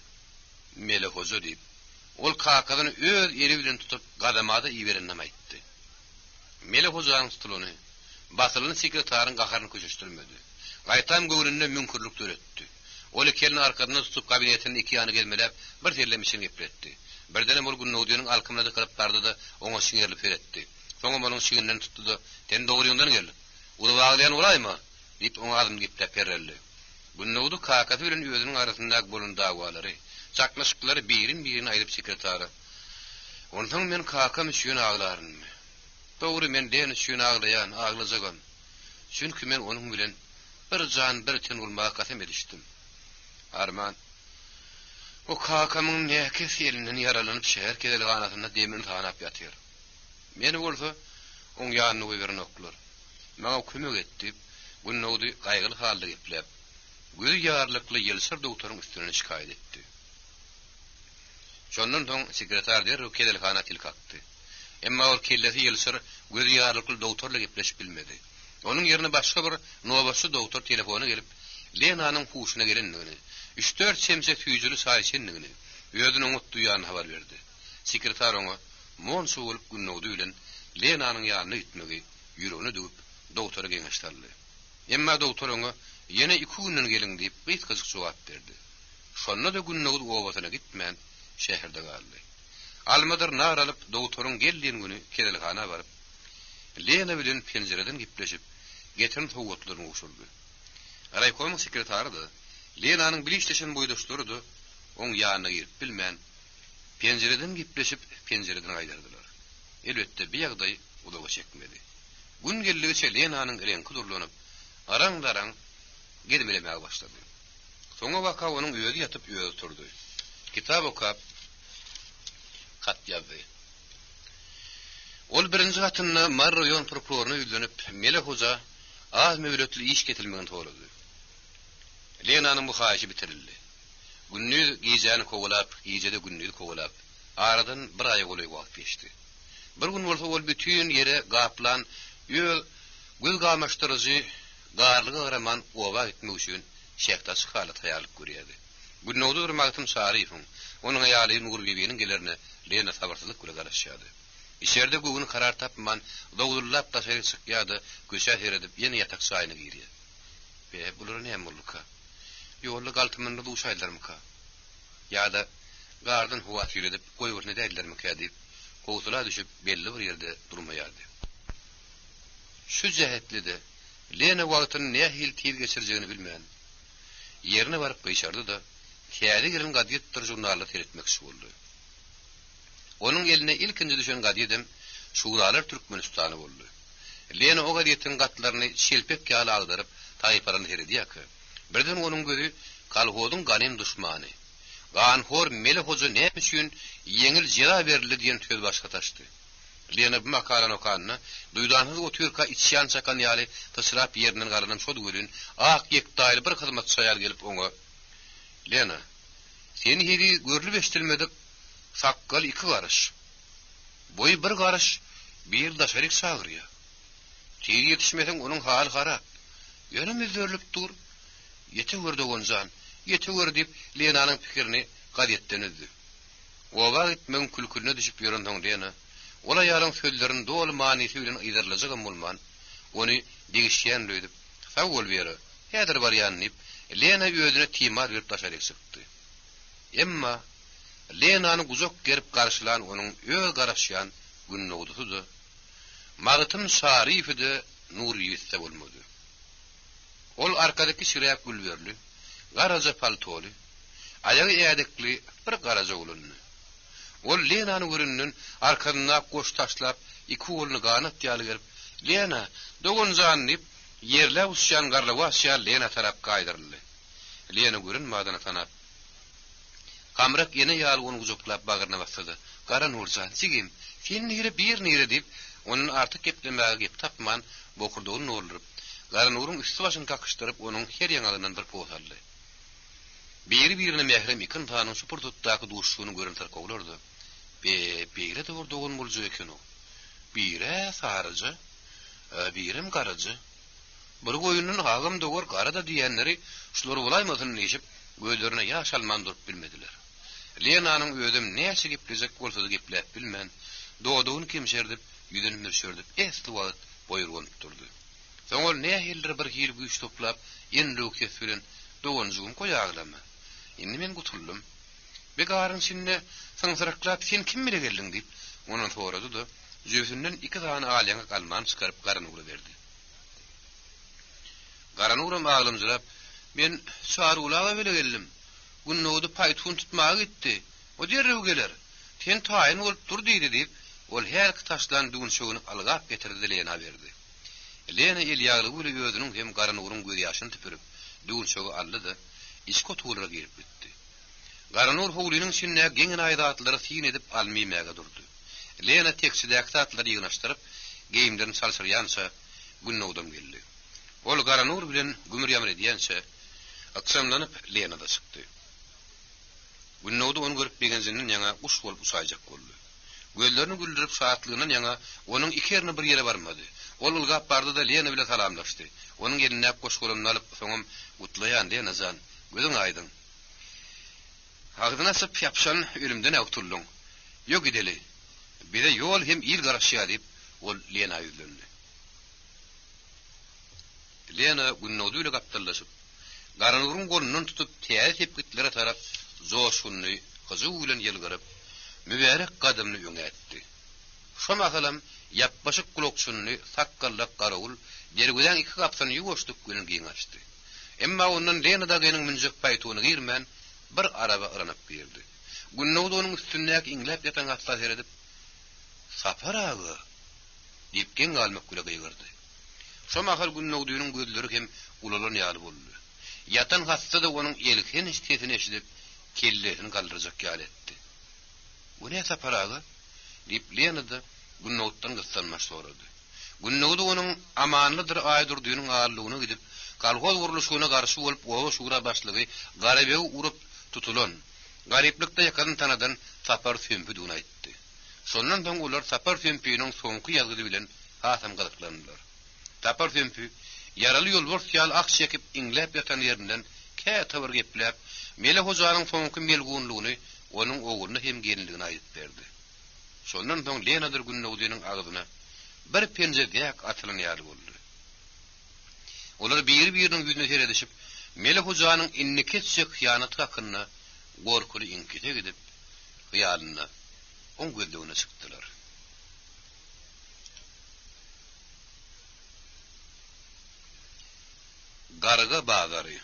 mele hozo" diýip ol kakadyny öz eri bilen tutup gadamada iýerennem aýtdy. Mele hozanyň tutulyny basylyny sekreteriň gaharyny köçüşdirmedi. Gaýtam göwründe mümkinlik töretdi. Ol kelini arkadan tutup kabinetiniň iki ýanyna gelmelep bir terlemişini gepletdi. Birden ol günnäwdiň alkymlady kırıp bardy-da oňa şiňerlip beretdi. Soňra onuň şiňinden tutdy-da, "Sen dogry ýoldan geldin. Uly baglayan olaymy?" diýip oňa adym gepläp bereldi. Günnäwdi kakasy bilen özüniň arasyndaky bolan dagwalary, çaklaşyklary birini aýryp sekreteri. "Ondan men kakam üçin aglarynmy? Dogry men den üçin aglaýan, aglajagam. Çünki men onuň bilen bir jan bir ten bolmagy kasam edişdim. Arman, o kakamyň näke selinden yaralanyp şäher kedeli ganatyna demini tanap ýatýar. Meni bolsa oň ýanyna goýberin oklar. Maňa kömek etdi." Günnäwdi gaýgyly halda gepläp, göz ýarlykly ýylşyr doktoryň üstüne şikaýet etdi. Şondan soň sekreter derrew kedelhana tilkakdy. Emma ol kellesi ýylşyr göz ýarlykly doktorla gepleşip bilmedi. Onuň ýerine başga bir nowaşy doktor telefona gelip Lenanyň huşuna gelendigini, 3-4 semset hüýjüli saýçyndygyny, özüni unutduýan habar berdi. Sekreter oňa monşa bolup günnäwdi bilen Lenanyň ýanyna gitmegi, ýüregini düýüp doktora geňeşdirdi. Emma doktor oňa "Ýene 2 günden geliň" diýip bir gyzyk jogap berdi. Şonda da günnäwdi owatyna gitmän, şäherde galdy. Almadyr nar alyp doktoryň geldiğin güni kedelhana baryp, Lena bilen penjereden gipleşip, getirin howatlaryny goşurdy. Raykoň sekreteri de Lenanyň bilişleşen boýdaşlary da oň ýanyna girip bilmän, penjereden gipleşip penjereden aýdardylar. Elbetde bir ýagdaý udaga çekmedi. Gün geldigiçe Lenanyň rengi durlanyp, araň-daraň gedmelemege başlady. Soňa waka onuň öýüde ýatyp öýüde turdy. Kitap okap kat ýazdy. Ol birinji gatyny Marrayon prokuroruny ýüzlenip, "Mele hoza az möwletli iş getilmegen toglady." Lenanyň bu haýyşy bitirildi. Günnüz gijany kowlap, gijede günnüz kowlap, aradan bir aý goly wagt geçdi. Bir gün bolsa ol bütün yere gaplan, göz gamaştırıcı, garlyga garaman oba gitmek üçin şehtas halat hayalyk görýärdi. Günnowda durmakdym Sarifyň, onuň aýaly Nur Bibiň gelerine Lena sabarsyzlyk bilen garaşýardy. İçerde göwüni karar tapman, dogdurlap taşary çykýardy, köşe heredip ýene ýatak saýyny girýär. Be bular näme bolduka? Ýolly galtymynda duşaýlarmyka? Ýa-da gardan howa süredip goýgurny däýlermika diýip kowsula düşüp belli bir ýerde durmaýardy. Şu jähetlide Lena wagtyny nähil tir geçirjegini bilmän. Yerine barıp gyşardy da, häri girin gadyetdir jurnaly teretmekçi boldy. Onun eline ilkinji düşen gadyedim Şuralar Türkmenistany boldy. Lena o gadyetin gatlaryny şelpek ýaly agdaryp taýparany heredi ýaky. Birden onuň gözü kalhodyň ganym duşmany. Ganhor mele hoja näme üçin ýeňil jera berildi diýen söz başga taşdy. Lena bu makalany okanna duýdanhyz o türka içýän çakan ýaly tasrap ýerinden garanan şol görün ak ýekdaýly bir hyzmat saýar gelip oňa Lena sen heri görülüp eşitilmedik sakkal 2 garaş boy 1 garaş bir da şerik sagyrýa teri ýetişmeden onuň haly garap ýönem üzerlik dur ýete görde gonjan ýete gör diýip Lenanyň pikirini gadyetden üzdi o wagt men külkülüne düşüp ýörendiň Lena ola ýaryň sözlerini dol manysy bilen ýydarlajagam bolman ony degişýän löýdüp sawol beri häzir barýanyp Lena özüne timar berip taşaryk çykdy. Emma Lenany guzak gerip garşylan onuň öz garaşýan günnowdudy. Magtym Sarifydy Nur ýetse bolmady. Ol arkadaky şirýak gülberli, garaja paltoly, aýagy ýadykly bir garaja ulunny. Ol Lenany görünnün arkadyna goş taşlap, 2 golny ganat ýaly gerip, Lena dogunjan diýip yerle uçýan garlawaşya Lena tarap gaýdyrly. Lena görünmäden tanap. Kamrak ýene ýaly onu gujuklap bagyryna basdy. Garan urjan, sigim, sen nire bir nire diýip, onuň artyk geplemäge gep tapman, bokurdygyny noldurup, garan urun üstü başyny kakışdyryp, onuň her ýaňagynyň bir poğaldy. Biri-birine mehrem ikin tanyň şupur tutdaky duşsuny görün tarkawlardy. Bire de urdogun bolju eken o. Bire sarıcı, birim garıcı. Bir goýunyň hagym dogor garada diýenleri şular bolaýmasyn diýip gözlerine ýaş alman durup bilmediler. Lenanyň özüm näçe geplejek bolsa da geplep bilmän, doýdugyny kimşerdip, ýüzüni mürşerdip, esli wagt boýurganyp durdy. Soňol nähildir bir hil güýç toplap, ýenli kesbilen dogunjugum goýaglama. Indi men gutuldum. Begarın sinne saňsyraklap sen kim bile geldin diýip onuň sorady da jösünden 2 tane alýaňa galman çykaryp Garanura berdi. Garanura maglymjyrap men Sarulaga bile geldim. Günnowdy paýtun tutmaga gitdi. O derrew geler. Sen taýyn bolup dur diýdi diýip ol her taşlan düğün şowyny algap getirdi Lena berdi. Lena el ýagly bile özüniň hem Garanurun göz ýaşyny tüpürüp düğün şowy aldy da isko tuğra girip gitti. Garanur howlynyň sinne geňin aýdatlary sin edip almaýmaga durdy. Lena teksidäki tatlary ýynaşdyryp, geýimlerini salsyrýança günnowdan geldi. Ol Garanur bilen gümür ýamry diýençe akşamlanyp Lenada çykdy. Günnowda onu görüp begenzinden ýaňa uş bolup usaýjak boldy. Gözlerini güldürüp saatlygynyň ýaňa onuň iki ýerine bir ýere barmady. Ol ulgap bardy da Lena bilen salamlaşdy. Onuň eline goş golumny alyp soňam gutlaýan Lena zan, gözüň aýdyn. Agdyna syp ýapşan ölümden awturluň. Ýok gideli. Bire ýol hem ýyl garaşýar diýip ol Lena ýüzlendi. Lena günnowdy ile gapdalaşyp, Garanurun golunyň tutup täze tepkitlere tarap zoşunly gyzyw bilen ýelgirip, mübarek gadymny öňetdi. Şo masalam ýapbaşyk kulakçunly sakkallak garawul dergüden 2 gapsany ýuwaşdyk gülen giň açdy. Emma ondan Lenada geniň münjek paýtuny girmän bir araba ıranyp berdi. Günnowda onuň üstündäki inglep ýatan atla seredip, "Saparagy" diýip geň galmak güle gyýgyrdy. Şo mahal Günnowdynyň gözleri hem ulalan ýaly boldy. Yatan hasta da onuň elken iştetini eşidip, kellerini galdyrjak ýaly etdi. "Bu ne saparagy?" diýip Lenada Günnowdan gyssanmaş sorady. Günnowda onuň amanlydyr aýdyrdygynyň ağırlygyny gidip, kalhol guruluşyna garşy bolup, owa şura başlygy garabew urup tutulan, gariplikde ýakan tanadan sapar sömpüdüni aýtdy. Şondan soň olar Sapar Fempiýiniň soňky ýazgydy bilen hasam gyzyklandylar. Sapar Fempi yaraly ýolbars ýaly ak çekip iňläp ýatan ýerinden kätewir gepläp, Mele Hojanyň soňky melgunlygyny, onuň oğluny hem gelinligini aýdyp berdi. Şondan soň Lenadyr Günnowdynyň agyzyna bir penjedek atylan ýaly boldy. Olar bir-biriniň ýüzüne seredişip, Mele Hojanyň inni keçsek hyýanat hakyna gorkuly iňkide gidip, hyýalyna on gözlegine çykdylar. Garga bazary.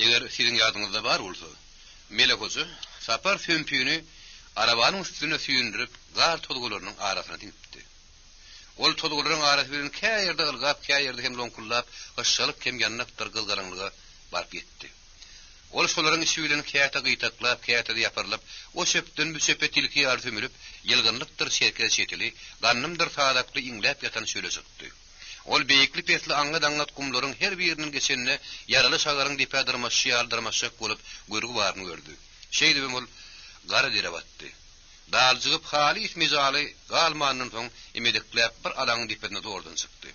Eger siziň ýadyňyzda bar bolsa, Mele Hoja Sapar Fempiýini arabanyň üstüne süýündirip, gar tolgularynyň arasyna diňipdi. Ol tolgularyň arasy bilen käýerde ılgap, käýerde hem lonkullap, ışşalyp hem ýanyp gylgaranlyga baryp ýetdi. Ol şolaryň işi bilen käýte gytaklap, käýte ýaparlap, o şepden bu şepetilki ýartymylyp, ýylgynlykdyr şerkede şetili, gannymdyr saadakly iňläp ýatan şöylesipdi. Ol beýikli pesli aňa-daňat kumlaryň her biriniň geçenine yaraly şagaryň dipadyrmasy ýaldyrmasy bolup görüp baryny gördü. Şeýdi ol gara dire batdy. Daljygyp halis mezaly galmanyň soň imedikläp bir alaň dipadına doğrudan çykdy.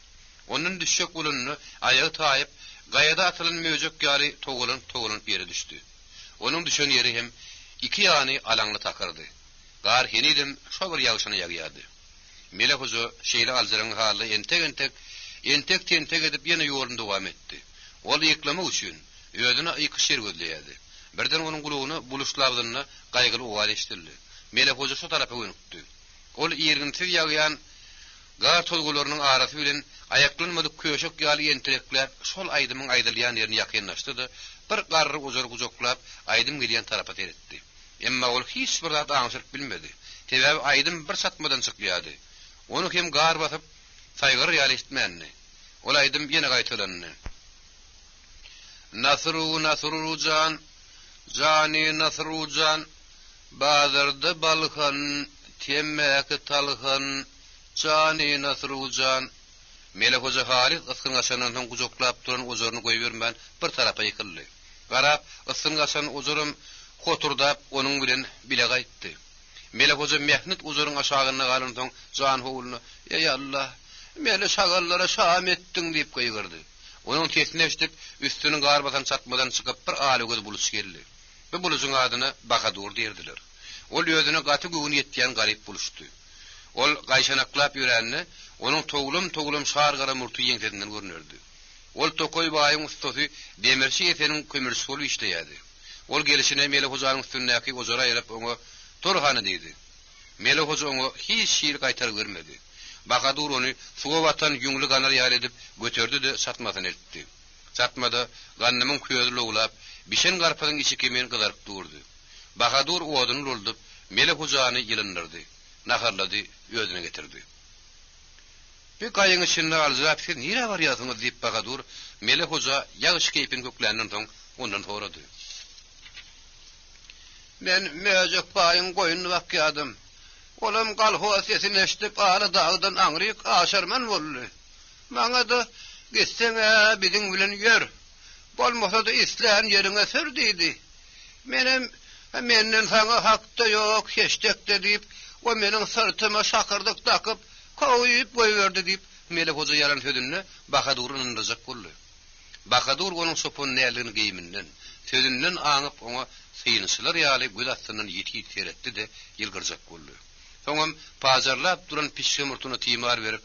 Onun düşşek bolanyny aýagy taýyp, gaýada atylan möjek ýaly togulan beri düşdi. Onun düşen ýeri hem iki ýany alaňly takardy. Gar henidim şo bir ýagşyny ýagýardy. Mele Hoja şeýle aljaryň haly entek edip ýene ýolunda dowam etdi. Ol ýeklamak üçin öýüne ýykyşyr gözleýärdi. Birden onuň gulugyny buluşlaryny gaýgyly owal eşdildi. Mele Hoja şu tarapy öňükdi. Ol ýerginsiz ýagýan gar tolgularynyň arasy bilen ayaklanmadyk köşek ýaly enterekler şol aýdymyň aýdylýan ýerine ýakynlaşdydy. Bir garry uzar gujoklap aýdym gelýän tarapa teretdi. Emma ol hiç bir zat aňşyryp bilmedi. Sebäbi aýdym bir satmadan çykýardy. Onu hem gar basyp saýgyr ýaly etmänni. Ol aýdym ýene gaýtylandy. Nasrujan, Jani Nasrujan, bazarda balhan, temmäki talhan, Jani Nasrujan. Mele Hoja halis ıskyň aşanyň gujoklap duran ojaryny goýbermän bir tarapa ýykyldy. Garap ıskyň aşan ojarym hoturdap onuň bilen bile gaýtdy. Mele Hoja mehnit ojaryň aşagyna galan soň jan howluny "Ey Allah, meni şagallara şam etdiň" diýip goýgyrdy. Onuň tesine eşitip üstüniň gar basan çatmadan çykyp bir aly göz buluş geldi. Bu buluşyň adyny Bahadur diýerdiler. Ol ýözüne gaty göwün ýetýän garyp buluşdy. Ol gaýşanaklap ýüränni onuň togulum şargara murtu ýeňsedinden görnürdi. Ol tokoy baýyň ustasy demirçi eteniň kömürçi bolup işleýärdi. Ol gelişine Mele Hojanyň üstündäki ojara aýryp oňa "Turhany" diýdi. Mele Hoja oňa hiç şiir gaýtaryp bermedi. Bahadur onu suwa watan ýüňlü ganar ýaly edip göterdi de satmasyny etdi. Satmada gannymyň köýüdli ulap, bişen garpadyň içi kemen gyzaryp durdy. Bahadur oduny uldup, Mele Hojany ýylındyrdy, naharlady, ýözüne getirdi. Bir gaýyň içinde aljap sen nire barýasyňyz diýip Bahadur Mele Hoja ýagyş keýpin kökländen soň ondan sorady. Men möjek baýyň goýuny bakýadym. Olam galhowa sesini eşitip ala dağdan aňryk aşarman boldy. Maňa da gitseňe biziň bilen ýör. Bolmasa da isläň ýeriňe sür diýdi. Menden saňa hakda ýok, heçdekde diýip, o meniň sırtyma şakyrdyk takyp, koýup goýberdi diýip Mele Hoja ýalan sözüni Bahaduryn yndyjak boldy. Bahadur onuň sopun näligini geýiminden, sözünden aňyp oňa syýynçylar ýaly göz astynyň ýetip teretdi de ýylgyrjak boldy. Soňam pazarlap duran pişke murtuny tiýmar berip,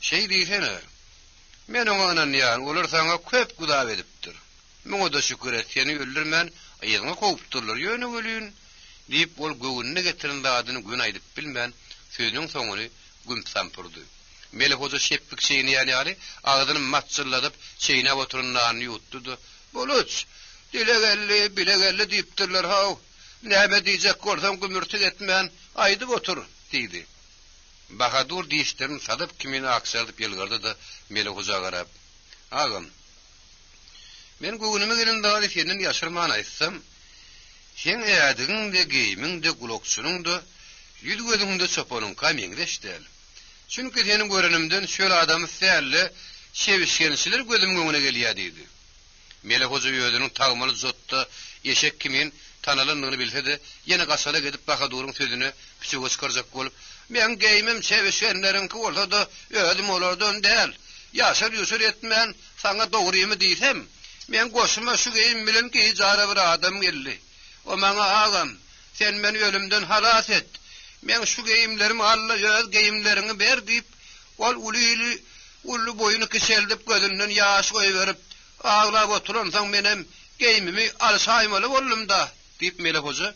"Şeý diýsene, men oňa ynanýan, olar saňa köp guda edipdir. Muňa da şükür et, seni öldürmän, aýygyňa goýupdyrlar, ýöne ölýün" diýip ol göwünne getiren adyny gün aýdyp bilmän, sözüniň soňuny gümsam turdy. Mele Hoja şeplik şeýini ýaly agyny matçyladyp, şeýine oturunany ýutdy. "Boluç, dilegelli, bilegelli diýipdirler haw. Näme diýjek görsem gümürtük etmän, aýdyp otur" diýdi. Bahadur diýişlerini sadyp kimini akşardyp ýylgyrdy da Mele Hoja garap, "Agam, men göwnüme gelen daly senden ýaşyrman aýtsam, sen ädiň de geýmiň de gulokçunyň da ýüz gözüňde çopanyň kamyňda işdäl. Çünki senin görenimden şöyle adamy sälle şewişgençiler gözüm göňüne gelýär" diýdi. Mele Hoja ýödüniň tagmaly zotda eşek kimin tanalındığını bilse de yine kasala gidip Bahadur'un sözünü püçüge çıkaracak bolup men geýmem sevişenleriňki bolsa da ödüm olardan däl. Ýaşar ýusur etmän saňa dogrymy diýsem, men goşuma şu geýim bilen giýjara bir adam geldi. O maňa agam, sen meni ölümden halas et. Men şu geýimlerimi alla öz geýimleriňi ber diýip, ol ulu boyunu kiseldip gözünden ýaş goýberip, ağlap oturansaň menem geýimimi alsaýmaly boldum da diýip Melek Hoja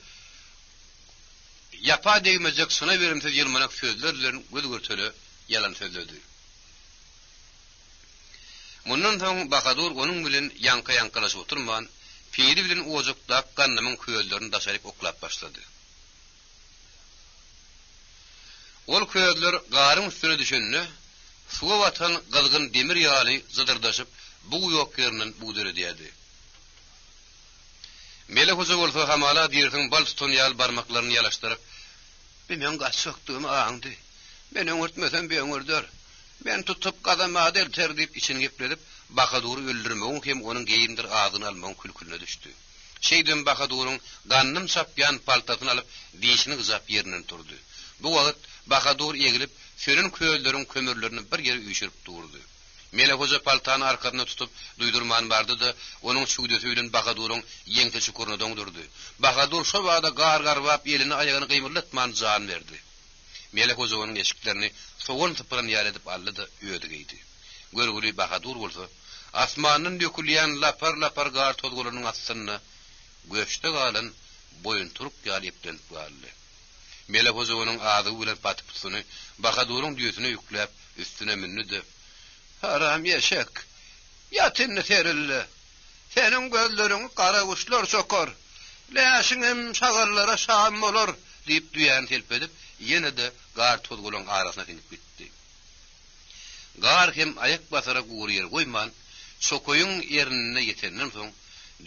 yapa değmezek sana verimsiz yılmanak sözlerlerin göz-görteli yalan sözlerdi. Mundan soň Bahadur onun bilen yanka-yankalaş oturman, piri bilen ozukda gannamyň köýellerini daşaryp oklap başlady. Ol köýeller garym üstüne düşenni, suwa watan gylgyn demir ýaly zydyrdaşyp, bu ýok ýerinden buğdary diýdi. Melek Hoja bolsa hamala diýersiň bal tutan ýal barmaklaryny ýalaşdyryp, "Men gaçykdym aňdy. Men öňürtmesem bir öňürder. Men tutup gadama delter" diýip içini gepledip, Bahadury öldürmegiň hem onuň geýindir azyny almagyň külkülüne düşdi. Şeýdem Bahaduryň gannym çapýan paltasyny alyp, diýişini gyzap ýerinden turdy. Bu wagt Bahadur egilip, şerin köýelleriň kömürlerini bir ýere üýşürip durdy. Melek Hoja paltany arkasyna tutup duýdurman bardy da, onuň şuwdesy bilen Bahaduryň ýeňte çukuryna doňdurdy. Bahadur şo wagda gar-garwap elini aýagyny gymyrlatman jan berdi. Melek Hoja onuň eşiklerini soğun tıpıran ýar edip aldy da öýde geydi. Görgüli Bahadur bolsa, asmanyň dökülýän lapar gar tozgularynyň astyna göçde galan boyun turup ýalypdan galdy. Melek Hoja onuň azy bilen patyp tutsuny Bahaduryň düýesine ýükläp üstüne minidi. "Haram ýeşek. Ýatynny terille. Senin gözleriň gara guşlar sokar. Läşiňem şagarlara şam bolar" diýip düýän telpedip, ýene de gar tozgularyň arasyna sinip gitdi. Gar hem ayak basara gurýar goýman, sokoyuň ýerine ýetenden soň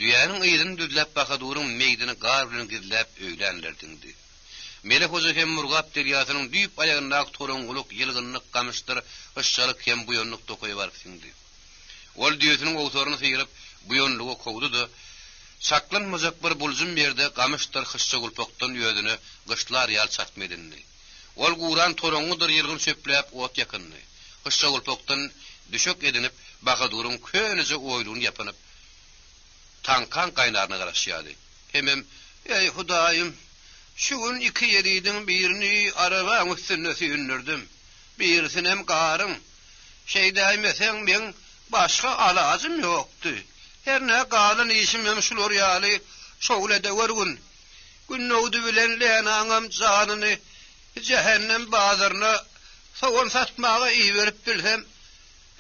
düýäniň ýerine düzläp Bahaduryň meýdini gar bilen gizläp öýlenlerdi. Melek Hoja hem Murgap derýasynyň düýüp aýagyndaky toraňgulyk ýylgynlyk gamyşdyr, ışçalyk hem bu ýonluk tokoy baryp sindi. Ol düýesiniň owtaryny sıyryp bu ýonluga kowdy da, saklanmajak bir buljum ýerde gamyşdyr hışça gulpokdan ýödüne gyşlar ýal çatmedinni. Ol guran toraňgydyr ýylgyn söpläp ot ýakyndy. Hışça gulpokdan düşük edinip Bahaduryň köňüze oýluny ýapynyp tankan gaýnaryna garaşýady. Hemem "Ey Hudaýym, şu gün iki ýeridiň birini arabaň üstüne süýnürdim. Birisinem garym. Şeýdäýmeseň men başga alajym ýokdy. Her ne galan işimem şular ýaly şowlede görgün. Günnöwdi bilen län aňam janyny cehennem bazaryna sowun satmaga iýerip bilsem,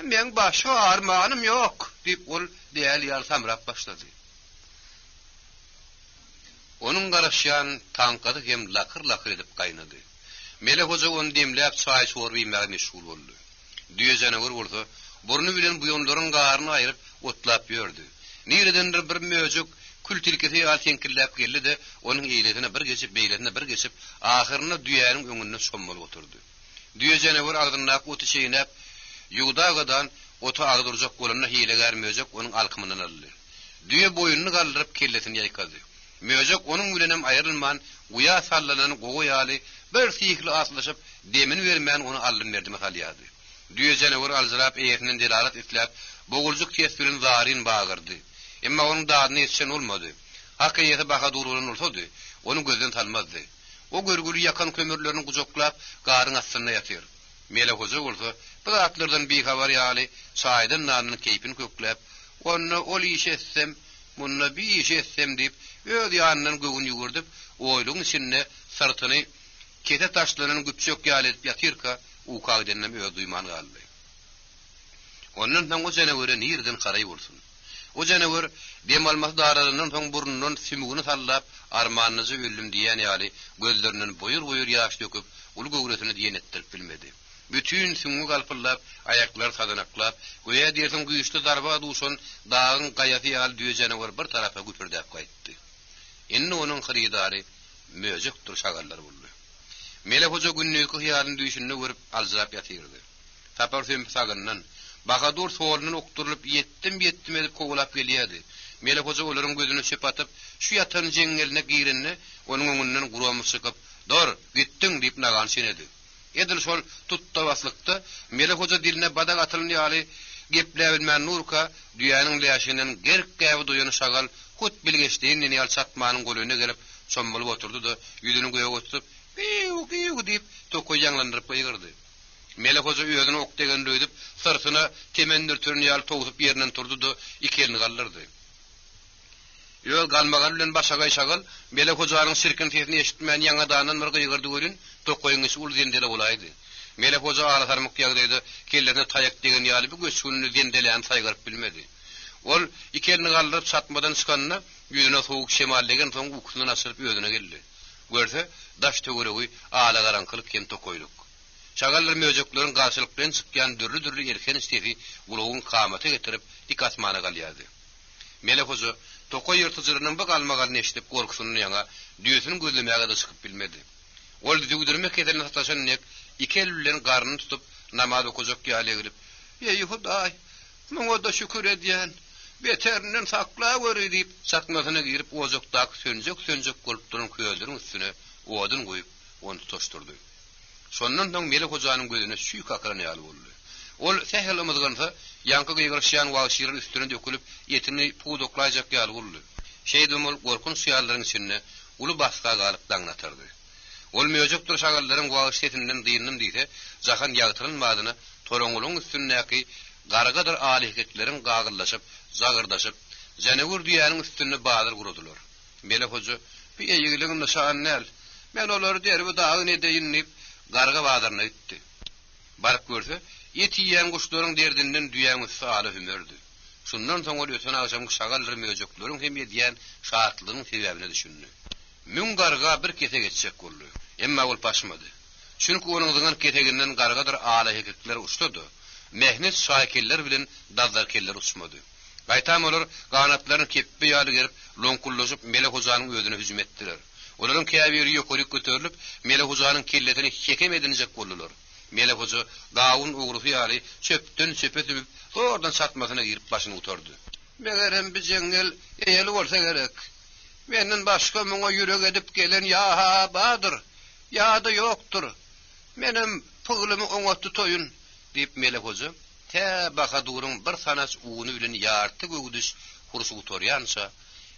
men başga armanym ýok" diýip ol diýäl ýal samrap başlady. Onun garaşyan tankady hem lakır edip gaýnady. Melek Hoja onu demläp çaý sorýmagyn meşgul boldy. Düýejene bolsa, burnu bilen bu ýonlaryň garyny aýryp otlap ýördi. Niredendir bir möjük kül tilkesi ýal tenkilläp geldi de, onuň eýletine bir geçip, beýletine bir geçip, ahyryna düýäniň öňünde şommaly oturdy. Düýejene agdyndaky oty şeýnäp, ýugdagadan oty agdyrjak bolanyna hilegar möjük onuň alkymynyň aldy. Düýe boyunny galdyryp kellesini ýaýkady. Möjük onuň bilenem aýrylman, uya sallanan gogo ýaly bir sihli aslaşyp, demin bermän onu aldym berdimi halýady. Düýejene alzyrap eýetinden delalat etläp, boguljuk tesbirin zarin bagyrdy. Emma onuň dadyny etsen bolmady. Hakykaty Bahaduryň bolsady, onuň gözden tanmazdy. O görgüli yakan kömürlerini gujoklap, garyn astyna ýatyr. Melek Hoja bolsa, bu atlardan bir habar ýaly, çaýdan nanyny keypini köklep, onu ol iş etsem, munna bir iş etsem diýip, öz ýanyndan göwün ýugurdyp, oýluň içinde sırtyny kete taşlarynyň güpçök ýaly edip ýatyrka, ukagdennem öz duýman galdy. Ondan soň o jenewere nirden garay bolsun. O jenewer dem almas daralaryndan soň burnundan sümügini sallap, armanyny öldüm diýen ýaly gözlerinden boyur ýaş döküp, ul göwretini diýen etdirip bilmedi. Bütün sümüg alpyllap, ayaklar sadanaklap, goýa diýersiň güýçli darba duşun dağın gaýaty ýal düýjenewer bir tarafa güpürdäp gaýtdy. Indi onuň xaridary möjük durşagallar boldy. Melek Hoja günnüki hyýalyny düýşünde görüp alzyrap ýatyrdy. Tapar söm sagyndan Bahadur soğulunun okturup yettim edip kovulap geliyedi. Melek hoca olaryň gözüne çöp atyp, şu yatan jeňeline girenni onuň öňünden guram sıkyp, "Dor, gitdiň" diýip nagan senedi. Edil şol tutdawaslykda Melek hoja diline badak atylny ýaly gepler bilmän Nurka düýanyň läşiniň gerk gäbi duýany şagal hut bilgeçdiğini ýal çatmanyň golüne gelip çommalyp oturdy da ýüzüni göýe goýup "Piu" diýip tokoy ýanglandyryp ýygyrdy. Melek hoja ýözüne ok degen döýdüp sırtyna temendir türüni ýal togutup ýerinden turdy da ikelini galdyrdy. Ýöl galmagan bilen başagay şagal Melek hojanyň sirkintini eşitmän ýaňadandan bir gyýgyrdy görün, tokoyň içi ul dendele bolaydy. Melek hoja aratarmak ýagdaýda kellerine taýak degen ýaly bir göçgünni dendelän saýgaryp bilmedi. Ol ikelini galdyryp satmadan çykanyna ýüzüne sowuk şemallegen soň uksyny asyryp ýözüne geldi. Görse daş töweregi ala garankylyk ken tokoýluk. Şagallar möjeklerin garşylyk bilen çykýan dürli erken istefi ulugyň kamaty getirip dikatmana galýardy. Melek hoja tokoy ýyrtyjyrynyň bu galmagalyny eşitip gorkusyny ýaňa düýesini gözlemäge de çykyp bilmedi. Ol düýdürmek eden hataşan nek ikellilerin garnyny tutup namaz okujak ýaly gelip, "Ey Hudaý, muňa da şükür edýän, beterinden sakla göre" diýip sakmasyna girip ozokdak sönjek bolup duran köýeleriň üstüne odun goýup onu tutuşturdy. Şondan soň Melek hojanyň gözüne süýk akrany ýaly boldy. Ol sehel umyzgynsa ýaňky gyýgyrşýan wagşyryň üstüne dökülip ýetini pudoklajak ýaly boldy. Şeýdumul gorkunç ýallaryň içinde uly baska galyp daňlatyrdy. Ol möjek dur şagallaryň wagş ýetinden diýinim diýse, jahan ýagtyrylmadyny toraňulyň üstündäki gargadyr alihketleriň gagyllaşyp, zagyrdaşyp, janewur diýanyň üstüne badyr gurdular. Melek hoja, "Bir ýegiligin nişany näl? Men olary derbi dagyny edeýin" diýip garga badyryna gitdi. Baryp görse, eti ýen guşlaryň derdinden düýäňiz saly hümerdi. Şundan soň ol öten agşam şagallar möjeklerin hem edýän şartlygynyň sebäbine düşündi. Müň garga bir kete geçsek boldy. Emma ol paşmady. Çünki onuň zyňyň keteginden gargadyr ala heketler uçdy. Mehnet şaýkeller bilen dazlar keller uçmady. Gaýtam olar ganatlaryny keppi ýaly gerip lonkullaşyp Melek hojanyň özüne hüjüm etdiler. Olaryň käbiri ýokary göterilip Melek hojanyň kelletini hekem edinjek boldular. Melek hoja dağın uğrusu ýaly çöpden çöpe tübüp ordan satmasyna girip başyny utardy. "Megerem bir jeňel eýeli bolsa gerek. Menden başga muňa ýürek edip gelen ýa badyr, ýa-da ýokdur. Menem pyglymy oňa tutoýun" diýip Melek hoja tä bahaduryň bir sanas uğuny bilen ýarty gögüdüş hursu utarýança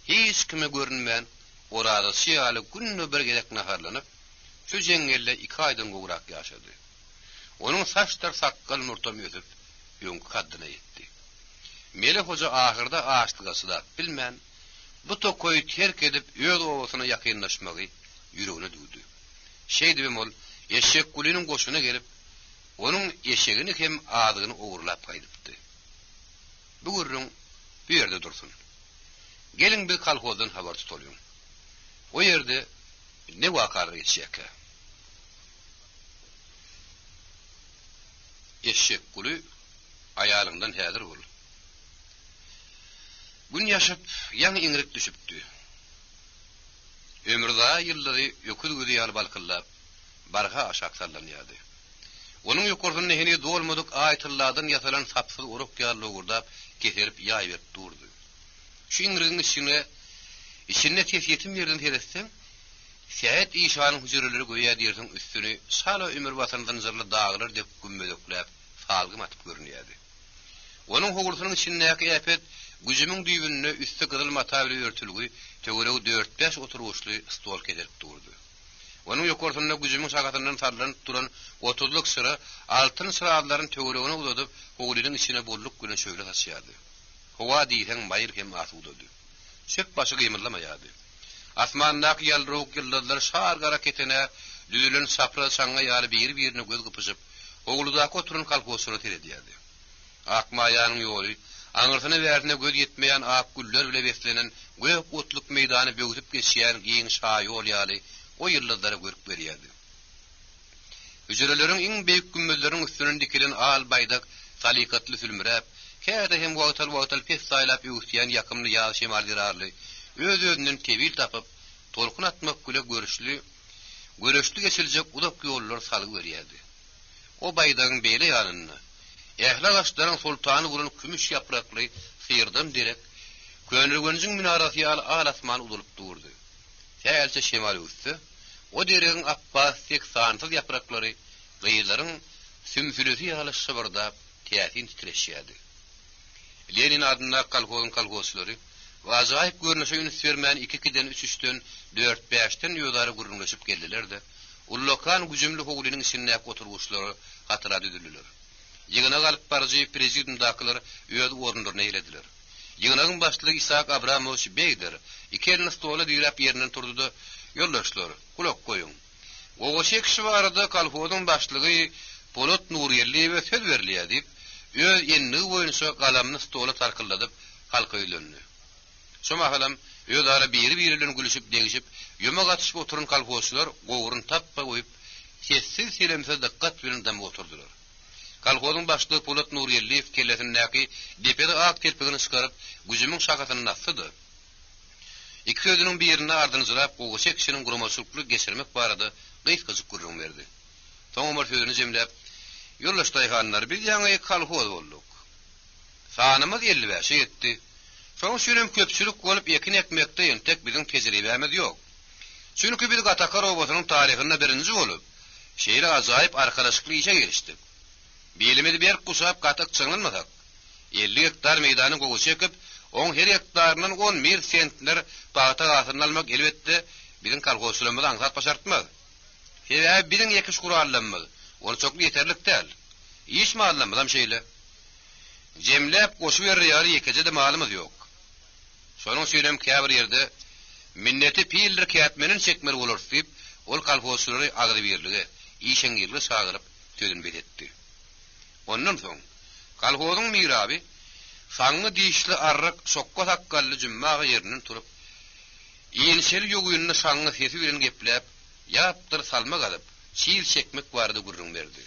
hiç kime görünmän orada şiýaly günne bir gerek naharlanyp şu jeňelle 2 aýdan gowrak ýaşady. Onun saçlar sakkal murtam ýötüp ýöňkü kaddyna ýetdi. Melek hoja ahyrda açlygasy da bilmän bu tokoy terk edip öz owasyna ýakynlaşmagy ýüregine dugdy. Şeýdibim ol eşek kulinin goşuna gelip onun eşegini hem adygyny ogurlap gaýdypdy. Bu gurrun bu ýerde dursun. Gelin bir kalhozdan habar tutulýar. O ýerde ne wakary geçýek? Eşek kulu ayalyňdan häzir bol. Gün ýaşap ýaňy iňrik düşüpdi. Ömürde ýyllary ýokul güýýär balkyllap barha aşak sallanýardy. Onuň ýokursyny heni dolmadyk aýtyllardan ýasalan sapsyz uruk ýarly gurdap getirip ýaýyp durdy. Şu iňrigiň içine tesyetim ýerden teretsem, şähet işanyň hüjreleri goýa diýersiň üstüni sala ömür watandan zırly dağlar dep gümmedekläp salgym atyp görünýärdi. Onuň hogursynyň içindäki äpet güjümiň düýbünde üstü gyzyl matawy örtülgi, töweregi 4-5 oturuşly stol kedirip durdy. Onuň ýokursyna güjümiň şagatyndan sarlanyp duran 30lyk sıra altyn sıralaryn töweregine uzadyp hogulynyň içine bolluk güne şöyle taşýardy. Howa diýsen maýyr hem asudy. Şep başı gymylamaýardy. Asmandaky ýalrok ýyldızlar şar garaketine düýülen sapra saňa ýaly bir-birini göz gypyşyp, ogludaky oturan kalposyny teredýärdi. Akmaýanyň ýoly, aňyrsyna bärdine göz ýetmeýän ak güller bile beslenen göp otluk meýdany böwütüp geçýän giň şaý ýol ýaly o ýyldızlara görüp berýärdi. Hüjreleriň iň beýik gümmüzleriň üstüne dikilen al baýdak, salikatly sülmüräp, käde hem wagtal pes saýlap ýuwsýan ýakymly ýaly şemaldirarly, öz-özünden tebil tapyp, tolkun atmak güle görüşlü geçilecek ulak ýollar salyp berýärdi. O baýdagyň beýle ýanyna, ähli gaçlaryň sultany bolan kümüş ýaprakly syrdan direk, Könürgönüň minarasy al asman udulyp durdy. Täze şemal üstü. O deregiň appas tek sansyz ýapraklary gyýlaryň sümsülesi ýaly şybyrda täsin titreşýärdi. Lenin adyna kolgoslary wazaýyp görnüşe ýünüs bermän 2-den 3-den 4-5den ýolary gurulmaşyp geldiler-de. Ullokan güjümli howlynyň içinde oturguşlary hatyra düdüldüler. Ýygyna galyp barjy prezidentdakylar öýde orunlaryna eýlediler. Ýygynyň başlygy Isak Abramovich Beyder iki elini stola diýip ýerinden turdy. Ýoldaşlar, kulak goýun. Gogoşek kişi barada kolhozyň başlygy Polat Nurýerli we söz berliýär diýip öz ýenli boýunça galamny stola tarkylladyp halka ýylandy. Şoma halam ýödara biri-birilen gülüşip degişip ýöme gatyşyp oturan kolhozçylar gowurun tappa goýup sessiz selemse dikkat bilen dam oturdular. Kolhozyň başlygy Polat Nurýerli kelesindäki depede ak telpegini çykaryp güjümiň şakatyny nassydy. İki sözüniň birini ardynjyrap gogoşek kişiniň guramaçykly geçirmek barada gysgaçyk gurrun berdi. Soňra sözüni jemläp ýoldaş daýhanlar biz ýa-ni kolhoz bolduk. Sanymyz 55 ýetdi. Soň şunem köpçülik bolup ekin ekmekde ýentek biziň tejribemiz ýok. Çünki biz Gatakar obasynyň taryhynda birinji bolup şeýle ajaýyp arkalaşykly işe girişdik. Bilimizi berip gusap gatak çyňlanmasak 50 hektar meýdany gogoşekip 10 hektaryndan 10 sentler paýta gasyny almak elbetde biziň kolhozçylygymyzy aňsat başartmaz. Hebe biziň ýekiş gurallanmaz. Ol çok ýeterlik däl. Iş mallamyzam şeýle. Jemläp goşup berýär ýekece de malymyz ýok. Şonuň söýlem käbir ýerde minneti pildir kätmeniň çekmeli bolar diýip ol kolhozçylary agry berligi işeň ýerli çagyryp tödün betdi. Ondan soň kolhozyň miraby saňy diýişli arryk şokka takkally jümmagy ýerinden turup ýensel ýoguýuny saňy sesi bilen gepläp ýapdyr salmak alyp çiğil çekmek barada gurrun berdi.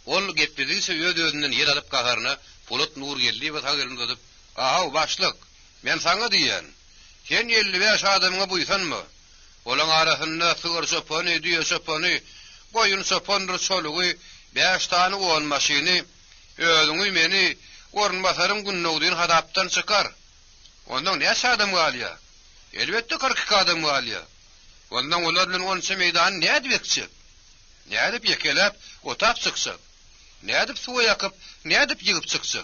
Ol gepdi söýüdünden ýer alyp gaharna Polat Nurýerli we tagelini tutup "Aha başlyk, men saňa diýen. Sen 55 adamyňa buýsanmy? Olaň arasynda sygyr sopany, düýe sopany, goýun sopandyr çolugy, 5 tane on maşyny, özüňi meni orunbasaryň günnäwdin hadapdan çykar. Ondan näçe adam galýa? Elbetde 42 adam galýa. Ondan olar bilen onça meýdan näde bekçi? Näde ýekelep, otap çyksa? Näde suwa ýakyp, näde ýygyp çyksa?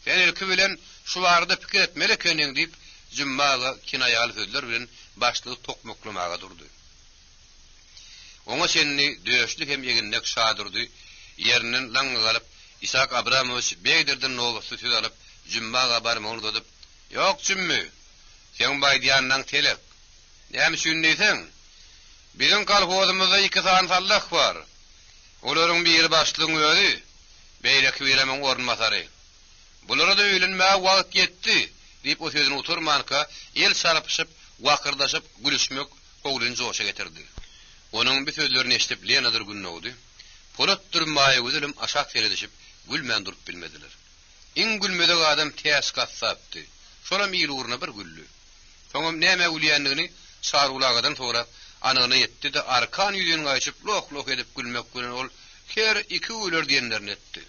Sen ilki bilen şularda pikir etmeli köneň diýip jümmaga kinaýaly sözler bilen başlygy tokmoklamaga durdy. Oňa senni döýüşlik hem ýeginnek şadyrdy. Ýerinden laňa galyp Isak Abramovich Beyderden nowasy söz alyp jümmaga barmagy diýip "Ýok jümmi, sen baýdyandan telek. Näme şünneysen? Biziň kolhozymyzda 2 san sallak bar. Olaryň biri başlygyň öýdi, beýleki bilemen orunmasary. Bulara da öýlenmä wagt ýetdi" diýip o sözüni uturmanka el sarapyşyp, wakyrdaşyp gülüşmek howlyny joşa getirdi. Onuň bir sözlerini eşitip Lenadyr günnäwdi. Polat durmaýy gözüm aşak seredişip gülmän durup bilmediler. Iň gülmedek adam täs gassapdy. Şolam ýyl uğruna bir güllü. Soňam näme gülýändigini sarulagadan sonra anyny etdi de arkan ýüzüni gaýçyp lok edip gülmek bilen ol her 2 güler diýenlerini etdi.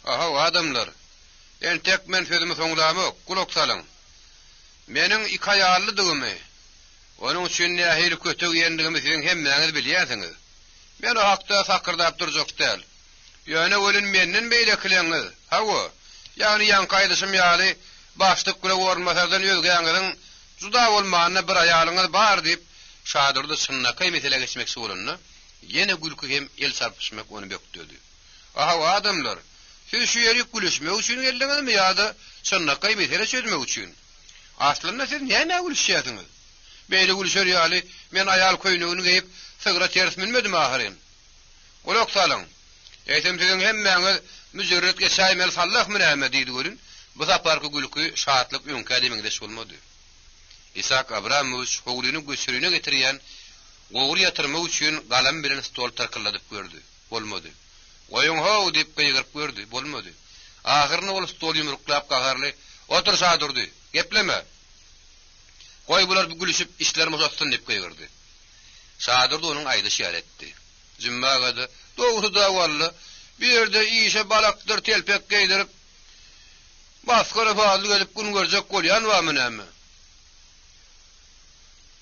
Aha adamlar, en tek men sözümi soňlamak, kulak salyň. Meniň 2 aýallydygymy, onun üçin nähili kötü ýendigimi siziň hemmäňiz bilýärsiňiz. Men o hakda sakırdap durjak däl. Ýöne welin menden beýlekileňiz. Hawa, ýani ýan gaýdyşym ýaly başlyk güle gormasardan özgäňiziň juda bolmanyna bir aýalyňyz bar diýip şadyrdy sünnaky mesele geçmekçi bolanny. Ýene gülkü hem el sarpyşmak onu bekdedi. Aha adamlar, siz şu ýeri gülüşmek üçin geldiňizmi ýa-da sünnaky mesele çözmek üçin? Aslynda siz näme gülüşýärsiňiz? Beýle gülüşer ýaly men aýal köýnegini geyip sygyra ters minmedim ahyrin. Kulak salyň. Eýtem siziň hemmäňiz müjerret geçäýmel sallah näme diýdi görün. Bu saparky gülkü şatlyk öňkä demiňde bolmady. Isak Abramovich howlyny göçürüne getirýän gowur ýatyrmak üçin galam bilen stol tarkylladyp gördü. Bolmady. Goýun haw diýip gyýryp gördü. Bolmady. Ahyrny ol stol ýumruklap gagarly otur şadyrdy. Gepleme. Goý bular bu gülüşip işlerimi uzatdyn diýip gyýrdy. Şadyrdy onuň aýdy şeýle etdi. Jümmagada dogry da walla bir ýerde işe balakdyr telpek geýdirip Baskara fazla gelip gün görecek bolyan var näme?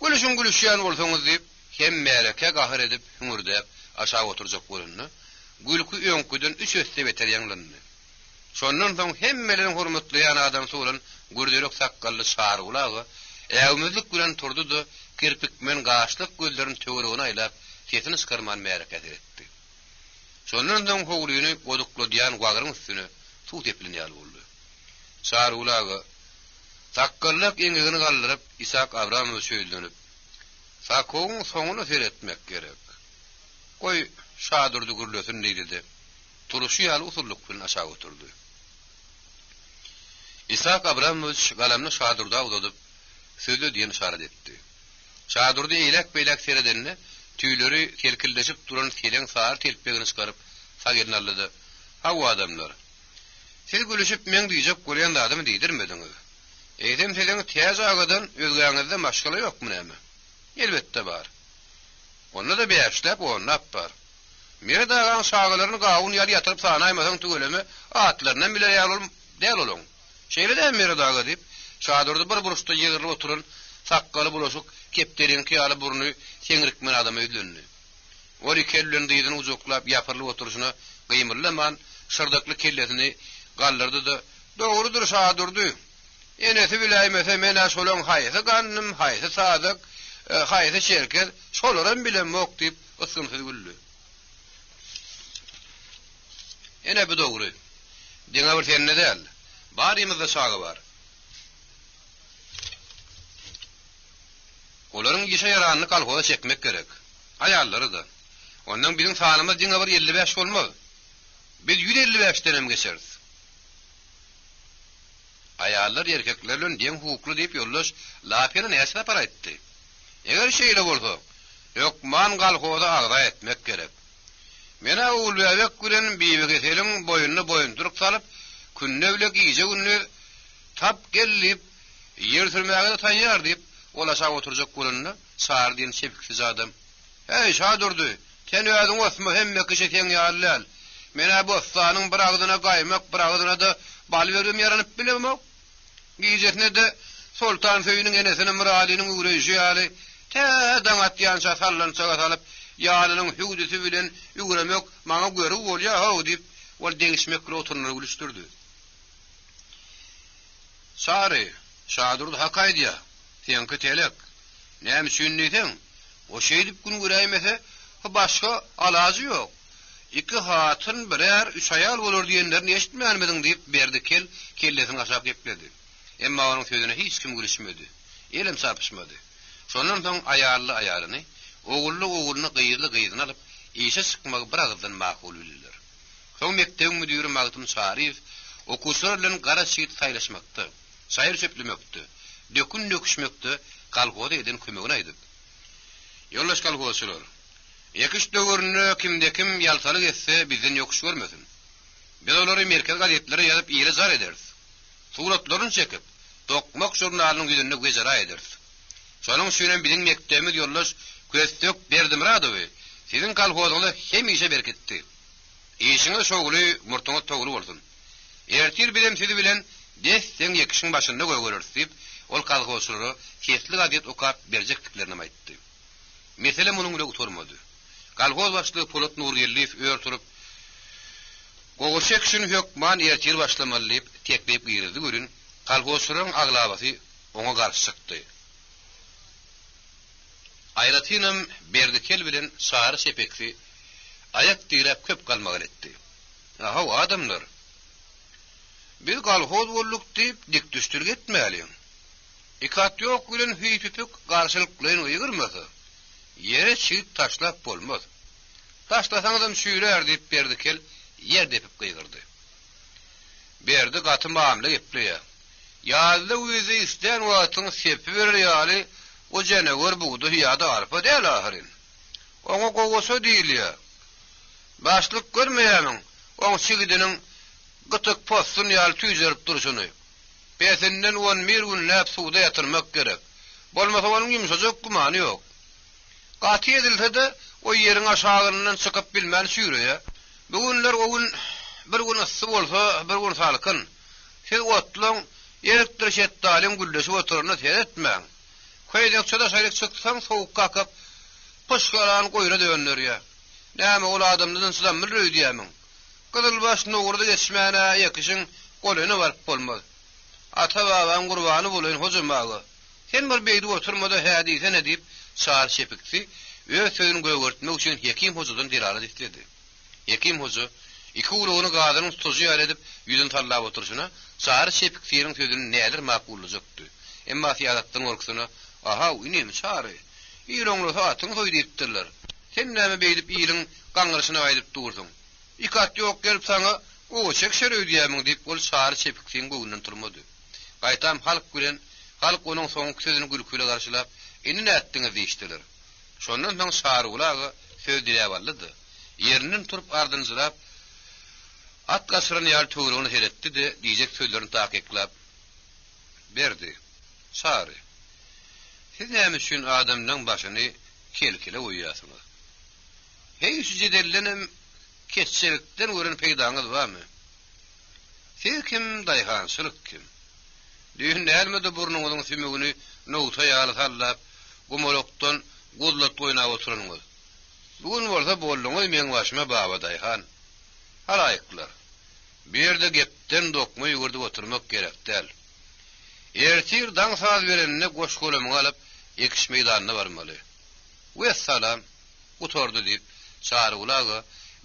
Gülüşýän bolsaňyz diýip, hem mereke gahir edip, hüngürdäp aşağı oturjak bolundy. Gülkü öňküden 3 össe beter ýanglandy. Şondan soň hemmelerin hormatlaýan adam solan gürdelek sakkally şary ulagy äwmizlik bilen turdy-da kirpik men gaşlyk gözlerini töweregine aýlap sesini çykarman mereket etdi. Şondan soň howluny goduklaýan wagyryň üstüne suw teplenýär boldy. Şary ulagy sakkallyk eňigini galdyryp Isak Abramowy söýlenip "Sakoň soňuny seretmek gerek. Goý şadyrdy gürlesin" diýdi. Turuşy ýaly usulluk bilen aşağı oturdy. Isak Abramowy galamny şadyrda uzadyp sözü diýen işaret etdi. Şadyrdy eýlek-beýlek seredenine tüýleri kelkildeşip duran keleň saar telpegini çykaryp sagelini aldy. "Hawa adamlar. Siz gülüşip men diýjek bolýan adamy diýdirmediňiz. Eýdem seleň täze agadan özgäňizde maşgala ýokmy näme? Elbetde bar. Onda da beýärşläp onnap bar. Mere dagan şagalaryny gawun ýaly ýatyryp sanaýmasaň tügelemi atlaryna bile ýalym däl olaň. Şeýle de mere daga diýip şadyrdy bir buruşda ýygyrlyp oturan sakkaly bulaşyk kepteriňki ýaly burny seňirikmen adam öýdündi. Ori kellen diýdin uzuklap ýapyrlyp oturuşyna gymyrlaman şyrdakly kellesini galdyrdy da "Dogrudyr şadyrdy. Enesi biläýmese men şolaň haýsy ganynym, haýsy sadyk, haýsy şerket, şolaram bilenmok" diýip ysgynsyz güldü. Ene bu dogry. Diňe bir senne däl. Barymyzda şagy bar. Olaryň ýeşe ýaranyny kalhoza çekmek gerek. Aýallary da. Ondan biziň sanymyz diňe bir 55 bolmaz. Biz 155 denem geçeriz. Aýallar erkekler bilen deň hukukly diýip ýollaş lapyny näçe para etdi. Eger şeýle bolsa, ýokman kalhoza agda etmek gerek. Mena ulubek bilen biýigetiň boyunny boyunduryk salyp, künnewlek iýje günni tap gelip ýer sürmäge taýýar diýip olaşa oturjak bolundy. Şar diýen şepiksiz adam. "Hey şadyrdy, sen özüň osma hemme kişi sen ýalyl. Mena bu ostanyň bir agdyna gaýmak, bir agdyna da bal berýän ýaranyp bilemok. Giýjetine de Sultan Söýüniň enesiniň Muradynyň ugrejy ýaly täden atýança sallança salyp ýalynyň hüwdüsi bilen ýüremek maňa göre bolýar ha" diýip ol deňişmekle oturuny gülüşdirdi. "Sary, şadyrdy hakaýdya. Senki telek. Näme sünnýetiň? O şeýdip gün göreýmese başga alajy ýok. Iki hatyn birer üç aýal bolar diýenlerini eşitmänmidiň" diýip berdi kellesini aşap gepledi. Emma onuň sözüne hiç kim gülüşmedi. Elim sapışmady. Şondan soň aýarly aýalyny, ogully ogulyny gyýyly alyp, işe çykmagy bir agdan makul bildiler. Soň mektep müdiri Magtym Şarif okuwçylar bilen gara şeýit saýlaşmakdy, şaýır söplemekdi, dökün döküşmekdi, kalgoda eden kömegini aýdyp. "Ýollaş kalgowçylar, ýekiş döwürni kimde kim ýalsalyk etse bizden ýokuş görmesin. Biz olary merkez gazetlere ýazyp ýere zar ederiz. Suratlaryny çekip, Tokmak jurnalynyň ýüzünde göjara ederiz. Şonuň üçin biziň mektebimiz ýollaş köstök Berdimradowy, siziň kalgozyňyz hemişe berketdi. Işiňiz şoguly, murtuňyz togry bolsun. Ertir bilen sizi bilen desseň ýekişiň başynda göýgersiz" diýip ol kalgowçylary kesli gadet okap berjekliklerini aýtdy. Mesele munyň bilen oturmady. Kalgoz başlygy Polat Nurgelliýew öýertirip "Gogoşek şunu hökman ertir başlamaly" diýip teklip girdi görün. Kalgowçylaryň aglabasy oňa garşy çykdy. Aýratynam berdikel bilen şary sepekli ayak direp köp galmagy etdi. "Aha adamlar. Biz kalgoz bolluk diýip dik düşdürge etmäli. İkat ýok bilen hüýpüpük garşylyklaryň ýygyrmasa, ýere çyt taşlap bolmaz. Taşlasaňyzam şüýrer" diýip berdikel ýer depip gygyrdy. Berdi gaty mamle gepleýär. Ýazda öýüze islen wagtyň sepi berer ýaly o jenegör buğdy ýa-da arpa däl ahyrin. Oňa gogoso diýilýär. Başlyk görmeýämiň, oň çigidiniň gytyk postun ýaly tüýjerip duruşyny. Besinden 11 günläp suwda ýatyrmak gerek. Bolmasa onuň ýumşajak gumany ýok. Gaty edilse de o ýeriň aşagyndan çykyp bilmän süýreýär. Bugünler o gün bir gün ıssy bolsa, bir gün salkyn. Siz otlun elektrik şeddalin güllesi oturunu seyretmeň. Köýdekçede saylık çıksaň soğuk kakıp pışkaran koyuna dönür ya. Näme ol adamdan sizden mi röýdýämiň? Kızılbaş nogurda geçmäne ýekişiň golüne barıp bolmaz. Ata babam gurbany bolan hojamagy. Sen bir beýdi oturmada hädise ne diýip şar şepikti. Öz sözüni göwürtmek üçin hekim hojadan dirara ditledi. Hekim hoja iki ulugunu gadynyň tutuzy ýar edip ýüzüni tallap oturşuna şar şepiktiň sözüni nädir makbullajykdy. Emma fiýadatdan gorksyna aha inem şary. Ýüreňle satyň soý diýipdirler. Sen näme beýdip ýylyň gaňryşyna aýdyp durdyň. İkat ýok gelip saňa o çekşer öýdýämiň diýip ol şar şepiktiň göwünden turmady. Gaýtam halk bilen halk onuň soňky sözüni gülküle garşylap indi nätdiňiz diýişdiler. Şondan soň şar ulagy söz diýip aldy. Ýerinden turup ardynjylap at gasyran ýar töwrüni seretdi de diýjek sözlerini takyklap berdi. Şary. Siz näme üçin adamnyň başyny kelkile goýýasyňyz? Hey süjedellenim keççilikden görün peýdaňyz barmy? Siz kim daýhançylyk kim? Düýün näme-de burnuňyzyň sümegini nowta ýaly sallap, gumolokdan gozlat oýnap oturanyňyz. Bugün bolsa bolluňyz meň başyma baba daýhan. Halaýyklar. Bir ýerde gepden dokma ýugurdy oturmak gerekdäl. Ertir daň saz berenine goş golamy alyp ekiş meýdanyna barmaly. Wessalam, oturdy diýip şary ulagy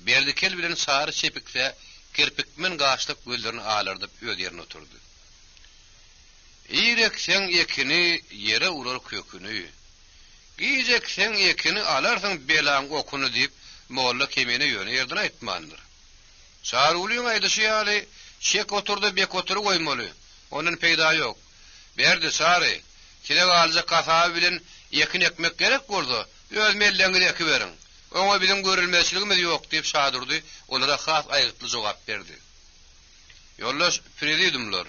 berdikel bilen şary şepikse kirpikmen gaçlyk göllerini alardyp öz ýerine oturdy. Ýrekseň ekini ýere urar köküni. Giyecekseň ekini alarsyň belaň okuny diýip molla kemene ýöne ýerden aýtmandyr. Şary ulyň aýdyşy ýaly şek oturdy bek otury goýmaly. Onun peýda ýok. Berdi şary, kile galja kafa bilen ekin ekmek gerek boldy. Öz melleňizi eki beriň. Oňa bizim görülmezçiligimiz ýok diýip şadurdy. Olara has aýytly jogap berdi. Ýollaş piredimler.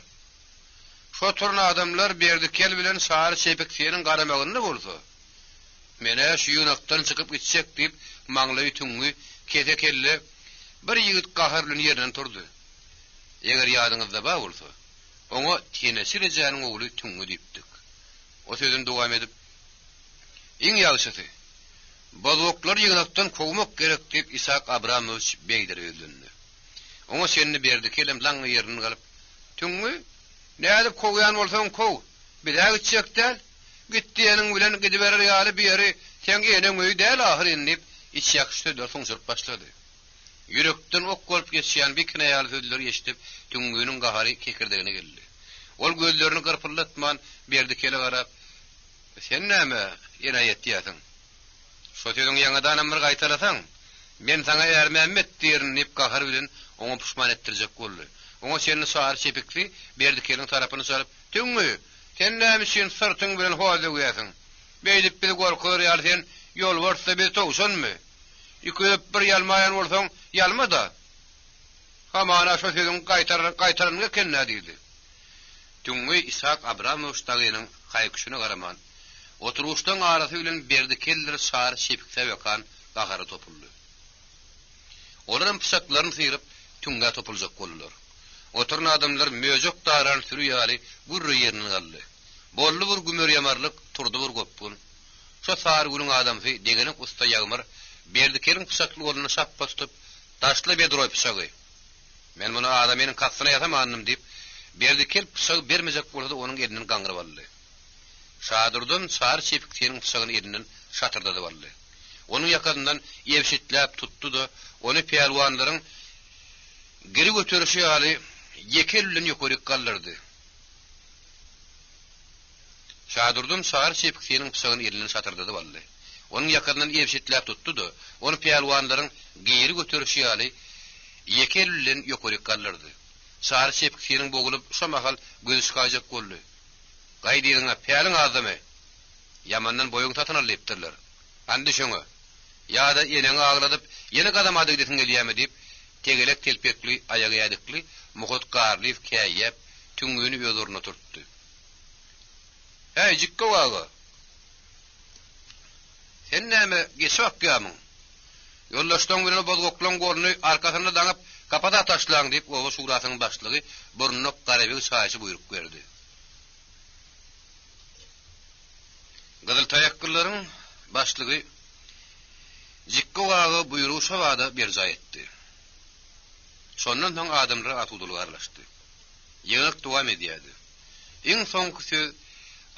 Şo turna adamlar berdi kel bilen şary şepikçiň garamagyny bolsa. Mene şu ýunakdan çykyp gitsek diýip maňlaý tüňü kete kelle bir ýigit gaharlyny ýerinden turdy. Eger ýadyňyzda bar bolsa, oňa tenesi rejanyň ogly tüňü diýipdik. O sözüni dowam edip, iň ýagşysy bazoklar ýygnakdan kowmak gerek diýip Isak Abramovich beýdirýärdi. Oňa senni berdi kelem laň ýerini galyp, tüňü näde kowýan bolsaň kow, bir daha gitsekdäl, gitdiýeniň bilen gidiberer ýaly bir ýeri sen ýene öýü däl ahir inip iç ýakşy dörtüňjyp başlady. Yürekden ok bolup geçýän bir kine ýaly sözler ýeşitip tüňgüniň gahary kekirdigine geldi. Ol gözlerini gyrpyrlatman berdi kele garap, sen näme ýene ýetýärsiň? Şo sözüň ýaňadan bir gaýtarasaň, men saňa ýermämet diýerip gahar bilen oňa puşman etdirjek boldy. Oňa seni şahar şepikli berdi keliň tarapyny salyp, tüňmü? Sen näme şin sırtyň bilen hoýdy goýasyň? Beýdip bir gorkur ýaly sen ýol barsa bir towşanmy? Ýüklep bir ýalmaýan bolsaň, ýalma da. Hamana şo sözüň gaýtaranyňa kenä diýdi. Tüňmü Isak Abramovich dagynyň haýkyşyna garaman. Oturuşdan arasy bilen berdi keller şahar şepikse ýakan gahary topuldy. Olaryň pysaklaryny syryp tüňge topuljak boldular. Oturna adamlar möjek daran sürü ýaly gurry ýerine galdy. Bolly bir gümür ýamarlyk turdy bir gopun. Şo sar gulun adamsy degeni usta ýagmar berdi kerin pysakly oluny şappa tutup taşly bedroý pysagy. Men muny adamynyň kasyna ýatamanyň diýip berdi kel pysagy bermejek bolsa onuň elinden gaňryp aldy. Şadurdan şar şepikçiniň pysagyny elinden şatyrdadı boldy. Onuň ýakyndan ýewşitläp tutdy da ony peýalwanlaryň geri götürüşi ýaly yekellen ýokaryk galdyrdy. Şadurdan şar şepikçiniň pysagyny elinden şatyrdadı boldy. Onuň ýakyndan ýewşitläp tutdy da ony peýalwanlaryň geri götürüşi ýaly yekellen ýokaryk galdyrdy. Şar şepikçiniň bogulyp şo mahal göz kaýjak boldy. Gaýdyňa peýaliň adamy yamandan boýuň tatyn alypdyrlar. Andi şoňa ýa-da ýene agladyp ýene gadam ady gidesiň gelýärmi diýip tegelek telpekli aýagy ýadykly muhut garlyp käýýäp tüňgüni ýozuruna turtdy. Hey jikka waga. Sen näme geçip ýamyň? Ýoldaşdan bilen bozgoklan gorny arkasyna daňyp Kapada taşlan deyip owa şurasynyň başlygy Burnok Garabek şaýçy buyruk berdi. Gyzyl taýakkyllaryň başlygy jikki wagy buyrugy şowada berja etdi. Şondan soň adamlar atudylyga arlaşdy. Ýygyk dowam edýärdi. Iň soňky söz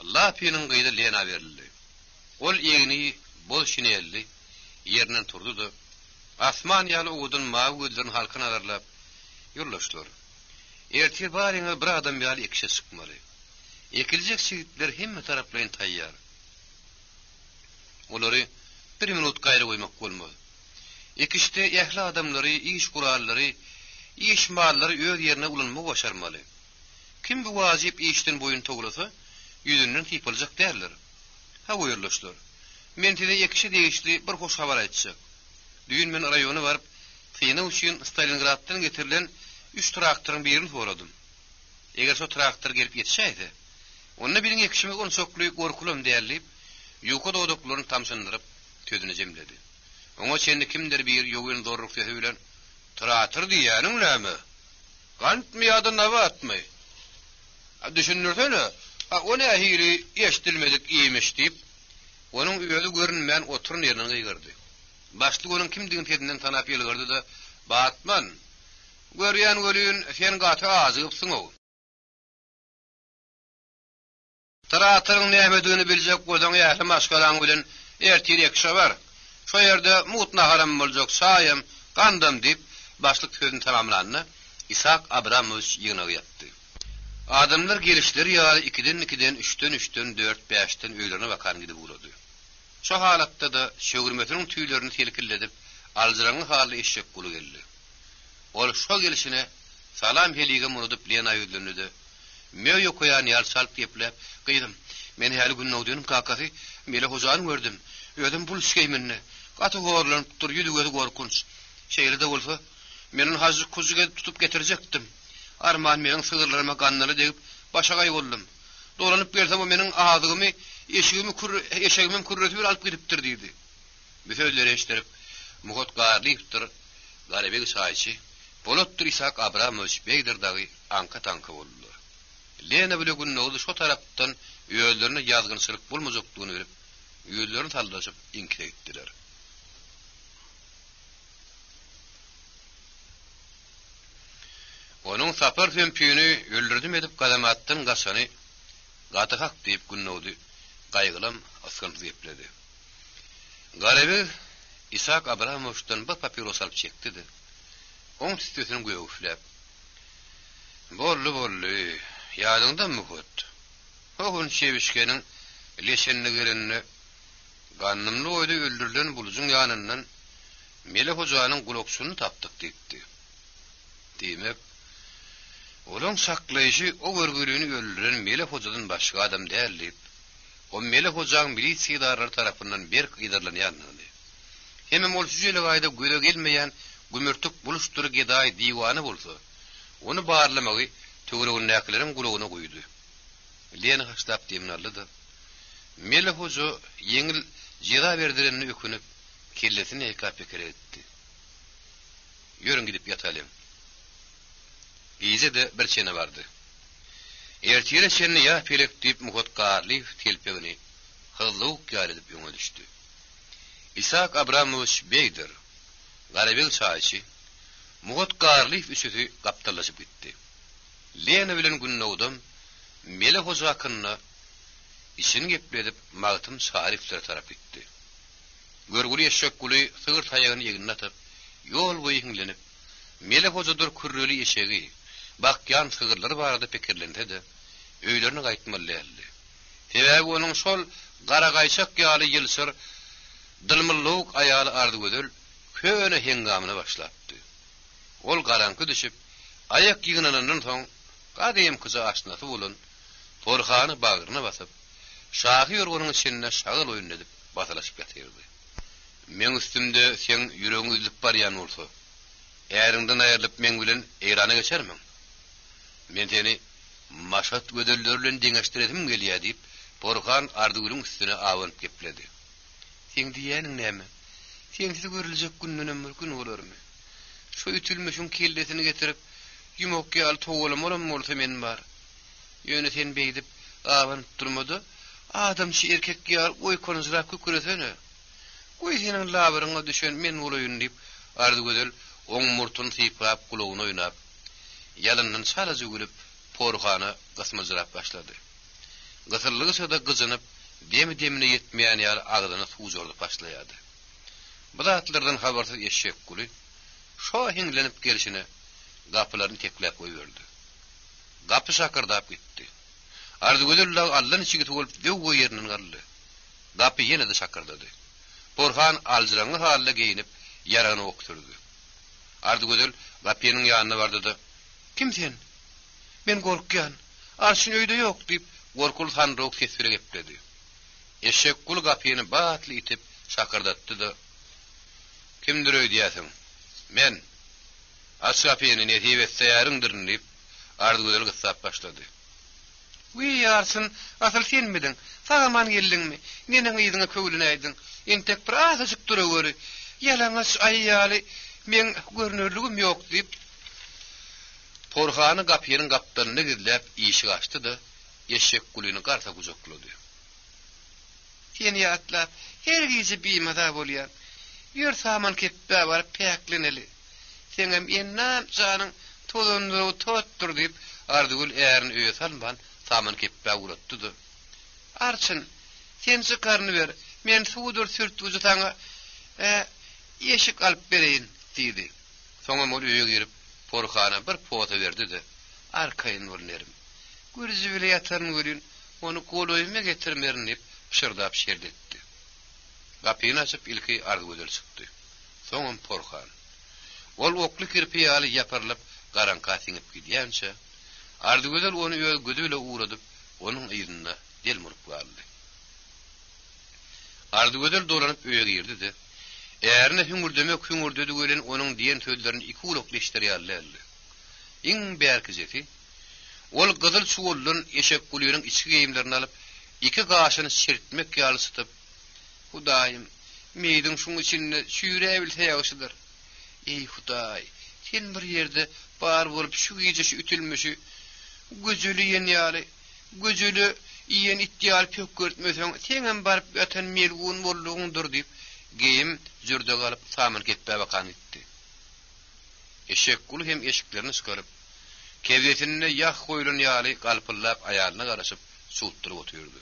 Allah piniň gyýdy lena berildi. Ol ýegini bol şinelli ýerinden turdy-da asman ýaly ugdun mawy gözlerini halkyna agarlap ýurlaşdylar. Ertir baryňa bir adam ýaly ikişe çykmaly. Ekiljek şigitler hemme taraplaryň taýýar. Olary bir minut gaýry goýmak bolmady. Ikişde ýahly adamlary, iş gurallary, iş mallary öz ýerine ulanmagy başarmaly. Kim bu wajyp işden boyun toglasa, ýüzünden typyljak därler. Ha goýurlaşdylar. Men tide ikişi degişli bir hoş habar aýtjak. Düýün men raýony baryp, Syna üçin Stalingraddan getirilen 3 traktoryň birini soradym. Eger şo traktor gelip ýetişäýdi, onda biriň ikişimi on çokluy gorkulum därlip, ýoka dowdaklaryny tamşandyryp tödüne jemledi. Oňa çendi kimdir bir ýogyn zorluk sesi bilen traktor diýäniň näme? Gantmy ýa-da nawatmy? Düşünürsene, o ne hili eşitilmedik iyiymiş deyip, onun öýüde görünmeýän oturun ýerine gyýgyrdy. Başlyk onun kimdigini tedinden tanap ýelgirdi da, "Batman, görýän gölüň sen gaty azypsyň o." Traktoryň nämedigini biljek gözüň ýaly maşgalaň bilen ertirek şobar. Şo ýerde mutna haram boljak saýam, gandam deyip, başlyk sözüni tamamlandy. İshak Abramovich ýygyna ýatdy. Adamlar gelişleri ýaly 2-den 2-den 3-den 3-den 4-5-den öýlerine bakan gidip bolady. Şo halatda da şöwürmetiniň tüýlerini telkiledip, aljaryň haly eşek bulu geldi. Ol şo gelişine salam helige munudyp Lena ýüzlenidi. Mew ýokaýan ýal salp diýipler, "Gyýdym, men häli günnäwden kakasy mele hojany gördüm. Öýdüm bul işgeýmenni. Gaty gorlanyp dur, ýüdügesi gorkunç. Şeýle de bolsa, meniň hazyr kuzuga tutup getirecekdim. Arman meniň sygyrlaryma gannary degip başagaý boldum. Dolanyp bersem o meniň azygymy, eşegimi kurretip alyp gidipdir" diýdi. Bu sözleri eşitip, Muhot Garlypdir, Garabek şaýçy, Bolotdur Ishak Abramovich beýdir dagy anka tanka boldular. Lena bile günnäwdi şo tarapdan öýlerine ýazgynçylyk bolmajakdygyny berip, öýlerini taldaşyp inkire gitdiler. Onun sapar sömpüýüni öldürdim edip gadamatdan gaşany gaty hak diýip günnäwdi gaýgylam asgan diýipledi. Garabek Ishak Abramovichdan bir papiros alyp çekdi. Oň tüstüsini göýüfläp, "Bolly, ýadyňdamy hot? Oğun şewişkeniň leşenligirini gannymly oýda öldürilen bulujuň ýanyndan Mele hojanyň guloksuny tapdyk" diýdi. Demek, olan saklaýjy o görgülüni öldüren Mele hojadan başga adam dälip, o Mele hojaň milisiýa idaralary tarapyndan bir gydarlanýanyny. Hemem ol süýeli gaýda göle gelmeýän gümürtük buluştury gedaý diýwany bolsa, onu barlamagy töweregin näklerin gulagyna goýdy. Lena haşlap diýmnaldy. Mele hoja ýeňil jeda berdirenini ökünüp, kellesini ekapekere etdi. "Ýörüň gidip ýatalyň." Iýze de bir çene bardy. Ertire çenni ýa pelek diýip Muhot Garlyp telpegini hyllyk ýalyp ýöňe düşdi. Ishak Abramovich beýdir, Garabek şaýçy, Muhot Garlyp üçüsi gapdalaşyp gitdi. Lena bilen günnäwdem Mele hoja hakyna işini gepledip magtym şarifler tarap gitdi. Görgüli eşek guly sygyr taýagyny ýegiне atyp, ýol boýy hiňlenip, Mele hojadyr kurröli eşegi, bakyan sygyrlary barada pikirlendi de, öýlerini gaýtmaly. Sebäbi onuň şol gara gaýçak ýaly ýylsyr, dylmyllyk aýaly ardy gödül, köne hengamyna başlapdy. Ol garanky düşüp, ayak ýygnanyndan soň, gadym kyza aşnasy bolan, torhany bagyryna basyp, şahy ýorgonyň içinde şagyl oýun edip, basalaşyp ýatyrdy. "Men üstümde sen ýüregiň üzüp barýan bolsa, äriňden aýrylyp men bilen Eýrana geçermiň. Men seni maşat gödüller bilen deňeşdiredim gelýär" diýip, Borhan ardygylyň üstüne awanyp gepledi. "Sen diýäniň näme? Sensiz görüljek günnünem mümkin bolarmy? Şu ütülmüşün kellesini getirip yumok ýaly toğulum bolsa men bar. Ýöneten beýdip awanyp durmady. Adam şu erkek ýar oý konuzrak kükuresene. Oý seniň labyryňa düşen men bolaýyn diýip ardy gözel oň murtun sypap kulagyny oýnap ýalyndan sara jügülip porhana gysmazyrap başlady. Gysyrlygy şada gyjynyp demi-demine ýetmeýän ýaly agdyna suw jordup başlaýady. Bu zatlardan habarsyz eşek guly şo hinglenip gelişine gapylaryny teklep goýberdi. Gapy şakırdap gitdi. Ardy gözel Allah'ın içi gitip dew goý ýerinden galdy. Gapy ýene-de şakyrdy. Porhan alжyraňy halyna geyinip ýarany okturdy. Ardy gözel gapynyň ýanyna bardy. Kim sen? Men gorkýan. Arşyn öýde ýok diýip gorkul hanryk sesle gepdi. Eşek gul gapyny batly itip şakyrdatdy. Kimdir öýdýäsiň? Men. Aşgapyny netip etseýärňdir diýip ardy gözel gyssap başlady. "Uy ýarsyn, asal sen midin? Sagaman geldiňmi? Neniň ýyzyňa köwlüne aýdyň? Entek bir azyk duragöri. Ýalaňaç aýýaly, men görnürligim ýok" diýip Porhany gapynyň gapdalyny gizläp işik açdy-da, eşek gulyny garsa gujaklady. "Sen ýatlap, her gizi biýmada bolýar. Ýör saman ketdi baryp päkleneli. Sen hem ennam janyň tolundyry totdur" diýip ardygul ärini öýe salman saman ketdi uratdy. "Arçyn, sen çykarny ber. Men suwdur sürtüji taňa eşik alyp bereýin" diýdi. Soňra ol öýe girip Porhana bir pota berdi-de, "Arkaýyn bolnerim. Gürji bile ýataryn görýün, onu goloýyma getirmerin" diýip pişirdap şerdetdi. Gapyny açyp ilki ardy gözel çykdy. Soňra Porhan. Ol okly kirpi ýaly ýaparlyp garanka siňip gidýänçe, ardy gözel onu öýe gödüle uğradyp, onuň ýyzyna delmurup galdy. Ardy gözel dolanyp öýe girdi-de, Eğerine hüngürdedi gören onun diyen sözlerini iki uluklu işleriyallerdi. İn berkizeti, ol gızıl çuğullun eşek kuluyunun içki geyimlerini alıp, iki gaşını şirtmek yalısıtıp, "Hudayım, meydin şun içinde şüyreyebilse yağışıdır. Ey Huday, sen bir yerde bar bolup şu gece şu ütülmüşü, gözülü yen yali, gözülü iyen ittiyal pök görtmesen, sen barıp yatan melgun bolluğundur" deyip, geyim jürde galyp saman ketpe bakan etdi. Eşek gulu hem eşiklerini çıkarıp, kevdetine yah koyulun ýaly galpyllap aýalyna garaşyp suwutdyryp oturdy.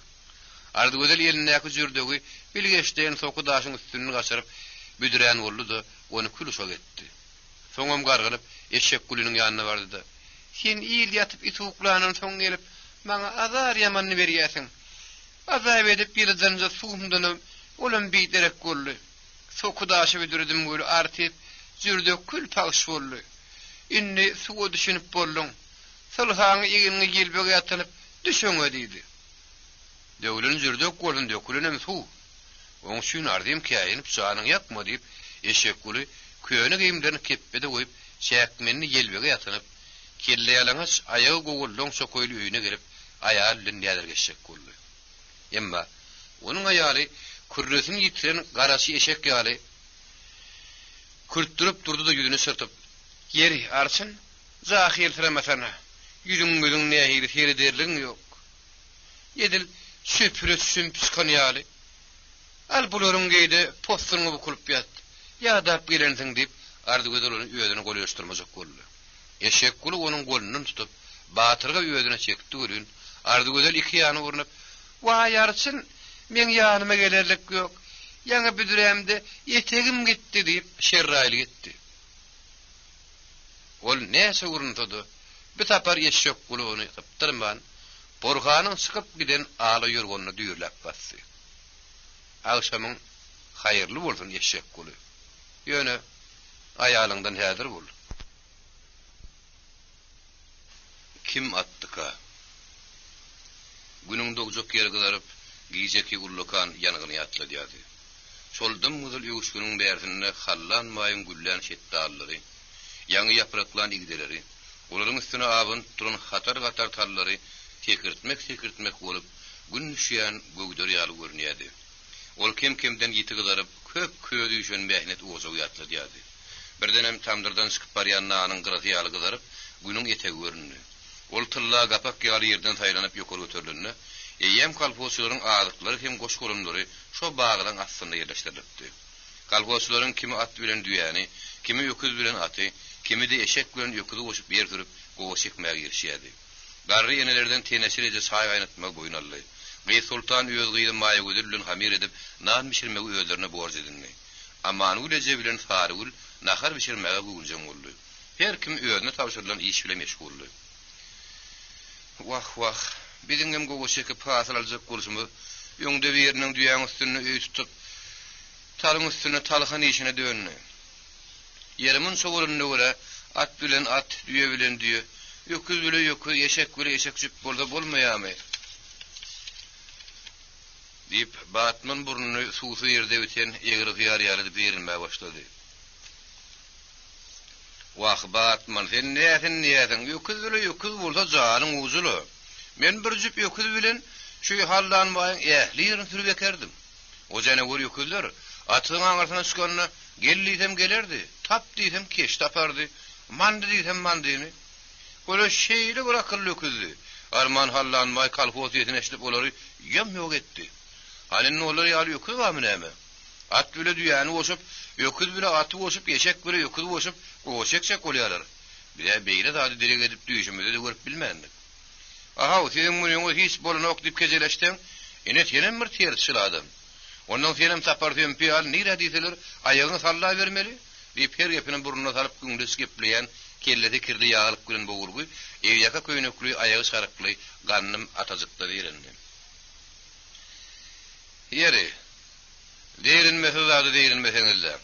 Ardy gözel ýelinäki jürdegi bilgeçden soku daşyň üstüni gaçyryp büdüren boldy-da, onu külüşe getdi. Soňam gargylyp eşek gulunyň ýanyna bardy-da, "Sen ýyl ýatyp ituklanyň soň gelip, maňa azar ýamanny berýärsiň. Azap edip ýyldyňja suwumdan olam biderek golly. Soku daşy büdürdim göre artyp, jürde kül paýş boldy. Inni suwa düşünüp boldum. Sylhaňy ýygyny gelbege ýatylyp düşeňe" diýdi. "Döwlün jürde golun dökülenem suw. Oň şün ardym käýinip janyň ýakma" diýip eşek guly köýüni geyimlerini keppede goýup şäkmenini gelbege ýatylyp, kelle ýalaňaç aýagy gogullun şokoýly öýüne gelip aýal bilen ýadyr geçek boldy. Emma onuň aýaly kürresini yitiren garaşy eşek ýaly kürtdürüp durdy-da ýüzüni sırtyp, "Yeri arçyn, zahir sıramasyna, ýüzüňiň nähiri serederligiň ýok. Edil süpüre sümpiskan ýaly. Al bularyň geýde postuny bukulup ýat. Ýadap gelensiň" diýip ardy gözel onu ýödüne golýaşdyrmajak boldy. Eşek guly onuň golundan tutup batyrga ýödüne çekdi görün. Ardy gözel iki ýany urunup, "Wa ýarçyn, men ýanyma gelerlik ýok. Ýa-da büdüremde ýetegim gitdi" diýip şerraýly gitdi. Ol näse urundy? Bir tapar eşek guluny gypdyrman, Porhanyň çykyp giden ala ýörgönüne düýürläp bassy. "Agşamyň haýyrly bolsun eşek guly. Ýöne aýalyňdan häzir bol." Kim atdyka? Günüň dogjak ýeri gyzaryp, giyjeki gullukan ýanygyny ýatlady ýady. Şoldym güzel ýuwuşgynyň bärdinde hallanmaýyn güllän şetdallary, ýaňy ýapraklan igdeleri, olaryň üstüne abyn turan hatar tallary tekirtmek bolup, gün üşýän gögdör ýaly görnýärdi. Ol kim-kimden ýiti gyzaryp, köp köýdi üçin mähnet ozaw ýatlady ýady. Birdenem tamdyrdan çıkyp barýan nanyň gyrasy ýaly gyzaryp, günüň etegi göründü. Ol tylla gapak ýaly ýerden taýlanyp ýokary götürildi. Eýem kalpoçlaryň azyklary hem goş golumlary şo bagdan aslynda ýerleşdirildi. Kalpoçlaryň kimi at bilen düýäni, kimi ýöküz bilen aty, kimi de eşek bilen ýöküzi goşup ber türüp gowa çekmäge girişýärdi. Garry enelerden tenesirece saý aýnatmak boyun aldy. Gyý sultan öz gyýdy maýa gödürlün hamir edip nan bişirmegi özlerine borç edindi. Amman ulece bilen Farul nahar bişirmege gurunjan boldy. Her kim özüne tawşyrylan iş bilen meşguldy. Wah, bizingem gowa çekip hasal aljak bolşumy, ýöňde beriniň düýäň üstüne öý tutup, talyň üstüne talyhan işine dönni. Yerimin şowulyny görä, at bilen at, düýe bilen düýe, ýöküz bilen ýöküz, eşek bilen eşek jüp bolsa bolmaýarmy? Dip Batman burnuny suwsy ýerde öten egri hyýar ýaly berilmäge başlady. Wah Batman, sen näsen, ýöküz bilen ýöküz bolsa janyň uzuly. Men bir jüp ýöküz bilen şu hallanmaýan ähliýerini sürüp ekerdim. O jana gör ýöküzler atyň aňarsyna çykanyna gelliýsem gelerdi, tap diýsem keş tapardy, mandy diýsem mandyny. Böyle şeýle bir akylly ýöküzdi. Arman hallanmaý kalpos ýetine eşlip olary ýem ýok etdi. Halin olary ýaly ýöküz barmy näme? At bile düýäni goşup, ýöküz bile aty goşup, eşek bile ýöküz goşup, goşek bolýarlar. Bile beýle zady direk edip düýüşmedi de görüp bilmendik. Aha, senin bunu hiç bolanok dip geceleşten, ene senin bir terçiladın. Ondan senin tapartın piyal nire diýseler, aýagyny salla bermeli. Dip her ýepini burnuna salyp güňde skepleýän, kelleti kirli ýagylyp gülen bogurgy, eýýaka köýnekli aýagy sarykly, ganynym atazykda berendi. Yeri, derinmese zady derinmeseňizde.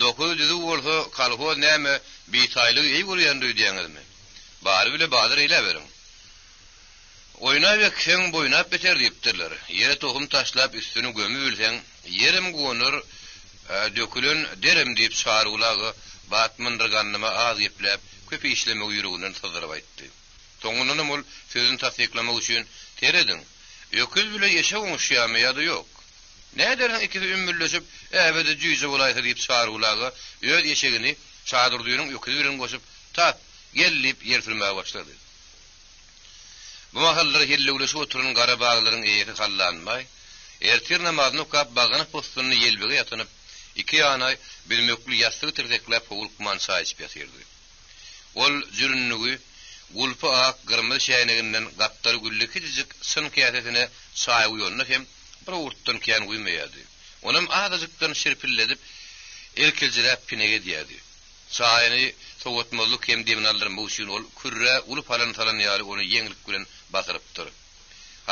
900 bolsa kalhoz näme bitaýlyk eý bolýandy diýeňizmi? Bary bile badyr eýle berin. Oynap ekseň boynap beter diýipdirler. Ýere tohum taşlap üstüni gömüp bilseň, yerim gonur, dökülen derem diýip çarulagy Batmandyrganyma az ýeplep, köp işlemek ýüreginden syzyryp aýtdy. Soňundan ol sözüni tasdiklamak üçin teredin. Ýöküz bile ýeşe oňşýarmy ýa-da ýok. Näderden ikisi ümmülleşip, äbede jüýje bolaýdy diýip çarulagy öz ýeşegini çadyrdyryň ýöküz bilen goşup, tap, gellip ýertilmäge başlady. Bu mahallar hillewleşip oturan gara baglaryň eýeti hallanmaý, ertir namazyny okap baganyp postuny ýelbege ýatanyp, iki ýanay bilmekli ýastygy tirdeklep howlukman saýyp ýatyrdy. Ol jürünlügi gulpy ak gyrmy şäýneginden gapdary gülleki dizik syn kiýatetine saýy ýoluna hem bir urtdan kän güýmeýärdi. Onam adazykdan şirpilledip erkeljirep pinege diýärdi. Saýyny sowatmalyk hem deminallarym üçin ol kürre uly palan talan ýaly onu ýeňlik bilen basyrypdyr.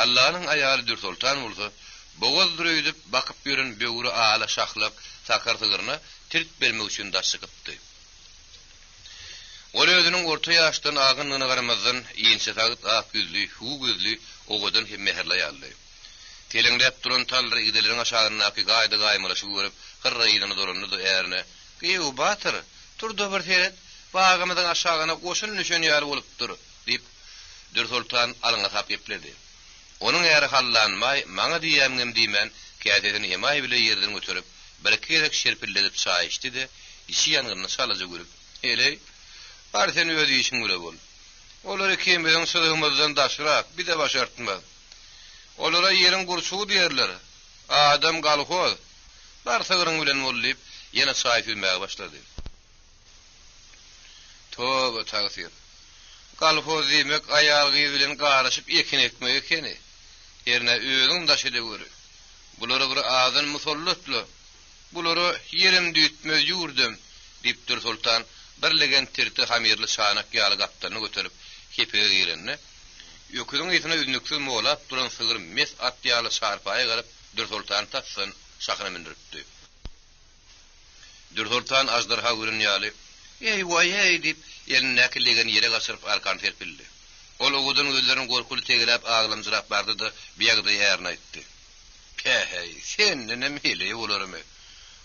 Allah'ın aýaly Dür Sultan bolsa, boğaz dürüýdip bakyp ýören böwri ala şahlap sakartygyna tirt bermek üçin daş çykypdy. Ol özüniň orta ýaşdan agynyna garamazdan ýençe tagyt ak gözlü, hu gözlü ogadan hem meherli ýaly. Telenglep duran talry gideleriň aşagynaky gaýda gaýmalaşy görüp, gyrraýyny dolanyny erne. "Geýu batyr, turda bir teret, bagymyzyň aşagyna goşun nüşen ýaly bolupdyr" diýip Dür Sultan alyňa tap ýepledi. Onuň ýary hallanmaý, maňa diýýämgem diýmen, kädetini emaý bile ýerden götürüp, bir kerek şerpilledip çaýşdy de, işi ýanyny salaja görüp, "Eley, bar sen öz işiň göre bol. Olary kim bilen sözüňizden daşyrak, bir de başartma. Olara ýeriň gurşugy diýerler. Adam galhoz. Bar sygyryň bilen bolýup, ýene çaýşylmäge başlady." Toba tagsir. Kalpoz diýmek aýaly bilen garaşyp ekin ekmek ekeni. Erne özüň daşyda görü. Bulary bir azyn musallatly. Bulary yerim düýtmez ýurdum diýip Dür Sultan birlegen tirti hamirli şanak ýaly gapdany götürüp kepege girenni. Ýöküziň ýetine üzünüksiz moğlap duran sygyr mes at ýaly şarpaýa galyp Dür Sultan tatsyn şakyna mindiripdi. Dür Sultan ajdarha görün ýaly "Ey wayey" diýip ýeline kilegen ýere gasyryp arkan terpildi. Ol ogudan gözlerini gorkuly tegilep aglamjyrap bardy da biýagda ýerine aýtdy. "Hey, sen näme hile bolarmy?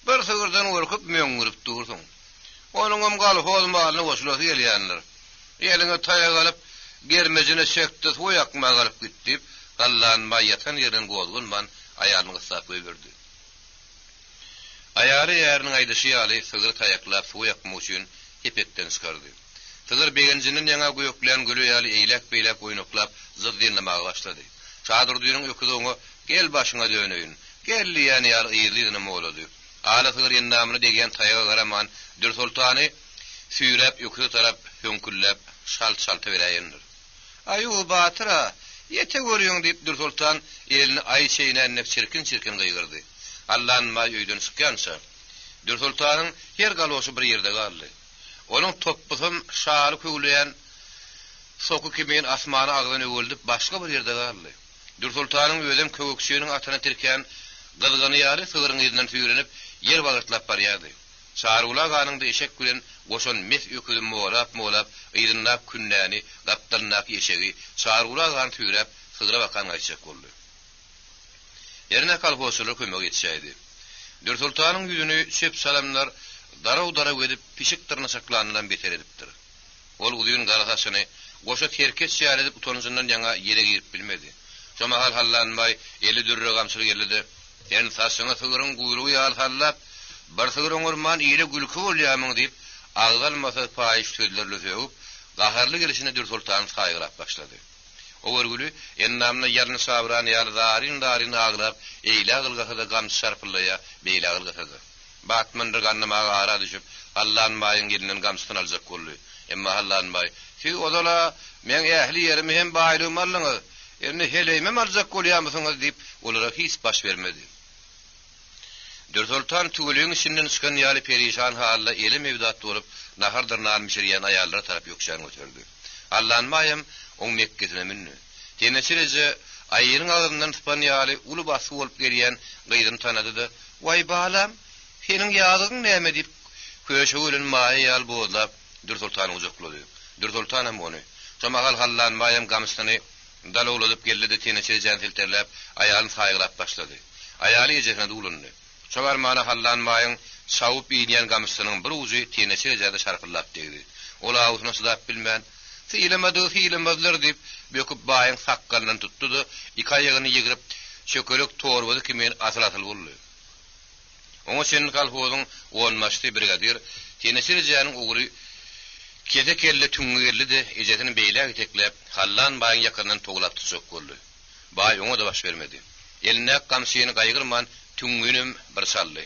Bir sygyrdan gorkup meňirip durdyň. Onuňam galhoz malyny goşulasy gelýänler. Ýeline taýa galyp germejine çekdi, soýakma galyp gitdi." Gallanma ýatan ýerden gozgunman aýalyny gysap berdi. Ayarı ýeriniň aýdyşy ýaly sygyr taýaklap suw ýakmak üçin hepekden çykardy. Sygyr begencinin ýaňa goýok bilen gülü ýaly eýlek-beýlek oýnaklap zydynlamagy başlady. Şadyrdyň öküdüňi gel başyňa döneýin. Gelli ýani ýar ýerliğine bolady. Ala sygyr ýendamyny degen taýaga garaman Dur Sultany süýrep ýokry tarap hönküllep şalt-şalt berýändir. Aýu batyra ýete görýüň diýip Dur Sultan elini aý şeýnäne çirkin-çirkin gıýgyrdy. Allanma öýden çykýança Dur Sultanyň her galosy bir ýerde galdy. Onuň toppusum şaly köwleýän soku kimin asmany agdan öwüldip başga bir ýerde galdy. Dur Sultanyň özüm köwüksüýüniň atyna tirken gyzgyny ýaly sygyryň ýerinden süýrenip ýer bagyrtlap barýardy. Çarula ganyňda eşek bilen goşan mes öküdi molap ýyryndap künnäni gapdalnak eşegi çarula gany tüýrep sygyra bakan gaýçak boldy. Ýerine kalposylar kömek etşäýdi. Dur Sultanyň ýüzüni şep salamlar daraw edip pişik tyrnaşaklanydan beter edipdir. Ol udyň garasasyny goşa terkes ýaly edip utanjyndan ýaňa ýere girip bilmedi. Şoma hallanmay eli dürre gamçylyk geldi. Ýani saçyna sygyryň guyrugy ýaly hallap bir sygyryň orman ýere gülki bolýarmyň diýip agdalmasa paýyş sözlerle söýüp gaharly gelişine Dur Sultan saýgyrap başlady. O görgüli ennamna ýarny sabran ýaly darin aglap eýle gylgasyda gam şarpylýa beýle gylgasyda. Batmandyr gannamaga ara düşüp hallanmaýyň gelinen gamsyny aljak boldy. Emma hallanmay "Siz odala men ähli ýerimi hem baýlym allyňyz. Erne heleyme aljak bolýarmysyňyz?" diýip olara hiç baş bermedi. Dur Sultan tügülüň içinden çykan ýaly perişan halda eli mewdat bolup nahardyr mişirýän aýallara tarap ýokşan götürdi. Allanmaýym oň Mekke'sine minni. Tenesirece aýyryň agyndan tupan ýaly uly basy bolup gelýän gyýdym tanady-da, "Way balam, seniň ýadygyň näme?" diýip köşe ölen maýy ýal bolap Dur Sultany uzaklady. Dur Sultan hem ony "Şomagal hallanmaýym" gamsyny dalowladyp geldi-de tenesirejän filterläp aýalyny saýgylap başlady. Aýaly ejekine dulundy. Şolar mana hallanmaýyň sawup ýyňan gamsynyň bir uzy tenesirejäde şarpylap degdi. Ola awsyna syzap bilmän hilemezler diýip böküp baýyň sakkalyndan tutdy-da, iki aýagyny ýigirip çökelek torbady kimen asıl boldy. Oňa sen kalpozyň 10 maçty brigadir tenesirejäniň ugry kede kelle tüňgeldi-de ejetini beýlek teklep hallanmaýyň ýakyndan toglap tutjak boldy. Baý oňa da baş bermedi. Eline gamsyny gaýgyrman tüňgünim bir sally.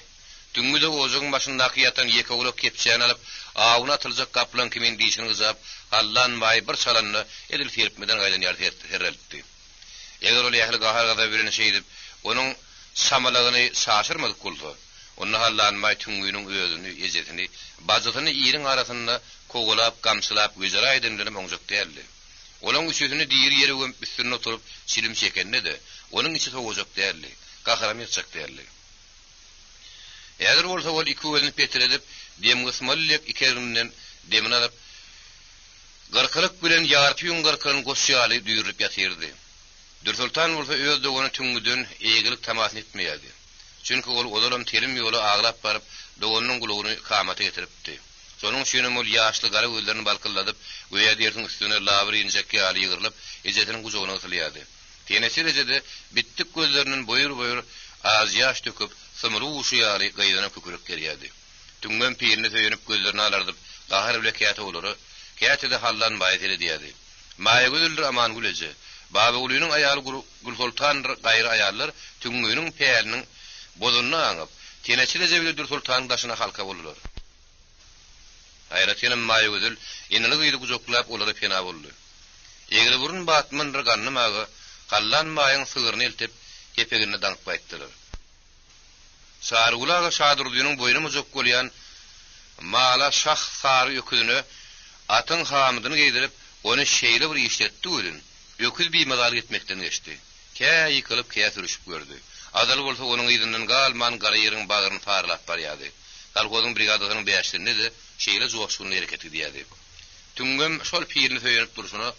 Tüňgüde ozyň başyndaky ýatan ýeke ulak kepçäni alyp awyna atyljak kaplan kimin diýişini gyzap hallanmaý bir salanny edil ferpmeden gaýdan ýar hereldi. Eger ol ýahly gahar birini şeýdip onuň samalagyny saşyrmady kuldy. Onu hallanmaý tüňgüniň özüni ejetini bajatyny ýeriň arasynda kogulap gamsylap gözara edimlenip oňjak däldi. Olaň üçüni diýir ýere gömüp üstüne oturup silim çekende-de onuň içi sowajak däldi. Gaharam ýetjek däldi. Eger bolsa ol iki gözüni peteredip demgysmallek ikerinden demini alyp gyrkylyk bilen ýarpyň gyrkylyň goşýaly düýrüp ýatyrdy. Dur Sultan bolsa öz dogany tüňgüden eýgilik tamasyn etmeýärdi. Çünki ol odalam terim ýoly aglap baryp doganyň gulugyny kamata getiripdi. Sonuň şeýle ol ýaşly gara gözlerini balkylladyp göýe derdiň üstüne labir injek ýaly ýygyryp ejetiniň gujogyna ýatylýardy. Tenesirejede bittik gözlerinin boyur az ýaş töküp symry uşuýary gaýdana kökürek gelýärdi. Tüňgen pirini söýenip gözlerini alardyp gahar bilen käte bolary, käte-de hallanmaý diýärdi. Maýy gözler aman güleje. Baba ulynyň aýaly Dur Sultan gaýry aýallar tüňgüniň peýäriniň bozunyny aňyp tenesirejede bile Dur Sultanyň daşyna halka boldular. Aýratynam maýy gözler enini gyýdy gujoklap olary pena boldy. Egri burun batman ragannamagy hallanmaýyň sygyryny eltip kepegini daňyp aýtdylar. Sargulaga şadyrdynyň boýnumy jok bolýan mala şah sary öküdüni atyň hamydyny geýdirip onu şeýle bir işletdi ölün. Öküz biýmedal etmekden geçdi. Käy ýykylyp käy sürüşip gördü. Adal bolsa onuň ýygynyň galman gara ýeriň bagyryny parlap barýardy. Kalkozyň brigadasynyň beýaşlerini de şeýle joşgyny hereket edýärdi. Tüňgem şol pirini söýenip durşuna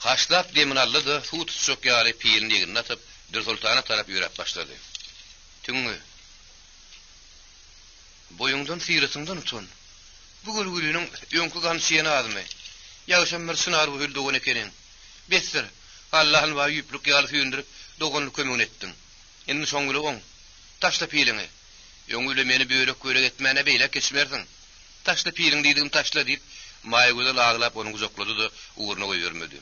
kaşlap demini aldy, suw tutjak ýaly pirini ýygyny atyp Dur Sultana tarap ýörep başlady. Tüňgü boýuňdan syrysyňdan utan. Bu gülgülüniň öňkü gamsyny adymy. Ýagşam bir synar bu dogan ekeniň. Besdir. Allahyň wa ýüplük ýaly süýndirip doganly kömegini etdiň. Endi şoňguly oň. taşla pilini. Öňüle meni böörek görek etmäne beýle geçmerdiň. Taşla pilin diýdim taşla diýip, maýy gözel aglap onu uzaklady da uğruna goýbermedi.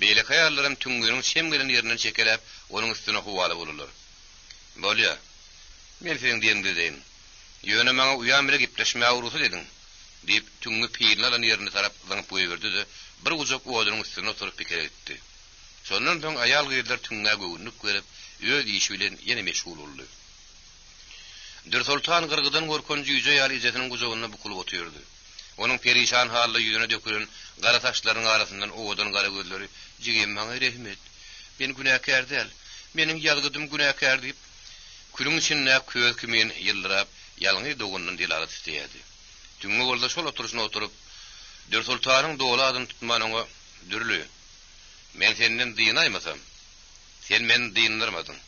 Beýle haýallaryň tüňgüniň şemgelen ýerinden çekelep, onuň üstüne huwaly bolurlar. Bolýa. Men seň diýende deýin. Ýöne maňa uýan bile gipleşmäge urusy dediň. Diýip tüňgü pilini alan ýerine tarap zyňyp goýberdi de bir uzak odunyň üstüne oturup pikir etdi. Şondan soň aýal gyýlar tüňgä göwnüp görüp, öz işi bilen ýene meşgul boldy. Sultan gyrgydan gorkonjy ýüze ýaly izetiniň guzagyna bukulup oturdy. Onuň perişan hally ýüzüne dökülen gara taşlaryň arasyndan owadan gara gözleri, "Jigem maňa rehmet. Men günäkär däl. Meniň ýalgydym günäkär" diýip, külüň içinde köz kimen ýyldyrap, ýalňy dogundan dilarat istedi. Tüňe bolda şol oturuşyna oturup, Sultanyň doly adyn tutmanyňa dürlü. Men senden diýnaýmasam, sen men diýindirmädiň.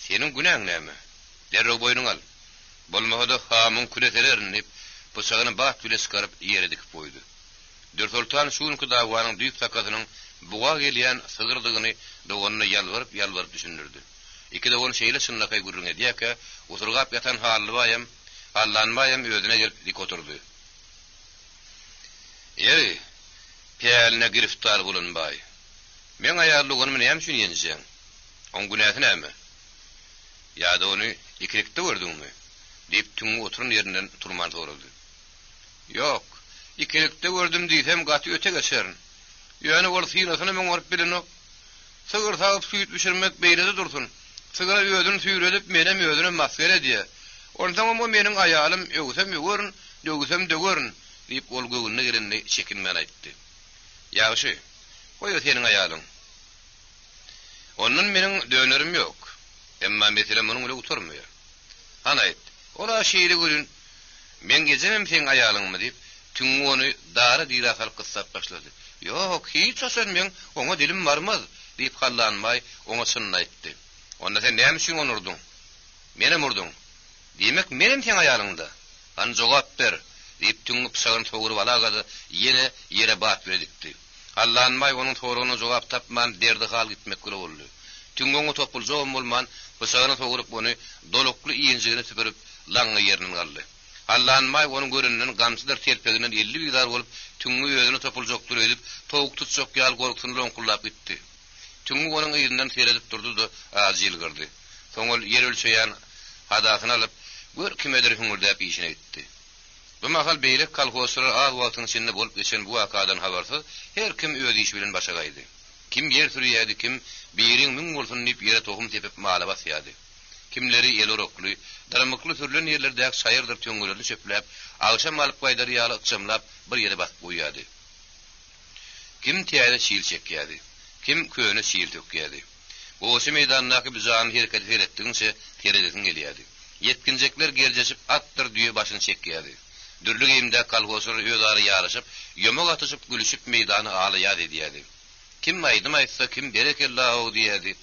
Seniň günäň näme? Derrew boýnuň al. Bolmagada hamyň küretelerini bıçagyny bat bile çıkaryp ýere dikip goýdy. Sultan şuňky dawanyň düýk takatynyň buga gelýän sygyrdygyny doganyna ýalwaryp düşündirdi. Iki dogan şeýle şynlakay gürrüňe diýäke, oturgap ýatan hally baýam, allanmaýam özüne gelip dik oturdy. "Ey, peýäline giriftar bolanbaý. Men aýarlyganymy näme üçin ýenjeň? On günäsi näme? Ýa-da ony ikilikde gördüňmi?" diýip tüňe oturan ýerinden turman soruldy. "Ýok, ikilikde gördüm diýsem gaty öte geçerin. Ýöne ol synasyny men görüp bilenok. Sygyr tagyp süýüt bişirmek beýlede dursun. Sygyra öýdüni süýredip menem öýdüne masgere diýe. Ondan o meniň aýalym öwsem öwürün, döwsem döwürün" diýip ol göwünne girende çekinmän aýtdy. "Ýagşy, goýa seniň aýalyň. Onun meniň dönerim ýok. Emma mesele munyň öle oturmýar. Ana aýt, ola şeýle görün. Men gezemem seň aýalyňmy" diýip tüňe ony dara diýrakal gyssap başlady. "Ýok, hiç asan men oňa dilim barmaz" diýip hallanmay oňa şunny aýtdy. "Onda sen näme üçin onurdyň? Meni murdyň. Demek menim seň aýalyňda. An jogap ber" diýip tüňe pyşagyny toguryp alagady, ýene ýere bat beredikdi. Hallanmay onuň sorugyna jogap tapman derdi hal gitmek gürä boldy. Tüňe topuljak bolman pyşagyny toguryp ony dolukly ýenjigine süpürüp laňy ýerine galdy. Hallanmay onuň göründen gamsydyr telpeginden 50 bidar bolup tüňe özüne topuljakdyr edip towuk tutjak ýal gorksyny lonkullap gitdi. Tüňe onuň ýerinden seredip durdy da azyl girdi. Soňul ýer ölçeýän hadasyny alyp gör kimedir hüňürdäp işine gitdi. Bu mahal beýlek kolhozlar az wagtyň içinde bolup geçen bu wakadan habarsyz her kim öz işi bilen başagaýdy. Kim ýer sürýärdi, kim biriň müň bolsun diýip ýere tohum tepip mala basýardy. Kimleri elorokly, daramykly türlen ýerlerdäki şaýyrdyr töňgelerini çöpläp, agşam alyp gaýdary ýaly ykjamlap bir ýere basyp goýýardy. Kim tiýäde şiil çekýärdi, kim köne şiil tökýärdi. Goşy meýdanyndaky bizany hereket etdiňçe teredesiň gelýärdi. Yetkinjekler gerjeşip atdyr düýe başyny çekýärdi. Dürlü geyimde kolhozlar özary ýaraşyp, ýömek atyşyp gülüşip meýdany alaýar edýärdi. Kim aýdym aýtsa, kim berekellahu diýärdi.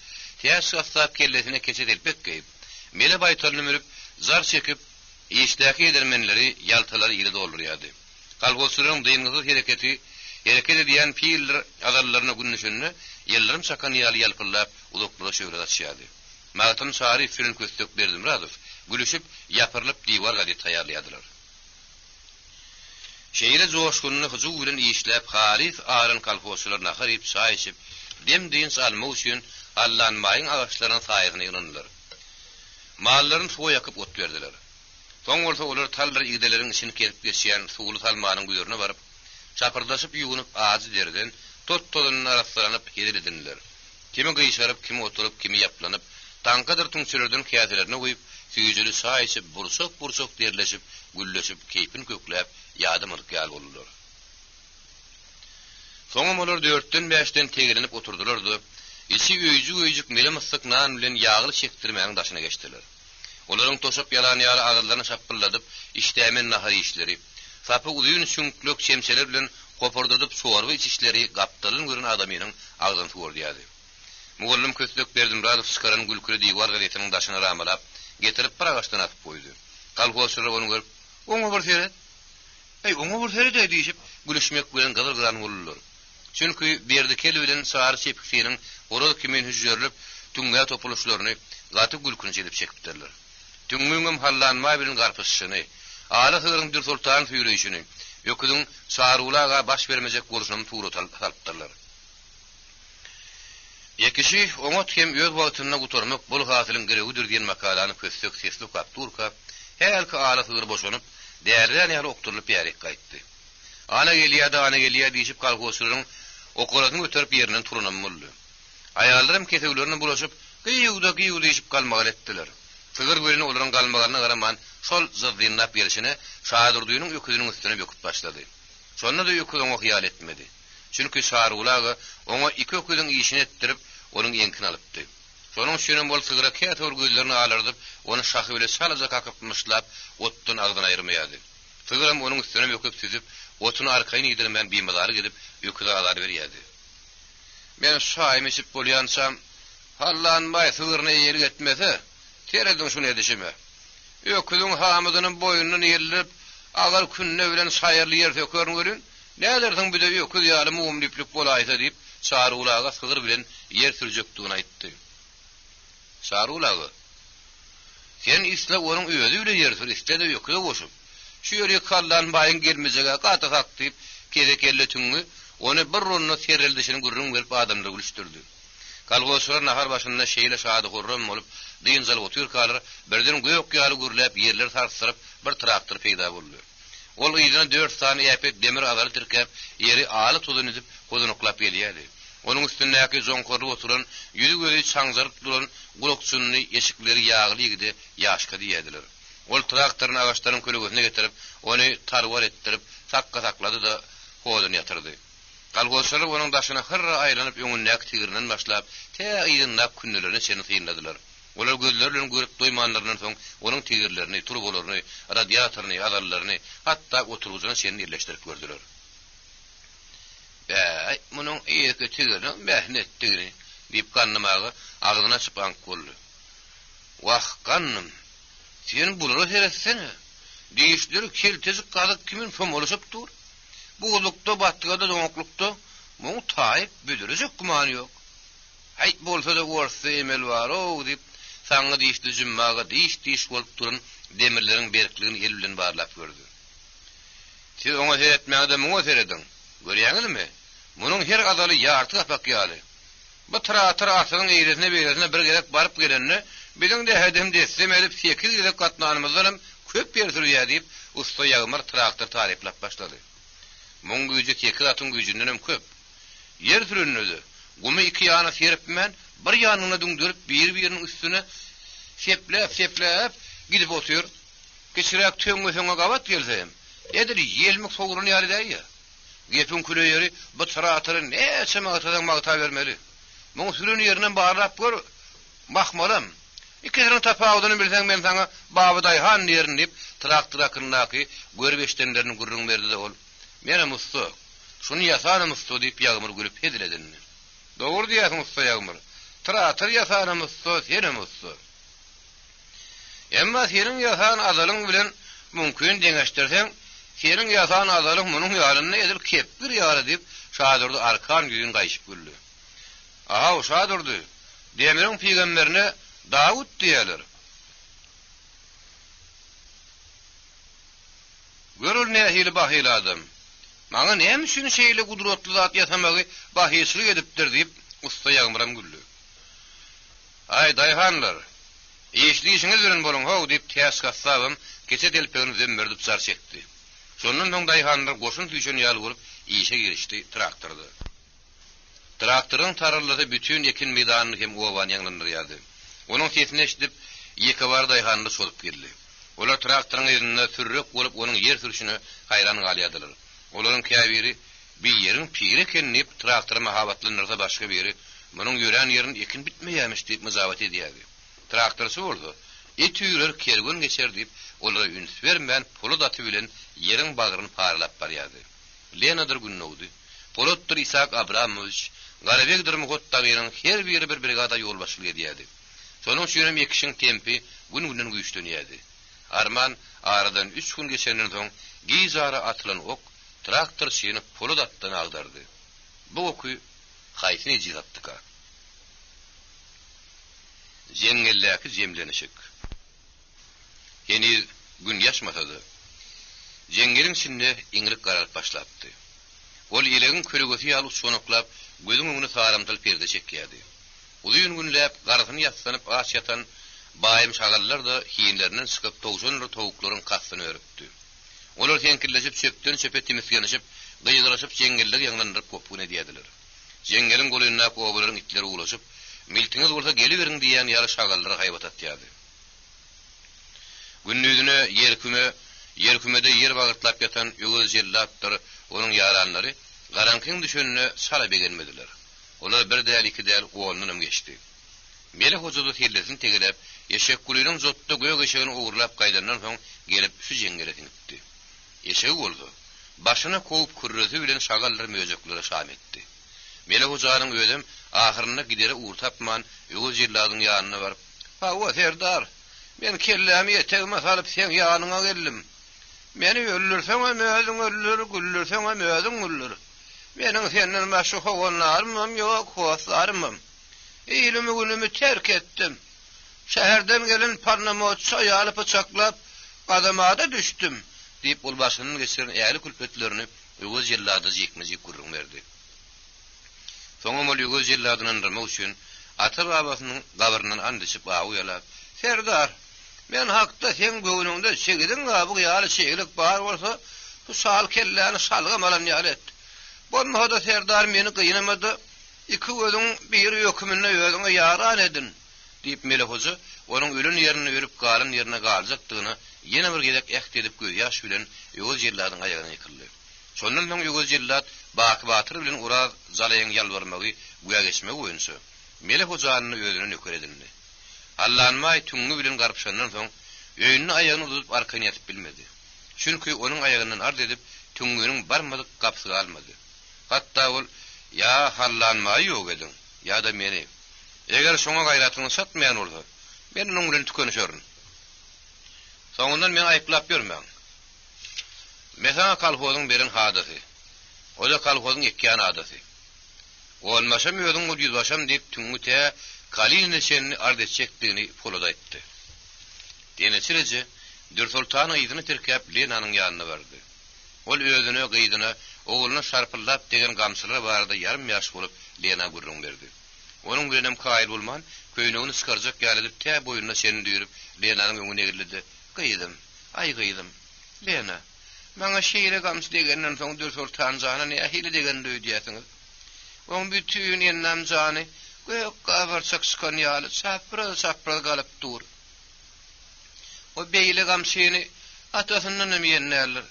Täs gassap kellesine keçet elbek geyip, mele baytalyny mürüp, zar çekip, işdäki edermenleri, ýaltalary ýyly doldurýardy. Kolhozlaryň dyňyzy hereket edýän fiiller azarlaryna günnüşünni, ýellerim çakan ýaly ýalpyllap, uluklara şöwret açýardy. Magtym şary film köstök berdim Radow, gülüşip, ýapyrylyp diýwar gady taýýarlaýardylar. Şeýle joşkunny hyjy bilen işläp, haris aryn kolhozlar naharyp, çaý içip, dem diýin salmak üçin allanmaýyň agaçlarynyň saýygyny ýylandylar. Mallaryny suwa ýakyp ot berdiler. Soň bolsa olar tallar ýigdeleriň içine kelip geçýän suwly salmanyň güýerine baryp, çapyrdaşyp ýuwunyp azy derden tot-tolanyň arasylanyp ýerildiler. Kimi gyýşaryp, kimi oturup, kimi ýaplanyp, tankadyr tüňçülerden käselerini goýup, süýjüli çaý içip, bursok derleşip, gülleşip, keýpin kökläp, ýadymyk ýal boldular. Soňam olar 4-den 5-den tegelenip oturdular-da, içi öýjük melemyssyk nan bilen ýagly çekdirmäň daşyna geçdiler. Olaryň toşap ýalan ýaly agyrlaryny şapylladyp, işdämen nahar işleri, sapy uzun şüňklük şemseler bilen gopurdadyp sowarby içişleri gapdalyn görän adamynyň agdan suwurýardy. Mugallim köstök berdim Radow çıkaran gülküli diýwar galetiniň daşyna ramalap, getirip bir agaçdan atyp goýdy. Kolhozlar onu görüp, "Oňa bir seret." "Oňa bir seret" diýip gülüşmek bilen galar-garan boldular. Çünki berdi keli bilen sary çepikçiniň oral kimen hüjürlüp, tüňe topuluşlaryny gaty gülkün edip çekipdirler. Tüňüňem hallanma bilen garpysyny, ala hyryň bir sultan süýreýişini, ýöküdüň sarulaga baş bermejek boluşyny tuğra talypdyrlar. Ekisi oňat hem öz wagtyna gutarmak bol hasylyň geregidir diýen makalany köstek sesli kapturka, helki ala hyr boşanyp, därden ýaly okturylyp ýerek gaýtdy. Ana gelýär diýip kalgosyryň okularyny göterip ýerinden turunan boldy. Aýallarym ketewlerini bulaşyp, gyýuda diýip galmagal etdiler. Sygyr göreni olaryň galmagalyna garaman, şol zydynlap gelişine şaýdyrdygynyň öküdüniň üstüne böküp başlady. Şonda da öküdüň okyal etmedi. Çünkü sarulagy oňa iki öküdüň işini etdirip, onuň ýenkini alypdy. Şonuň üçin bol sygyra ketewr gözlerini alardyp, onu şahy bilen salaja kakapmışlap, otdan agdan aýyrmaýady. Sygyram onuň üstüne böküp süzüp, otuny arkaýyny ýydyrman biýmedary gidip, öküde alar berýärdi. Men şaýym içip bolýansam, hallanmay sygyryny ýeri getmese, teredin şunu edişime. Öküdüň hamydynyň boýunyny ýerlep, agar künne bilen saýarly ýer tökörün görün, nälerdiň bir de öküd ýaly mumliplik bolaýsa diýip, sarulaga sygyr bilen ýer sürjekdigini aýtdy. Sarulaga, sen isle onuň öýüde bile ýer sür, isle de öküde goşup, şu ýeri kallan baýyň gelmejege gaty hak diýip, kele tüňü, onu bir ronuna sereldişini gurrun verip adamda gülüştürdü. Kalgosylar nahar başynda şeýle şady gurrun bolup, dynjal otur kalar, birden göýök ýaly gürläp, ýerler tarsyryp, bir traktor peýda boldy. Ol ýygyna 4 tane ýepet demir agary tirkep, ýeri aly tuzyny edip, gozunuklap gelýärdi. Onuň üstündäki joňkorly oturan, ýüzi gözi çaňzaryp duran gulokçuny eşikleri ýagly ýigide ýaşka diýdiler. Ol traktoryny agaçlaryň kölegine getirip, ony tarwar etdirip, sakka saklady da hoduny ýatyrdy. Kalgosylar onuň daşyna hyrra aýlanyp öňündäki tigirinden başlap, täýinlap künnelerini seni tyýynladylar. Olar gözleri bilen görüp doýmanlarynyň soň onuň tigirlerini, turbolaryny, radiatoryny, adalaryny, hatda oturguzyna seni ýerleşdirip gördüler. Bäý, munyň ýeke tigirini mehnetdigini diýip gannamagy agyna çypan boldy. Wah gannym, sen bulary heretsene. Diýişler keltezik galyp kimin fam boluşyp dur. Bu ulukda batdyga da doňoklukda muň taýyp büdürecek gumany ýok. Haýt bolsa da worsa emel bar o diýip saňa diýişdi jümmaga diýiş bolup duran demirleriň berkligini el bilen barlap gördü. Siz oňa seretmäňe de muňa seredin. Görýäňizmi? Munyň her adaly ýarty apak ýaly. Bu traktor asynyň eýresine beýresine bir gerek baryp gelenni biziň de hedem desem edip 8 gerek gatnanymyzdan köp berdirýär diýip usta ýagmar traktor taryplap başlady. Muň güýje iki atyň güýjünden köp. Yer sürünüdi. Gumy iki ýagyna seripmen, bir ýanyna döňdürip bir-biriniň üstüne sepläp gidip otur. Geçirek töňüňe gabat gelsem, edir ýelmek sowuruny ýaly diýär. Gepin küleýeri bu traktory näçe magta bermeli. Muň sürüni ýerinden barlap gör, bakmalym. İkilerini tapawdyny bilseň men saňa Baby Daýhan diýerin diýip traktor akyndaky görbeşdenlerini gurrun berdi de ol. Mene mustu. Şunu ýasany mustu diýip ýagmyr gülüp hediledinmi? Dogry diýäsiň usta ýagmyr. Traktor ýasany mustu, seni mustu. Emma seniň ýasan azalyň bilen mümkin deňeşdirseň, seniň ýasan azalyň munyň ýalyna edip kepgir ýaly diýip şadyrdy arkan güýün gaýşyp güldü. Aha, o şadyrdy. Demiriň peýgamberine Dawud diýerler. Görül nähili bahyly adam. Maňa näme üçin şeýle gudratly zat ýasamagy bahysylyk edipdir diýip usta ýagmyram güldü. Ay daýhanlar, işliýişiňiz bilen boluň how diýip täs gassabym geçe telpegini zemmerdip zar çekdi. Şondan soň daýhanlar goşun tüýşen ýaly bolup işe girişdi traktorda. Traktoryň tararlary bütün ekin meýdanyny hem owan ýanglandyrýardy. Onuň sesini eşidip iki bar daýhanly çolup geldi. Olar traktoryň ýerine sürrek bolup onuň ýer sürüşine haýran galýadylar. Olaryň käbiri bir ýeriň piri kenip traktory mahabatlanyrsa başga biri munyň ýören ýerin ekin bitmeýärmiş diýip muzawat edýärdi. Traktor sordy. Etüýler kergun geçer diýip olara üns bermän polu daty bilen ýeriň bagyryny parlap barýardy. Lenadyr günnowdy. Polotdur Isak Abramovich Galebegdir Mugottagynyň her biri bir brigada ýol başlyk edýärdi. Sonuň şeýle ekişiň tempi gün-günden güýçlenýärdi. Arman aradan 3 gün geçenden soň gizara atylan ok traktor şeýle polodatdan agdardy. Bu oky haýsyny ejizatdyka. Jengelleki jemlenişik. Yeni gün yaşmasadı. Jengelin içinde iňirik gararyp başlapdy. Ol ilegin körügösi ýaly şonoklap, gözüň öňüne saramtal perde çekýärdi. Uzyň günläp garasyny ýatsanyp aç ýatan baýym şagallar da hiýinlerinden çykyp togşanly toguklaryň kastyny örüpdi. Olar tenkilleşip çöpden çöpe temizlenişip, gyýgyraşyp jengellik ýaňlandyryp kopun edýärdiler. Jengelin golunna kobularyň itleri ulaşyp, "Miltiňiz bolsa geliberiň" diýen ýaly şagallara haýbat atýardy. Günnüzüne yerkümede yer bagyrtlap ýatan öwüz jellatlar, onuň ýaranlary garankyň düşenine sala begenmediler. Olar bir däl iki däl golunum geçdi. Mele hojuda tellesini tegelep, eşek gulüniň zotda gög eşegini ugurlap gaýdandan soň gelip şu jengele tinipdi. Eşek boldy. Başyna koýup kürresi bilen şagallar möjekleri şam etdi. Mele hojanyň özüm ahyrynda gidere uğurtapman öwüz jelladyň ýanyna baryp, "Ha, o serdar, men kellämi etegime salyp sen ýanyňa geldim. Meni öldürseň özüň öldür, güldürseň özüň güldür. Meniň senden başga howanlarym ýok, howaslarym. Eýlimi günümi terk etdim. Şäherden gelen parnamoçça ýaly bıçaklap gadamada düşdüm." diýip ol başynyň geçiren äli külpetlerini öwüz jellady jekmejik gurrun berdi. Soňam ol öwüz jelladyny andyrmak üçin ata babasynyň gabyrynyň andyşyp aýýalap, "Serdar, men hakda sen göwnüňde çegidiň bu ýaly çegilik bar bolsa, bu sal kelläni salgam alan ýalet. Bolmasa serdar meni gynamady, iki gözüň bir ýökümine özüňe ýaran edin." diýip Mele hoja onuň ölün ýerine örüp galyn ýerine galjakdygyny ýene bir gedek äht edip göz ýaş bilen öwüz jelladyň aýagyna ýykyldy. Şondan soň öwüz jellat Baky Batyr bilen uraz zalaýan ýalbarmagy güýa geçmek öýünsü. Mele hojanyny özüne nöker edildi. Allanmay tüňü bilen garpşandan soň öýüni aýagyny uzup arkaňa ýatyp bilmedi. Çünki onuň aýagyndan ard edip tüňüniň barmadyk gapsygy almady. Hatda ol "Ya hallanmay ýok edin, ya da meni. Eger şoňa gaýratyny satmaýan bolsa, men onuň bilen tükenişerin. Soňundan men aýplap ýörmäň. Mesela kalhozyň beren hadasy. O da kalhozyň ekýän hadasy. Olmaşam ýödüň ol ýüzbaşam diýip tüňüte kalini şenni ard etjekdigini poloda etdi. Denetçiliji Dürsultan ýygyny terkep Lenanyň ýanyna bardy. Ol özüne gyýdyna oğluna şarpıllap degen gamsylar barada yarım ýaş bolup Lena gurrun berdi. Onuň bilenem kaýyl bolman, köýnegini sıkarjak ýalyp tä boýuna seni düýrüp Lenanyň öňüne geldi. "Gyýdym, ay gyýdym. Lena, maňa şeýle gamsy degenden soň Dürsultan jana ne hili degen diýýärsiňiz? Oň bütün ýennam jany göýük gabarçak sıkan ýaly sapra galyp dur. O beýle gamsyny atasyndan emýänler.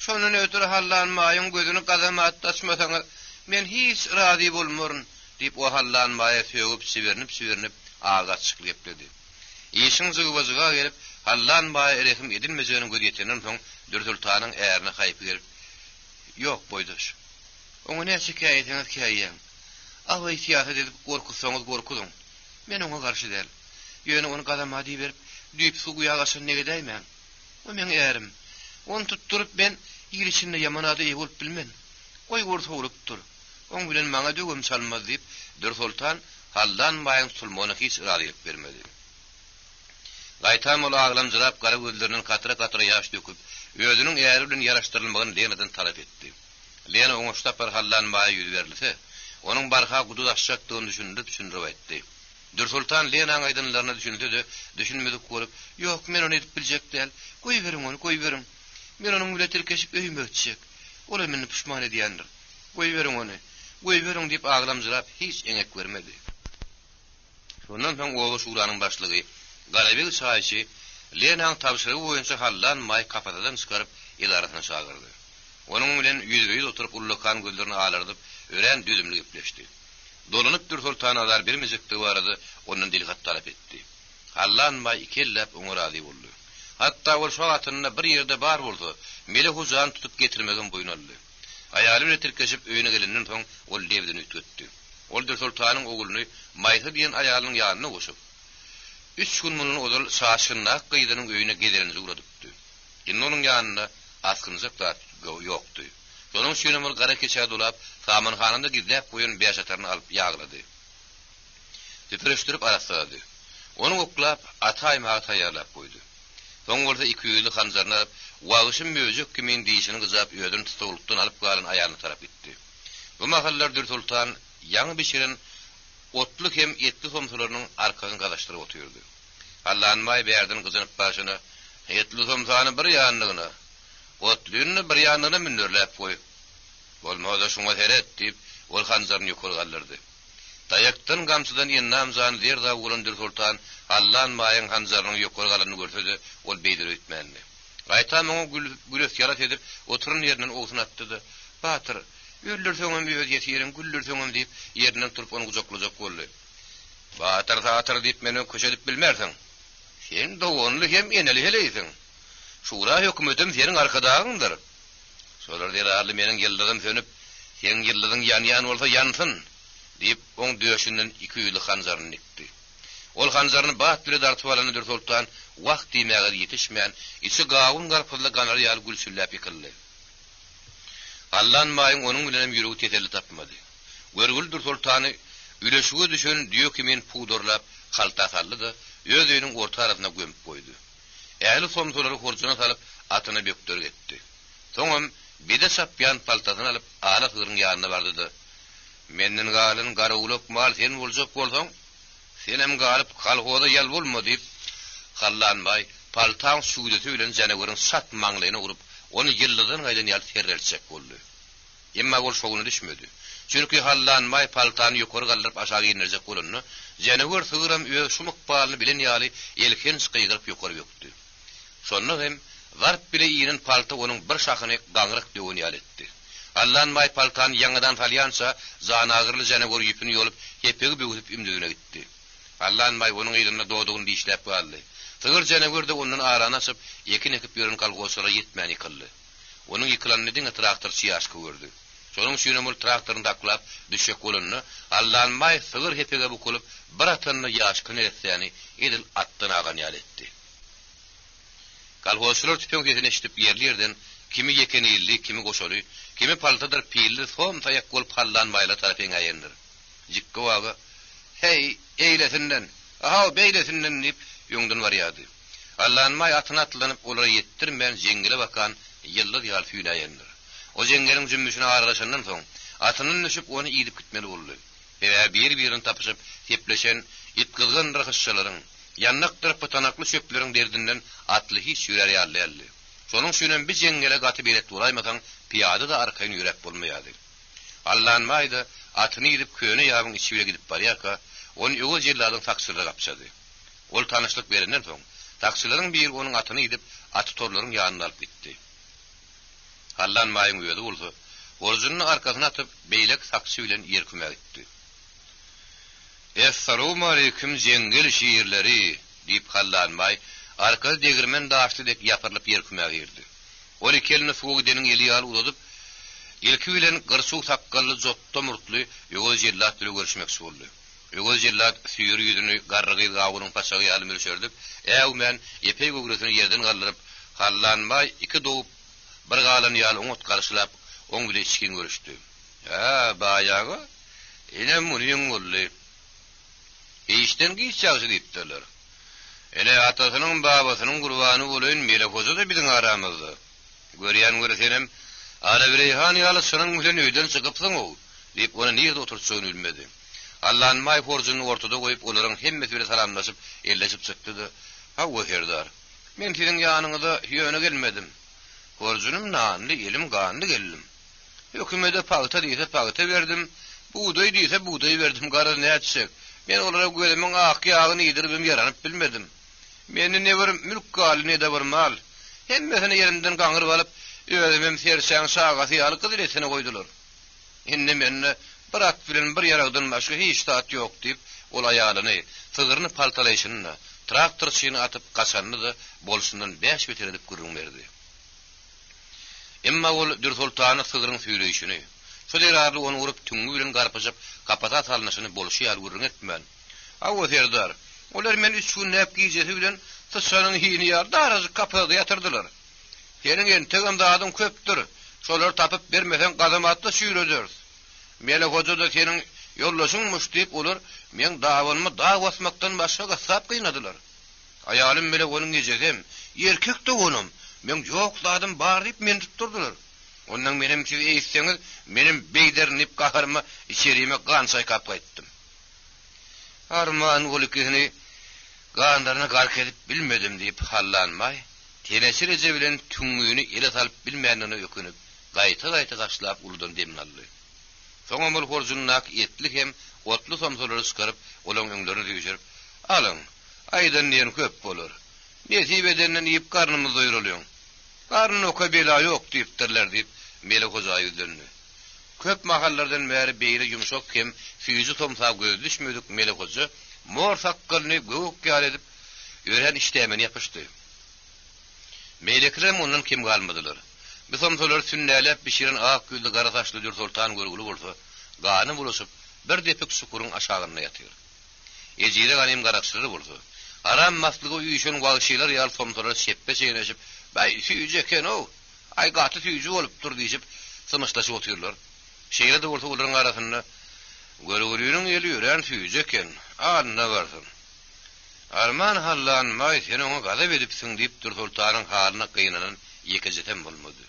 Şonun ötürü hallanmaýyň gözüni gazamaat taşmasaňyz men hiç razy bolmaryn" diýip o hallanmaýa söýüp sibernip ağaç çykly gepdi. Ýeşiň zygybazyga gelip hallanmaýa erehim edilmejegini gözetenden soň Dürsultanyň äärine haýyp gelip, "Ýok boýdaş. Oňa näçe käýetiňiz käýýän. Away siýasat edip gorkusaňyz gorkudyň. Men oňa garşy däl. Ýöne onu gazamaat berip düýüp su guýagaşyň negedäýmän. O men ärim. Onu tutturup ben ýyl içinde ýamanada ýa bolup bilmen. Goý gorsulukdur. Oň bilen maňa dögüm salmaz" diýip Dürsultan hallanmaýyň sulmana hiç razylyk bermedi. Gaýtam ol aglamjyrap gara gözlerinden katra ýaş döküp, özüniň äri bilen ýaraşdyrylmagyny Lenadan talap etdi. Lena oňuşda bir hallanmaýa ýüz berilse, onuň barha gudu aşjakdygyny düşündirip aýtdy. Dürsultan Lenanyň aýdynlaryna düşündi, düşünmedik bolup, "Ýok, men onu edip biljek däl. Goý beriň. Men onuň bilen terkeşip öýüme ötjek. Ola meni puşman edýändir. Goý beriň" diýip aglamjyrap hiç eňek bermedi. Şondan soň oğul şuranyň başlygy Galabek şaýçy Lenanyň tabşyrygy boýunça hallanmaý kapatadan çykaryp idarasyna çagyrdy. Onuň bilen ýüzüňe oturup ullakan gözlerini alardyp, ören düzümli gepleşdi. Dolanyp Dürsultan azar bir mizikdi barady, onuň diligat talap etdi. Hallanmaý ikellep oňa razy boldy. Hatda ol şu atyna bir ýerde bar boldy, Mele hojany tutup getirmegen boýunaldy. Aýaly bilen terkeşip öýüne gelenden soň ol lewdini ütgetdi. Ol Dürsultanyň ogluny Maýsa diýen aýalynyň ýanyna goşup, 3 gün munun odal şaşynda gyýdynyň öýüne gederini uradypdy. Indi onuň ýanyna askynjak da ýokdy. Şonuň şeýle bir gara keçä dolap, samanhanynda gizläp goýan beş ataryny alyp ýaglady. Tüpürüşdirip araslady. Onu oklap atayma tayarlap koydu. Soň bolsa 2 ýyly hanzaryny wagysyn möjük kimin diýişini gyzap ödün tutulukdan alyp galan aýalyny tarap gitdi. Bu mahallar Dür Sultan ýaňy bişirin otly hem etli somsalarynyň arkasyny gadaşdyryp oturdy. Allanmay berdiň gyzynyp başyny etli somsany bir ýanyny, otlyny bir ýanyny mindirläp goýup. Bolmada şoňa heret diýip ol hanzaryny ýokary galdyrdy. Daýakdan gamsydan ýennamzany derda bolan Dür Sultan Allanmaýyň hanzarynyň ýokary galanyny görsedi, ol beýdir etmänli. Gaýtam oňa gülüs ýarat edip oturun ýerinden ogsuny atdy. Batyr, öldürseňem bir ýetirin, güldürseňem diýip ýerinden turup onu gujaklajak boldy. Batyr diýip meni köşedip bilmersiň. Sen dogonly hem eneli heleýsiň. Şura hökümetim senin arkadagyňdyr. Şolar derarly meniň ýyldygym sönüp, sen ýyldygyň ýan bolsa ýansyn diýip oň döşünden 2 ýyly hanzaryny nikdi. Ol hanzaryny batdyry dartyp alan Dür Sultan wagt diýmäge ýetişmän, içi gawun garpyly ganar ýaly gülsülläp ýykyldy. Allanmaýyň onuň bilen ýüregi teterli tapmady. Görgül Dür Sultany üleşige düşen diýo kimin pudorlap halta saldy, ýöňüň orta arasyna gömüp goýdy. Ähli somsolary horjuna salyp atyny bökdür getdi. Soňam bide sapýan paltasyny alyp ala hyryň ýanyna bardy. Menden galyn garawluk mal sen boljak bolsaň, senem galyp kalhoda ýal bolma diýip Allanmay paltaň suýdeti bilen janagörüň sat maňlaýyna urup, onu ýyldydan gaýdan ýal terrelçek boldy. Emma ol şoňuna düşmedi. Çünki Allanmay paltany ýokary galdyryp aşağı ýenerjek bolany, janagör sygyram öýe şumyk paly bilen ýaly elken çykyryp ýokary ýokdy. Şonda hem warp bile ýenin palta onuň bir şahyny gaňryk döwün ýal etdi. Allanmay paltan ýangydan falýansa, zanagyrly janagör ýüpini ýolup, hepegi böwüp ümdügine gitdi. Allanmay onuň ýylyna dodugyny diýişläp galdy. Sygyr janagör de ondan arana açyp, ekin ekip ýörün kalgoslara ýetmän ýykyldy. Onuň ýykylanyny traktor siýaşky gördü. Şonuň şeýle traktoryny daklap düşek bolanyny Allanmay sygyr hepege bukulyp, bir atanyny ýaşkyny etsäni edil atdan agan ýal etdi. Kalgoslar tüpüň sesini eşitip ýerlerden kimi ýekeni illi, kimi goşaly, kimi paltadyr pilli son taýak bolup Allanmayla tarapyna ýendir. Jikki waga, hey, eýlesinden, aha beýlesinden diýip ýöňden barýady. Allanmay atyna atlanyp olara ýetdirmän jengile bakan ýyllar ýal füýläýändir. O jengeliň jümmüşini araşandan soň atynyň düşüp onu ýydyp gitmeli boldy. Eýe bir-birini tapyşyp hepleşen ýetgizgen rıhysçylaryň ýanlykdyr patanakly şöpleriň derdinden atly hiç ýürer ýaly. Şonuň şünen bir jengele gatyp elet duraýmasaň piýada da arkaýyny ýürek bolmaýady. Allanmay da atyny ýydyp köne ýabyň içine gidip barýaka, onu ýol jerlaryň taksirlere gapşady. Ol tanışlyk berenden soň taksilaryň biri onuň atyny ýydyp aty torlaryň ýanyna alyp gitdi. Allanmaýyň ýödi bolsa, orjunyň arkasyna atyp beýlek taksi bilen ýerküme gitdi. "Assalamu alaykum jengel şiirleri" diýip Allanmay arka degirmen daşly dep ýapyrylyp ýerküme girdi. Ol kelini suwag deniň eli ýaly uzadyp, ilki bilen gyrsuw sakkally jotda murtly ýol jellat bilen görüşmekçi boldy. Ýol jellat süýür ýüzüni garrygy gawunyň paşagy ýaly mürşerdip, "Äw men epey gogresini ýerden galdyryp, Allanmay iki dowup bir galan ýaly oňat garşylap, oň bilen içkin görüşdi. "Ha, baýagy, ene munyň boldy. Eýişden giýçägsi" diýipdiler. "Ele atasynyň babasynyň gurbany bolan mele hoza da biziň aramyzda. Görýän göresenem, ara bir ýan ýaly şunyň bilen öýden çykypsyň o" diýip onu niýede oturtsagyny bilmedi. Allanmay forjuny ortada goýup olaryň hemmesi bilen salamlaşyp, elleşip çykdy. "Ha, weherdar. Men siziň ýanyňyza ýöne gelmedim. Forjunym nanly, elim ganly geldim. Hökümede paýta diýse paýta berdim, buğday diýse buğday berdim, gara näçek. Men olara gözümiň ak ýagyny ýydyryp ýaranyp bilmedim. Meni ne bir mülk gal, ne de bir mal. Hemmesini ýerinden gaňyryp alyp, özümem serçäň sagasy ýaly gyzyretine goýdular. Indi menne bir at bilen bir ýaragdan başga hiç tat ýok" diýip ol aýalyny, sygyryny paltalaýşyny, traktorçyny atyp gaçanyny da bolşundan 5 metre edip gürrüňberdi. Emma ol Dür Sultany sygyryň süýleýişini, şu derarly onu urup tüňü bilen garpyjyp kapata salnyşyny bolşy ýaly gürrüň etmän. "Awa serdar, olar men 3 gün näp giýjesi bilen tysanyň hini ýar darazy kapada ýatyrdylar. Seniň entegem dadym köpdür. Şolar tapyp bermesen gazamatda süýreder. Mele hoja da seniň Yollaşınmış deyip olar men dawanma dağ basmaktan başga gasap kıynadılar. Ayalım bile onun gecedem, erkek de onum. Men jokladım bar deyip men tutturdular. Ondan benim siz eýseniz, benim beýdernip gaharma içerime gan saykap gaýtdym. Arman golykini gandaryna gark edip bilmedim deyip hallanmay, tenesir eze bilen tüňmüni ele salyp bilmänini ökünüp, gaýta-gaýta gaşlap uludan demin aldy. Soňa bol horjunnak etlik hem otlu somsolary çykaryp, olaň öňlerini düýjürip, "Alyň, aýdan ýen köp bolar. Nesibedenden ýip garnymyz doýuralýar. Garny oka bela ýok" diýipdirler diýip Mele Hoja ýüzlendi. Köp mahallardan bäri beýle ýumşak hem füýüzi tomsa göz düşmedik Mele Hoja, mor sakkalyny göwük ýal edip, ýören işlemeni ýapyşdy. Melekler ondan kim galmadylar. Biz tomsalar sünnälep bişiren ak güldü gara saçly dur sultan görgülü bolsa, gany buluşup bir depek sukurun aşagyna ýatyr. Ejire ganym garaşyry bolsa, aram maslygy üýşen wagşylar ýal tomsalar şeppe çeýneşip, "Baý süýje eken o, ay gaty süýje bolup dur" diýip symışlaşyp otyrlar. Şeýle de bolsa olaryň arasynda görgülüniň eli ýören süýje eken, anna barsyn. Arman hallanmay seni oňa gadap edipsiň diýip dur sultanyň halyna gynanan ýekejetem bolmady.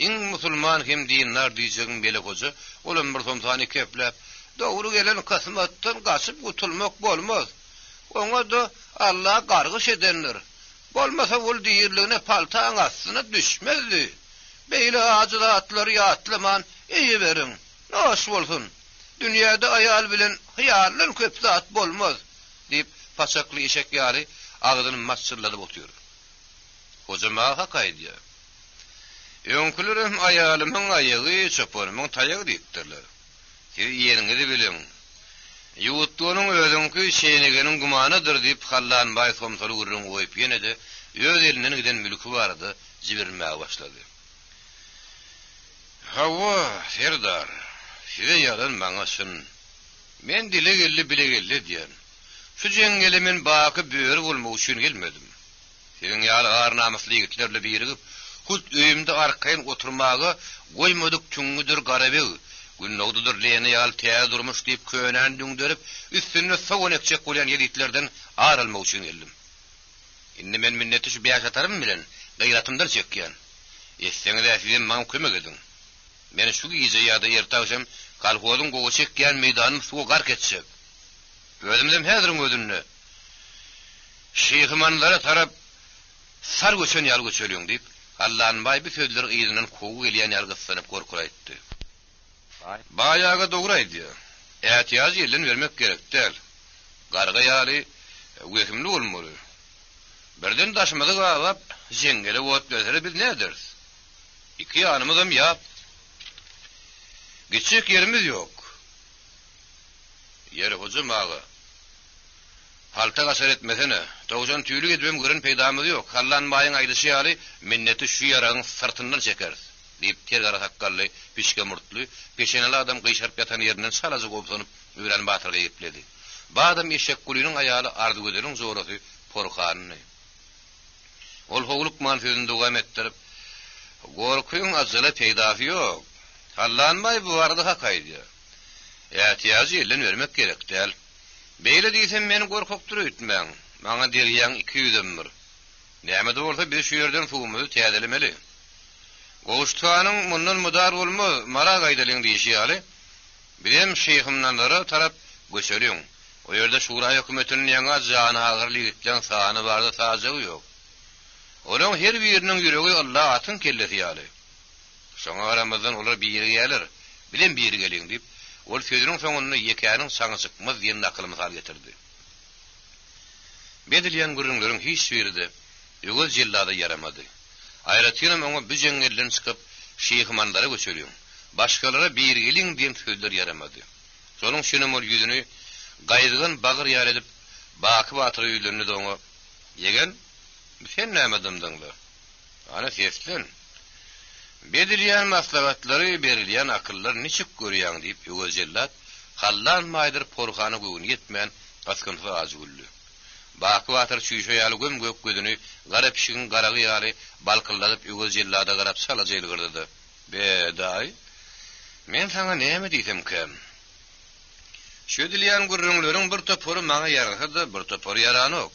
İň musulman hem dinler diýjegin Mele Hoja, olam bir somsany keplep, "Dogry gelen kasmatdan gaçyp gutulmak bolmaz. Oňa da Allah gargyş edenler. Bolmasa ol diýirligine paltaň astyna düşmezdi. Beýle ajratlar ýatlaman eýe berin. Naş bolsun. Dünýäde aýal bilen hyýarlan köp zat bolmaz" diýip paçakly eşek ýary agdyny maççyladyp otyr. Hoja maňa hakaýdy. "Öňkülerim aýalymyň aýagy, çöpürmüň taýagy" diýipdirler. "Siz ýeriňizi bilen. Ýuwutdygynyň özüňki şeýnegeniň gumanydyr" diýip hallanmay somsaly gurrun goýup ýene-de öz elinden giden mülki bardy, jibirmäge başlady. "Hawa, Serdar, size ýalan maňa şun. Men dile geldi bile geldi diýen. Şu jeňgele men baky böwür bolmak üçin gelmedim. Seň ýaly garnamasly ýigitlerle birigip, hut öýümde arkaýyn oturmagy goýmadyk tüňüdir garabeg. Günnogdudur leni ýal täze durmuş diýip könen düňderip, üstüne sowunekçek bolan ýelitlerden aralmak üçin geldim. Indi men minneti şu biýaş atarym bilen gaýratymdan çekýän. Esseňiz äsiden maňa kömek edin. Men şu gize ýa-da ertaşam kalhozyň gowy çekýän meýdanyny suwa gark etsek. Özümden häzirin özünne. Şeýhmanlara tarap sar göçen ýal göçelýän diýip, Allah'ın bir sözleri ýyzynyň kowy gelýän ýal gyssanyp gorkuraýtdy. Bayağı dograydy. Ätiýaz ýerden vermek gerek däl. Garga ýaly wekimli bolmaly. Birden daşmady galap, jeňgele wot gözleri biz näderiz? Iki ýanymyzam ýap. Geçek yerimiz ýok. Ýere Hoja maňa. Halta gasar etmesene. Towjan tüýlük edibem görün peýdamyz ýok. Hallanmaýyň aýdyşy ýaly minneti şu ýaragyň sırtyndan çekeriz. Diýip ter gara takkally, pişke murtly, peşeneli adam gyşaryp ýatan ýerinden salazy gopsanyp öwren batyrga ýepledi. Bu adam eşek gulynyň aýaly ardy göderiň zorasy porkanyny. Ol howluk man sözünde dowam etdirip, "Gorkuň azyla peýdasy ýok. Hallanmaý bu arada hakaýdy. Ätiýaz ýerden vermek gerek däl. Beýle diýsem meni gorkak durýtmäň. Maňa derýän 200 mir. Näme de bolsa biz şu ýerden suwumuzy täzelemeli. Goştanyň mundan mudar bolmaz, mara gaýdalyň diýişýäli. Birem şeýhimnanlara tarap göçelýän. O ýerde şura hökümetiniň ýaňa jany agyrlyk etýän sany barda tajagy ýok. Olaň her biriniň ýüregi Allah atyn kellesi ýaly. Şoňa aramyzdan olar biri gelir, bilen biri geliň diýip, ol sözüniň soňunda ýekäniň saňy çykmaz diýen akylymy sal getirdi. Bedilýän gurrunlaryň hiç biride ýögöl jellada yaramady. Aýratýanam oňa bu jeňelden çykyp şeýhmanlara göçelýän. Başgalara bir geliň diýen sözler yaramady. Şonuň şenem ol ýüzüni gaýdygan bagyr ýar edip, baky batyr ýüzlerini de oňa ýegen, sen näme adamdyňlar? Ana seslen. Bedilýän maslahatlary, berilýän akyllar niçik görýän diýip ýögöl jellat, hallanmaýdyr porkany göwün ýetmän askynty aýgully. Baky batyr şüýşe ýaly gömgök gözüni gara pişigin garagy ýaly balkylladyp ýögöl jellada garap salaja ýylgyrdy. "Beday, men sana näme diýsem kem? Şödilýän gürrüňleriň bir topory maňa ýarasa-da bir topory ýaranok.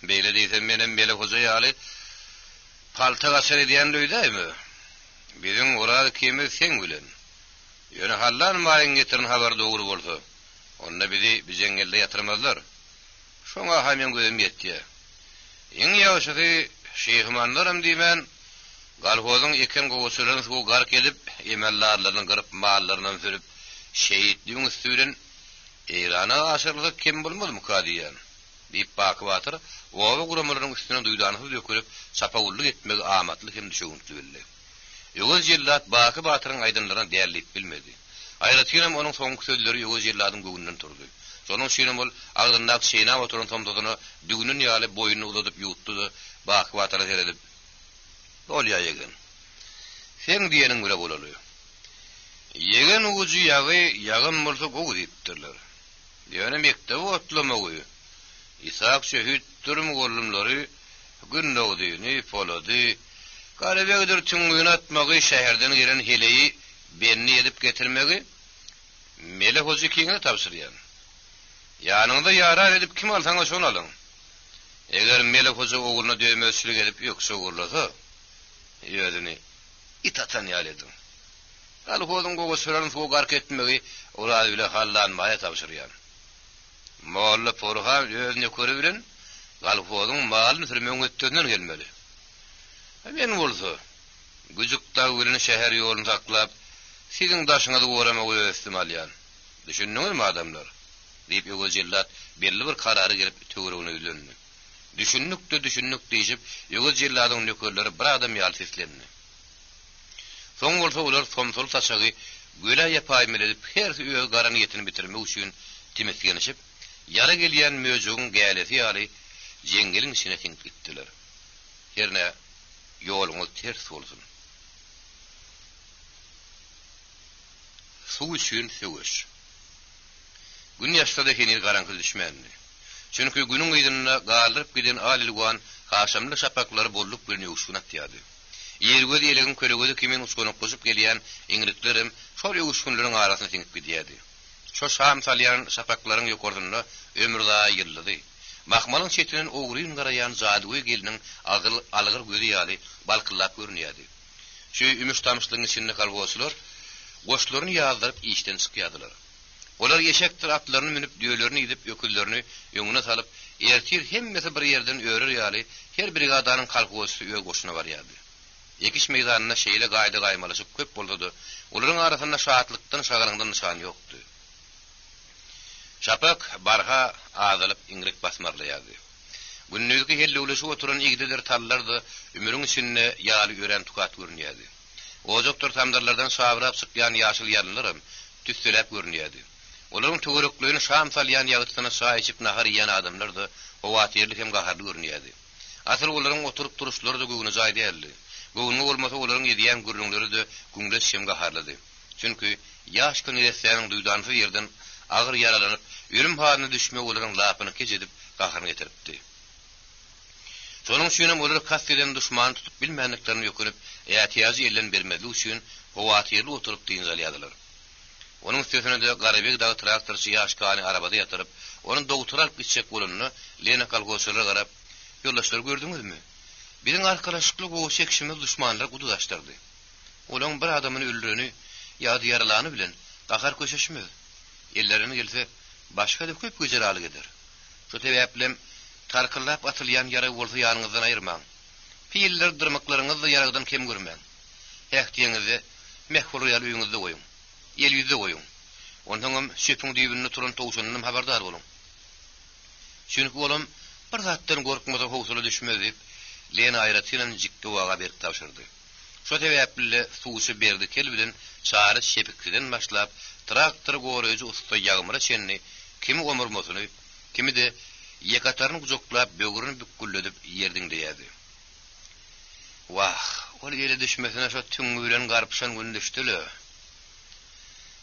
Beýle diýsem menen bele hoja ýaly palta gaser edýän löýdämi? Biziň urady kemi sen bilen. Ýöne hallan maýyň getirin habar dogry bolsa, onda bizi bizeňelde ýatyrmazlar. Şoňa hemen gözüm ýetdi. Iň ýaşady şeýhmanlarym diýmen, galhozyň eken gowşularyny şu gark edip, emellarlaryny gyryp, mallaryny sürüp, şeýitligiň üstünden Eýrana aşyrlyk kim bolmadymy kadiýan? Diýip bakyp atyr, owa guramlaryň üstüne duýdanyny dökülip, sapagullyk etmek amatly hem düşünýärdi belli. Ýoguz jillat bakyp atyryň aýdynlaryna dälilik bilmedi. Aýratynam onuň soňky sözleri ýoguz jilladyň göwünden turdy. Şonuň üçin bol agdyndak şeýna oturan tomdogyny dügünün ýaly boýuny uzadyp ýutdy, bakyp atyra seredip. Olýa ýegen. Sen diýeniň göre bolaly. Ýegen ugy ýagy ýagyn bolsa gowy diýipdirler. Ýöne mektep otlamagy. İshak şehit durum gollumlary günnogdyny polady. Galebegdir tüňüne atmagy şäherden giren heleyi benni edip getirmegi mele hoji kiňe tapşyrýan. Ýanyňda ýarar edip kim alsaňa şonu alyň. Eger mele hoji oğluna döwmezçilik edip ýoksa gurlasa, ýödüni itatan ýaledin. Galhodyň gowy süräni sow gark etmegi urady bile hallanmaýa tapşyrýan. Molla porha ýözüne köre bilen galhodyň malyny sürmeň ötdenden gelmeli. Men bolsa, güjükda bilen şäher ýoluny saklap, siziň daşyňyzy goramagy ösdümalýan. Düşündiňizmi adamlar? Diýip ýoguz jillat belli bir karary gelip töweregine ülendi. Düşünnük diýip ýoguz jilladyň nökerleri bir adam ýaly seslendi. Soň bolsa olar somsol saçagy göle ýapaýmyl edip her öýe garany ýetini bitirmek üçin timeslenişip, ýara gelýän möjügiň gälesi ýaly jengeliň içine tiňip gitdiler. Herne ýoluňyz ters bolsun. Suw üçin söwüş. Gün ýaşda henir garanky düşmänli. Çünki günüň ýygyna galyp giden alilwan haşamly şapaklary bolup bir ýuşun atýady. Ýergöz ýelegin köregözi kimin uskony goşup gelýän iňritlerim şol ýuşunlaryň arasyna tiňip gidýärdi. Şo şam salýan şapaklaryň ýokardyna ömürda ýyldy. Mahmalyň çetinen ogryň garaýan zadywy geliniň algyr gözi ýaly balkyllap görünýärdi. Şu ümüş tamşlygyň içinde galgoşlar goşlaryny ýazdyryp işden çykýardylar. Olar ýeşekdir atlaryny minip düýelerini ýedip ýöküllerini ýöňüne salyp, ertir hemmesi bir ýerden örer ýaly her brigadanyň kalkgosy öýe goşuna barýardy. Yekiş meýdanyna şeýle gaýda gaýmalyşyp köp boldy. Olaryň arasynda şahatlykdan şagalyňdan nişan ýokdy. Şapak barha azalyp iňrek basmarlaýardy. Günnüzki helle ulaşy oturan igdeler tallarda ümürüň içinde ýaly ören tukat görünýärdi. O doktor tamdarlardan şabrap çykýan ýaşyl ýalylarym tüsselep görünýärdi. Olaryň töwereklerini şam salýan ýagtyna şaý içip nahar ýan adamlar da howatyrly hem gaharly görünýärdi. Asyl olaryň oturup duruşlary da göwüne jaý däldi. Göwüne bolmasa olaryň ýedýän gürrüňleri de güňde hem gaharlydy. Çünki ýaş künýeslerini duýdanyny ýerden agyr yaralanyp, ölüm halyna düşme olaryň lapyny keçedip gaharyny getiripdi. Şonuň üçin olar kast eden düşman tutup bilmänliklerini ýökünüp, ätiýazy ellen bermeli üçin howatyrly oturup diňjalýardylar. Onuň üstüne de Garabek dağı traktorçy ýaşkany arabada ýatyryp, onuň dogtural gitjek bolanyny Lena kalgoşlara garap, ýoldaşlar gördüňizmi? Biziň arkadaşlyk o çekişimiz düşmanlar gududaşdyrdy. Olaň bir adamyny öldüreni ýa-da yaralany bilen gahar köşeşmez. Ellerini gelse başga da köp güzeralyk eder. Şu täwäplem tarkyllap atylýan ýara bolsa ýanyňyzdan aýyrmaň. Fiiller dyrmaklaryňyzdy ýaragdan kem görmäň. Häkdiňizi mehful ýaly öýüňizde goýuň. El ýüzde goýuň. Ondan şepiň diýibinde turan towşanyň habardar boluň. Çünki olam bir zatdan gorkmasa howsula düşmez diýip Lena aýratynyň jikde waga berip tapşyrdy. Şo täwäpli suwsy berdi kel bilen çary şepikden başlap traktor goraýjy usta ýagmyra çenni kimi gomurmasyny, kimi de ýekataryny gujoklap böwrüni bükgülledip ýerdiň diýärdi. Wah, ol ýere düşmesine şo tüňü bilen garpşan gün düşdüle.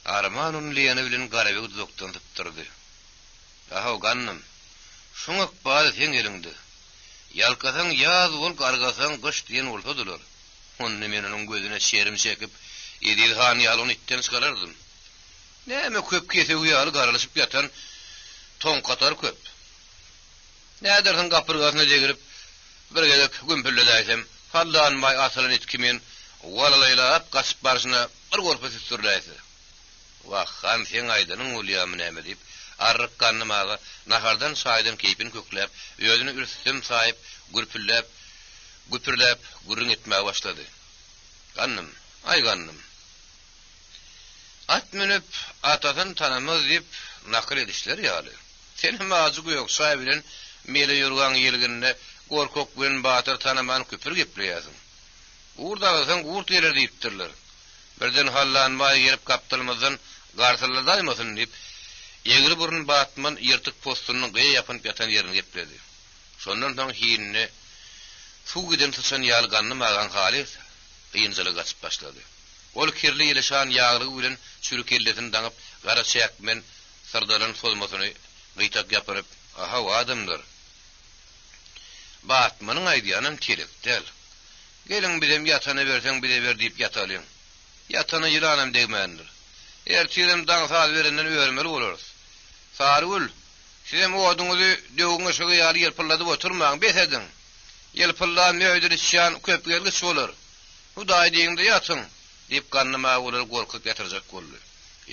Arman onu Lena bilen Garabek doktordan tutturdy. Aha gannym, şoňa bal sen elinde. Ýalkasaň ýaz bol, gargasaň gyş diýen bolsadylar. Onu men onuň gözüne şerim çekip, edil han ýalyny itten çykarardym. Şoňa ýaly Näme köp kese uyaly garalyşyp ýatan toň katar köp. Nädersiň gapyrgasyna jegirip bir gelek gümpürle daýsam, fallanmay asalan etkimen walaýlap gaçyp barşyna bir gorpasy sürläýse. Wahan sen aýdanyň ulyamy näme diýip arrykkanyny maga nahardan saýdan keýpin kökläp, özüni ürsüm saýyp, gürpürläp, gurrun etmäge başlady. Gannym, ay gannym. At minip atadan tanamaz diýip nakil edişler ýaly. Senin mazygy ýok saý bilen mele ýurgan ýelginde gorkok bilen batyr tanaman küpür gepleýärsiň. Urdagyň gurt ýeler diýipdirler. Birden hallanmay gelip kapdylmazdan garsyladaymasyn diýip ýegri burun batman ýyrtyk postunyň gyýa ýapyp ýatan ýerini gepledi. Şondan soň hiinni suw giden tutsan ýalganny magan halis ýynjylyk açyp başlady. Ol kirli ýeleşan ýaglygy bilen çürükelletin daňyp gara çäk men sardalan solmasyny gyýtak ýaparyp, aha adamlar. Batmanyň aýdýanyň kelip del. Gelin bizem ýatany berseň bize ber diýip ýatalyň. Ýatany ýylanam degmendir. Ertirim daň saz berenden öýrmeli bolarys. Sarul, sizem oduňuzy döwüňe şoňa ýaly ýelpyllady oturmaň besedin. Ýelpyllan möýdür işýan köp gelgis bolar. Hudaý diýende ýatyň diýip gannyma bolar gorkup ýatyrjak boldy.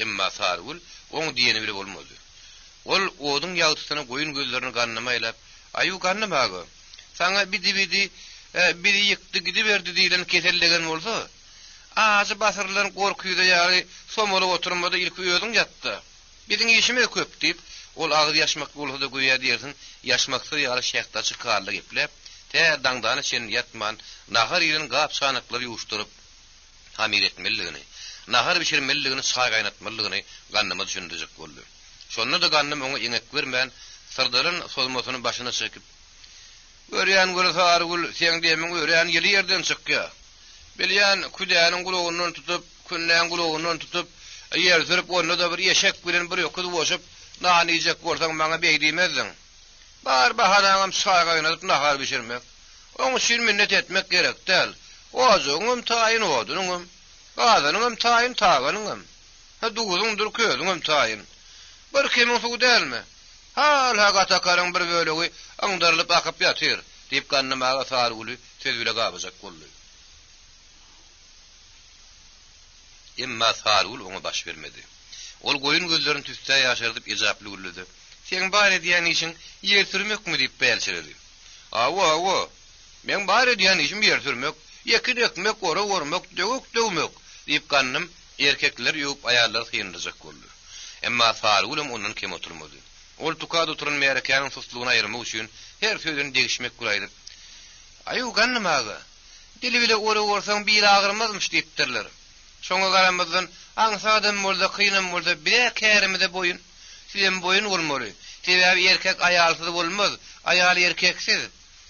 Emma Sarul oň diýeni bile bolmady. Ol oduň ýagtysyny goýun gözlerini gannyma aýlap, "Aýu gannymagy. Saňa biri ýykdy gidiberdi" diýilen kesellegen bolsa, azy basyrlaryň gorkuýda ýaly somolup oturmady ilk özüň ýatdy. Biziň işimiz köp diýip, ol agyr ýaşmak bolsa da goýa diýersiň, ýaşmakda ýaly şähta çykarly geplep, te daňdany çen ýatman, nahar ýerin gap sanaklary ýuşduryp hamir etmeligini, nahar bişirmeligini çay gaýnatmalygyny gannyma düşündirjek boldy. Şonda da gannym oňa iňek bermän, sırdaryň solmasyny başyna çekip, "Görýän görse Argul, sen diýmeň görýän ýeli ýerden çykýa. Bilýän küdäniň gulagyny tutup, künnäň gulagyny tutup, ýer sürüp onda da bir ýeşek bilen bir ýokuz boşup, nahany ýejek bolsaň maňa beýdiýmezdiň. Bar bahanaňam çay gaýnatyp nahar bişirmek. Oň üçin minnet etmek gerek däl. Ojuňym taýyn oduňym, gazanyňym taýyn taganyňym. Ha duýuňdyr közüňym taýyn. Bir kemiň suw dälmi? Hal hagata karın bir bölegi aňdarylyp akyp ýatyr" diýip gannymaga Sarguly söz bile gabajak boldy. Emma Sargul oňa baş bermedi. Ol goýun gözlerini tüstä ýaşardyp ijaply güldi. "Sen bar edýän işiň ýer sürmekmi?" diýip bälçiledi. "Awa, men bar edýän işim ýer sürmek, ýeki ekmek ora wormak, döwmek" diýip gannym erkekler ýup aýallar hyýndyrjak boldy. Emma Sargul onuň kim oturmady. Ol tukada oturan merekanyň suslugyna aýyrmak üçin her sözüni degişmek guraýdyp, "Aýu gannymaga, dili bile ora worsaň bir agyrmazmyş" diýipdirler. Şoňa garamazdan aňsadym bolsa, kynam bolsa, bir kärimide boyun, sizem boyun bolmaly. Sebäbi erkek aýalsyz bolmaz, aýal erkeksiz.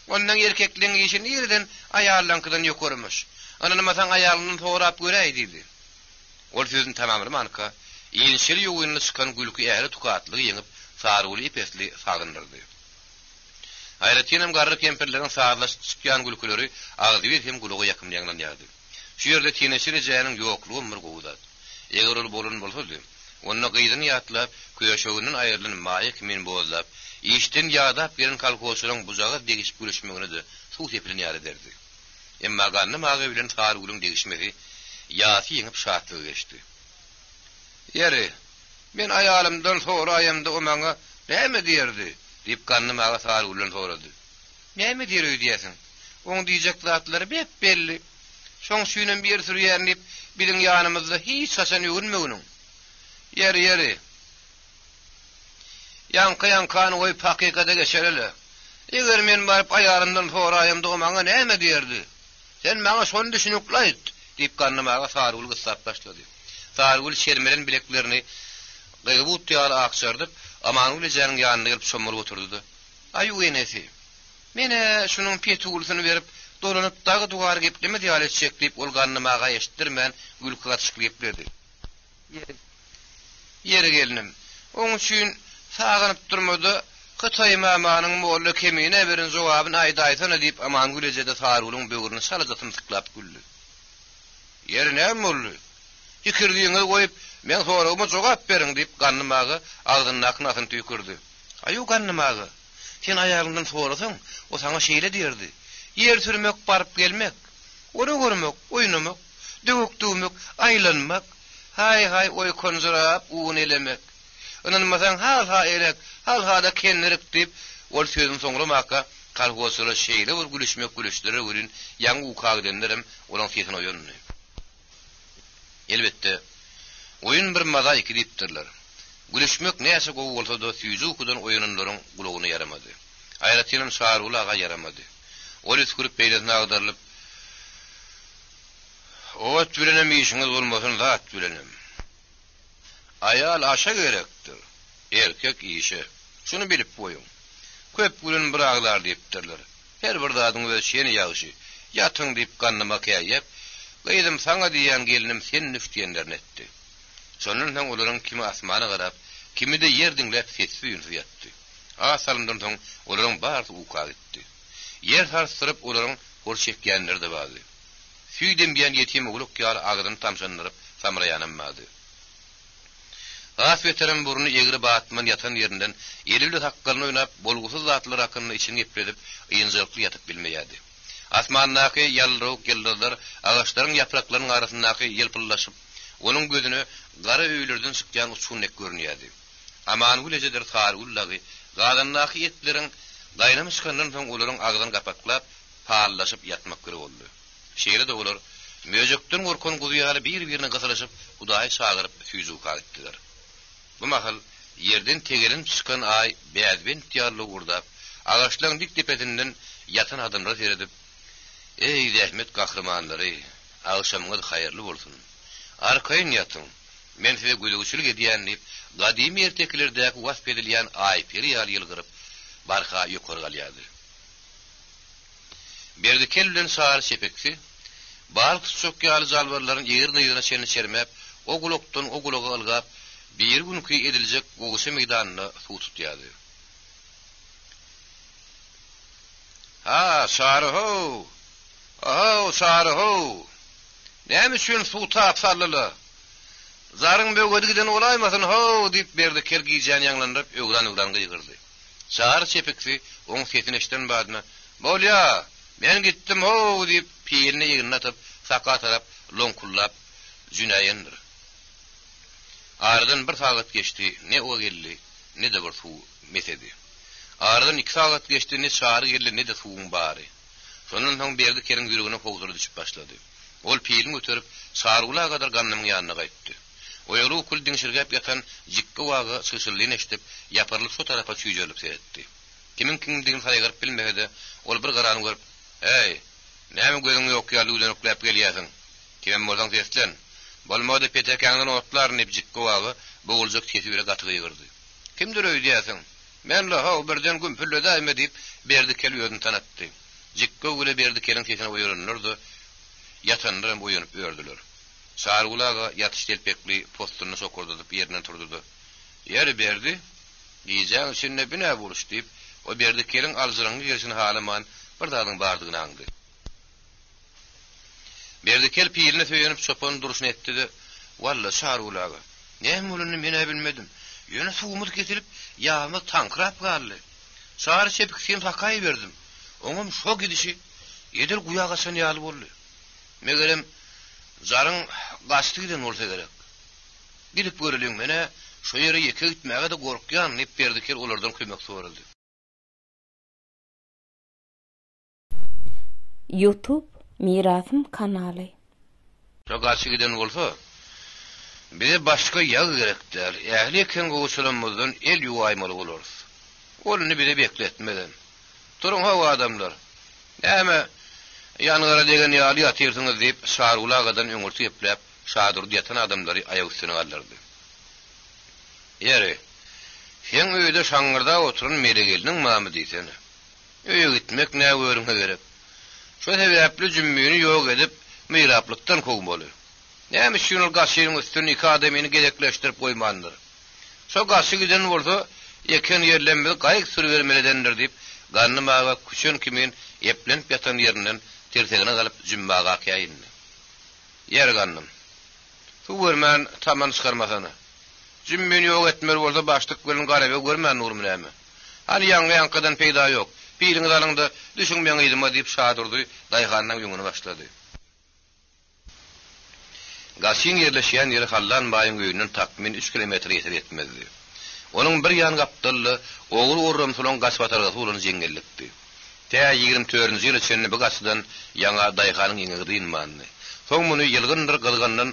Ondan erkekliň işini ýerden aýallankydan ýokarmyş. Anany masaň aýalyny sorap göräý diýdi. Ol sözüni tamamlady manka. Ýenşil ýogyny çykan gülki äri tukatlygy ýeňip Sarguly ipesli sagындyrdy. Aýratynam garry kemperleriň saglaşyp çykýan gülküleri agdy hem gulagy ýakynlanýardy. Şu ýerde tenesini jäniň ýoklugy bir gowdat. Eger ol bolun bolsady, onu gyýdyn ýatlap, köýeşeginiň aýrylyny maýyk men bozlap, işden ýadap gelen kalkosynyň bujagy degişip gülüşmegini de suw teplen ýar ederdi. Emma gannym agy bilen Sargulyň degişmegi ýasy ýeňip şatlygy geçdi. "Ýere, men aýalymdan sonra aýamda o maňa näme diýerdi?" diýip gannym agy Sargulyň sorady. "Näme diýer diýersiň? Oň diýjek zatlary bep belli. Şoň şüýnen bir sürýän diýip biziň ýanymyzda hiç haçan ýögünmeginiň. Ýere. Ýanky-ýankany goýup hakykata geçereli. Eger men baryp aýalymdan sonra aýamda o maňa näme diýerdi? Sen maňa şonu düşünüp aýt" diýip gannym agy Sarguly gysap başlady. Sargul şermelen bileklerini gıybut ýaly akçardyp, Amanuly janyň ýanyna gelip şomurup oturdy. "Aýu enesi, mene şunuň petugulsyny berip, dolanyp dagy dugar gepleme diýip çekdip, ol gannymaga eşitdirmän gülkü atşyk berdi. "Ýere gelinim, oň üçin saganyp durmady, Kytaý mamanyň molla kemine berin jogabyny aýdaýsana" diýip Amanuly jeda Sargulyň böwrüni salajatyny tıklap güldü. "Ýere näme boldy? Ikirdiňe goýup Men soragyma jogap beriň diýip gannamagy agdynyň naknasyny tükürdi. Aýu gannamagy. Sen aýalyndan sorasaň, o sana şeýle diýerdi. Ýer sürmek, baryp gelmek, onu görmek, oýnamak, döwükdümek, aýlanmak, hay oý konjurap, ugun elemek. Ondan hal elek, hal-hada kendirik diýip, ol sözüň soňramakka kalgosura şeýle bir gülüşmek gülüşleri görün, ýaňy ukagydenlerim olaň sesini oýandy. Elbetde, oyun bir maza iki diýipdirler. Gülüşmek näse gowy bolsa da süýjü okudan oýananlaryň gulagyna yaramady. Aýratynyn şaarulaga yaramady. Ol üskürüp beýlerini agdarylyp, "Owat bilenem işiňiz bolmasyn zat bilenem. Aýal aşa gerekdir. Erkek işi. Şunu bilip goýun. Köp bilen bir aglar diýipdirler. Her bir zadyň öz şeni ýagyşy. Ýatyň diýip gannamak ýaýap, "Gaýdym saňa diýen gelinim sen nüftiýenlerini etdi." Şonundan olaryň kimi asmana garap, kimi de ýer diňlep sesli ýatdy. Asalyndan soň olaryň bardy uka gitdi. Ýer sarstyryp olaryň gorşekýänleri de bardy. Süýdem bilen ýetim uluk ýar agyryn tamşandyryp samraýanmady. Afeterim burnu egri batman yatan ýerinden elivli hakkalyny oýnap bolgusyz zatlar hakkynda içini gepledip ýynjyrykly ýatyp bilmeýärdi. Asmandaky ýalryk ýyldızlar agaçlaryň ýapraklarynyň arasyndaky ýylpyllaşyp, onun gözüne gara öýlerden çykýan uçunek görünýärdi. Aman gülejeder taryullagy, gadandaky ýetleriň daýnamy çykandan soň olaryň agdan gapaklap, paýallaşyp ýatmak gerek boldy. Şeýle de olar möjekden gorkan guýary bir-birine gysylaşyp, Hudaý çagyryp süýjü kagitdiler. Bu mahal yerden tegelin çykan ay bäzbin tiyarlı gurdap, agaçlaryň dik tepesinden yatan adamlar seredip, "Ey zähmet gahrmanlary, agşamyňyz haýyrly bolsun. Arkaýyn ýatyň. Men size gülüçülük edýän" diýip, gadim erteklerdäki wasp edilýän ay periyal ýylgyryp, barha ýokary galýardy. Berdikel bilen şahar şepeksi, bark çok ýaly jalbarlaryň ýerine çeni çermep, o gulokdan o guloga algap, bir günkü edilecek goğuşu meydanyna suw tutýardy. "Ha, şahar-ho! Oh, şahar-ho! Näme üçin suw tap sallyly? Zaryň böwgedigiden olaýmasyn ho" diýip berdi kergiýän ýanglandyryp öwran gyýgyrdy. Şahar şepeksi oň sesini eşden badyna, "Bolýa, men gitdim ho" diýip piýerini ýygyna atyp, saka tarap lonkullap jünäýendir. Aradan bir saat geçti, ne o geldi, ne de bir suw mesedi. Aradan 2 saat geçti, ne şahar geldi, ne de suwun bary. Şondan soň berdi kerin ýürегine howzura düşüp başlady. Ol piýelini götürüp, şaharula kadar gannymyň ýanyna gaýtdy. O ýöre kul diňşirgäp ýatan jikki wagy çyşylyny eşitip, ýaparlyk şu tarafa çüýjelip seretdi. Kimdigini saýgyryp bilmegede, ol bir garany görüp, "Hey, näme gözüň ýok ýaly udan okläp gelýärsiň? Kim bolsaň seslen." Bolmady petekäňden otlar nepjikki wagy boguljak sesire gatygy. "Kimdir öýdýäsiň?" "Men la haw birden gümpülledi" diýip berdi kel ýöňünü tanatdy. Jikki gule berdi kelin sesine oýuranlardy. Ýatanlar oýunyp ördüler. Şaharulaga ýatyş telpekli postuny sokurdyp ýerinden turdy. "Ýeri berdi, diýjäň üçin bine buruş" diýip, o berdi kelin alжyraňy ýerşini halaman bir dadyň bardygyny aňdy. Berdikel piýeline söýenip çopon duruşny etdi. "Walla şaharulaga, näme bolany men bilmedim. Ýöne suwumyz getirip, ýağmy tankrap galdy. Şahar şepiksin sakaý berdim. Oňam şo gidişi eder guýaga sanýaly boldy. Megerem zaryň gaçdygydan bolsa gerek. Gidip göreliň mene, şo ýere ýeke gitmäge de gorkýan" diýip berdikel olardan kömek sorady. YouTube Mirasym kanaly. Şo gaçdygydan bolsa, bize başka ýag gerekdir. Ähli eken goşulamyzdan el ýuwaýmaly bolarys. Oluny bize bekletmeden. Turun hawa adamlar. Näme ýanyra degen ýaly ýatyrsyňyz diýip şaharulagadan öňürti ýepläp, şadur diýeten adamlary aýak üstüne galdyrdy. "Ýere, sen öýde şaňyrda oturan meregeliniň mamy diýsen. Öýe gitmek näme görüňe gerek? Şo sebäpli jümmüni ýok edip, miraplykdan kowmaly. Näme şunu gaşyryň üstüne iki adamyny gerekleşdirip goýmandyr. Şo gaşygydan bolsa, eken ýerlenme gaýyk sürbermelidendir" diýip, gannymyga küçün kimin eplenip ýatan ýerinden tertegine galyp jümmaga käýindi. "Ýer gannym. Su görmän taman çıkarmasana. Jümmeni ýok etmer bolsa başlyk bilen garaby görmän nurmy näme. Hani ýangy-ýankydan peýda ýok. Piliňiz alňda düşünmeň ýydyma diýip şadurdy, daýhanyň ýüňüni başlady. Gaşyň ýerleşýän ýeri Hallan baýyň öýünden takmin 3 kilometr ýeter etmezdi. Onuň bir ýan gapdylly, oğul orram sulan gaç batarga sulan jeňellikdi. Tä 24-nji ýyl içinde bu gaçdan ýaňa daýhanyň ýeňi dynmandy. Soň muny ýylgyndyr gylgyndan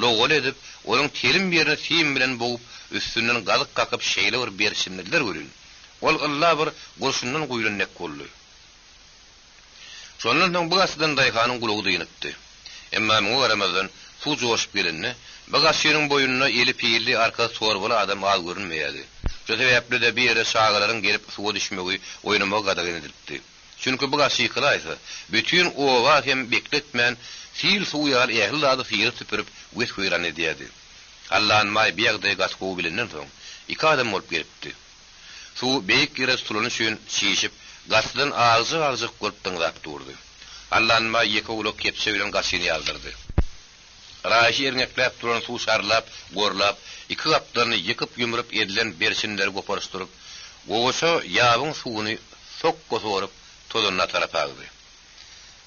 logol edip, onuň terim ýerine film bilen bogup, üstünden galyk kakyp şeýle bir berişimler görün. Ol Allah bir gurşundan guýlanmak boldy. Şondan bu gaçdan daýhanyň gulagy dynykdy. Emma muňa Ramazan su joşup gelende, bu gaçynyň boýununa eli peýilli arka sorbaly adam az görünmeýärdi. Şu sebäple de bir ýere şagalaryň gelip suwa düşmegi oýnama gadagan edildi. Çünki bu gaçy yıkılaysa, bütün owa hem bekletmän fil suýar ähli fiýir tüpürüp wet koýran edýärdi. Allah'ın may biýagda gaç gowy bilenden soň, iki adam bolup gelipdi. Su beýik ýere sulany şüň şişip, gaçdan ağzy görüp dıňlap durdy. Allah'ın may ýeki ulak kepse bilen gaçyny ýaldyrdy. Raşy ýerňekläp duran suw şarlap, gorlap, iki gapdaryny ýykyp ýumrup edilen bersinleri goparşdyryp, gowaşa ýabyň suwuny sokko sorup tozuna tarap agdy.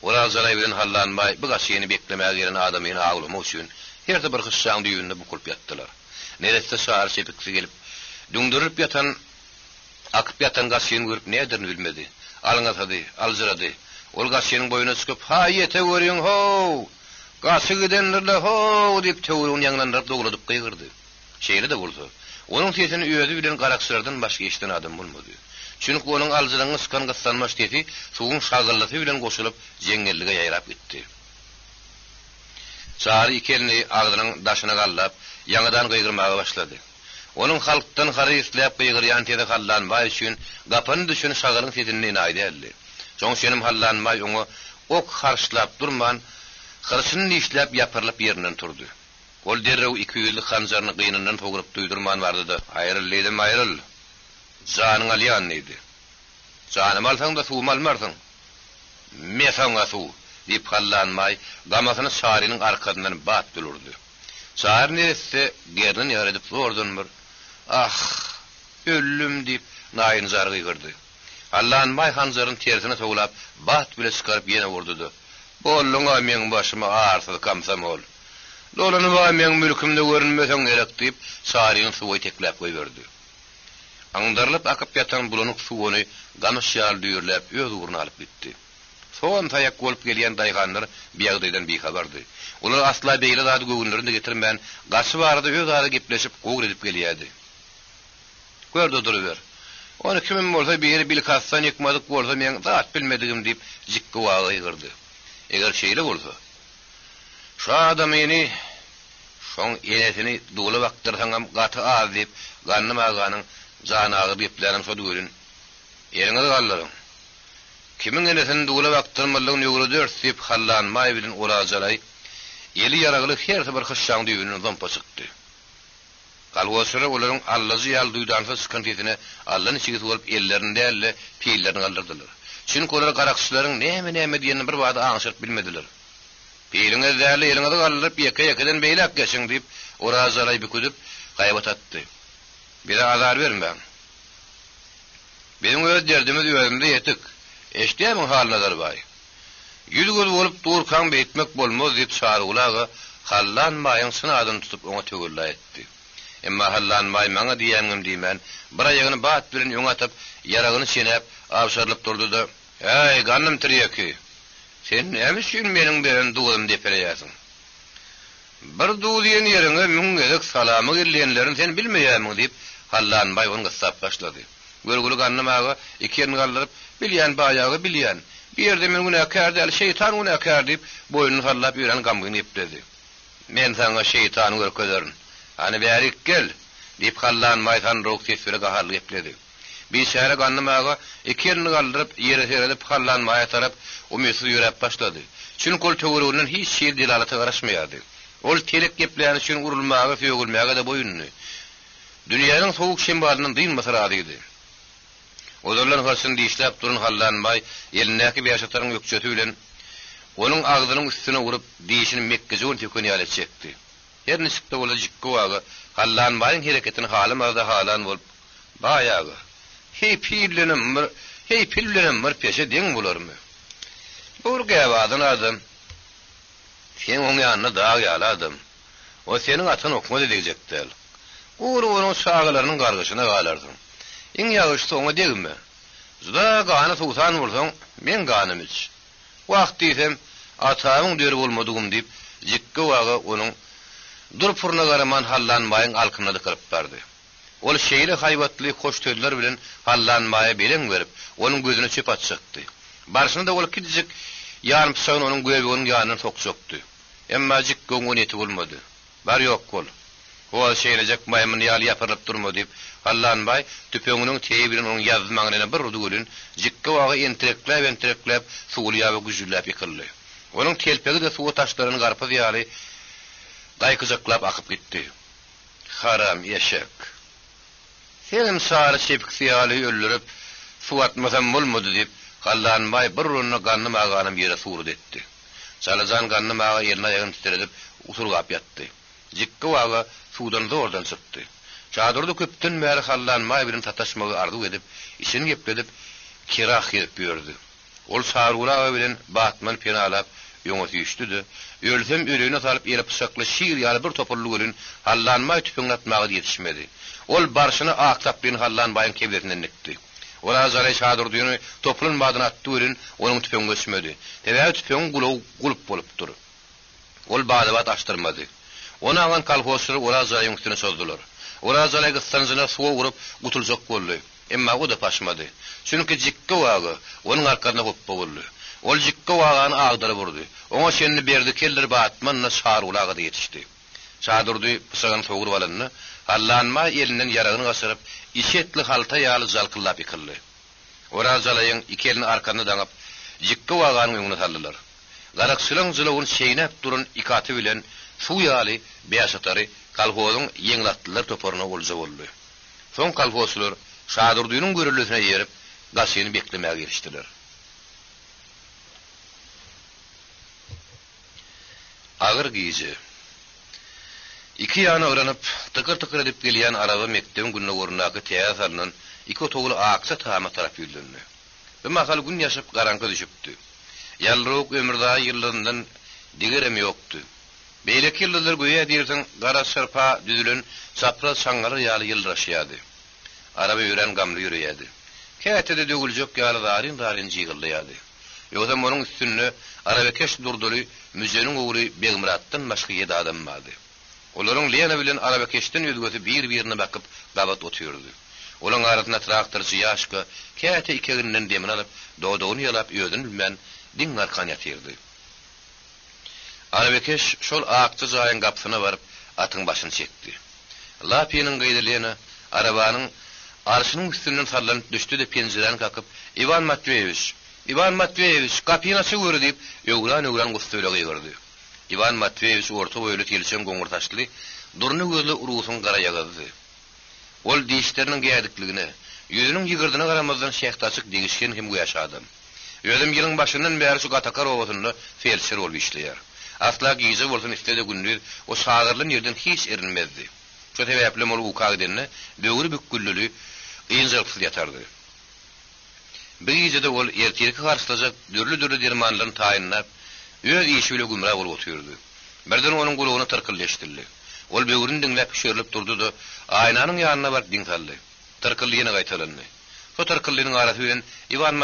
Olar zalay bilen hallanmay bu gaçyny beklemäge gelen adamyny aglamak üçin herde bir hyşşaň düýünde bukulyp ýatdylar. Nerede şahar sepikli gelip düňdürüp ýatan, akyp ýatan gaçyny görüp näderini bilmedi. Alyňaty, aljyrady. Ol gaçynyň boýuna çykyp, "Ha ýete görýän ho! Gaçy gidenlerle ho!" diýip töwrüň ýaňlandyryp dogladyp gygyrdy. Şeýle de bolsa, onuň sesini öýüdi bilen garaksyrdan başga eşiten adam bolmady. Çünki onuň alжyryny sıkan gaslanmaş teti suwun şagyllygy bilen goşulyp jeňellige ýaýrap gitdi. Çary ikelini agdynyň daşyna gallap, ýangydan gygyrmaga başlady. Onuň halkdan haryslap gygyrýan tedi hallanmay üçin gapany düşün şagylyň setini näýdi. Joň şenim hallanmay oňa ok harşlap durman, hırsyny işläp ýapyrlyp ýerinden turdy. Ol derrew iki ýylly hanjaryny gynyndan togurup duýdurman bardy. "Aýryl ledim, aýryl. Janyň alýan neydi? Janymy alsaň da suwmy almarsyň. Me saňa suw" diýip hallanmay gamasyny şarynyň arkasyndan bat dölürdi. Şary neresi gerden ýaryp sordunmur. "Ah, öllüm" diýip naýyn zargy gyrdy. Hallanmay hanjaryny tersine soglap bat bile çykaryp ýene wurdudy. "Bolluňa meň başyma arsyz kamsamol. Dolany wa meň mülkümde görünmeseň gerek" diýip şaryny suwa teklap goýberdi. Aňdarlyp akyp ýatan bulanyk suwuny gamışýal düýürläp öz ugruna alyp gitdi. Soň taýak bolup gelýän daýganlar biýagdaýdan bihabardy. Olar asla beýle zady göwünlerinde getirmän, gaçy barada öz ara gepleşip gowur edip gelýärdi. "Gördi duruber. Onu kimim bolsa biri bil kassan ýekmadyk bolsa men zat bilmedigim" diýip jikki waga ýygyrdy. Eger şeýle bolsa, şu adamyny şoň enesini dugly wagtyrsaňam gaty az diýip gannymaganyň janagy geplerim şo dürün. Ýeriňe gallaryň. Kimin enesini dugly wagtyrmalygyny ýögüreder diýip hallanmay bilen orajalay. Eli ýaragyly her bir hyşşaň düýünüň zampa çykdy. Galwasyra olaryň allazy ýal duýdansa sıkıntysyny Allah'ın içigi bolup ellerinde elle peýillerini galdyrdylar. Çünki olar garakçylaryň näme diýenini bir wada aňşyryp bilmediler. Peýiliňe däli eliňe galdyryp ýeke-ýekeden beýlek geçiň diýip orajalay büküdüp gaýbat atdy. Bir azar bermeň. Benim öz derdimiz ýöňümde ýetik. Eşdiýämiň halnazar baý. Ýüzgül bolup durkan beýtmek bolmaz diýip şarulaga hallanmaýyň synadyny tutup oňa tögüllä etdi. Emma hallanmaý maňa diýäňim diýmän, bir aýagyny bat bilen ýoňa atyp, ýaragyny çenäp, awşarlyp durdy-da, "Hey, gannym tirýeki. Sen näme üçin meniň beren duwum diýip berýärsiň? Bir duw diýen ýeriňe müň gerek salamy gelýänlerini sen bilmeýärmiň" diýip hallanmaý oňa sap başlady. Görgülü gannamaga ikini galdyryp, "Bilýän baýagy bilýän. Bir ýerde men günäkär däl, şeytan günäkär" diýip boýnuny hallap ýören gamgyny ýepdi. "Men saňa şeytan görkezeriň. Hani bärik gel" diýip hallanmaý tan rok tesbire gaharly ýepdi. Bir şäherä gannamaga ikini galdyryp ýere seredip hallanmaý tarap o mesut ýörep başlady. Çünki ol töwründen hiç şeýle dilalaty garaşmaýardy. Ol telek geplerini üçin urulmaga, söýgülmäge de boýunly. Dünýäniň sowuk şembalynyň dynmasy radydy. Olarlar harsyn diýişläp durun hallanmay, elindäki beýaşatlaryň ýokçaty bilen onuň agdynyň üstüne urup diýişini mekkejon tökeni ýaly çekdi. Her nisipde bola jikki waga hallanmaýyn hereketini halamazda halan bolup baýagy hey pillenim peşe deň bolarmy? Bu gawadan adam sen oň ýanyna dag ýaladym. O seniň atyň okmady degijekdir. Onun sağlarynyň gargyşyna galardyň. Iň ýagyş soňa degme. Zuda gany tutan bolsaň men ganym iç. Wagt diýsem atagyň döri bolmadygym diýip jikki waga onuň durpurna garaman hallanmaýyn alkyna dykyryp bardy. Ol şeýle haýwatly hoş töýler bilen hallanmaýa belen berip onuň gözüne çöp atjakdy. Barşynda ol kidijek ýarym saň onuň göýe onuň ýanyna tokjokdy. Emma jikki onuň eti bolmady. Bar ýok bol. O şeýlejek maýmyny ýaly ýaparyp durma diýip hallanmaý tüpeňiniň teýbirini onuň ýazmagyna bir rudugulyn jikki waga entereklep suwly ýaby güýjülläp ýykyldy. Onuň telpegi de suwa taşlaryny garpy ýaly gaýkyjaklap akyp gitdi. Haram ýeşek. Selim sary sepik ýaly öldürüp suwatmasam bolmady diýip hallanmaý bir runy ganymy aganym ýere suwrud etdi. Çalazan ganymy aga ýerine ýagyn titredip usurgap ýatdy. Jikki waga suwdan zordan çykdy. Çadyrdy köpden bäri hallanmaý bilen tataşmagy arzu edip, işini gepledip kirah ýerip ýördi. Ol sargura bilen batman penalap ýoňa düşdü. Ölsem ýüregine salyp ýere pysakly şiir ýaly bir topurly görün hallanmaý tüpüň atmagy ýetişmedi. Ol barşyny aktap bilen hallanmaýyn keberinden nikdi. Ola zalay çadyrdyny topulmadan atdy görün onuň tüpüňe ösmedi. Täze tüpüň gulup bolup dur. Ol badabat açdyrmady. Ona agan kalhosları ola zalay üstüne sozdular. Ola zalay gıstanjyna suwa urup gutuljak boldy. Emma o da paşmady. Çünki jikki waga onuň arkasyna hoppa boldy. Ol jikki wagany agdyryp urdy. Oňa şenni berdi keldir batmanna şarulaga da ýetişdi. Çadyrdy pysagan sogur balanyny hallanma elinden yaragyny gasyryp işetli halta ýaly zalkyllap ýykyldy. Ola zalaýyň iki elini arkasyna daňyp jikki waganyň öňüne saldylar. Garaksylyň zylawyn şeýnep durun ikaty bilen şu ýaly beýasatary kalhozyň ýeňlatdylar toparyna bolja boldy. Soň kalhoslar şadyrdynyň görülesine ýerip gasyny beklemäge girişdiler. Agyr giýje. İki ýana örenip tıkır edip gelýän araba mekdebin günne gorundaky teýasalynyň iki otogly aksa tama tarap ýürlendi. Bu masal gün ýaşap garanka düşüpdi. Ýalryk ömürde ýyllaryndan digerem ýokdy. Beýleki ýyllar goýa diýersiň gara sırpa düzülen çapra saňgary ýaly ýylraşýady. Araba ýüren gamly ýürýärdi. Kätede dögüljek ýaly darin jygylýardy. Ýogsa onuň üstünde arabekeş durduly müzenin ogly Begmuratdan başga ýet adam bardy. Olaryň Lena bilen arabekeşden ýüzgösi bir-birine bakyp gabat otyrdy. Olaň arasyna traktorçy ýaşka käte ikigininden demir alyp doduny ýalap ýödün bilmän diň arkan ýatyrdy. Arabekeş şol akçy jaýyň gapsyna baryp atyň başyny çekdi. Lapynyň gaýdylýany arabanyň arşynyň üstünden sallanyp düşdi de penjereni kakyp Ivan Matveyevich kapyny açyp diýip ýöwran gustulagy ýördi. Ivan Matveyevich orta boýly telçen goňur taşly, durny gözli urusyň gara ýagazy. Ol diýişleriniň gädikligine, ýüzüniň ýigirdiňe garamazdan şeýhtaçyk degişken hem goýaşady. Ýöldüm ýylyň başyndan bäri şu gatakar owasynda felçer bolup işleýär. Asla giýje bolsun istede gündür o şagyrly ýerden hiç erinmezdi. Şu sebäple ol ukagdenne böwür bükgüllüli ýynjylyksy ýatardy. Bir gecede ol ertirki karşılayacak dürlü dermanların tayinlap, öz işi bile gümrah olup oturdu. Birden onun kuluğunu tırkılleştirdi. Ol böğürün dinlep şörülüp durdu da, aynanın yanına bak din saldı. Tırkıllı yine gaytalandı. O tırkıllının arası bilen, Ivan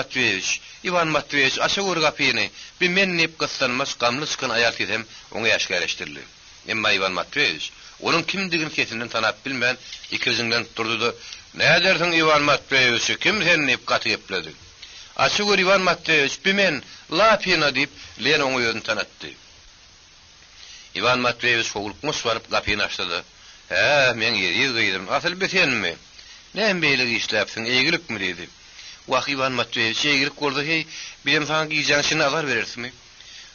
Matveyevich, aşağı uğur kapıyını, bir mennip kıslanmaz, gamlı sıkın ayalt etsem, onu yaşkayleştirdi. Emma Ivan Matveyevich, onun kimdigin kesinden tanap bilmeyen, ikizinden durdu da, ne edersin Ivan Matveyevich'i, kim sennip katı yepledi? Aşıgur Ivan Matveyevich, bimen, lapyna deyip, Lena onu yönü tanattı. Ivan Matveyevich soğulukmuş varıp kapıyını açtı. Men yeri gıydım, asıl besen mi? Näme beýle işläpsiň, eýgilik mi dedi. Waq Ivan Matveyevich eýgilik bolsa hey, bilen saň giýjansyny azar berersiňmi?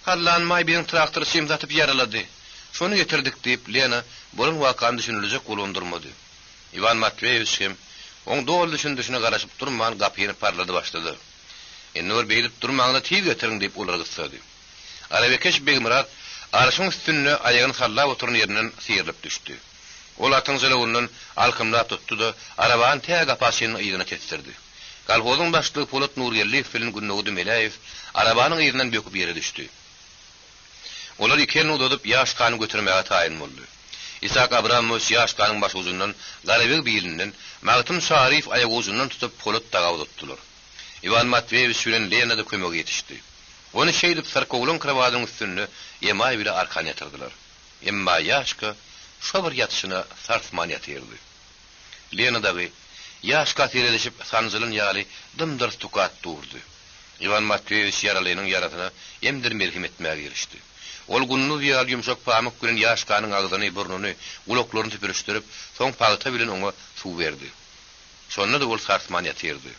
Hallanmaý bilen traktor simzatyp ýaralady. Şonu getirdik diýip Lena bolun wakany düşünüljek bolundurmady. Ivan Matveyevich hem oň dol düşündüşine garaşyp durman gapyny parlady başlady. Enur beýlip durmagyna tiýip getiriň diýip olar gysady. Arabekeş Begmurat Arşyň üstünde aýagyny sallap oturan ýerinden sıyrylyp düşdi. Ol atyň zelewunden alkymlap tutdy da arabany täze gapasynyň ýygyna kestirdi. Galhozyň başlygy Polat Nurgelliýew bilen Günnäwdi Melaýew arabanyň ýerinden böküp ýere düşdi. Olar ikeni udadyp ýaşkany götürmäge taýin boldy. İshak Abramows ýaşkanyň baş uzundan Garabeg biýilinden Magtym Şarif aýag uzundan tutup Polat daga uzatdylar. Ivan Matveýewiç bilen Lena da kömege ýetişdi. Onu şeýdip sarkowlun krawadyň üstünde ýemaý bile arkany ýatyrdylar. Emma ýaşka şo bir ýatyşyna sarsman ýatyrdy. Lena dagy ýaşka teredeşip sanjylyň ýaly dymdyr tukat durdy. Ivan Matveýewiç ýaralynyň ýaratyna emdir merhem etmäge girişdi. Ol günni ýaly ýumşak pamyk bilen ýaşkanyň agzyny, burnuny, gulaklaryny tüpürüşdirip, soň pagta bilen oňa suw berdi. Şonda da ol sarsman ýatyrdy.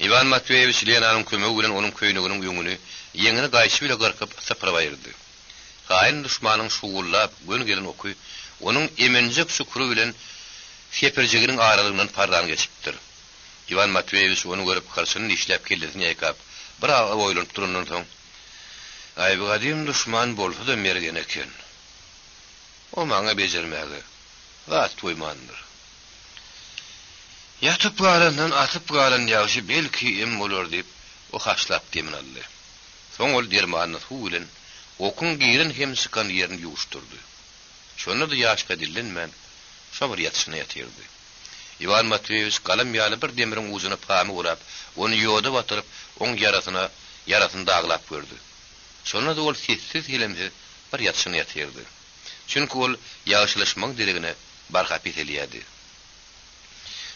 Ivan Matveýewiç Lenanyň kömegi bilen onuň köýneginiň ýüňüni ýeňine gaýşy bile gyrkyp sypyryp aýyrdy. Gaýyn düşmanyň şugullap gün gelen okuy, onuň emenjek şükürü bilen sepirjiginiň aralygynyň pardan geçipdir. Ivan Matveýewiç onu görüp garşyny işläp keldiňi ýekap, bir oýlanyp durandan soň "Aýby gadim düşman bolsa da mergen eken. O maňa bejermäge wagt toýmandyr. Yatıp galandan atyp galan ýagşy belki em bolar" diýip o haşlap demin aldy. Soň ol dermanyny suw bilen okun girin hem sıkan ýerini ýuwuşdurdy. Şonu da ýaşka dillenmän şo bir ýatyşyna ýatyrdy. Ivan Matveýewiç galam ýaly bir demirin uzyna pamy urap, onu ýoda batyryp, oň ýarasyny daglap gördi. Şonu da ol sessiz hilemsiz bir ýatyşyna ýatyrdy. Çünki ol ýaşlaşmaň diregine barhap etelýärdi.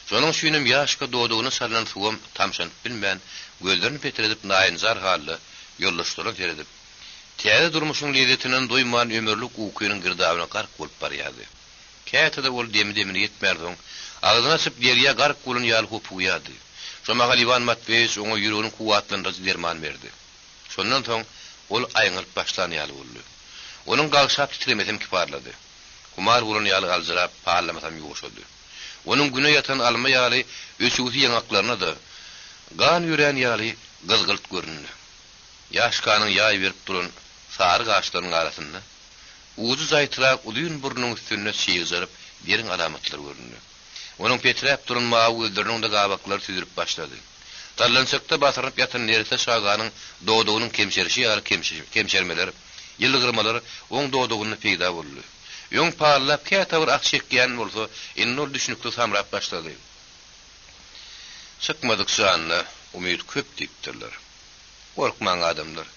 Şonuň şüýnem ýaşka doğduğunu salan suwam tamşanyp bilmän, gözlerini peteredip naýynjar hally ýollaşdyra teredip, täze durmuşyň lezzetinden doýman ömürlük ukynyň girdawyna gark bolup barýardy. Käte de ol demini ýetmärdiň, agzyna syp derýä gark bolun ýaly hopuyady. Şomaga Ivan Matveýewiç oňa ýüreginiň kuwatlandyryjy derman berdi. Şondan soň ol aýňyp başlany ýaly boldy. Onuň galşap titremesem kiparlady. Kumar bolun ýaly galzyrap parlamasam ýuwuşdy. Onuň güne ýatan alma ýaly ösüwsi ýaňaklaryna da gan ýüren ýaly gızgılt görünýär. Ýaşkanyň ýaý berip duran sary gaçlarynyň arasynda uzy zaýtyrak ulyň burnunyň üstüne şeýizarıp derin alamatlar görünýär. Onuň petrep duran mawy gözleriniň de gabaklary süzülip başlady. Tallansakda basyryp ýatan nerse şaganyň doğduğunyň kemşerişi ýaly kemşermeler, ýylgyrmalary oň doğduğuny peýda boldy. Ýöň parlap käte bir ak çekýän bolsa, ennol düşünükli samrap başlady. Çykmadyk şanla umyt köp diýipdirler. Korkmaň adamlar.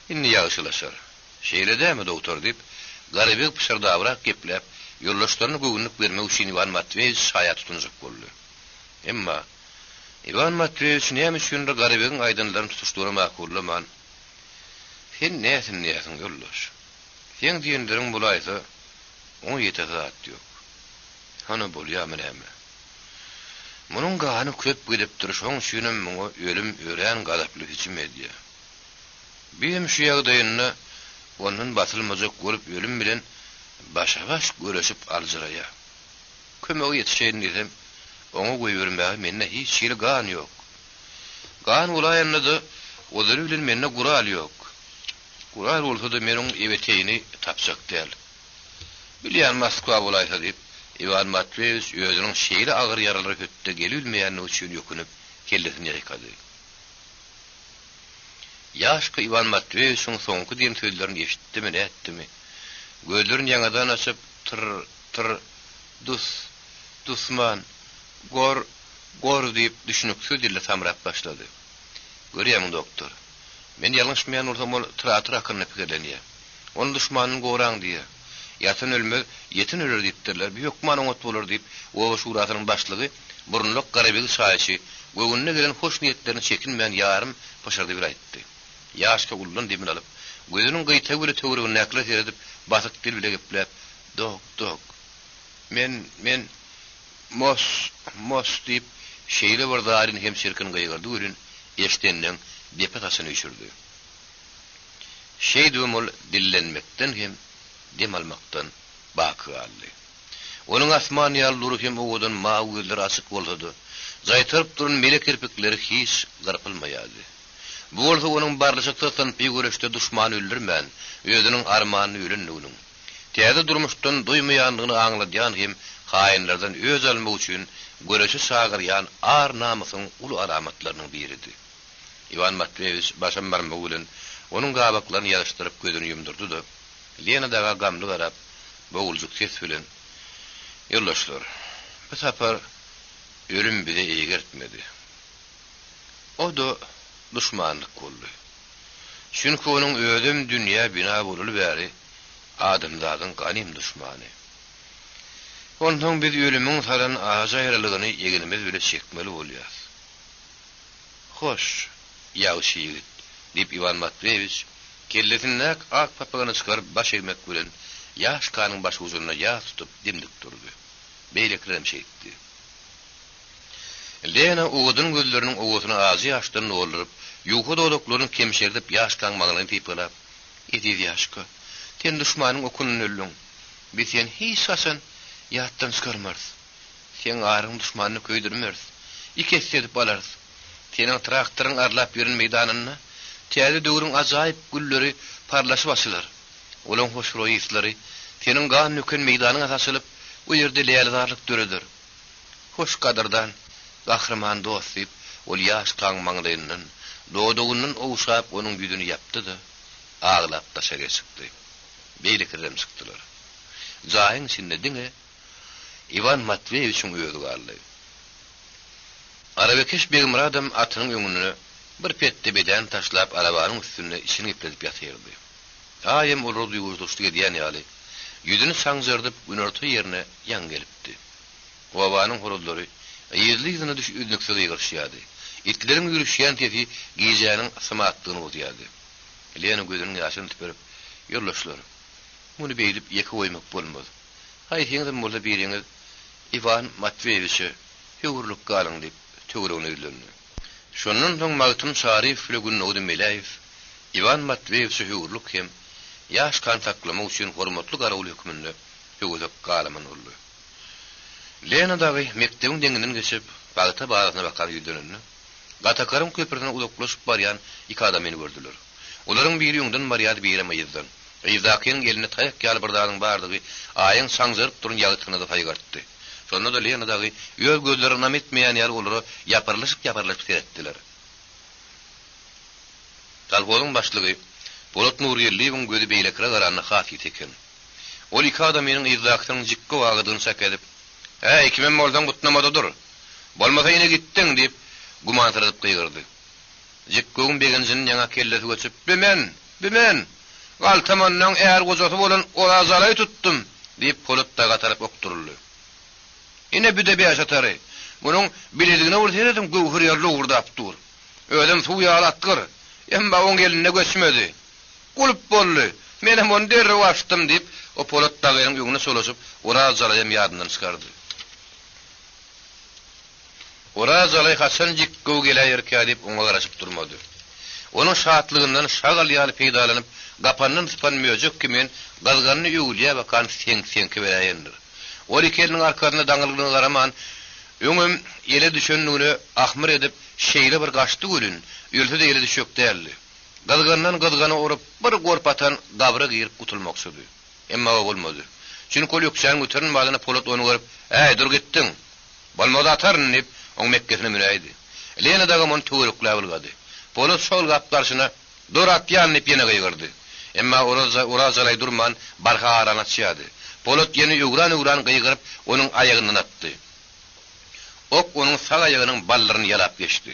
Inni ýaşylaşar. Şeýledämi doktor diýip, Garabeg pişirdabrak gepläp, ýollaşlaryny göwnüp bermek üçin Ivan Matveýewiç şaýat tutunjak boldy. Emma Ivan Matveýewiç näme üçin Garabegyň aýdynlaryny tutuşdyra makullaman? Sen näsin ýollaş? Sen diýenleriň bulaýsa, on ýetezat ýok. Hana bolýarmy näme? Munuň gany köp gidip durşoň şünem muňa ölüm ören galaply hiçim edýär. Benim şu ýagdaýyny onun basylmajak görüp ölüm bilen başa-baş göreşip aljyraya. Kömegi ýetişen desem, oňa goýbermäge menne hiç şeýle gan ýok. Gan bolaýanda da odur bilen menne gural ýok. Gural bolsa da meniň eweteýini tapjak däl. Bilýän Moskwa bolaýsa diýip, Ivan Matveýewiç özüniň şeýle agyr ýaralary hötde gelilmeýän üçin ýökünüp keldiňi ýekady. Ýaşky Ivan Matveýewiçiň soňky diýen sözlerini eşitdimi, näetdimi? Gözlerini ýaňadan açyp tır dusman gor diýip düşünüksiz dille samrap başlady. Görýärmi doktor? Men ýalňyşmaýan bolsam ol teatr hakyna pikirlenýär. Onu düşmanyň goraň diýär. Ýatan ölmez, ýetin öler diýipdirler. Büýükman oňat bolar diýip, owa şuratynyň başlygy Burunluk Garabeg şaýaşy göwnüne gelen hoş niýetlerini çekinmeýän ýarym paşardy bir aýtdy. Ýaşka ullan demin alyp, gözüniň gyýta göre töweregini näklet edip, basyk dil bile gepläp, "Dok. Men mos diýip şeýle bir daryny hem şirkin gaýgardy görün, eşdenden depetasyny üşürdi. Şeýdüm ol dillenmekden hem dem almakdan baky aldy. Onuň asman ýalyry hem owadan mawy gözleri açyk boldy. Zaýtyryp duran melek kirpikleri hiç garpylmaýady. Bu bolsa onun barlyşykdan bir görüşde düşman öldürmän, özüniň armanyny ölenliginiň. Täze durmuşdan duýmaýanlygyny aňladýan hem haýynlardan öz almak üçin görüşi sagyrýan ar namysyň ulu alamatlarynyň biridir. Ivan Matveyevich başam barmagy bilen onuň gabaklaryny ýaşdyryp gözüni ýumdurdy-da, Lena daga gamly garap, bowuljuk ses bilen ýollaşdylar. Bu sapar ölüm bize eýgertmedi. O da düşmanlyk boldy. Çünki onuň ödüm dünýä bina boluly bäri adamlaryň ganym düşmany. Ondan biz ölümüň saran ajaýralygyny ýegenimiz bile çekmeli bolýar. Hoş, ýawşy ýigit, diýip Ivan Matveyevich kellesinden ak papagyny çykaryp baş egmek bilen ýaş kanyň baş uzunyna ýa tutup dimdik durdy. Beýlekrem çekdi. Lena uwudun gözleriniň owasyny azy açdyr noldurup, ýuwhy dolaklaryny kemşerdip ýaş kaň maňyny typylap, "Edi ýaşka, sen düşmanyň okunyny öldüň. Biz sen hiç hasan ýatdan çykarmaz. Sen aryň düşmanyny köýdirmez. Ikes edip alarys. Senin traktoryň arlap ýören meýdanyna täze döwrüň ajaýyp gülleri parlaşyp açylar. Olaň hoş roýyslary senin gan nöken meýdanyňa asasylyp, o ýerde leýaldarlyk döredir. Hoş kadyrdan gahryman dost diýip, ol ýaş kaň maňlaýyndan dodugynyň owşap onuň ýüzüni ýapdy-da, aglap taşa geçipdi. Beýlekrem çykdylar. Jaýyň içinde diňe Ivan Matveyevich'in öýüdi garly. Arabekeş Begimradam atynyň öňüne bir petde beden taşlap arabanyň üstüne içini ipledip ýatyrdy. Aýym ol duýguzlukdy diýen ýaly. Ýüzüni saňjyrdyp günorta ýerine ýan gelipdi. Wabanyň horulary ýezligiňe düşüp ýygyrşýady. Itleriň ýürüşýän tezi gijäniň symatdygyny uzýady. Lena gözüniň ýaşyny tüperip ýollaşdylar. Muny beýlip ýeke goýmak bolmaz. Haýsyňyz bolsa biriňiz Ivan Matveyevich'e hewurluk galyň diýip töweregine öýlendi. Şondan soň Magtym Şarif bilen Günnowdy Melaýew Ivan Matveyevich'e hewurluk hem ýaş kontaktlamak üçin hormatly garawl hökmünde hewurluk galyman boldy. Lena dagy mektebiň deňinden geçip bagta barasyna bakar ýüdünni. Gatakarym köprüden uzaklaşyp barýan iki adamy gördüler. Olaryň biri ýoňdan barýady beýlemeýizden. Ýyzakyn gelini taýak ýaly bir dagyň bardygy aýyň saňjyryp durun ýalytyna da paýgartdy. Şonda da Lena dagy ýöz gözlerini nametmeýän ýaly olary ýapyrlyşyp seretdiler. Talbolyň başlygy Polat Nurýerliýewiň gözi beýlekre garanyny hasy eken. Ol iki adamyň ýyzakynyň jikki wagydyny sakelyp, "Hey, kimen boldan gutnamadydyr? Bolmasa ýene gitdiň" diýip gumantyryp gygyrdy. Jikkiň begenjiniň ýaňa kellesi göçüp, "Bimen, galtamandan eğer gojasy bolan Orazalay tutdum" diýip Polat daga tarap okturuldy. Ine büde beýaşatary. Munyň biledigine ursaýdym gowhur ýarly ugurdap dur. Ödüm suw ýalatdyr. Emma oň geline göçmedi. Gulup boldy. Men hem onu derre waşdym diýip o Polat dagyň ýöňüne solaşyp Orazalay ýadynyň çykardy. Orazalay Hasan jikki gelýär diýip oňa garaşyp durmady. Onuň şahatlygyndan şagal ýaly peýdalanyp gapanyň sıpan möjek kimen gazganyny ýugulýa bakan seň-seňki berendir. Ol ikiniň arkasyna daňylygyny garaman, öňüm ýele düşenligini ahmyr edip şeýle bir gaçdy gülün, ýölse de ýele düşük däldi. Gazganyny urup bir gorpatan gabry gyryp gutulmaksydy. Emma o bolmady. Çünki ol ýokşan götürün balyna Polat onu görüp, "Hey, dur gitdiň. Bolmady ataryn" diýip oň mekkesine müraýdy. Lena daga mon töwerekläp boldy. Polat şol gap garşyna "Dur atýan" diýip ýene gygyrdy. Emma Orazalay durman barha arana çýady. Polat ýene ugran gıygyryp onuň aýagyny atdy. Ok onuň sag aýagynyň ballaryny ýalap geçdi.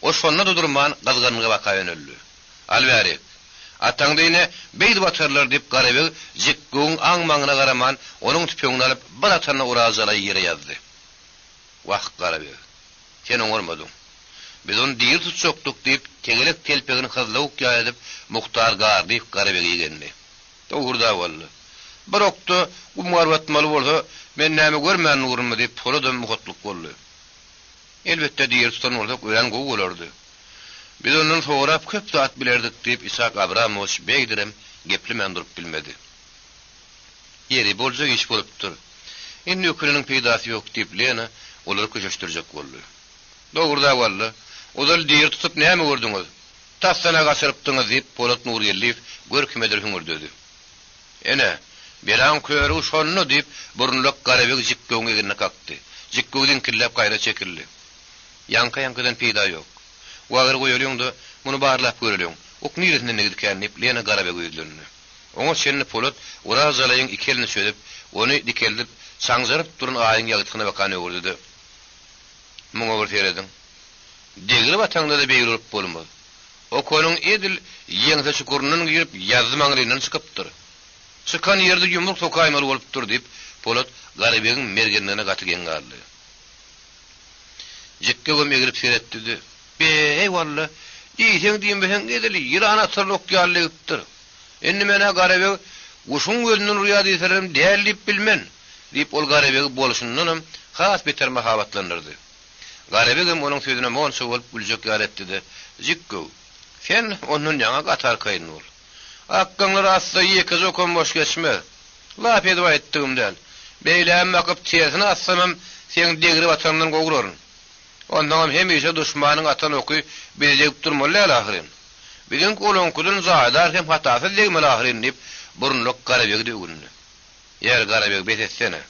O şonda da durman gazganyna bakaýan öldü. Albäri, ataňdyny beýdi batarlar diýip garabeg jikgöň aňmagyna garaman onuň tüpeňini alyp bir atana Orazalay ýere ýazdy. Waq garabeg. Sen oňurmadyň. Biz onu diýir tutjokdyk diýip tegelek telpegini hyzlawuk ýaýdyp Muhtar gar diýip garabeg ýegendi. Dogurda boldy. Bir okda umarwatmaly bolsa, men näme görmän nurmy diýip Poladam muhatlyk boldy. Elbetde diýir tutan bolsak ören gowy bolardy. Biz ondan sorap köp saat bilerdik diýip Isak Abramovich beýdirem geplemän durup bilmedi. Ýeri bolsa iş bolupdyr. Indi öküniniň peýdasy ýok diýip Lena olary köşeşdirjek boldy. Dogurda boldy. Ozal diýir tutup näme gördüňiz? Tassana gasyrypdyňyz diýip Polat Nurgelliýew görkemedir hüňürdedi. Ene, belan köýrü şonnu diýip burunluk Garabek Jikköwüň egine kakdy. Jikköwden killep gaýra çekildi. Yanka-yankadan peýda ýok. Wagyr goýulýanda muny barlap görelýär. Ok niretinden negidikän diýip Lena Garabek öýdülendi. Oňa şenli Polat uraz alaýyň iki elini söýdüp, ony dikeldip saňzaryp duran aýyň ýagtygyna bakan öwürdi. Muňa görseredin. Degri wataňda da beýle bolup bolmaz. O konuň edil ýeňse çukurundan girip ýazmaňlynyň çykypdyr. Çıkan ýerde ýumruk tokaýmaly bolup dur diýip Polat Garabegyň mergenligine gatygen garly. Jikköwe megirip seretdi. Ey walla, diýseň diýmesen edil ýyrana tyrlyk ýalypdyr. Endi mene Garabeg uşun gözünden rüýa diýserim dällip bilmen diýip ol Garabeg boluşundan has beter mahabatlandyrdy. Garabeg onuň sözüne monça bolup güljek ýaretdi. Jikköw, sen onun ýaňa gatar kaýyn bol. Akkanlar asla ýekiz okon boş geçme. Lap edip aýtdygymdan. Beýlem makyp tiýesini assamam sen degri watandan goguraryn. Ondan hemişe düşmanyň atan oky bilecek durmaly ahyryn. Bilen kolon kudun zaadar hem hatasy degmeli ahyryn diýip burunluk Garabegdi öwünni. Ýer Garabeg betetsene.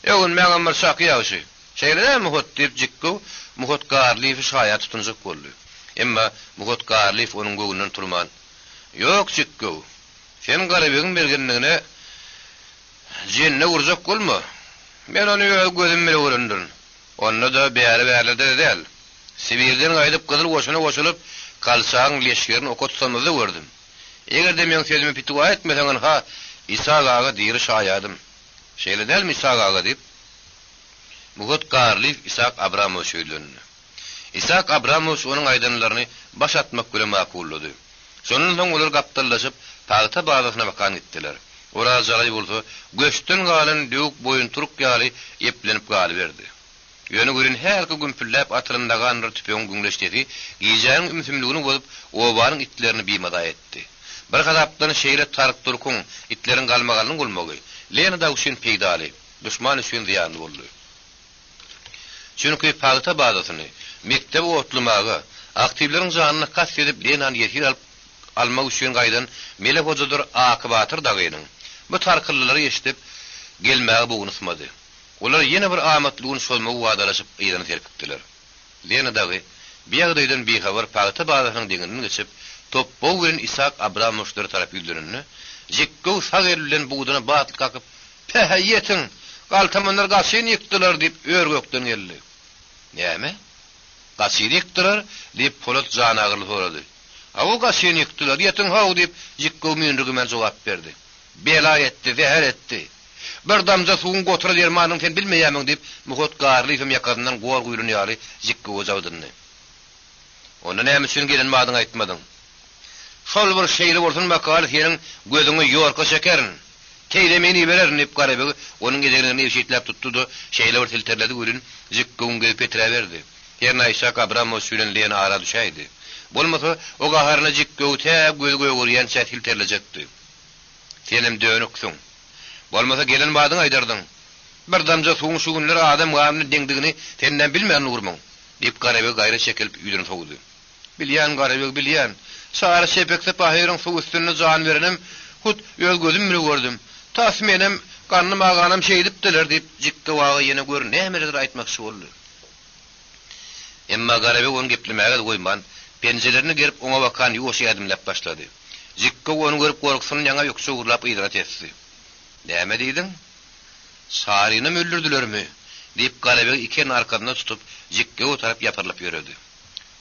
Öwün meňe bir şak ýaşy. Şeýle muhut diýip Jikköw muhut garlyf şaýat tutunjak boldy. Emma muhut garlyf onuň göwünden turman. Ýok Jikköw. Sen Garabegyň bergenligine jenne urjak bolma. Men ony gözüm bilen görendim. Onda da bäri-bärlerde del. Sibirden gaýdyp gyzyl goşuna goşulyp kalsaň leşkerini okutsanmyzy gördüm. Eger de men sözümi pitip aýtmasaň ha İsa gaga diýir şaýadym. Şeýle delmi İsa gaga diýip Muhut Garlyf Isak Abramow söýlendi. Isak Abramow onuň aýdanlaryny baş atmak bilen makullady. Şonun soň olar gapdalaşyp Pagta bazasyna bakan gitdiler. Oraz jalaý bolsa, göçden galan döwük boyun turuk ýaly eplenip galy berdi. Ýöne görün her gün püllep atyryndagy anry tüpeň güňleşdi. Giýjäň ümsümligini bolup, obanyň itlerini biýmada etdi. Bir gadapdan şeýle taryk turkun itlerin galmagalyny bolmagy. Lena da uşun peýdaly, düşman üçin ziýanly boldy. Çünki Pagta bazasyny mektep otlamagy, aktivleriň janyny kasd edip Lenany ýetir almak üçin gaýdan melek hojadyr akybatyr dagynyň. Bu tarkylylary eşitip gelmäge bugunysmady. Olar ýene bir amatlygyny şolmagy wadalaşyp ýerine terkipdiler. Lena dagy biýagdaýdan bihabar Pagta bazasynyň deňinden geçip Topbow bilen Isak Abramowçlar tarap ýüldürünni. Jikköw sagerlilen buğdana batyl kakyp "Pähýetin, galtamanlar gaşyny ýykdylar" diýip örgökden geldi. Näme? Gaşyny ýykdylar diýip Polat janagyly sorady. "Aw gaşyny ýykdylar, ýetin haw" diýip Jikköw mündürimen jogap berdi. "Bela etdi, zäher etdi. Bir damja suwun gotura dermanyň sen bilmeýämiň" diýip Muhut Garlyfym ýakadyndan gor guyruny ýaly Jikköw jawdyndy. "Onda näme üçin gelenmadyň aýtmadyň? Şol bir şeýle bolsun makal senin gözüňi ýorka şekerin. Keýle meni berer" diýip Garabeg onuň giderini eşitlep tutdy, şeýle bir tilterledi görün, Jikköwüň gelip petre berdi. Ýerine Isak Abramow bilen Lena ara düşäýdi. Bolmasa o gaharyna Jikköw täp gözgöýe görýän çätil terlejekdi. "Senem dönüksin. Bolmasa gelen badyň aýdardyň. Bir damja suwun şu günler adam gamny deňdigini senden bilmän urmaň" diýip Garabeg gaýra çekilip ýüzüne sowdy. "Bilýän Garabeg, bilýän. Sara sepekse pahyryň suw üstüne jan berenim, hut öz gözüm bilen gördüm. Tas menem garnym aganam şeýdipdiler" diýip Jikköw ýene gör nämeler aýtmakçy boldy. Emma Garabeg onu geplemäge goýman, penjelerini gerip oňa bakan ýoşy adymlap başlady. Jikköw onu görüp gorksuny ýaňa ýoksa urlap ýdrat etdi. "Näme diýdiň? Saryny öldürdilermi?" diýip Garabeg ikeni arkadyna tutup Jikköw tarap ýapyrlyp ýöredi.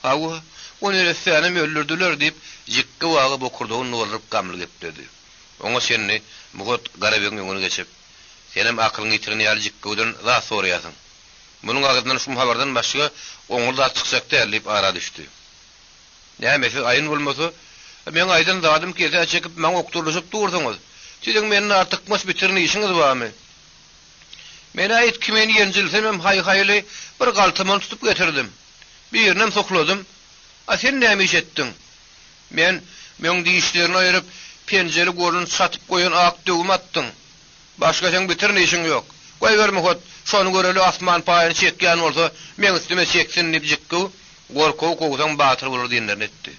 "Hawa, onu seni öldürdiler" diýip Jikköw agy bokurdagyny noldurup gamly gepdi. Oňa şenni Muhut Garabegyň ýöňüne geçip, "Senem aklyň ýitirini ýaly Jikkowdan za soraýasyň. Munyň agyndan şu habardan başga oňulda çyksak-da" diýip ara düşdi. "Nämesi aýyn bolmasa, men aýdan zadym kese çekip maň okturlaşyp durdyňyz. Siziň meni artyk maş bitirni işiňiz barmy? Men aýt kimen ýenjilsem hay-hayly bir galtaman tutup getirdim. Bir ýerinem sokladym. A sen näme iş etdiň? Men diýişlerini aýryp penjeri golun satyp goýan ak döwüm atdyň. Başga sen bitirni işiň ýok. Goý berme hot, şonu göreli asman paýyny çekýän bolsa, men üstüme çeksin" diýip Jikköw gorkow kowsan batyr bolur diýenler etdi.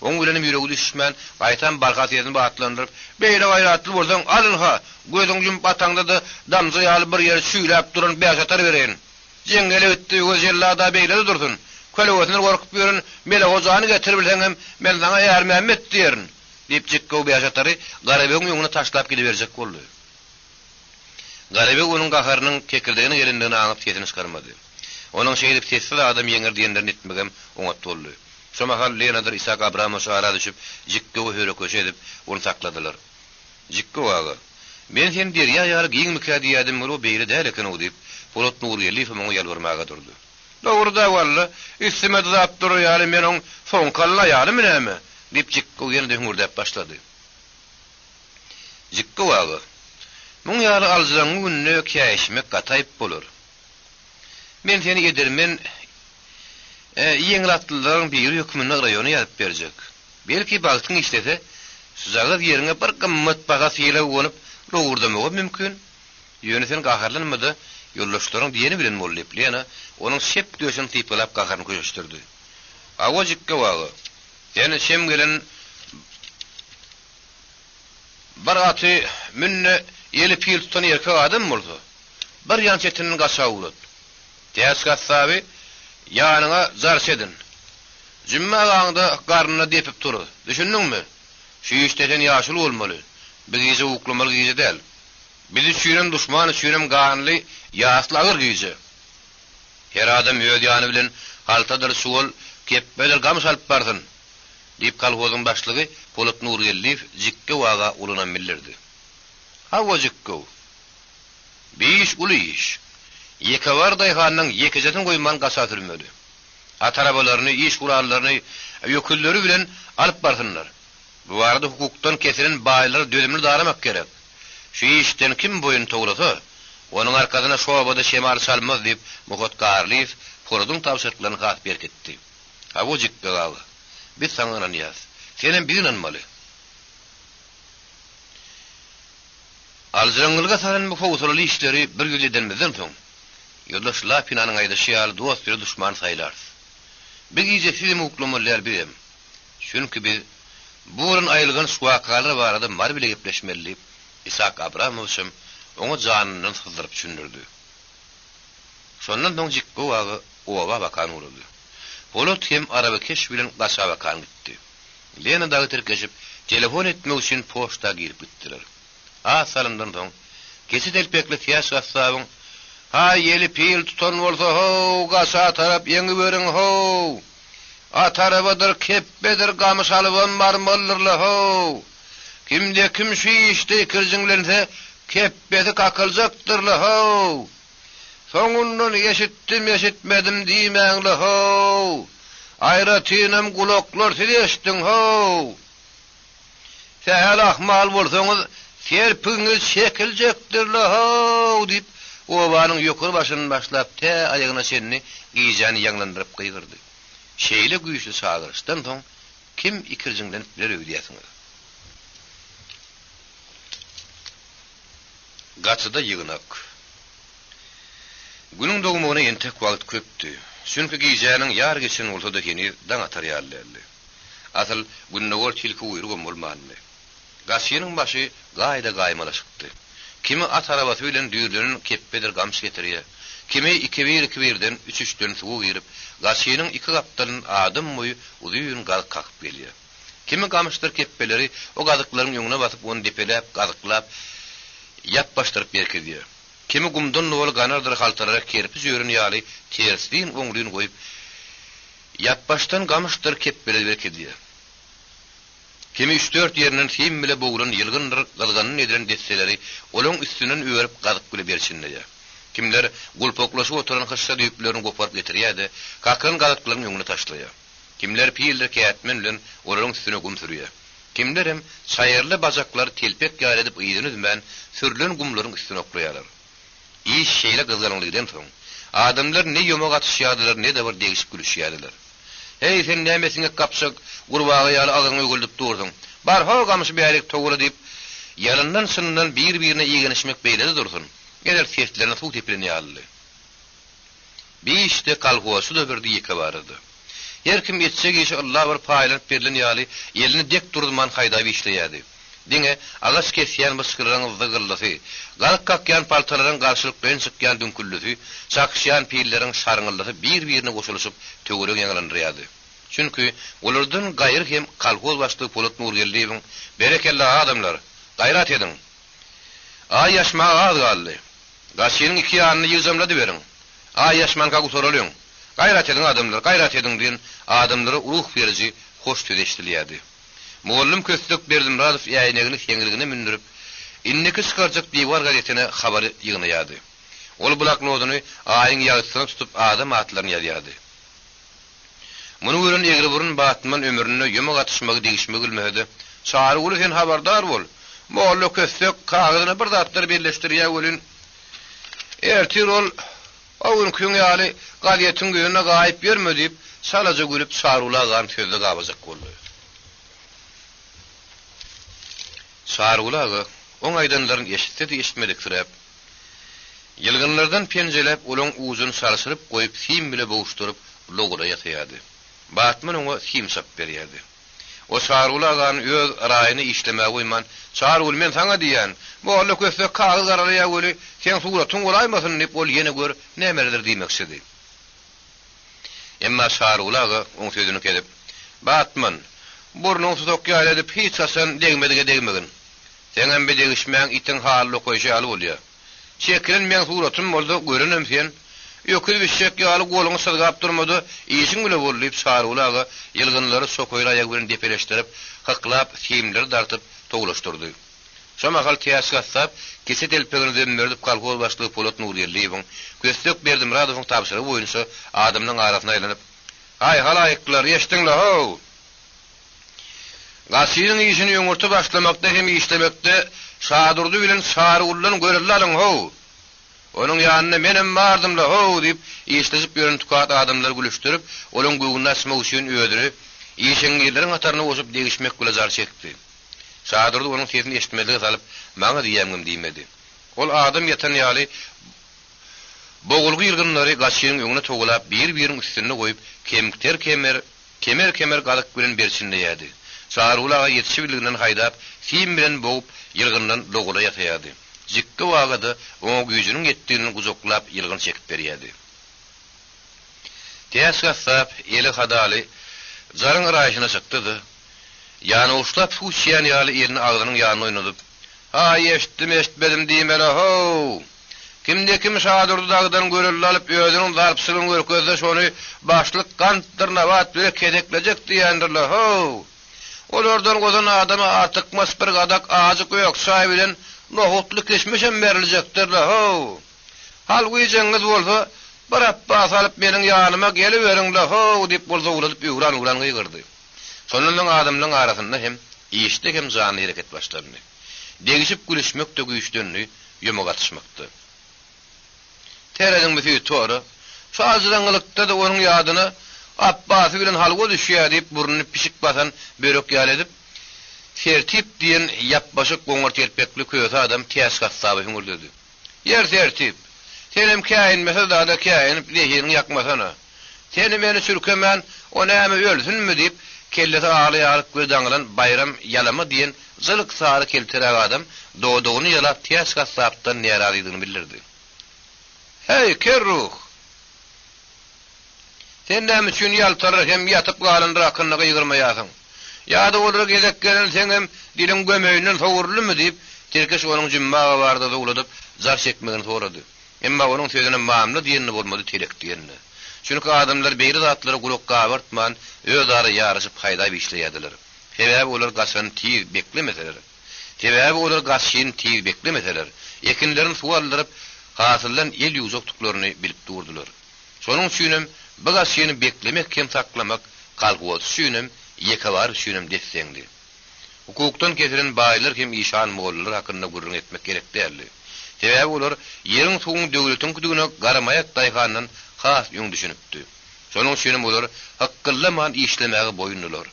Oň bilen ýüregi düşmän, gaýtan barkat ýerine batlandyryp, "Beýle gaýratly bolsaň, alyn ha, gözüň jump atanda da damzy ýaly bir ýer süýläp duran bäş atar bereň. Jengele ötdi, gözellarda beýle dursun. Kölegetini gorkup ýörün, mele hozany getirip bilseňem, men sana ýarmam etdiýerin." diýip jikkow bäş atary Garabegin ýoňuna taşlap gidiberjek boldy. Garabeg onuň gaharynyň kekirdigini gelendigini aňyp tesini çykarmady. Onuň şeýdip tesli adam ýeňir diýenlerini etmegem oňat boldy. Şo mahal Lenader Isak Abramow ara düşüp jikkow höre köşe edip onu sakladylar. Jikkow aga, men sen derýa ýaly giňmekä diýdim ulu beýle däl eken o diýip Polat Nurýeliw oňa ýalvarmaga durdy. "Dogruda walla, üstüme dap dur ýaly men oň son kalla ýaly menemi?" diýip jikkow ýene hüngürdäp başlady. Jikkow aga, "Muň ýaly aljaň günne käşmek gataýyp bolur. Men seni edermen ýeňlatlylaryň bir hökmüne raýony ýalyp berjek. Belki baltyň işlese, suzaga ýerine bir gymmat baga fiýle olup, dogurdamagy mümkin. Ýöne sen gaharlanmady, ýoldaşlaryň diýeni bilen bolýap. Lena onuň şep göşüni typylap gaharyny köşürdi. "Awajykka wagy. Ýene şem gelen bir aty münne ýeli pil tutan ýerke adam boldy. Bir ýan çetiniň gaşagy bolat. Täs gasaby ýanyňa zars edin. Jümma gaňda garnyna depip dur. Düşündiňmi? Şu işden ýaşyl bolmaly. Bizi uklamaly giýje däl. Bizi çüýren duşman çüýrem gaňly ýaşlagyr giýje. Her adam ýöd ýany bilen haltadyr suwal kepbeler gam salyp barsyn." diýip kalhozyň başlygy Polat Nurýeliw jikkow waga uluna millerdi. "Hawa jikkow. Beş uly iş. Ýekabar daýhanyň ýekejetin goýman gasa türmeli. Atarabalaryny, iş gurallaryny ýökülleri bilen alyp barsynlar. Bu arada hukukdan kesilen baýlary dödümli daramak gerek. Şu işden kim boyun toglasa, onuň arkasyna şobada şemar salmaz diýip Muhat Garliýew Poradyň tawşyrtlaryny gat berketdi. "Hawa jikkow. Biz saňanan ýaz. Senem bilinanmaly. Aljaňlyga salan bu fowsaly işleri bir ýyl edenmizden soň, ýoldaşlar pinanyň aýdaşy ýaly dost bir düşman saýlar. Bir giýje film uklamalar birem. Çünki biz burun aýylgan şuwakalar barada mar bile gepleşmeli. Isak Abramow oňa janyny sızdyryp düşündirdi. Şondan soň jikkow wagy owa bakan boldy. Polat hem arabakeş bilen gaşa bakan gitdi. Lena dağı terkeşip telefon etmek üçin poçta girip gitdiler. Salamdan soň geçit elpekli tiýaş gasabyň "Ha ýeli pil tutan bolsa ho, gaşa tarap ýeňi beriň ho. Atarabadyr kepbedir gamyş alyp marmallyrly ho. Kimde kim şu işde kirjiňlense kepbedi kakyljaktyrly ho. Soňundan eşitmedim diýmäňli ho. Aýratynam gulaklar sereşdiň ho. Sähel ahmal bolsaňyz serpiňiz şekiljakdyrly ho" diýip owanyň ýokary başyny başlap te aýagyna şenni giýjany ýanglandyryp gyýgyrdy. Şeýle güýçli sagyrşdan soň kim ikirjiňlenip biler öýdýäsiňiz. Gaçyda ýygynak. Günüň dogmagyna entek wagt köpdi. Çünki giýjäniň ýar geçen bolsa da heni daň atar ýarlardy. Asal günnäwol tilki uýrugam bolmady. Gaçynyň başy gaýda gaýmalaşykdy. Kimi at arabasy bilen düýrlerin kepbedir gamş getirýär. Kimi 2-1-2-1den 3-3den suw girip, gaçynyň iki gapdalyny adam boýy uzyň galyk kakyp gelýär. Kimi gamşdyr kepbeleri o gazyklaryň ýoňuna basyp onu depeläp, gazyklap ýap-başdyryp berkediýär. Kimi gumdan nowal ganardyr haltararak kerpiç ýörüni ýaly tersliň oňlygyny goýup ýap-başdan gamşdyr kepbeleri berkediýär. Kimi 3-4 ýerinden kim bile boğulan ýylgyndyr gazganyny edilen desseleri olaň üstünden öýrüp gazyk bile berçinler. Kimler gulpoklaşyp oturan hassa düýplerini goparyp getirýärdi, kakyn gazyklaryň ýoňuna taşlaýar. Kimler piýildir kätmen bilen olaryň üstüne gum sürýär. Kimler hem çaýyrly bajaklar telpek ýar edip ýygyny dümen sürlen gumlaryň üstüne oklaýarlar. İş şeýle gızganylygydan soň adamlar ne ýomak atışýardylar, ne de bir degişip gülüşýärdiler. "Hey sen nämesiňe kapsak, gurbaga ýaly agyňy ögüldip durdyň. Bar ho gamyş bärik togula" diýip ýalyndan syndan bir-birine ýegenişmek beýlede dursun. Geler seslerine suw tepilen ýaly. Bir işte kalhosu da bir diýeke barady. Her kim etse geçe Allah bir paylanıp berilen ýaly elini dek durman hayda işleýärdi. Diňe agas kesýän byskyryňyzdy gyllasy, galyk kakýan paltalaryň garşylykdan çykýan dünküllüsü, çakşýan pilleriň sarňyldysy bir-birine goşulyşyp töwerek ýaňlandyrýardy. Çünki olardan gaýry hem kalkoz başlygy Polat Nurgelliýewiň berekelli adamlar gaýrat ediň. Ay ýaşma az galdy. Gaşynyň iki ýanyny ýyzamlady beriň. Ay ýaşmanka gutoralyň. Gaýrat ediň adamlar, gaýrat ediň diýen adamlara ruh berici hoş tödeşdirýärdi. Muallim köstlük berdim Radif ýaýnegini şeňirgine mündürip, inneki çykarjak diýwar gazetine habary ýygnaýardy. Ol bloknotyny aýyň ýagysyna tutup adam atlaryny ýazýardy. Muny gören egri burun Batman ömrüne ýumak atışmagy degişmek bilmedi. Çary uly sen habardar bol. Muallim köstlük kagyzyna bir zatlar birleşdirýär bolun. Ertir ol awun küň ýaly gazetin göýüne gaýyp berme diýip salaja gülüp çarulagan sözde gabazak boldy. Çarulagy oňaýdanlaryň eşitdi eşitmedik türäp. Ýylgynlardan penjelep olaň uzyny sarsyryp goýup film bile bowuşturup logora ýatýardy. Batman oňa film sap berýärdi. O çarulagan öz raýyny işlemäge goýman, çarul men saňa diýen, bu alla köse kagy garalýa göli, sen suratyň golaýmasyn diýip ol ýene gör nämeler diýmeksidi. Emma çarulagy oň sözüni kedip, Batman, burnuň tutok ýaýladyp hiç hasan degmedige degmegin. Sen hem bedegişmäň itiň haly koýşaly bolýar. Çekilen men suratym boldy, görenem sen. Ýökül bişek ýaly goluňy sylgap durmady, işiň bile bolyp çarulagy ýylgynlary sokoýra ýagyryn depeleşdirip, hyklap, filmler dartyp toglaşdyrdy. Şoma hal tiýaşgatsap, keset elpegini dömürdip kalkol başlygy Polat Nurgelliýewiň köstlük berdim Radowyň tapşyrygy boýunça adamyň arasyna aýlanyp, "Ay halaýyklar, ýeşdiňler ho! Gasynyň işini ýöňürtüp başlamakda hem işlemekde şadurdy bilen çarullan görürlärin ho! Onun ýanyna menem bardymla ho!" diýip işlesip ýörün tukat adamlar gülüşdirip, olaň göwüne asmak üçin öýdürip, işeňgirleriň ataryna goşup degişmek bilen zar çekdi. Şadurdy onun sesini eşitmedigi salyp, "Maňa diýäňim" diýmedi. Ol adam ýatan ýaly bogulgy ýyrgynlary gaşynyň öňüne togulap, bir-biriniň üstüne goýup, kemer galyk bilen berçinleýärdi. Çarulaga ýetişibiliginden haýdap, film bilen bogup ýyrgyndan logora ýatýardy. Jikki wagada oňa güýjüniň ýetdigini guzoklap ýyrgyn çekip berýärdi. Teýasgatsap, eli hadaly zaryň raýyna çykdy. Ýany uçlap fuçýan ýaly elini agdynyň ýanyna oýnadyp, "Ha, eşitmedim diýmeli ho! Kimde kim şadurdy dagdan görüldü alyp özüniň zarpsylygyny görkezde şonu başlyk gantdyryna wat bile kedeklejek diýendirler ho! Olardan gozan adama artyk masper gadak azy köýek çaý bilen nohutly keşmeşem berilejekdirler ho! Hal güýjeňiz bolsa, bir appa salyp meniň ýanyma geliberiňler ho!" diýip bolsa uladyp ýuran gygyrdy. Sonundan adamlaryň arasynda hem işde hem jany hereket başlandy. Degişip gülüşmek de güýçlenli, ýumak atışmakdy. Terediň bizi tory, şazyraňlykda da onuň ýadyna abbasy bilen halgo düşýär diýip burnuny pişik basan börek ýaledip, tertip diýen ýapbaşyk goňar terpekli köýse adam tiýaşgatsaby hüňürledi. "Yer tertip, senem käýin mesada da käýin lehini ýakmasana. Seni meni sürkemen, o näme ölsünmi?" diýip kellesi ağlayarak gözdaňylan bayram ýalama diýen zılık sary keltirä adam dodugyny ýalap tiýaşgatsapdan näradygyny bildirdi. "Hey kerruh! Sen näme üçin ýaltarar hem ýatyp galandyr akynlygy ýygyrmaýasyň? Ýa-da olar gezek gelen seňem dilin gömeýinden sowurlymy?" diýip terkeş onuň jümmaga barda da uladyp zar çekmegini sorady. Emma onuň sözüne mamly diýenni bolmady, terek diýenni. Çünki adamlar beýle zatlary gulak gabartman, özara ýaraşyp haýda işleýärdiler. Sebäbi olar gaşyny tiýiz beklemeseler. Sebäbi olar gaşyny tiýiz beklemeseler, ekinlerini suwaldyryp, hasyldan el ýuzoktuklaryny bilip durdular. Şonuň üçin bu gaşyny beklemek hem saklamak, kalgwat üçin ýekabar üçin desseňdi. Hukukdan kesilen baýlar hem işan mollalar hakynda gurrun etmek gerek däldi. Sebäbi olar ýeriň suwuň döwletiň küdügine garamaýat daýgandan has ýöň düşünipdi. Şonuň üçin olar hakkyllaman işlemäge boýundylar.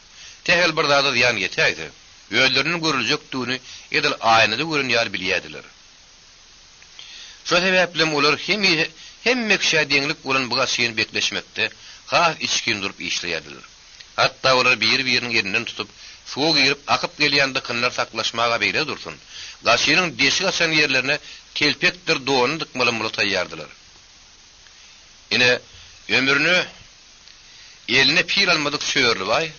Tehel bir zada ýan ýetýärdi. Öýlerini görüljekdigini edil aýnada görünýär bilýärdiler. Şo sebäplen olar hemme şädýenlik bolan bu gaşyny bekleşmekde, has içkin durup işleýärdiler. Hatta olar bir-biriniň ýerinden tutup, suwa girip akyp gelýän dykynlar saklaşmaga beýle dursun. Gaşynyň deşik açan ýerlerine kelpekdir doğunu dıkmalı tayyardılar. Yine ömrünü eline pir almadık söýürli vay.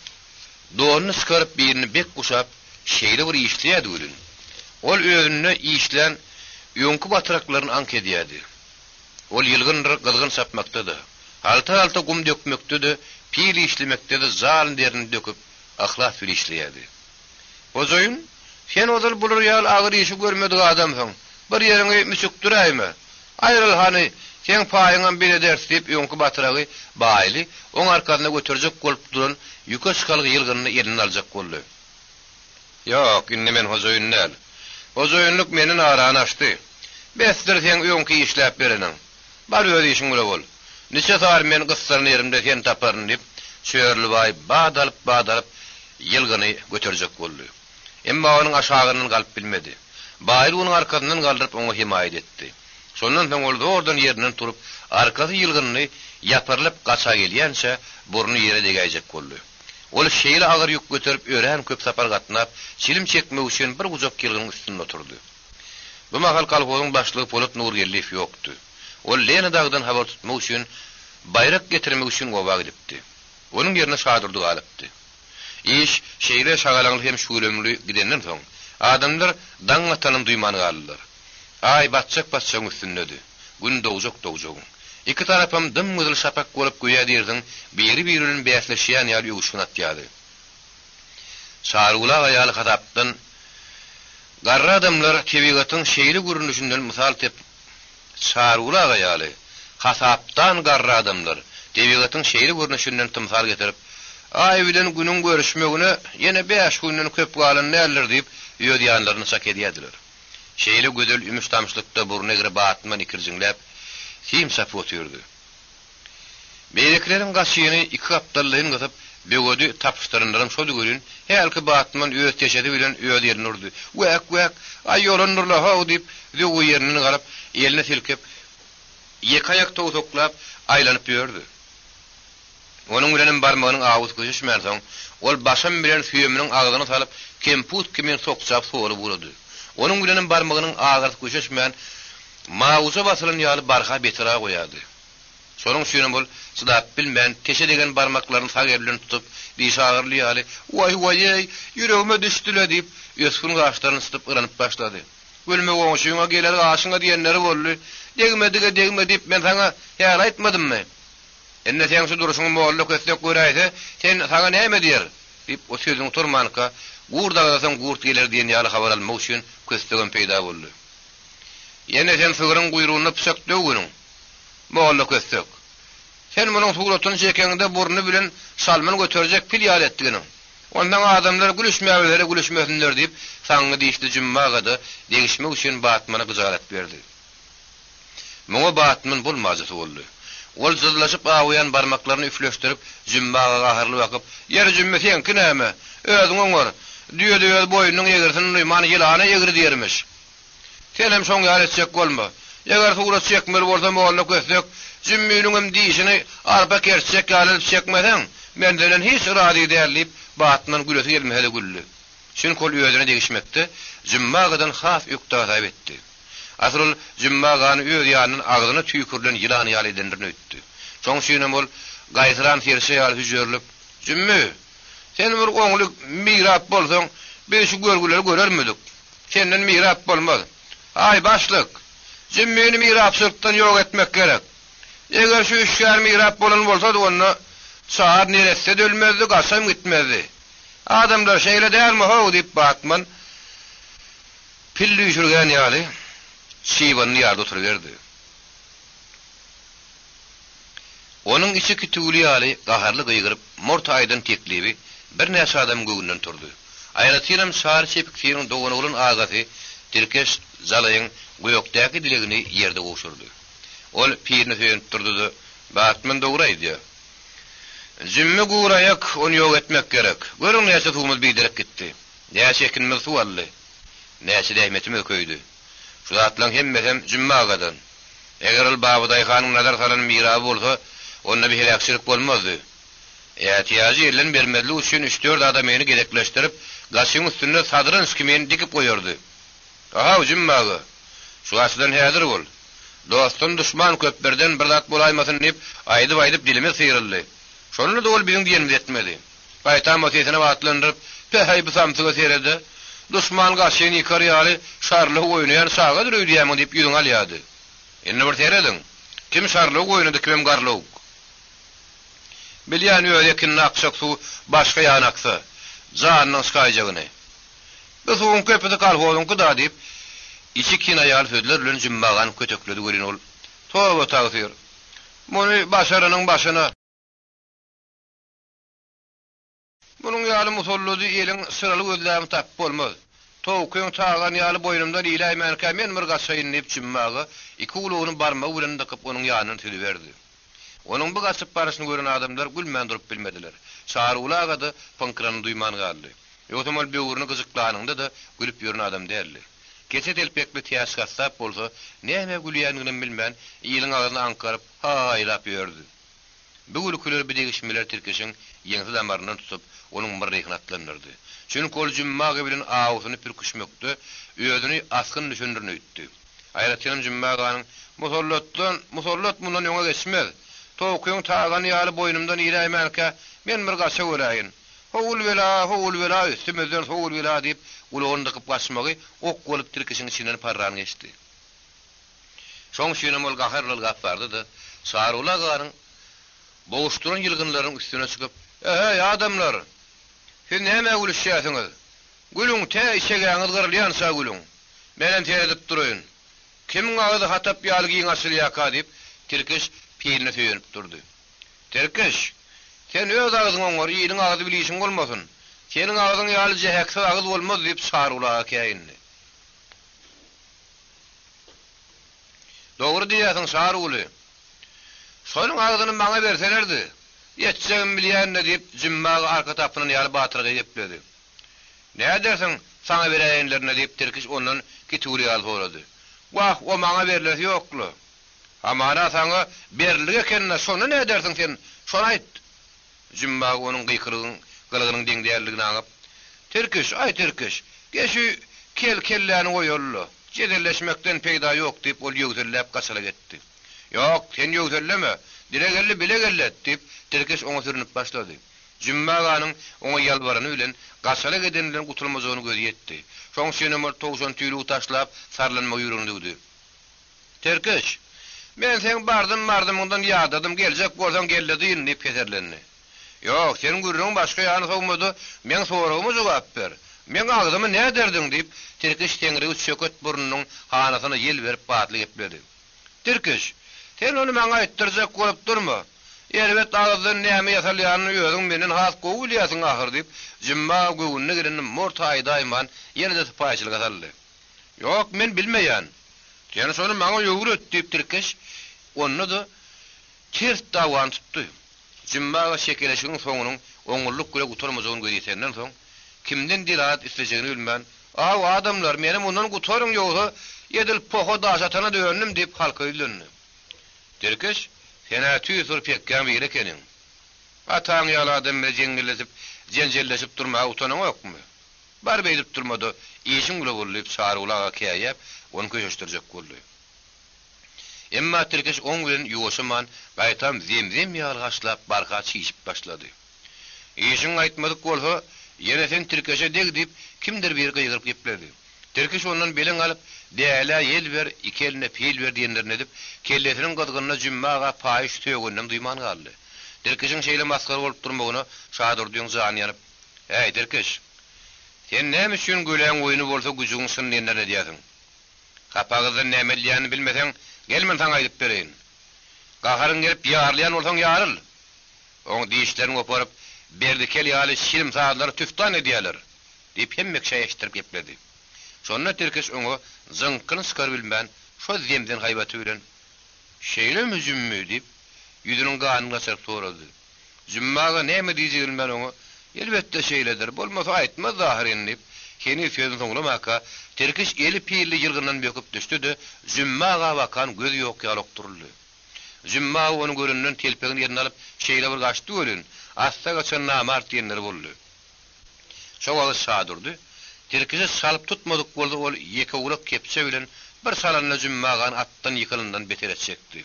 Doğunu sıkarıp birini bek kuşap şeýle bir işleýärdi gülün. Ol özüne işlen ýonky batyraklaryny ank edýärdi. Ol ýylgyndyr gylgyn sapmakdydy. Halta gum dökmekdedi, pil işlemekdedi, zalyn derini döküp ahlat fil işleýärdi. Ozoyun sen odal bulur ýal agyr işi görmedik adamsyň. Bir ýeriňe müsük duraýmy? Aýryl hany, sen paýyňam bile ders diýip ýonky batyragy baýly, oň arkasyna götürjek bolup duran ýüke çykalyk ýylgynyny eline aljak boldy. Ýok, indi men hozoyun näl. Hozoyunluk meni narany açdy. Besdir sen ýonky işläp berenin. Bar öz işiň bilen bol. Niçe tar men gyssaryny yerimde sen taparyn diýip söýürli baý badalyp ýylgyny götürjek boldy. Emma onuň aşagynyň galyp bilmedi. Baýry onuň arkasyndan galdyryp oňa himayet etdi. Şondan soň ol ordan ýerinden turup arkasy ýylgyny ýaparlyp gaça gelýänçe burnu ýere degäjek boldy. Ol şeýle agyr ýük götürüp ören köp sapar gatnap, çilim çekmek üçin bir guzak ýylgynyň üstünde oturdy. Bu mahal kolhozyň başlygy Polat Nurgelliýew ýokdy. Ol Lena dagdan habar tutmak üçin bayrak getirmek üçin gowa gidipdi. Onuň ýerine şadyrdy galypdy. İş şeýle şagalaňly hem şulemli gidenden soň adamlar daň atanyň duýmany galdylar. Ay batçak üstündedi. Gün dowjak. Iki tarapam dym-gyzyl şapak bolup goýa derdiň, biri-biriniň bäsleşýän ýaly ýuguşyny atýardy. Sargula ýaly hadapdan garra adamlar tebigatyň şeýle görünüşinden mysal tep sargula ýaly hasapdan garra adamlar tebigatyň şeýle görünüşinden tymsal getirip ay bilen günüň görüşmegine ýene 5 günden köp galan näler diýip ýödýanlaryny sak edýärdiler. Şeýle gödel ümüş tamşlykda burnu gire batman ikirjiňläp kim sap oturdy. Beýlekleriň gaşyny iki kapdalyň gatyp begödi tapşdyrynlaryň şol görün, helki batman öýt teşedi bilen öýt ýerine urdy. Wek ay ýolun nurla haw diýip ýogu ýerine garap eline silkip ýek aýak toğuklap aýlanyp ýördi. Onuň bilen barmagynyň agyz göçüşmän soň ol başam bilen süýeminiň agyzyny salyp kemput kimin sokçap soğury bulady. Onuň bilen barmagynyň agyz göçüşmän mauza basylan ýaly barha betira goýady. Sonuň üçin bol çydap bilmän teşe degen barmaklaryny sagerlen tutup diýşagyrly ýaly "Way ýüregime düşdüler" diýip ýösgün gaşlaryny sıtyp ıranyp başlady. "Ölmek oňşuňa geler gaşyňa" diýenleri boldy. "Degme diýip men saňa ýaly aýtmadymmy? Enne sen şu duruşuňy molluk etmek göräýse, sen saňa näme diýer?" diýip o sözüň turmanka gurdagasan gurt geler diýen ýaly habar almak üçin köstegen peýda boldy. Ýene sen sygyryň guyrugyny pysak döwgüniň. Molluk etmek. Sen munyň suratyny çekende burnu bilen salman götürjek pil ýal etdigini. Ondan adamlar gülüşmeýärler diýip saňy diýişdi jümmagada degişmek üçin batmany gyzarat berdi. Muňa batmyn bolmazdy boldy. Ol zydlaşyp awyan barmaklaryny üfleşdirip jümmaga gaharly bakyp, "Ýer jümme sen kinäme? Özüň oňar. Düýe boýunyň ýegirsini duýmany ýylana ýegir diýermiş. Sen hem şoň ýal etjek bolma. Eger surat çekmer bolsa molluk etjek, jümmüniň diýişini arpa kerçek alyp çekmeden mendelen hiç rady dälip batmyn gülesi gelmeli güllü. Şün kol ýödüne degişmekde jümmagadan has ýukda etdi. Asrul jümmagany öz ýanyň agyny tüýkürlen ýylany ýaly edendirne ötdi. Şoň şüne bol gaýtyran terşe ýaly hüjürlüp, "Jümmü, sen bir oňlyk mirap bolsaň, biz şu görgüleri görermedik. Senden mirap bolmaz. Ay başlyk, jümmüni mirap sırtdan ýok etmek gerek. Eger şu işler mirap bolan bolsa da onu saat neresi dölmezdi, gasam gitmezdi. Adamlar şeýle dälmi haw diýip batman pilli ýürgen ýaly şiwanyny ýarda oturuverdi. Onuň içi kituli ýaly gaharly gyýgyryp mort aýdan teklibi bir näçe adam göwünden turdy. Aýratyrym şahar sepikçiň dogany bolan agaty Tirkeş zalaýyň goýokdaky dilegini ýerde goşurdy. Ol pirini söýüp durdy. Batman doguraýdy. "Jümme guraýak, onu ýok etmek gerek. Görüň näçe tuğumuz biderek gitdi. Näçe ekinimiz suwally. Näçe dähmetimiz köýdi. Şu zatlaň hemme hem jümme agadan. Eger ol Babaday hanyň nazar salan mirabı bolsa, Onda bir helakçılık bolmazdy. Ehtiyacı elen bermedli üçün 3-4 adam eni gerekleştirip, gasyň üstünde sadrın skimeni dikip koýardy. Aha ujummagy. Şu asydan häzir bol. Dostun düşman köplerden bir zat bolaýmasyn diýip, aýdyp dilime syýryldy. Şonu da ol biziň diýenimiz etmedi. Gaýta motiýetine batlandyryp, "Pehay bu samsyga seredi. Düşman gasyny ýykary ýaly şarlyk oýnaýan saga dürüýdýäm" diýip ýüzüň alýady. Indi bir seredin. Kim şarlyk oýnady, kim garlyk? Bilýän öýekin akşak su başga ýanaksa, janyň skaýjagyny. Bu suwun köpüde kalholyň kuda diýip, iki kin aýal sözler bilen jümmagan kötekledi gören ol. Towa tagsyr. Muny başaranyň başyna. Munyň ýaly musolludy eliň syraly gözlämi tap bolmaz. Towkyň tagan ýaly boýnumdan ilaýman men bir gaçaýyn diýip jümmagy iki ulugyny barmagy bilen dakyp onuň ýanyny tüliberdi. Onuň bu gaçyp barasyny gören adamlar gülmän durup bilmediler. Şahar ulagady pınkrany duýman galdy. Ýoksa beýurny gyzyklanyňda da gülüp ýören adam däldi. Geçet elpekli tiýas gassap bolsa, näme gülýänini bilmän, ýylyň agyny ankaryp haýlap ýördi. Bu gülükler bidigişmeler tirkeşiň ýeňsi damaryny tutup, onuň myrrygyna atlandyrdy. Çünki ol jümmagy bilen awasyny pürküşmekde, öýüni askyn düşündirni ütdi. Aýratýan jümmaganyň musollat mundan ýoňa geçmez. Towkyň tagan ýaly boýnumdan ýyraýmanka, men bir gaça göräýin. Howul wela, üstümizden howul wela diýip, ulugyny dıkyp başmagy ok bolup tirkeşiň içinden parran geçdi. Şoň şeýle ol gaharlyl gaplardy da, sarulagaryň boğuşturan yılgınların üstüne çıkıp, "Hey adamlar, siz näme gülüşýärsiňiz? Gülüň te işegeňiz gyrylýansa gülüň. Menen teredip durýun. Kimiň agydy hatap ýalgyň asylýaka" diýip, tirkeş piýine söýenip durdy. "Tirkeş, sen öz agydyň oňar, ýylyň agydy bilýän bolmasyn. Seniň agydyň ýaly jehekse agydy bolmaz" diýip sarulaga käýindi. "Dogry diýäsiň saruly. Şonuň agydyny maňa berselerdi. Ýetjegim bilýän diýip jümmagy arka tapynyň ýaly batyrga ýepledi. "Näme dersiň, saňa berýänlerine" diýip tirkiş ondan kituli ýaly sorady. "Wah, o maňa berilýär ýoklu. Amana saňa berilýär ekenne, şonu näme dersiň sen? Şonu aýt." Jümmagy onuň gylygynyň deňdärligini aňyp, "Tirkiş, ay tirkiş, geçi kelläni goýully. Jedelleşmekden peýda ýok" diýip ol ýögdürläp gaçala getdi. "Ýok, sen ýögdürleme, dilegelli bilegelli" diýip tirkiş oňa sürünip başlady. Jümmaganyň oňa ýalbaryny bilen gaçala gedenlerden gutulmazyny gözýetdi. Şoň şeýle towşan tüýlügi taşlap sarlanma ýüründüdi. "Tirkiş, men sen bardım ondan ýadadım, geljek bolsaň geldiň" diýip keserlendi. "Ýok, senin gürrüň başga ýany sowmady, men soragyma jogap ber. Men agdymy näme derdiň" diýip tirkiş teňri çöket burnunyň hanasyna ýel berip batly gepledi. "Tirkiş, sen onu maňa aýtdyrjak bolup durma. Elbet agdyň näme ýasalýanyny özüň menden has gowy bilýärsiň ahir" diýip jümma göwünne giren mortaý daýman ýene-de sypaýçylyk ataldy. "Ýok, men bilmeýän. Sen şonu maňa ýöwret" diýip tirkiş onu da ters dawan tutdy. Jümmaga şekeleşiň soňunyň oňurlyk göre gutarmazyny gözýänden soň kimden dirat isleýägini bilmän, "Aw adamlar, meni mundan gutaryň ýoksa edil poho daşatana döndüm" diýip halka ýylandy. Tirkiş, "Sena tüýsür pekkäm bir ekeniň. Ataň ýaly adam mejengelesip, jenjelleşip durmagy utanyň ýokmy? Bar beýdip durmady, işiň güle bolýup sarulaga käýip, onu köşeşdirjek boldy." Emma tirkiş oň bilen ýuwaşman gaýtam zemzem ýalgaçlap barka çyşyp başlady. "Işiň aýtmadyk bolsa, ýene sen tirkeşe deg" diýip kimdir bir gyýgyryp gepledi. Tirkiş ondan belen alyp, "Däle ýel ber, iki eline pil ber" diýenlerini edip, kellesiniň gyzgynyna jümmaga paýyş tögünden duýman galdy. Tirkişiň şeýle maskara bolup durmagyna şadyrdyň jany ýanyp, "Hey tirkiş, sen näme üçin gülen oýuny bolsa güjüň syn näme diýäsiň? Kapagynda näme diýäni bilmeseň, gel men saňa aýdyp bereýin. Gaharyň gelip ýarlyan bolsaň ýaryl. Oň diýişlerini goparyp, berdi kel ýaly şirim saatlar tüftan edýärler" diýip hemmek şeýleşdirip gepledi. Şonda tirkiş oňa zynkyny skar bilmän, şo zemden haýbaty bilen, "Şeýle müjümmü" diýip ýüzüniň ganyna çyrp sorady. Jümmaga näme diýjegini bilmän oňa, "Elbetde şeýledir, bolmasa aýtma zahirin" diýip keni sözüň soňlamaka tirkiş eli pirli ýylgyndan böküp düşdi-de jümmaga bakan göz ýok ýalok duruldy. Zümma onu göründen telpegin yerini alıp şeýle bir gaçdy ölün. Asta gaçan namart diýenler boldy. Şoňa şadurdy. Terkisi salyp tutmadyk boldy, ol ýeke ulak kepçe bilen bir salanyna Zümmagan attan ýykylyndan beter etsekdi.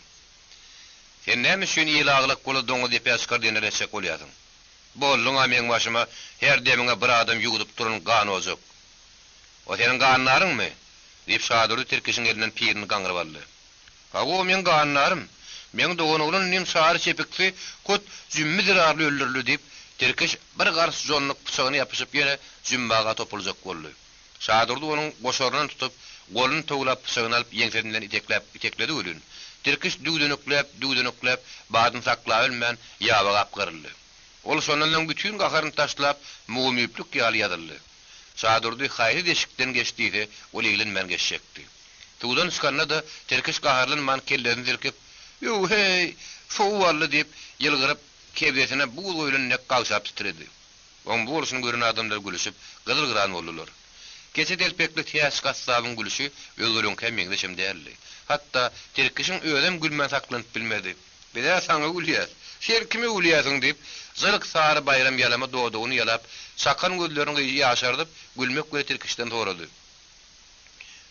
Sen näme şün ýylaglyk bolup doňa diýip askar diýenler etsek bolýadyň. Bolluňa meň başyma her demiňe bir adam ýugudyp duran gan ozak. O senin ganlaryňmy? Diýip şadurdy terkisiň elinden pirini gaňryp aldy. Ha o men ganlarym. Men dogany ulan nim şahar çepikli kut Zümmidir arly öldürlü diýip terkis bir garys jonluk pyçagyny ýapyşyp ýene Zümmaga topuljak boldy. Şadurdy onuň goşorundan tutup golun töwlap pyçagyny alyp ýeňserinden itekledi ölün. Terkis düýdünüklep badyny saklap bilmän ýabaga apgyryldy. Ol sonundan bütün gaharyny taşlap muýmyplyk ýaly ýadyldy. Şadurdy haýry deşikden geçdiýdi, ol ýylyň geçekdi. Tuğdan çıkanna da terkis gaharlyn man kellerini zirkip "Yo hey, şowally" diýip ýylgyryp kebdesine buğul oýlan nek gawşap titredi. On bu bolşuny gören adamlar gülüşip gyzyl-gyran boldular. Keçe telpekli tiýas gassabyň gülüşi özüň kemeňde çemdärli. Hatda terkisiň öýdem gülmän saklanyp bilmedi. "Bede saňa gülýär, şer kime gülýärsiň" diýip zyrk sary bayram ýalama dodugyny ýalap, sakan gözlerini ýaşardyp gülmek göre terkisden torady.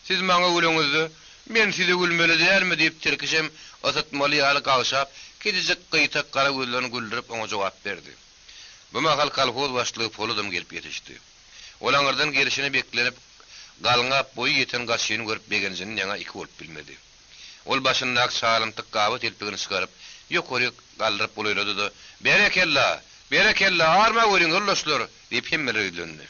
"Siz maňa gülüňizdi, men size gülmeli dälmi?" diýip terkisem asatmaly ýaly gawşap, kedijek gyýtak gara gözlerini güldürip oňa jogap berdi. Bu mahal kolhoz başlygy Poludym gelip ýetişdi. Olaňardan gelişini beklenip galňap boýy ýeten gaçyny görüp begenjini ýaňa iki bolup bilmedi. Ol başyndaky salymtyk gawy telpegini çykaryp ýokary galdyryp bolýardy. "Berekella, arma görüň ullaşlar" diýip hemmeler öýdülendi.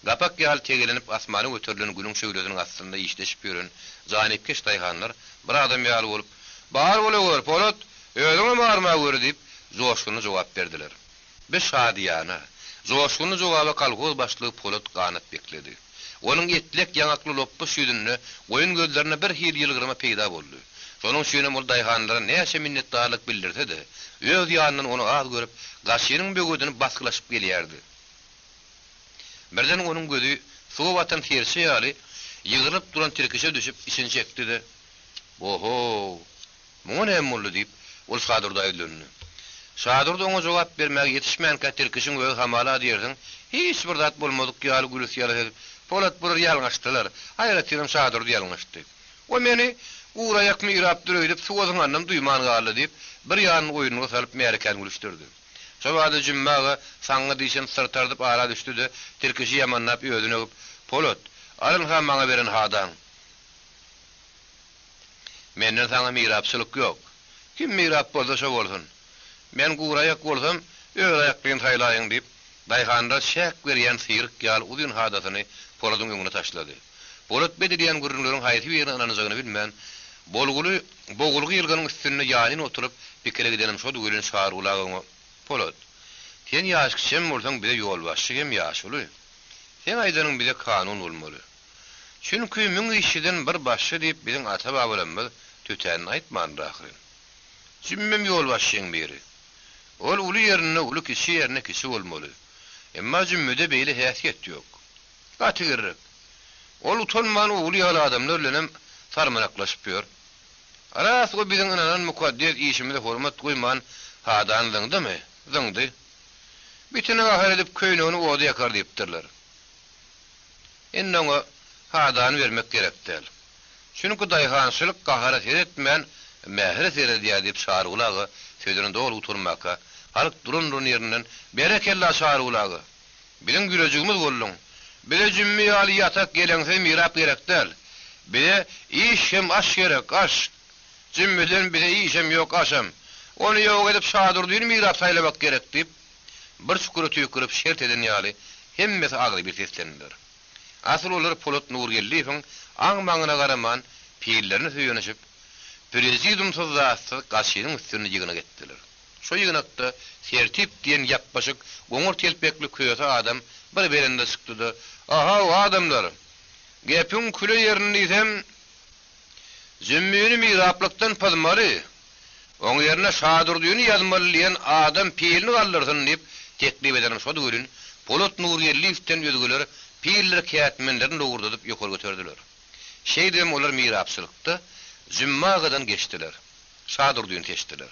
Gapak ýal tegelenip asmany götürilen gülüň şöýlediniň astynda ýeşleşip ýören zanipkeş daýhanlar bir adam ýaly bolup "Bar bolýar, Polat, öýdüňe barma gör" diýip joşgyny jogap berdiler. Bir şadyýana, joşgyny jogaba kolhoz başlygy Polat ganyp bekledi. Onuň etlek ýaňakly loppuş ýüzünde goýun gözlerine bir hil ýylgyryma peýda boldy. Şonuň şeýle ol daýhanlara näçe minnetdarlyk bildirdi-de, öz ýanyny onu az görüp gaşynyň bögedini baskylaşyp gelýärdi. Birden onuň gözi suw watan tersi ýaly ýygyryp duran terkise düşüp içini çekdi-de "Oho, muňa näme boldy?" diýip ol şadurda öýdülendi. Şadurda oňa jogap bermäge ýetişmän terkisiň öýü hamala diýerdiň. Hiç bir zat bolmadyk ýaly gülüs ýaly. Polat bir ýalňaşdylar. Haýratynam şadurda ýalňaşdy. O meni uğra ýakmy ýyrap dürüýdip suwazyň annam duýman galy diýip bir ýanyny oýunyna salyp märken gülüşdirdi. Şobada Jümmaga saňa diýen sırtardyp ara düşdi-de terkisi ýamannap öýdüne öp "Polat, alyn ha maňa beren hadan. Menden saňa mirapçylyk ýok. Kim mirap bolsa şo bolsun. Men uğra ýak bolsam, öýle ýakyn taýlaýyn" diýip daýhanda şäk berýän syryk ýaly uzun hadasyny Poladyň öňüne taşlady. Polat bediriýän gürünleriň haýsy ýerine ananyjygyny bilmän, bogulgy ýylgynyň üstünde ýanyny oturup pikire gidenim şo dugulyn şahar ulagyny "Polat, sen ýaş kişim bolsaň bize ýol başçy hem ýaşuly. Sen aýdanyň bize kanun bolmaly. Çünki müň işiden bir başçy diýip biziň ata-babalarymyz tütän aýtmandy ahyryn. Sümmem ýol başçyň biri. Ol uly ýerine uly kişi ýerine kişi bolmaly. Emma jümmede beýle häsiýet ýok. Gatygyryk. Ol utanman uly ýaly adamlar bilen sarmanaklaşyp ýör. Aras o biziň ananan mukaddes işimize hormat goýman hadanlygyňdymy? Zyňdy. Bitine ahir edip köýnüni oda ýakar diýipdirler. Ennäňe hadan bermek gerekdir. Çünki daýhançylyk gaharat etmän mähir serediýär diýip şahar ulagy sözüni dogry uturmaka, halyk durun ýerinden "Berekella şahar ulagy. Biziň gürejigimiz bollun. Bile jümmi ýaly ýatak gelense mirap gerekdir. Bile iş hem aş gerek, aş. Jümmiden bile iş hem ýok aşam. Onu ýok edip şadurdyň mirap saýlamak gerek" diýip bir şükür tüýkürip şert eden ýaly hemmesi agry bir seslendiler. Asyl olar Polat Nurgelliýewiň aňmagyna garaman piýillerini söýenişip prezidium sözasy gaşynyň üstüne ýygyna getdiler. Şo ýygnakda sertip diýen ýapbaşyk goňur telpekli köýete adam bir berende çykdy-da "Aha, o adamlar. Gepiň küle ýerinde isem zümmüni miraplykdan pazmary. Oň ýerine şadurdyny ýazmaly diýen adam piýilini galdyrsyn" diýip teklip ederim şo dugulyn Polat Nurgelliýewden ýödüler piýiller kätmenlerini dogurdadyp ýokary götürdiler. Şeýdem olar mirapçylykda Zümmagadan geçtiler. Şadurdyň teşdiler.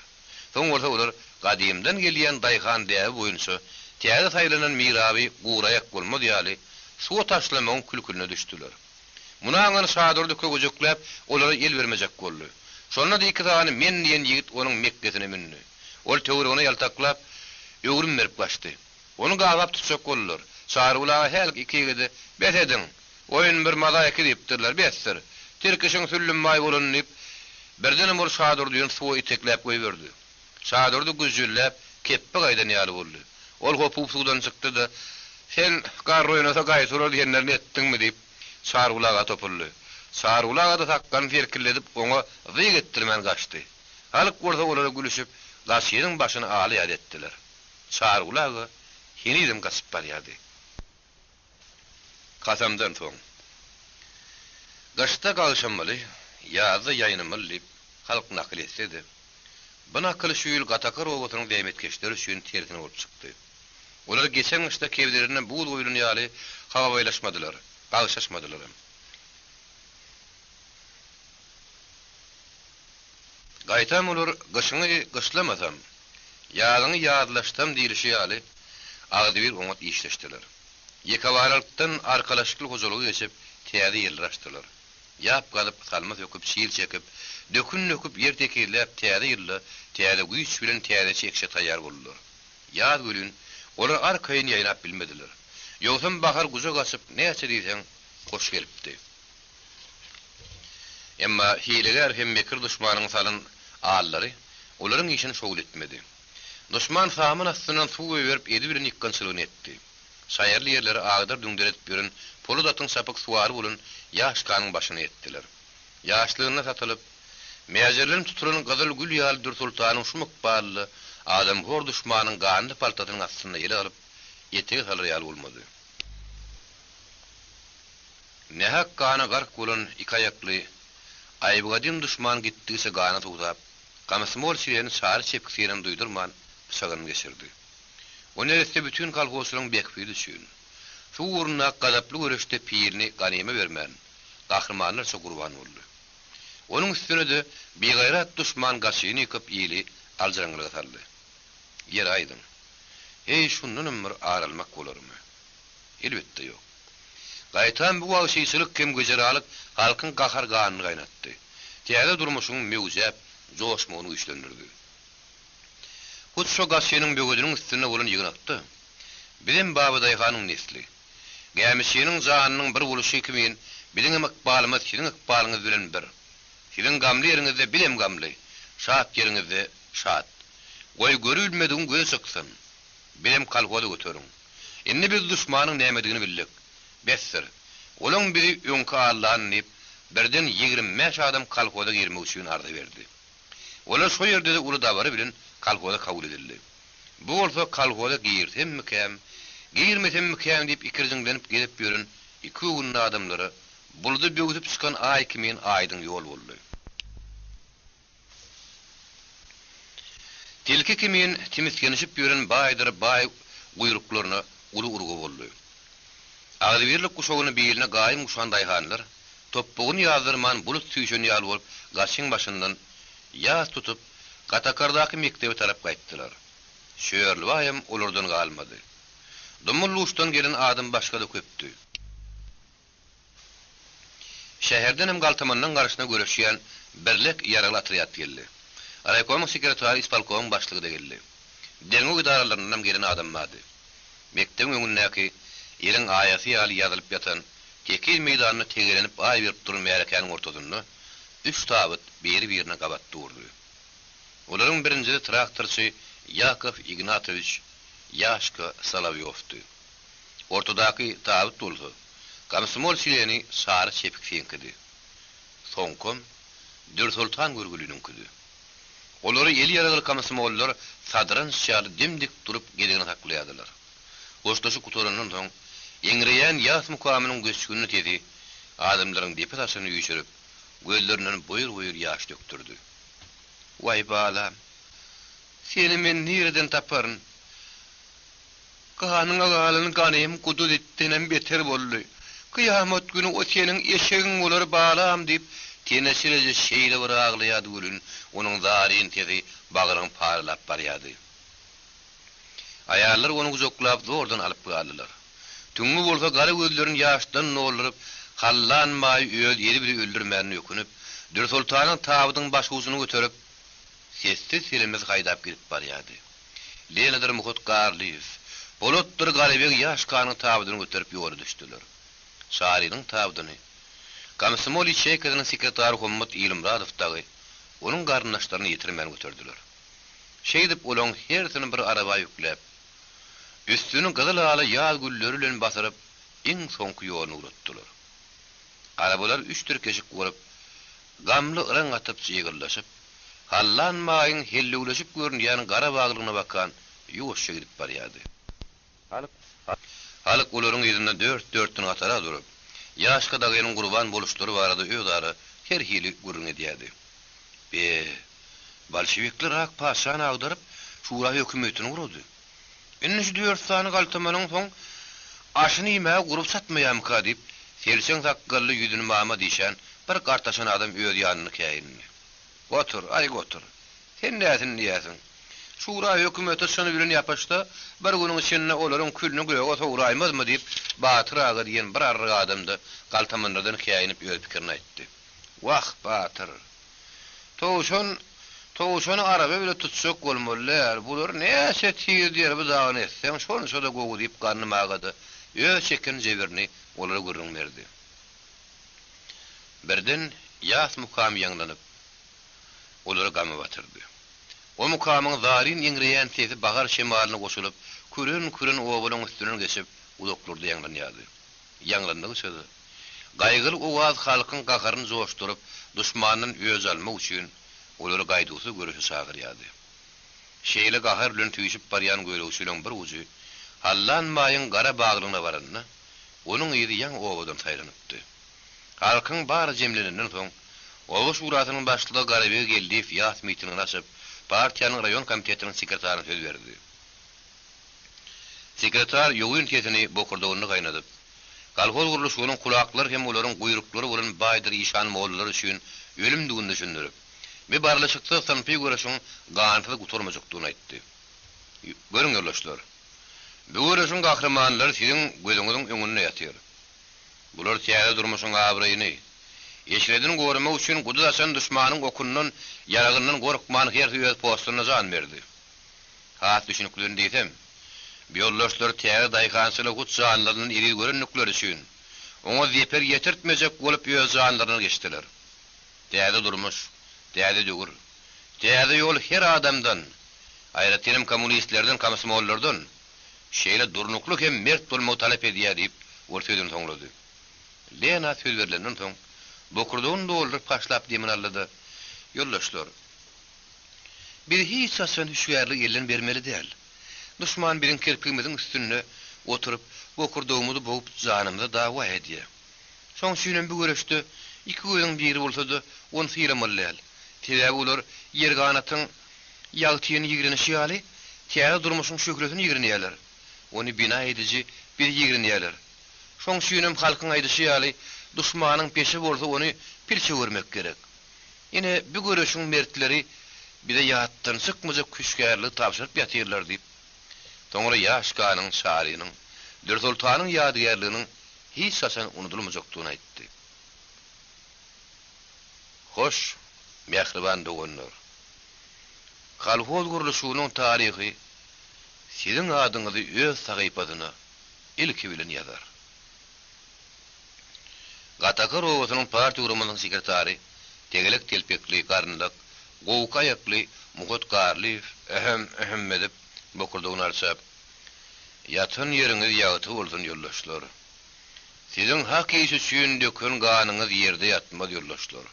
Soň bolsa olar gadymdan gelýän daýhan däbi boýunça täze saýlanan miraby gurayak bolmady ýaly suwa taşlamaň külküne düşdiler. Muna aňyr şadurdy kögüjekläp olary el bermejek boldy. Şonda da iki tane men diýen ýigit onuň Mekkesine minni. Ol töwrüne ýaltaklap ýöwrüm berip başdy. Onu gagap tutjak boldylar. Şarulaga her iki gidi betedin. Oyun bir malaika diýipdirler, betdir. Tirkişiň süllüm maý bolan diýip birden bol şadurdyň suwa itekläp goýberdi. Şadurdy güzüllep keppi gaýdan ýaly boldy. Ol hopup suwdan çykdy da sen garry oýnasa gaýsurar diýenlerini etdiňmi diýip Şarulaga topuldy. Şarulaga da takkan ferkiledip oňa wyg etdirmän gaçdy. Halyk gorda olary gülüşip gaşynyň başyny aly ýad etdiler. Şarulaga henidim gasyp barýardy. Kasamdan soň gaşta galşamaly, ýazy ýaýnamaly diýip halk nakil etsedi. Bu nakil şu ýyl Gatakar owatynyň demetkeşleri üçin terkin bolup çykdy. Olar geçen ýylda kewlerine buğul goýulan ýaly hawaýlaşmadylar, galşaşmadylar. Gaýtam olar gyşyňy gyşlamasam, ýalyny ýadlaşdym diýilişi ýaly agdy bir oňat işleşdiler. Ýekawaralykdan arkalaşyklyk hojalygy geçip täze ýylraşdylar. Ýap galyp salmas öküp şiir çekip, dökün öküp ýer tekirläp täze ýylly, täze güýç bilen täze çekşe taýýar boldular. Ýaz gülün olar arkaýyn ýaýnap bilmediler. Ýogsa bahar guza gaçyp näçe diýsen hoş gelipdi. Emma hileler hem mekir düşmanyň salyn ağallary olaryň işini şowul etmedi. Düşman samyn astynan suw berip edi bilen ýykkançylygyny etdi. Şaýarly ýerleri agdar düňderetip ýören Poludatyň sapyk suwary bolan ýaşkanyň başyna etdiler. Ýaşlygyna satylyp meýerlerin tutulan gazyl gül ýaly Dur Sultanyň şu mukbally adam hor düşmanyň gandy paltatynyň astyna ýeli alyp ýetegi salar ýaly bolmady. Nähak gana gark bolan iki ayakly aýbygadyn düşman gitdigise gana tuýdap, Kamysmol şiýeni şary çepkisinden duýdurman sagan geçirdi. Onu etse bütün kalkosynyň bekpidi düşün. Şu uruna gadaply görüşde pirini ganime bermän, gahrmanlar şu gurban boldy. Onuň üstüne de begaýrat düşman gaşyny ýykyp ýeli aljaraňlyga saldy. Yer aýdym. Hey şundan ömür aralmak bolarmy? Elbetde ýok. Gaýtan bu wagşyçylyk kim göjeralyk halkyň gahar ganyny gaýnatdy. Täze durmuşyň mewjep, joşmagyny güýçlendirdi. Hut şu gaşynyň bögediniň üstüne bolan ýygnatdy. Bilen baba daýhanyň nesli. Gämişiniň janynyň bir buluşy kimin, bilen makbalymyz siziň ykbalyňyz bilen bir. Siziň gamly ýeriňizde bilem gamly, şat ýeriňizde şat. Goý görülmediň göz çyksyn. Bilem kalgoly göteriň. Indi biz düşmanyň nämedigini bildik. Besser. Olaň biri öňkä Allah'ın diýip birden 25 adam kalgoda girmek üçin arda berdi. Olar şu ýerde de uly dabary bilen kalgoda kabul edildi. Bu bolsa kalgoda girmekem diýip ikirjiňlenip gelip ýören iki ünlü adamlary buldy böwütüp çykan ay kimin aýdyň ýol boldy. Tilki kimin timiskenişip ýören baýdyr baý guyruklaryna uly urgu boldy. Agdybirlik kuşagyny beýline gaýym kuşan daýhanlar toppugyny ýazdyrman bulut süýşen ýaly bolup gaşyň başyndan ýaz tutup Gatakardaky mektebe tarap gaýtdylar. Şöýerli waýam olardan galmady. Dumuluşdan gelen adam başga da köpdi. Şäherden hem galtamandan garaşyna göreşýän birlik ýaraly atryat geldi. Raykom sekretary ispalkom başlygy da geldi. Deňe idaralaryndan gelen adamlary. Mektep öňündäki ýeriň aýasy ýaly ýazylyp ýatan tekil meýdanyny tegelenip aý berip duran märekanyň ortasyna 3 tabyt beri-birine gabat durdy. Olaryň birinjisi traktorçy Yakov Ignatowich Yashka Solovyovdy. Ortadaky tabyt bolsa, Kamysmol şiýeni şary çepikseňkidi. Soňkom Dur Sultan gürgülüninkidi. Olary ýeli ýaraly Kamysmollar sadran şary dimdik durup gelegini taklaýadylar. Goşdaşy kutorundan soň ýeňreýän ýas mukamynyň göçgünü tedi, adamlaryň depatasyny ýüşürip, gözlerinden boýur-boýur ýaş döktürdi. Vay balam, seni men nereden taparyn? Ganyň agalyny ganym gudut etdiňem beter boldy. Kıyamet günü o senin eşeğin olur balam deyip Tenesirece şeyle bir ağlayadı gülün, onun zarin tezi bağırın parlap baryadı. Ayarlar onu uzoklap oradan alıp galdılar. Tüngü bolsa gara gözlerin yaştan noldurup, hallanmay öl yeri bir öldürmänini ökünüp, Dür Sultanın tabıdın başgusunu götürüp, sessiz silimiz haydap girip baryadı. Lenadır muhut garlıyız. Bolotdur galibek yaş kanın tabıdını götürüp yoru düştüler. Şarinin tabıdını. Komsomol Çeykadının sekretary Hummat İlimradov dagy onun garnaşlaryny ýetirmän götürdüler. Şeýdip olan hersini bir araba ýükläp, üstüni gyzyl ala ýaz gülleri bilen basyryp, iň soňky ýoluny uratdylar. Arabalar 3-4 keşik borup, gamly ýyran atyp çygyrlaşyp, hallanmaýyn hellewleşip görünýän gara baglygyna bakan ýoşa gidip barýardy. Halyk olaryň ýerinde 4-4 gatara durup, yaşka dağının kurban boluşları varada ödara her hili gurun ediyadi. Bolşevikler ak paşany agdaryp şura hökümetini gurdy. Indi şu 4 sany galtamanyň soň aşyny ýemäge gurup satmaýam ka diýip, selseň sakgally ýüzüni mama diýşän bir gartaşan adam öz ýanyny käýinni. Otur, ay otur. Sen näsin diýäsiň? Şura hökümeti şunu bilen ýapaşda, bir günüň içinde olaryň külüni göýe oturaymadymy diýip, Batyr aga diýen bir arry adamdy galtamanlardan käýinip öz pikirini aýtdy. Wah Batyr. Toğuşany araba bile tutsak bolmalylar. Bular näse tiýir diýer bu dagyny etseň, şonu şoda gowy diýip garny magady. Öz çekin jebirini olara görüň berdi. Birden ýas mukam ýanglanyp olara gamy batyrdy. O mukamyň zarin ýeňreýän sesi bagar şemalyna goşulyp, kürün owalyň üstünden geçip uzaklarda ýanglanýardy. Ýanglandygy sözi. Gaýgyly owaz halkyň gakaryny joşdurup, düşmanyň öz almak üçin olary gaýdusy görüşe çagyrýardy. Şeýle gahar bilen tüýüşip barýan göýrüşiň bir uçy, hallanmaýyn gara baglygyna baranyna, onuň ýeri ýan owadan saýranypdy. Halkyň bar jemlenenden soň, owa şurasynyň başlygy Garabeg geldi, ýas mitingini açyp, partiýanyň raýon komitetiniň sekretaryna söz berdi. Sekretar ýogyn kesini bokurdagyny gaýnadyp, kolhoz guruluşynyň kulaklary hem olaryň guyruklary bolan baýdyr ýyşan mollary üçin ölümdigini düşündirip, bir barlaşykda sanpy görüşiň gaňtyly guturmajakdygyny aýtdy. Görüň ýoldaşlar. Bu görüşiň gahrymanlary siziň gözüňiziň öňünde ýatýar. Bular täze durmuşyň abraýyny, eşredini görmek üçin gudaşan düşmanyň okundan ýaragyndan gorkman her ýer postuny jan berdi. Hat düşünüklerini diýsem, biyolojlar täze daýgançylyk uçanlarynyň iri görünükleri üçin oňa zeper ýetirtmejek bolup öz janlaryny geçdiler. Täze durmuş, täze ýogur, täze ýol her adamdan, aýratyrym kommunistlerden, komsomollardan şeýle durnuklyk hem mert bolmagy talap edýär diýip ortadan soňlady. Lena söz berilenden soň bokurdagyny doldurup paşlap demin aldy. Ýoldaşlar, bir hiç saçan hüşgärlik elen bermeli däl. Düşman birin kirpigimiziň üstünde oturup bokurdagymyzy boğup janymyza dawa edýär. Soň şüýlen bu görüşde iki gözüň biri bolsa-da onu sıyramallar. Täze bolar ýerganatyň ýagtyny ýigrenişýäli, täze durmuşyň şöhretini ýigrenýärler. Onu bina edici bir ýigrenýärler. Şoň şüýnem halkyň aýdyşýaly, düşmanyň peşi bolsa onu pilçe görmek gerek. Ine bu görüşiň mertleri bize ýatdan çykmajak küçgärlik tapşyryp ýatyrlar diýip, soňra ýaş ganyň şarynyň, Dür Sultanyň ýadygärliginiň hiç saçan unutulmajakdygyny aýtdy. Hoş, mehriban doganlar. Kolhoz guruluşynyň taryhy siziň adyňyzy öz sahypasyna ilki bilen ýazar. Gatakar owasynyň partiýa urumynyň sekretary, tegelek telpekli, garnlyk, gowka ýakly, muhut garly, ehem edip bokurdagyny alçap, ýatyn ýeriňiz ýagyty bolsun ýoldaşlar. Siziň hak ýeşi üçin dökün ganyňyz ýerde ýatmaz ýoldaşlar.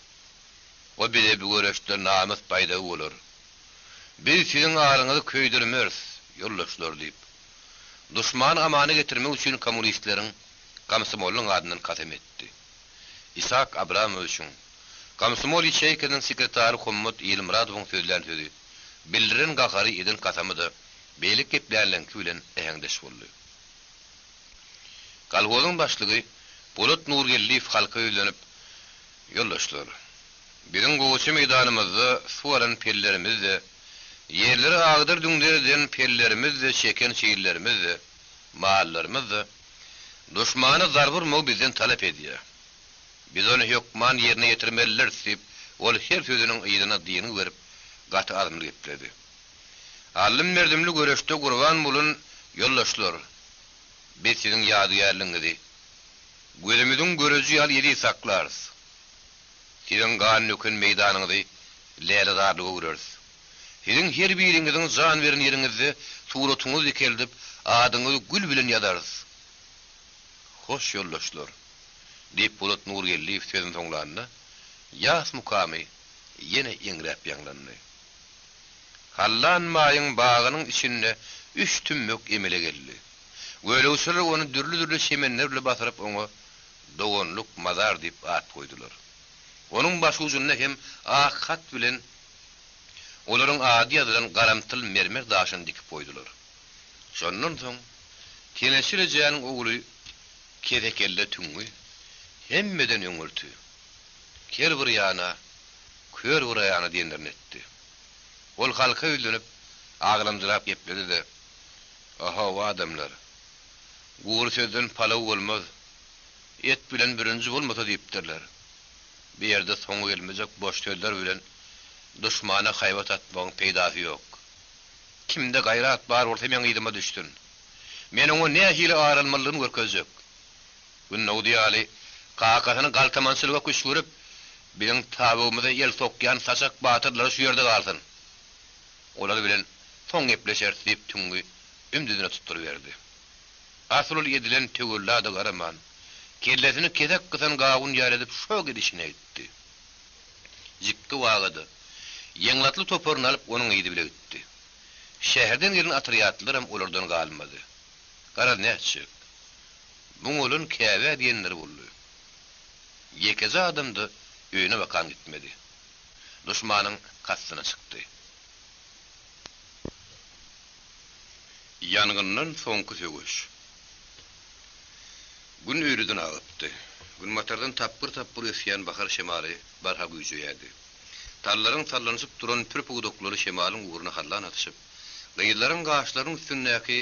O bize bu görüşde namys paýda bolar. Biz siziň aryňyzy köýdirmez ýoldaşlar diýip, düşman amany getirmek üçin kommunistleriň, komsomolnyň adyndan kasem etdi. İshak Abramoviçiň, komsomol Çeykadının sekretary Hummat İlimradowyň sözlerini sözi, bildiren gahary edin kasamydy, beýlik geplerleň bilen eňdeş boldy. Kolhozyň başlygy Polat Nurgelliýew halka ýölenip, ýoldaşlar, Bizim goşy meydanymyzda suwaran pellerimizde, yerleri agdyr düňlerden pellerimizde, şeken şeýillerimizde, mallarymızda düşmany zarburmagy bizden talap edýär. Biz onu hükman yerine getirmeliler diýip, ol her sözüniň ýygyna diýeni berip, gaty adymy gepdirdi. Alym merdimli göreşde gurban bolun yollaşlar. Biz siziň ýadygarlygyňyzy, gözümiziň görüjü ýaly ýeri saklarys. Siziň gan nökün meýdanyňyzy leledarlyga görürüz. Siziň her biriňiziň jan beren ýeriňizde suratyňyzy keldip, adyňyzy gül bilen ýazarys. Hoş yollaşlar. Diýip Bulut Nurgelliýew sözüň soňlandy. Ýas mukamy ýene ýeňräp ýanglandy. Hallan maýyň bagynyň içinde 3 tümmük emele geldi. Göleşler onu dürlü şemenlerle basyryp oňa dogonluk mazar diýip at goýdular. Onuň baş ucunda hem ak hat bilen olaryň ady ýazylan garamtyl mermer daşyny dikip goýdular. Şondan soň Keneşire janyň ogly kedekelle tüňü hemmeden öňürtü. Ker bir ýana, kör bir ýana diýenlerini etdi. Ol halka öldürüp ağlamdırap gepleri de aha o adamlar uğur sözden palav olmaz et bilen birinci olmasa deyipdirler. Bir yerde sonu gelmeyecek boş sözler bilen düşmana hayvat atmağın peydası yok. Kimde gayrat var orta men gıydıma düştün. Men onu ne hile ağrılmalılığını görkezecek. Gün Navdiyali kakasını galtamansılığa kuş vurup bizim tabuğumuza yel sokyan saçak batırları şu yerde kalsın. Olar bilen soň gepleşer diýip tüňü ümdüdüne tutturuverdi. Asrul edilen tögüllada garaman, kellesini kedek gysan gawun ýar edip şo gidişine etdi. Jikki wagady. Ýeňlatly toporunu alyp onuň ýydy bile gitdi. Şäherden gelen atriyatlylar hem olardan galmady. Gara näçik? Buň olun käbä diýenler boldy. Ýekeze adamdy öýüne bakan gitmedi. Düşmanyň kassyna çykdy. Yangından soňky sögüş. Gün öýrüden agypdy. Gün matardan tapyr esýän bahar şemaly barha güýjüýärdi. Tallaryň sallanyşyp duran pürpügdoklary şemalyň uğruna hallan atyşyp, gaýyllaryň gaşlaryň üstündäki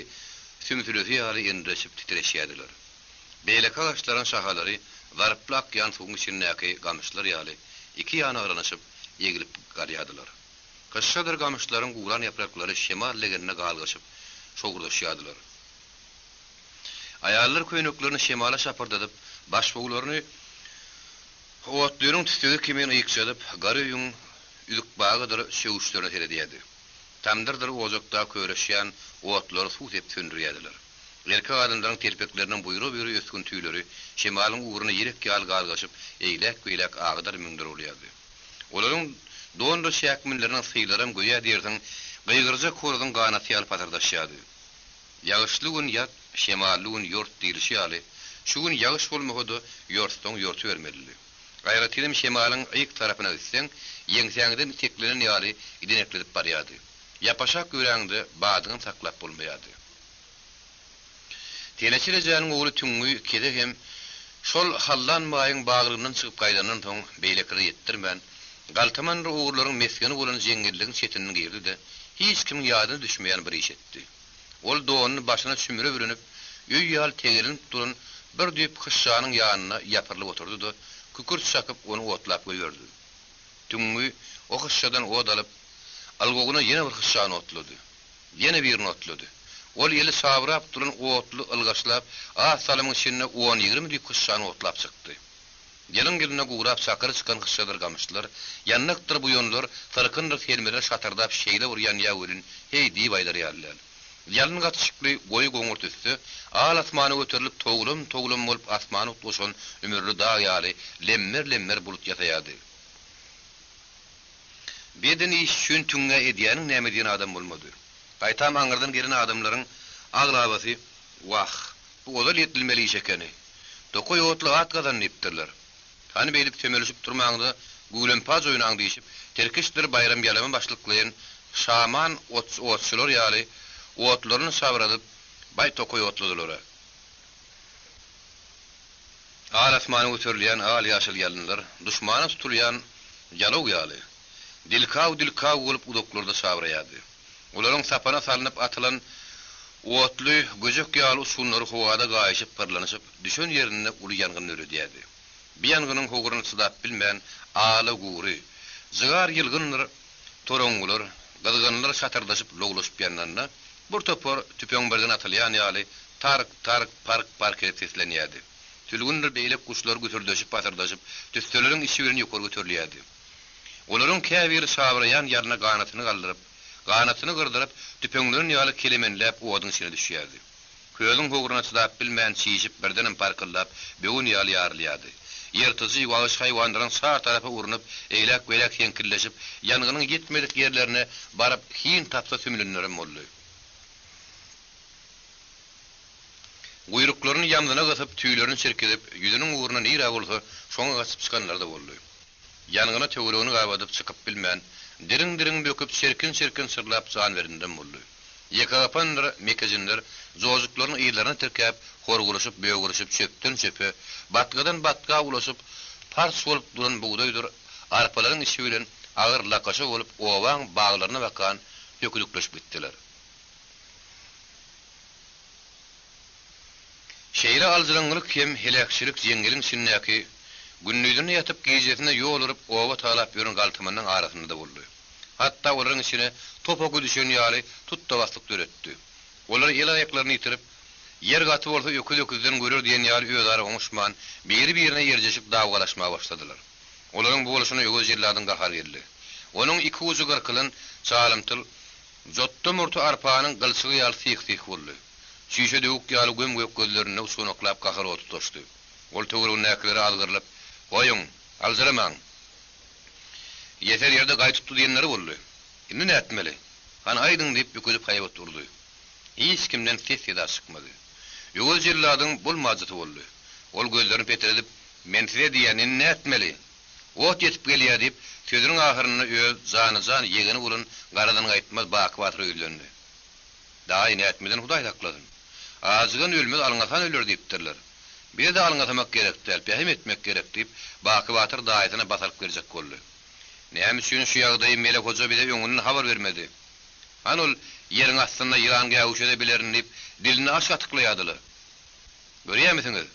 sümsülesi ýaly endireşip titreşýärdiler. Beýleki gaşlaryň şahalary zarplak ýan suwuň içindäki gamyşlar ýaly iki ýana aranyşyp ýegilip garýadylar. Kışşadyr gamyşlaryň gulan ýapraklary şemal legenine galgaşyp şogurdaşýardylar. Aýallar köýneklerini şemala şapyrdadyp, başboglaryny howatlaryň tüstügi kimen ýykşadyp, gary ýüň üdük bagydyr şöwüşlerine teredýärdi. Tamdyrdyr ozakda köreşýän howatlar suw tep söndürýärdiler. Erkek adamlaryň terpekleriniň buyrugy ösgün tüýleri şemalyň uğruna ýerek ýal galgaşyp, eýlek-beýlek agdar müňdir bolýardy. Olaryň donda şäkminleriniň syýlarym goýa diýerdiň, Gaygırca korudun ganaty alyp patyrdaşýardy. Ýagyşly gün ýat, şemally gün ýort diýilşi ýaly. Şu gün ýagyş bolmagady, ýortdan ýorty bermeli. Gaýratynym şemalyň ýyk tarapyna gitseň, ýeňsäňden teklenen ýaly idenekledip barýardy. Ýapaşak göräňde badygyny saklap bolmaýardy. Teleçile janyň ogly tüňü kede hem şol hallanmaýyň baglygynyň çykyp gaýdandan soň beýlekleri ýetdirmän, galtaman ugurlaryň meskeni bolan jeňgilligiň çetinini girdi de hiç kimin ýadyna düşmeýän bir iş etdi. Ol doğanyny başyna sümüre bürünip, öý ýal tegelinip duran bir düýüp kışşanyň ýanyna ýapyrlyp oturdy da kükürt çakyp onu otlap goýberdi. Tüňü o kışşadan od alyp, algogyna ýene bir kışşany otlady. Ýene birini otlady. Ol ýeli sabrap duran otly ylgaşlap, salamyň içinde 10-20 düýüp kışşany otlap çykdy. Gelin-geline guğrap sakary çykan kışşadyr gamyşlar, ýannykdyr bu ýonlar, tyrkyndyr fermerler şatardap şeýle urýan ýawyrin hey diýip aýdarýarlar. Ýalyn gatşykly goýy goňur tüsdi, al asmany göterilip toglum bolup asmany utlaşan ömürli dag ýaly lemmer bulut ýataýardy. Beden iş şün tüňe edýäniň näme diýen adam bolmady. Gaýtam aňyrdan gelen adamlaryň aglabasy, wah, bu odal ýetilmeli iş ekeni. Tokoy otly at gazan ýepdirler. Hani beýlip tömelişip durmaňda gülenpaz oýunaň diýip, terkişdir bayram ýalamy başlyklayan şaman otçular ýaly otlaryny sabradyp bay tokoy otladylar. Al asmany göterilýän al ýaşyl ýalynlar, düşmana tutulýan Jalog ýaly. Dilkaw bolup udoklarda sabraýady. Olaryň sapana salynıp atylan otly gözek ýaly usulary howada gaýşyp pyrlanyşyp düşen ýerine uly ýangyn öredýärdi. Bir ýanganyň hoguryny çydap bilmän ala gury, zygar ýylgynlar, torongular, gazganlar şatyrdaşyp loglaşyp ýanlarna bir topar tüpeň berden atylýan ýaly tark park etlenýärdi. Tülgünler beýlek kuşlar götürdeşip patyrdaşyp tüstöleriň işiwerini ýokary götürilýärdi. Olaryň käbir sabraýan ýaryna ganatyny gyrdyryp tüpeňlerini ýaly kelemenläp owadyň içine düşýärdi. Köýüň hoguryna çydap bilmän çiýişip birdenem parkyllap beýün ýaly ýarylýardy. Ýertizi ýalyş haýwanlaryň sağ tarapy urunup eýlek henkilleşip ýanganyň gitmedik ýerlerine baryp hiň tapsa tümlenlerim boldy. Guyruklaryny ýamdyna gatyp tüýlerini çirkidip ýüzüniň uğruna nira bolsa şoňa gaçyp çykanlar da boldy. Ýanyna töweregini gaýbadyp çykyp bilmän diriň böküp serkin sırlap jan berinden boldy. Ýekapanlar, mekejinler zozuklaryň ýylaryny tirkäp, horguruşyp, beýguruşyp çöpden çöpe, batgadan batga ulaşyp, pars bolup duran buğdaýdyr, arpalaryň işi bilen agyr lakaşy bolup, owaň baglaryna bakan ýökülükleşip gitdiler. Şeýle alzylangylyk hem helakçylyk jeňgelin sinnäki günnüýden ýatyp geýjetine ýol urup owa talap ýören galtymanyň arasynda boldy. Hatta olaryň içine topa düşen ýaly tuttabaslyk döretdi. Olar ýyl aýaklaryny ýitirip yer gaty bolsa öküz-öküzden görür diýen ýaly öýdary oňuşman bir-birine ýerjeşip dawgalaşmaga başladylar. Olaryň bu boluşyna ýögöz ýerlerden gahar geldi. Onuň iki uzy gyrkylan çalymtyl jotda murtu arpanyň gylçygy ýaly syk boldy. Şişe döwük ýaly gömgök gözlerini usunoklap gahar otuşdy. Ol töwereginiň näkleri algyrylyp, "Goýun, alzyramaň." Yeter ýerde gaýtypdy diýenleri boldy. Indi näetmeli? Han aýdyň diýip bükülip haýap oturdy. Hiç kimden ses eda çykmady. Ýögöz ýerlerden bolmajaty boldy. Ol gözlerini peteredip, "Men size diýenin näetmeli? Ot ýetip gelýär" diýip sözüniň ahyryny öz zany ýegeni bolan garadan gaýtmaz bakywatyr öýlendi. Daýy näetmeden Hudaý takladyň. Azgyň ölmez alňatan öler diýipdirler. Bir de alňatamak gerekdir, pehem etmek gerek diýip bakywatyr daýatyna basaryp berjek boldy. Näme üçin şu ýagdaýy Melek hoja bile öňünden habar bermedi? Han ol ýeriň astynda ýylan gäwüşede bilerin diýip dilini aşatyklaýadylar. Görýärmisiňiz?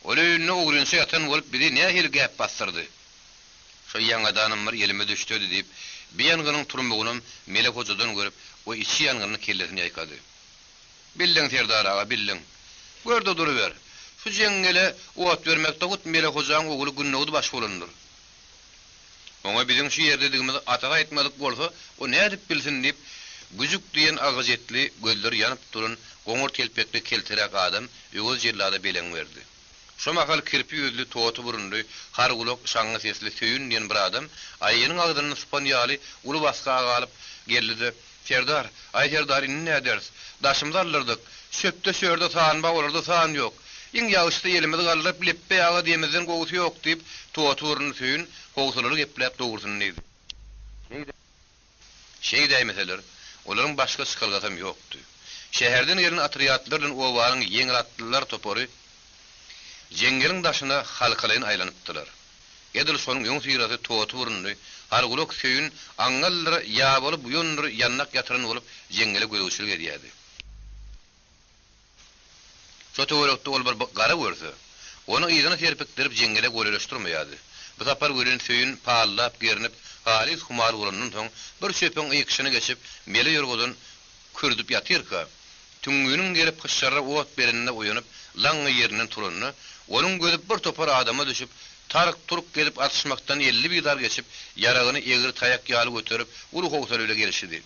Olýny ogrunça ýatan bolup biri nähil gäp bastyrdy. Şu ýangadanym bir elime düşdi diýip bir ýanganyň turmugyny Melek hojadan görüp o içi ýanganyny kellesine ýaýkady. Bildiň Serdar aga, bildiň. Gördi duruber. Şu jeňgele owat bermekde gut Melek hojaň ogly günnäwdi baş bolandyr. Oňa biziň şu ýerde digimiz ataga aýtmadyk bolsa, o nädip bilsin diýip güzük diýen agajetli gözleri ýanyp duran goňur telpekli keltirek adam ýögöz ýerlerde beleň berdi. Şu mahal kirpi ýüzlü toğutu burunly, hargulok şaňy sesli söýün diýen bir adam aýynyň agdyny supan ýaly uly baskaga galyp geldi. "Serdar, aý Serdar, indi näders? Daşymyzy alyrdyk. Söpde söýerde taanba bolurdy, taan ýok. Iň ýagşyda ýelimizi galyp leppe ýaga diýmezden gowusy ýok" diýip toğutu burunly söýün howsulary gepläp dogursyny diýdi. Şey diýmeseler, olaryň başga çykylgatam ýokdy. Şäherden gelen atryatlar bilen owaryň ýeňil atlylar topary jeňgeliň daşyna halkalaýyn aýlanypdylar. Edil şonuň ýoň syrasy toğutu burunly, hargulok söýün aňgallar ýa bolup ýondur ýannak ýatyran bolup jeňgele göwüşlik edýärdi. Şu töwerekde ol bir gara görse, onu ýygyny terpikdirip jeňgele goleleşdirmeýärdi. Bu tapar gören söýün paallap gernip, halis humar bolandan soň bir söpeň ýekşini geçip, mele ýurgudan kürdüp ýatyrka, tüňgüniň gelip kışşara ot berenine uýanyp, laňy ýerinden turanyny, onuň gözü bir topar adama düşüp, tarık turup gelip atışmaktan 50 bidar geçip, yaragyny egir tayak ýaly götürüp, uly howsalyla gelişdi.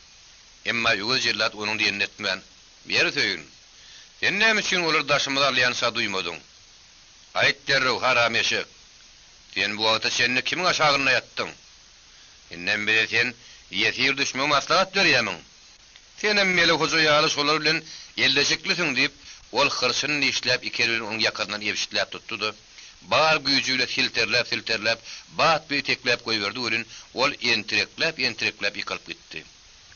Emma ýögöz ýerler onuň diýenini etmän. Beri söýün. Sen näme üçin olar daşymyzy alýansa duýmadyň? Aýt derrew haram eşek. Sen bu wagtda seni kimiň aşagyna ýatdyň? Enden beri sen ýetir düşmän maslahat berýämiň. Senem Melek hoja ýaly şolar bilen eldeşiklisiň diýip, ol hyrsyny işläp ikelin onuň ýakyndan ýebişläp tutdy. Bar güýjüle filterläp, bat bir tekläp goýberdi ölün, ol entireklep ýykylyp gitdi.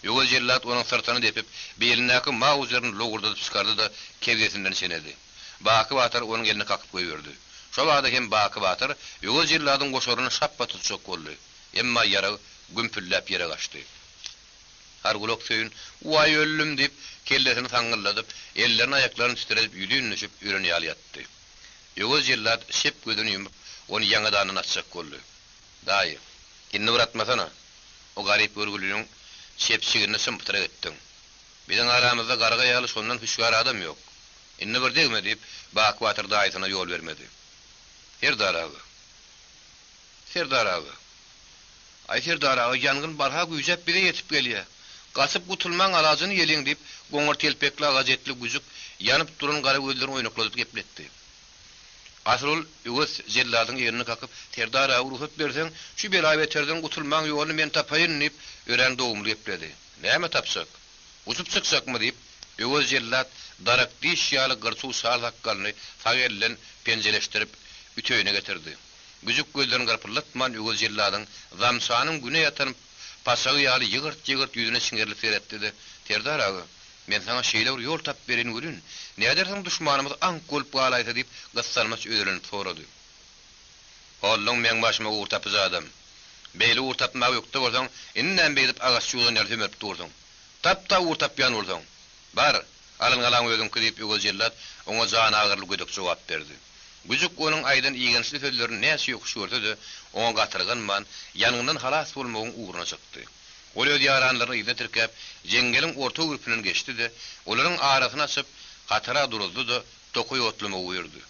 Ýögöz ýerler onuň sırtyny depip, belinäki mauzerini logurdadyp çykardy da kewdesinden senedi. Bakywatyr onuň elini kakyp goýberdi. Şo wagtda hem Bakywatyr ýögöz ýerlerden goşoruny şappa tutjak boldy. Emma yara gümpüllep yere kaçtı. Hargulok Söyün "Vay öllüm" dip kellesini taňgylladyp, ellerini ayaklarını titrelip ýüdünüşip ýöreni ýalyatdy. Ýöwüz jellat şep gözüni ýumyp, onu ýaňadan atsak boldy. Daýy, inni uratmasana. O garyp görgülüniň şepçigini sympytyra etdiň. Biziň aramyzda garga ýaly şondan hüşgar adam ýok. Inni bir degme diýip Baky Batyr daýysyna ýol bermedi. Serdaragy. Ay Serdaragy ýangyn barha güýjep bire ýetip gelýär. Gasyp gutulmaň alazyny ýeliň diýip goňur telpekli gazetli güzük ýanyp duran gara gözlerini oýnakladyp gepletdi. Asrul ýöwüs jelladyň ýerini kakyp Serdaragy ruhsat berseň, şu belaweterden gutulmaň ýolyny men tapaýyn diýip ören dogumly gepledi. Näme tapsak? Usup çyksakmy diýip ýöwüs jellat darak diş ýaly gyrçy sal hakkalyny fagellen penjeleşdirip ütöýüne getirdi. Güzük gözlerini garpylatman ýöwüs jelladyň zamsanyň güne ýatan pasagy ýaly ýygyrt ýüzüne şiňerli seretdi. Serdaragy, men sana şeýle bir ýol tap berin görün. Nädersiň düşmanymyz aň golp galaýsa diýip gyssalmaç öýrenip sorady. Ollaň men başyma urtap adam. Beýle urtapmak ýokda bolsaň, inden beýdip agaççygyny ýerlemep durdyň. Tapta urtap ýan bolsaň. Bar, alyňalan özüň kirip ýöwüs jellat oňa jana agyrly gödök jogap berdi. Güzük onun aýdan iýgençli sözlerini näçe ýokuşurdy, oňa gatyrganman, ýangyňdan halas bolmagyň uğruna çykdy. Ol öz ýaranlaryny ýyda tirkep, jengeliň orta gürpünden geçdi-de, olaryň arasyna çyp, gatara duruldy-da, tokuy otlama uýurdy.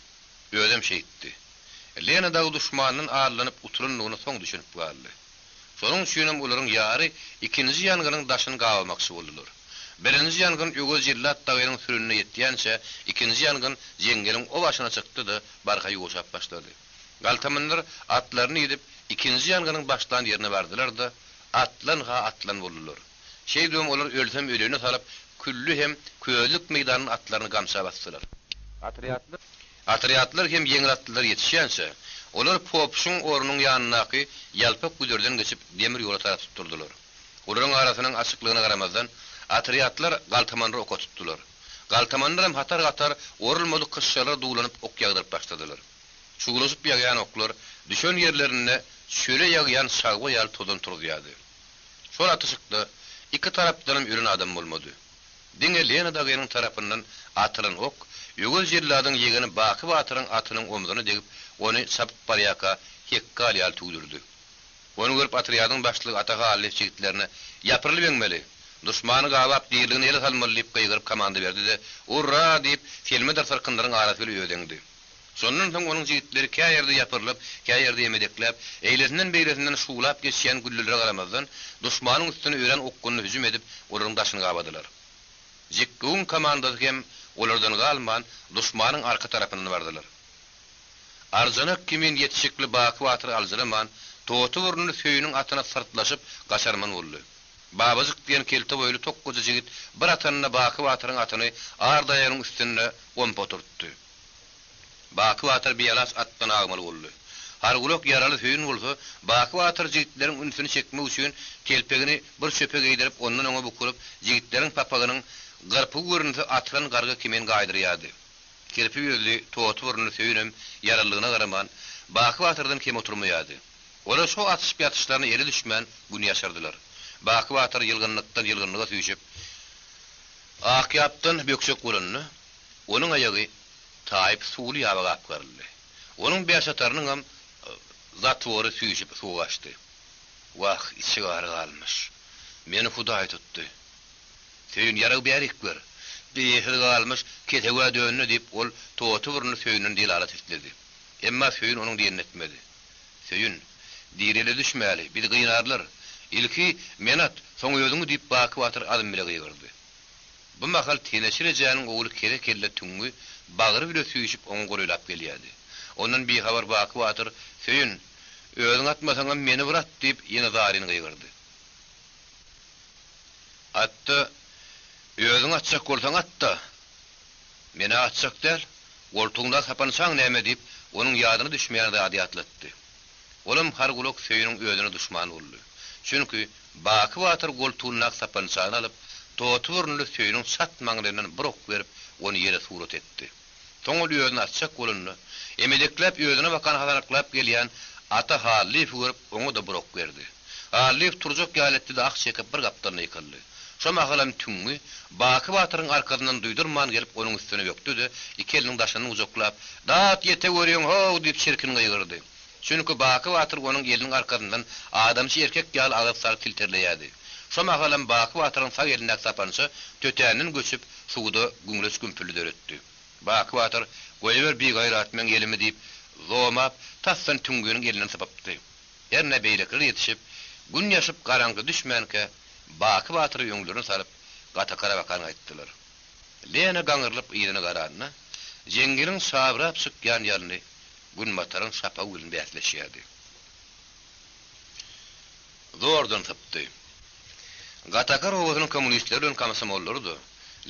Ödem şeýitdi. Lena dağı düşmanyň ağırlanyp uturunlygyny soň düşünip galdy. Şonuň üçin olaryň ýary ikinji ýangyrnyň daşyny gawamakçy boldylar. Birinji ýangyn ýöwüs jellat dagynyň sürünine ýetýänçe, ikinji ýangyn jengeliň o başyna çykdy-da, barka ýuwşap başlady. Galtamanlar atlaryny ýedip, ikinji ýangyrnyň başlan ýerine bardylar-da, atlan boldular. Şeýdem olar ölsem ölüne salyp, küllü hem köýlük meýdanyň atlaryny gamsa basdylar. Atriatlar hem ýeňil atlar ýetişýänse, olar popşuň ornuň ýanynaky ýalpak gülerden geçip demir ýola tarap tutturdylar. Olaryň arasynyň açyklygyna garamazdan atriatlar galtamanry ok tutdular. Galtamanlar hem hatar orulmady kysşalar duglanyp ok ýagdyryp başladylar. Şugulaşyp ýagýan oklar düşen ýerlerine şöyle ýagýan sagwa ýal tozan turýardy. Şol atışykda iki tarapdan ýören adam bolmady. Diňe Lena dagynyň tarapyndan atylan ok ýöwüs jelladyň ýegini Baky Batyryň atynyň omzuny degip, ony sapyp barýaka hekkal ýal tugdurdy. Onu görüp atryadyň başlygy Ataga Alif jigitlerine ýapyrylyp eňmeli. Düşmany gawap diýildigini ele salmaly diýip gaýgyryp komanda berdi-de, "Urra!" diýip filmeder sarkynlaryň arasy öýdeňdi. Sondan soň onuň jigitleri käýerde ýapyrylyp, käýerde ýemedekläp, eýlesinden beýlesinden şuglap geçýän güllülere garamazdan düşmanyň üstüne öýren okkuny hüjüm edip, olaryň daşyny gabadylar. Jikgün komandasy hem olardan galman düşmanyň arka tarapyna bardylar. Arjana kimin ýetişikli Baky Batyr alzyraman, totu urnuny söýüniň atyna sırtlaşyp gaşarman boldy. Babazyk diýen kelte boýly tokguja jigit bir atanyna Baky Batyryň atyny ardaýanyň üstüne gompa oturtdy. Baky Batyr biýalas atdan agmaly boldy. Hargulok ýaraly söýün bolsa, Baky Batyr jigitleriň ünsüni çekmek üçin kelpegini bir çöpe geýdirip, ondan oňa bukulyp, jigitleriň papagynyň garpy görünse atylan garga kimen gaýdyrýardy. Kirpi ýözli totu urnuny söýünem yaralygyna garaman, Baky Batyrdan kim oturmaýardy. Olar şo atyşyp ýatışlaryny eli düşmän gün ýaşardylar. Baky Batyr ýylgynlykdan ýylgynlyga süýşip, akyapdan böksek gurunny, onuň aýagy taýyp suwly ýabaga apgaryldy. Onuň beýaşatarynyň hem zatwory süýşip suw açdy. Wah, içi gary galmyş. Meni Hudaý tutdy. Söýün ýaragy bärik gör. Beýhir galmyş, ketege dönni diýip ol totu urnuny söýünden dilala titledi. Emma söýün onuň diýenini etmedi. Söýün, direle düşmäli, bir gynarlar. İlki menat, soň özüňi diýip Baky Batyr adam bile gyýgyrdy. Bu mahal teneşir ejäniň ogly kelle tüňü bagyry bile süýşip oňa goraýlap gelýärdi. Ondan bir habar Baky Batyr, "Söýün, özüň atmasaň meni burat" diýip ýene zaryny gyýgyrdy. Atda, "Özüň atsak bolsaň atda. Meni atsak däl, goltuňda sapansaň näme" diýip onuň ýadyna düşmeýän zady atlatdy. Olam hargulok söýüniň özüne düşman boldy. Çünki Baky Batyr goltuğuna sapansaň alyp, totu urnuny söýüniň sat maňlarinden bir ok berip, ony ýere surat etdi. Soň ol ýözüni açsak bolundy. Emedeklep özüne bakan hazarlyklap gelýän ata Halif görüp onu da burok berdi. Halif turjak ýaletdi de ak çekip bir gapdan ýykyldy. Şoma galam tüňü Baky Batyryň arkasyndan duýdurman gelip onuň üstüne ýokdudy. Iki eliniň daşyny uzaklap, "Dat ýete görýän ho" diýip şerkin gaýgyrdy. Çünki Baky Batyr onuň eliniň arkasyndan adamçy erkek ýaly agapsar tilterleýärdi. Şoma galam Baky Batyryň sag elinden sapança tötänin göçüp suwda güňleş gümpüli döretdi. Baky Batyr "Goýber bir gaýrat men elimi" diýip zomap tassan tüňgüniň elinden sapapdy. Erne beýlekler ýetişip gün ýaşyp garangy düşmänke Baky Batyr ýöňlerini salyp gatakara bakan aýtdylar. Lene gaňyrlyp ýerine garanyna, jengiriň sabrap sykýan ýalyny gün mataryň şapa gülün bäsleşýärdi. Zordan tapdy. Gatakar owazynyň kommunistleri bilen komsomollardy.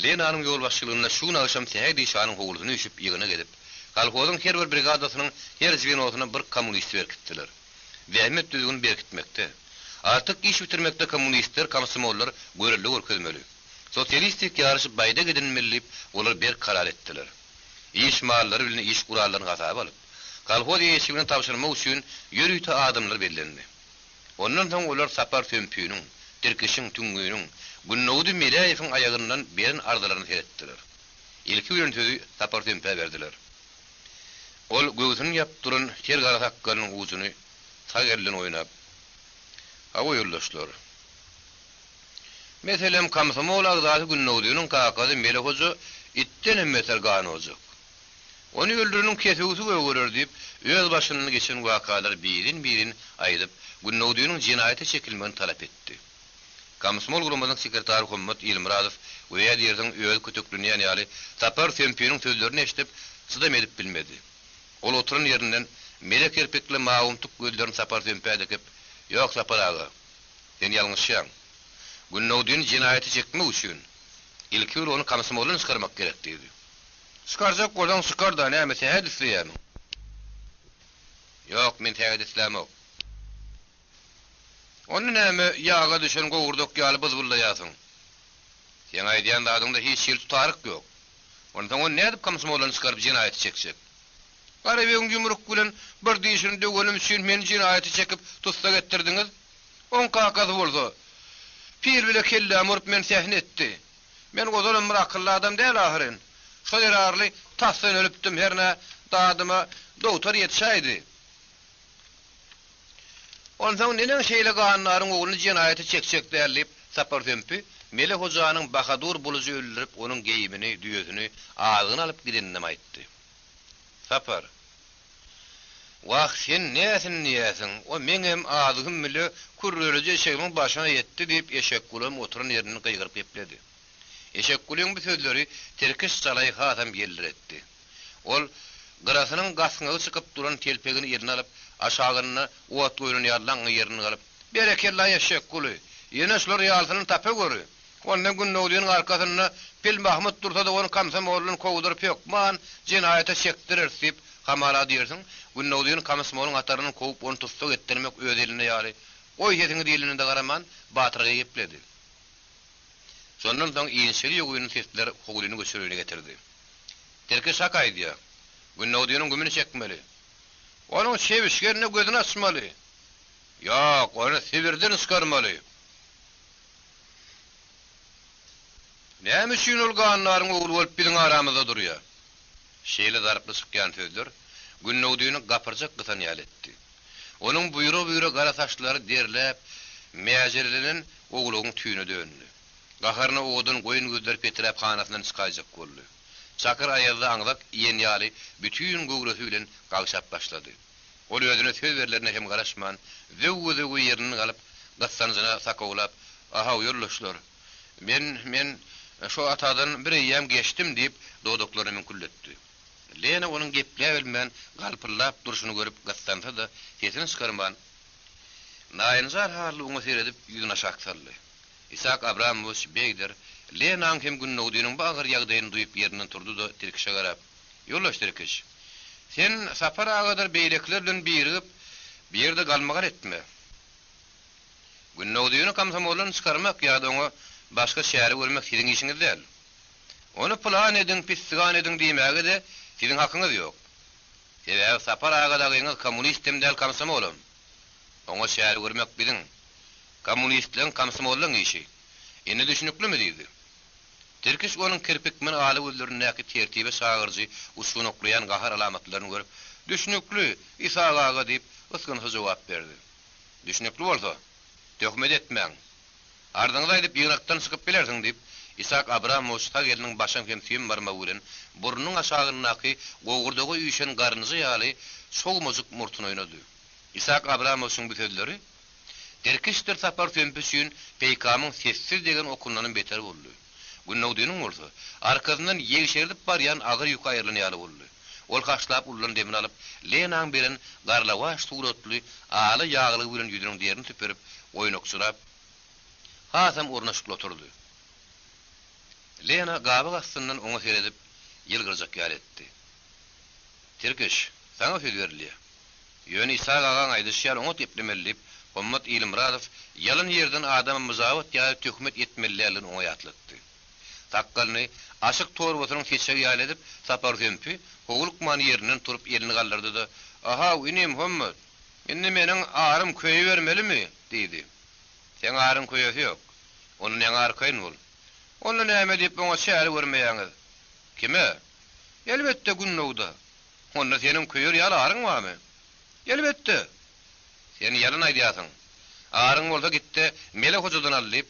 Lenanyň ýol başçylygyna şu gün akşam tähdi şanyň howluny üşüp ýygyna gelip, kolhozyň her bir brigadasynyň her zwenosyna bir kommunist berkitdiler. Zähmet düzgün berkitmekde. Artık iş bitirmekde komünistler, komsomollar görelli görkezmeli. Sosyalistik ýarşyp baýda gidilmeli, olar bir karar etdiler. İş mallary bilen iş gurallaryny gasap alyp, kolhoz ýeşigini tapşyrmak üçin ýürüýte adamlar bellendi. Ondan soň olar sapar tömpüýüniň, dirkişiň tüňgüniň, Günnowdy Melaýewiň aýagyndan berin ardalaryny seretdiler. Ilki bilen sözü sapar tömpä berdiler. Ol göwsüni ýapdyran ter gara takkanyň uzuny sagerlen oýnap awa ýollaşdylar. Meselem komsomol agdaty Günnowdynyň kakazy Melaýewiň itten emmeter ganyjak. Onu öldürünün kesewisi görer diýip öz başyny geçen wakalar birin aýdyp Günnowdynyň jinaýaty çekilmegini talap etdi. Komsomol guramadyň sekretary Hümmet Ilmuradow we ýerden öz kötöklüni ýaly tapar tömpüýüniň sözlerini eşitip sydam edip bilmedi. Ol oturan ýerinden melek erpekli maumtuk gözlerini sapar tömpä dikip, "Ýok sapar aga, sen ýalňyşýaň. Günnowdyny jinaýaty çekmek üçin ilki onu komsomoldan çykarmak gerek" diýdi. "Çykarjak bolsaň çykar da näme täze isleýärmi?" "Ýok, men täze islämok." "Onu näme ýaga düşen gowurdok ýaly bızbıllaýasyň? Sen aýdýan adamda hiç şil tutaryk ýok. Ondan o näde komsomoldan çykaryp jinaýaty çekjek? Garabeň ýumruk bilen bir diýişini dögelim üçin meni jinaýaty çekip tutsa getirdiňiz. On kakazy bolsa, pir bile kelle amurup men sähne etdi. Men gozalan bir akylly adam däl ahyryň. Şo derarly tasdan ölüpdim herne dadyma doktor ýetişäýdi. Ondan nenen şeýle ganlaryň oğluny jinaýaty çekjek dälip sapar tömpü Mele hojanyň bahadur buluzy öldürip onuň geýimini, düýesini agyny alyp gidenini aýtdy. Sapar, "Wah sen näsin? O meňem adygym bile kurröleje şeýleň başyna ýetdi" diýip eşek gulym oturan ýerini gyýgyryp epledi. Eşek gulyň bu sözleri terkis salaý hatam geldiretdi. Ol garasynyň gasyňy çykyp duran telpegini ýerine alyp aşagyny owat goýunyň ýarlaň ýerine alyp, "Berekella eşek guly, ýene şular ýalsyny tapa göri." Ondan Günnowdynyň arkasyna Pil Mahmud dursa da onu komsomolun kowduryp ýokman, jinaýata çekdirir diýip hamala diýersiň. Günnowdynyň komsomolun ataryny kowup onu tutsa getirmek öz eline ýaly. Oý ýetiňi diýilini de garaman Batyrga gepledi. Şondan soň ýenşeli ýogyny sesler howluny göçürüne getirdi. Terke şak aýdýa. Günnowdynyň gümüni çekmeli. Onuň şewişgerine gözüni açmaly. Ýok, onu sebirden çykarmaly. Näme üçin ol ganlaryň ogly bolup biziň aramyzda durýar? Şeýle zarply çykýan sözler Günnowdyny gapyrjak gysan ýaletdi. Onuň buyra gara saçlary derläp, mäjerlenen oglugyň tüýüne döndü. Gaharyna ogdun goýun gözler petirap hanasyndan çykajak boldy. Çakır aýalda aňlak ýen ýaly bütün gowrasy bilen gagşap başlady. Ol özüne söz berlerine hem garaşman, zöwüzü ýerini galyp, gassanyna sakowlap, "Aha ýollaşlar. Men şu atadan bir ýem geçdim" diýip dodoklaryny külletdi. Lene onuň gepläp bilmän galpyrlap duruşyny görüp gassansa da sesini çykarman. Naýynjar harly oňa seredip ýüzüne şak saldy. Isak Abramovich beýdir, Lenaň hem Günnowdynyň bagyr ýagdaýyny duýup ýerinden turdy da Terkişe garap, "Ýoldaş Terkiş, sen sapar agadar beýlekler bilen birigip bir ýerde galmagar etme. Günnowdyny komsomoldan çykarmak ýa-da oňa başga şäher görmek siziň işiňiz däl. Onu plan edin, pisgan edin diýmäge de siziň hakyňyz ýok. Sebäbi Sapar agadagyňyz kommunistim del komsomolum. Oňa şäher görmek biziň kommunistliň komsomollyň işi. Eni düşünüklümi diýdi. Türkiş onun kirpikmen aly öldürünäki tertibe şagyrjy usun oklayan gahar alamatlaryny görüp düşünüklü İsa aga diýip ısgynha jogap berdi. Düşünüklü bolsa töhmet etmäň. Ardyňda edip ýyrakdan çykyp bilersiň diýip İsak Abramovich tageliniň başan kemsiyem barma bilen burnunyň aşagyndaky gowgurdagy üýşen garnyjy ýaly soğmazık murtun oýnady. İsak Abramowich'ň bu sözleri Derkişdir Sapar Tömpüsün peygamyň sessiz degen okunanyň beter boldy. Günnowdynyň bolsa arkasyndan ýegişerdip barýan agyr ýük aýrylany boldy. Ol kaçlap ullan demin alyp Lenaň bilen garlawaş suratly aly ýagly bilen ýüdüniň diýerini tüperip oýnokçurap hasam urnaşyk oturdy. Lena gaby gastyndan oňa seredip ýylgyrjak ýar etdi. Türkiş, saňa söz berilýär. Ýöne İsa agaň aýdyşýar oňa teplemelip Muhammed İlmuradow ýalyn ýerden adamy muzawat ýa töhmet etmelilerini oňa ýatlatdy. Takkalny aşyk torbatynyň keçegi ýaly edip Sapar Tömpü howluk many ýerinden turup elini galdyrdy da "Aha, ine Muhammed, indi meniň arym köýe bermelimi?" diýdi. "Sen arym köýesi ýok. Onu näme arkaýyn bol? Onu näme diýip oňa şäher görmeýäňiz?" "Kime?" "Elbetde Günnowda. Onda seniň köýür ýaly arym barmy?" "Elbetde." "Sen ýalyn aýdýasyň. Arym bolsa gitdi, mele hojadan alyp,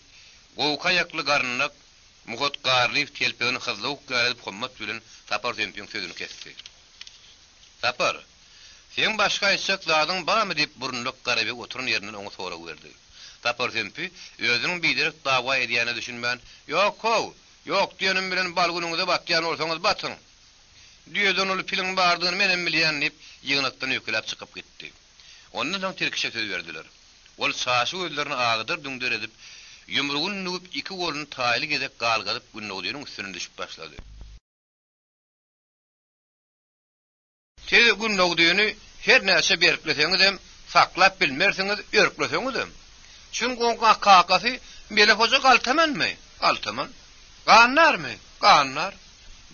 gowka ýakly garnyk muhot garlyp telpegini hyzlyk garlyp Muhammed bilen Sapar Tömpüň sözüni kesdi. "Sapar, sen başga aýtsak zadyň barmy?" diýip burunluk garaby oturun ýerinden oňa sorag berdi. Sapar Tömpü özüniň biderek dawa edýäne düşünmän, "Ýok, how, ýok diýenim bilen balgynyňyza batýan bolsaňyz batyň. Diýeden ol piliň bardygyny menen bilýän" diýip ýygnakdan ökülap çykyp gitdi. Ondan soň Türkişe söz berdiler. Ol saçy gözlerini agdyr düňder edip yumrugyny nüp iki goluny taýly gedek galgadyp Günnowdynyň üstüne düşüp başlady. Tez Günnowdyny her näçe berkleseňiz hem saklap bilmersiňiz, örkleseňiz hem. Şun gonga kakasy mele hoja galtamanmy? Galtaman. Gannarmy? Gannar.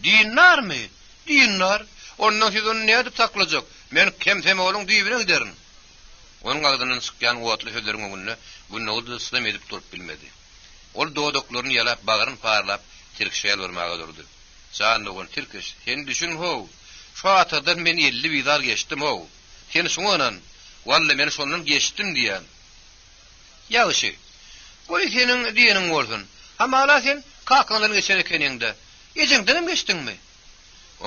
Dinarmy? Dinnar. Ondan siz onu näde saklajak? Men kemsem oğlum diýibine giderin. Onun agdynyň çykýan wagtly sözleriň öňünde Günnowdy islam edip durup bilmedi. Ol dodoklaryny ýalap bagyryny parlap Türkişe ýalvarmaga durdy. "Şandyň Türkiş, sen düşün how. Şu atadan men 50 bizar geçdim how. Sen şoňanan, walla men şondan geçdim diýen." "Ýaşy. Goý seniň diýeniň bolsun. Hamala sen kakanyň geçer ekeniňde. Ejeňden geçdiňmi?"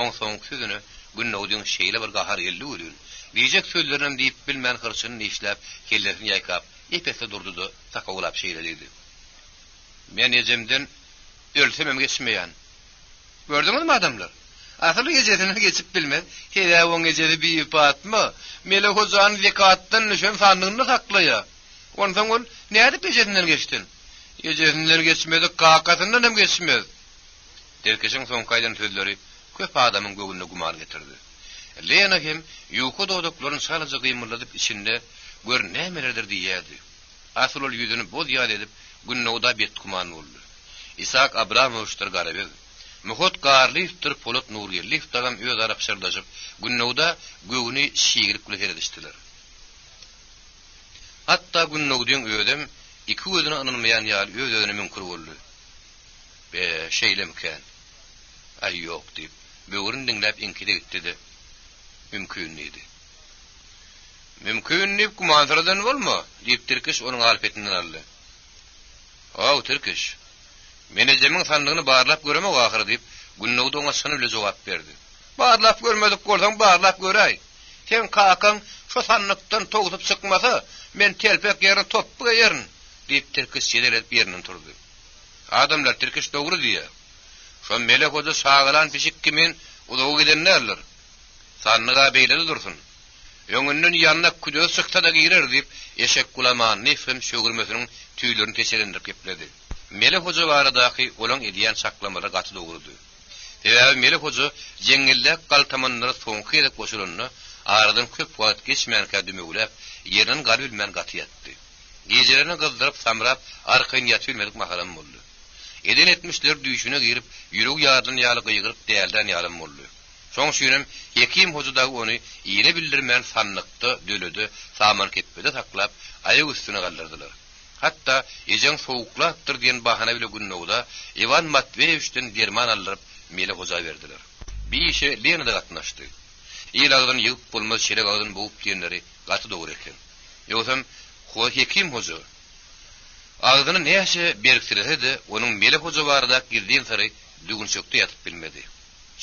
Oň soňky sözüne Günnowdyň şeýle bir gahar elli ölür. Diýjek sözlerini diýip bilmän hyrçyny işläp, kellerini ýaýkap, epese durdy-da takawlap şeýle diýdi. "Men ejemden ölsem hem geçmeýän. Gördüňizmi adamlar? Asyly ejesini geçip bilmez. Hede oň ejesi biýip atmy? Mele hozan zekatdan nüşen sandygyny saklaýar. Ondan ol näde ejesinden geçdin? Ejesinden geçmedi, kakatyndan hem geçmez." Derkeşiň soňkaýdan sözleri köp adamyň göwnüne gumar getirdi. Lena hem ýuky dodoklaryny şalaja gymyladyp içinde gör nämelerdir diýýärdi. Asyl ol ýüzüni boz ýad edip Günnowda betkuman boldy. İsak Abramowich'tir garaby. Muhot garlypdyr Polat Nurgelliýew dagam öz arap şerdaşyp Günnowda göwüni şiýirip güleşdirdiler. Hatta Günnowdyň ödem iki gözüni anylmaýan ýaly öz özüne mümkin boldy. "Be şeýlemken." "Ay ýok" diýip böwrüni diňläp inkide gitdi. Mümkin idi. "Mümkin diýip kumantradan bolma?" diýip Türkiş onuň alpetinden aldy. "Aw Türkiş, men ejemiň sandygyny barlap göremek ahir" diýip Günnowdy oňa şunu bile jogap berdi. "Barlap görmedik bolsaň barlap göräý. Sen kakan şu sandykdan togutup çykmasa, men telpek ýerine toppu ýerin" diýip Türkiş ýedelip ýerinden turdy. Adamlar Türkiş dogry diýär. Şu melek hoja şagalan pişik kimin udagy gidenlerler. Sannyga beýledi dursun. Öňünden ýanyna küdös çyksa da girer diýip eşek gulaman nefim şögürmesiniň tüýlerini teşelendirip gepledi. Melek hoja baradaky olaň edýän saklamary gaty dogurdy. Sebäbi melek hoja jeňillek galtamandary soňky edip boşulyny aradan köp wagt geçmän kädümegulap ýeriniň galy bilmän gaty ýatdy. Gejelerini gyldyryp samrap arkaýyn ýatylmadyk mahalam boldy. Eden etmişler düýşüne girip ýürek ýardan ýaly gyýgyryp dälden ýalym boldy. Şoň şünem hekim hojudagy ony ýene bildirmän sanlykda döledi, saman ketmede taklap aýak üstüne galdyrdylar. Hatta ejeň sowuklaktır diýen bahana bile günnowda Ivan Matveýewiçden derman alyp mele hoja berdiler. Bir işe Lenada gatnaşdy. Ýylagdan ýygyp bolmaz şerek agdan bolup diýenleri gaty dogry eken. Ýögsem hekim hoja agdyny näçe berktirse-de onuň mele hoja barada girdiň sary dügünçekde ýatyp bilmedi.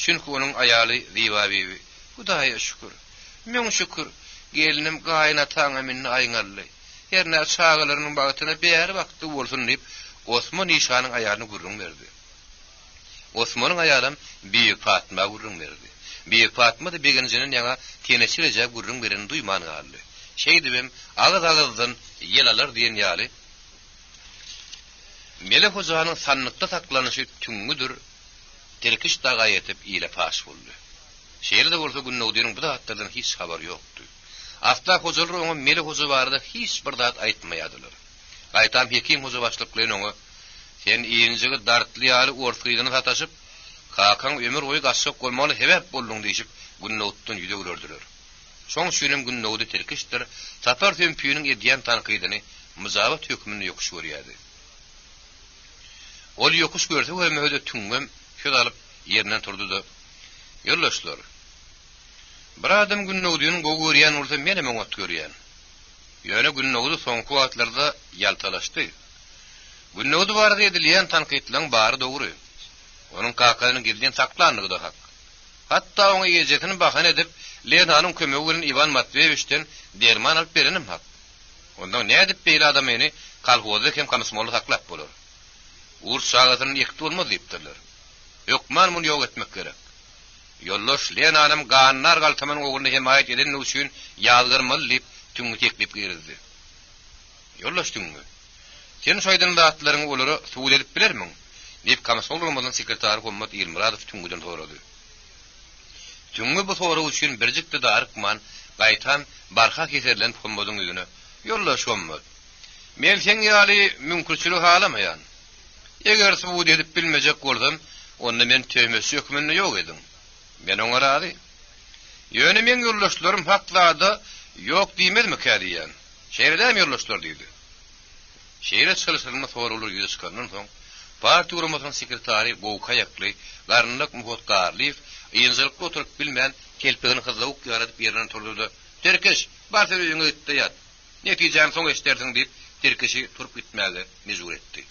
Çünki onuň aýaly Ziwabi, Hudaýa şükür. Meň şükür, gelinim gaýnataňa minni aýngarly. Herne çağalarynyň bagtyna bäri wagty bolsun diýip Osman Işanyň aýalyny gurrun berdi. Osmanyň aýalym Büyük Fatma gurrun berdi. Büyük Fatma da begenjinin ýaňa teneçileje gurrun beren duýman galdy. Şeýdibem agaz-agazdan ýelalar diýen ýaly. Mele hojanyň sanlykda saklanyşy tüňüdür. Terkiş daga yetip ile paş boldy. Şeýle bolsa günnowdyň bu zatlardan hiç habar ýokdy. Asla hojalar oňa mele hoja barada hiç bir zat aýtmaýadylar. Gaýtam hekim hoja başlyklyny oňa sen iýinjigi dartly ýaly ortgydyny sataşyp, kakaň ömür boýy gaçyk bolmaly hebep bolduň diýip günnowddan ýüze görürdiler. Şoň şünem günnowdy terkişdir, safar tömpüýüniň edýän tankydyny muzabat hökmüni ýokuş görýärdi. Ol ýokuş görse we möhede tüňgem şol alyp ýerinden turdy da ýollaşdylar. Bir adam günnowdyň gowgurýan bolsa mene meňat görýän. Ýöne günnowdy soňky wagtlarda ýaltalaşdy. Günnowdy barada edilýän tankytlaň bary dogry. Onuň kakalyny girdiň saklandygy da hak. Hatta oňa ýejetini bahan edip Lenanyň kömegi bilen Ivan Matveýewiçden derman alyp berenim hak. Ondan ne edip beýle adam eni kalhozda hem kamysmolda saklap bolar. Ur şagatyny ýekdi bolmaz diýipdirler. Ýokman muny ýok etmek gerek. Ýollaş Lenanyň gaanlar galtaman oğlunu himayet eden üçin ýalgyrmaly diýip tüňü teklip berdi. Ýollaş tüňü. Sen şoýdan datlaryň olary suwul edip bilermiň? Diýip kamysmoldyň sekretary Himmet Ýylmuradow tüňüden sorady. Tüňü bu soru üçin birjikde darykman gaýtan barha keserlen Himmetyň ýüzüne. Ýollaş Himmet. Men sen ýaly mümkinçilik halamaýan. Eger suwul edip bilmejek bolsam, onda men töhmesi hökmünde ýok edim. Men oňa razy. Ýöne men ýollaşlarym haklada ýok diýmezmi kärdiýän? Şeýredem ýollaşlar diýdi. Şeýre çylşylyny sorulur ýüze çykandan soň, partiýa guramasynyň sekretary Bowka ýakly, garnlyk Muhot Garliýew ýyňjylykda oturup bilmän kelpegini hyzlawyp ýaratyp ýerinden turdy. Terkiş, barsa ýüňe gitdi ýat. Netijäni soň eşderdiň diýip terkişi turup gitmäge mejbur etdi.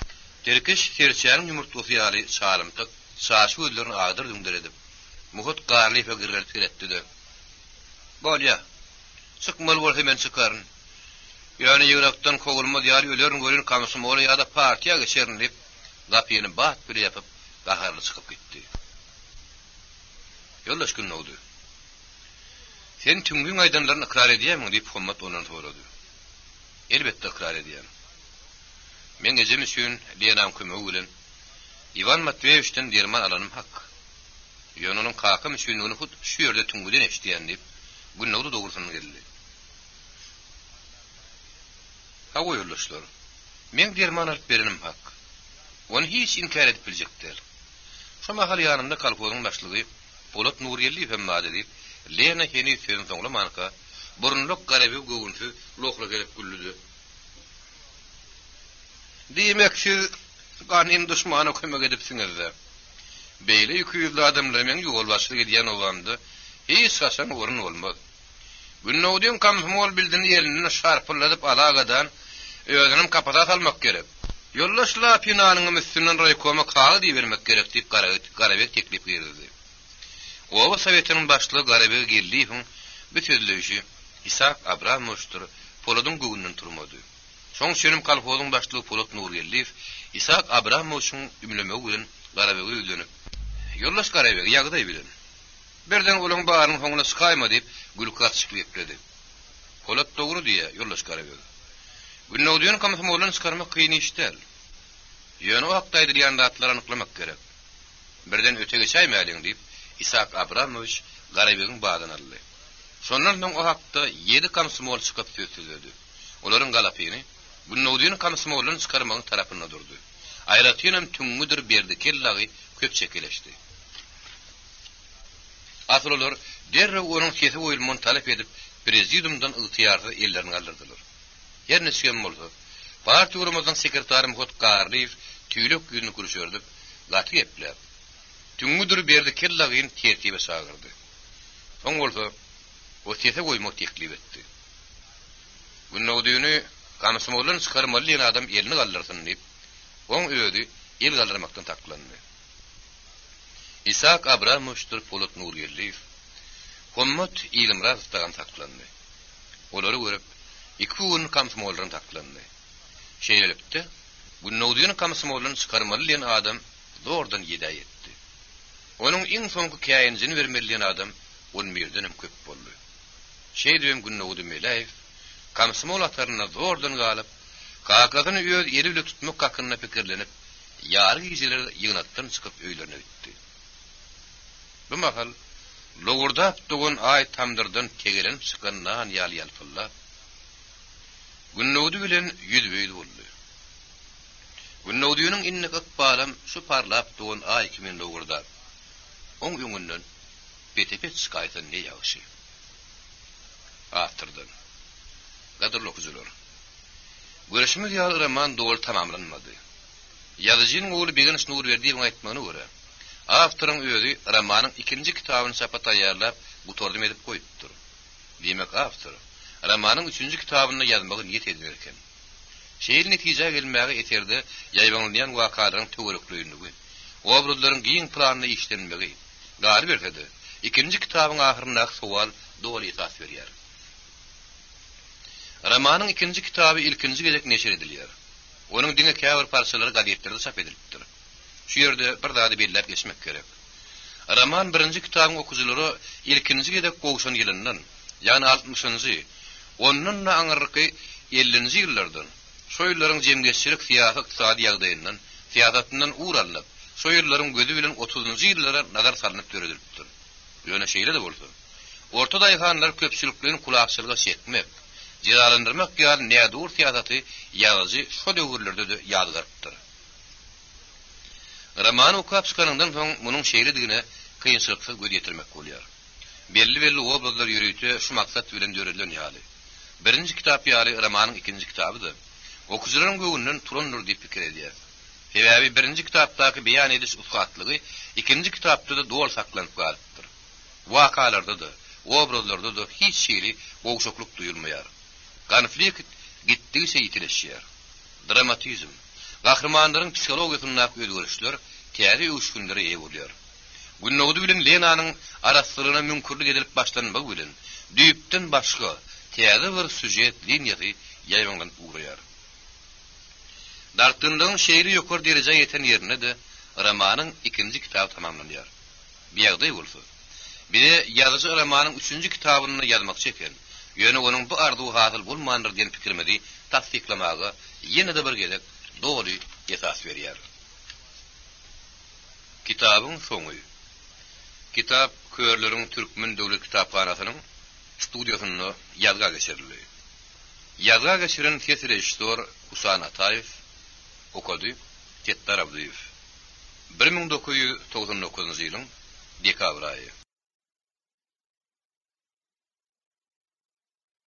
Terkiş serçäniň ýumurtlasy ýaly çalymtyk, saçy gözlerini agdyr döňder edip Muhot Garliýew girip kiretdi. Bolýa. Çykmaly bolsa men çykaryn. Ýöne ýürekden kogulma ýaly ölerin görün kamysmoly ýa-da partiýa geçerin diýip gapyny bat bir ýapyp gaharly çykyp gitdi. Ýollaş günnowdy. Sen tüňgün aýdanlaryny ikrar edýärmiň diýip Himmet ondan sorady. Elbetde ikrar edýär. Men gecem üçin Lenanyň kömegi bilen Ivan Matveýewiçden derman alanym hak. Ýöne kakam üçin ony hut şu ýerde tüňgüden eşdiýän diýip günnowdy dogrusyny geldi. Hawa ýollaşlar. Men derman alyp berenim hak. Ony hiç inkar edip biljekler. Şoma hal ýanynda kalpozyň başlygy Polat Nurýeliýew hem mady diýip Lena heni söýen soňla manka burunluk garaby göwünsü lokla gelip güllüdi. Diýmek siz ganym düşmana kömek edipsiňizler. Beýle 200 adamlar men ýol başlyk edýän olandy. Hiç hasan orun bolmaz. Günnowdyň kamsmol bildirini ýelini şarpyladyp alagadan özünim kapata salmak gerek. Ýollaşla pinanyň üstünden raýkoma kagy diýermek gerek diýip Garabek teklip berdi. Owa Sowetiniň başlygy Garabek Gerliýewiň bütünleýişi Isak Abramovçdyr, Poladyň göwünden turmady. Şoň şenim kalpozyň başlygy Polat Nurýeliýew Isak Abramovçyň ümlemegi bilen Garabege ýüzlenip ýollaş Garabeg ýagdaý bilen. Birden olaň baryň hoňuna çykaýma diýip gülkat çykyp gitdi. Polat dogry diýär ýollaş Garabeg. Günnowdyň kamysmoldan çykarmak kyn işdel. Ýöne o hakda edilýän datlary anyklamak gerek. Birden öte geçäýmäliň diýip Isak Abramovç Garabegiň bagyny aldy. Şondan soň o hakda 7 kamysmol çykyp söýledi. Olaryň galapyny Günnowdyň kamysmoldan çykarmagyň tarapyna durdy. Aýratynam tüňüdir berdi kellagy köp çekeleşdi. Asıl derre onun sesi oyulman talep edip prezidiumdan ıhtiyarlı ellerini kaldırdılar. Her nesken bolsa, partiyurumuzdan sekretari Muhot Qarliyev tüylük günü kuruşördüp, gatı gepler. Tüngüdür berdi kellagin tertibe sağırdı. Son bolsa, o sese koymak teklif etti. Günnowdyny kamsymolun çıkarmaly adam elini kaldırsın deyip, on ödü el kaldırmaktan taklandı. İshak Abramovич'tir Polat Nuriyelliyev, Hommat İlimrazov'dan taklandı. Olary görüp, iki gün kamsymolun taklandı. Şeýlelikde, Günnowdyny kamsymolun çıkarmaly adam zordan ýeda etdi. Onun iň soňky käýenjini bermeli adam 11-den köp boldy. Şeýdem Günnowdy Melaýew kamsymol ataryna zordan galyp, kakazyny öz eli bilen tutmak hakyna pikirlenip, ýary gijeler ýygnatdan çykyp öýlerine gitdi. Bu mahal logurda tugun ay tamdyrdan kegelen çykan nan ýaly ýalpyllap Günnowdy bilen ýüzbeýdi boldy. Günnowdynyň inne gakbalam şu parlap tugun ay kimin logurda. On ýöňünden betepet çykaýdan ne ýagşy. Aftyrdan. Gadyrly okujular. Görüşmiz ýaly roman dogry tamamlanmady. Ýazyjynyň oğlu Begeniş Nurberdiýewiň aýtmagyna görä, awtoryň özü romanyň ikinji kitabyny çapa taýýarlap, bu tordum edip goýupdyr. Demek awtor romanyň üçünji kitabyny ýazmagy niýet ediberken. Şeýle netije gelmäge eterde ýaýbanlanan wakalaryň töwerekligini, obrazlaryň giň planyny işlenmegi, gary berdi. İkinji kitabyň ahyryndaky sowal dogry esas berýär. Romanyň ikinji kitaby ilkinji gezek neşir edilýär. Onuň diňe käbir parçalary gazetlerde çap edilipdir. Şu ýerde bir zady belläp geçmek gerek. Roman birinji kitabyň okujulary ilkinji gezek gowşan ýylynyň, ýani 60-njy, onun aňyrky 50-nji ýyllardan soýlaryň jemgyýetçilik syýasat iqtisady ýagdaýyndan, syýasatyndan uğralyp, soýlaryň gözü bilen 30-njy ýyllara nazar salynyp görülipdir. Ýöne şeýle de bolsa, orta daýhanlar köpçüliklerini kulakçylyga çekmek, jiralandyrmak ýaly nädur syýasaty ýazyjy şu döwürlerde de ýadgardyr. Roman okup çykanyndan soň munyň şeýledigine kynçylyksy göz ýetirmek bolýar. Belli obrazlar ýürüýte şu maksat bilen döredilen ýaly. Birinji kitap ýaly romanyň ikinji kitabydy. Okujularyň göwünden turandyr diýip pikir edýär. Sebäbi birinji kitapdaky beýan ediş usgatlygy ikinji kitapda da dogry saklanyp galypdyr. Wakalarda da, obrazlarda da hiç şeýle gowşakluk duýulmaýar. Konflikt gitdigiçe ýitileşýär. Dramatizm, gahrmanlaryň psihologiýasyna özgörüşler täze öwüşgünlere eýe bolýar. Günnowdy bilen Lenanyň araslygyna mümkinlik edilip başlanmagy bilen düýpden başga täze bir süjet liniýasy ýaýbanlan uğraýar. Dartyndyň şeýri ýokary derejä ýeten ýerine de romanyň ikinji kitaby tamamlanýar. Biýagdaý bolsa, biri ýazyjy romanyň üçünji kitabyny ýazmakçy eken, ýöne onuň bu arzuwy hasyl bolmandyr diýen pikirmedi tasdiklamagy ýene de bir gezek dogry esas berýär. Kitabyň soňy. Kitap Körleriň Türkmen Döwlet Kitapxanasynyň studiýasyna ýazga geçirildi. Ýazga geçiren ses rejissor Husan Ataýew, okudy Tettar Abduýew. 1999-njy ýylyň dekabr aýy.